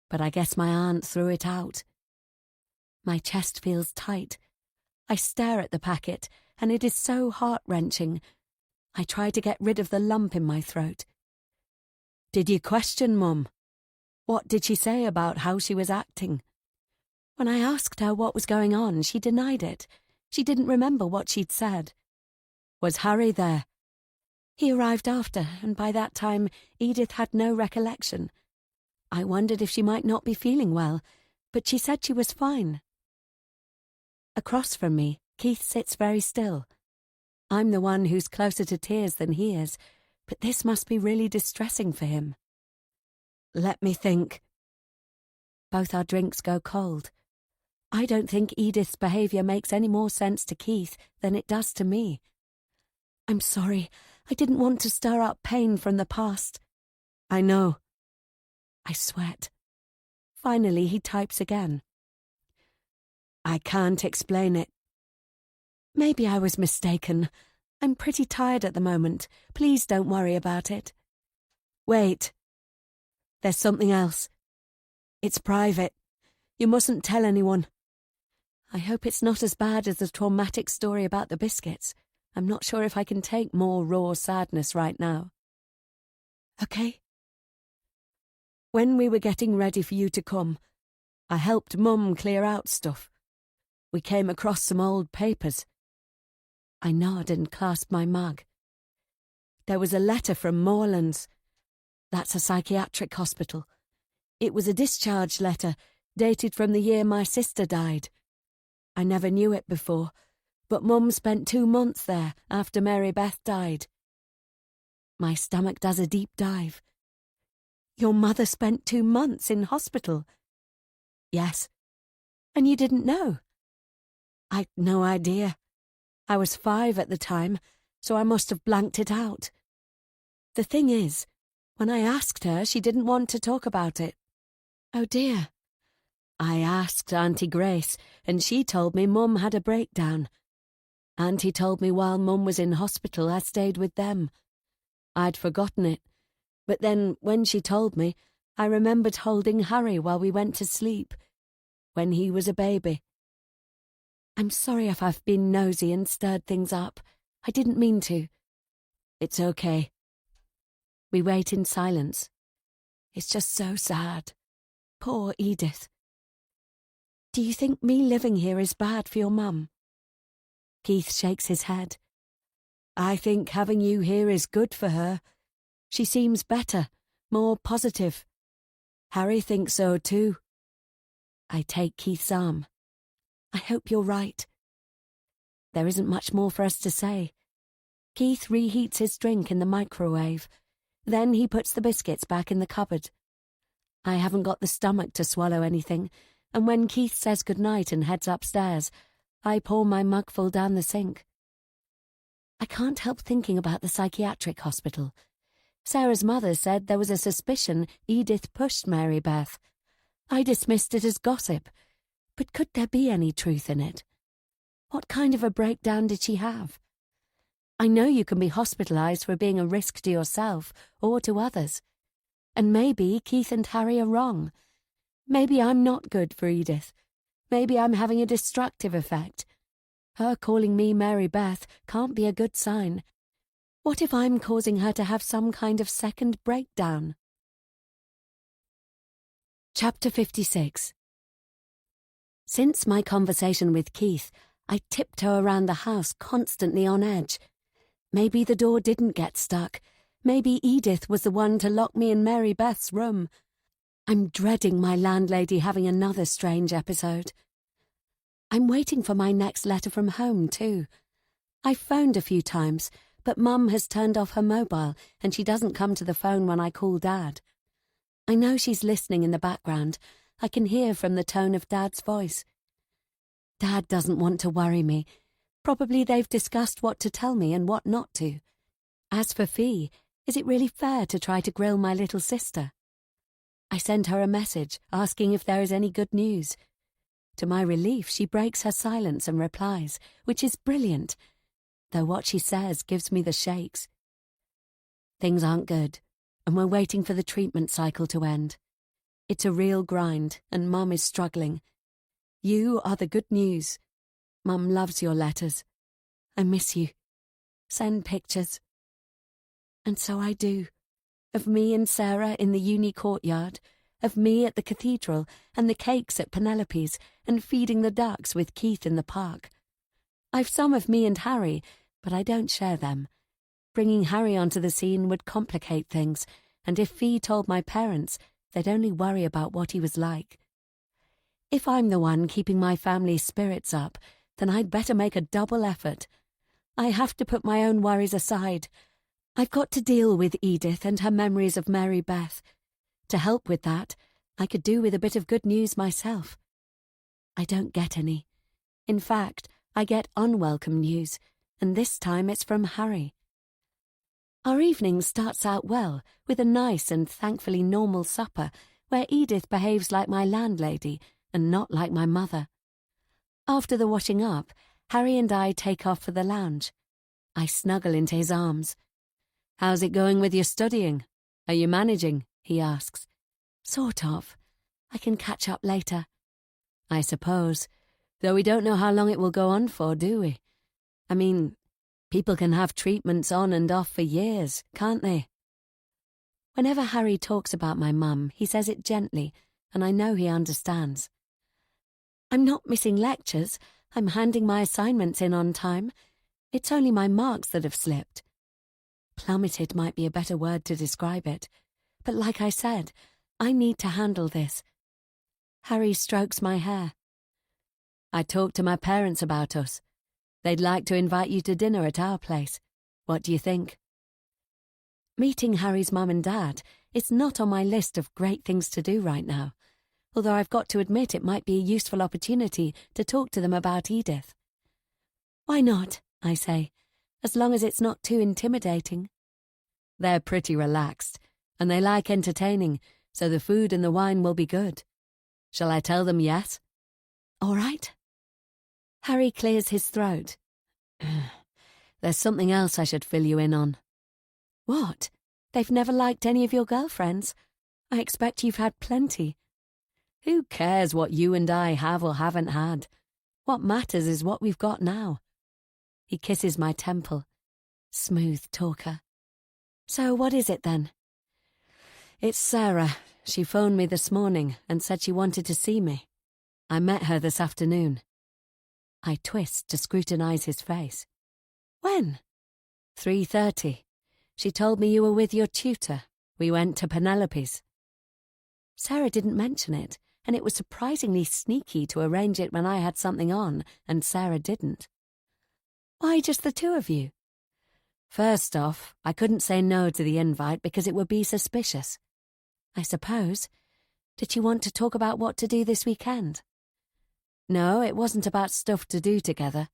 but I guess my aunt threw it out. My chest feels tight. I stare at the packet, and it is so heart-wrenching. I try to get rid of the lump in my throat. Did you question Mum? What did she say about how she was acting? When I asked her what was going on, she denied it. She didn't remember what she'd said. Was Harry there? He arrived after, and by that time Edith had no recollection. I wondered if she might not be feeling well, but she said she was fine. Across from me, Keith sits very still. I'm the one who's closer to tears than he is, but this must be really distressing for him. Let me think. Both our drinks go cold. I don't think Edith's behaviour makes any more sense to Keith than it does to me. I'm sorry. I didn't want to stir up pain from the past. I know. I sweat. Finally, he types again. I can't explain it. Maybe I was mistaken. I'm pretty tired at the moment. Please don't worry about it. Wait. There's something else. It's private. You mustn't tell anyone. I hope it's not as bad as the traumatic story about the biscuits. I'm not sure if I can take more raw sadness right now. Okay? When we were getting ready for you to come, I helped Mum clear out stuff. We came across some old papers. I nod and clasp my mug. There was a letter from Moorlands. That's a psychiatric hospital. It was a discharge letter, dated from the year my sister died. I never knew it before, but Mum spent 2 months there after Mary Beth died. My stomach does a deep dive. Your mother spent 2 months in hospital? Yes. And you didn't know? I'd no idea. I was 5 at the time, so I must have blanked it out. The thing is, when I asked her, she didn't want to talk about it. Oh dear. I asked Auntie Grace, and she told me Mum had a breakdown. Auntie told me while Mum was in hospital I stayed with them. I'd forgotten it, but then when she told me, I remembered holding Harry while we went to sleep, when he was a baby. I'm sorry if I've been nosy and stirred things up. I didn't mean to. It's okay. We wait in silence. It's just so sad. Poor Edith. Do you think me living here is bad for your mum? Keith shakes his head. I think having you here is good for her. She seems better, more positive. Harry thinks so too. I take Keith's arm. I hope you're right. There isn't much more for us to say. Keith reheats his drink in the microwave. Then he puts the biscuits back in the cupboard. I haven't got the stomach to swallow anything, and when Keith says goodnight and heads upstairs, I pour my mugful down the sink. I can't help thinking about the psychiatric hospital. Sarah's mother said there was a suspicion Edith pushed Mary Beth. I dismissed it as gossip, but could there be any truth in it? What kind of a breakdown did she have? I know you can be hospitalized for being a risk to yourself or to others. And maybe Keith and Harry are wrong. Maybe I'm not good for Edith. Maybe I'm having a destructive effect. Her calling me Mary Beth can't be a good sign. What if I'm causing her to have some kind of second breakdown? Chapter 56. Since my conversation with Keith, I tiptoe around the house constantly on edge. Maybe the door didn't get stuck. Maybe Edith was the one to lock me in Mary Beth's room. I'm dreading my landlady having another strange episode. I'm waiting for my next letter from home, too. I've phoned a few times, but Mum has turned off her mobile and she doesn't come to the phone when I call Dad. I know she's listening in the background. I can hear from the tone of Dad's voice. Dad doesn't want to worry me. Probably they've discussed what to tell me and what not to. As for Fee, is it really fair to try to grill my little sister? I send her a message asking if there is any good news. To my relief, she breaks her silence and replies, which is brilliant, though what she says gives me the shakes. Things aren't good, and we're waiting for the treatment cycle to end. It's a real grind, and Mum is struggling. You are the good news. Mum loves your letters. I miss you. Send pictures. And so I do. Of me and Sarah in the uni courtyard, of me at the cathedral and the cakes at Penelope's and feeding the ducks with Keith in the park. I've some of me and Harry, but I don't share them. Bringing Harry onto the scene would complicate things, and if Fee told my parents, they'd only worry about what he was like. If I'm the one keeping my family's spirits up, then I'd better make a double effort. I have to put my own worries aside. I've got to deal with Edith and her memories of Mary Beth. To help with that, I could do with a bit of good news myself. I don't get any. In fact, I get unwelcome news, and this time it's from Harry. Our evening starts out well, with a nice and thankfully normal supper, where Edith behaves like my landlady and not like my mother. After the washing up, Harry and I take off for the lounge. I snuggle into his arms. "How's it going with your studying? Are you managing?" he asks. "Sort of. I can catch up later." "I suppose. Though we don't know how long it will go on for, do we? I mean, people can have treatments on and off for years, can't they?" Whenever Harry talks about my mum, he says it gently, and I know he understands. I'm not missing lectures. I'm handing my assignments in on time. It's only my marks that have slipped. Plummeted might be a better word to describe it. But like I said, I need to handle this. Harry strokes my hair. "I talked to my parents about us. They'd like to invite you to dinner at our place. What do you think?" Meeting Harry's mum and dad is not on my list of great things to do right now, although I've got to admit it might be a useful opportunity to talk to them about Edith. "Why not?" I say, "as long as it's not too intimidating." They're pretty relaxed, and they like entertaining, so the food and the wine will be good. Shall I tell them yes? All right. Harry clears his throat. "There's something else I should fill you in on." "What? They've never liked any of your girlfriends? I expect you've had plenty." "Who cares what you and I have or haven't had? What matters is what we've got now." He kisses my temple. Smooth talker. "So what is it then?" "It's Sarah. She phoned me this morning and said she wanted to see me. I met her this afternoon." I twist to scrutinize his face. When? 3:30. She told me you were with your tutor. We went to Penelope's. Sarah didn't mention it, and it was surprisingly sneaky to arrange it when I had something on and Sarah didn't. Why just the two of you? First off, I couldn't say no to the invite because it would be suspicious. I suppose. Did you want to talk about what to do this weekend? No, it wasn't about stuff to do together.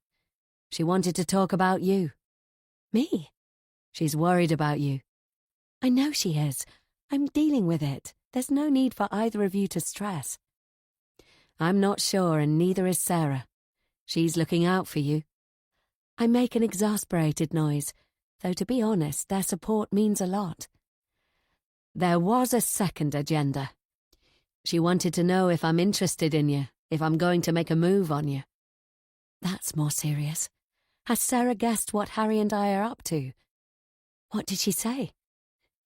She wanted to talk about you. Me? She's worried about you. I know she is. I'm dealing with it. There's no need for either of you to stress. I'm not sure, and neither is Sarah. She's looking out for you. I make an exasperated noise, though to be honest, their support means a lot. There was a second agenda. She wanted to know if I'm interested in you, if I'm going to make a move on you. That's more serious. Has Sarah guessed what Harry and I are up to? What did she say?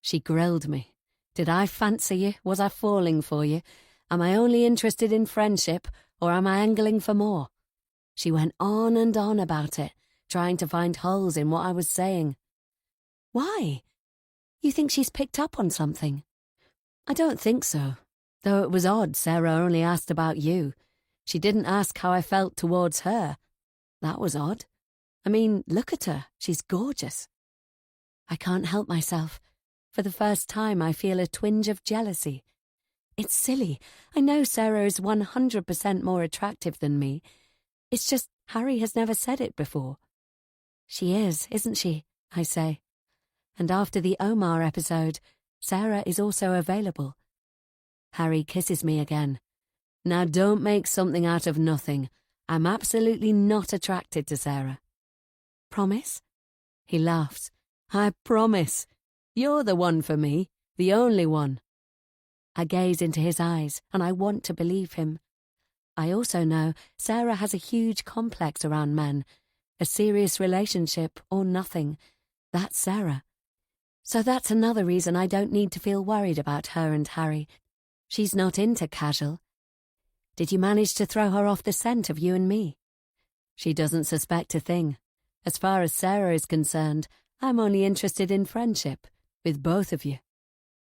She grilled me. Did I fancy you? Was I falling for you? Am I only interested in friendship, or am I angling for more? She went on and on about it, trying to find holes in what I was saying. Why? You think she's picked up on something? I don't think so, though it was odd Sarah only asked about you. She didn't ask how I felt towards her. That was odd. I mean, look at her. She's gorgeous. I can't help myself. For the first time, I feel a twinge of jealousy. It's silly. I know Sarah is 100% more attractive than me. It's just Harry has never said it before. She is, isn't she? I say. And after the Omar episode, Sarah is also available. Harry kisses me again. Now don't make something out of nothing. I'm absolutely not attracted to Sarah. Promise? He laughs. I promise. You're the one for me, the only one. I gaze into his eyes, and I want to believe him. I also know Sarah has a huge complex around men. A serious relationship or nothing. That's Sarah. So that's another reason I don't need to feel worried about her and Harry. She's not into casual. Did you manage to throw her off the scent of you and me? She doesn't suspect a thing. As far as Sarah is concerned, I'm only interested in friendship, with both of you.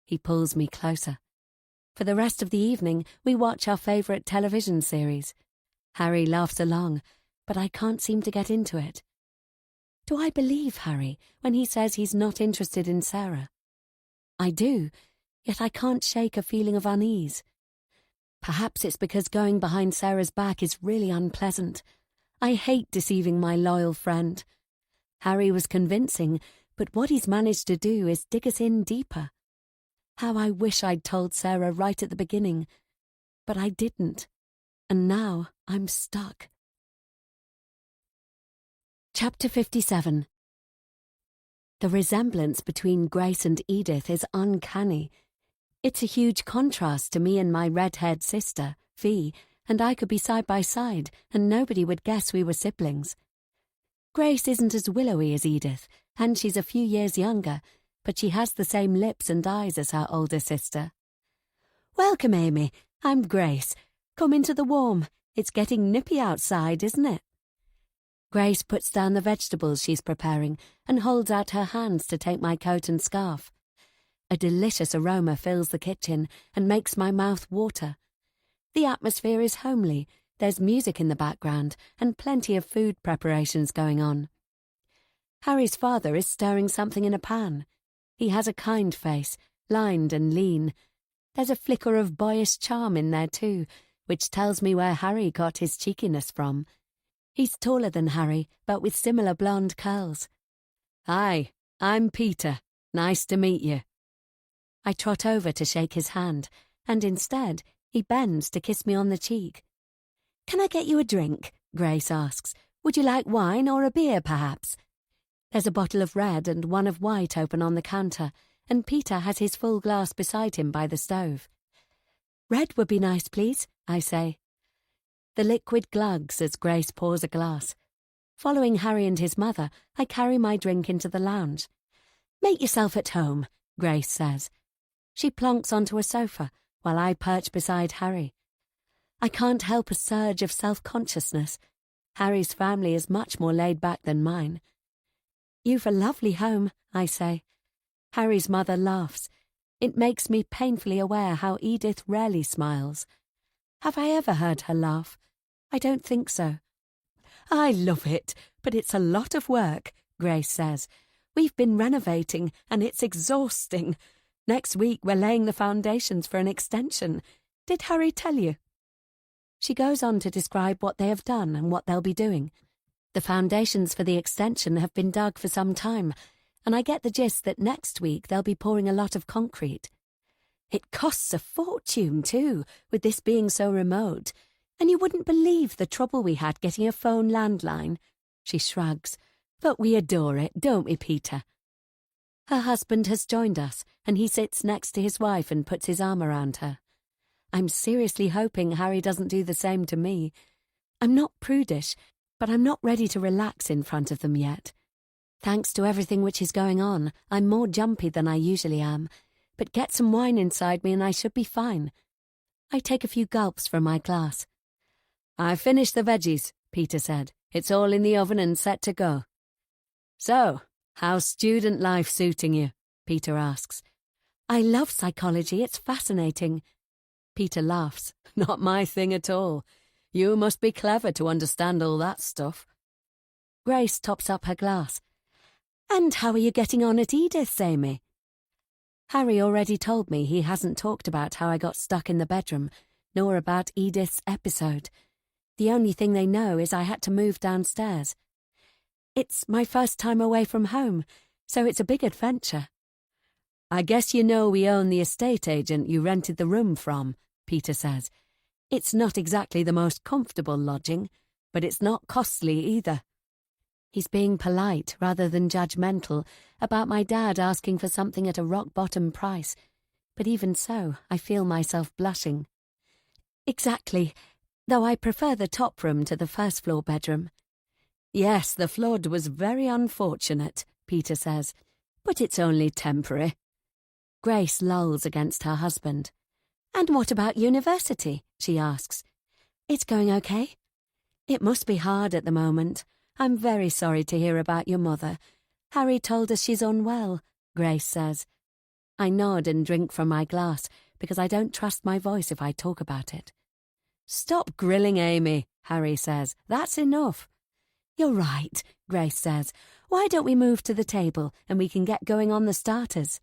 He pulls me closer. For the rest of the evening, we watch our favourite television series. Harry laughs along, but I can't seem to get into it. Do I believe Harry when he says he's not interested in Sarah? I do, yet I can't shake a feeling of unease. Perhaps it's because going behind Sarah's back is really unpleasant. I hate deceiving my loyal friend. Harry was convincing, but what he's managed to do is dig us in deeper. How I wish I'd told Sarah right at the beginning, but I didn't, and now I'm stuck. Chapter 57. The resemblance between Grace and Edith is uncanny. It's a huge contrast to me and my red-haired sister, Fee, and I could be side by side and nobody would guess we were siblings. Grace isn't as willowy as Edith, and she's a few years younger, but she has the same lips and eyes as her older sister. Welcome, Amy. I'm Grace. Come into the warm. It's getting nippy outside, isn't it? Grace puts down the vegetables she's preparing and holds out her hands to take my coat and scarf. A delicious aroma fills the kitchen and makes my mouth water. The atmosphere is homely. There's music in the background and plenty of food preparations going on. Harry's father is stirring something in a pan. He has a kind face, lined and lean. There's a flicker of boyish charm in there too, which tells me where Harry got his cheekiness from. He's taller than Harry, but with similar blonde curls. Hi, I'm Peter. Nice to meet you. I trot over to shake his hand, and instead, he bends to kiss me on the cheek. Can I get you a drink? Grace asks. Would you like wine or a beer, perhaps? There's a bottle of red and one of white open on the counter, and Peter has his full glass beside him by the stove. Red would be nice, please, I say. The liquid glugs as Grace pours a glass. Following Harry and his mother, I carry my drink into the lounge. Make yourself at home, Grace says. She plonks onto a sofa, while I perch beside Harry. I can't help a surge of self-consciousness. Harry's family is much more laid back than mine. You've a lovely home, I say. Harry's mother laughs. It makes me painfully aware how Edith rarely smiles. Have I ever heard her laugh? I don't think so. I love it, but it's a lot of work, Grace says. We've been renovating, and it's exhausting. Next week we're laying the foundations for an extension. Did Harry tell you? She goes on to describe what they have done and what they'll be doing. The foundations for the extension have been dug for some time, and I get the gist that next week they'll be pouring a lot of concrete. It costs a fortune, too, with this being so remote, and you wouldn't believe the trouble we had getting a phone landline. She shrugs. But we adore it, don't we, Peter? Her husband has joined us, and he sits next to his wife and puts his arm around her. I'm seriously hoping Harry doesn't do the same to me. I'm not prudish, but I'm not ready to relax in front of them yet. Thanks to everything which is going on, I'm more jumpy than I usually am, but get some wine inside me and I should be fine. I take a few gulps from my glass. I've finished the veggies, Peter said. It's all in the oven and set to go. So, how's student life suiting you? Peter asks. I love psychology, it's fascinating. Peter laughs. Not my thing at all. You must be clever to understand all that stuff. Grace tops up her glass. And how are you getting on at Edith's, Amy? Harry already told me he hasn't talked about how I got stuck in the bedroom, nor about Edith's episode. The only thing they know is I had to move downstairs. It's my first time away from home, so it's a big adventure. I guess you know we own the estate agent you rented the room from, Peter says. It's not exactly the most comfortable lodging, but it's not costly either. He's being polite rather than judgmental about my dad asking for something at a rock-bottom price, but even so, I feel myself blushing. Exactly, though I prefer the top room to the first-floor bedroom. Yes, the flood was very unfortunate, Peter says, but it's only temporary. Grace lolls against her husband. And what about university? She asks. It's going okay? It must be hard at the moment. I'm very sorry to hear about your mother. Harry told us she's unwell, Grace says. I nod and drink from my glass because I don't trust my voice if I talk about it. Stop grilling Amy, Harry says. That's enough. You're right, Grace says. Why don't we move to the table and we can get going on the starters?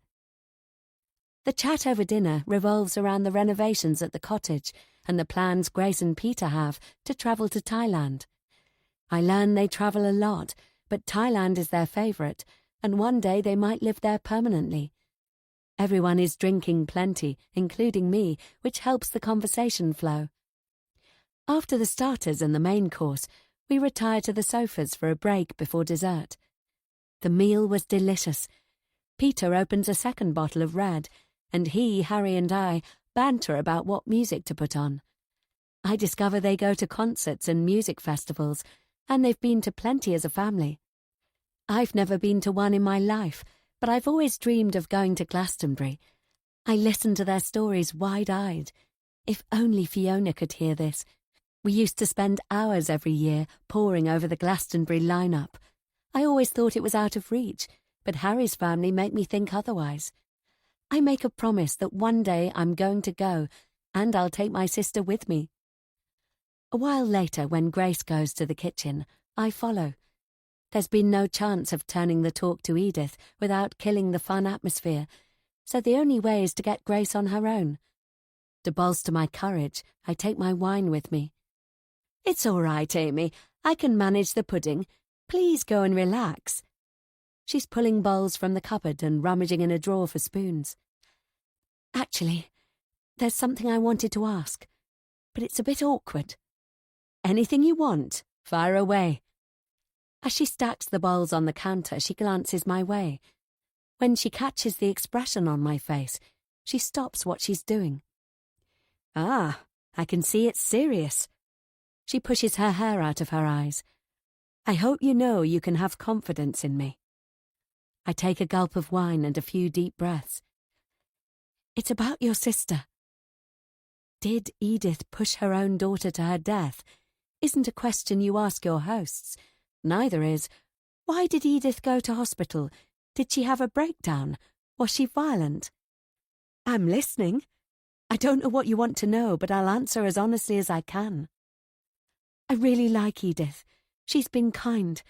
The chat over dinner revolves around the renovations at the cottage and the plans Grace and Peter have to travel to Thailand. I learn they travel a lot, but Thailand is their favourite, and one day they might live there permanently. Everyone is drinking plenty, including me, which helps the conversation flow. After the starters and the main course, we retire to the sofas for a break before dessert. The meal was delicious. Peter opens a second bottle of red, and he, Harry and I banter about what music to put on. I discover they go to concerts and music festivals, and they've been to plenty as a family. I've never been to one in my life, but I've always dreamed of going to Glastonbury. I listen to their stories wide-eyed. If only Fiona could hear this. We used to spend hours every year poring over the Glastonbury lineup. I always thought it was out of reach, but Harry's family make me think otherwise. I make a promise that one day I'm going to go, and I'll take my sister with me. A while later, when Grace goes to the kitchen, I follow. There's been no chance of turning the talk to Edith without killing the fun atmosphere, so the only way is to get Grace on her own. To bolster my courage, I take my wine with me. It's all right, Amy. I can manage the pudding. Please go and relax. She's pulling bowls from the cupboard and rummaging in a drawer for spoons. Actually, there's something I wanted to ask, but it's a bit awkward. Anything you want, fire away. As she stacks the bowls on the counter, she glances my way. When she catches the expression on my face, she stops what she's doing. Ah, I can see it's serious. She pushes her hair out of her eyes. I hope you know you can have confidence in me. I take a gulp of wine and a few deep breaths. It's about your sister. Did Edith push her own daughter to her death? isn't a question you ask your hosts. Neither is, why did Edith go to hospital? Did she have a breakdown? Was she violent? I'm listening. I don't know what you want to know, but I'll answer as honestly as I can. I really like Edith. She's been kind.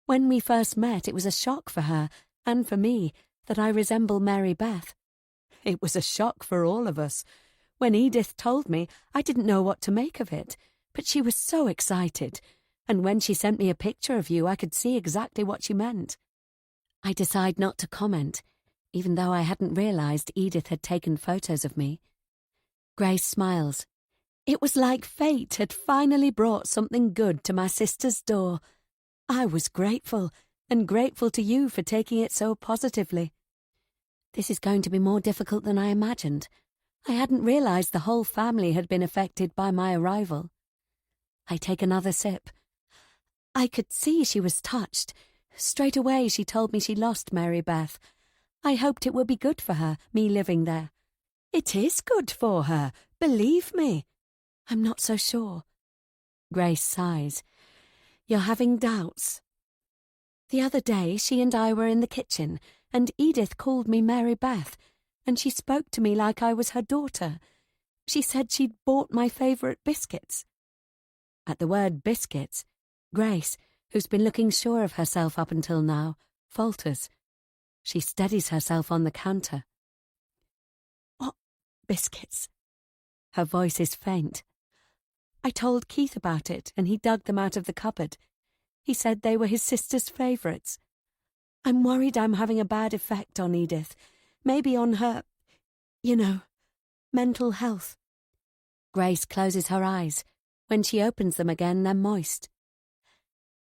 When we first met, it was a shock for her, and for me, that I resemble Mary Beth. It was a shock for all of us. When Edith told me, I didn't know what to make of it, but she was so excited, and when she sent me a picture of you, I could see exactly what she meant. I decide not to comment, even though I hadn't realised Edith had taken photos of me. Grace smiles. It was like fate had finally brought something good to my sister's door. I was grateful, and grateful to you for taking it so positively. This is going to be more difficult than I imagined. I hadn't realised the whole family had been affected by my arrival. I take another sip. I could see she was touched. Straight away she told me she lost Mary Beth. I hoped it would be good for her, me living there. It is good for her, believe me. I'm not so sure. Grace sighs. You're having doubts. The other day she and I were in the kitchen, and Edith called me Mary Beth, and she spoke to me like I was her daughter. She said she'd bought my favourite biscuits. At the word biscuits, Grace, who's been looking sure of herself up until now, falters. She steadies herself on the counter. What biscuits? Her voice is faint. I told Keith about it, and he dug them out of the cupboard. He said they were his sister's favourites. I'm worried I'm having a bad effect on Edith. Maybe on her, mental health. Grace closes her eyes. When she opens them again, they're moist.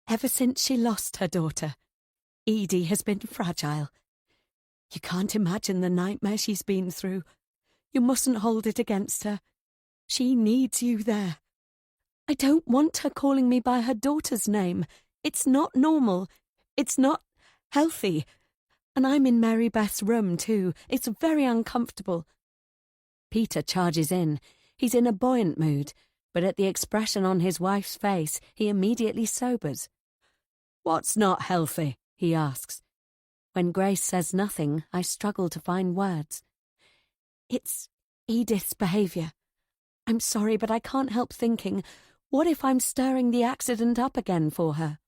Ever since she lost her daughter, Edie has been fragile. You can't imagine the nightmare she's been through. You mustn't hold it against her. She needs you there. I don't want her calling me by her daughter's name. It's not normal. It's not healthy. And I'm in Mary Beth's room, too. It's very uncomfortable. Peter charges in. He's in a buoyant mood, but at the expression on his wife's face, he immediately sobers. What's not healthy? He asks. When Grace says nothing, I struggle to find words. It's Edith's behaviour. I'm sorry, but I can't help thinking, what if I'm stirring the accident up again for her?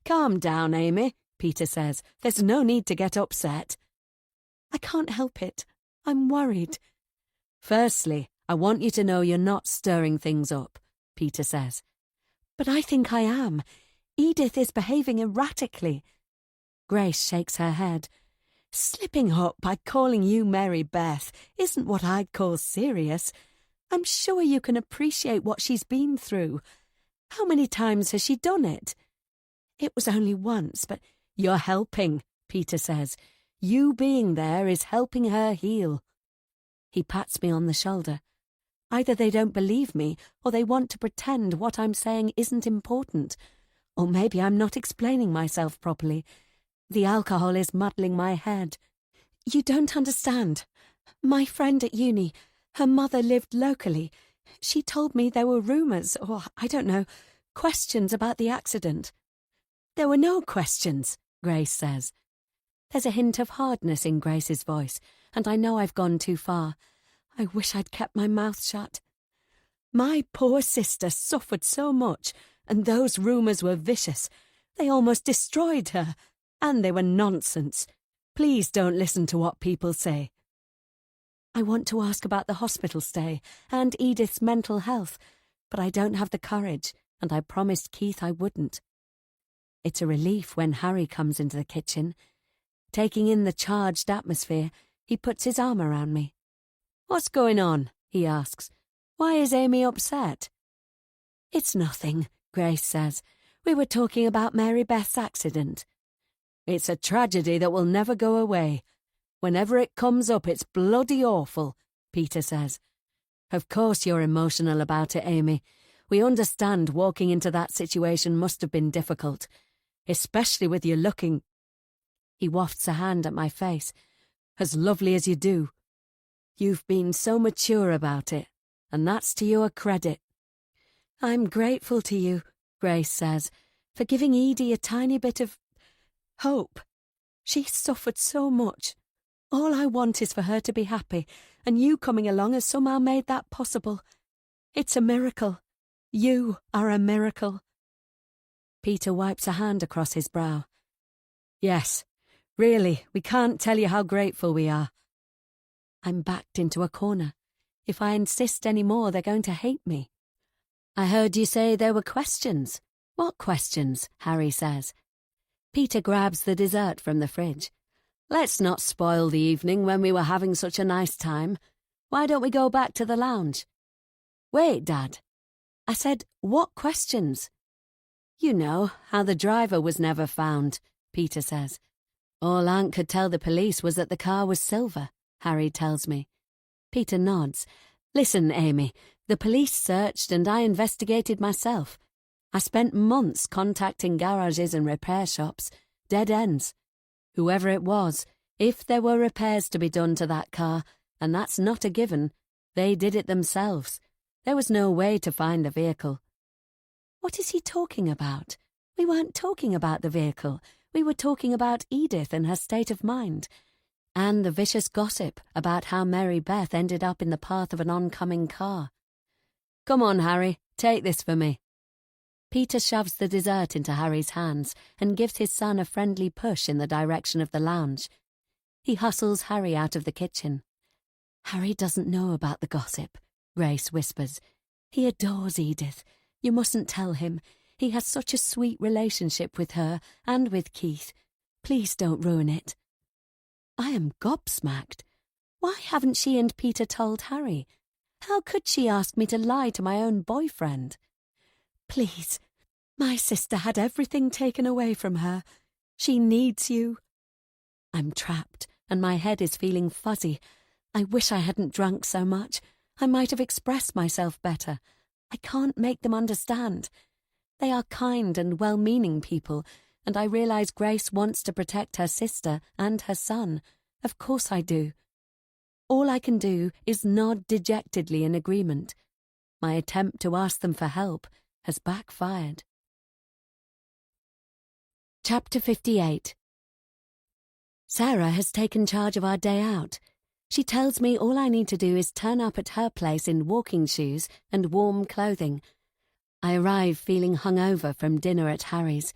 Calm down, Amy, Peter says. There's no need to get upset. I can't help it. I'm worried. Firstly, I want you to know you're not stirring things up, Peter says. But I think I am. Edith is behaving erratically. Grace shakes her head. Slipping up by calling you Mary Beth isn't what I'd call serious. I'm sure you can appreciate what she's been through. How many times has she done it? It was only once, but you're helping, Peter says. You being there is helping her heal. He pats me on the shoulder. Either they don't believe me, or they want to pretend what I'm saying isn't important. Or maybe I'm not explaining myself properly. The alcohol is muddling my head. You don't understand. My friend at uni, her mother lived locally. She told me there were rumours, or I don't know, questions about the accident. There were no questions, Grace says. There's a hint of hardness in Grace's voice, and I know I've gone too far. I wish I'd kept my mouth shut. My poor sister suffered so much, and those rumours were vicious. They almost destroyed her, and they were nonsense. Please don't listen to what people say. I want to ask about the hospital stay and Edith's mental health, but I don't have the courage, and I promised Keith I wouldn't. It's a relief when Harry comes into the kitchen. Taking in the charged atmosphere, he puts his arm around me. What's going on? He asks. Why is Amy upset? It's nothing, Grace says. We were talking about Mary Beth's accident. It's a tragedy that will never go away. Whenever it comes up, it's bloody awful, Peter says. Of course you're emotional about it, Amy. We understand walking into that situation must have been difficult, especially with you looking... He wafts a hand at my face. As lovely as you do. You've been so mature about it, and that's to your credit. I'm grateful to you, Grace says, for giving Edie a tiny bit of hope. She's suffered so much. All I want is for her to be happy, and you coming along has somehow made that possible. It's a miracle. You are a miracle. Peter wipes a hand across his brow. Yes, really, we can't tell you how grateful we are. I'm backed into a corner. If I insist any more, they're going to hate me. I heard you say there were questions. What questions? Harry says. Peter grabs the dessert from the fridge. Let's not spoil the evening when we were having such a nice time. Why don't we go back to the lounge? Wait, Dad. I said, what questions? You know, how the driver was never found, Peter says. All Aunt could tell the police was that the car was silver, Harry tells me. Peter nods. Listen, Amy, the police searched and I investigated myself. I spent months contacting garages and repair shops, dead ends. Whoever it was, if there were repairs to be done to that car, and that's not a given, they did it themselves. There was no way to find the vehicle. What is he talking about? We weren't talking about the vehicle. We were talking about Edith and her state of mind, and the vicious gossip about how Mary Beth ended up in the path of an oncoming car. Come on, Harry, take this for me. Peter shoves the dessert into Harry's hands and gives his son a friendly push in the direction of the lounge. He hustles Harry out of the kitchen. Harry doesn't know about the gossip, Grace whispers. He adores Edith. You mustn't tell him. He has such a sweet relationship with her and with Keith. Please don't ruin it. I am gobsmacked. Why haven't she and Peter told Harry? How could she ask me to lie to my own boyfriend? Please, my sister had everything taken away from her. She needs you. I'm trapped, and my head is feeling fuzzy. I wish I hadn't drunk so much. I might have expressed myself better. I can't make them understand. They are kind and well-meaning people, and I realize Grace wants to protect her sister and her son. Of course I do. All I can do is nod dejectedly in agreement. My attempt to ask them for help has backfired. Chapter 58. Sarah has taken charge of our day out. She tells me all I need to do is turn up at her place in walking shoes and warm clothing. I arrive feeling hungover from dinner at Harry's.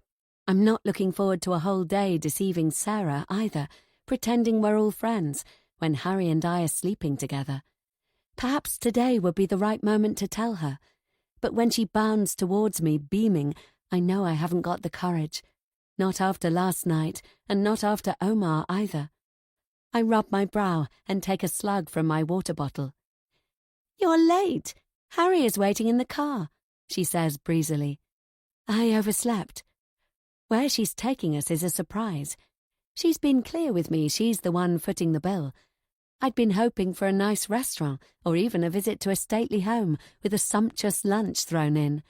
I'm not looking forward to a whole day deceiving Sarah either, pretending we're all friends when Harry and I are sleeping together. Perhaps today would be the right moment to tell her, but when she bounds towards me beaming, I know I haven't got the courage. Not after last night, and not after Omar either. I rub my brow and take a slug from my water bottle. You're late. Harry is waiting in the car, she says breezily. I overslept. Where she's taking us is a surprise. She's been clear with me she's the one footing the bill. I'd been hoping for a nice restaurant or even a visit to a stately home with a sumptuous lunch thrown in.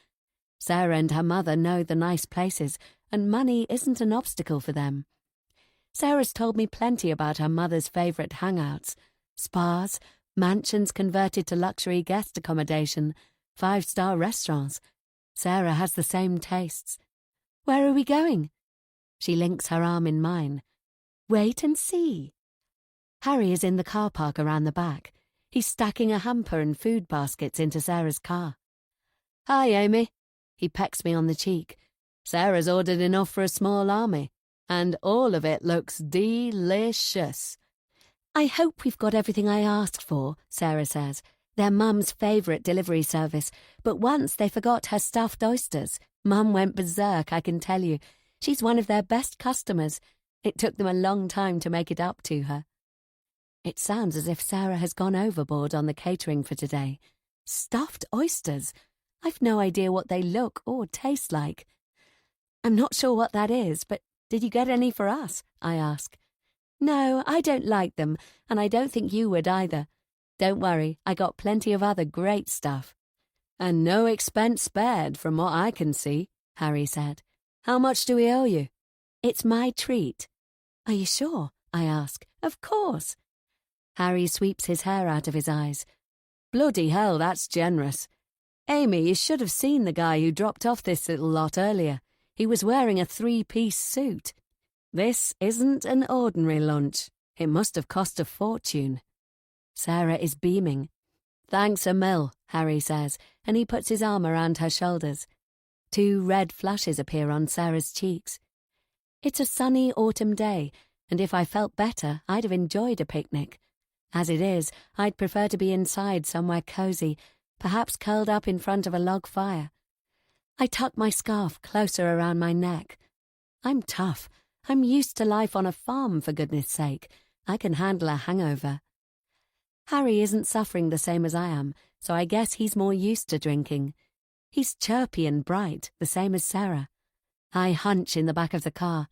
Sarah and her mother know the nice places, and money isn't an obstacle for them. Sarah's told me plenty about her mother's favourite hangouts, spas, mansions converted to luxury guest accommodation, 5-star restaurants. Sarah has the same tastes. Where are we going? She links her arm in mine. Wait and see. Harry is in the car park around the back. He's stacking a hamper and food baskets into Sarah's car. Hi, Amy. He pecks me on the cheek. Sarah's ordered enough for a small army, and all of it looks delicious. I hope we've got everything I asked for, Sarah says. They're Mum's favourite delivery service, but once they forgot her stuffed oysters. Mum went berserk, I can tell you. She's one of their best customers. It took them a long time to make it up to her. It sounds as if Sarah has gone overboard on the catering for today. Stuffed oysters. I've no idea what they look or taste like. I'm not sure what that is, but did you get any for us? I ask. No, I don't like them, and I don't think you would either. Don't worry, I got plenty of other great stuff. And no expense spared from what I can see, Harry said. How much do we owe you? It's my treat. Are you sure? I ask. Of course. Harry sweeps his hair out of his eyes. Bloody hell, that's generous. Amy, you should have seen the guy who dropped off this little lot earlier. He was wearing a 3-piece suit. This isn't an ordinary lunch. It must have cost a fortune. Sarah is beaming. Thanks a mill, Harry says, and he puts his arm around her shoulders. 2 red flushes appear on Sarah's cheeks. It's a sunny autumn day, and if I felt better, I'd have enjoyed a picnic. As it is, I'd prefer to be inside somewhere cosy, perhaps curled up in front of a log fire. I tuck my scarf closer around my neck. I'm tough. I'm used to life on a farm, for goodness sake. I can handle a hangover. Harry isn't suffering the same as I am, so I guess he's more used to drinking. He's chirpy and bright, the same as Sarah. I hunch in the back of the car.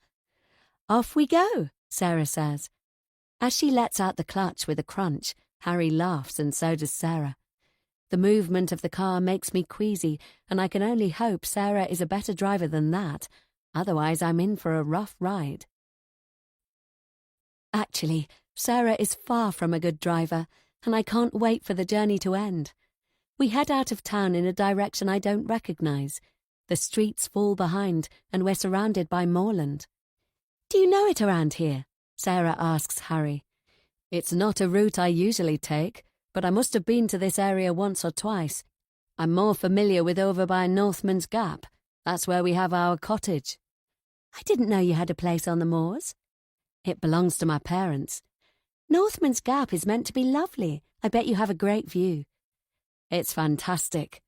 Off we go, Sarah says. As she lets out the clutch with a crunch, Harry laughs and so does Sarah. The movement of the car makes me queasy, and I can only hope Sarah is a better driver than that. Otherwise, I'm in for a rough ride. Actually, Sarah is far from a good driver, and I can't wait for the journey to end. We head out of town in a direction I don't recognise. The streets fall behind, and we're surrounded by moorland. Do you know it around here? Sarah asks Harry. It's not a route I usually take, but I must have been to this area once or twice. I'm more familiar with over by Northman's Gap. That's where we have our cottage. I didn't know you had a place on the moors. It belongs to my parents. Northman's Gap is meant to be lovely. I bet you have a great view. It's fantastic.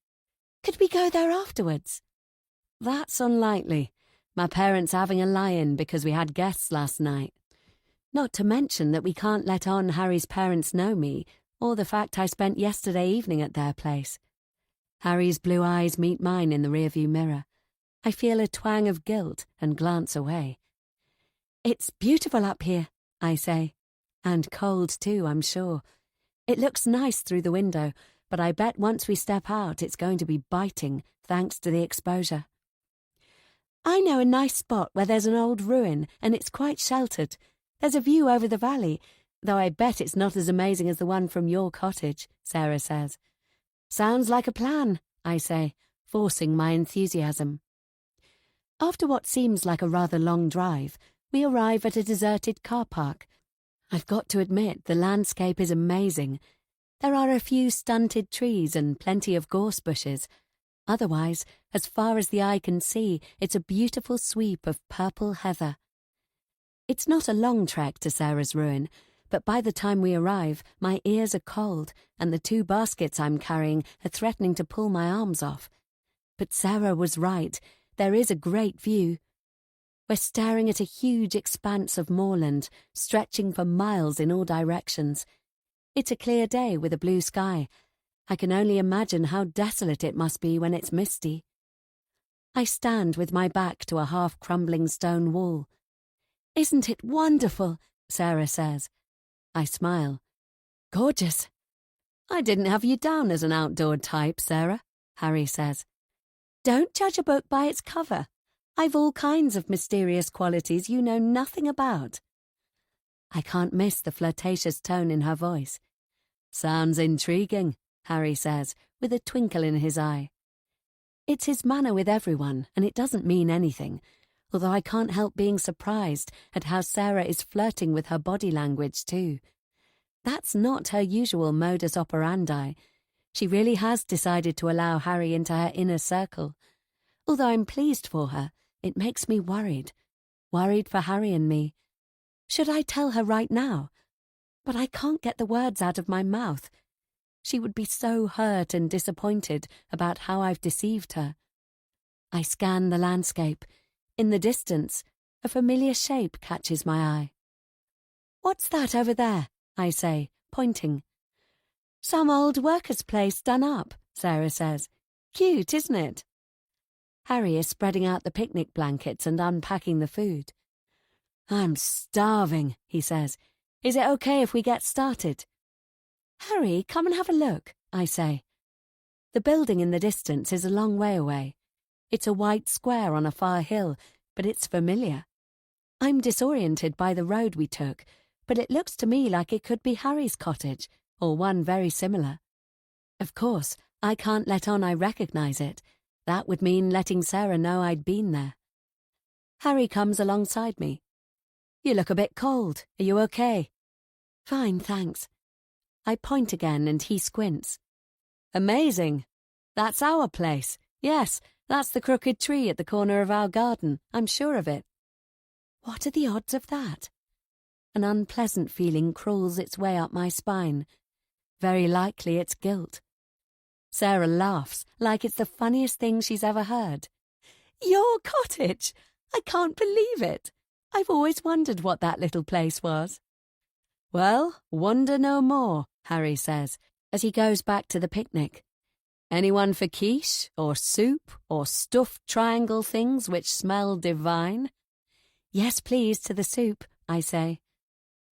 Could we go there afterwards? That's unlikely. My parents are having a lie-in because we had guests last night. Not to mention that we can't let on Harry's parents know me, or the fact I spent yesterday evening at their place. Harry's blue eyes meet mine in the rearview mirror. I feel a twang of guilt and glance away. It's beautiful up here, I say. And cold too, I'm sure. It looks nice through the window, but I bet once we step out it's going to be biting, thanks to the exposure. I know a nice spot where there's an old ruin, and it's quite sheltered. There's a view over the valley, though I bet it's not as amazing as the one from your cottage, Sarah says. Sounds like a plan, I say, forcing my enthusiasm. After what seems like a rather long drive, we arrive at a deserted car park. I've got to admit the landscape is amazing. There are a few stunted trees and plenty of gorse bushes. Otherwise, as far as the eye can see, it's a beautiful sweep of purple heather. It's not a long trek to Sarah's ruin, but by the time we arrive, my ears are cold, and the 2 baskets I'm carrying are threatening to pull my arms off. But Sarah was right. There is a great view. We're staring at a huge expanse of moorland, stretching for miles in all directions. It's a clear day with a blue sky. I can only imagine how desolate it must be when it's misty. I stand with my back to a half-crumbling stone wall. Isn't it wonderful? Sarah says. I smile. Gorgeous. I didn't have you down as an outdoor type, Sarah, Harry says. Don't judge a book by its cover. I've all kinds of mysterious qualities you know nothing about. I can't miss the flirtatious tone in her voice. Sounds intriguing, Harry says, with a twinkle in his eye. It's his manner with everyone, and it doesn't mean anything, although I can't help being surprised at how Sarah is flirting with her body language too. That's not her usual modus operandi. She really has decided to allow Harry into her inner circle. Although I'm pleased for her, it makes me worried. Worried for Harry and me. Should I tell her right now? But I can't get the words out of my mouth. She would be so hurt and disappointed about how I've deceived her. I scan the landscape. In the distance, a familiar shape catches my eye. What's that over there? I say, pointing. Some old worker's place done up, Sarah says. Cute, isn't it? Harry is spreading out the picnic blankets and unpacking the food. I'm starving, he says. Is it okay if we get started? Harry, come and have a look, I say. The building in the distance is a long way away. It's a white square on a far hill, but it's familiar. I'm disoriented by the road we took, but it looks to me like it could be Harry's cottage, or one very similar. Of course, I can't let on I recognise it. That would mean letting Sarah know I'd been there. Harry comes alongside me. "You look a bit cold. Are you okay?" "Fine, thanks." I point again and he squints. "Amazing. That's our place. Yes, that's the crooked tree at the corner of our garden. I'm sure of it." What are the odds of that? An unpleasant feeling crawls its way up my spine. Very likely it's guilt. Sarah laughs like it's the funniest thing she's ever heard. "Your cottage! I can't believe it. I've always wondered what that little place was." "Well, wonder no more," Harry says, as he goes back to the picnic. "Anyone for quiche, or soup, or stuffed triangle things which smell divine?" "Yes, please, to the soup," I say.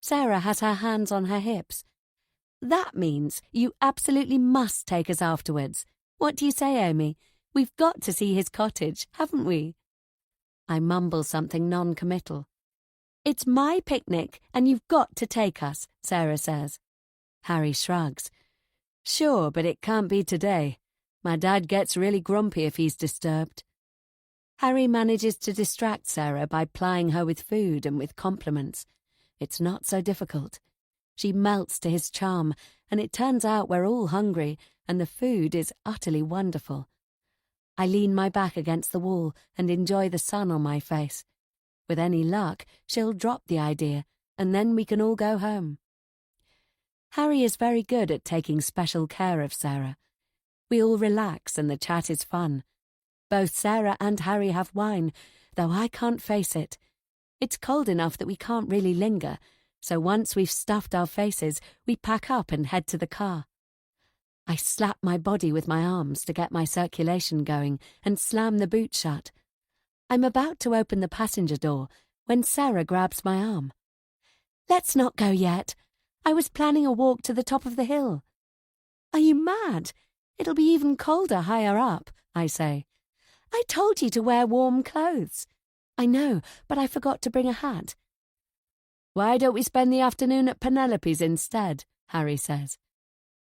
Sarah has her hands on her hips. "That means you absolutely must take us afterwards. What do you say, Amy? We've got to see his cottage, haven't we?" I mumble something non-committal. "It's my picnic, and you've got to take us," Sarah says. Harry shrugs. "Sure, but it can't be today. My dad gets really grumpy if he's disturbed." Harry manages to distract Sarah by plying her with food and with compliments. It's not so difficult. She melts to his charm, and it turns out we're all hungry, and the food is utterly wonderful. I lean my back against the wall and enjoy the sun on my face. With any luck, she'll drop the idea, and then we can all go home. Harry is very good at taking special care of Sarah. We all relax and the chat is fun. Both Sarah and Harry have wine, though I can't face it. It's cold enough that we can't really linger, so once we've stuffed our faces, we pack up and head to the car. I slap my body with my arms to get my circulation going and slam the boot shut. I'm about to open the passenger door when Sarah grabs my arm. "Let's not go yet. I was planning a walk to the top of the hill." "Are you mad? It'll be even colder higher up," I say. "I told you to wear warm clothes." "I know, but I forgot to bring a hat." "Why don't we spend the afternoon at Penelope's instead?" Harry says.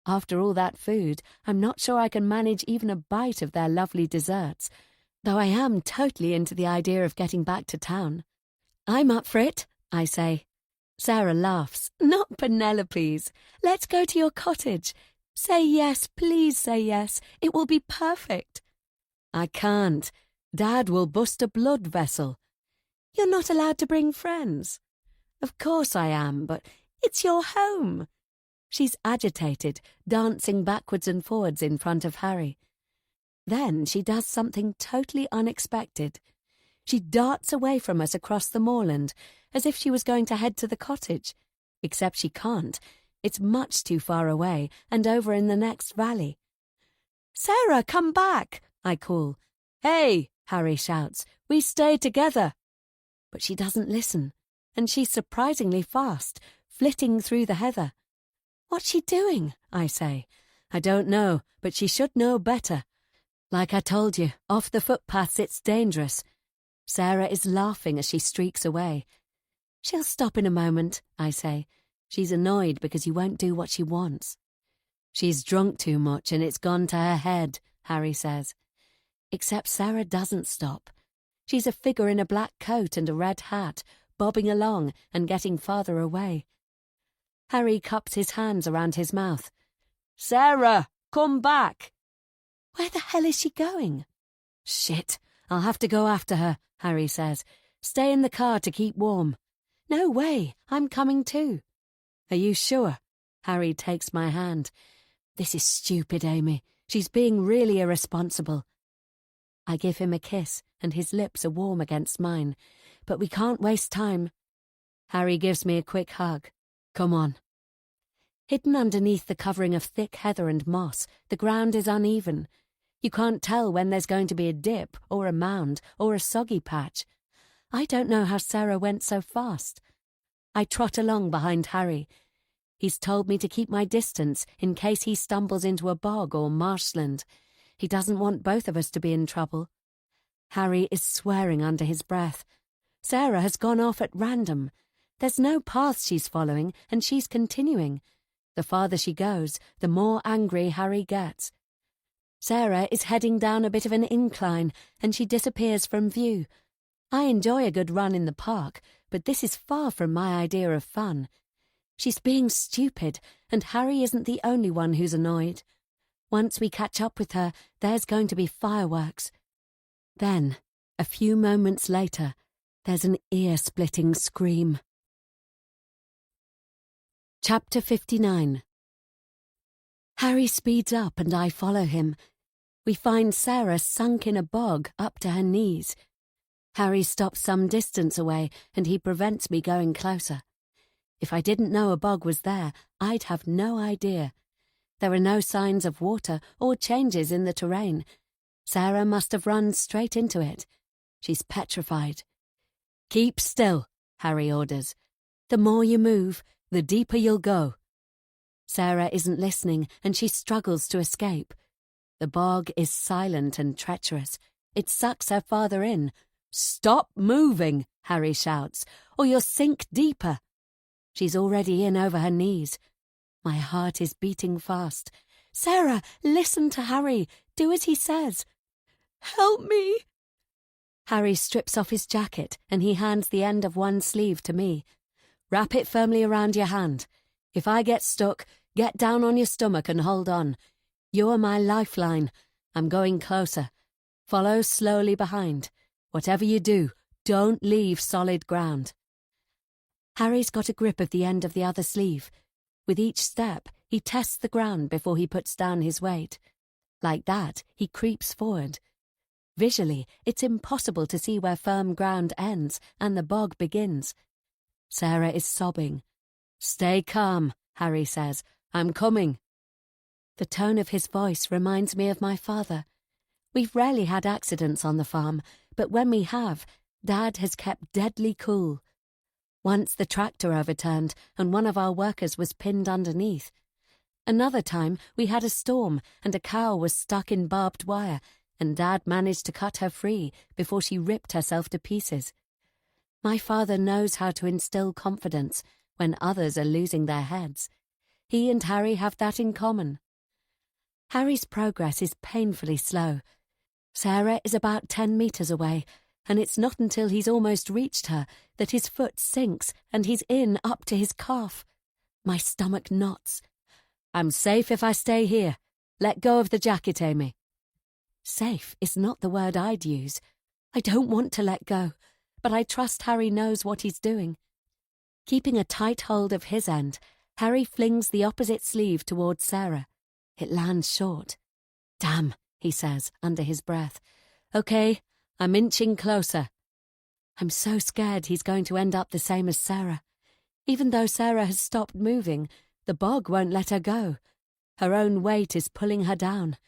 After all that food, I'm not sure I can manage even a bite of their lovely desserts, though I am totally into the idea of getting back to town. "I'm up for it," I say. Sarah laughs. "Not Penelope's. Let's go to your cottage. Say yes, please say yes. It will be perfect." "I can't. Dad will bust a blood vessel." "You're not allowed to bring friends." "Of course I am, but it's your home." She's agitated, dancing backwards and forwards in front of Harry. Then she does something totally unexpected. She darts away from us across the moorland, as if she was going to head to the cottage. Except she can't. It's much too far away and over in the next valley. "Sarah, come back!" I call. "Hey!" Harry shouts. "We stay together!" But she doesn't listen, and she's surprisingly fast, flitting through the heather. "What's she doing?" I say. "I don't know, but she should know better. Like I told you, off the footpaths it's dangerous." Sarah is laughing as she streaks away. "She'll stop in a moment," I say. "She's annoyed because you won't do what she wants." "She's drunk too much and it's gone to her head," Harry says. Except Sarah doesn't stop. She's a figure in a black coat and a red hat, bobbing along and getting farther away. Harry cups his hands around his mouth. "Sarah, come back!" Where the hell is she going? "Shit, I'll have to go after her," Harry says. "Stay in the car to keep warm." "No way, I'm coming too." "Are you sure?" Harry takes my hand. "This is stupid, Amy. She's being really irresponsible." I give him a kiss, and his lips are warm against mine. But we can't waste time. Harry gives me a quick hug. "Come on." Hidden underneath the covering of thick heather and moss, the ground is uneven. You can't tell when there's going to be a dip, or a mound, or a soggy patch. I don't know how Sarah went so fast. I trot along behind Harry. He's told me to keep my distance in case he stumbles into a bog or marshland. He doesn't want both of us to be in trouble. Harry is swearing under his breath. Sarah has gone off at random. There's no path she's following, and she's continuing. The farther she goes, the more angry Harry gets. Sarah is heading down a bit of an incline, and she disappears from view. I enjoy a good run in the park, but this is far from my idea of fun. She's being stupid, and Harry isn't the only one who's annoyed. Once we catch up with her, there's going to be fireworks. Then, a few moments later, there's an ear-splitting scream. Chapter 59. Harry speeds up and I follow him. We find Sarah sunk in a bog up to her knees. Harry stops some distance away and he prevents me going closer. If I didn't know a bog was there, I'd have no idea. There are no signs of water or changes in the terrain. Sarah must have run straight into it. She's petrified. "Keep still," Harry orders. "The more you move, the deeper you'll go." Sarah isn't listening and she struggles to escape. The bog is silent and treacherous. It sucks her farther in. "Stop moving," Harry shouts, "or you'll sink deeper." She's already in over her knees. My heart is beating fast. "Sarah, listen to Harry. Do as he says." "Help me." Harry strips off his jacket and he hands the end of one sleeve to me. "Wrap it firmly around your hand. If I get stuck, get down on your stomach and hold on. You're my lifeline. I'm going closer. Follow slowly behind. Whatever you do, don't leave solid ground." Harry's got a grip of the end of the other sleeve. With each step, he tests the ground before he puts down his weight. Like that, he creeps forward. Visually, it's impossible to see where firm ground ends and the bog begins. Sarah is sobbing. "Stay calm," Harry says. "I'm coming." The tone of his voice reminds me of my father. We've rarely had accidents on the farm, but when we have, Dad has kept deadly cool. Once the tractor overturned and one of our workers was pinned underneath. Another time we had a storm and a cow was stuck in barbed wire and Dad managed to cut her free before she ripped herself to pieces. My father knows how to instill confidence when others are losing their heads. He and Harry have that in common. Harry's progress is painfully slow. Sarah is about 10 meters away, and it's not until he's almost reached her that his foot sinks and he's in up to his calf. My stomach knots. "I'm safe if I stay here. Let go of the jacket, Amy." Safe is not the word I'd use. I don't want to let go, but I trust Harry knows what he's doing. Keeping a tight hold of his end, Harry flings the opposite sleeve towards Sarah. It lands short. "Damn," he says under his breath. "Okay, I'm inching closer." I'm so scared he's going to end up the same as Sarah. Even though Sarah has stopped moving, the bog won't let her go. Her own weight is pulling her down.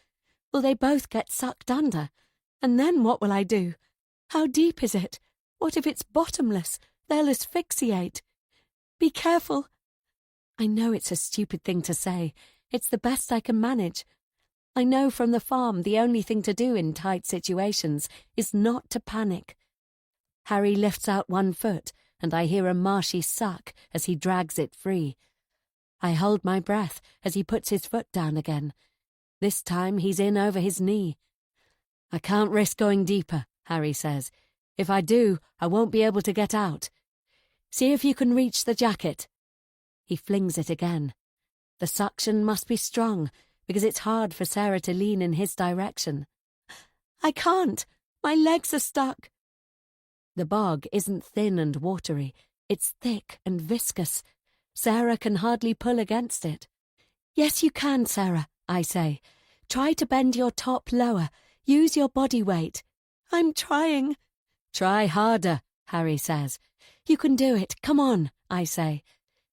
Will they both get sucked under? And then what will I do? How deep is it? What if it's bottomless? They'll asphyxiate. "Be careful." I know it's a stupid thing to say. It's the best I can manage. I know from the farm the only thing to do in tight situations is not to panic. Harry lifts out one foot, and I hear a marshy suck as he drags it free. I hold my breath as he puts his foot down again. This time he's in over his knee. "I can't risk going deeper," Harry says. "If I do, I won't be able to get out. See if you can reach the jacket." He flings it again. The suction must be strong, because it's hard for Sarah to lean in his direction. "I can't. My legs are stuck." The bog isn't thin and watery. It's thick and viscous. Sarah can hardly pull against it. "Yes, you can, Sarah," I say. "Try to bend your top lower. Use your body weight." "I'm trying." "Try harder," Harry says. "You can do it. Come on," I say.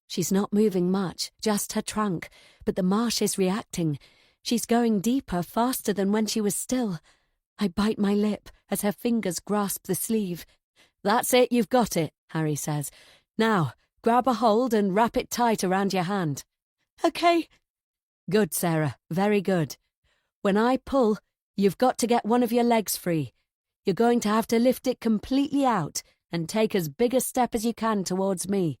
She's not moving much, just her trunk, but the marsh is reacting. She's going deeper faster than when she was still. I bite my lip as her fingers grasp the sleeve. "That's it, you've got it," Harry says. "Now, grab a hold and wrap it tight around your hand." "Okay." "Good, Sarah, very good. When I pull, you've got to get one of your legs free. You're going to have to lift it completely out and take as big a step as you can towards me."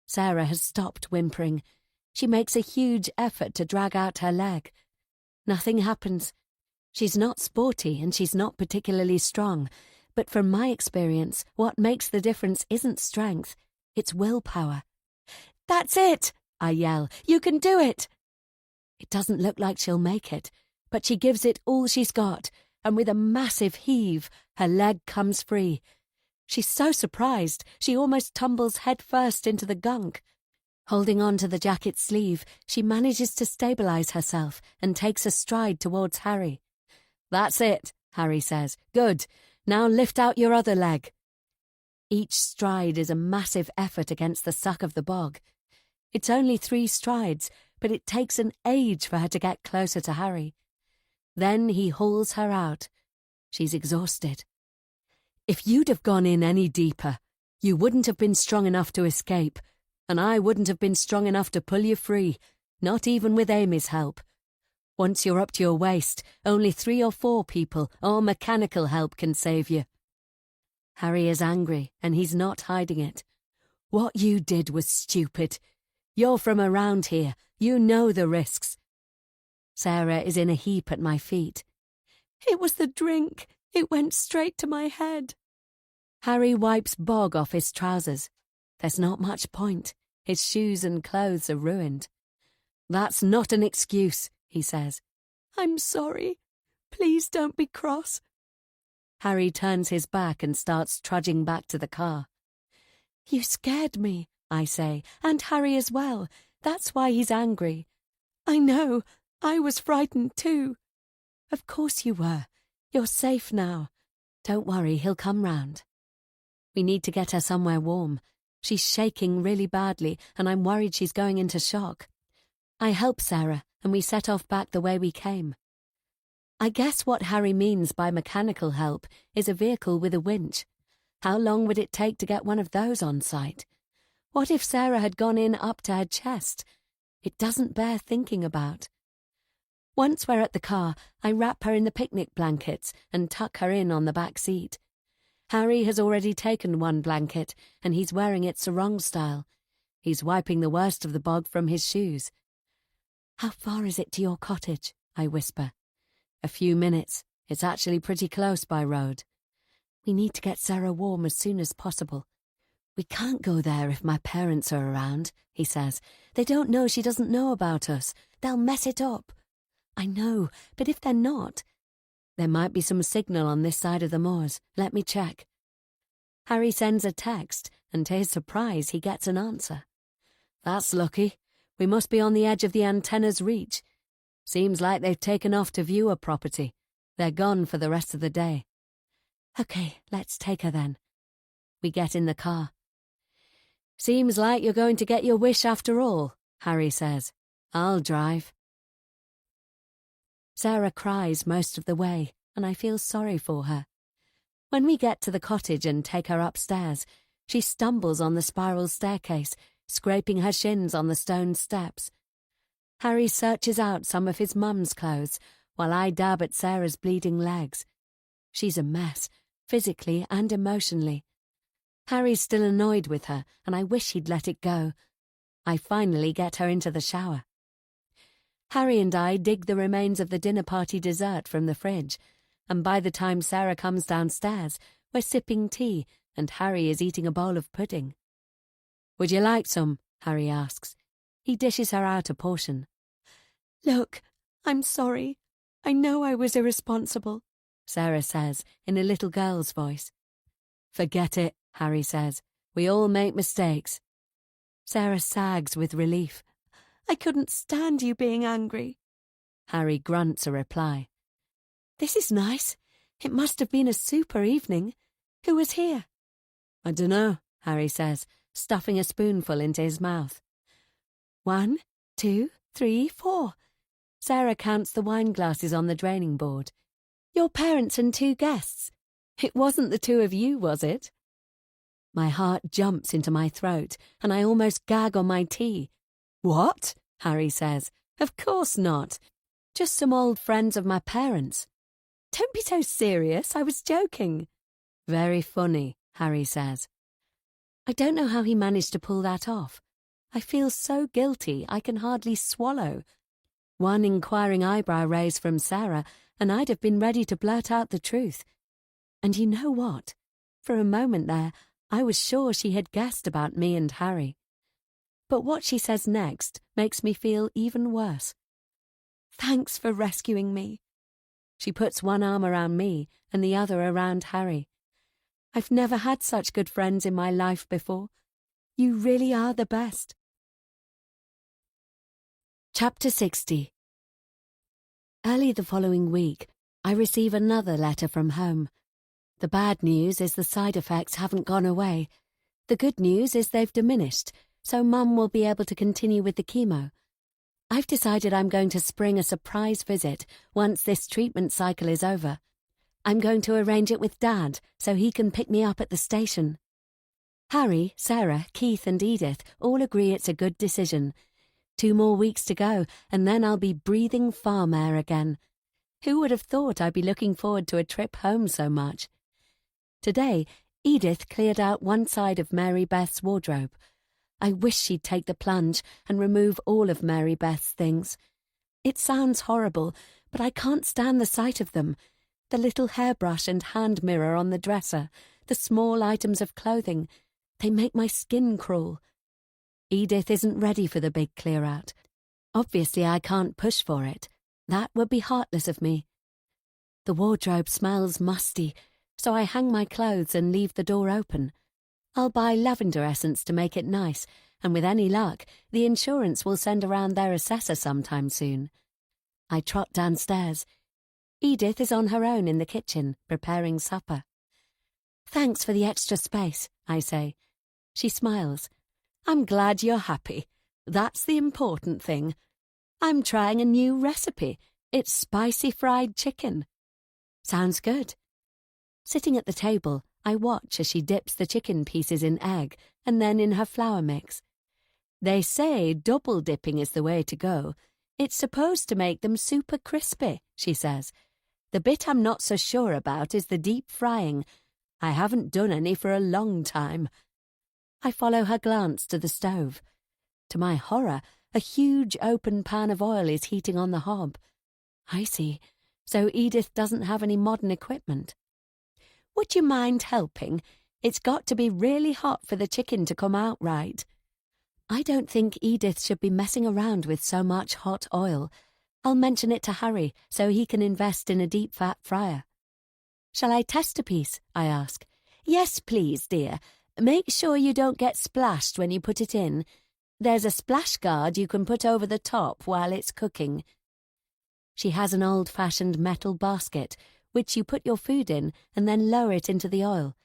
Sarah has stopped whimpering. She makes a huge effort to drag out her leg. Nothing happens. She's not sporty and she's not particularly strong, but from my experience, what makes the difference isn't strength, it's willpower. "That's it!" I yell. "You can do it!" It doesn't look like she'll make it, but she gives it all she's got, and with a massive heave, her leg comes free. She's so surprised, she almost tumbles headfirst into the gunk. Holding on to the jacket sleeve, she manages to stabilize herself and takes a stride towards Harry. "That's it," Harry says. "Good. Now lift out your other leg." Each stride is a massive effort against the suck of the bog. It's only 3 strides, but it takes an age for her to get closer to Harry. Then he hauls her out. She's exhausted. "If you'd have gone in any deeper, you wouldn't have been strong enough to escape, and I wouldn't have been strong enough to pull you free, not even with Amy's help. Once you're up to your waist, only 3 or 4 people or mechanical help can save you." Harry is angry, and he's not hiding it. "What you did was stupid. You're from around here. You know the risks." Sarah is in a heap at my feet. "It was the drink. It went straight to my head." Harry wipes bog off his trousers. There's not much point. His shoes and clothes are ruined. "That's not an excuse," he says. "I'm sorry. Please don't be cross." Harry turns his back and starts trudging back to the car. "You scared me," I say, "and Harry as well. That's why he's angry." "I know. I was frightened too." "Of course you were. You're safe now. Don't worry, he'll come round." We need to get her somewhere warm. She's shaking really badly, and I'm worried she's going into shock. I help Sarah, and we set off back the way we came. I guess what Harry means by mechanical help is a vehicle with a winch. How long would it take to get one of those on site? What if Sarah had gone in up to her chest? It doesn't bear thinking about. Once we're at the car, I wrap her in the picnic blankets and tuck her in on the back seat. Harry has already taken one blanket, and he's wearing it sarong style. He's wiping the worst of the bog from his shoes. "How far is it to your cottage?" I whisper. "A few minutes. It's actually pretty close by road." "We need to get Sarah warm as soon as possible." "We can't go there if my parents are around," he says. "They don't know she doesn't know about us. They'll mess it up." "I know, but if they're not—" "There might be some signal on this side of the moors. Let me check." Harry sends a text, and to his surprise he gets an answer. "That's lucky. We must be on the edge of the antenna's reach. Seems like they've taken off to view a property. They're gone for the rest of the day." "Okay, let's take her then." We get in the car. "Seems like you're going to get your wish after all," Harry says. "I'll drive." Sarah cries most of the way, and I feel sorry for her. When we get to the cottage and take her upstairs, she stumbles on the spiral staircase, scraping her shins on the stone steps. Harry searches out some of his mum's clothes, while I dab at Sarah's bleeding legs. She's a mess, physically and emotionally. Harry's still annoyed with her, and I wish he'd let it go. I finally get her into the shower. Harry and I dig the remains of the dinner party dessert from the fridge, and by the time Sarah comes downstairs, we're sipping tea, and Harry is eating a bowl of pudding. "Would you like some?" Harry asks. He dishes her out a portion. "Look, I'm sorry. I know I was irresponsible," Sarah says in a little girl's voice. "Forget it," Harry says. "We all make mistakes." Sarah sags with relief. "I couldn't stand you being angry." Harry grunts a reply. "This is nice. It must have been a super evening. Who was here?" "I dunno," Harry says, stuffing a spoonful into his mouth. 1, 2, 3, 4. Sarah counts the wine glasses on the draining board. "Your parents and 2 guests. It wasn't the 2 of you, was it?" My heart jumps into my throat, and I almost gag on my tea. "What?" Harry says. "Of course not. Just some old friends of my parents." "Don't be so serious. I was joking." "Very funny," Harry says. I don't know how he managed to pull that off. I feel so guilty I can hardly swallow. One inquiring eyebrow raised from Sarah, and I'd have been ready to blurt out the truth. And you know what? For a moment there, I was sure she had guessed about me and Harry. But what she says next makes me feel even worse. Thanks for rescuing me. She puts one arm around me and the other around Harry. I've never had such good friends in my life before. You really are the best. Chapter 60. Early the following week, I receive another letter from home. The bad news is the side effects haven't gone away. The good news is they've diminished, so Mum will be able to continue with the chemo. I've decided I'm going to spring a surprise visit once this treatment cycle is over. I'm going to arrange it with Dad so he can pick me up at the station. Harry, Sarah, Keith and Edith all agree it's a good decision. 2 more weeks to go, and then I'll be breathing farm air again. Who would have thought I'd be looking forward to a trip home so much? Today, Edith cleared out one side of Mary Beth's wardrobe. I wish she'd take the plunge and remove all of Mary Beth's things. It sounds horrible, but I can't stand the sight of them. The little hairbrush and hand mirror on the dresser, the small items of clothing, they make my skin crawl. Edith isn't ready for the big clear-out. Obviously I can't push for it. That would be heartless of me. The wardrobe smells musty, so I hang my clothes and leave the door open. I'll buy lavender essence to make it nice, and with any luck, the insurance will send around their assessor sometime soon. I trot downstairs. Edith is on her own in the kitchen, preparing supper. Thanks for the extra space, I say. She smiles. I'm glad you're happy. That's the important thing. I'm trying a new recipe. It's spicy fried chicken. Sounds good. Sitting at the table, I watch as she dips the chicken pieces in egg and then in her flour mix. They say double dipping is the way to go. It's supposed to make them super crispy, she says. The bit I'm not so sure about is the deep frying. I haven't done any for a long time. I follow her glance to the stove. To my horror, a huge open pan of oil is heating on the hob. I see. So Edith doesn't have any modern equipment. Would you mind helping? It's got to be really hot for the chicken to come out right. I don't think Edith should be messing around with so much hot oil. I'll mention it to Harry so he can invest in a deep-fat fryer. Shall I test a piece? I ask. Yes, please, dear. Make sure you don't get splashed when you put it in. There's a splash guard you can put over the top while it's cooking. She has an old-fashioned metal basket, which you put your food in and then lower it into the oil.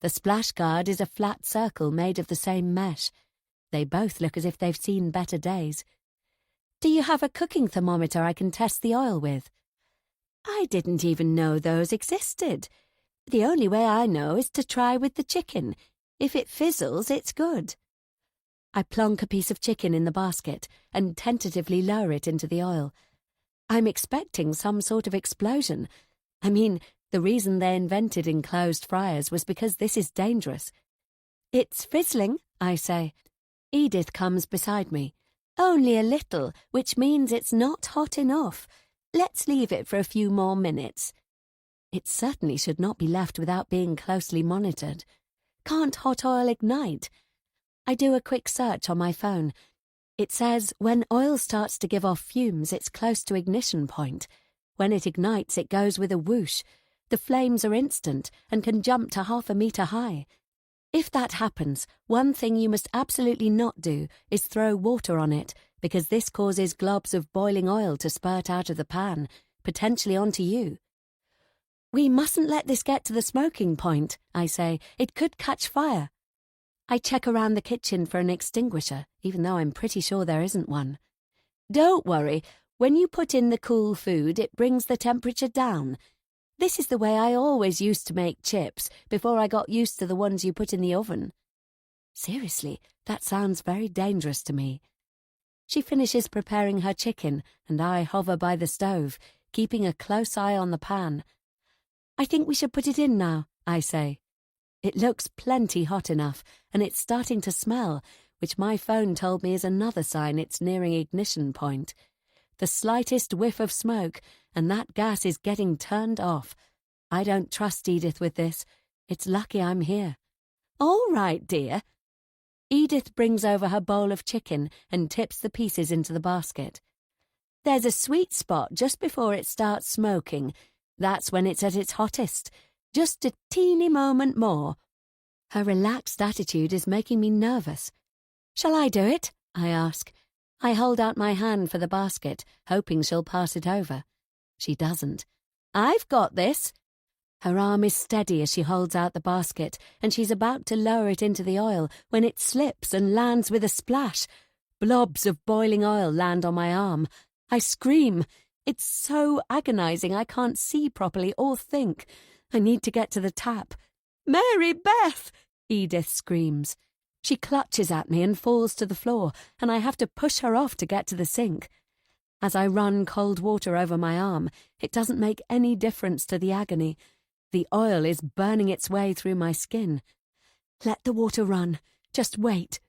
The splash guard is a flat circle made of the same mesh. They both look as if they've seen better days. Do you have a cooking thermometer I can test the oil with? I didn't even know those existed. The only way I know is to try with the chicken. If it fizzles, it's good. I plonk a piece of chicken in the basket and tentatively lower it into the oil. I'm expecting some sort of explosion. I mean, the reason they invented enclosed fryers was because this is dangerous. It's fizzling, I say. Edith comes beside me. Only a little, which means it's not hot enough. Let's leave it for a few more minutes. It certainly should not be left without being closely monitored. Can't hot oil ignite? I do a quick search on my phone. It says when oil starts to give off fumes, it's close to ignition point. When it ignites, it goes with a whoosh. The flames are instant and can jump to 1/2 meter high. If that happens, one thing you must absolutely not do is throw water on it, because this causes globs of boiling oil to spurt out of the pan, potentially onto you. We mustn't let this get to the smoking point, I say. It could catch fire. I check around the kitchen for an extinguisher, even though I'm pretty sure there isn't one. Don't worry. When you put in the cool food, it brings the temperature down. This is the way I always used to make chips before I got used to the ones you put in the oven. Seriously, that sounds very dangerous to me. She finishes preparing her chicken, and I hover by the stove, keeping a close eye on the pan. I think we should put it in now, I say. It looks plenty hot enough, and it's starting to smell, which my phone told me is another sign it's nearing ignition point. The slightest whiff of smoke, and that gas is getting turned off. I don't trust Edith with this. It's lucky I'm here. All right, dear. Edith brings over her bowl of chicken and tips the pieces into the basket. There's a sweet spot just before it starts smoking. That's when it's at its hottest. Just a teeny moment more. Her relaxed attitude is making me nervous. Shall I do it? I ask. I hold out my hand for the basket, hoping she'll pass it over. She doesn't. I've got this. Her arm is steady as she holds out the basket, and she's about to lower it into the oil when it slips and lands with a splash. Blobs of boiling oil land on my arm. I scream. It's so agonizing I can't see properly or think. I need to get to the tap. Mary Beth! Edith screams. She clutches at me and falls to the floor, and I have to push her off to get to the sink. As I run cold water over my arm, it doesn't make any difference to the agony. The oil is burning its way through my skin. Let the water run. Just wait.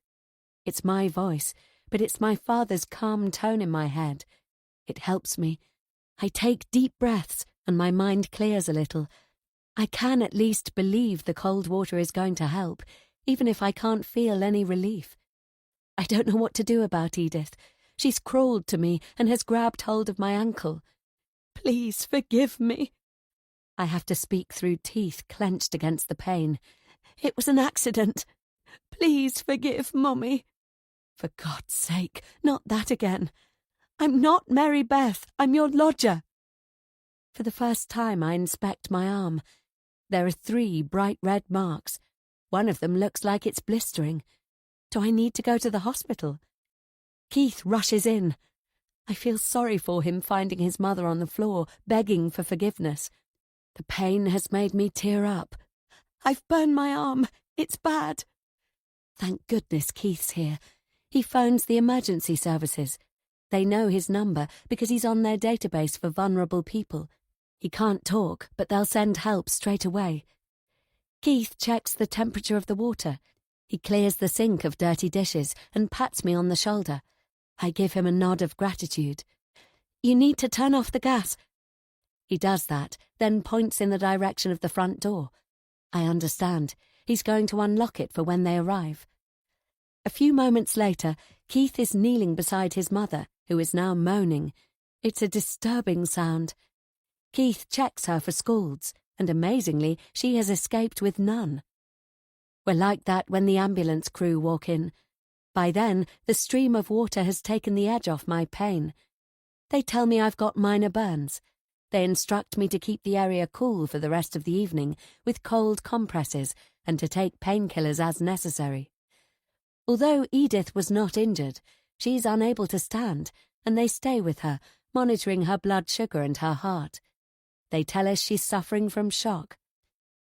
It's my voice, but it's my father's calm tone in my head. It helps me. I take deep breaths, and my mind clears a little. I can at least believe the cold water is going to help, even if I can't feel any relief. I don't know what to do about Edith. She's crawled to me and has grabbed hold of my ankle. Please forgive me. I have to speak through teeth clenched against the pain. It was an accident. Please forgive Mummy. For God's sake, not that again. I'm not Mary Beth. I'm your lodger. For the first time I inspect my arm. There are 3 bright red marks. One of them looks like it's blistering. Do I need to go to the hospital? Keith rushes in. I feel sorry for him finding his mother on the floor, begging for forgiveness. The pain has made me tear up. I've burned my arm. It's bad. Thank goodness Keith's here. He phones the emergency services. They know his number because he's on their database for vulnerable people. He can't talk, but they'll send help straight away. Keith checks the temperature of the water. He clears the sink of dirty dishes and pats me on the shoulder. I give him a nod of gratitude. You need to turn off the gas. He does that, then points in the direction of the front door. I understand. He's going to unlock it for when they arrive. A few moments later, Keith is kneeling beside his mother, who is now moaning. It's a disturbing sound. Keith checks her for scalds, and amazingly, she has escaped with none. We're like that when the ambulance crew walk in. By then, the stream of water has taken the edge off my pain. They tell me I've got minor burns. They instruct me to keep the area cool for the rest of the evening with cold compresses and to take painkillers as necessary. Although Edith was not injured, she's unable to stand, and they stay with her, monitoring her blood sugar and her heart. They tell us she's suffering from shock.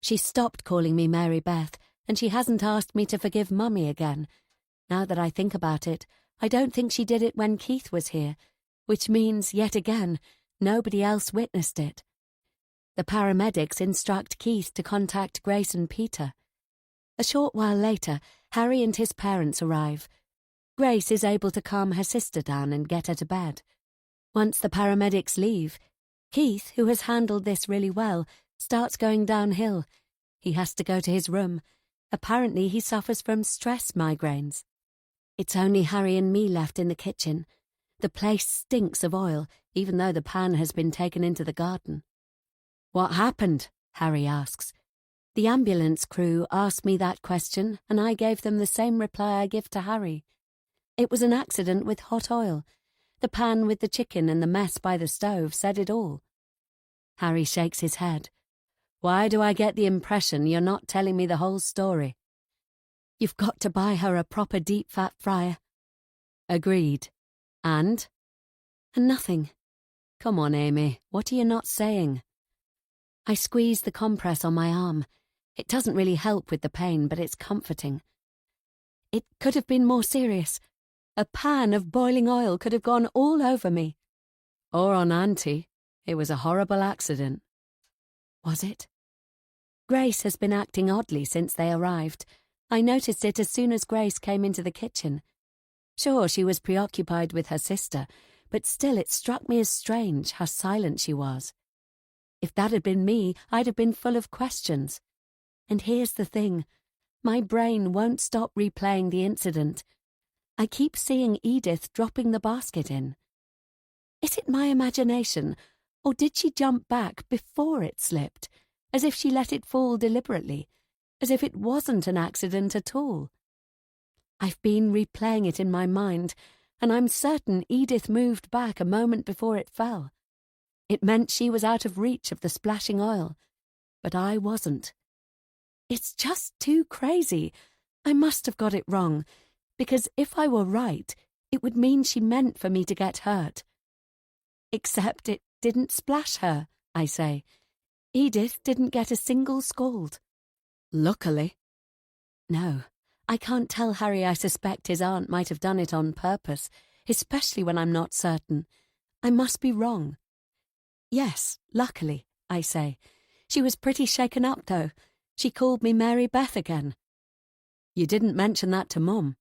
She stopped calling me Mary Beth, and she hasn't asked me to forgive Mummy again. Now that I think about it, I don't think she did it when Keith was here, which means, yet again, nobody else witnessed it. The paramedics instruct Keith to contact Grace and Peter. A short while later, Harry and his parents arrive. Grace is able to calm her sister down and get her to bed. Once the paramedics leave, Keith, who has handled this really well, starts going downhill. He has to go to his room. Apparently he suffers from stress migraines. It's only Harry and me left in the kitchen. The place stinks of oil, even though the pan has been taken into the garden. What happened? Harry asks. The ambulance crew asked me that question, and I gave them the same reply I give to Harry. It was an accident with hot oil. The pan with the chicken and the mess by the stove said it all. Harry shakes his head. Why do I get the impression you're not telling me the whole story? You've got to buy her a proper deep-fat fryer. Agreed. And? Nothing. Come on, Amy, what are you not saying? I squeeze the compress on my arm. It doesn't really help with the pain, but it's comforting. It could have been more serious. A pan of boiling oil could have gone all over me. Or on Auntie. It was a horrible accident. Was it? Grace has been acting oddly since they arrived. I noticed it as soon as Grace came into the kitchen. Sure, she was preoccupied with her sister, but still it struck me as strange how silent she was. If that had been me, I'd have been full of questions. And here's the thing. My brain won't stop replaying the incident. I keep seeing Edith dropping the basket in. Is it my imagination, or did she jump back before it slipped, as if she let it fall deliberately, as if it wasn't an accident at all? I've been replaying it in my mind, and I'm certain Edith moved back a moment before it fell. It meant she was out of reach of the splashing oil, but I wasn't. It's just too crazy. I must have got it wrong, because if I were right, it would mean she meant for me to get hurt. Except it didn't splash her, I say. Edith didn't get a single scald. Luckily. No, I can't tell Harry I suspect his aunt might have done it on purpose, especially when I'm not certain. I must be wrong. Yes, luckily, I say. She was pretty shaken up, though. She called me Mary Beth again. You didn't mention that to Mum.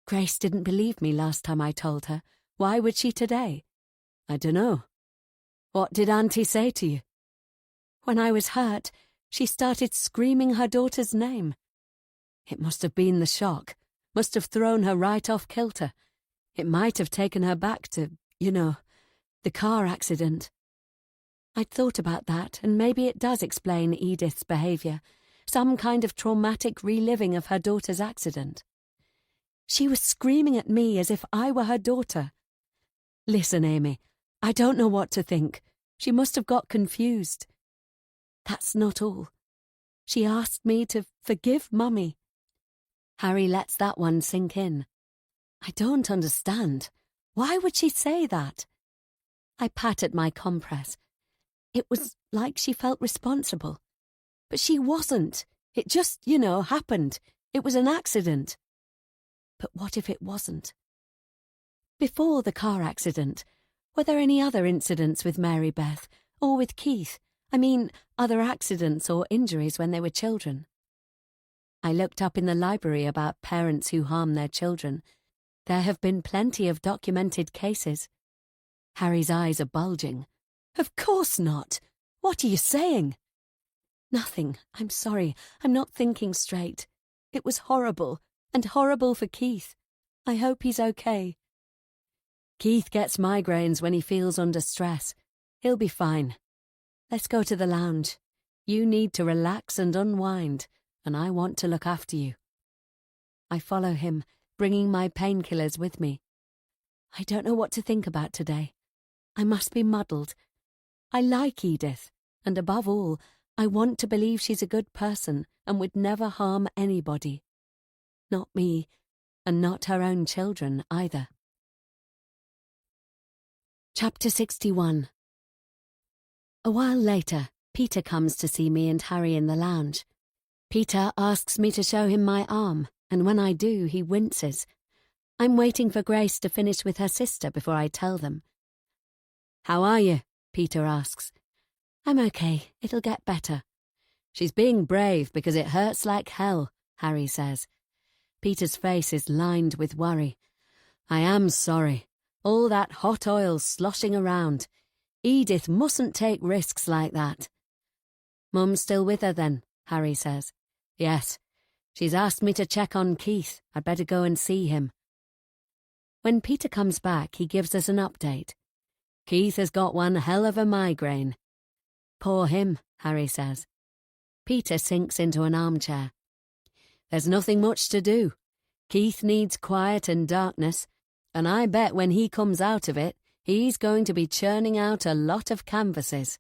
Grace didn't believe me last time I told her. Why would she today? I dunno. What did Auntie say to you? When I was hurt, she started screaming her daughter's name. It must have been the shock. Must have thrown her right off kilter. It might have taken her back to, the car accident. I'd thought about that, and maybe it does explain Edith's behaviour. Some kind of traumatic reliving of her daughter's accident. She was screaming at me as if I were her daughter. Listen, Amy, I don't know what to think. She must have got confused. That's not all. She asked me to forgive Mummy. Harry lets that one sink in. I don't understand. Why would she say that? I patted my compress. It was like she felt responsible. But she wasn't. It just, happened. It was an accident. But what if it wasn't? Before the car accident, were there any other incidents with Mary Beth, or with Keith? I mean, other accidents or injuries when they were children? I looked up in the library about parents who harm their children. There have been plenty of documented cases. Harry's eyes are bulging. Of course not. What are you saying? Nothing. I'm sorry. I'm not thinking straight. It was horrible, and horrible for Keith. I hope he's okay. Keith gets migraines when he feels under stress. He'll be fine. Let's go to the lounge. You need to relax and unwind, and I want to look after you. I follow him, bringing my painkillers with me. I don't know what to think about today. I must be muddled. I like Edith, and above all, I want to believe she's a good person and would never harm anybody. Not me, and not her own children either. Chapter 61. A while later, Peter comes to see me and Harry in the lounge. Peter asks me to show him my arm, and when I do, he winces. I'm waiting for Grace to finish with her sister before I tell them. How are you? Peter asks. I'm okay. It'll get better. She's being brave because it hurts like hell, Harry says. Peter's face is lined with worry. I am sorry. All that hot oil sloshing around. Edith mustn't take risks like that. Mum's still with her then, Harry says. Yes. She's asked me to check on Keith. I'd better go and see him. When Peter comes back, he gives us an update. Keith has got one hell of a migraine. Poor him, Harry says. Peter sinks into an armchair. There's nothing much to do. Keith needs quiet and darkness, and I bet when he comes out of it, he's going to be churning out a lot of canvases.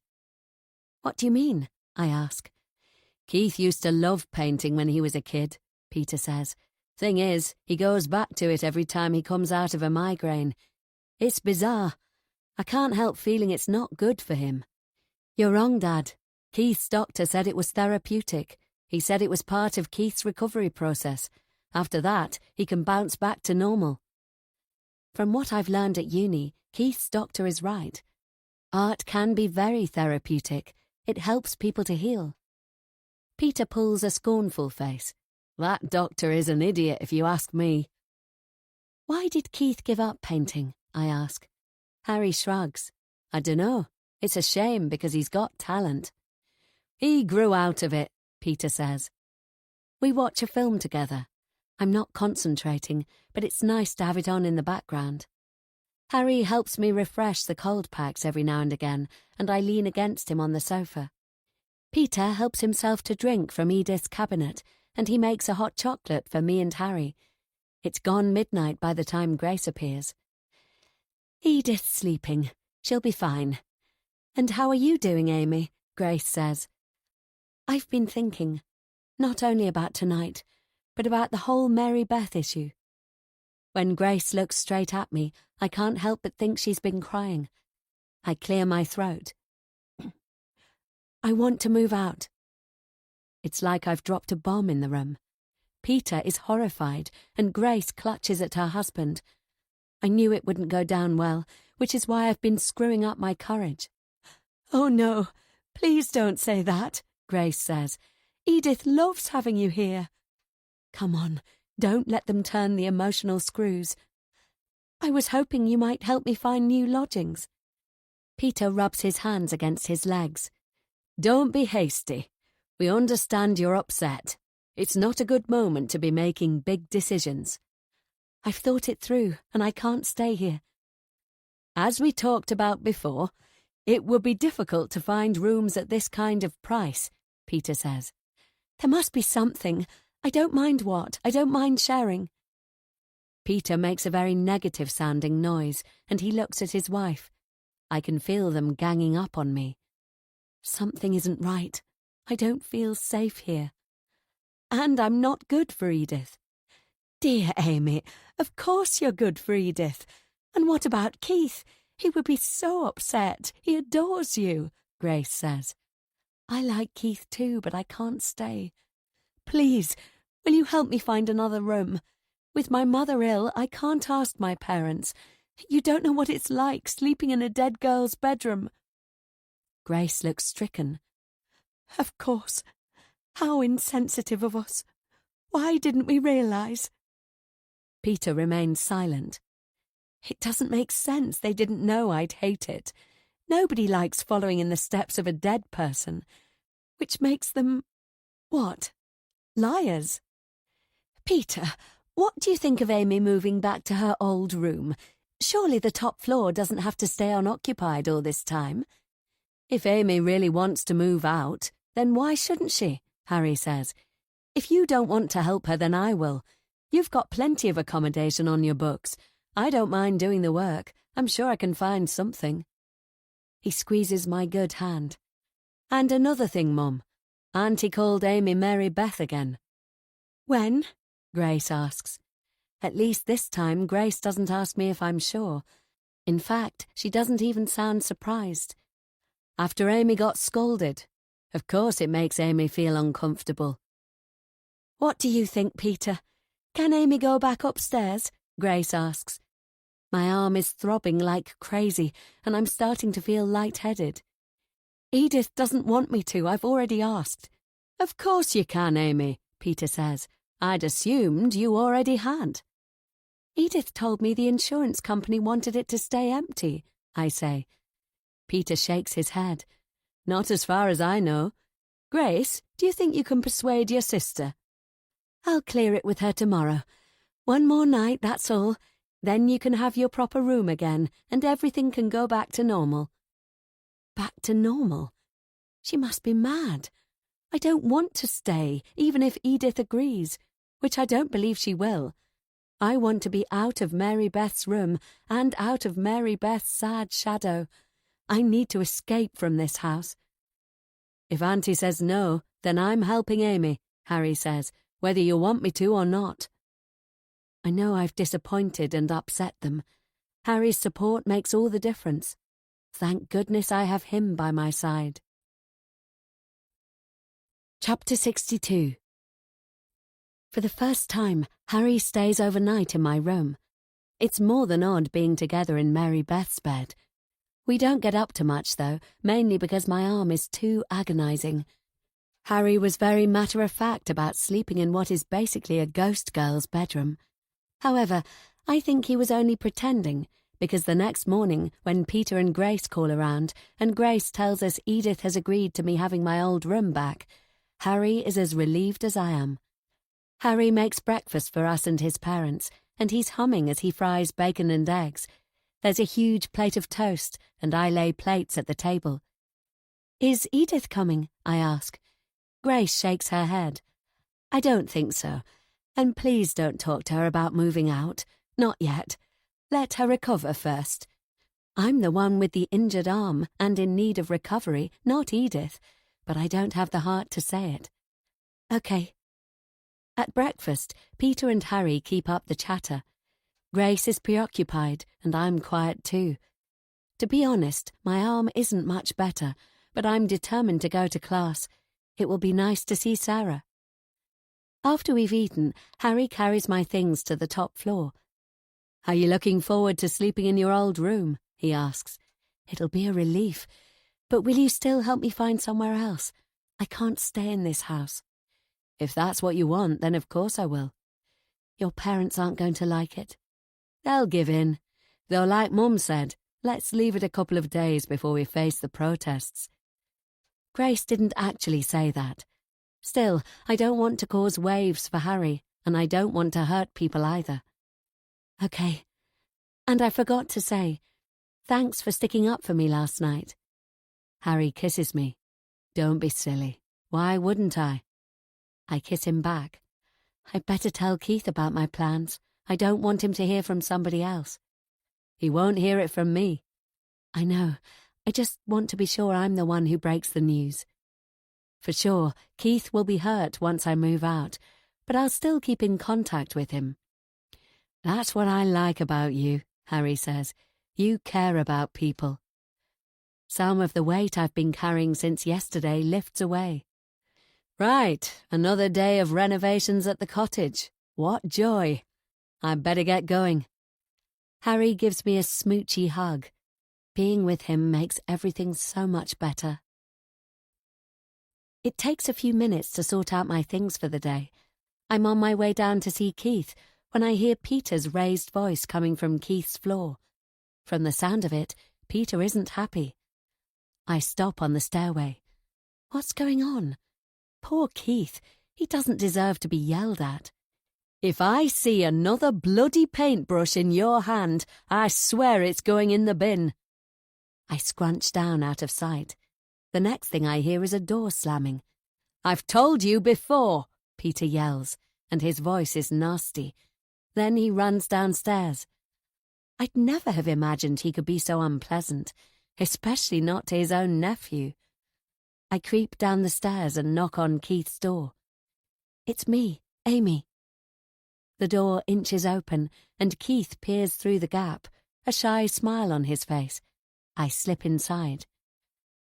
What do you mean? I ask. Keith used to love painting when he was a kid, Peter says. Thing is, he goes back to it every time he comes out of a migraine. It's bizarre. I can't help feeling it's not good for him. You're wrong, Dad. Keith's doctor said it was therapeutic. He said it was part of Keith's recovery process. After that, he can bounce back to normal. From what I've learned at uni, Keith's doctor is right. Art can be very therapeutic. It helps people to heal. Peter pulls a scornful face. That doctor is an idiot, if you ask me. Why did Keith give up painting? I ask. Harry shrugs. I dunno. It's a shame because he's got talent. He grew out of it, Peter says. We watch a film together. I'm not concentrating, but it's nice to have it on in the background. Harry helps me refresh the cold packs every now and again, and I lean against him on the sofa. Peter helps himself to drink from Edith's cabinet, and he makes a hot chocolate for me and Harry. It's gone midnight by the time Grace appears. Edith's sleeping. She'll be fine. And how are you doing, Amy? Grace says. I've been thinking, not only about tonight, but about the whole Mary Beth issue. When Grace looks straight at me, I can't help but think she's been crying. I clear my throat. I want to move out. It's like I've dropped a bomb in the room. Peter is horrified, and Grace clutches at her husband. I knew it wouldn't go down well, which is why I've been screwing up my courage. Oh no, please don't say that, Grace says. Edith loves having you here. Come on, don't let them turn the emotional screws. I was hoping you might help me find new lodgings. Peter rubs his hands against his legs. Don't be hasty. We understand you're upset. It's not a good moment to be making big decisions. I've thought it through, and I can't stay here. As we talked about before, it would be difficult to find rooms at this kind of price, Peter says. There must be something. I don't mind what. I don't mind sharing. Peter makes a very negative-sounding noise, and he looks at his wife. I can feel them ganging up on me. Something isn't right. I don't feel safe here. And I'm not good for Edith. Dear Amy, of course you're good for Edith. And what about Keith? He would be so upset. He adores you, Grace says. I like Keith too, but I can't stay. Please, will you help me find another room? With my mother ill, I can't ask my parents. You don't know what it's like sleeping in a dead girl's bedroom. Grace looks stricken. Of course. How insensitive of us. Why didn't we realise? Peter remains silent. It doesn't make sense they didn't know I'd hate it. Nobody likes following in the steps of a dead person. Which makes them... what? Liars. Peter, what do you think of Amy moving back to her old room? Surely the top floor doesn't have to stay unoccupied all this time. If Amy really wants to move out, then why shouldn't she? Harry says. If you don't want to help her, then I will. You've got plenty of accommodation on your books. I don't mind doing the work. I'm sure I can find something. He squeezes my good hand. And another thing, Mum. Auntie called Amy Mary Beth again. When? Grace asks. At least this time Grace doesn't ask me if I'm sure. In fact, she doesn't even sound surprised. After Amy got scolded. Of course it makes Amy feel uncomfortable. What do you think, Peter? Can Amy go back upstairs? Grace asks. My arm is throbbing like crazy, and I'm starting to feel lightheaded. Edith doesn't want me to, I've already asked. Of course you can, Amy, Peter says. I'd assumed you already had. Edith told me the insurance company wanted it to stay empty, I say. Peter shakes his head. Not as far as I know. Grace, do you think you can persuade your sister? I'll clear it with her tomorrow. One more night, that's all. Then you can have your proper room again, and everything can go back to normal. Back to normal? She must be mad. I don't want to stay, even if Edith agrees, which I don't believe she will. I want to be out of Mary Beth's room and out of Mary Beth's sad shadow. I need to escape from this house. If Auntie says no, then I'm helping Amy, Harry says, whether you want me to or not. I know I've disappointed and upset them. Harry's support makes all the difference. Thank goodness I have him by my side. Chapter 62. For the first time, Harry stays overnight in my room. It's more than odd being together in Mary Beth's bed. We don't get up to much, though, mainly because my arm is too agonizing. Harry was very matter-of-fact about sleeping in what is basically a ghost girl's bedroom. However, I think he was only pretending, because the next morning, when Peter and Grace call around, and Grace tells us Edith has agreed to me having my old room back, Harry is as relieved as I am. Harry makes breakfast for us and his parents, and he's humming as he fries bacon and eggs. There's a huge plate of toast, and I lay plates at the table. "Is Edith coming?" I ask. Grace shakes her head. "I don't think so. And please don't talk to her about moving out. Not yet. Let her recover first. I'm the one with the injured arm and in need of recovery, not Edith, but I don't have the heart to say it." "Okay." At breakfast, Peter and Harry keep up the chatter. Grace is preoccupied, and I'm quiet too. To be honest, my arm isn't much better, but I'm determined to go to class. It will be nice to see Sarah. After we've eaten, Harry carries my things to the top floor. "Are you looking forward to sleeping in your old room?" he asks. "It'll be a relief. But will you still help me find somewhere else? I can't stay in this house." "If that's what you want, then of course I will." "Your parents aren't going to like it." "They'll give in. Though like Mum said, let's leave it a couple of days before we face the protests." Grace didn't actually say that. Still, I don't want to cause waves for Harry, and I don't want to hurt people either. "Okay. And I forgot to say, thanks for sticking up for me last night." Harry kisses me. "Don't be silly. Why wouldn't I?" I kiss him back. "I'd better tell Keith about my plans. I don't want him to hear from somebody else." "He won't hear it from me." "I know. I just want to be sure I'm the one who breaks the news." For sure, Keith will be hurt once I move out, but I'll still keep in contact with him. "That's what I like about you," Harry says. "You care about people." Some of the weight I've been carrying since yesterday lifts away. "Right, another day of renovations at the cottage. What joy. I'd better get going." Harry gives me a smoochy hug. Being with him makes everything so much better. It takes a few minutes to sort out my things for the day. I'm on my way down to see Keith when I hear Peter's raised voice coming from Keith's floor. From the sound of it, Peter isn't happy. I stop on the stairway. What's going on? Poor Keith, he doesn't deserve to be yelled at. "If I see another bloody paintbrush in your hand, I swear it's going in the bin." I scrunch down out of sight. The next thing I hear is a door slamming. "I've told you before," Peter yells, and his voice is nasty. Then he runs downstairs. I'd never have imagined he could be so unpleasant, especially not to his own nephew. I creep down the stairs and knock on Keith's door. "It's me, Amy." The door inches open, and Keith peers through the gap, a shy smile on his face. I slip inside.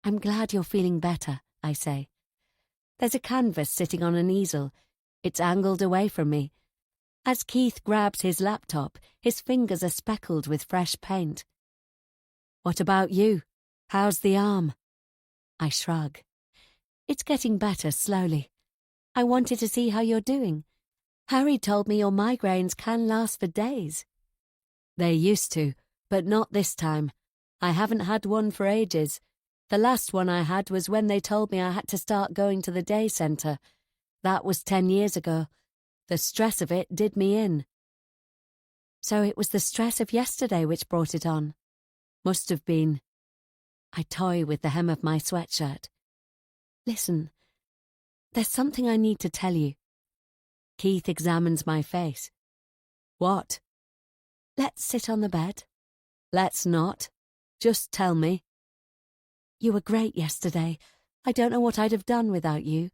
"I'm glad you're feeling better," I say. There's a canvas sitting on an easel. It's angled away from me. As Keith grabs his laptop, his fingers are speckled with fresh paint. "What about you? How's the arm?" I shrug. "It's getting better slowly. I wanted to see how you're doing. Harry told me your migraines can last for days." "They used to, but not this time. I haven't had one for ages. The last one I had was when they told me I had to start going to the day centre. That was 10 years ago. The stress of it did me in." "So it was the stress of yesterday which brought it on?" "Must have been." I toy with the hem of my sweatshirt. "Listen, there's something I need to tell you." Keith examines my face. "What?" "Let's sit on the bed." "Let's not. Just tell me." "You were great yesterday. I don't know what I'd have done without you.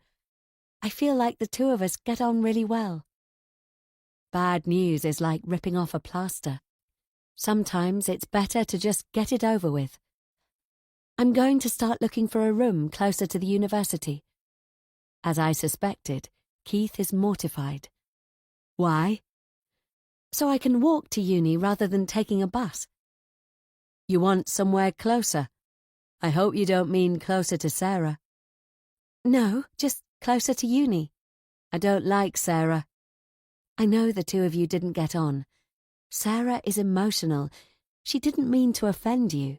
I feel like the two of us get on really well." Bad news is like ripping off a plaster. Sometimes it's better to just get it over with. I'm going to start looking for a room closer to the university. As I suspected, Keith is mortified. "Why?" "So I can walk to uni rather than taking a bus." "You want somewhere closer? I hope you don't mean closer to Sarah." "No, just closer to uni." "I don't like Sarah." "I know the two of you didn't get on. Sarah is emotional. She didn't mean to offend you.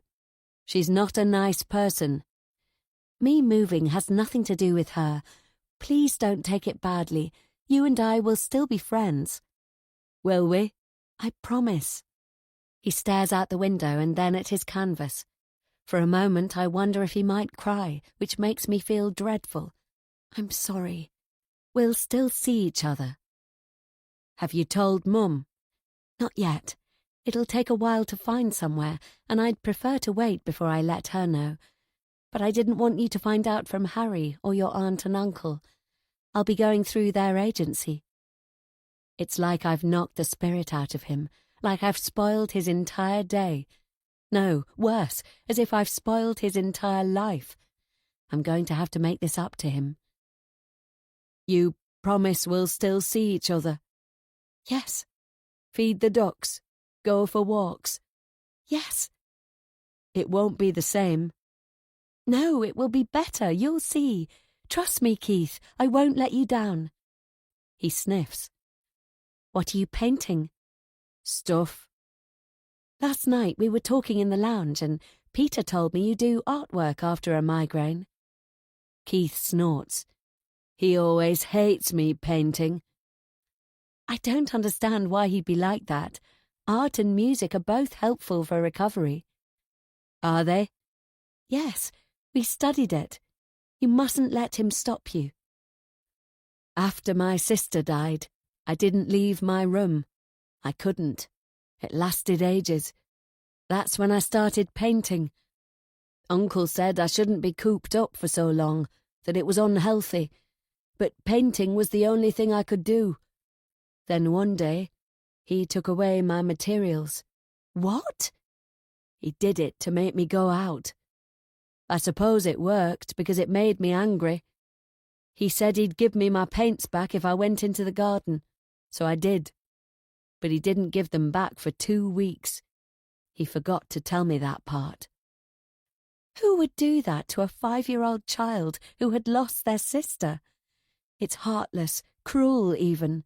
She's not a nice person. Me moving has nothing to do with her. Please don't take it badly. You and I will still be friends. Will we? I promise. He stares out the window and then at his canvas. For a moment I wonder if he might cry, which makes me feel dreadful. I'm sorry. We'll still see each other. Have you told Mum? Not yet. It'll take a while to find somewhere, and I'd prefer to wait before I let her know. But I didn't want you to find out from Harry or your aunt and uncle. I'll be going through their agency. It's like I've knocked the spirit out of him, like I've spoiled his entire day. No, worse, as if I've spoiled his entire life. I'm going to have to make this up to him. You promise we'll still see each other? Yes. Feed the ducks? Go for walks? Yes. It won't be the same. No, it will be better, you'll see. Trust me, Keith, I won't let you down. He sniffs. What are you painting? Stuff. Last night we were talking in the lounge and Peter told me you do artwork after a migraine. Keith snorts. He always hates me painting. I don't understand why he'd be like that. Art and music are both helpful for recovery. Are they? Yes, we studied it. You mustn't let him stop you. After my sister died, I didn't leave my room. I couldn't. It lasted ages. That's when I started painting. Uncle said I shouldn't be cooped up for so long, that it was unhealthy, but painting was the only thing I could do. Then one day, he took away my materials. What? He did it to make me go out. I suppose it worked because it made me angry. He said he'd give me my paints back if I went into the garden, so I did. But he didn't give them back for 2 weeks. He forgot to tell me that part. Who would do that to a 5-year-old child who had lost their sister? It's heartless, cruel even.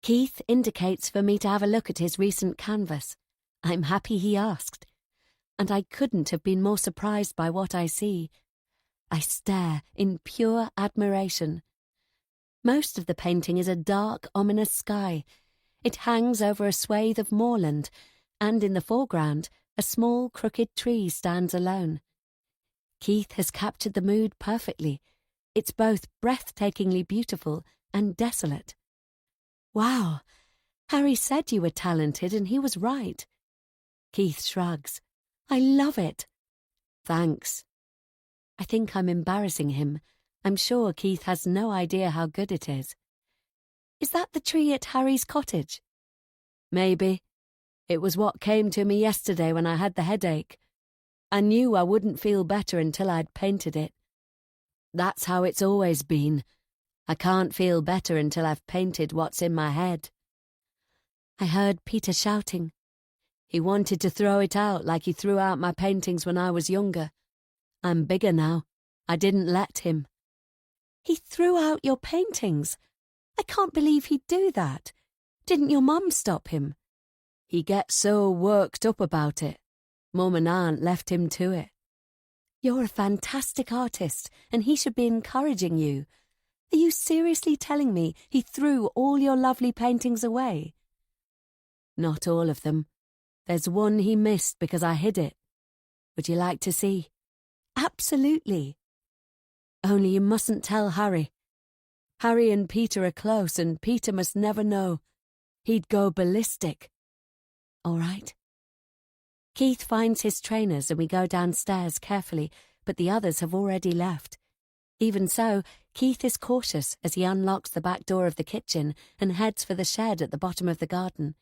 Keith indicates for me to have a look at his recent canvas. I'm happy he asked. And I couldn't have been more surprised by what I see. I stare in pure admiration. Most of the painting is a dark, ominous sky. It hangs over a swathe of moorland, and in the foreground, a small, crooked tree stands alone. Keith has captured the mood perfectly. It's both breathtakingly beautiful and desolate. Wow, Harry said you were talented and he was right. Keith shrugs. I love it. Thanks. I think I'm embarrassing him. I'm sure Keith has no idea how good it is. Is that the tree at Harry's cottage? Maybe. It was what came to me yesterday when I had the headache. I knew I wouldn't feel better until I'd painted it. That's how it's always been. I can't feel better until I've painted what's in my head. I heard Peter shouting. He wanted to throw it out like he threw out my paintings when I was younger. I'm bigger now. I didn't let him. He threw out your paintings? I can't believe he'd do that. Didn't your mum stop him? He gets so worked up about it. Mum and Aunt left him to it. You're a fantastic artist, and he should be encouraging you. Are you seriously telling me he threw all your lovely paintings away? Not all of them. There's one he missed because I hid it. Would you like to see? Absolutely. Only you mustn't tell Harry. Harry and Peter are close, and Peter must never know. He'd go ballistic. All right. Keith finds his trainers and we go downstairs carefully, but the others have already left. Even so, Keith is cautious as he unlocks the back door of the kitchen and heads for the shed at the bottom of the garden.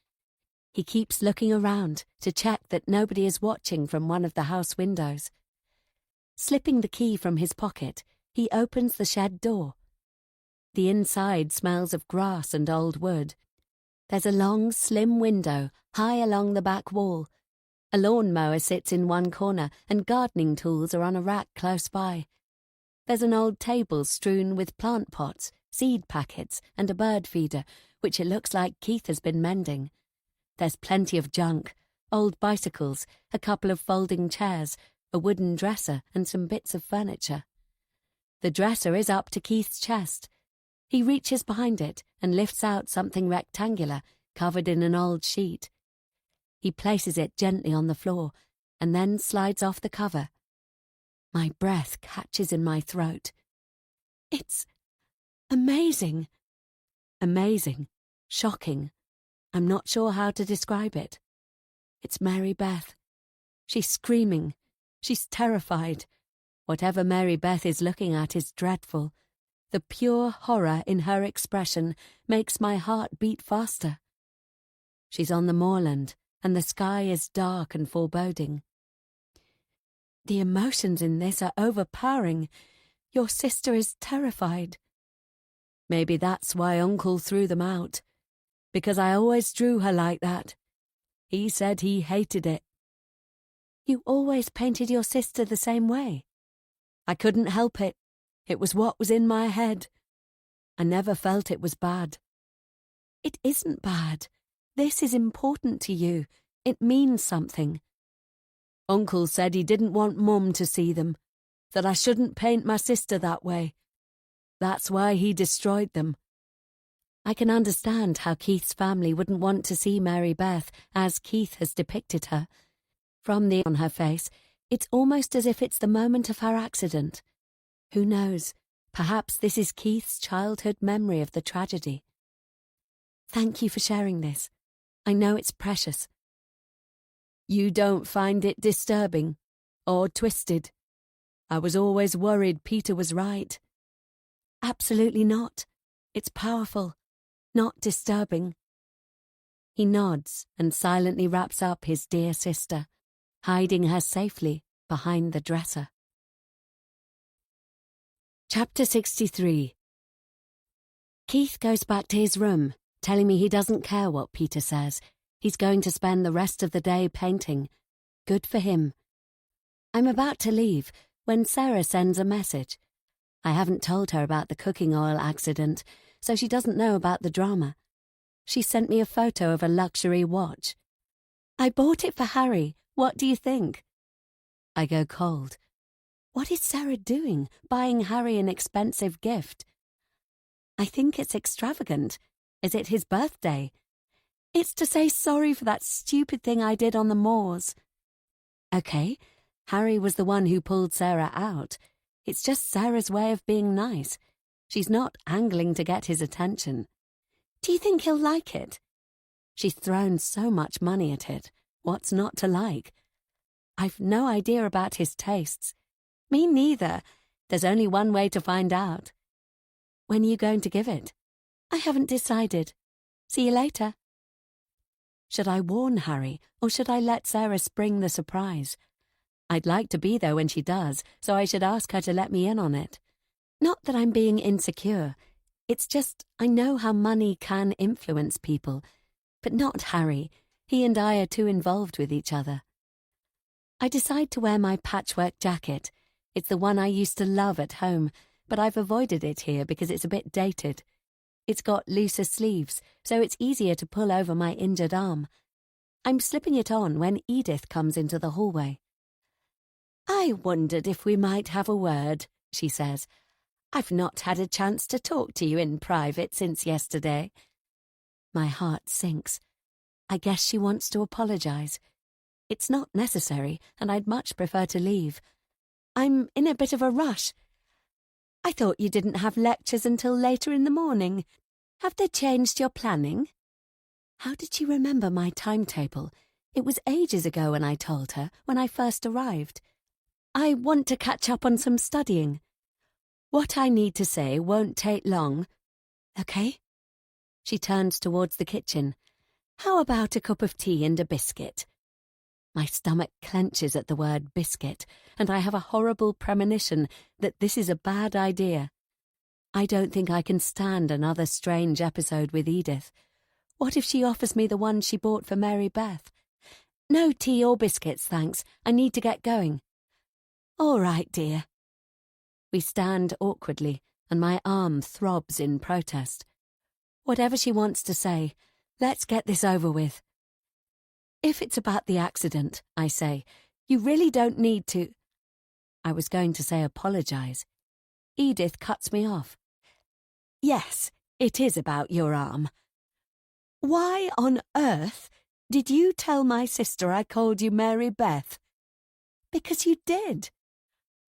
He keeps looking around to check that nobody is watching from one of the house windows. Slipping the key from his pocket, he opens the shed door. The inside smells of grass and old wood. There's a long, slim window high along the back wall. A lawnmower sits in one corner and gardening tools are on a rack close by. There's an old table strewn with plant pots, seed packets and a bird feeder, which it looks like Keith has been mending. There's plenty of junk, old bicycles, a couple of folding chairs, a wooden dresser and some bits of furniture. The dresser is up to Keith's chest. He reaches behind it and lifts out something rectangular, covered in an old sheet. He places it gently on the floor and then slides off the cover. My breath catches in my throat. It's amazing. Amazing. Shocking. I'm not sure how to describe it. It's Mary Beth. She's screaming. She's terrified. Whatever Mary Beth is looking at is dreadful. The pure horror in her expression makes my heart beat faster. She's on the moorland, and the sky is dark and foreboding. The emotions in this are overpowering. Your sister is terrified. Maybe that's why Uncle threw them out. Because I always drew her like that. He said he hated it. You always painted your sister the same way. I couldn't help it. It was what was in my head. I never felt it was bad. It isn't bad. This is important to you. It means something. Uncle said he didn't want Mum to see them, that I shouldn't paint my sister that way. That's why he destroyed them. I can understand how Keith's family wouldn't want to see Mary Beth as Keith has depicted her. From the on her face, it's almost as if it's the moment of her accident. Who knows? Perhaps this is Keith's childhood memory of the tragedy. Thank you for sharing this. I know it's precious. You don't find it disturbing or twisted? I was always worried Peter was right. Absolutely not. It's powerful, not disturbing. He nods and silently wraps up his dear sister, hiding her safely behind the dresser. Chapter 63. Keith goes back to his room, telling me he doesn't care what Peter says. He's going to spend the rest of the day painting. Good for him. I'm about to leave when Sarah sends a message. I haven't told her about the cooking oil accident, so she doesn't know about the drama. She sent me a photo of a luxury watch. I bought it for Harry. What do you think? I go cold. What is Sarah doing, buying Harry an expensive gift? I think it's extravagant. Is it his birthday? It's to say sorry for that stupid thing I did on the moors. Okay, Harry was the one who pulled Sarah out. It's just Sarah's way of being nice. She's not angling to get his attention. Do you think he'll like it? She's thrown so much money at it. What's not to like? I've no idea about his tastes. Me neither. There's only one way to find out. When are you going to give it? I haven't decided. See you later. Should I warn Harry, or should I let Sarah spring the surprise? I'd like to be there when she does, so I should ask her to let me in on it. Not that I'm being insecure. It's just I know how money can influence people. But not Harry. He and I are too involved with each other. I decide to wear my patchwork jacket. It's the one I used to love at home, but I've avoided it here because it's a bit dated. It's got looser sleeves, so it's easier to pull over my injured arm. I'm slipping it on when Edith comes into the hallway. I wondered if we might have a word, she says. I've not had a chance to talk to you in private since yesterday. My heart sinks. I guess she wants to apologise. It's not necessary, and I'd much prefer to leave. I'm in a bit of a rush. I thought you didn't have lectures until later in the morning. Have they changed your planning? How did she remember my timetable? It was ages ago when I told her, when I first arrived. I want to catch up on some studying. What I need to say won't take long. Okay? She turns towards the kitchen. How about a cup of tea and a biscuit? My stomach clenches at the word biscuit, and I have a horrible premonition that this is a bad idea. I don't think I can stand another strange episode with Edith. What if she offers me the one she bought for Mary Beth? No tea or biscuits, thanks. I need to get going. All right, dear. We stand awkwardly, and my arm throbs in protest. Whatever she wants to say, let's get this over with. If it's about the accident, I say, you really don't need to. I was going to say apologise. Edith cuts me off. Yes, it is about your arm. Why on earth did you tell my sister I called you Mary Beth? Because you did.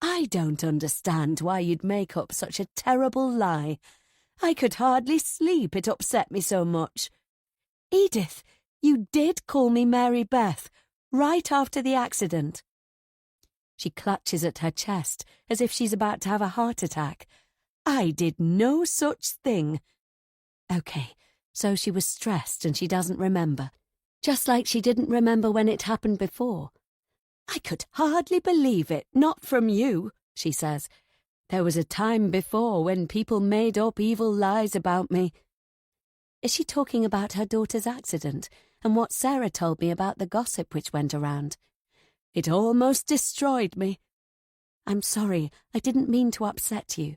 I don't understand why you'd make up such a terrible lie. I could hardly sleep, it upset me so much. Edith, you did call me Mary Beth, right after the accident. She clutches at her chest as if she's about to have a heart attack. I did no such thing. Okay, so she was stressed and she doesn't remember. Just like she didn't remember when it happened before. I could hardly believe it, not from you, she says. There was a time before when people made up evil lies about me. Is she talking about her daughter's accident and what Sarah told me about the gossip which went around? It almost destroyed me. I'm sorry, I didn't mean to upset you.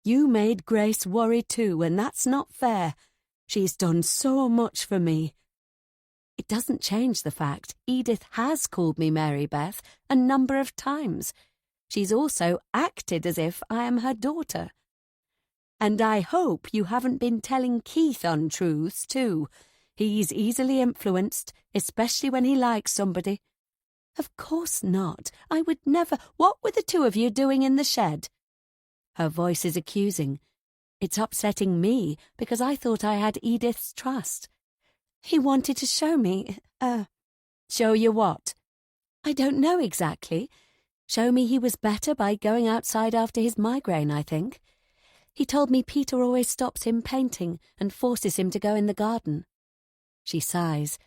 You made Grace worry too, and that's not fair. She's done so much for me. It doesn't change the fact Edith has called me Mary Beth a number of times. She's also acted as if I am her daughter. And I hope you haven't been telling Keith untruths too. He's easily influenced, especially when he likes somebody. Of course not. I would never. What were the two of you doing in the shed? Her voice is accusing. It's upsetting me because I thought I had Edith's trust. He wanted to show me, Show you what? I don't know exactly. Show me he was better by going outside after his migraine, I think. He told me Peter always stops him painting and forces him to go in the garden. She sighs.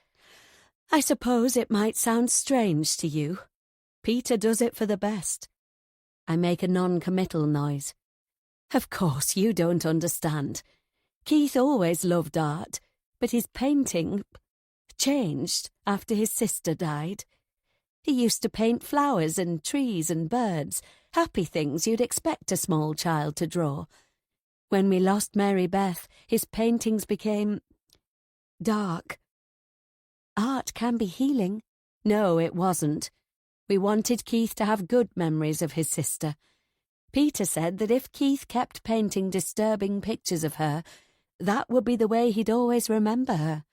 I suppose it might sound strange to you. Peter does it for the best. I make a non-committal noise. Of course you don't understand. Keith always loved art, but his painting changed after his sister died. He used to paint flowers and trees and birds, happy things you'd expect a small child to draw. When we lost Mary Beth, his paintings became dark. Art can be healing. No, it wasn't. We wanted Keith to have good memories of his sister. Peter said that if Keith kept painting disturbing pictures of her, that would be the way he'd always remember her.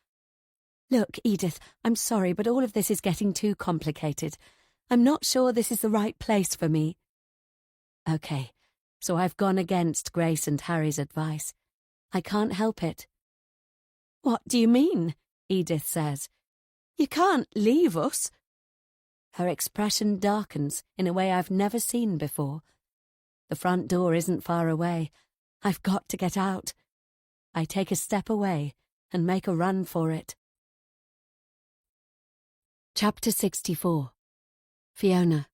Look, Edith, I'm sorry, but all of this is getting too complicated. I'm not sure this is the right place for me. Okay, so I've gone against Grace and Harry's advice. I can't help it. What do you mean? Edith says. You can't leave us. Her expression darkens in a way I've never seen before. The front door isn't far away. I've got to get out. I take a step away and make a run for it. Chapter 64. Fiona.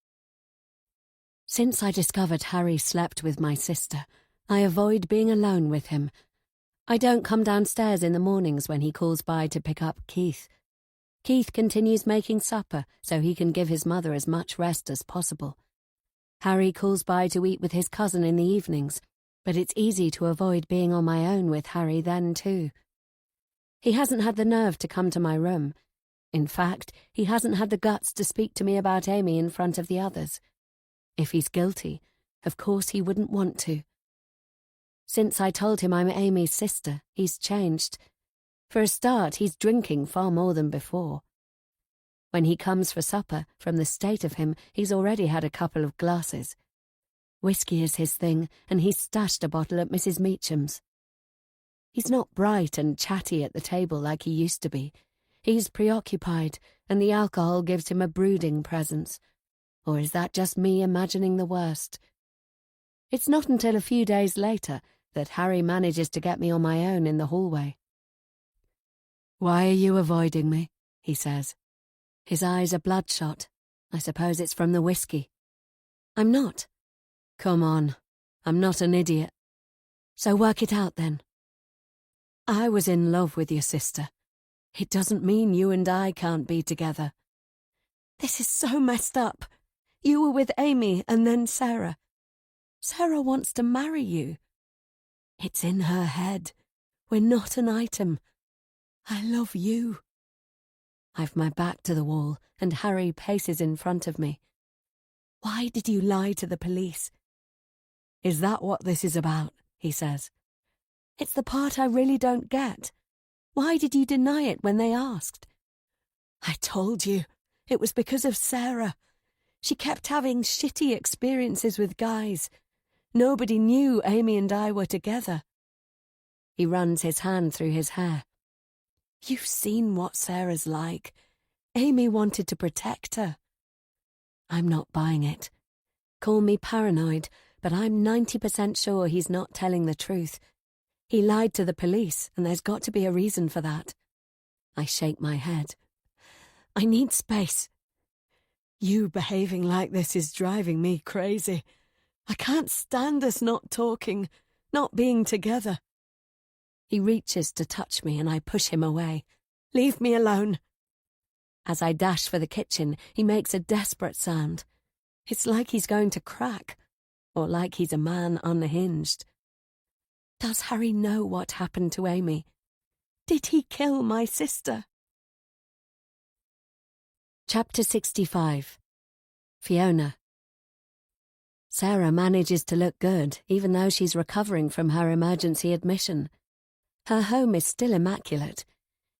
Since I discovered Harry slept with my sister, I avoid being alone with him. I don't come downstairs in the mornings when he calls by to pick up Keith. Keith continues making supper so he can give his mother as much rest as possible. Harry calls by to eat with his cousin in the evenings, but it's easy to avoid being on my own with Harry then too. He hasn't had the nerve to come to my room. In fact, he hasn't had the guts to speak to me about Amy in front of the others. If he's guilty, of course he wouldn't want to. Since I told him I'm Amy's sister, he's changed. For a start, he's drinking far more than before. When he comes for supper, from the state of him, he's already had a couple of glasses. Whiskey is his thing, and he's stashed a bottle at Mrs. Meacham's. He's not bright and chatty at the table like he used to be. He's preoccupied, and the alcohol gives him a brooding presence. Or is that just me imagining the worst? It's not until a few days later that Harry manages to get me on my own in the hallway. "Why are you avoiding me?" he says. His eyes are bloodshot. I suppose it's from the whiskey. I'm not. Come on, I'm not an idiot. So work it out then. I was in love with your sister. It doesn't mean you and I can't be together. This is so messed up. You were with Amy and then Sarah. Sarah wants to marry you. It's in her head. We're not an item. I love you. I've my back to the wall, and Harry paces in front of me. "Why did you lie to the police?" "Is that what this is about?" he says. "It's the part I really don't get. Why did you deny it when they asked?" "I told you. It was because of Sarah. She kept having shitty experiences with guys. Nobody knew Amy and I were together." He runs his hand through his hair. "You've seen what Sarah's like. Amy wanted to protect her." I'm not buying it. Call me paranoid, but I'm 90% sure he's not telling the truth. He lied to the police, and there's got to be a reason for that. I shake my head. "I need space. You behaving like this is driving me crazy. I can't stand us not talking, not being together." He reaches to touch me, and I push him away. "Leave me alone." As I dash for the kitchen, he makes a desperate sound. It's like he's going to crack, or like he's a man unhinged. Does Harry know what happened to Amy? Did he kill my sister? Chapter 65. Fiona. Sarah manages to look good, even though she's recovering from her emergency admission. Her home is still immaculate.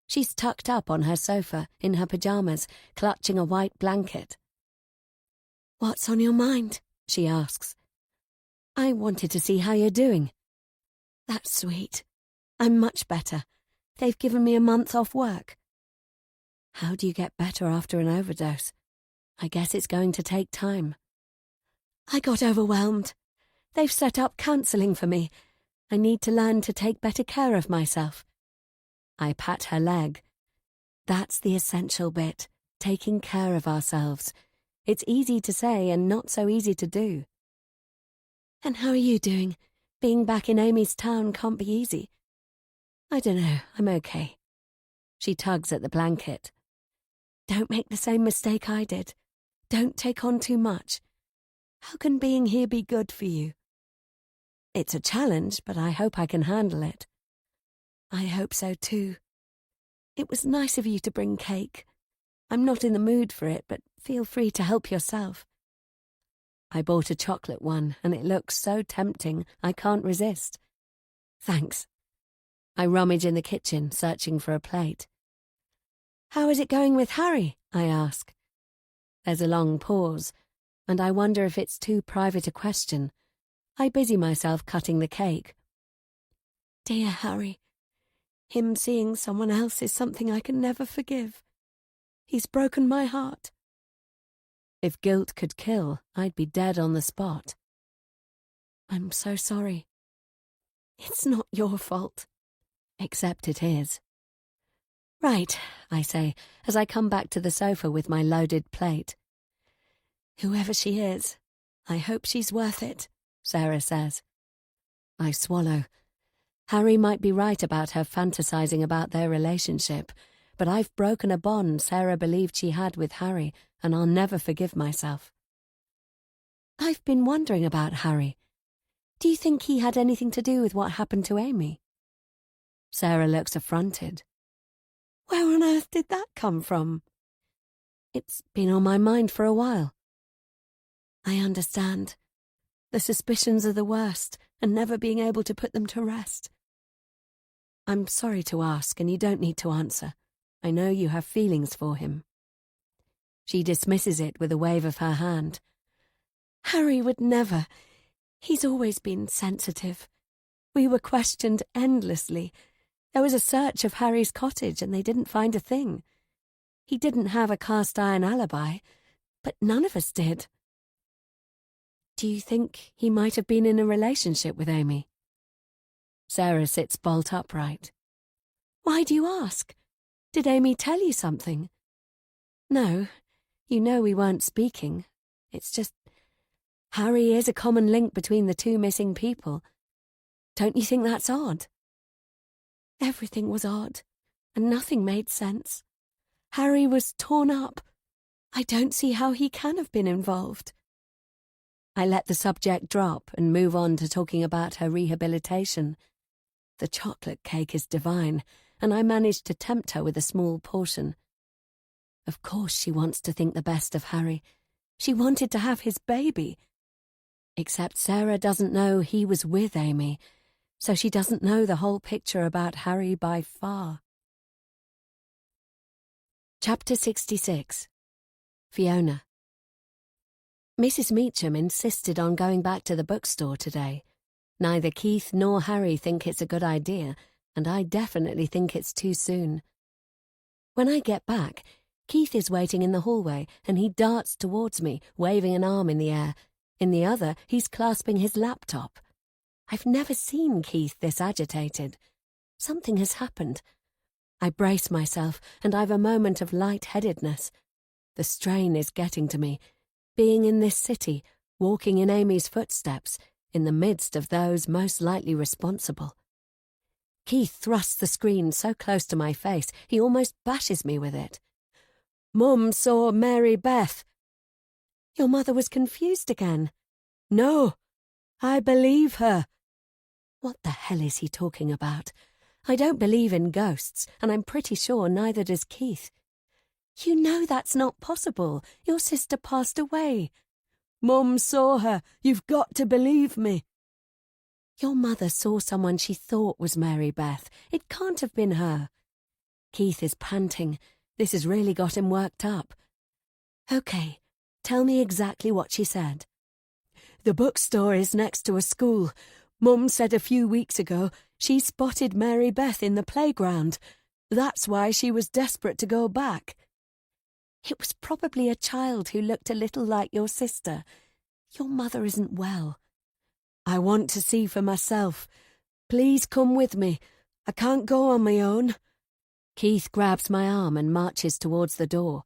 She's tucked up on her sofa, in her pyjamas, clutching a white blanket. "What's on your mind?" she asks. "I wanted to see how you're doing." "That's sweet. I'm much better. They've given me a month off work." "How do you get better after an overdose? I guess it's going to take time." "I got overwhelmed. They've set up counselling for me. I need to learn to take better care of myself." I pat her leg. That's the essential bit, taking care of ourselves. It's easy to say and not so easy to do. "And how are you doing? Being back in Amy's town can't be easy." "I don't know, I'm okay." She tugs at the blanket. "Don't make the same mistake I did. Don't take on too much. How can being here be good for you?" "It's a challenge, but I hope I can handle it." "I hope so too. It was nice of you to bring cake. I'm not in the mood for it, but feel free to help yourself." I bought a chocolate one, and it looks so tempting I can't resist. "Thanks." I rummage in the kitchen, searching for a plate. "How is it going with Harry?" I ask. There's a long pause, and I wonder if it's too private a question. I busy myself cutting the cake. "Dear Harry, him seeing someone else is something I can never forgive. He's broken my heart." If guilt could kill, I'd be dead on the spot. "I'm so sorry." "It's not your fault." Except it is. "Right," I say, as I come back to the sofa with my loaded plate. "Whoever she is, I hope she's worth it," Sarah says. I swallow. Harry might be right about her fantasizing about their relationship, but I've broken a bond Sarah believed she had with Harry, and I'll never forgive myself. "I've been wondering about Harry. Do you think he had anything to do with what happened to Amy?" Sarah looks affronted. "Where on earth did that come from?" "It's been on my mind for a while." "I understand. The suspicions are the worst, and never being able to put them to rest." "I'm sorry to ask, and you don't need to answer. I know you have feelings for him." She dismisses it with a wave of her hand. "Harry would never. He's always been sensitive. We were questioned endlessly. There was a search of Harry's cottage, and they didn't find a thing. He didn't have a cast-iron alibi, but none of us did." "Do you think he might have been in a relationship with Amy?" Sarah sits bolt upright. "Why do you ask? Did Amy tell you something?" "No. You know we weren't speaking. It's just Harry is a common link between the two missing people. Don't you think that's odd?" "Everything was odd, and nothing made sense. Harry was torn up. I don't see how he can have been involved." I let the subject drop and move on to talking about her rehabilitation. The chocolate cake is divine, and I managed to tempt her with a small portion. Of course she wants to think the best of Harry. She wanted to have his baby. Except Sarah doesn't know he was with Amy, so she doesn't know the whole picture about Harry by far. Chapter 66. Fiona. Mrs. Meacham insisted on going back to the bookstore today. Neither Keith nor Harry think it's a good idea, and I definitely think it's too soon. When I get back, Keith is waiting in the hallway, and he darts towards me, waving an arm in the air. In the other, he's clasping his laptop. I've never seen Keith this agitated. Something has happened. I brace myself, and I've a moment of light-headedness. The strain is getting to me. Being in this city, walking in Amy's footsteps, in the midst of those most likely responsible. Keith thrusts the screen so close to my face, he almost bashes me with it. Mum saw Mary Beth. Your mother was confused again. No, I believe her. What the hell is he talking about? I don't believe in ghosts, and I'm pretty sure neither does Keith. You know that's not possible. Your sister passed away. Mum saw her. You've got to believe me. Your mother saw someone she thought was Mary Beth. It can't have been her. Keith is panting. This has really got him worked up. Okay, tell me exactly what she said. The bookstore is next to a school. Mum said a few weeks ago she spotted Mary Beth in the playground. That's why she was desperate to go back. It was probably a child who looked a little like your sister. Your mother isn't well. I want to see for myself. Please come with me. I can't go on my own. Keith grabs my arm and marches towards the door.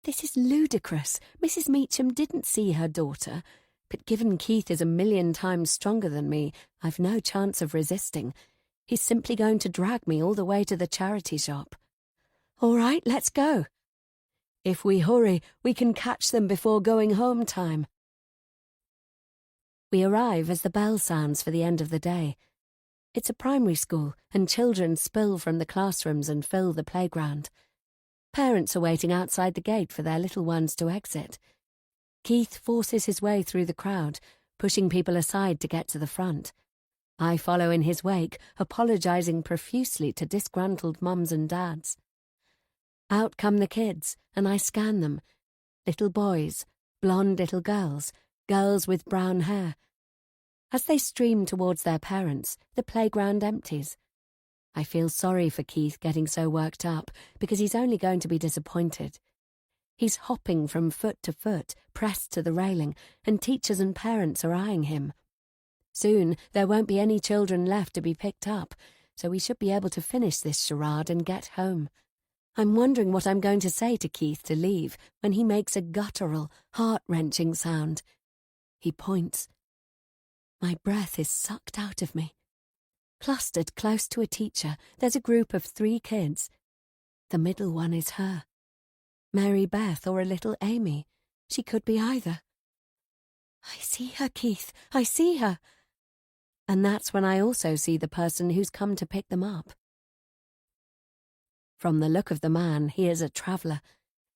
This is ludicrous. Mrs. Meacham didn't see her daughter, but given Keith is 1,000,000 times stronger than me, I've no chance of resisting. He's simply going to drag me all the way to the charity shop. All right, let's go. If we hurry, we can catch them before going home time. We arrive as the bell sounds for the end of the day. It's a primary school, and children spill from the classrooms and fill the playground. Parents are waiting outside the gate for their little ones to exit. Keith forces his way through the crowd, pushing people aside to get to the front. I follow in his wake, apologising profusely to disgruntled mums and dads. Out come the kids, and I scan them. Little boys, blonde little girls, girls with brown hair. As they stream towards their parents, the playground empties. I feel sorry for Keith getting so worked up, because he's only going to be disappointed. He's hopping from foot to foot, pressed to the railing, and teachers and parents are eyeing him. Soon there won't be any children left to be picked up, so we should be able to finish this charade and get home. I'm wondering what I'm going to say to Keith to leave when he makes a guttural, heart-wrenching sound. He points. My breath is sucked out of me. Clustered close to a teacher, there's a group of 3 kids. The middle one is her. Mary Beth or a little Amy. She could be either. I see her, Keith. I see her. And that's when I also see the person who's come to pick them up. From the look of the man, he is a traveller.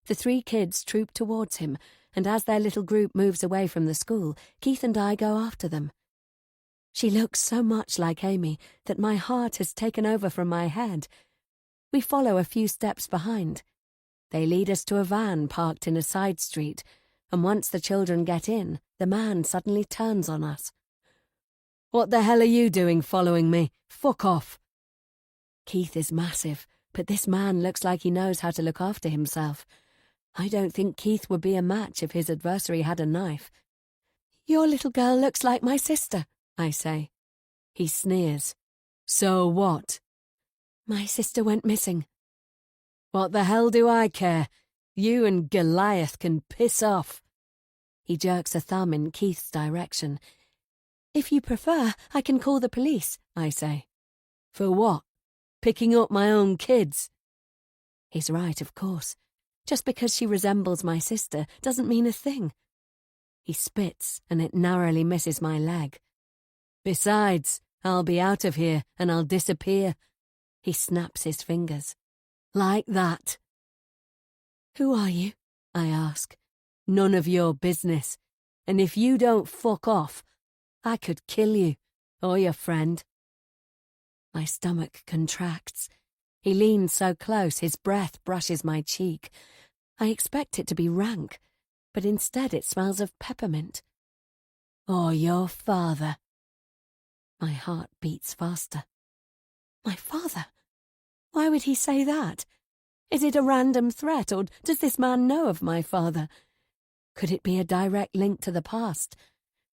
The 3 kids troop towards him, and as their little group moves away from the school, Keith and I go after them. She looks so much like Amy that my heart has taken over from my head. We follow a few steps behind. They lead us to a van parked in a side street, and once the children get in, the man suddenly turns on us. What the hell are you doing following me? Fuck off. Keith is massive, but this man looks like he knows how to look after himself. I don't think Keith would be a match if his adversary had a knife. Your little girl looks like my sister, I say. He sneers. So what? My sister went missing. What the hell do I care? You and Goliath can piss off. He jerks a thumb in Keith's direction. If you prefer, I can call the police, I say. For what? Picking up my own kids? He's right, of course. Just because she resembles my sister doesn't mean a thing. He spits, and it narrowly misses my leg. Besides, I'll be out of here, and I'll disappear. He snaps his fingers. Like that. Who are you? I ask. None of your business. And if you don't fuck off, I could kill you, or your friend. My stomach contracts. He leans so close, his breath brushes my cheek. I expect it to be rank, but instead it smells of peppermint. Or your father. My heart beats faster. My father? Why would he say that? Is it a random threat, or does this man know of my father? Could it be a direct link to the past?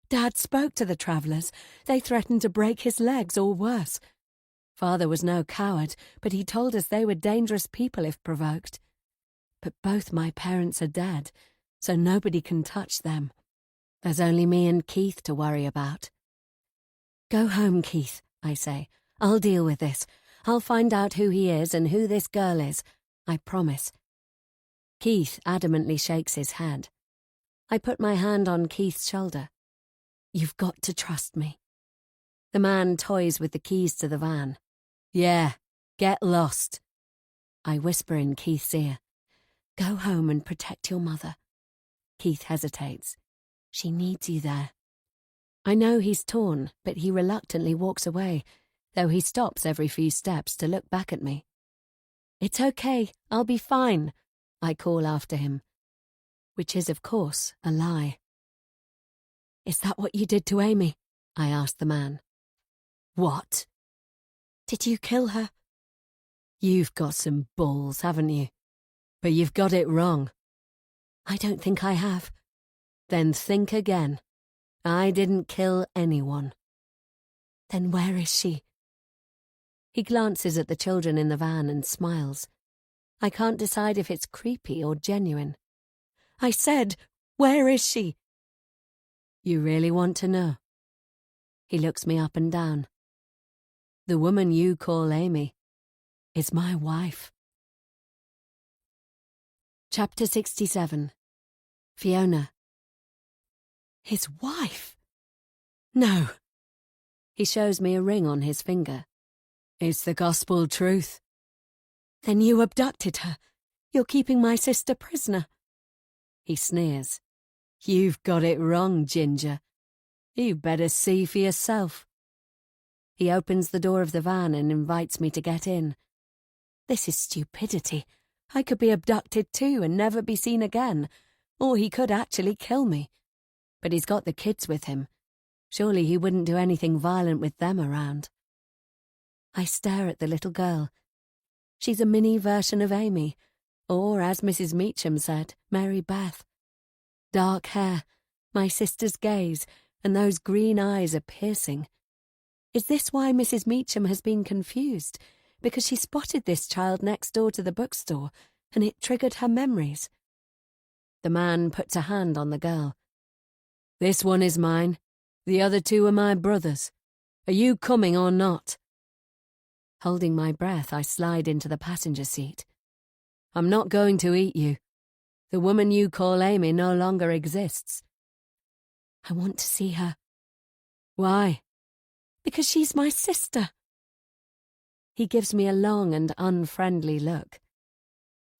Dad spoke to the travellers. They threatened to break his legs or worse. Father was no coward, but he told us they were dangerous people if provoked. But both my parents are dead, so nobody can touch them. There's only me and Keith to worry about. Go home, Keith, I say. I'll deal with this. I'll find out who he is and who this girl is. I promise. Keith adamantly shakes his head. I put my hand on Keith's shoulder. You've got to trust me. The man toys with the keys to the van. Yeah, get lost. I whisper in Keith's ear. Go home and protect your mother. Keith hesitates. She needs you there. I know he's torn, but he reluctantly walks away, though he stops every few steps to look back at me. It's okay, I'll be fine, I call after him, which is, of course, a lie. Is that what you did to Amy? I ask the man. What? Did you kill her? You've got some balls, haven't you? But you've got it wrong. I don't think I have. Then think again. I didn't kill anyone. Then where is she? He glances at the children in the van and smiles. I can't decide if it's creepy or genuine. I said, where is she? You really want to know? He looks me up and down. The woman you call Amy is my wife. Chapter 67. Fiona. His wife? No. He shows me a ring on his finger. It's the gospel truth. Then you abducted her. You're keeping my sister prisoner. He sneers. You've got it wrong, Ginger. You better see for yourself. He opens the door of the van and invites me to get in. This is stupidity. I could be abducted too and never be seen again, or he could actually kill me. But he's got the kids with him. Surely he wouldn't do anything violent with them around. I stare at the little girl. She's a mini version of Amy, or, as Mrs. Meacham said, Mary Beth. Dark hair, my sister's gaze, and those green eyes are piercing. Is this why Mrs. Meacham has been confused? Because she spotted this child next door to the bookstore, and it triggered her memories? The man puts a hand on the girl. This one is mine. The other two are my brothers. Are you coming or not? Holding my breath, I slide into the passenger seat. I'm not going to eat you. The woman you call Amy no longer exists. I want to see her. Why? Because she's my sister. He gives me a long and unfriendly look.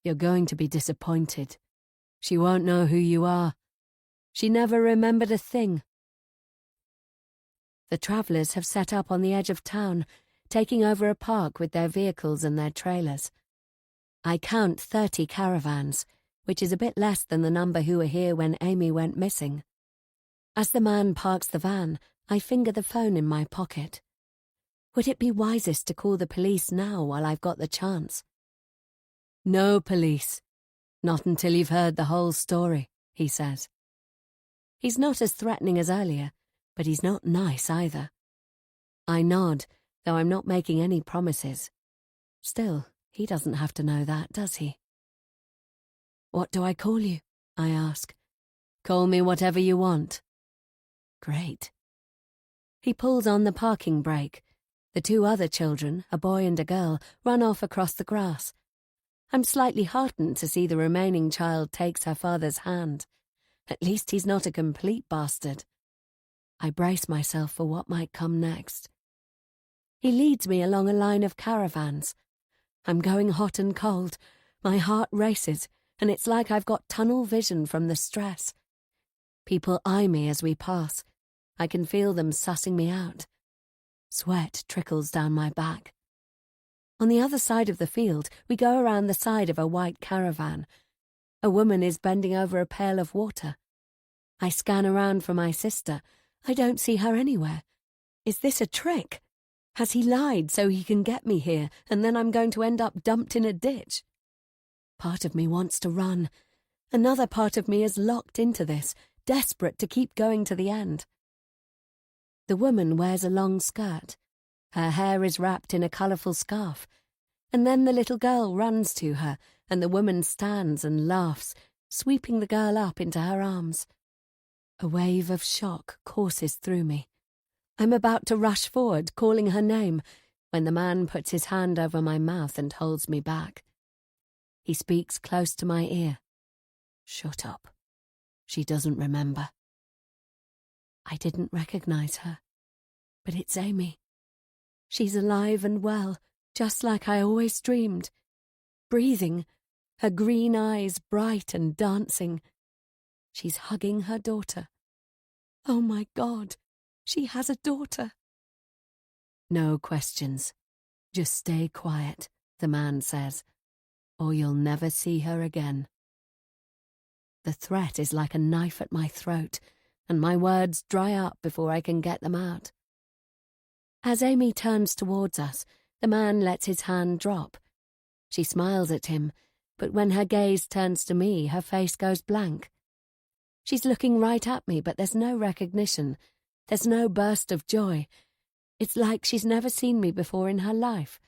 You're going to be disappointed. She won't know who you are. She never remembered a thing. The travellers have set up on the edge of town, taking over a park with their vehicles and their trailers. I count 30 caravans, which is a bit less than the number who were here when Amy went missing. As the man parks the van, I finger the phone in my pocket. Would it be wisest to call the police now while I've got the chance? No police. Not until you've heard the whole story, he says. He's not as threatening as earlier, but he's not nice either. I nod, though I'm not making any promises. Still, he doesn't have to know that, does he? What do I call you? I ask. Call me whatever you want. Great. He pulls on the parking brake. The two other children, a boy and a girl, run off across the grass. I'm slightly heartened to see the remaining child takes her father's hand. At least he's not a complete bastard. I brace myself for what might come next. He leads me along a line of caravans. I'm going hot and cold. My heart races, and it's like I've got tunnel vision from the stress. People eye me as we pass. I can feel them sussing me out. Sweat trickles down my back. On the other side of the field, we go around the side of a white caravan. A woman is bending over a pail of water. I scan around for my sister. I don't see her anywhere. Is this a trick? Has he lied so he can get me here, and then I'm going to end up dumped in a ditch? Part of me wants to run. Another part of me is locked into this, desperate to keep going to the end. The woman wears a long skirt. Her hair is wrapped in a colourful scarf. And then the little girl runs to her, and the woman stands and laughs, sweeping the girl up into her arms. A wave of shock courses through me. I'm about to rush forward, calling her name, when the man puts his hand over my mouth and holds me back. He speaks close to my ear. Shut up. She doesn't remember. I didn't recognize her, but it's Amy. She's alive and well, just like I always dreamed. Breathing, her green eyes bright and dancing. She's hugging her daughter. Oh my God, she has a daughter. No questions. Just stay quiet, the man says, or you'll never see her again. The threat is like a knife at my throat, and my words dry up before I can get them out. As Amy turns towards us, the man lets his hand drop. She smiles at him, but when her gaze turns to me, her face goes blank. She's looking right at me, but there's no recognition. There's no burst of joy. It's like she's never seen me before in her life.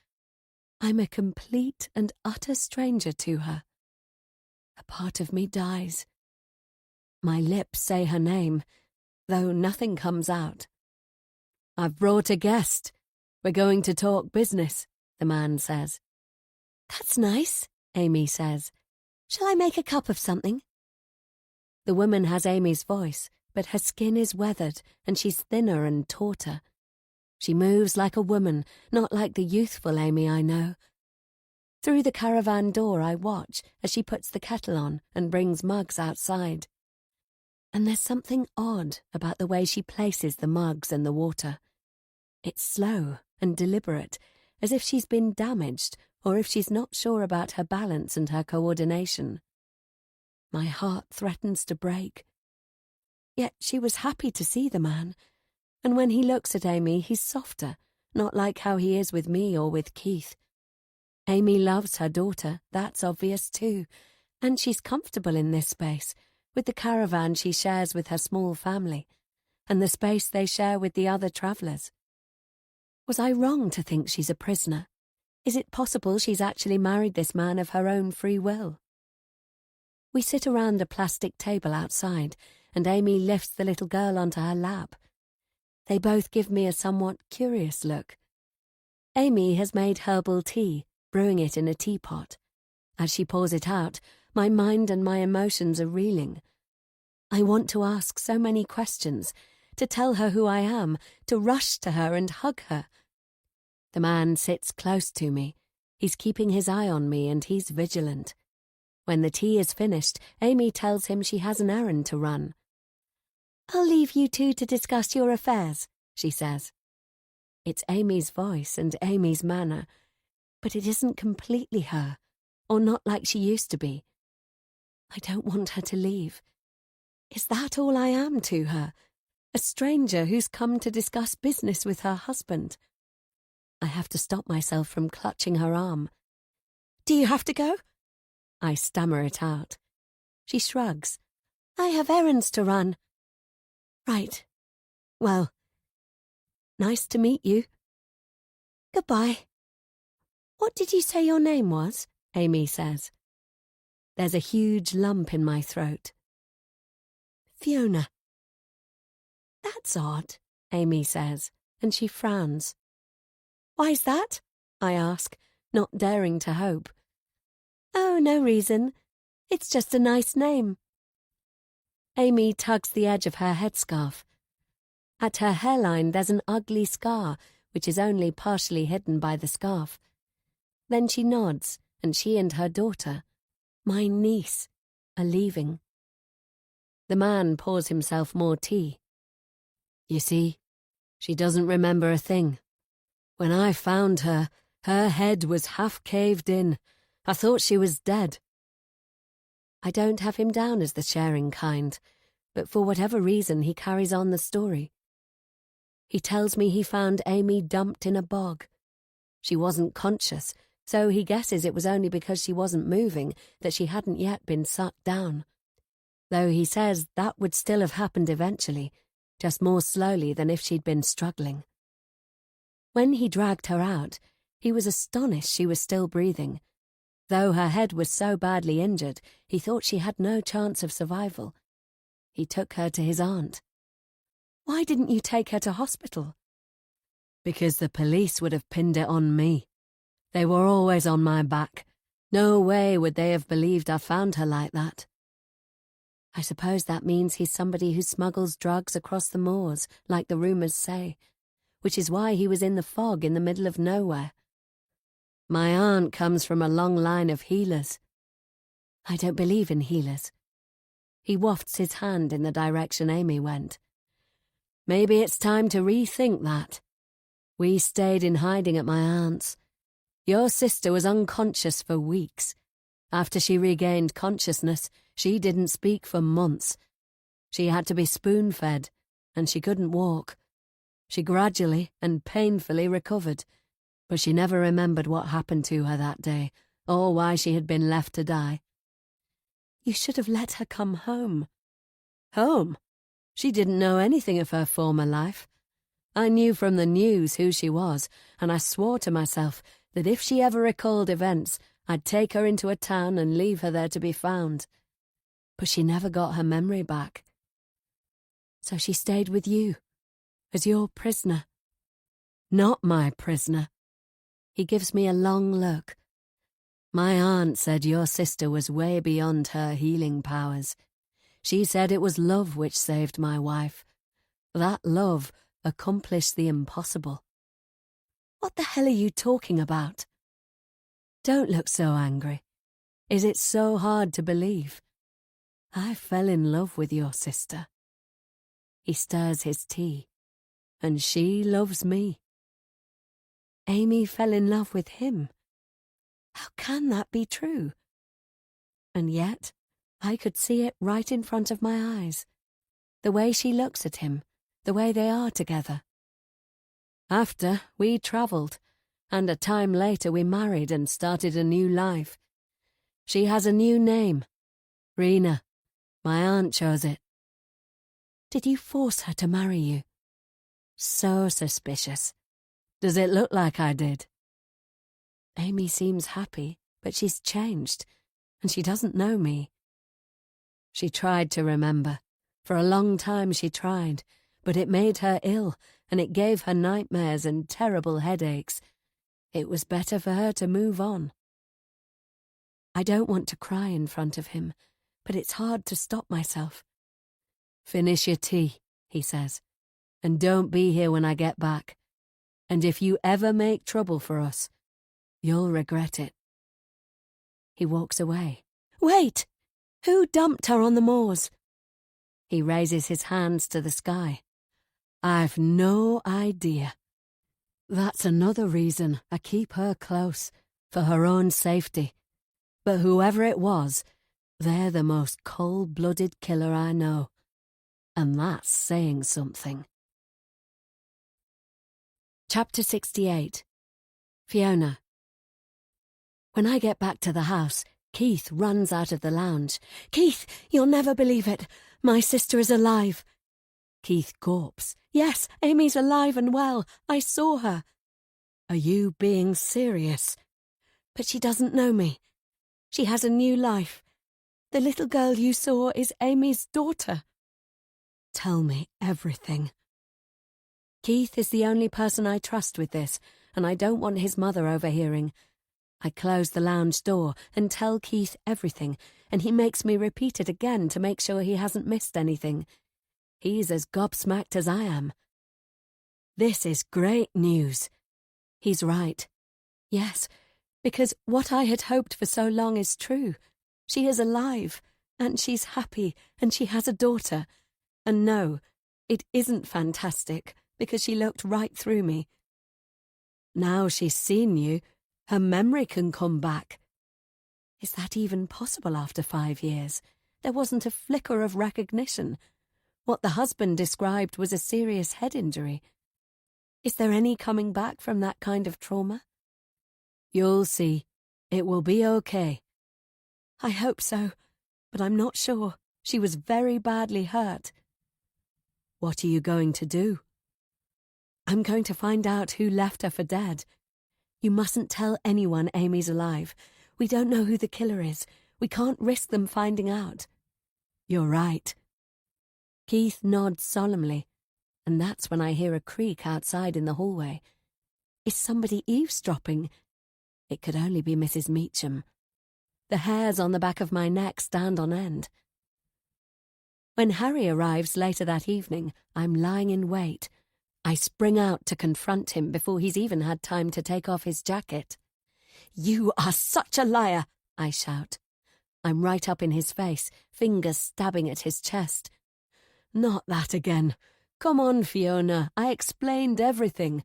I'm a complete and utter stranger to her. A part of me dies. My lips say her name, though nothing comes out. I've brought a guest. We're going to talk business, the man says. That's nice, Amy says. Shall I make a cup of something? The woman has Amy's voice, but her skin is weathered and she's thinner and tauter. She moves like a woman, not like the youthful Amy I know. Through the caravan door I watch as she puts the kettle on and brings mugs outside. And there's something odd about the way she places the mugs and the water. It's slow and deliberate, as if she's been damaged or if she's not sure about her balance and her coordination. My heart threatens to break. Yet she was happy to see the man, and when he looks at Amy, he's softer, not like how he is with me or with Keith. Amy loves her daughter, that's obvious too, and she's comfortable in this space, with the caravan she shares with her small family, and the space they share with the other travellers. Was I wrong to think she's a prisoner? Is it possible she's actually married this man of her own free will? We sit around a plastic table outside, and Amy lifts the little girl onto her lap. They both give me a somewhat curious look. Amy has made herbal tea, brewing it in a teapot. As she pours it out, my mind and my emotions are reeling. I want to ask so many questions, to tell her who I am, to rush to her and hug her. The man sits close to me. He's keeping his eye on me and he's vigilant. When the tea is finished, Amy tells him she has an errand to run. I'll leave you two to discuss your affairs, she says. It's Amy's voice and Amy's manner, but it isn't completely her, or not like she used to be. I don't want her to leave. Is that all I am to her? A stranger who's come to discuss business with her husband? I have to stop myself from clutching her arm. Do you have to go? I stammer it out. She shrugs. I have errands to run. Right. Well, nice to meet you. Goodbye. What did you say your name was? Amy says. There's a huge lump in my throat. Fiona. That's odd, Amy says, and she frowns. Why's that? I ask, not daring to hope. Oh, no reason. It's just a nice name. Amy tugs the edge of her headscarf. At her hairline there's an ugly scar, which is only partially hidden by the scarf. Then she nods, and she and her daughter, My niece are leaving. The man pours himself more tea. You see, she doesn't remember a thing. When I found her, her head was half caved in. I thought she was dead. I don't have him down as the sharing kind, but for whatever reason he carries on the story. He tells me he found Amy dumped in a bog. She wasn't conscious, so he guesses it was only because she wasn't moving that she hadn't yet been sucked down. Though he says that would still have happened eventually, just more slowly than if she'd been struggling. When he dragged her out, he was astonished she was still breathing. Though her head was so badly injured, he thought she had no chance of survival. He took her to his aunt. Why didn't you take her to hospital? Because the police would have pinned it on me. They were always on my back. No way would they have believed I found her like that. I suppose that means he's somebody who smuggles drugs across the moors, like the rumours say, which is why he was in the fog in the middle of nowhere. My aunt comes from a long line of healers. I don't believe in healers. He wafts his hand in the direction Amy went. Maybe it's time to rethink that. We stayed in hiding at my aunt's. Your sister was unconscious for weeks. After she regained consciousness, she didn't speak for months. She had to be spoon-fed, and she couldn't walk. She gradually and painfully recovered, but she never remembered what happened to her that day, or why she had been left to die. You should have let her come home. Home? She didn't know anything of her former life. I knew from the news who she was, and I swore to myself that if she ever recalled events, I'd take her into a town and leave her there to be found. But she never got her memory back. So she stayed with you, as your prisoner. Not my prisoner. He gives me a long look. My aunt said your sister was way beyond her healing powers. She said it was love which saved my wife. That love accomplished the impossible. What the hell are you talking about? Don't look so angry. Is it so hard to believe? I fell in love with your sister. He stirs his tea, and she loves me. Amy fell in love with him. How can that be true? And yet, I could see it right in front of my eyes. The way she looks at him, the way they are together. After, we travelled, and a time later we married and started a new life. She has a new name, Rena. My aunt chose it. Did you force her to marry you? So suspicious. Does it look like I did? Amy seems happy, but she's changed, and she doesn't know me. She tried to remember. For a long time she tried, but it made her ill, and it gave her nightmares and terrible headaches. It was better for her to move on. I don't want to cry in front of him, but it's hard to stop myself. Finish your tea, he says, and don't be here when I get back. And if you ever make trouble for us, you'll regret it. He walks away. Wait! Who dumped her on the moors? He raises his hands to the sky. I've no idea. That's another reason I keep her close, for her own safety. But whoever it was, they're the most cold-blooded killer I know. And that's saying something. Chapter 68. Fiona. When I get back to the house, Keith runs out of the lounge. Keith, you'll never believe it. My sister is alive. Keith gawps. Yes, Amy's alive and well. I saw her. Are you being serious? But she doesn't know me. She has a new life. The little girl you saw is Amy's daughter. Tell me everything. Keith is the only person I trust with this, and I don't want his mother overhearing. I close the lounge door and tell Keith everything, and he makes me repeat it again to make sure he hasn't missed anything. He's as gobsmacked as I am. This is great news. He's right. Yes, because what I had hoped for so long is true. She is alive, and she's happy, and she has a daughter. And no, it isn't fantastic, because she looked right through me. Now she's seen you, her memory can come back. Is that even possible after 5 years? There wasn't a flicker of recognition. What the husband described was a serious head injury. Is there any coming back from that kind of trauma? You'll see. It will be okay. I hope so, but I'm not sure. She was very badly hurt. What are you going to do? I'm going to find out who left her for dead. You mustn't tell anyone Amy's alive. We don't know who the killer is. We can't risk them finding out. You're right. Keith nods solemnly, and that's when I hear a creak outside in the hallway. Is somebody eavesdropping? It could only be Mrs. Meacham. The hairs on the back of my neck stand on end. When Harry arrives later that evening, I'm lying in wait. I spring out to confront him before he's even had time to take off his jacket. You are such a liar, I shout. I'm right up in his face, fingers stabbing at his chest. Not that again. Come on, Fiona, I explained everything.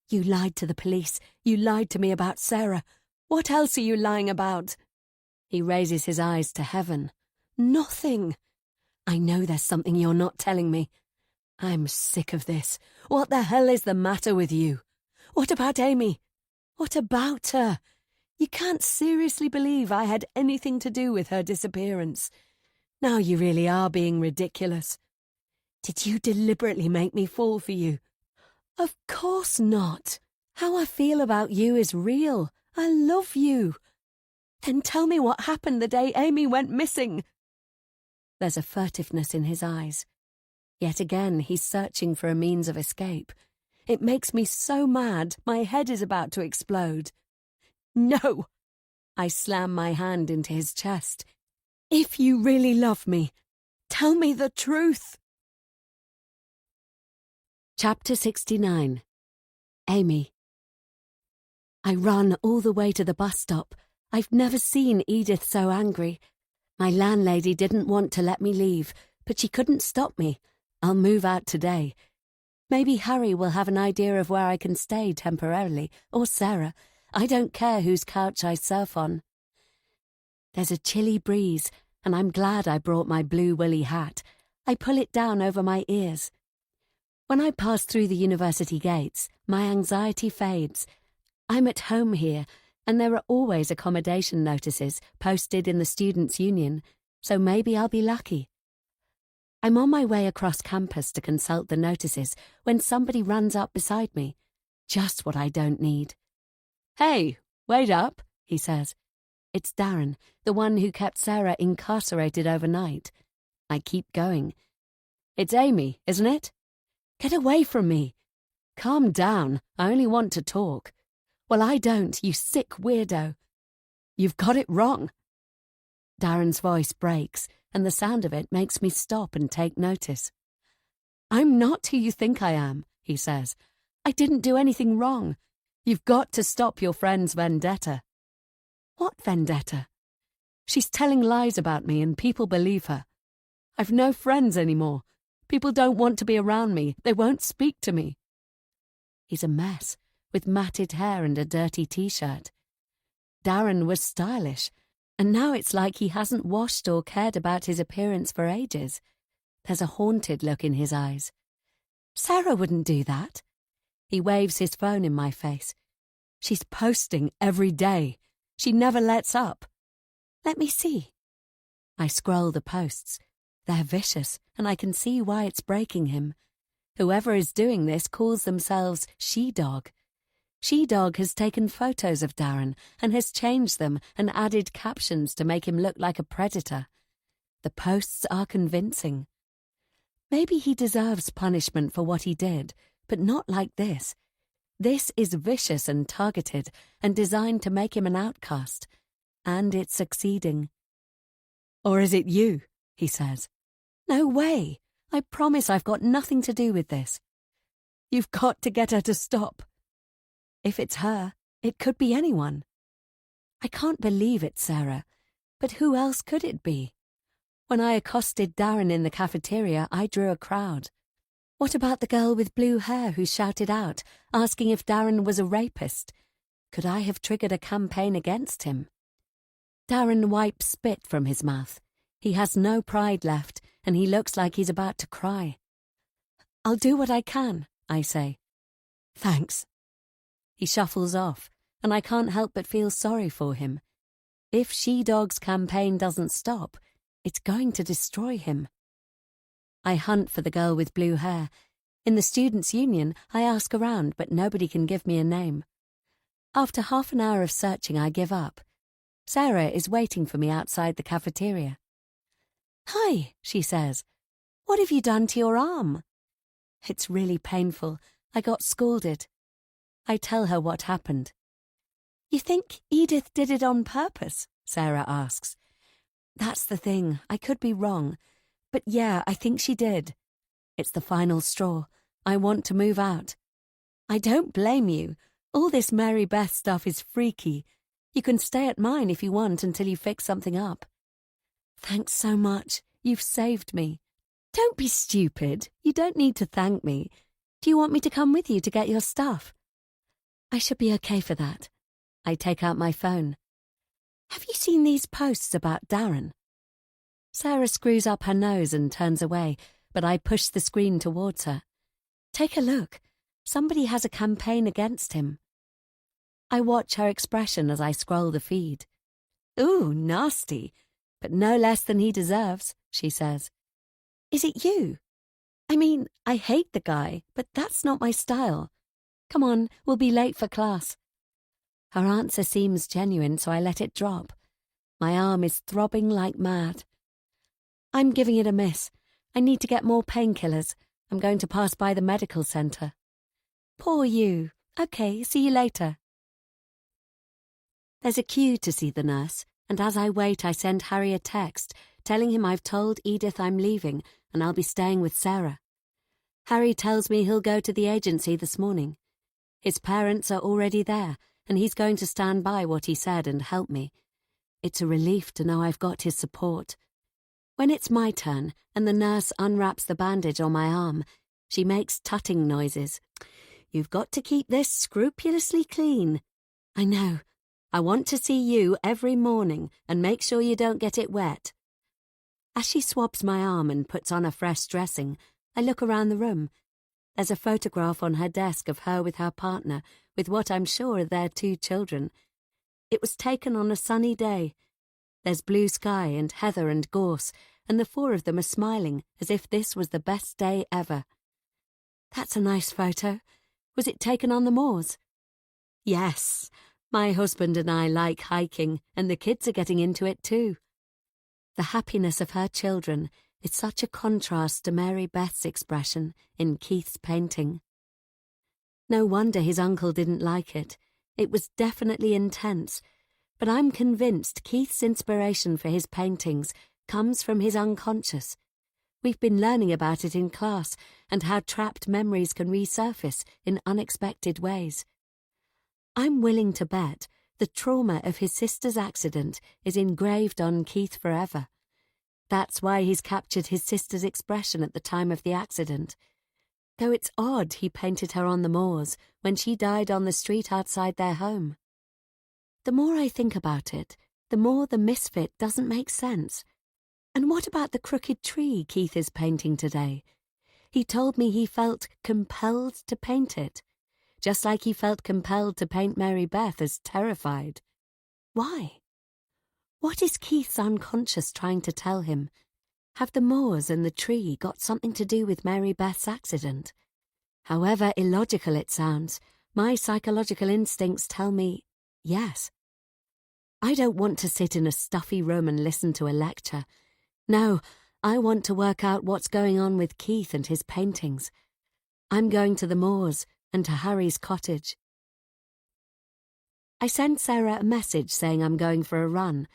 You lied to the police. You lied to me about Sarah. What else are you lying about? He raises his eyes to heaven. Nothing. I know there's something you're not telling me. I'm sick of this. What the hell is the matter with you? What about Amy? What about her? You can't seriously believe I had anything to do with her disappearance. Now you really are being ridiculous. Did you deliberately make me fall for you? Of course not. How I feel about you is real. I love you. Then tell me what happened the day Amy went missing. There's a furtiveness in his eyes. Yet again, he's searching for a means of escape. It makes me so mad, my head is about to explode. No! I slam my hand into his chest. If you really love me, tell me the truth. Chapter 69. Amy. I run all the way to the bus stop. I've never seen Edith so angry. My landlady didn't want to let me leave, but she couldn't stop me. I'll move out today. Maybe Harry will have an idea of where I can stay temporarily, or Sarah. I don't care whose couch I surf on. There's a chilly breeze, and I'm glad I brought my blue woolly hat. I pull it down over my ears. When I pass through the university gates, my anxiety fades. I'm at home here, and there are always accommodation notices posted in the Students' Union, so maybe I'll be lucky. I'm on my way across campus to consult the notices when somebody runs up beside me. Just what I don't need. Hey, wait up, he says. It's Darren, the one who kept Sarah incarcerated overnight. I keep going. It's Amy, isn't it? Get away from me. Calm down, I only want to talk. Well, I don't, you sick weirdo. You've got it wrong. Darren's voice breaks, and the sound of it makes me stop and take notice. I'm not who you think I am, he says. I didn't do anything wrong. You've got to stop your friend's vendetta. What vendetta? She's telling lies about me and people believe her. I've no friends anymore. People don't want to be around me. They won't speak to me. He's a mess, with matted hair and a dirty t-shirt. Darren was stylish, and now it's like he hasn't washed or cared about his appearance for ages. There's a haunted look in his eyes. Sarah wouldn't do that. He waves his phone in my face. She's posting every day. She never lets up. Let me see. I scroll the posts. They're vicious, and I can see why it's breaking him. Whoever is doing this calls themselves She-Dog. She-Dog has taken photos of Darren and has changed them and added captions to make him look like a predator. The posts are convincing. Maybe he deserves punishment for what he did, but not like this. This is vicious and targeted and designed to make him an outcast. And it's succeeding. Or is it you? He says. No way. I promise I've got nothing to do with this. You've got to get her to stop. If it's her, it could be anyone. I can't believe it's Sarah. But who else could it be? When I accosted Darren in the cafeteria, I drew a crowd. What about the girl with blue hair who shouted out, asking if Darren was a rapist? Could I have triggered a campaign against him? Darren wipes spit from his mouth. He has no pride left, and he looks like he's about to cry. "I'll do what I can," I say. "Thanks." He shuffles off, and I can't help but feel sorry for him. If She-Dog's campaign doesn't stop, it's going to destroy him. I hunt for the girl with blue hair. In the Students' Union, I ask around, but nobody can give me a name. After half an hour of searching, I give up. Sarah is waiting for me outside the cafeteria. "Hi," she says. "What have you done to your arm?" "It's really painful. I got scalded." I tell her what happened. "You think Edith did it on purpose?" Sarah asks. "That's the thing. I could be wrong. But yeah, I think she did. It's the final straw. I want to move out." "I don't blame you. All this Mary Beth stuff is freaky. You can stay at mine if you want until you fix something up." "Thanks so much. You've saved me." "Don't be stupid. You don't need to thank me. Do you want me to come with you to get your stuff?" "I should be okay for that." I take out my phone. "Have you seen these posts about Darren?" Sarah screws up her nose and turns away, but I push the screen towards her. "Take a look. Somebody has a campaign against him." I watch her expression as I scroll the feed. "Ooh, nasty, but no less than he deserves," she says. "Is it you? I mean, I hate the guy, but that's not my style. Come on, we'll be late for class." Her answer seems genuine, so I let it drop. My arm is throbbing like mad. "I'm giving it a miss. I need to get more painkillers. I'm going to pass by the medical centre." "Poor you. Okay, see you later." There's a queue to see the nurse, and as I wait I send Harry a text telling him I've told Edith I'm leaving and I'll be staying with Sarah. Harry tells me he'll go to the agency this morning. His parents are already there, and he's going to stand by what he said and help me. It's a relief to know I've got his support. When it's my turn and the nurse unwraps the bandage on my arm, she makes tutting noises. "You've got to keep this scrupulously clean." "I know. I want to see you every morning and make sure you don't get it wet." As she swabs my arm and puts on a fresh dressing, I look around the room. There's a photograph on her desk of her with her partner, with what I'm sure are their 2 children. It was taken on a sunny day. There's blue sky and heather and gorse, and the 4 of them are smiling as if this was the best day ever. "That's a nice photo. Was it taken on the moors?" "Yes. My husband and I like hiking, and the kids are getting into it too." The happiness of her children is such a contrast to Mary Beth's expression in Keith's painting. No wonder his uncle didn't like it. It was definitely intense, but I'm convinced Keith's inspiration for his paintings comes from his unconscious. We've been learning about it in class and how trapped memories can resurface in unexpected ways. I'm willing to bet the trauma of his sister's accident is engraved on Keith forever. That's why he's captured his sister's expression at the time of the accident. Though it's odd he painted her on the moors when she died on the street outside their home. The more I think about it, the more the misfit doesn't make sense. And what about the crooked tree Keith is painting today? He told me he felt compelled to paint it, just like he felt compelled to paint Mary Beth as terrified. Why? What is Keith's unconscious trying to tell him? Have the moors and the tree got something to do with Mary Beth's accident? However illogical it sounds, my psychological instincts tell me yes. I don't want to sit in a stuffy room and listen to a lecture. No, I want to work out what's going on with Keith and his paintings. I'm going to the moors and to Harry's cottage. I send Sarah a message saying I'm going for a run.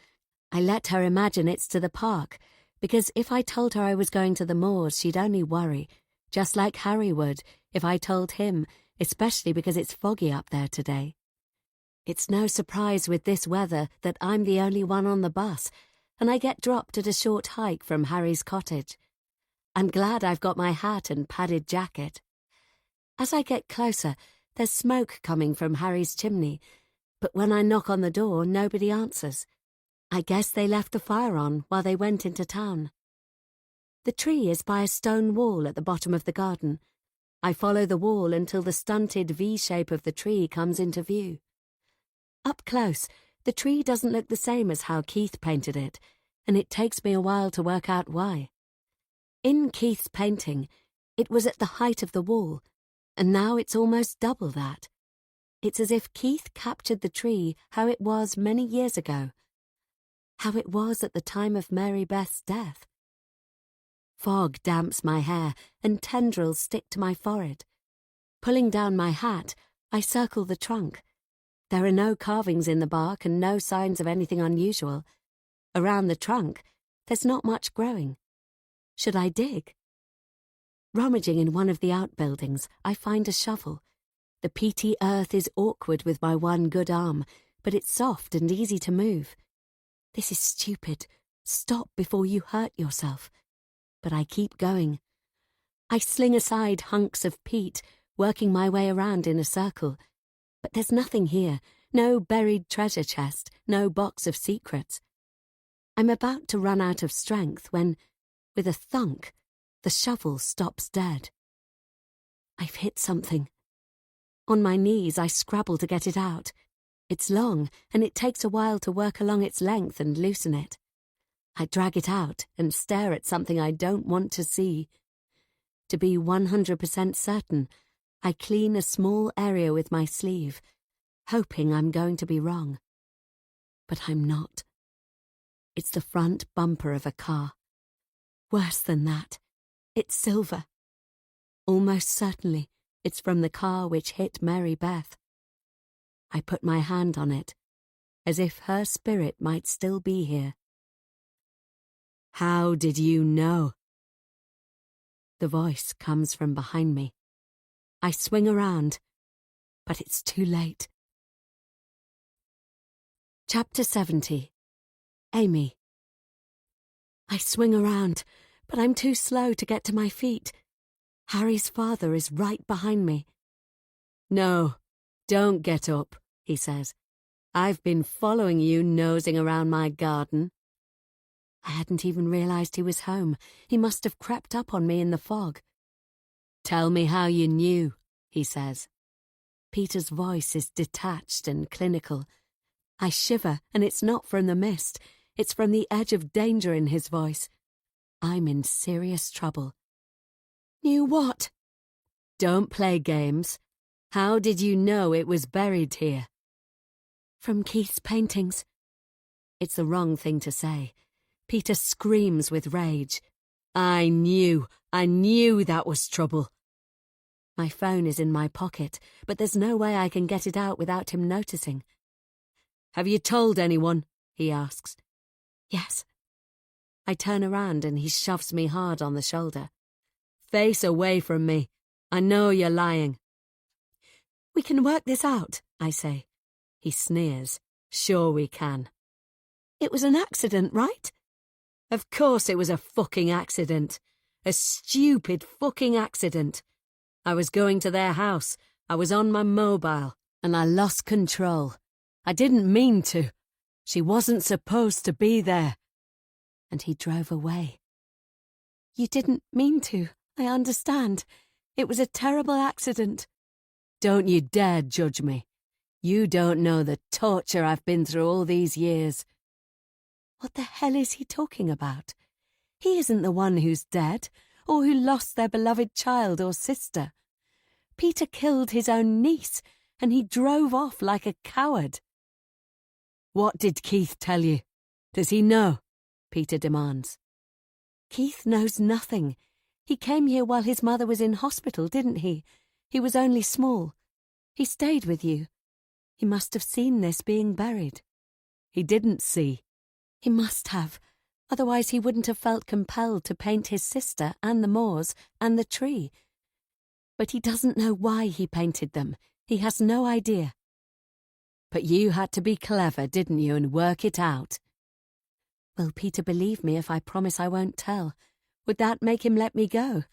I let her imagine it's to the park, because if I told her I was going to the moors, she'd only worry, just like Harry would if I told him, especially because it's foggy up there today. It's no surprise with this weather that I'm the only one on the bus, and I get dropped at a short hike from Harry's cottage. I'm glad I've got my hat and padded jacket. As I get closer, there's smoke coming from Harry's chimney, but when I knock on the door, nobody answers. I guess they left the fire on while they went into town. The tree is by a stone wall at the bottom of the garden. I follow the wall until the stunted V shape of the tree comes into view. Up close, the tree doesn't look the same as how Keith painted it, and it takes me a while to work out why. In Keith's painting, it was at the height of the wall, and now it's almost double that. It's as if Keith captured the tree how it was many years ago, how it was at the time of Mary Beth's death. Fog damps my hair and tendrils stick to my forehead. Pulling down my hat, I circle the trunk. There are no carvings in the bark and no signs of anything unusual. Around the trunk, there's not much growing. Should I dig? Rummaging in one of the outbuildings, I find a shovel. The peaty earth is awkward with my one good arm, but it's soft and easy to move. This is stupid. Stop before you hurt yourself. But I keep going. I sling aside hunks of peat, working my way around in a circle. But there's nothing here, no buried treasure chest, no box of secrets. I'm about to run out of strength when, with a thunk, the shovel stops dead. I've hit something. On my knees, I scrabble to get it out. It's long, and it takes a while to work along its length and loosen it. I drag it out and stare at something I don't want to see. To be 100% certain, I clean a small area with my sleeve, hoping I'm going to be wrong. But I'm not. It's the front bumper of a car. Worse than that, it's silver. Almost certainly, it's from the car which hit Mary Beth. I put my hand on it, as if her spirit might still be here. How did you know? The voice comes from behind me. I swing around, but it's too late. Chapter 70. Amy. I swing around, but I'm too slow to get to my feet. Harry's father is right behind me. No, don't get up, he says. I've been following you nosing around my garden. I hadn't even realised he was home. He must have crept up on me in the fog. Tell me how you knew, he says. Peter's voice is detached and clinical. I shiver, and it's not from the mist. It's from the edge of danger in his voice. I'm in serious trouble. Knew what? Don't play games. How did you know it was buried here? From Keith's paintings. It's the wrong thing to say. Peter screams with rage. I knew that was trouble. My phone is in my pocket, but there's no way I can get it out without him noticing. Have you told anyone? He asks. Yes. I turn around and he shoves me hard on the shoulder. Face away from me. I know you're lying. We can work this out, I say. He sneers. Sure we can. It was an accident, right? Of course it was a fucking accident. A stupid fucking accident. I was going to their house. I was on my mobile, and I lost control. I didn't mean to. She wasn't supposed to be there. And he drove away. You didn't mean to, I understand. It was a terrible accident. Don't you dare judge me. You don't know the torture I've been through all these years. What the hell is he talking about? He isn't the one who's dead, or who lost their beloved child or sister. Peter killed his own niece, and he drove off like a coward. What did Keith tell you? Does he know? Peter demands. Keith knows nothing. He came here while his mother was in hospital, didn't he? He was only small. He stayed with you. He must have seen this being buried. He didn't see. He must have. Otherwise he wouldn't have felt compelled to paint his sister and the moors and the tree. But he doesn't know why he painted them. He has no idea. But you had to be clever, didn't you, and work it out? Will Peter believe me if I promise I won't tell? Would that make him let me go?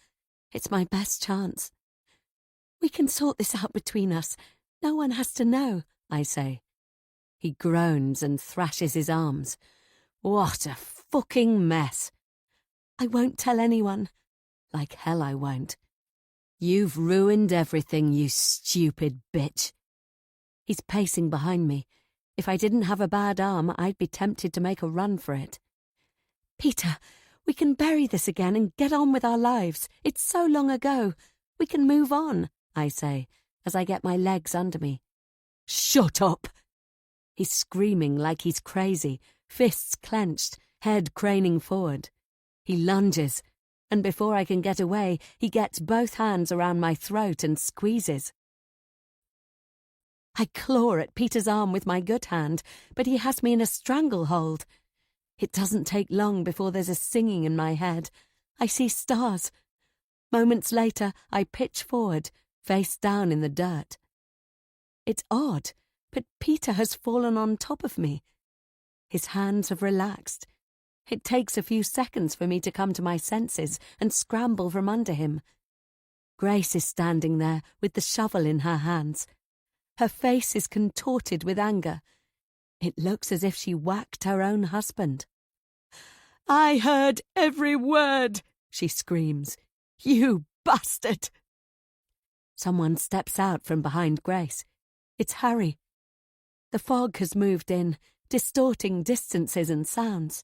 It's my best chance. We can sort this out between us. No one has to know, I say. He groans and thrashes his arms. What a fucking mess. I won't tell anyone. Like hell I won't. You've ruined everything, you stupid bitch. He's pacing behind me. If I didn't have a bad arm, I'd be tempted to make a run for it. Peter, we can bury this again and get on with our lives. It's so long ago. We can move on, I say, as I get my legs under me. Shut up! He's screaming like he's crazy, fists clenched, head craning forward. He lunges, and before I can get away, he gets both hands around my throat and squeezes. I claw at Peter's arm with my good hand, but he has me in a stranglehold. It doesn't take long before there's a singing in my head. I see stars. Moments later, I pitch forward, face down in the dirt. It's odd, but Peter has fallen on top of me. His hands have relaxed. It takes a few seconds for me to come to my senses and scramble from under him. Grace is standing there with the shovel in her hands. Her face is contorted with anger. It looks as if she whacked her own husband. I heard every word, she screams. You bastard! Someone steps out from behind Grace. It's Harry. The fog has moved in, distorting distances and sounds.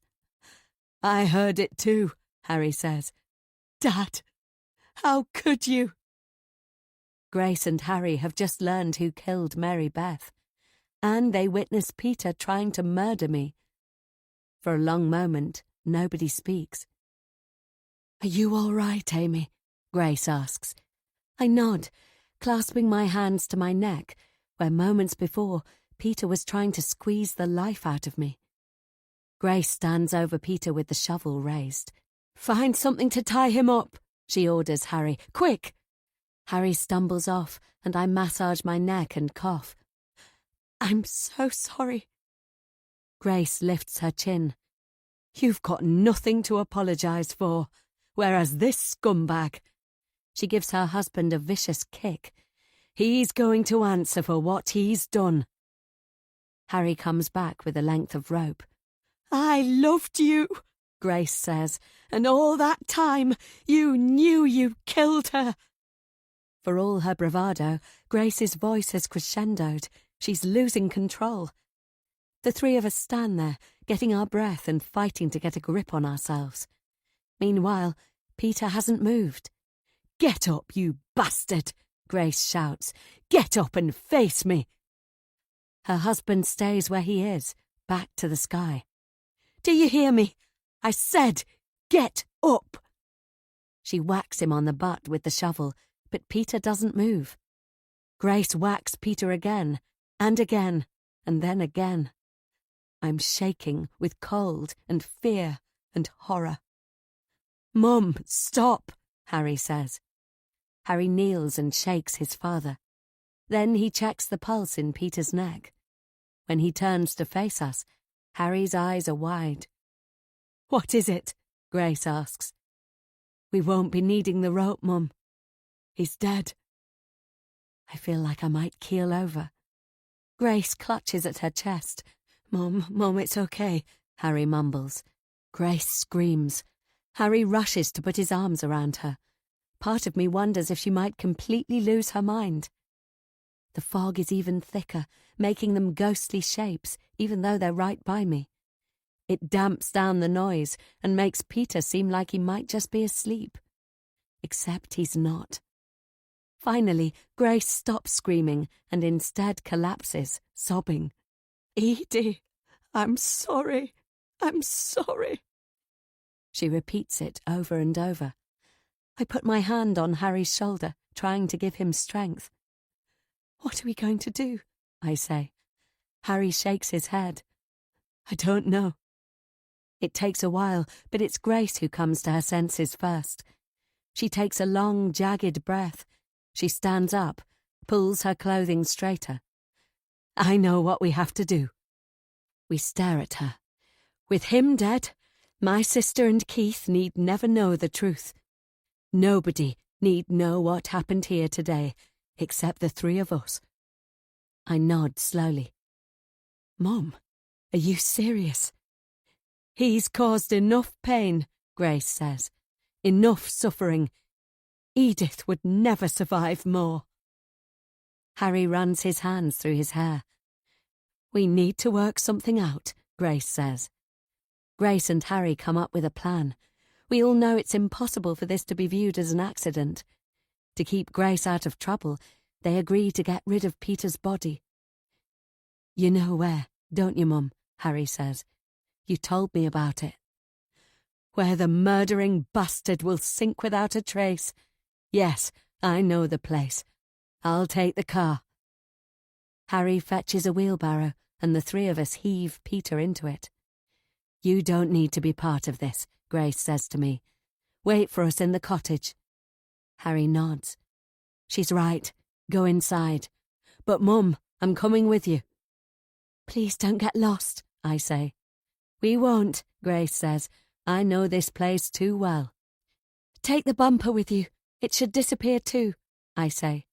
I heard it too, Harry says. Dad, how could you? Grace and Harry have just learned who killed Mary Beth, and they witness Peter trying to murder me. For a long moment, nobody speaks. Are you all right, Amy? Grace asks. I nod, clasping my hands to my neck, where moments before Peter was trying to squeeze the life out of me. Grace stands over Peter with the shovel raised. Find something to tie him up, she orders Harry. Quick! Harry stumbles off, and I massage my neck and cough. I'm so sorry. Grace lifts her chin. You've got nothing to apologise for, whereas this scumbag... She gives her husband a vicious kick. He's going to answer for what he's done. Harry comes back with a length of rope. I loved you, Grace says, and all that time you knew you killed her. For all her bravado, Grace's voice has crescendoed. She's losing control. The three of us stand there, getting our breath and fighting to get a grip on ourselves. Meanwhile, Peter hasn't moved. Get up, you bastard, Grace shouts. Get up and face me. Her husband stays where he is, back to the sky. Do you hear me? I said, get up. She whacks him on the butt with the shovel, but Peter doesn't move. Grace whacks Peter again, and again, and then again. I'm shaking with cold and fear and horror. Mum, stop, Harry says. Harry kneels and shakes his father. Then he checks the pulse in Peter's neck. When he turns to face us, Harry's eyes are wide. What is it? Grace asks. We won't be needing the rope, Mum. He's dead. I feel like I might keel over. Grace clutches at her chest. Mum, it's okay, Harry mumbles. Grace screams. Harry rushes to put his arms around her. Part of me wonders if she might completely lose her mind. The fog is even thicker, making them ghostly shapes, even though they're right by me. It damps down the noise and makes Peter seem like he might just be asleep. Except he's not. Finally, Grace stops screaming and instead collapses, sobbing. Edie, I'm sorry. I'm sorry. She repeats it over and over. I put my hand on Harry's shoulder, trying to give him strength. What are we going to do? I say. Harry shakes his head. I don't know. It takes a while, but it's Grace who comes to her senses first. She takes a long, jagged breath. She stands up, pulls her clothing straighter. I know what we have to do. We stare at her. With him dead, my sister and Keith need never know the truth. Nobody need know what happened here today, except the three of us. I nod slowly. Mum, are you serious? He's caused enough pain, Grace says. Enough suffering. Edith would never survive more. Harry runs his hands through his hair. We need to work something out, Grace says. Grace and Harry come up with a plan. We all know it's impossible for this to be viewed as an accident. To keep Grace out of trouble, they agree to get rid of Peter's body. You know where, don't you, Mum? Harry says. You told me about it. Where the murdering bastard will sink without a trace. Yes, I know the place. I'll take the car. Harry fetches a wheelbarrow, and the three of us heave Peter into it. You don't need to be part of this, Grace says to me. Wait for us in the cottage. Harry nods. She's right. Go inside. But, Mum, I'm coming with you. Please don't get lost, I say. We won't, Grace says. I know this place too well. Take the bumper with you. It should disappear too, I say.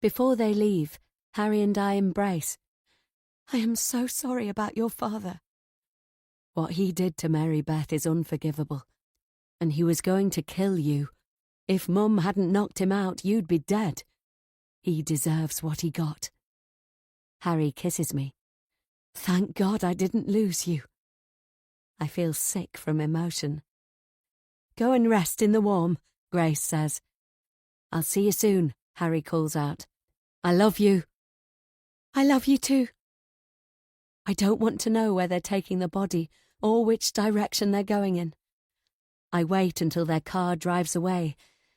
Before they leave, Harry and I embrace. I am so sorry about your father. What he did to Mary Beth is unforgivable. And he was going to kill you. If Mum hadn't knocked him out, you'd be dead. He deserves what he got. Harry kisses me. Thank God I didn't lose you. I feel sick from emotion. Go and rest in the warm, Grace says. I'll see you soon, Harry calls out. I love you. I love you too. I don't want to know where they're taking the body or which direction they're going in. I wait until their car drives away,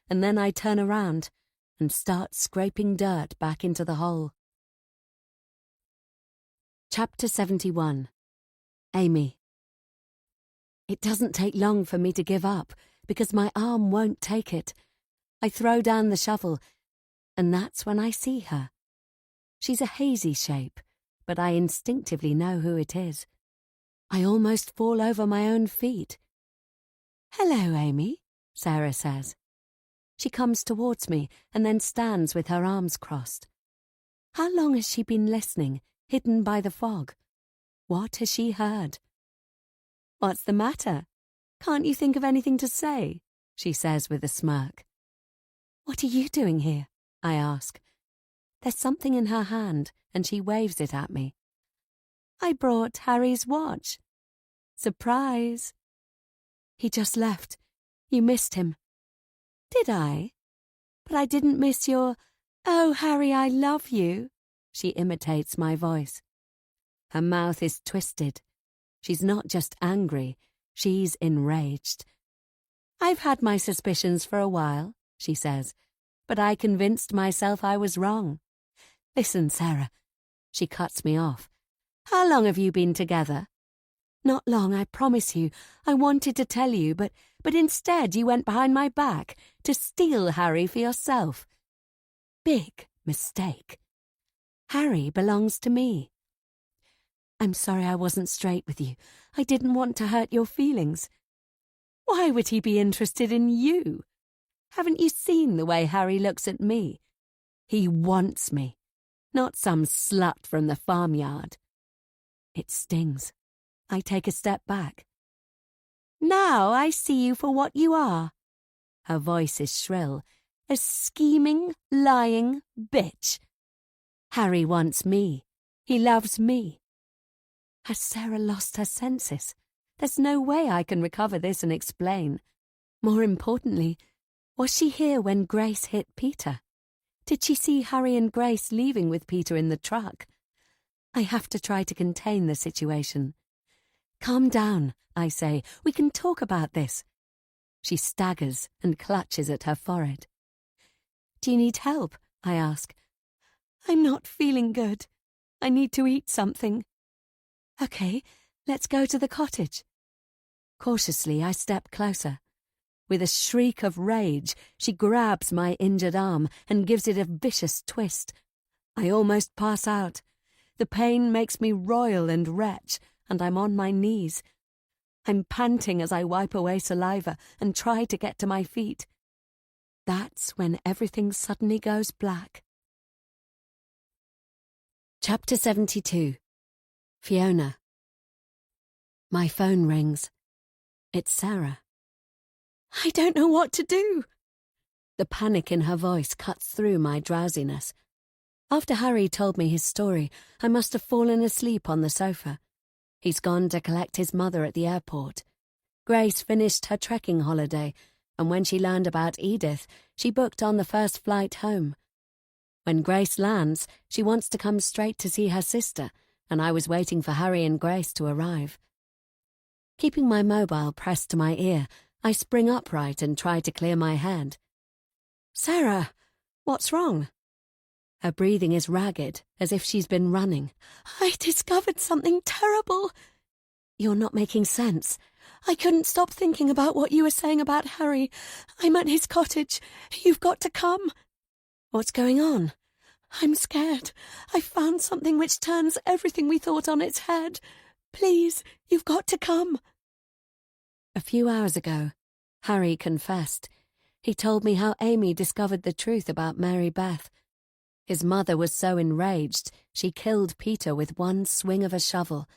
and then I turn around and start scraping dirt back into the hole. Chapter 71. Amy. It doesn't take long for me to give up, because my arm won't take it. I throw down the shovel, and that's when I see her. She's a hazy shape, but I instinctively know who it is. I almost fall over my own feet. Hello, Amy, Sarah says. She comes towards me and then stands with her arms crossed. How long has she been listening, hidden by the fog? What has she heard? What's the matter? Can't you think of anything to say? She says with a smirk. What are you doing here? I ask. There's something in her hand, and she waves it at me. I brought Harry's watch. Surprise. He just left. You missed him. Did I? But I didn't miss your, oh, Harry, I love you. She imitates my voice. Her mouth is twisted. She's not just angry, she's enraged. I've had my suspicions for a while, she says, but I convinced myself I was wrong. Listen, Sarah. She cuts me off. How long have you been together? Not long, I promise you. I wanted to tell you, but instead you went behind my back to steal Harry for yourself. Big mistake. Harry belongs to me. I'm sorry I wasn't straight with you. I didn't want to hurt your feelings. Why would he be interested in you? Haven't you seen the way Harry looks at me? He wants me, not some slut from the farmyard. It stings. I take a step back. Now I see you for what you are. Her voice is shrill. A scheming, lying bitch. Harry wants me. He loves me. Has Sarah lost her senses? There's no way I can recover this and explain. More importantly, was she here when Grace hit Peter? Did she see Harry and Grace leaving with Peter in the truck? I have to try to contain the situation. Calm down, I say. We can talk about this. She staggers and clutches at her forehead. Do you need help? I ask. I'm not feeling good. I need to eat something. Okay, let's go to the cottage. Cautiously, I step closer. With a shriek of rage, she grabs my injured arm and gives it a vicious twist. I almost pass out. The pain makes me roil and retch, and I'm on my knees, I'm panting as I wipe away saliva and try to get to my feet. That's when everything suddenly goes black. Chapter 72. Fiona. My phone rings. It's Sarah. I don't know what to do. The panic in her voice cuts through my drowsiness. After Harry told me his story, I must have fallen asleep on the sofa. He's gone to collect his mother at the airport. Grace finished her trekking holiday, and when she learned about Edith, she booked on the first flight home. When Grace lands, she wants to come straight to see her sister, and I was waiting for Harry and Grace to arrive. Keeping my mobile pressed to my ear, I spring upright and try to clear my head. Sarah, what's wrong? Her breathing is ragged, as if she's been running. I discovered something terrible. You're not making sense. I couldn't stop thinking about what you were saying about Harry. I'm at his cottage. You've got to come. What's going on? I'm scared. I found something which turns everything we thought on its head. Please, you've got to come. A few hours ago, Harry confessed. He told me how Amy discovered the truth about Mary Beth. His mother was so enraged, she killed Peter with one swing of a shovel.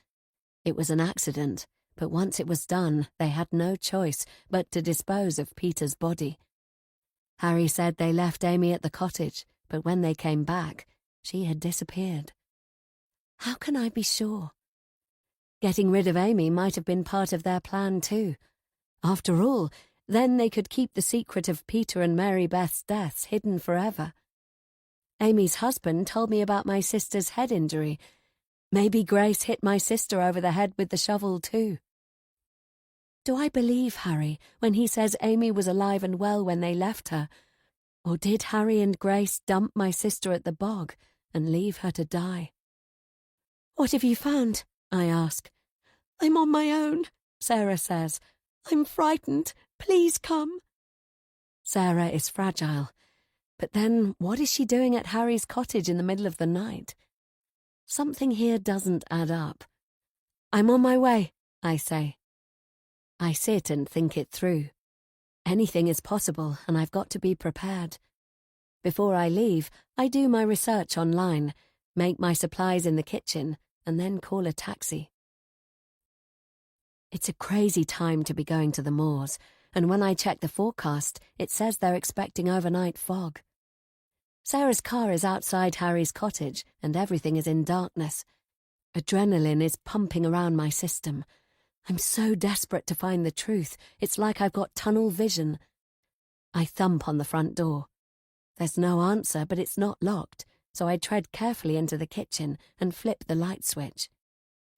It was an accident, but once it was done, they had no choice but to dispose of Peter's body. Harry said they left Amy at the cottage, but when they came back, she had disappeared. How can I be sure? Getting rid of Amy might have been part of their plan too. After all, then they could keep the secret of Peter and Mary Beth's deaths hidden forever. Amy's husband told me about my sister's head injury. Maybe Grace hit my sister over the head with the shovel too. Do I believe Harry when he says Amy was alive and well when they left her? Or did Harry and Grace dump my sister at the bog and leave her to die? What have you found? I ask. I'm on my own, Sarah says. I'm frightened. Please come. Sarah is fragile. But then, what is she doing at Harry's cottage in the middle of the night? Something here doesn't add up. I'm on my way, I say. I sit and think it through. Anything is possible, and I've got to be prepared. Before I leave, I do my research online, make my supplies in the kitchen, and then call a taxi. It's a crazy time to be going to the moors, and when I check the forecast, it says they're expecting overnight fog. Sarah's car is outside Harry's cottage, and everything is in darkness. Adrenaline is pumping around my system. I'm so desperate to find the truth, it's like I've got tunnel vision. I thump on the front door. There's no answer, but it's not locked, so I tread carefully into the kitchen and flip the light switch.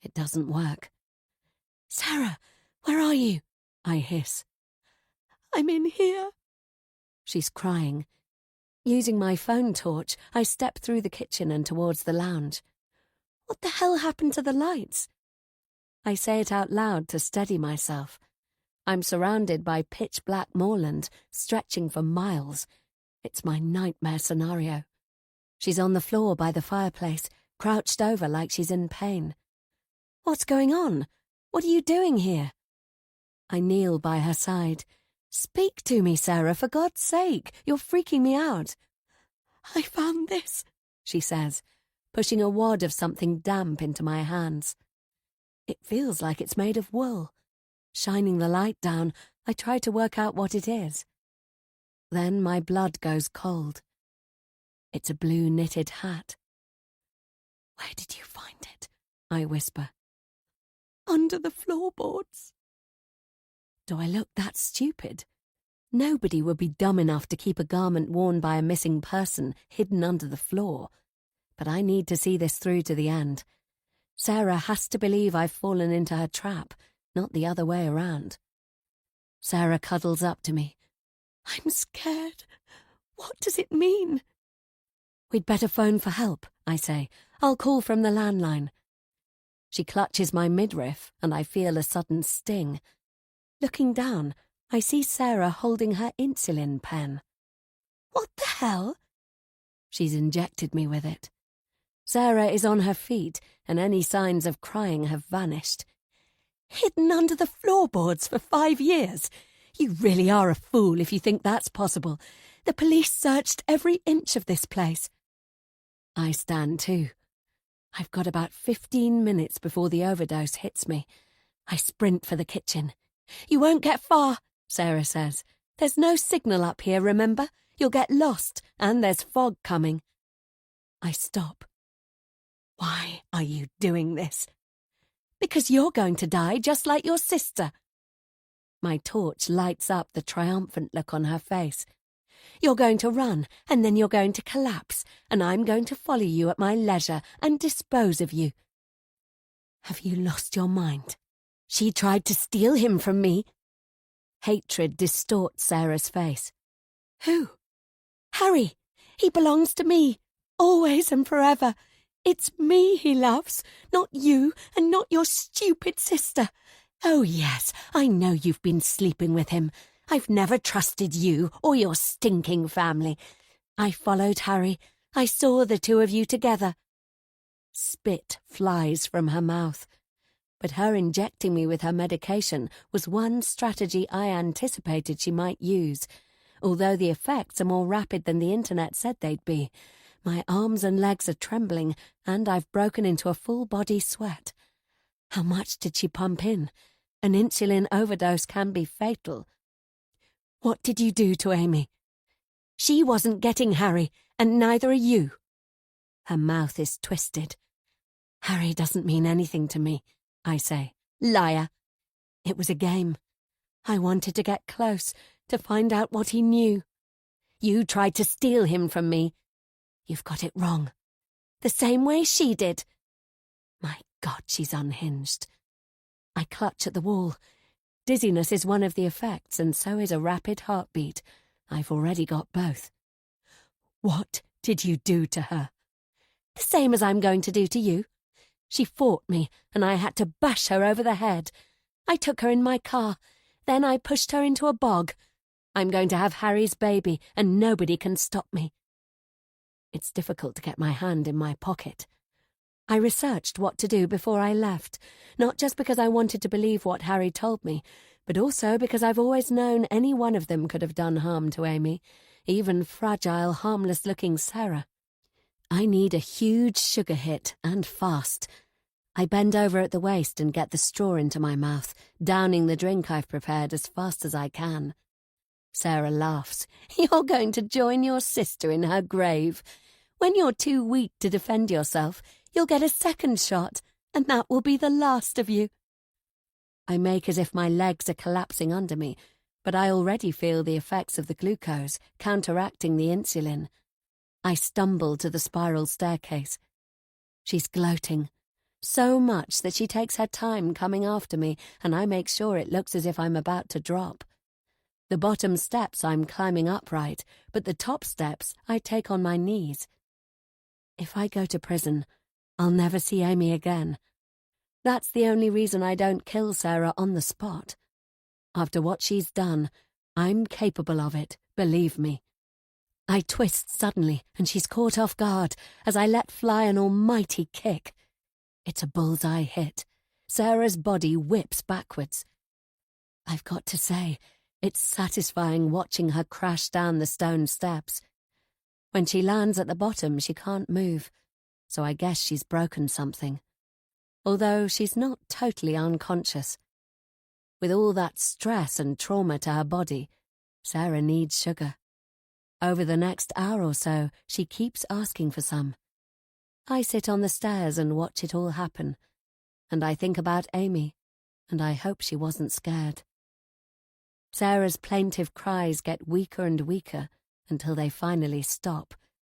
It doesn't work. Sarah, where are you? I hiss. I'm in here. She's crying. Using my phone torch, I step through the kitchen and towards the lounge. What the hell happened to the lights? I say it out loud to steady myself. I'm surrounded by pitch-black moorland, stretching for miles. It's my nightmare scenario. She's on the floor by the fireplace, crouched over like she's in pain. What's going on? What are you doing here? I kneel by her side. Speak to me, Sarah, for God's sake. You're freaking me out. I found this, she says, pushing a wad of something damp into my hands. It feels like it's made of wool. Shining the light down, I try to work out what it is. Then my blood goes cold. It's a blue knitted hat. Where did you find it? I whisper. Under the floorboards. Do I look that stupid? Nobody would be dumb enough to keep a garment worn by a missing person hidden under the floor. But I need to see this through to the end. Sarah has to believe I've fallen into her trap, not the other way around. Sarah cuddles up to me. I'm scared. What does it mean? We'd better phone for help, I say. I'll call from the landline. She clutches my midriff, and I feel a sudden sting. Looking down, I see Sarah holding her insulin pen. What the hell? She's injected me with it. Sarah is on her feet, and any signs of crying have vanished. Hidden under the floorboards for 5 years. You really are a fool if you think that's possible. The police searched every inch of this place. I stand too. I've got about 15 minutes before the overdose hits me. I sprint for the kitchen. You won't get far, Sarah says. There's no signal up here, remember? You'll get lost, and there's fog coming. I stop. Why are you doing this? Because you're going to die just like your sister. My torch lights up the triumphant look on her face. You're going to run, and then you're going to collapse, and I'm going to follow you at my leisure and dispose of you. Have you lost your mind? She tried to steal him from me. Hatred distorts Sarah's face. Who? Harry. He belongs to me, always and forever. It's me he loves, not you and not your stupid sister. Oh yes, I know you've been sleeping with him. I've never trusted you or your stinking family. I followed Harry. I saw the two of you together. Spit flies from her mouth. But her injecting me with her medication was one strategy I anticipated she might use, although the effects are more rapid than the internet said they'd be. My arms and legs are trembling, and I've broken into a full-body sweat. How much did she pump in? An insulin overdose can be fatal. What did you do to Amy? She wasn't getting Harry, and neither are you. Her mouth is twisted. Harry doesn't mean anything to me, I say. Liar. It was a game. I wanted to get close, to find out what he knew. You tried to steal him from me. You've got it wrong. The same way she did. My God, she's unhinged. I clutch at the wall. Dizziness is one of the effects, and so is a rapid heartbeat. I've already got both. What did you do to her? The same as I'm going to do to you. She fought me, and I had to bash her over the head. I took her in my car. Then I pushed her into a bog. I'm going to have Harry's baby, and nobody can stop me. It's difficult to get my hand in my pocket. I researched what to do before I left, not just because I wanted to believe what Harry told me, but also because I've always known any one of them could have done harm to Amy, even fragile, harmless-looking Sarah. I need a huge sugar hit, and fast. I bend over at the waist and get the straw into my mouth, downing the drink I've prepared as fast as I can. Sarah laughs. You're going to join your sister in her grave. When you're too weak to defend yourself, you'll get a second shot, and that will be the last of you. I make as if my legs are collapsing under me, but I already feel the effects of the glucose, counteracting the insulin. I stumble to the spiral staircase. She's gloating. So much that she takes her time coming after me, and I make sure it looks as if I'm about to drop. The bottom steps I'm climbing upright, but the top steps I take on my knees. If I go to prison, I'll never see Amy again. That's the only reason I don't kill Sarah on the spot. After what she's done, I'm capable of it, believe me. I twist suddenly, and she's caught off guard as I let fly an almighty kick. It's a bullseye hit. Sarah's body whips backwards. I've got to say, it's satisfying watching her crash down the stone steps. When she lands at the bottom, she can't move, so I guess she's broken something. Although she's not totally unconscious. With all that stress and trauma to her body, Sarah needs sugar. Over the next hour or so, she keeps asking for some. I sit on the stairs and watch it all happen, and I think about Amy, and I hope she wasn't scared. Sarah's plaintive cries get weaker and weaker until they finally stop,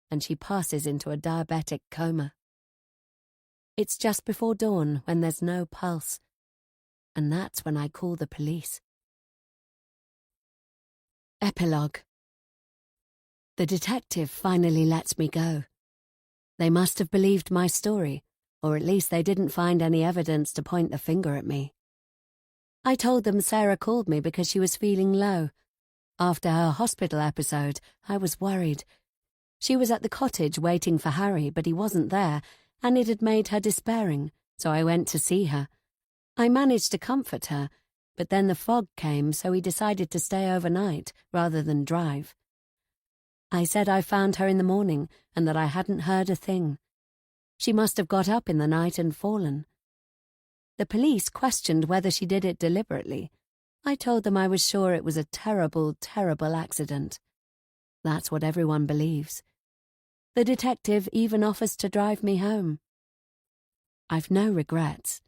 and she passes into a diabetic coma. It's just before dawn when there's no pulse, and that's when I call the police. Epilogue. The detective finally lets me go. They must have believed my story, or at least they didn't find any evidence to point the finger at me. I told them Sarah called me because she was feeling low. After her hospital episode, I was worried. She was at the cottage waiting for Harry, but he wasn't there, and it had made her despairing, so I went to see her. I managed to comfort her, but then the fog came, so we decided to stay overnight rather than drive. I said I found her in the morning and that I hadn't heard a thing. She must have got up in the night and fallen. The police questioned whether she did it deliberately. I told them I was sure it was a terrible, terrible accident. That's what everyone believes. The detective even offers to drive me home. I've no regrets.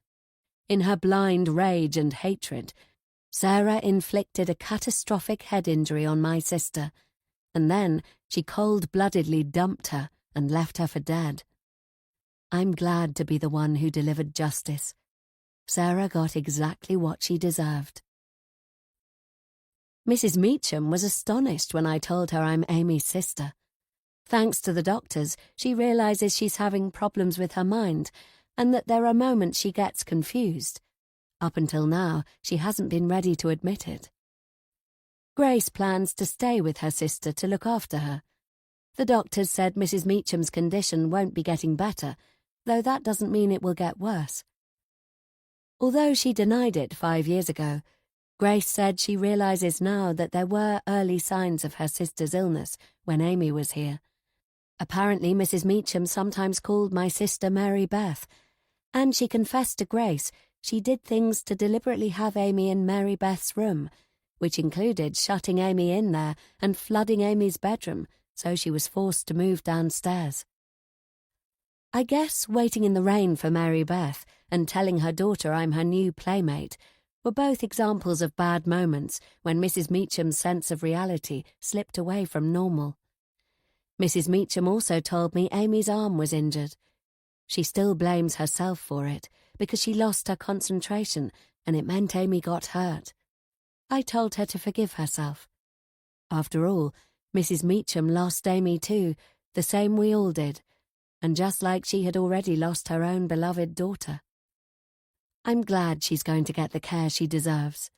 In her blind rage and hatred, Sarah inflicted a catastrophic head injury on my sister, and then she cold-bloodedly dumped her and left her for dead. I'm glad to be the one who delivered justice. Sarah got exactly what she deserved. Mrs. Meacham was astonished when I told her I'm Amy's sister. Thanks to the doctors, she realizes she's having problems with her mind and that there are moments she gets confused. Up until now, she hasn't been ready to admit it. Grace plans to stay with her sister to look after her. The doctors said Mrs. Meacham's condition won't be getting better, though that doesn't mean it will get worse. Although she denied it 5 years ago, Grace said she realizes now that there were early signs of her sister's illness when Amy was here. Apparently, Mrs. Meacham sometimes called my sister Mary Beth, and she confessed to Grace she did things to deliberately have Amy in Mary Beth's room, which included shutting Amy in there and flooding Amy's bedroom, so she was forced to move downstairs. I guess waiting in the rain for Mary Beth and telling her daughter I'm her new playmate were both examples of bad moments when Mrs. Meacham's sense of reality slipped away from normal. Mrs. Meacham also told me Amy's arm was injured. She still blames herself for it because she lost her concentration and it meant Amy got hurt. I told her to forgive herself. After all, Mrs. Meacham lost Amy too, the same we all did, and just like she had already lost her own beloved daughter. I'm glad she's going to get the care she deserves.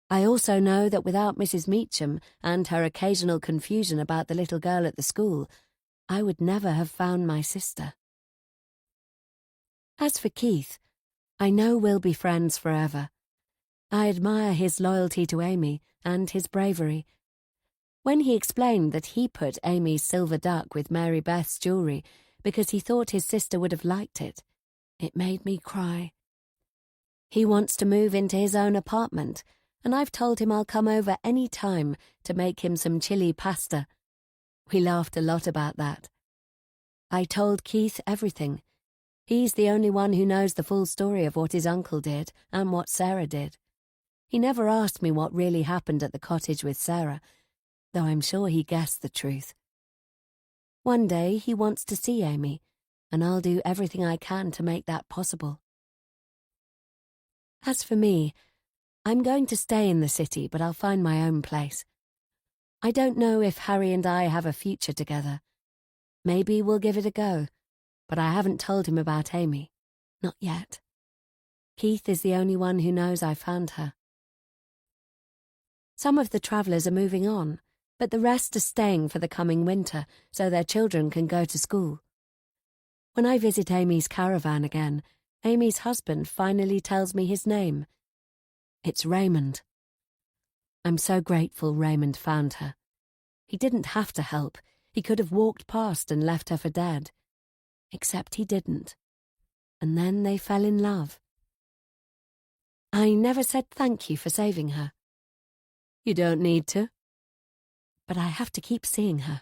I also know that without Mrs. Meacham and her occasional confusion about the little girl at the school, I would never have found my sister. As for Keith, I know we'll be friends forever. I admire his loyalty to Amy and his bravery. When he explained that he put Amy's silver duck with Mary Beth's jewellery because he thought his sister would have liked it, it made me cry. He wants to move into his own apartment, and I've told him I'll come over any time to make him some chili pasta. We laughed a lot about that. I told Keith everything. He's the only one who knows the full story of what his uncle did and what Sarah did. He never asked me what really happened at the cottage with Sarah, though I'm sure he guessed the truth. One day he wants to see Amy, and I'll do everything I can to make that possible. As for me, I'm going to stay in the city, but I'll find my own place. I don't know if Harry and I have a future together. Maybe we'll give it a go, but I haven't told him about Amy. Not yet. Keith is the only one who knows I found her. Some of the travellers are moving on, but the rest are staying for the coming winter so their children can go to school. When I visit Amy's caravan again, Amy's husband finally tells me his name. It's Raymond. I'm so grateful Raymond found her. He didn't have to help. He could have walked past and left her for dead. Except he didn't. And then they fell in love. I never said thank you for saving her. You don't need to. But I have to keep seeing her.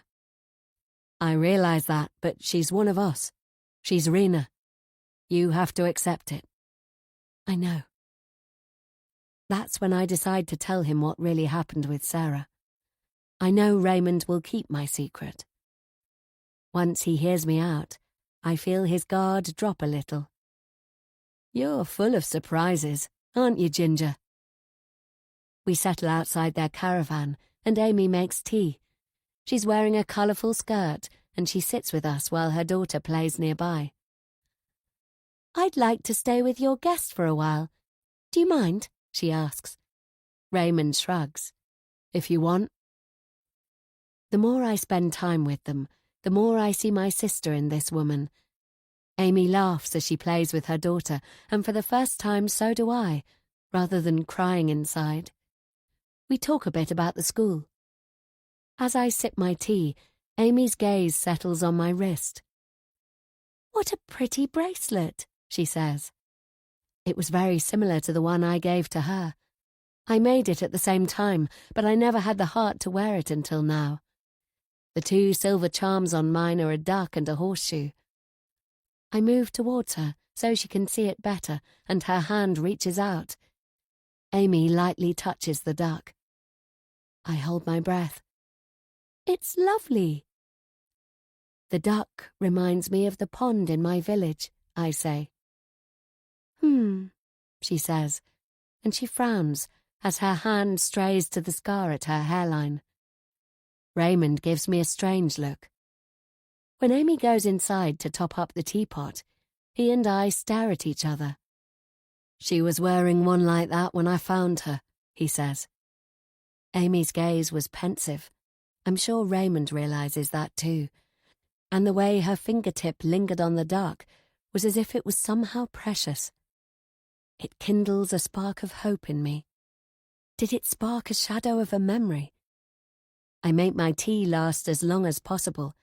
I realize that, but she's one of us. She's Rena. You have to accept it. I know. That's when I decide to tell him what really happened with Sarah. I know Raymond will keep my secret. Once he hears me out, I feel his guard drop a little. You're full of surprises, aren't you, Ginger? We settle outside their caravan, and Amy makes tea. She's wearing a colourful skirt, and she sits with us while her daughter plays nearby. I'd like to stay with your guest for a while. Do you mind? She asks. Raymond shrugs. If you want. The more I spend time with them, the more I see my sister in this woman. Amy laughs as she plays with her daughter, and for the first time so do I, rather than crying inside. We talk a bit about the school. As I sip my tea, Amy's gaze settles on my wrist. "What a pretty bracelet," she says. It was very similar to the one I gave to her. I made it at the same time, but I never had the heart to wear it until now. The two silver charms on mine are a duck and a horseshoe. I move towards her so she can see it better, and her hand reaches out. Amy lightly touches the duck. I hold my breath. "It's lovely." "The duck reminds me of the pond in my village," I say. She says, and she frowns as her hand strays to the scar at her hairline. Raymond gives me a strange look. When Amy goes inside to top up the teapot, he and I stare at each other. "She was wearing one like that when I found her," he says. Amy's gaze was pensive. I'm sure Raymond realizes that too. And the way her fingertip lingered on the duck was as if it was somehow precious. It kindles a spark of hope in me. Did it spark a shadow of a memory? I make my tea last as long as possible.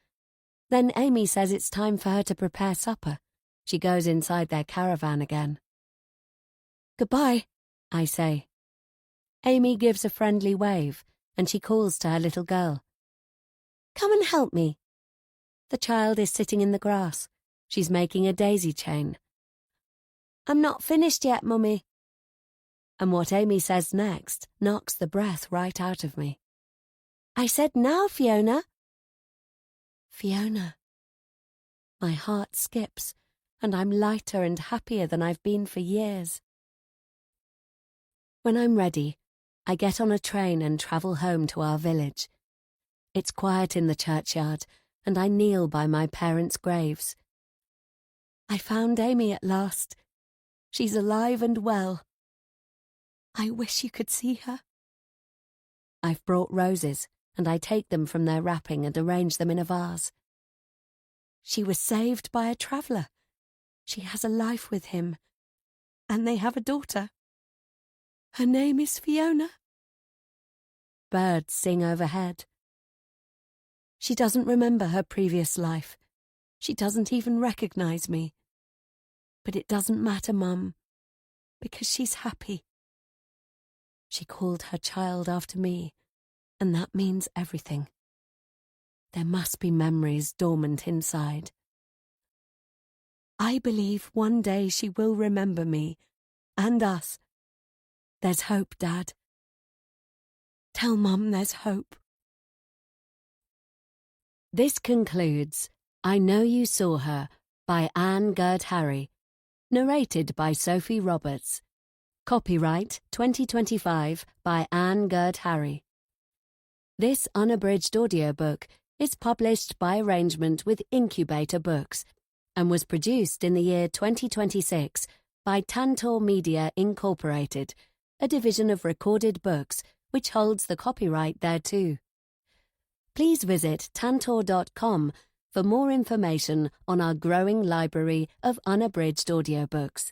Then Amy says it's time for her to prepare supper. She goes inside their caravan again. "Goodbye," I say. Amy gives a friendly wave, and she calls to her little girl. "Come and help me." The child is sitting in the grass. She's making a daisy chain. "I'm not finished yet, Mummy." And what Amy says next knocks the breath right out of me. "I said now, Fiona." Fiona. My heart skips, and I'm lighter and happier than I've been for years. When I'm ready, I get on a train and travel home to our village. It's quiet in the churchyard, and I kneel by my parents' graves. I found Amy at last. She's alive and well. I wish you could see her. I've brought roses, and I take them from their wrapping and arrange them in a vase. She was saved by a traveller. She has a life with him, and they have a daughter. Her name is Fiona. Birds sing overhead. She doesn't remember her previous life. She doesn't even recognize me. But it doesn't matter, Mum, because she's happy. She called her child after me, and that means everything. There must be memories dormant inside. I believe one day she will remember me, and us. There's hope, Dad. Tell Mum there's hope. This concludes I Know You Saw Her by Ann Girdharry, narrated by Sophie Roberts. Copyright 2025 by Ann Girdharry. This unabridged audiobook is published by arrangement with Incubator Books and was produced in the year 2026 by Tantor Media Incorporated, a division of Recorded Books which holds the copyright thereto. Please visit tantor.com for more information on our growing library of unabridged audiobooks.